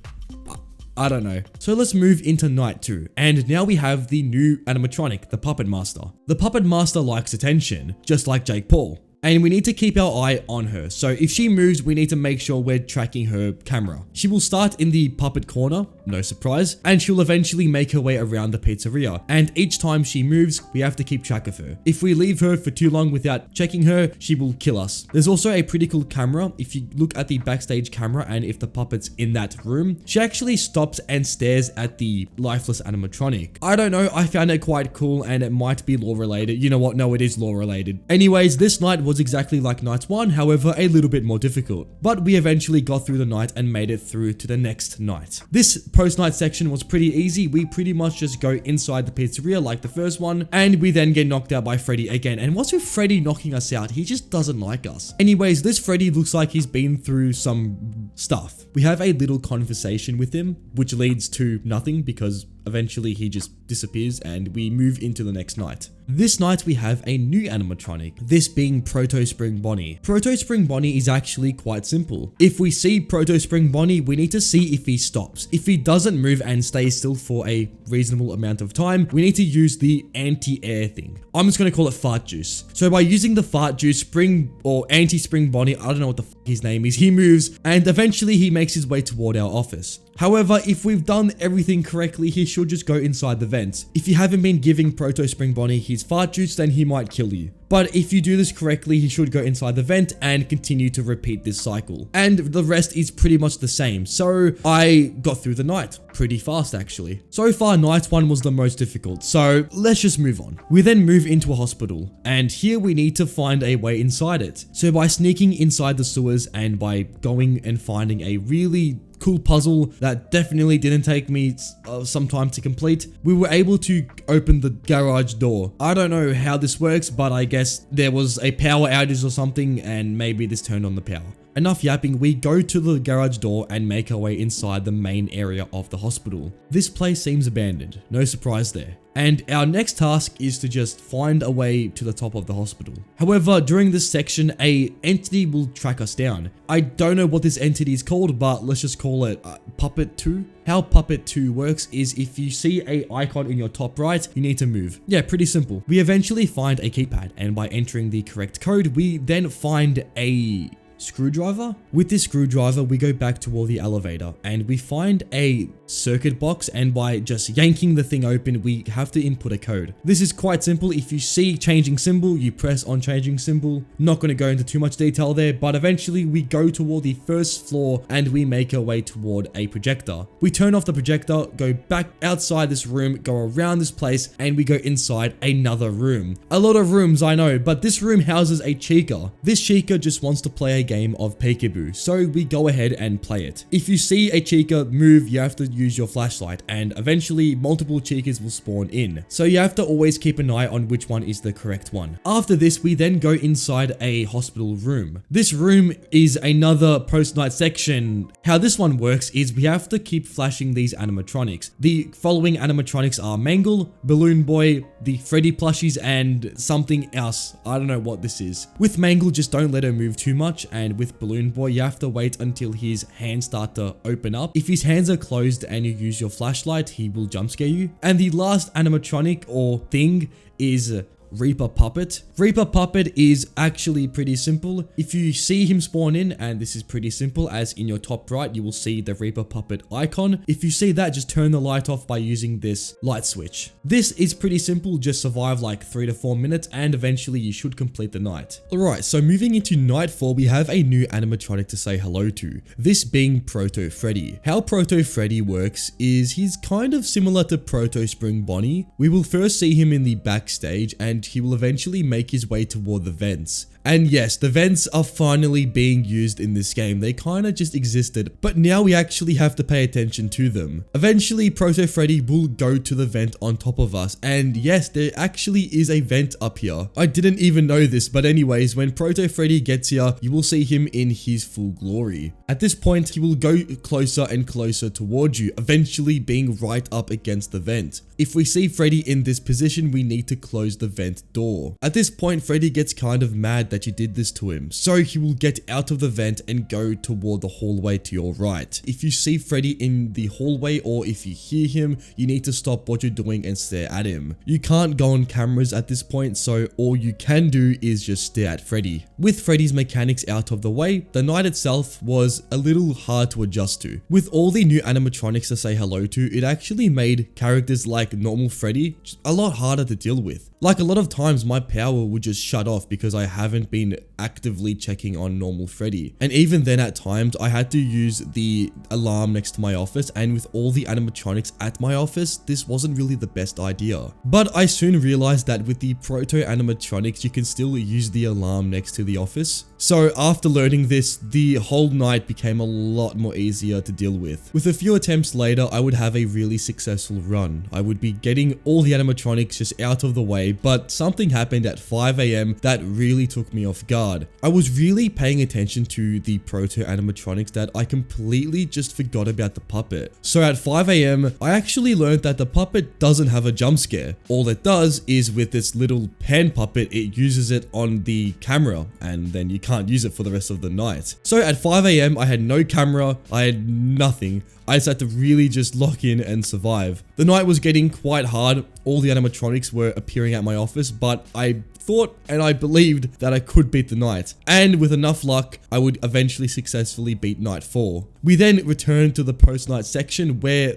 I don't know. So let's move into night 2. And now we have the new animatronic, the Puppet Master. The Puppet Master likes attention, just like Jake Paul. And we need to keep our eye on her. So if she moves, we need to make sure we're tracking her camera. She will start in the puppet corner, no surprise, and she'll eventually make her way around the pizzeria. And each time she moves, we have to keep track of her. If we leave her for too long without checking her, she will kill us. There's also a pretty cool camera. If you look at the backstage camera and if the puppet's in that room, she actually stops and stares at the lifeless animatronic. I don't know, I found it quite cool and it might be lore related. You know what? No, it is lore related. Anyways, this night was exactly like night 1, however a little bit more difficult. But we eventually got through the night and made it through to the next night. This post-night section was pretty easy. We pretty much just go inside the pizzeria like the first one, and we then get knocked out by Freddy again. And what's with Freddy knocking us out? He just doesn't like us. Anyways, this Freddy looks like he's been through some stuff. We have a little conversation with him, which leads to nothing because eventually he just disappears and we move into the next night. This night we have a new animatronic, this being Proto Spring Bonnie. Proto Spring Bonnie is actually quite simple. If we see Proto Spring Bonnie, we need to see if he stops. If he doesn't move and stays still for a reasonable amount of time, we need to use the anti-air thing. I'm just going to call it fart juice. So by using the fart juice, Spring or anti-Spring Bonnie, I don't know what the his name is, he moves and eventually he makes his way toward our office. However, if we've done everything correctly, he should just go inside the vent. If you haven't been giving Proto Spring Bonnie his fart juice, then he might kill you. But if you do this correctly, he should go inside the vent and continue to repeat this cycle. And the rest is pretty much the same. So I got through the night pretty fast actually. So far, night 1 was the most difficult. So let's just move on. We then move into a hospital and here we need to find a way inside it. So by sneaking inside the sewers and by going and finding a really cool puzzle that definitely didn't take me some time to complete, we were able to open the garage door. I don't know how this works, but I guess there was a power outage or something and maybe this turned on the power. Enough yapping, we go to the garage door and make our way inside the main area of the hospital. This place seems abandoned, no surprise there. And our next task is to just find a way to the top of the hospital. However, during this section, a entity will track us down. I don't know what this entity is called, but let's just call it Puppet 2. How Puppet 2 works is if you see a icon in your top right, you need to move. Yeah, pretty simple. We eventually find a keypad, and by entering the correct code, we then find a screwdriver. With this screwdriver, we go back toward the elevator and we find a circuit box, and by just yanking the thing open, we have to input a code. This is quite simple. If you see changing symbol, you press on changing symbol. Not going to go into too much detail there, but eventually we go toward the first floor and we make our way toward a projector. We turn off the projector, go back outside this room, go around this place, and we go inside another room. A lot of rooms, I know, but this room houses a Chica. This Chica just wants to play a game of peekaboo, so we go ahead and play it. If you see a chica move, you have to use your flashlight, and eventually multiple chicas will spawn in. So you have to always keep an eye on which one is the correct one. After this, we then go inside a hospital room. This room is another post-night section. How this one works is we have to keep flashing these animatronics. The following animatronics are Mangle, Balloon Boy, the Freddy plushies, and something else. I don't know what this is. With Mangle, just don't let her move too much, and with Balloon Boy, you have to wait until his hands start to open up. If his hands are closed and you use your flashlight, he will jump scare you. And the last animatronic or thing is Reaper Puppet. Reaper Puppet is actually pretty simple. If you see him spawn in, and this is pretty simple, as in your top right you will see the Reaper Puppet icon. If you see that, just turn the light off by using this light switch. This is pretty simple, just survive like 3 to 4 minutes and eventually you should complete the night. Alright, so moving into night 4, we have a new animatronic to say hello to, this being Proto Freddy. How Proto Freddy works is he's kind of similar to Proto Spring Bonnie. We will first see him in the backstage and he will eventually make his way toward the vents. And yes, the vents are finally being used in this game. They kind of just existed, but now we actually have to pay attention to them. Eventually, Proto Freddy will go to the vent on top of us. And yes, there actually is a vent up here. I didn't even know this, but anyways, when Proto Freddy gets here, you will see him in his full glory. At this point, he will go closer and closer towards you, eventually being right up against the vent. If we see Freddy in this position, we need to close the vent door. At this point, Freddy gets kind of mad that you did this to him, so he will get out of the vent and go toward the hallway to your right. If you see Freddy in the hallway or if you hear him, you need to stop what you're doing and stare at him. You can't go on cameras at this point, so all you can do is just stare at Freddy. With Freddy's mechanics out of the way, the night itself was a little hard to adjust to. With all the new animatronics to say hello to, it actually made characters like normal Freddy a lot harder to deal with. Like a lot of times my power would just shut off because I haven't been actively checking on normal Freddy. And even then at times I had to use the alarm next to my office, and with all the animatronics at my office, this wasn't really the best idea. But I soon realized that with the proto animatronics, you can still use the alarm next to the office. So after learning this, the whole night became a lot more easier to deal with. With a few attempts later, I would have a really successful run. I would be getting all the animatronics just out of the way, but something happened at 5 AM that really took me off guard. I was really paying attention to the proto animatronics that I completely just forgot about the puppet. So at 5 AM, I actually learned that the puppet doesn't have a jump scare. All it does is with this little pen puppet, it uses it on the camera, and then you can't use it for the rest of the night. So at 5 AM, I had no camera, I had nothing. I just had to really just lock in and survive. The night was getting quite hard. All the animatronics were appearing at my office, but I thought and I believed that I could beat the night. And with enough luck, I would eventually successfully beat night 4. We then returned to the post-night section where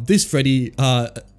this Freddy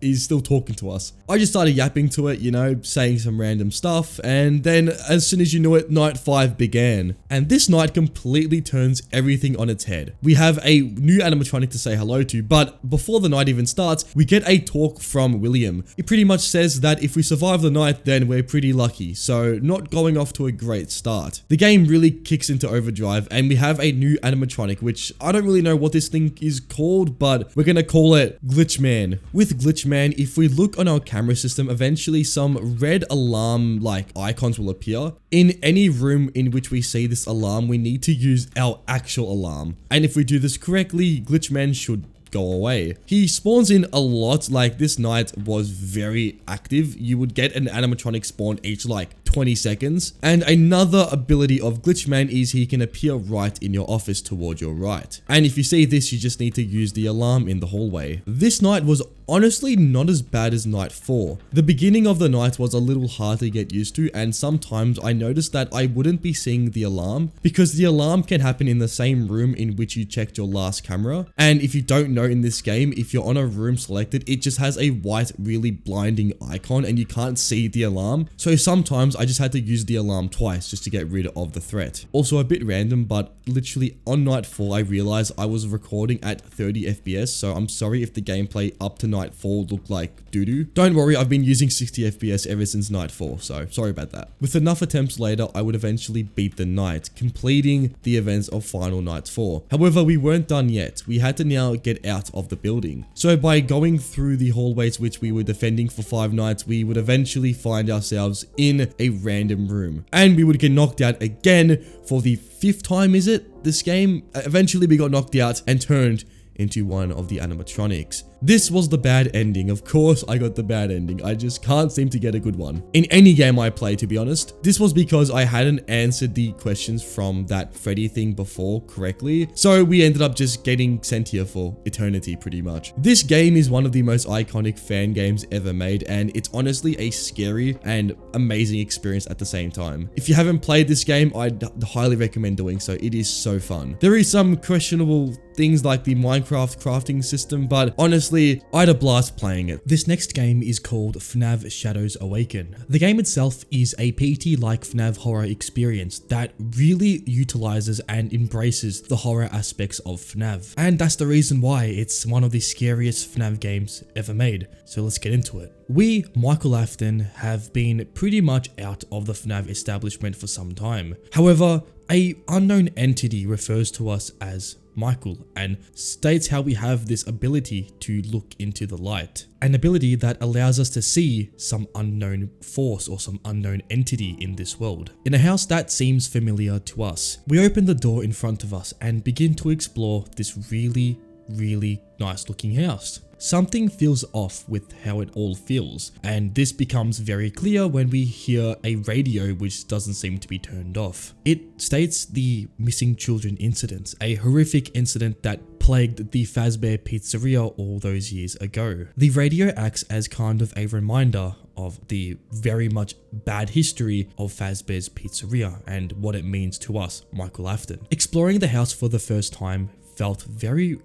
is still talking to us. I just started yapping to it, you know, saying some random stuff, and then as soon as you knew it, night 5 began. And this night completely turns everything on its head. We have a new animatronic to say hello to, but before the night even starts, we get a talk from William. It pretty much says that if we survive the night, then we're pretty lucky, so not going off to a great start. The game really kicks into overdrive, and we have a new animatronic, which I don't really know what this thing is called, but we're gonna call it Glitchman. With Glitchman, if we look on our camera system, eventually some red alarm like icons will appear. In any room in which we see this alarm, we need to use our actual alarm. And if we do this correctly, Glitchman should go away. He spawns in a lot. Like this night was very active. You would get an animatronic spawn each like 20 seconds. And another ability of Glitchman is he can appear right in your office toward your right. And if you see this, you just need to use the alarm in the hallway. This night was honestly not as bad as night 4. The beginning of the night was a little hard to get used to, and sometimes I noticed that I wouldn't be seeing the alarm because the alarm can happen in the same room in which you checked your last camera. And if you don't know, in this game, if you're on a room selected, it just has a white really blinding icon and you can't see the alarm. So sometimes I just had to use the alarm twice just to get rid of the threat. Also a bit random, but literally on night 4, I realized I was recording at 30 FPS, so I'm sorry if the gameplay up to night 4 looked like doo-doo. Don't worry, I've been using 60 FPS ever since night 4, so sorry about that. With enough attempts later, I would eventually beat the night, completing the events of Final Night 4. However, we weren't done yet. We had to now get out of the building. So by going through the hallways which we were defending for 5 nights, we would eventually find ourselves in a random room. And we would get knocked out again for the 5th time, is it? This game? Eventually we got knocked out and turned into one of the animatronics. This was the bad ending. Of course, I got the bad ending. I just can't seem to get a good one in any game I play, to be honest. This was because I hadn't answered the questions from that Freddy thing before correctly. So we ended up just getting sent here for eternity, pretty much. This game is one of the most iconic fan games ever made, and it's honestly a scary and amazing experience at the same time. If you haven't played this game, I'd highly recommend doing so. It is so fun. There is some questionable things like the Minecraft crafting system, but honestly, I had a blast playing it. This next game is called FNAV Shadows Awaken. The game itself is a PT-like FNAV horror experience that really utilizes and embraces the horror aspects of FNAV. And that's the reason why it's one of the scariest FNAV games ever made. So let's get into it. We, Michael Afton, have been pretty much out of the FNAV establishment for some time. However, an unknown entity refers to us as Michael and states how we have this ability to look into the light. An ability that allows us to see some unknown force or some unknown entity in this world. In a house that seems familiar to us, we open the door in front of us and begin to explore this really nice looking house. Something feels off with how it all feels, and this becomes very clear when we hear a radio which doesn't seem to be turned off. It states the missing children incident, a horrific incident that plagued the Fazbear pizzeria all those years ago. The radio acts as kind of a reminder of the very much bad history of Fazbear's pizzeria and what it means to us, Michael Afton. Exploring the house for the first time felt very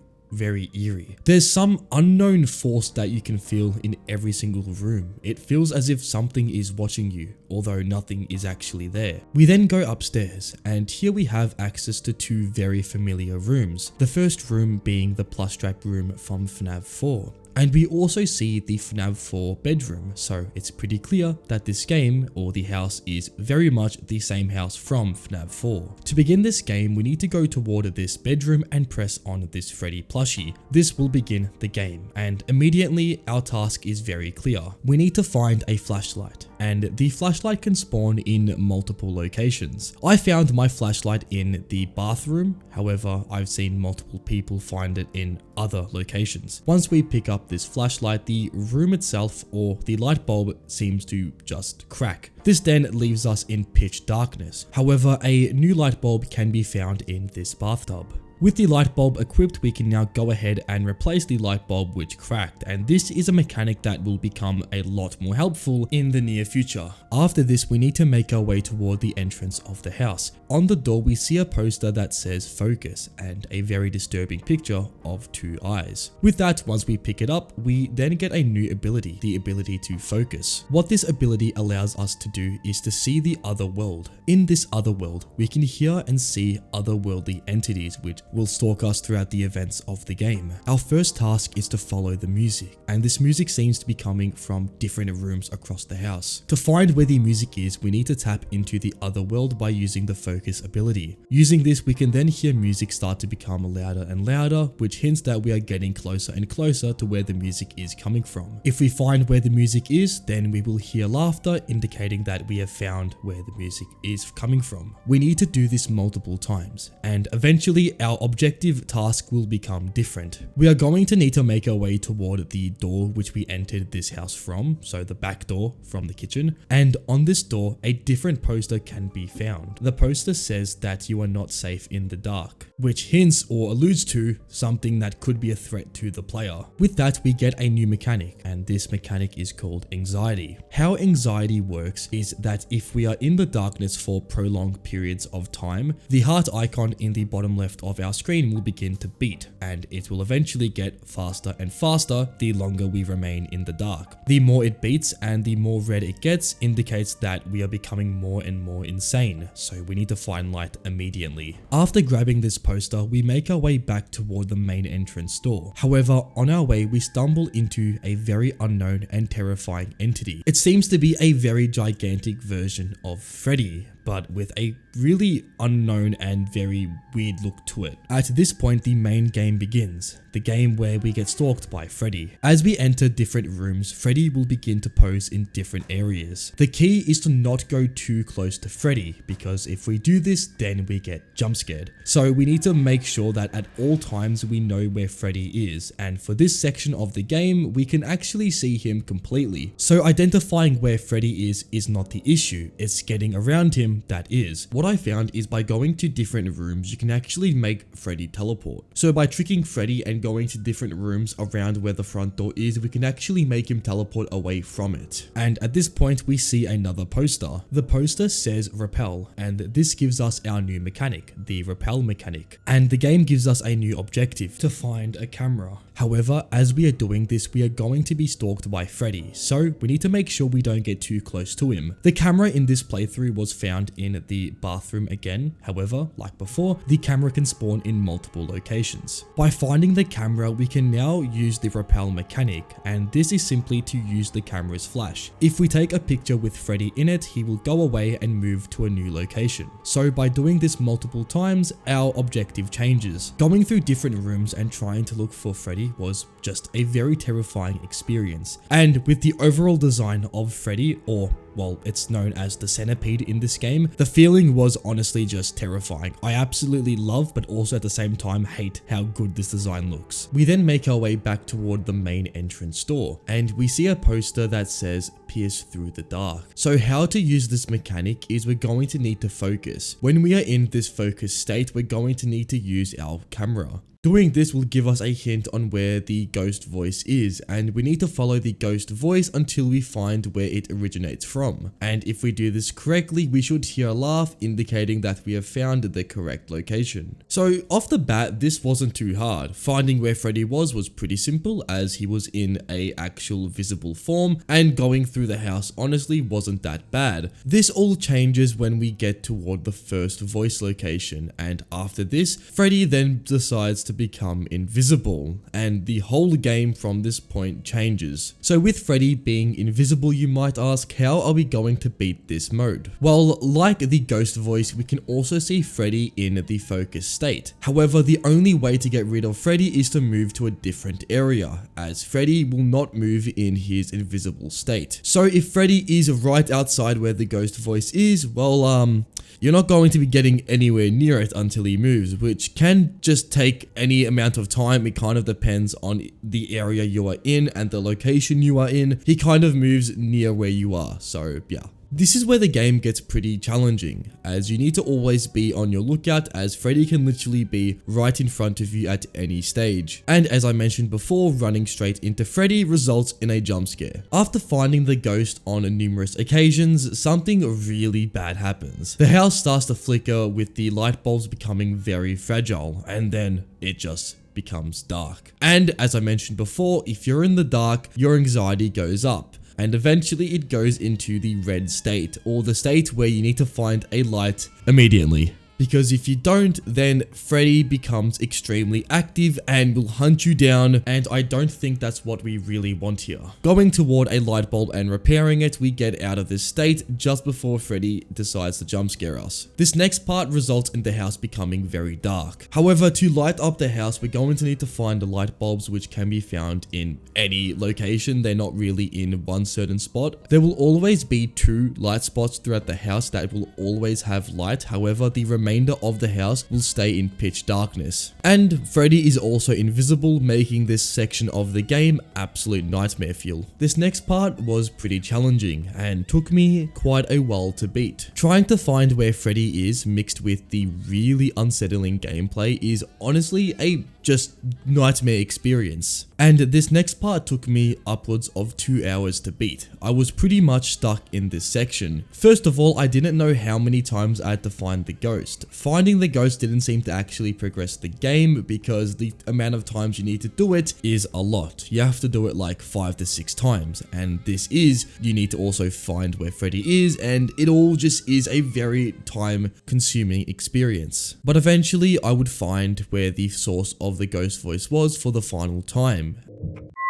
eerie. There's some unknown force that you can feel in every single room. It feels as if something is watching you, although nothing is actually there. We then go upstairs, and here we have access to 2 very familiar rooms. The first room being the plush trap room from FNAF 4. And we also see the FNAF 4 bedroom, so it's pretty clear that this game, or the house, is very much the same house from FNAF 4. To begin this game, we need to go toward this bedroom and press on this Freddy plushie. This will begin the game, and immediately our task is very clear. We need to find a flashlight, and the flashlight can spawn in multiple locations. I found my flashlight in the bathroom, however, I've seen multiple people find it in other locations. Once we pick up this flashlight, the room itself or the light bulb seems to just crack. This then leaves us in pitch darkness. However, a new light bulb can be found in this bathtub. With the light bulb equipped, we can now go ahead and replace the light bulb which cracked, and this is a mechanic that will become a lot more helpful in the near future. After this, we need to make our way toward the entrance of the house. On the door, we see a poster that says focus and a very disturbing picture of 2 eyes. With that, once we pick it up, we then get a new ability, the ability to focus. What this ability allows us to do is to see the other world. In this other world, we can hear and see otherworldly entities which will stalk us throughout the events of the game. Our first task is to follow the music, and this music seems to be coming from different rooms across the house. To find where the music is, we need to tap into the other world by using the focus ability. Using this, we can then hear music start to become louder and louder, which hints that we are getting closer and closer to where the music is coming from. If we find where the music is, then we will hear laughter, indicating that we have found where the music is coming from. We need to do this multiple times, and eventually our objective task will become different. We are going to need to make our way toward the door which we entered this house from, so the back door from the kitchen, and on this door a different poster can be found. The poster says that you are not safe in the dark, which hints or alludes to something that could be a threat to the player. With that, we get a new mechanic, and this mechanic is called anxiety. How anxiety works is that if we are in the darkness for prolonged periods of time, the heart icon in the bottom left of our screen will begin to beat, and it will eventually get faster and faster the longer we remain in the dark. The more it beats and the more red it gets indicates that we are becoming more and more insane, so we need to find light immediately. After grabbing this poster, we make our way back toward the main entrance door. However, on our way we stumble into a very unknown and terrifying entity. It seems to be a very gigantic version of Freddy, but with a really unknown and very weird look to it. At this point, the main game begins, the game where we get stalked by Freddy. As we enter different rooms, Freddy will begin to pose in different areas. The key is to not go too close to Freddy, because if we do this, then we get jump scared. So we need to make sure that at all times we know where Freddy is, and for this section of the game, we can actually see him completely. So identifying where Freddy is not the issue, it's getting around him that is. What I found is by going to different rooms, you can actually make Freddy teleport. So by tricking Freddy and going to different rooms around where the front door is, we can actually make him teleport away from it. And at this point, we see another poster. The poster says repel, and this gives us our new mechanic, the repel mechanic. And the game gives us a new objective, to find a camera. However, as we are doing this, we are going to be stalked by Freddy, so we need to make sure we don't get too close to him. The camera in this playthrough was found in the bathroom again. However, like before, the camera can spawn in multiple locations. By finding the camera, we can now use the repel mechanic, and this is simply to use the camera's flash. If we take a picture with Freddy in it, he will go away and move to a new location. So by doing this multiple times, our objective changes. Going through different rooms and trying to look for Freddy was just a very terrifying experience. And with the overall design of Freddy, or well, it's known as the centipede in this game, the feeling was honestly just terrifying. I absolutely love, but also at the same time hate how good this design looks. We then make our way back toward the main entrance door, and we see a poster that says pierce through the dark. So how to use this mechanic is we're going to need to focus. When we are in this focus state, we're going to need to use our camera. Doing this will give us a hint on where the ghost voice is, and we need to follow the ghost voice until we find where it originates from. And if we do this correctly, we should hear a laugh indicating that we have found the correct location. So off the bat, this wasn't too hard. Finding where Freddy was pretty simple, as he was in a actual visible form, and going through the house honestly wasn't that bad. This all changes when we get toward the first voice location, and after this, Freddy then decides to become invisible, and the whole game from this point changes. So with Freddy being invisible, you might ask, how are we going to beat this mode? Well, like the ghost voice, we can also see Freddy in the focus state. However, the only way to get rid of Freddy is to move to a different area, as Freddy will not move in his invisible state. So if Freddy is right outside where the ghost voice is, well, you're not going to be getting anywhere near it until he moves, which can just take any amount of time. It kind of depends on the area you are in and the location you are in. He kind of moves near where you are, so yeah. This is where the game gets pretty challenging, as you need to always be on your lookout, as Freddy can literally be right in front of you at any stage. And as I mentioned before, running straight into Freddy results in a jump scare. After finding the ghost on numerous occasions, something really bad happens. The house starts to flicker with the light bulbs becoming very fragile, and then it just becomes dark. And as I mentioned before, if you're in the dark, your anxiety goes up. And eventually it goes into the red state, or the state where you need to find a light immediately. Because if you don't, then Freddy becomes extremely active and will hunt you down, and I don't think that's what we really want here. Going toward a light bulb and repairing it, we get out of this state just before Freddy decides to jump scare us. This next part results in the house becoming very dark. However, to light up the house, we're going to need to find the light bulbs, which can be found in any location. They're not really in one certain spot. There will always be 2 light spots throughout the house that will always have light. However, the remainder of the house will stay in pitch darkness. And Freddy is also invisible, making this section of the game absolute nightmare fuel. This next part was pretty challenging and took me quite a while to beat. Trying to find where Freddy is mixed with the really unsettling gameplay is honestly a just nightmare experience. And this next part took me upwards of 2 hours to beat. I was pretty much stuck in this section. First of all, I didn't know how many times I had to find the ghost. honest, finding the ghost didn't seem to actually progress the game because the amount of times you need to do it is a lot. You have to do it like 5 to 6 times, and this is, you need to also find where Freddy is, and it all just is a very time consuming experience. But eventually I would find where the source of the ghost voice was for the final time.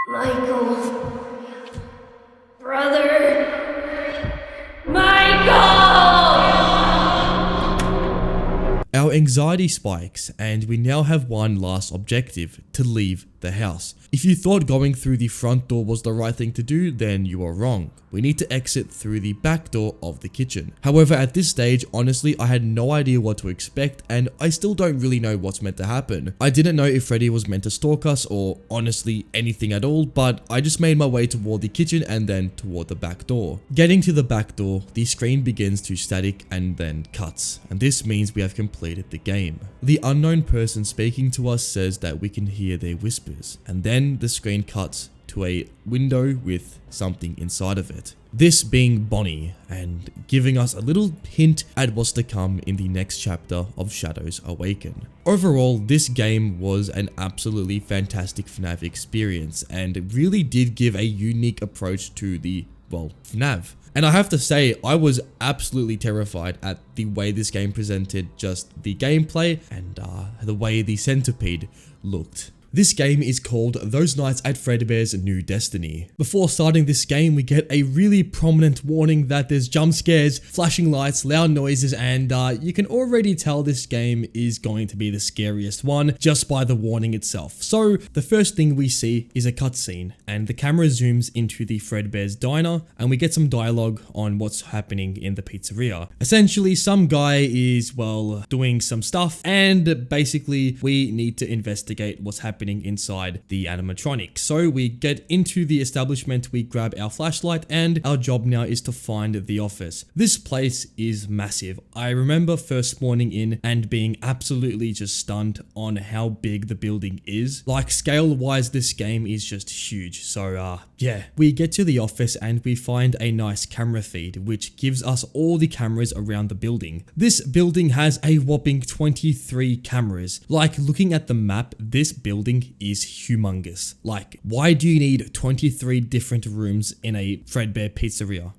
Michael. Brother. Michael! Our anxiety spikes, and we now have one last objective: to leave the house. If you thought going through the front door was the right thing to do, then you are wrong. We need to exit through the back door of the kitchen. However, at this stage, honestly, I had no idea what to expect, and I still don't really know what's meant to happen. I didn't know if Freddy was meant to stalk us or honestly anything at all, but I just made my way toward the kitchen and then toward the back door. Getting to the back door, the screen begins to static and then cuts, and this means we have completed the game. The unknown person speaking to us says that we can hear their whispers, and then the screen cuts to a window with something inside of it. This being Bonnie, and giving us a little hint at what's to come in the next chapter of Shadows Awaken. Overall, this game was an absolutely fantastic FNAF experience, and it really did give a unique approach to the, well, FNAF. And I have to say, I was absolutely terrified at the way this game presented just the gameplay and the way the centipede looked. This game is called Those Nights at Fredbear's New Destiny. Before starting this game, we get a really prominent warning that there's jump scares, flashing lights, loud noises, and you can already tell this game is going to be the scariest one just by the warning itself. So the first thing we see is a cutscene, and the camera zooms into the Fredbear's diner, and we get some dialogue on what's happening in the pizzeria. Essentially, some guy is, well, doing some stuff, and basically we need to investigate what's happening inside the animatronic. So we get into the establishment, we grab our flashlight, and our job now is to find the office. This place is massive. I remember first spawning in and being absolutely just stunned on how big the building is. Like, scale wise, this game is just huge. So yeah, we get to the office and we find a nice camera feed which gives us all the cameras around the building. This building has a whopping 23 cameras. Like, looking at the map, this building is humongous. Like, why do you need 23 different rooms in a Fredbear pizzeria?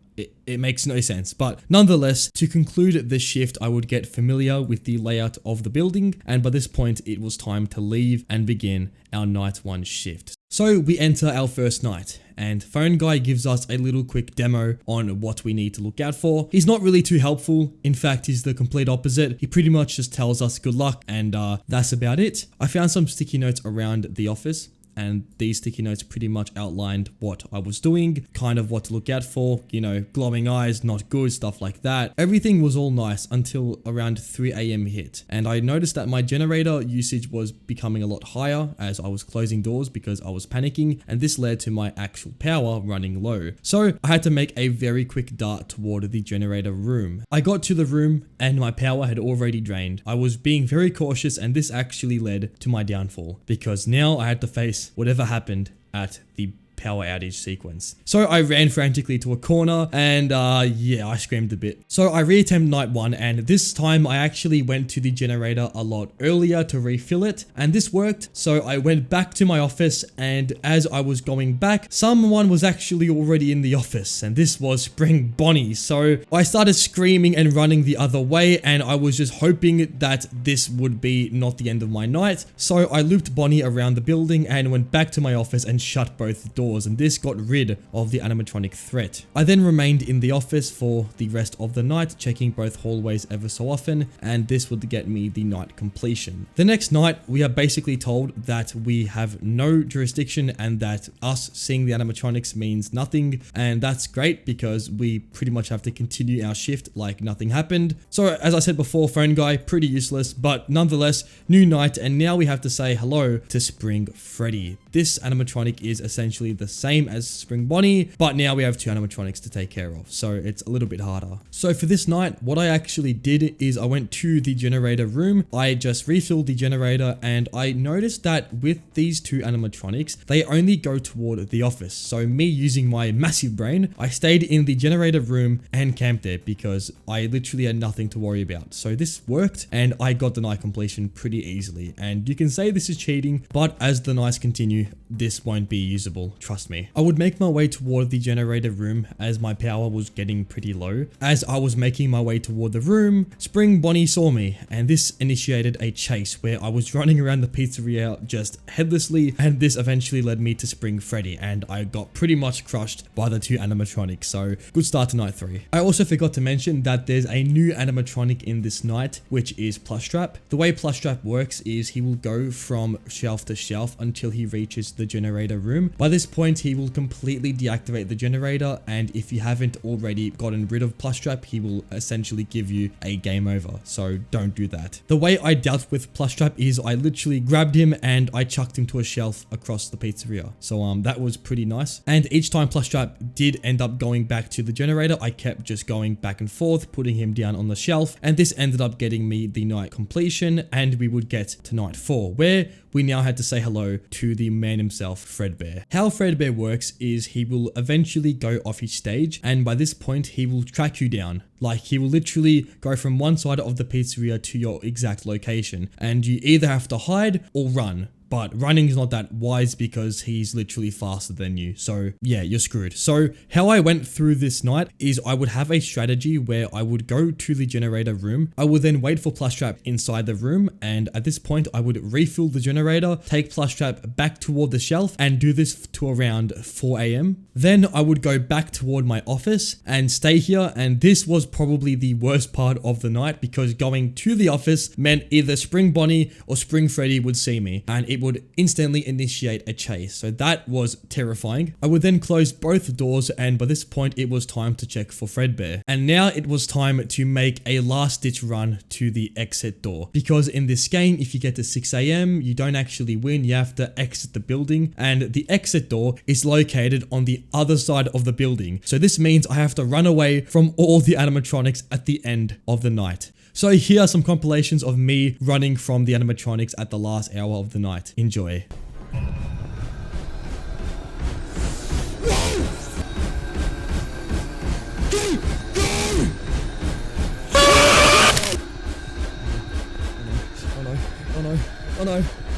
It makes no sense, but nonetheless, to conclude the shift, I would get familiar with the layout of the building, and by this point, it was time to leave and begin our night 1 shift. So we enter our first night, and Phone Guy gives us a little quick demo on what we need to look out for. He's not really too helpful. In fact, he's the complete opposite. He pretty much just tells us good luck, and that's about it. I found some sticky notes around the office, and these sticky notes pretty much outlined what I was doing, kind of what to look out for, you know, glowing eyes, not good, stuff like that. Everything was all nice until around 3 AM hit, and I noticed that my generator usage was becoming a lot higher as I was closing doors because I was panicking, and this led to my actual power running low. So I had to make a very quick dart toward the generator room. I got to the room and my power had already drained. I was being very cautious, and this actually led to my downfall because now I had to face whatever happened at the power outage sequence. So I ran frantically to a corner and yeah, I screamed a bit. So I reattempt night 1, and this time I actually went to the generator a lot earlier to refill it, and this worked. So I went back to my office, and as I was going back, someone was actually already in the office, and this was Spring Bonnie. So I started screaming and running the other way, and I was just hoping that this would be not the end of my night. So I looped Bonnie around the building and went back to my office and shut both doors, and this got rid of the animatronic threat. I then remained in the office for the rest of the night, checking both hallways ever so often, and this would get me the night completion. The next night, we are basically told that we have no jurisdiction and that us seeing the animatronics means nothing, and that's great because we pretty much have to continue our shift like nothing happened. So as I said before, Phone Guy, pretty useless, but nonetheless, new night, and now we have to say hello to Spring Freddy. This animatronic is essentially the same as Spring Bonnie, but now we have 2 animatronics to take care of, so it's a little bit harder. So for this night, what I actually did is I went to the generator room, I just refilled the generator, and I noticed that with these 2 animatronics, they only go toward the office. So me using my massive brain, I stayed in the generator room and camped there because I literally had nothing to worry about. So this worked and I got the night completion pretty easily. And you can say this is cheating, but as the nights continue, this won't be usable, trust me. I would make my way toward the generator room as my power was getting pretty low. As I was making my way toward the room, Spring Bonnie saw me, and this initiated a chase where I was running around the pizzeria just headlessly, and this eventually led me to Spring Freddy, and I got pretty much crushed by the 2 animatronics, so good start to night 3. I also forgot to mention that there's a new animatronic in this night, which is Plushtrap. The way Plushtrap works is he will go from shelf to shelf until he reaches the generator room. By this point, he will completely deactivate the generator, and if you haven't already gotten rid of Plushtrap, he will essentially give you a game over, so don't do that. The way I dealt with Plushtrap is I literally grabbed him and I chucked him to a shelf across the pizzeria, so that was pretty nice. And each time Plushtrap did end up going back to the generator, I kept just going back and forth, putting him down on the shelf, and this ended up getting me the night completion, and we would get to night 4, where we now had to say hello to the man himself, Fredbear. How Fredbear works is he will eventually go off his stage, and by this point he will track you down. Like, he will literally go from one side of the pizzeria to your exact location, and you either have to hide or run. But running is not that wise because he's literally faster than you. So yeah, you're screwed. So how I went through this night is I would have a strategy where I would go to the generator room. I would then wait for Plushtrap inside the room. And at this point, I would refill the generator, take Plushtrap back toward the shelf, and do this to around 4 AM. Then I would go back toward my office and stay here. And this was probably the worst part of the night because going to the office meant either Spring Bonnie or Spring Freddy would see me, and it would instantly initiate a chase. So that was terrifying. I would then close both doors, and by this point it was time to check for Fredbear. And now it was time to make a last ditch run to the exit door, because in this game, if you get to 6 AM, you don't actually win. You have to exit the building, and the exit door is located on the other side of the building. So this means I have to run away from all the animatronics at the end of the night. So here are some compilations of me running from the animatronics at the last hour of the night. Enjoy.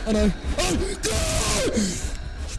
Oh no.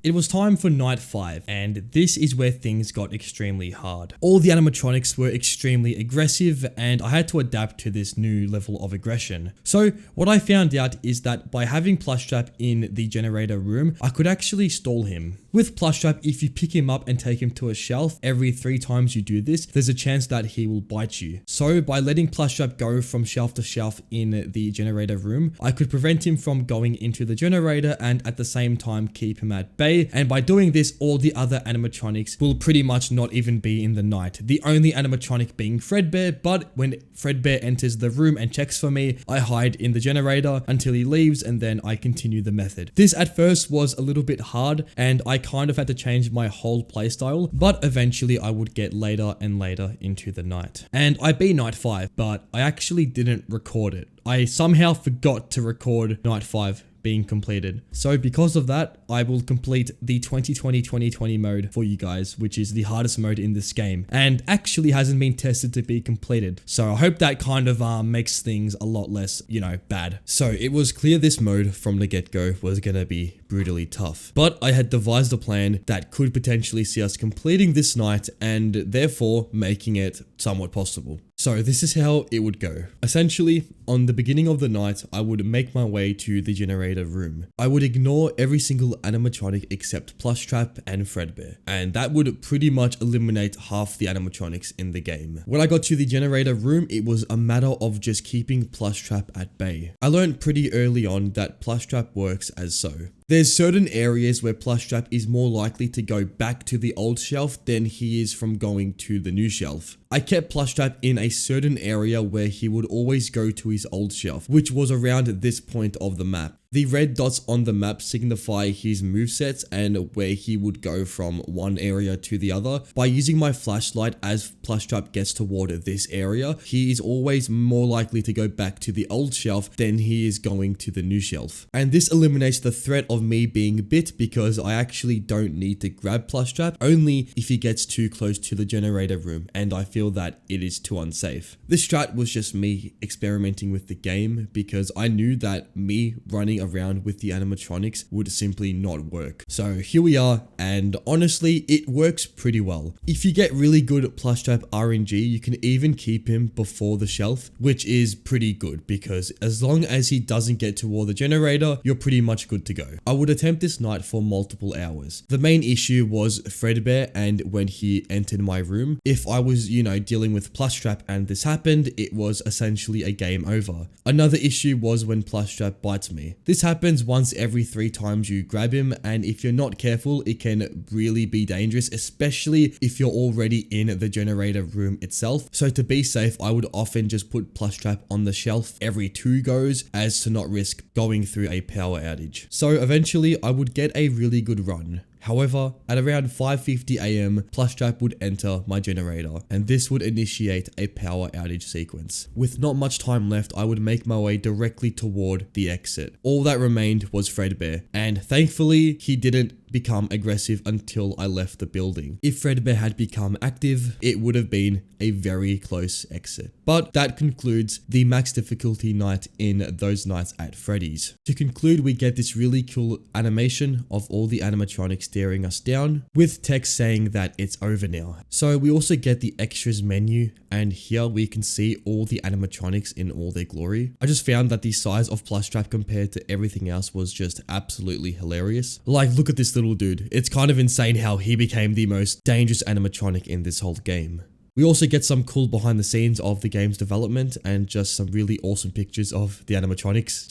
It was time for night 5, and this is where things got extremely hard. All the animatronics were extremely aggressive, and I had to adapt to this new level of aggression. So what I found out is that by having Plushtrap in the generator room, I could actually stall him. With Plushtrap, if you pick him up and take him to a shelf, every 3 times you do this, there's a chance that he will bite you. So by letting Plushtrap go from shelf to shelf in the generator room, I could prevent him from going into the generator and at the same time keep him at bay. And by doing this, all the other animatronics will pretty much not even be in the night. The only animatronic being Fredbear, but when Fredbear enters the room and checks for me, I hide in the generator until he leaves, and then I continue the method. This at first was a little bit hard, and I kind of had to change my whole playstyle, but eventually I would get later and later into the night. And I beat night 5, but I actually didn't record it. I somehow forgot to record night 5 being completed. So because of that, I will complete the 2020-2020 mode for you guys, which is the hardest mode in this game, and actually hasn't been tested to be completed. So I hope that kind of makes things a lot less, bad. So it was clear this mode from the get-go was gonna be brutally tough, but I had devised a plan that could potentially see us completing this night and therefore making it somewhat possible. So this is how it would go. Essentially, on the beginning of the night, I would make my way to the generator room. I would ignore every single animatronic except Plushtrap and Fredbear, and that would pretty much eliminate half the animatronics in the game. When I got to the generator room, it was a matter of just keeping Plushtrap at bay. I learned pretty early on that Plushtrap works as so. There's certain areas where Plushtrap is more likely to go back to the old shelf than he is from going to the new shelf. I kept Plushtrap in a certain area where he would always go to his old shelf, which was around this point of the map. The red dots on the map signify his movesets and where he would go from one area to the other. By using my flashlight as Plushtrap gets toward this area, he is always more likely to go back to the old shelf than he is going to the new shelf. And this eliminates the threat of me being bit because I actually don't need to grab Plushtrap, only if he gets too close to the generator room and I feel that it is too unsafe. This strat was just me experimenting with the game because I knew that me running around with the animatronics would simply not work. So here we are, and honestly it works pretty well. If you get really good Plushtrap RNG, you can even keep him before the shelf, which is pretty good because as long as he doesn't get toward the generator, you're pretty much good to go. I would attempt this night for multiple hours. The main issue was Fredbear, and when he entered my room, if I was, dealing with Plushtrap and this happened, it was essentially a game over. Another issue was when Plushtrap bites me. This happens once every 3 times you grab him, and if you're not careful, it can really be dangerous, especially if you're already in the generator room itself. So to be safe, I would often just put Plushtrap on the shelf every 2 goes as to not risk going through a power outage. So eventually I would get a really good run. However, at around 5:50 AM, Plushtrap would enter my generator, and this would initiate a power outage sequence. With not much time left, I would make my way directly toward the exit. All that remained was Fredbear, and thankfully, he didn't become aggressive until I left the building. If Fredbear had become active, it would have been a very close exit. But that concludes the max difficulty night in Those Nights at Freddy's. To conclude, we get this really cool animation of all the animatronics staring us down with text saying that it's over now. So we also get the extras menu, and here we can see all the animatronics in all their glory. I just found that the size of Plushtrap compared to everything else was just absolutely hilarious. Like, look at this little dude. It's kind of insane how he became the most dangerous animatronic in this whole game. We also get some cool behind the scenes of the game's development and just some really awesome pictures of the animatronics.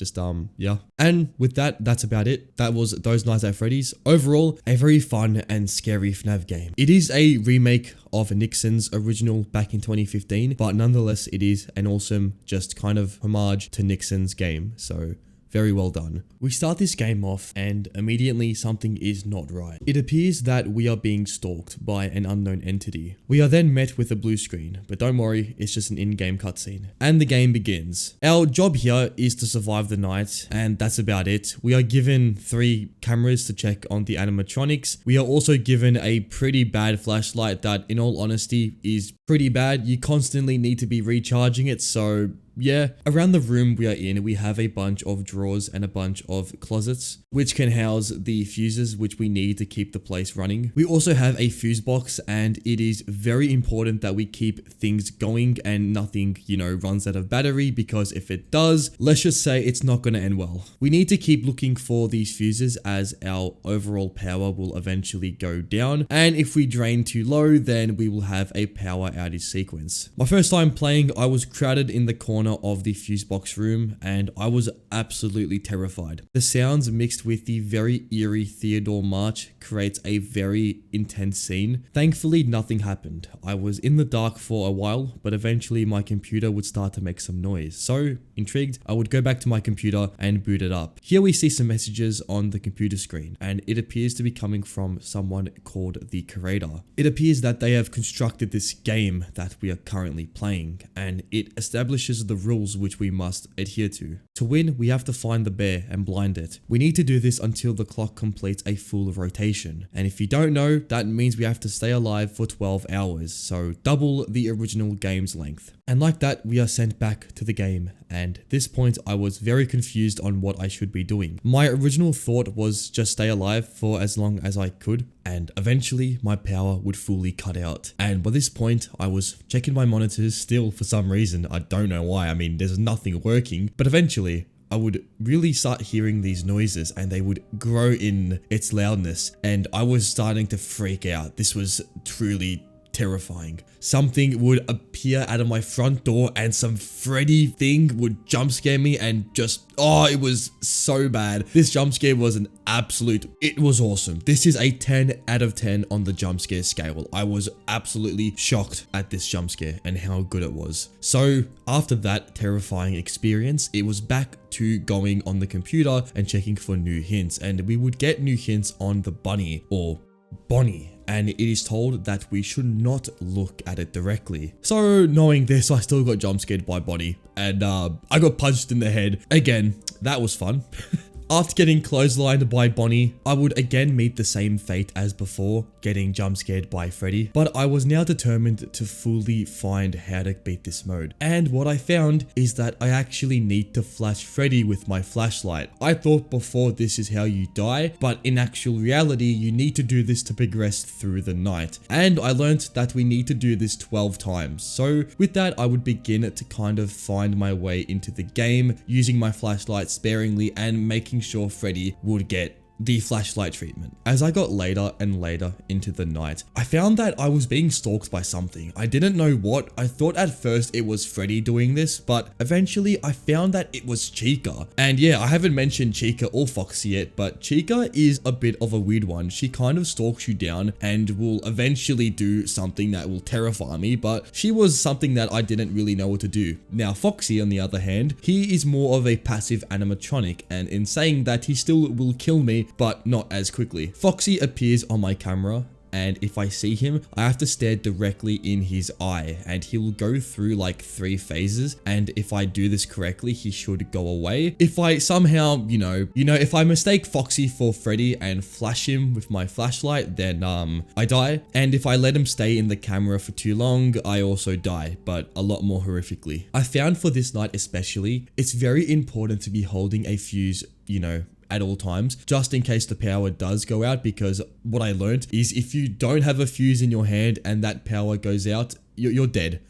Yeah. And with that, that's about it. That was Those Nights at Freddy's. Overall, a very fun and scary FNAF game. It is a remake of Nixon's original back in 2015, but nonetheless, it is an awesome, just kind of homage to Nixon's game. So very well done. We start this game off and immediately something is not right. It appears that we are being stalked by an unknown entity. We are then met with a blue screen, but don't worry, it's just an in-game cutscene. And the game begins. Our job here is to survive the night, and that's about it. We are given 3 cameras to check on the animatronics. We are also given a pretty bad flashlight that, in all honesty, is pretty bad. You constantly need to be recharging it, so yeah. Around the room we are in, we have a bunch of drawers and a bunch of closets, which can house the fuses which we need to keep the place running. We also have a fuse box, and it is very important that we keep things going and nothing, runs out of battery, because if it does, let's just say it's not going to end well. We need to keep looking for these fuses as our overall power will eventually go down, and if we drain too low, then we will have a power outage sequence. My first time playing, I was crowded in the corner of the fuse box room, and I was absolutely terrified. The sounds mixed with the very eerie Theodore march creates a very intense scene. Thankfully, nothing happened. I was in the dark for a while, but eventually my computer would start to make some noise. So, intrigued, I would go back to my computer and boot it up. Here we see some messages on the computer screen, and it appears to be coming from someone called the Curator. It appears that they have constructed this game that we are currently playing, and it establishes the rules which we must adhere to. To win, we have to find the bear and blind it. We need to do this until the clock completes a full rotation. And if you don't know, that means we have to stay alive for 12 hours, so double the original game's length. And like that, we are sent back to the game, and at this point I was very confused on what I should be doing. My original thought was just stay alive for as long as I could, and eventually my power would fully cut out. And by this point, I was checking my monitors still for some reason. I don't know why, there's nothing working, but eventually I would really start hearing these noises, and they would grow in its loudness, and I was starting to freak out. This was truly terrifying. Something would appear appear out of my front door and some Freddy thing would jump scare me and just, oh, it was so bad. This jump scare was an absolute, it was awesome. This is a 10 out of 10 on the jump scare scale. I was absolutely shocked at this jump scare and how good it was. So after that terrifying experience, it was back to going on the computer and checking for new hints, and we would get new hints on the bunny or Bonnie, and it is told that we should not look at it directly. So knowing this, I still got jump scared by Bonnie, and I got punched in the head. Again, that was fun. After getting clotheslined by Bonnie, I would again meet the same fate as before, getting jump scared by Freddy, but I was now determined to fully find how to beat this mode. And what I found is that I actually need to flash Freddy with my flashlight. I thought before this is how you die, but in actual reality, you need to do this to progress through the night. And I learned that we need to do this 12 times. So with that, I would begin to kind of find my way into the game, using my flashlight sparingly and making sure Freddy would get the flashlight treatment. As I got later and later into the night, I found that I was being stalked by something. I didn't know what. I thought at first it was Freddy doing this, but eventually I found that it was Chica. And yeah, I haven't mentioned Chica or Foxy yet, but Chica is a bit of a weird one. She kind of stalks you down and will eventually do something that will terrify me, but she was something that I didn't really know what to do. Now Foxy, on the other hand, he is more of a passive animatronic, and in saying that, he still will kill me, but not as quickly. Foxy appears on my camera, and if I see him, I have to stare directly in his eye, and he will go through like 3 phases, and if I do this correctly, he should go away. If I somehow, if I mistake Foxy for Freddy and flash him with my flashlight, then I die. And if I let him stay in the camera for too long, I also die, but a lot more horrifically. I found for this night especially, it's very important to be holding a fuse, at all times, just in case the power does go out, because what I learned is if you don't have a fuse in your hand and that power goes out, you're dead.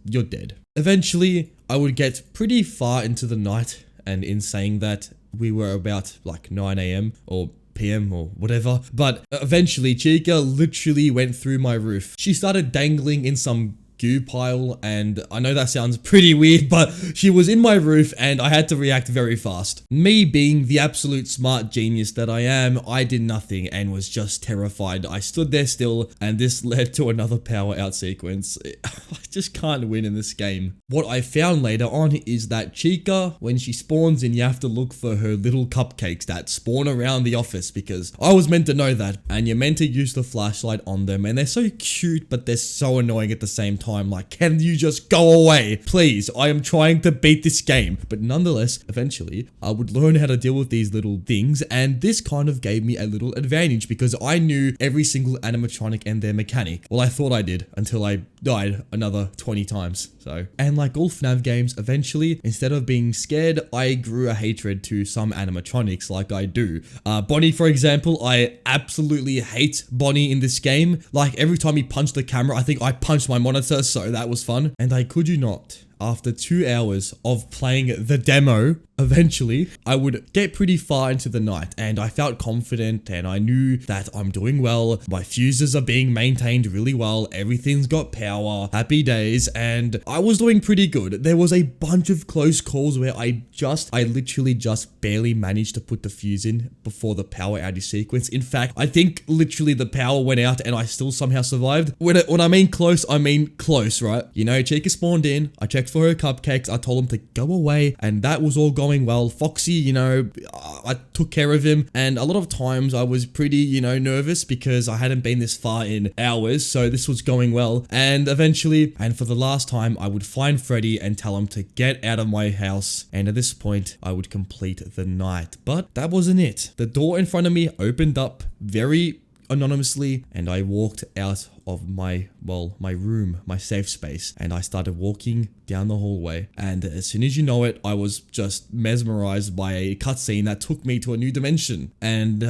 You're dead. Eventually, I would get pretty far into the night, and in saying that, we were about like 9 AM or PM or whatever, but eventually Chica literally went through my roof. She started dangling in some goo pile, and I know that sounds pretty weird, but she was in my roof and I had to react very fast. Me being the absolute smart genius that I am, I did nothing and was just terrified. I stood there still, and this led to another power out sequence. I just can't win in this game. What I found later on is that Chica, when she spawns in, you have to look for her little cupcakes that spawn around the office, because I was meant to know that, and you're meant to use the flashlight on them, and they're so cute, but they're so annoying at the same time. Like, can you just go away? Please, I am trying to beat this game. But nonetheless, eventually, I would learn how to deal with these little things, and this kind of gave me a little advantage because I knew every single animatronic and their mechanic. Well, I thought I did until I died another 20 times. So, and like all FNAF games, eventually, instead of being scared, I grew a hatred to some animatronics like I do. Bonnie, for example, I absolutely hate Bonnie in this game. Like, every time he punched the camera, I think I punched my monitor, so that was fun. And I kid you not, after 2 hours of playing the demo, eventually, I would get pretty far into the night, and I felt confident, and I knew that I'm doing well. My fuses are being maintained really well. Everything's got power. Happy days. And I was doing pretty good. There was a bunch of close calls where I literally just barely managed to put the fuse in before the power outage sequence. In fact, I think literally the power went out and I still somehow survived. When I mean close, right? Chica spawned in. I checked for her cupcakes. I told him to go away, and that was all going well. Foxy, I took care of him, and a lot of times I was pretty, nervous because I hadn't been this far in hours, so this was going well. And eventually, and for the last time, I would find Freddy and tell him to get out of my house, and at this point, I would complete the night. But that wasn't it. The door in front of me opened up very anonymously, and I walked out of my room, my safe space, and I started walking down the hallway, and as soon as you know it, I was just mesmerized by a cutscene that took me to a new dimension. And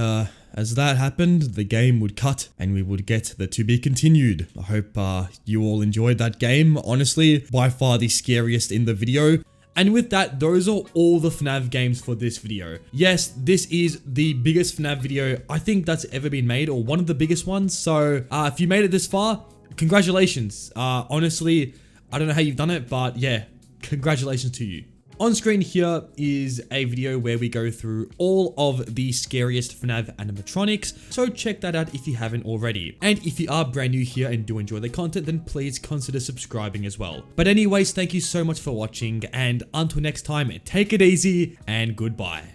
as that happened, the game would cut and we would get the to be continued. I hope you all enjoyed that game. Honestly, by far the scariest in the video. And with that, those are all the FNAF games for this video. Yes, this is the biggest FNAF video I think that's ever been made, or one of the biggest ones. So if you made it this far, congratulations. Honestly, I don't know how you've done it, but yeah, congratulations to you. On screen here is a video where we go through all of the scariest FNAF animatronics, so check that out if you haven't already. And if you are brand new here and do enjoy the content, then please consider subscribing as well. But anyways, thank you so much for watching, and until next time, take it easy and goodbye.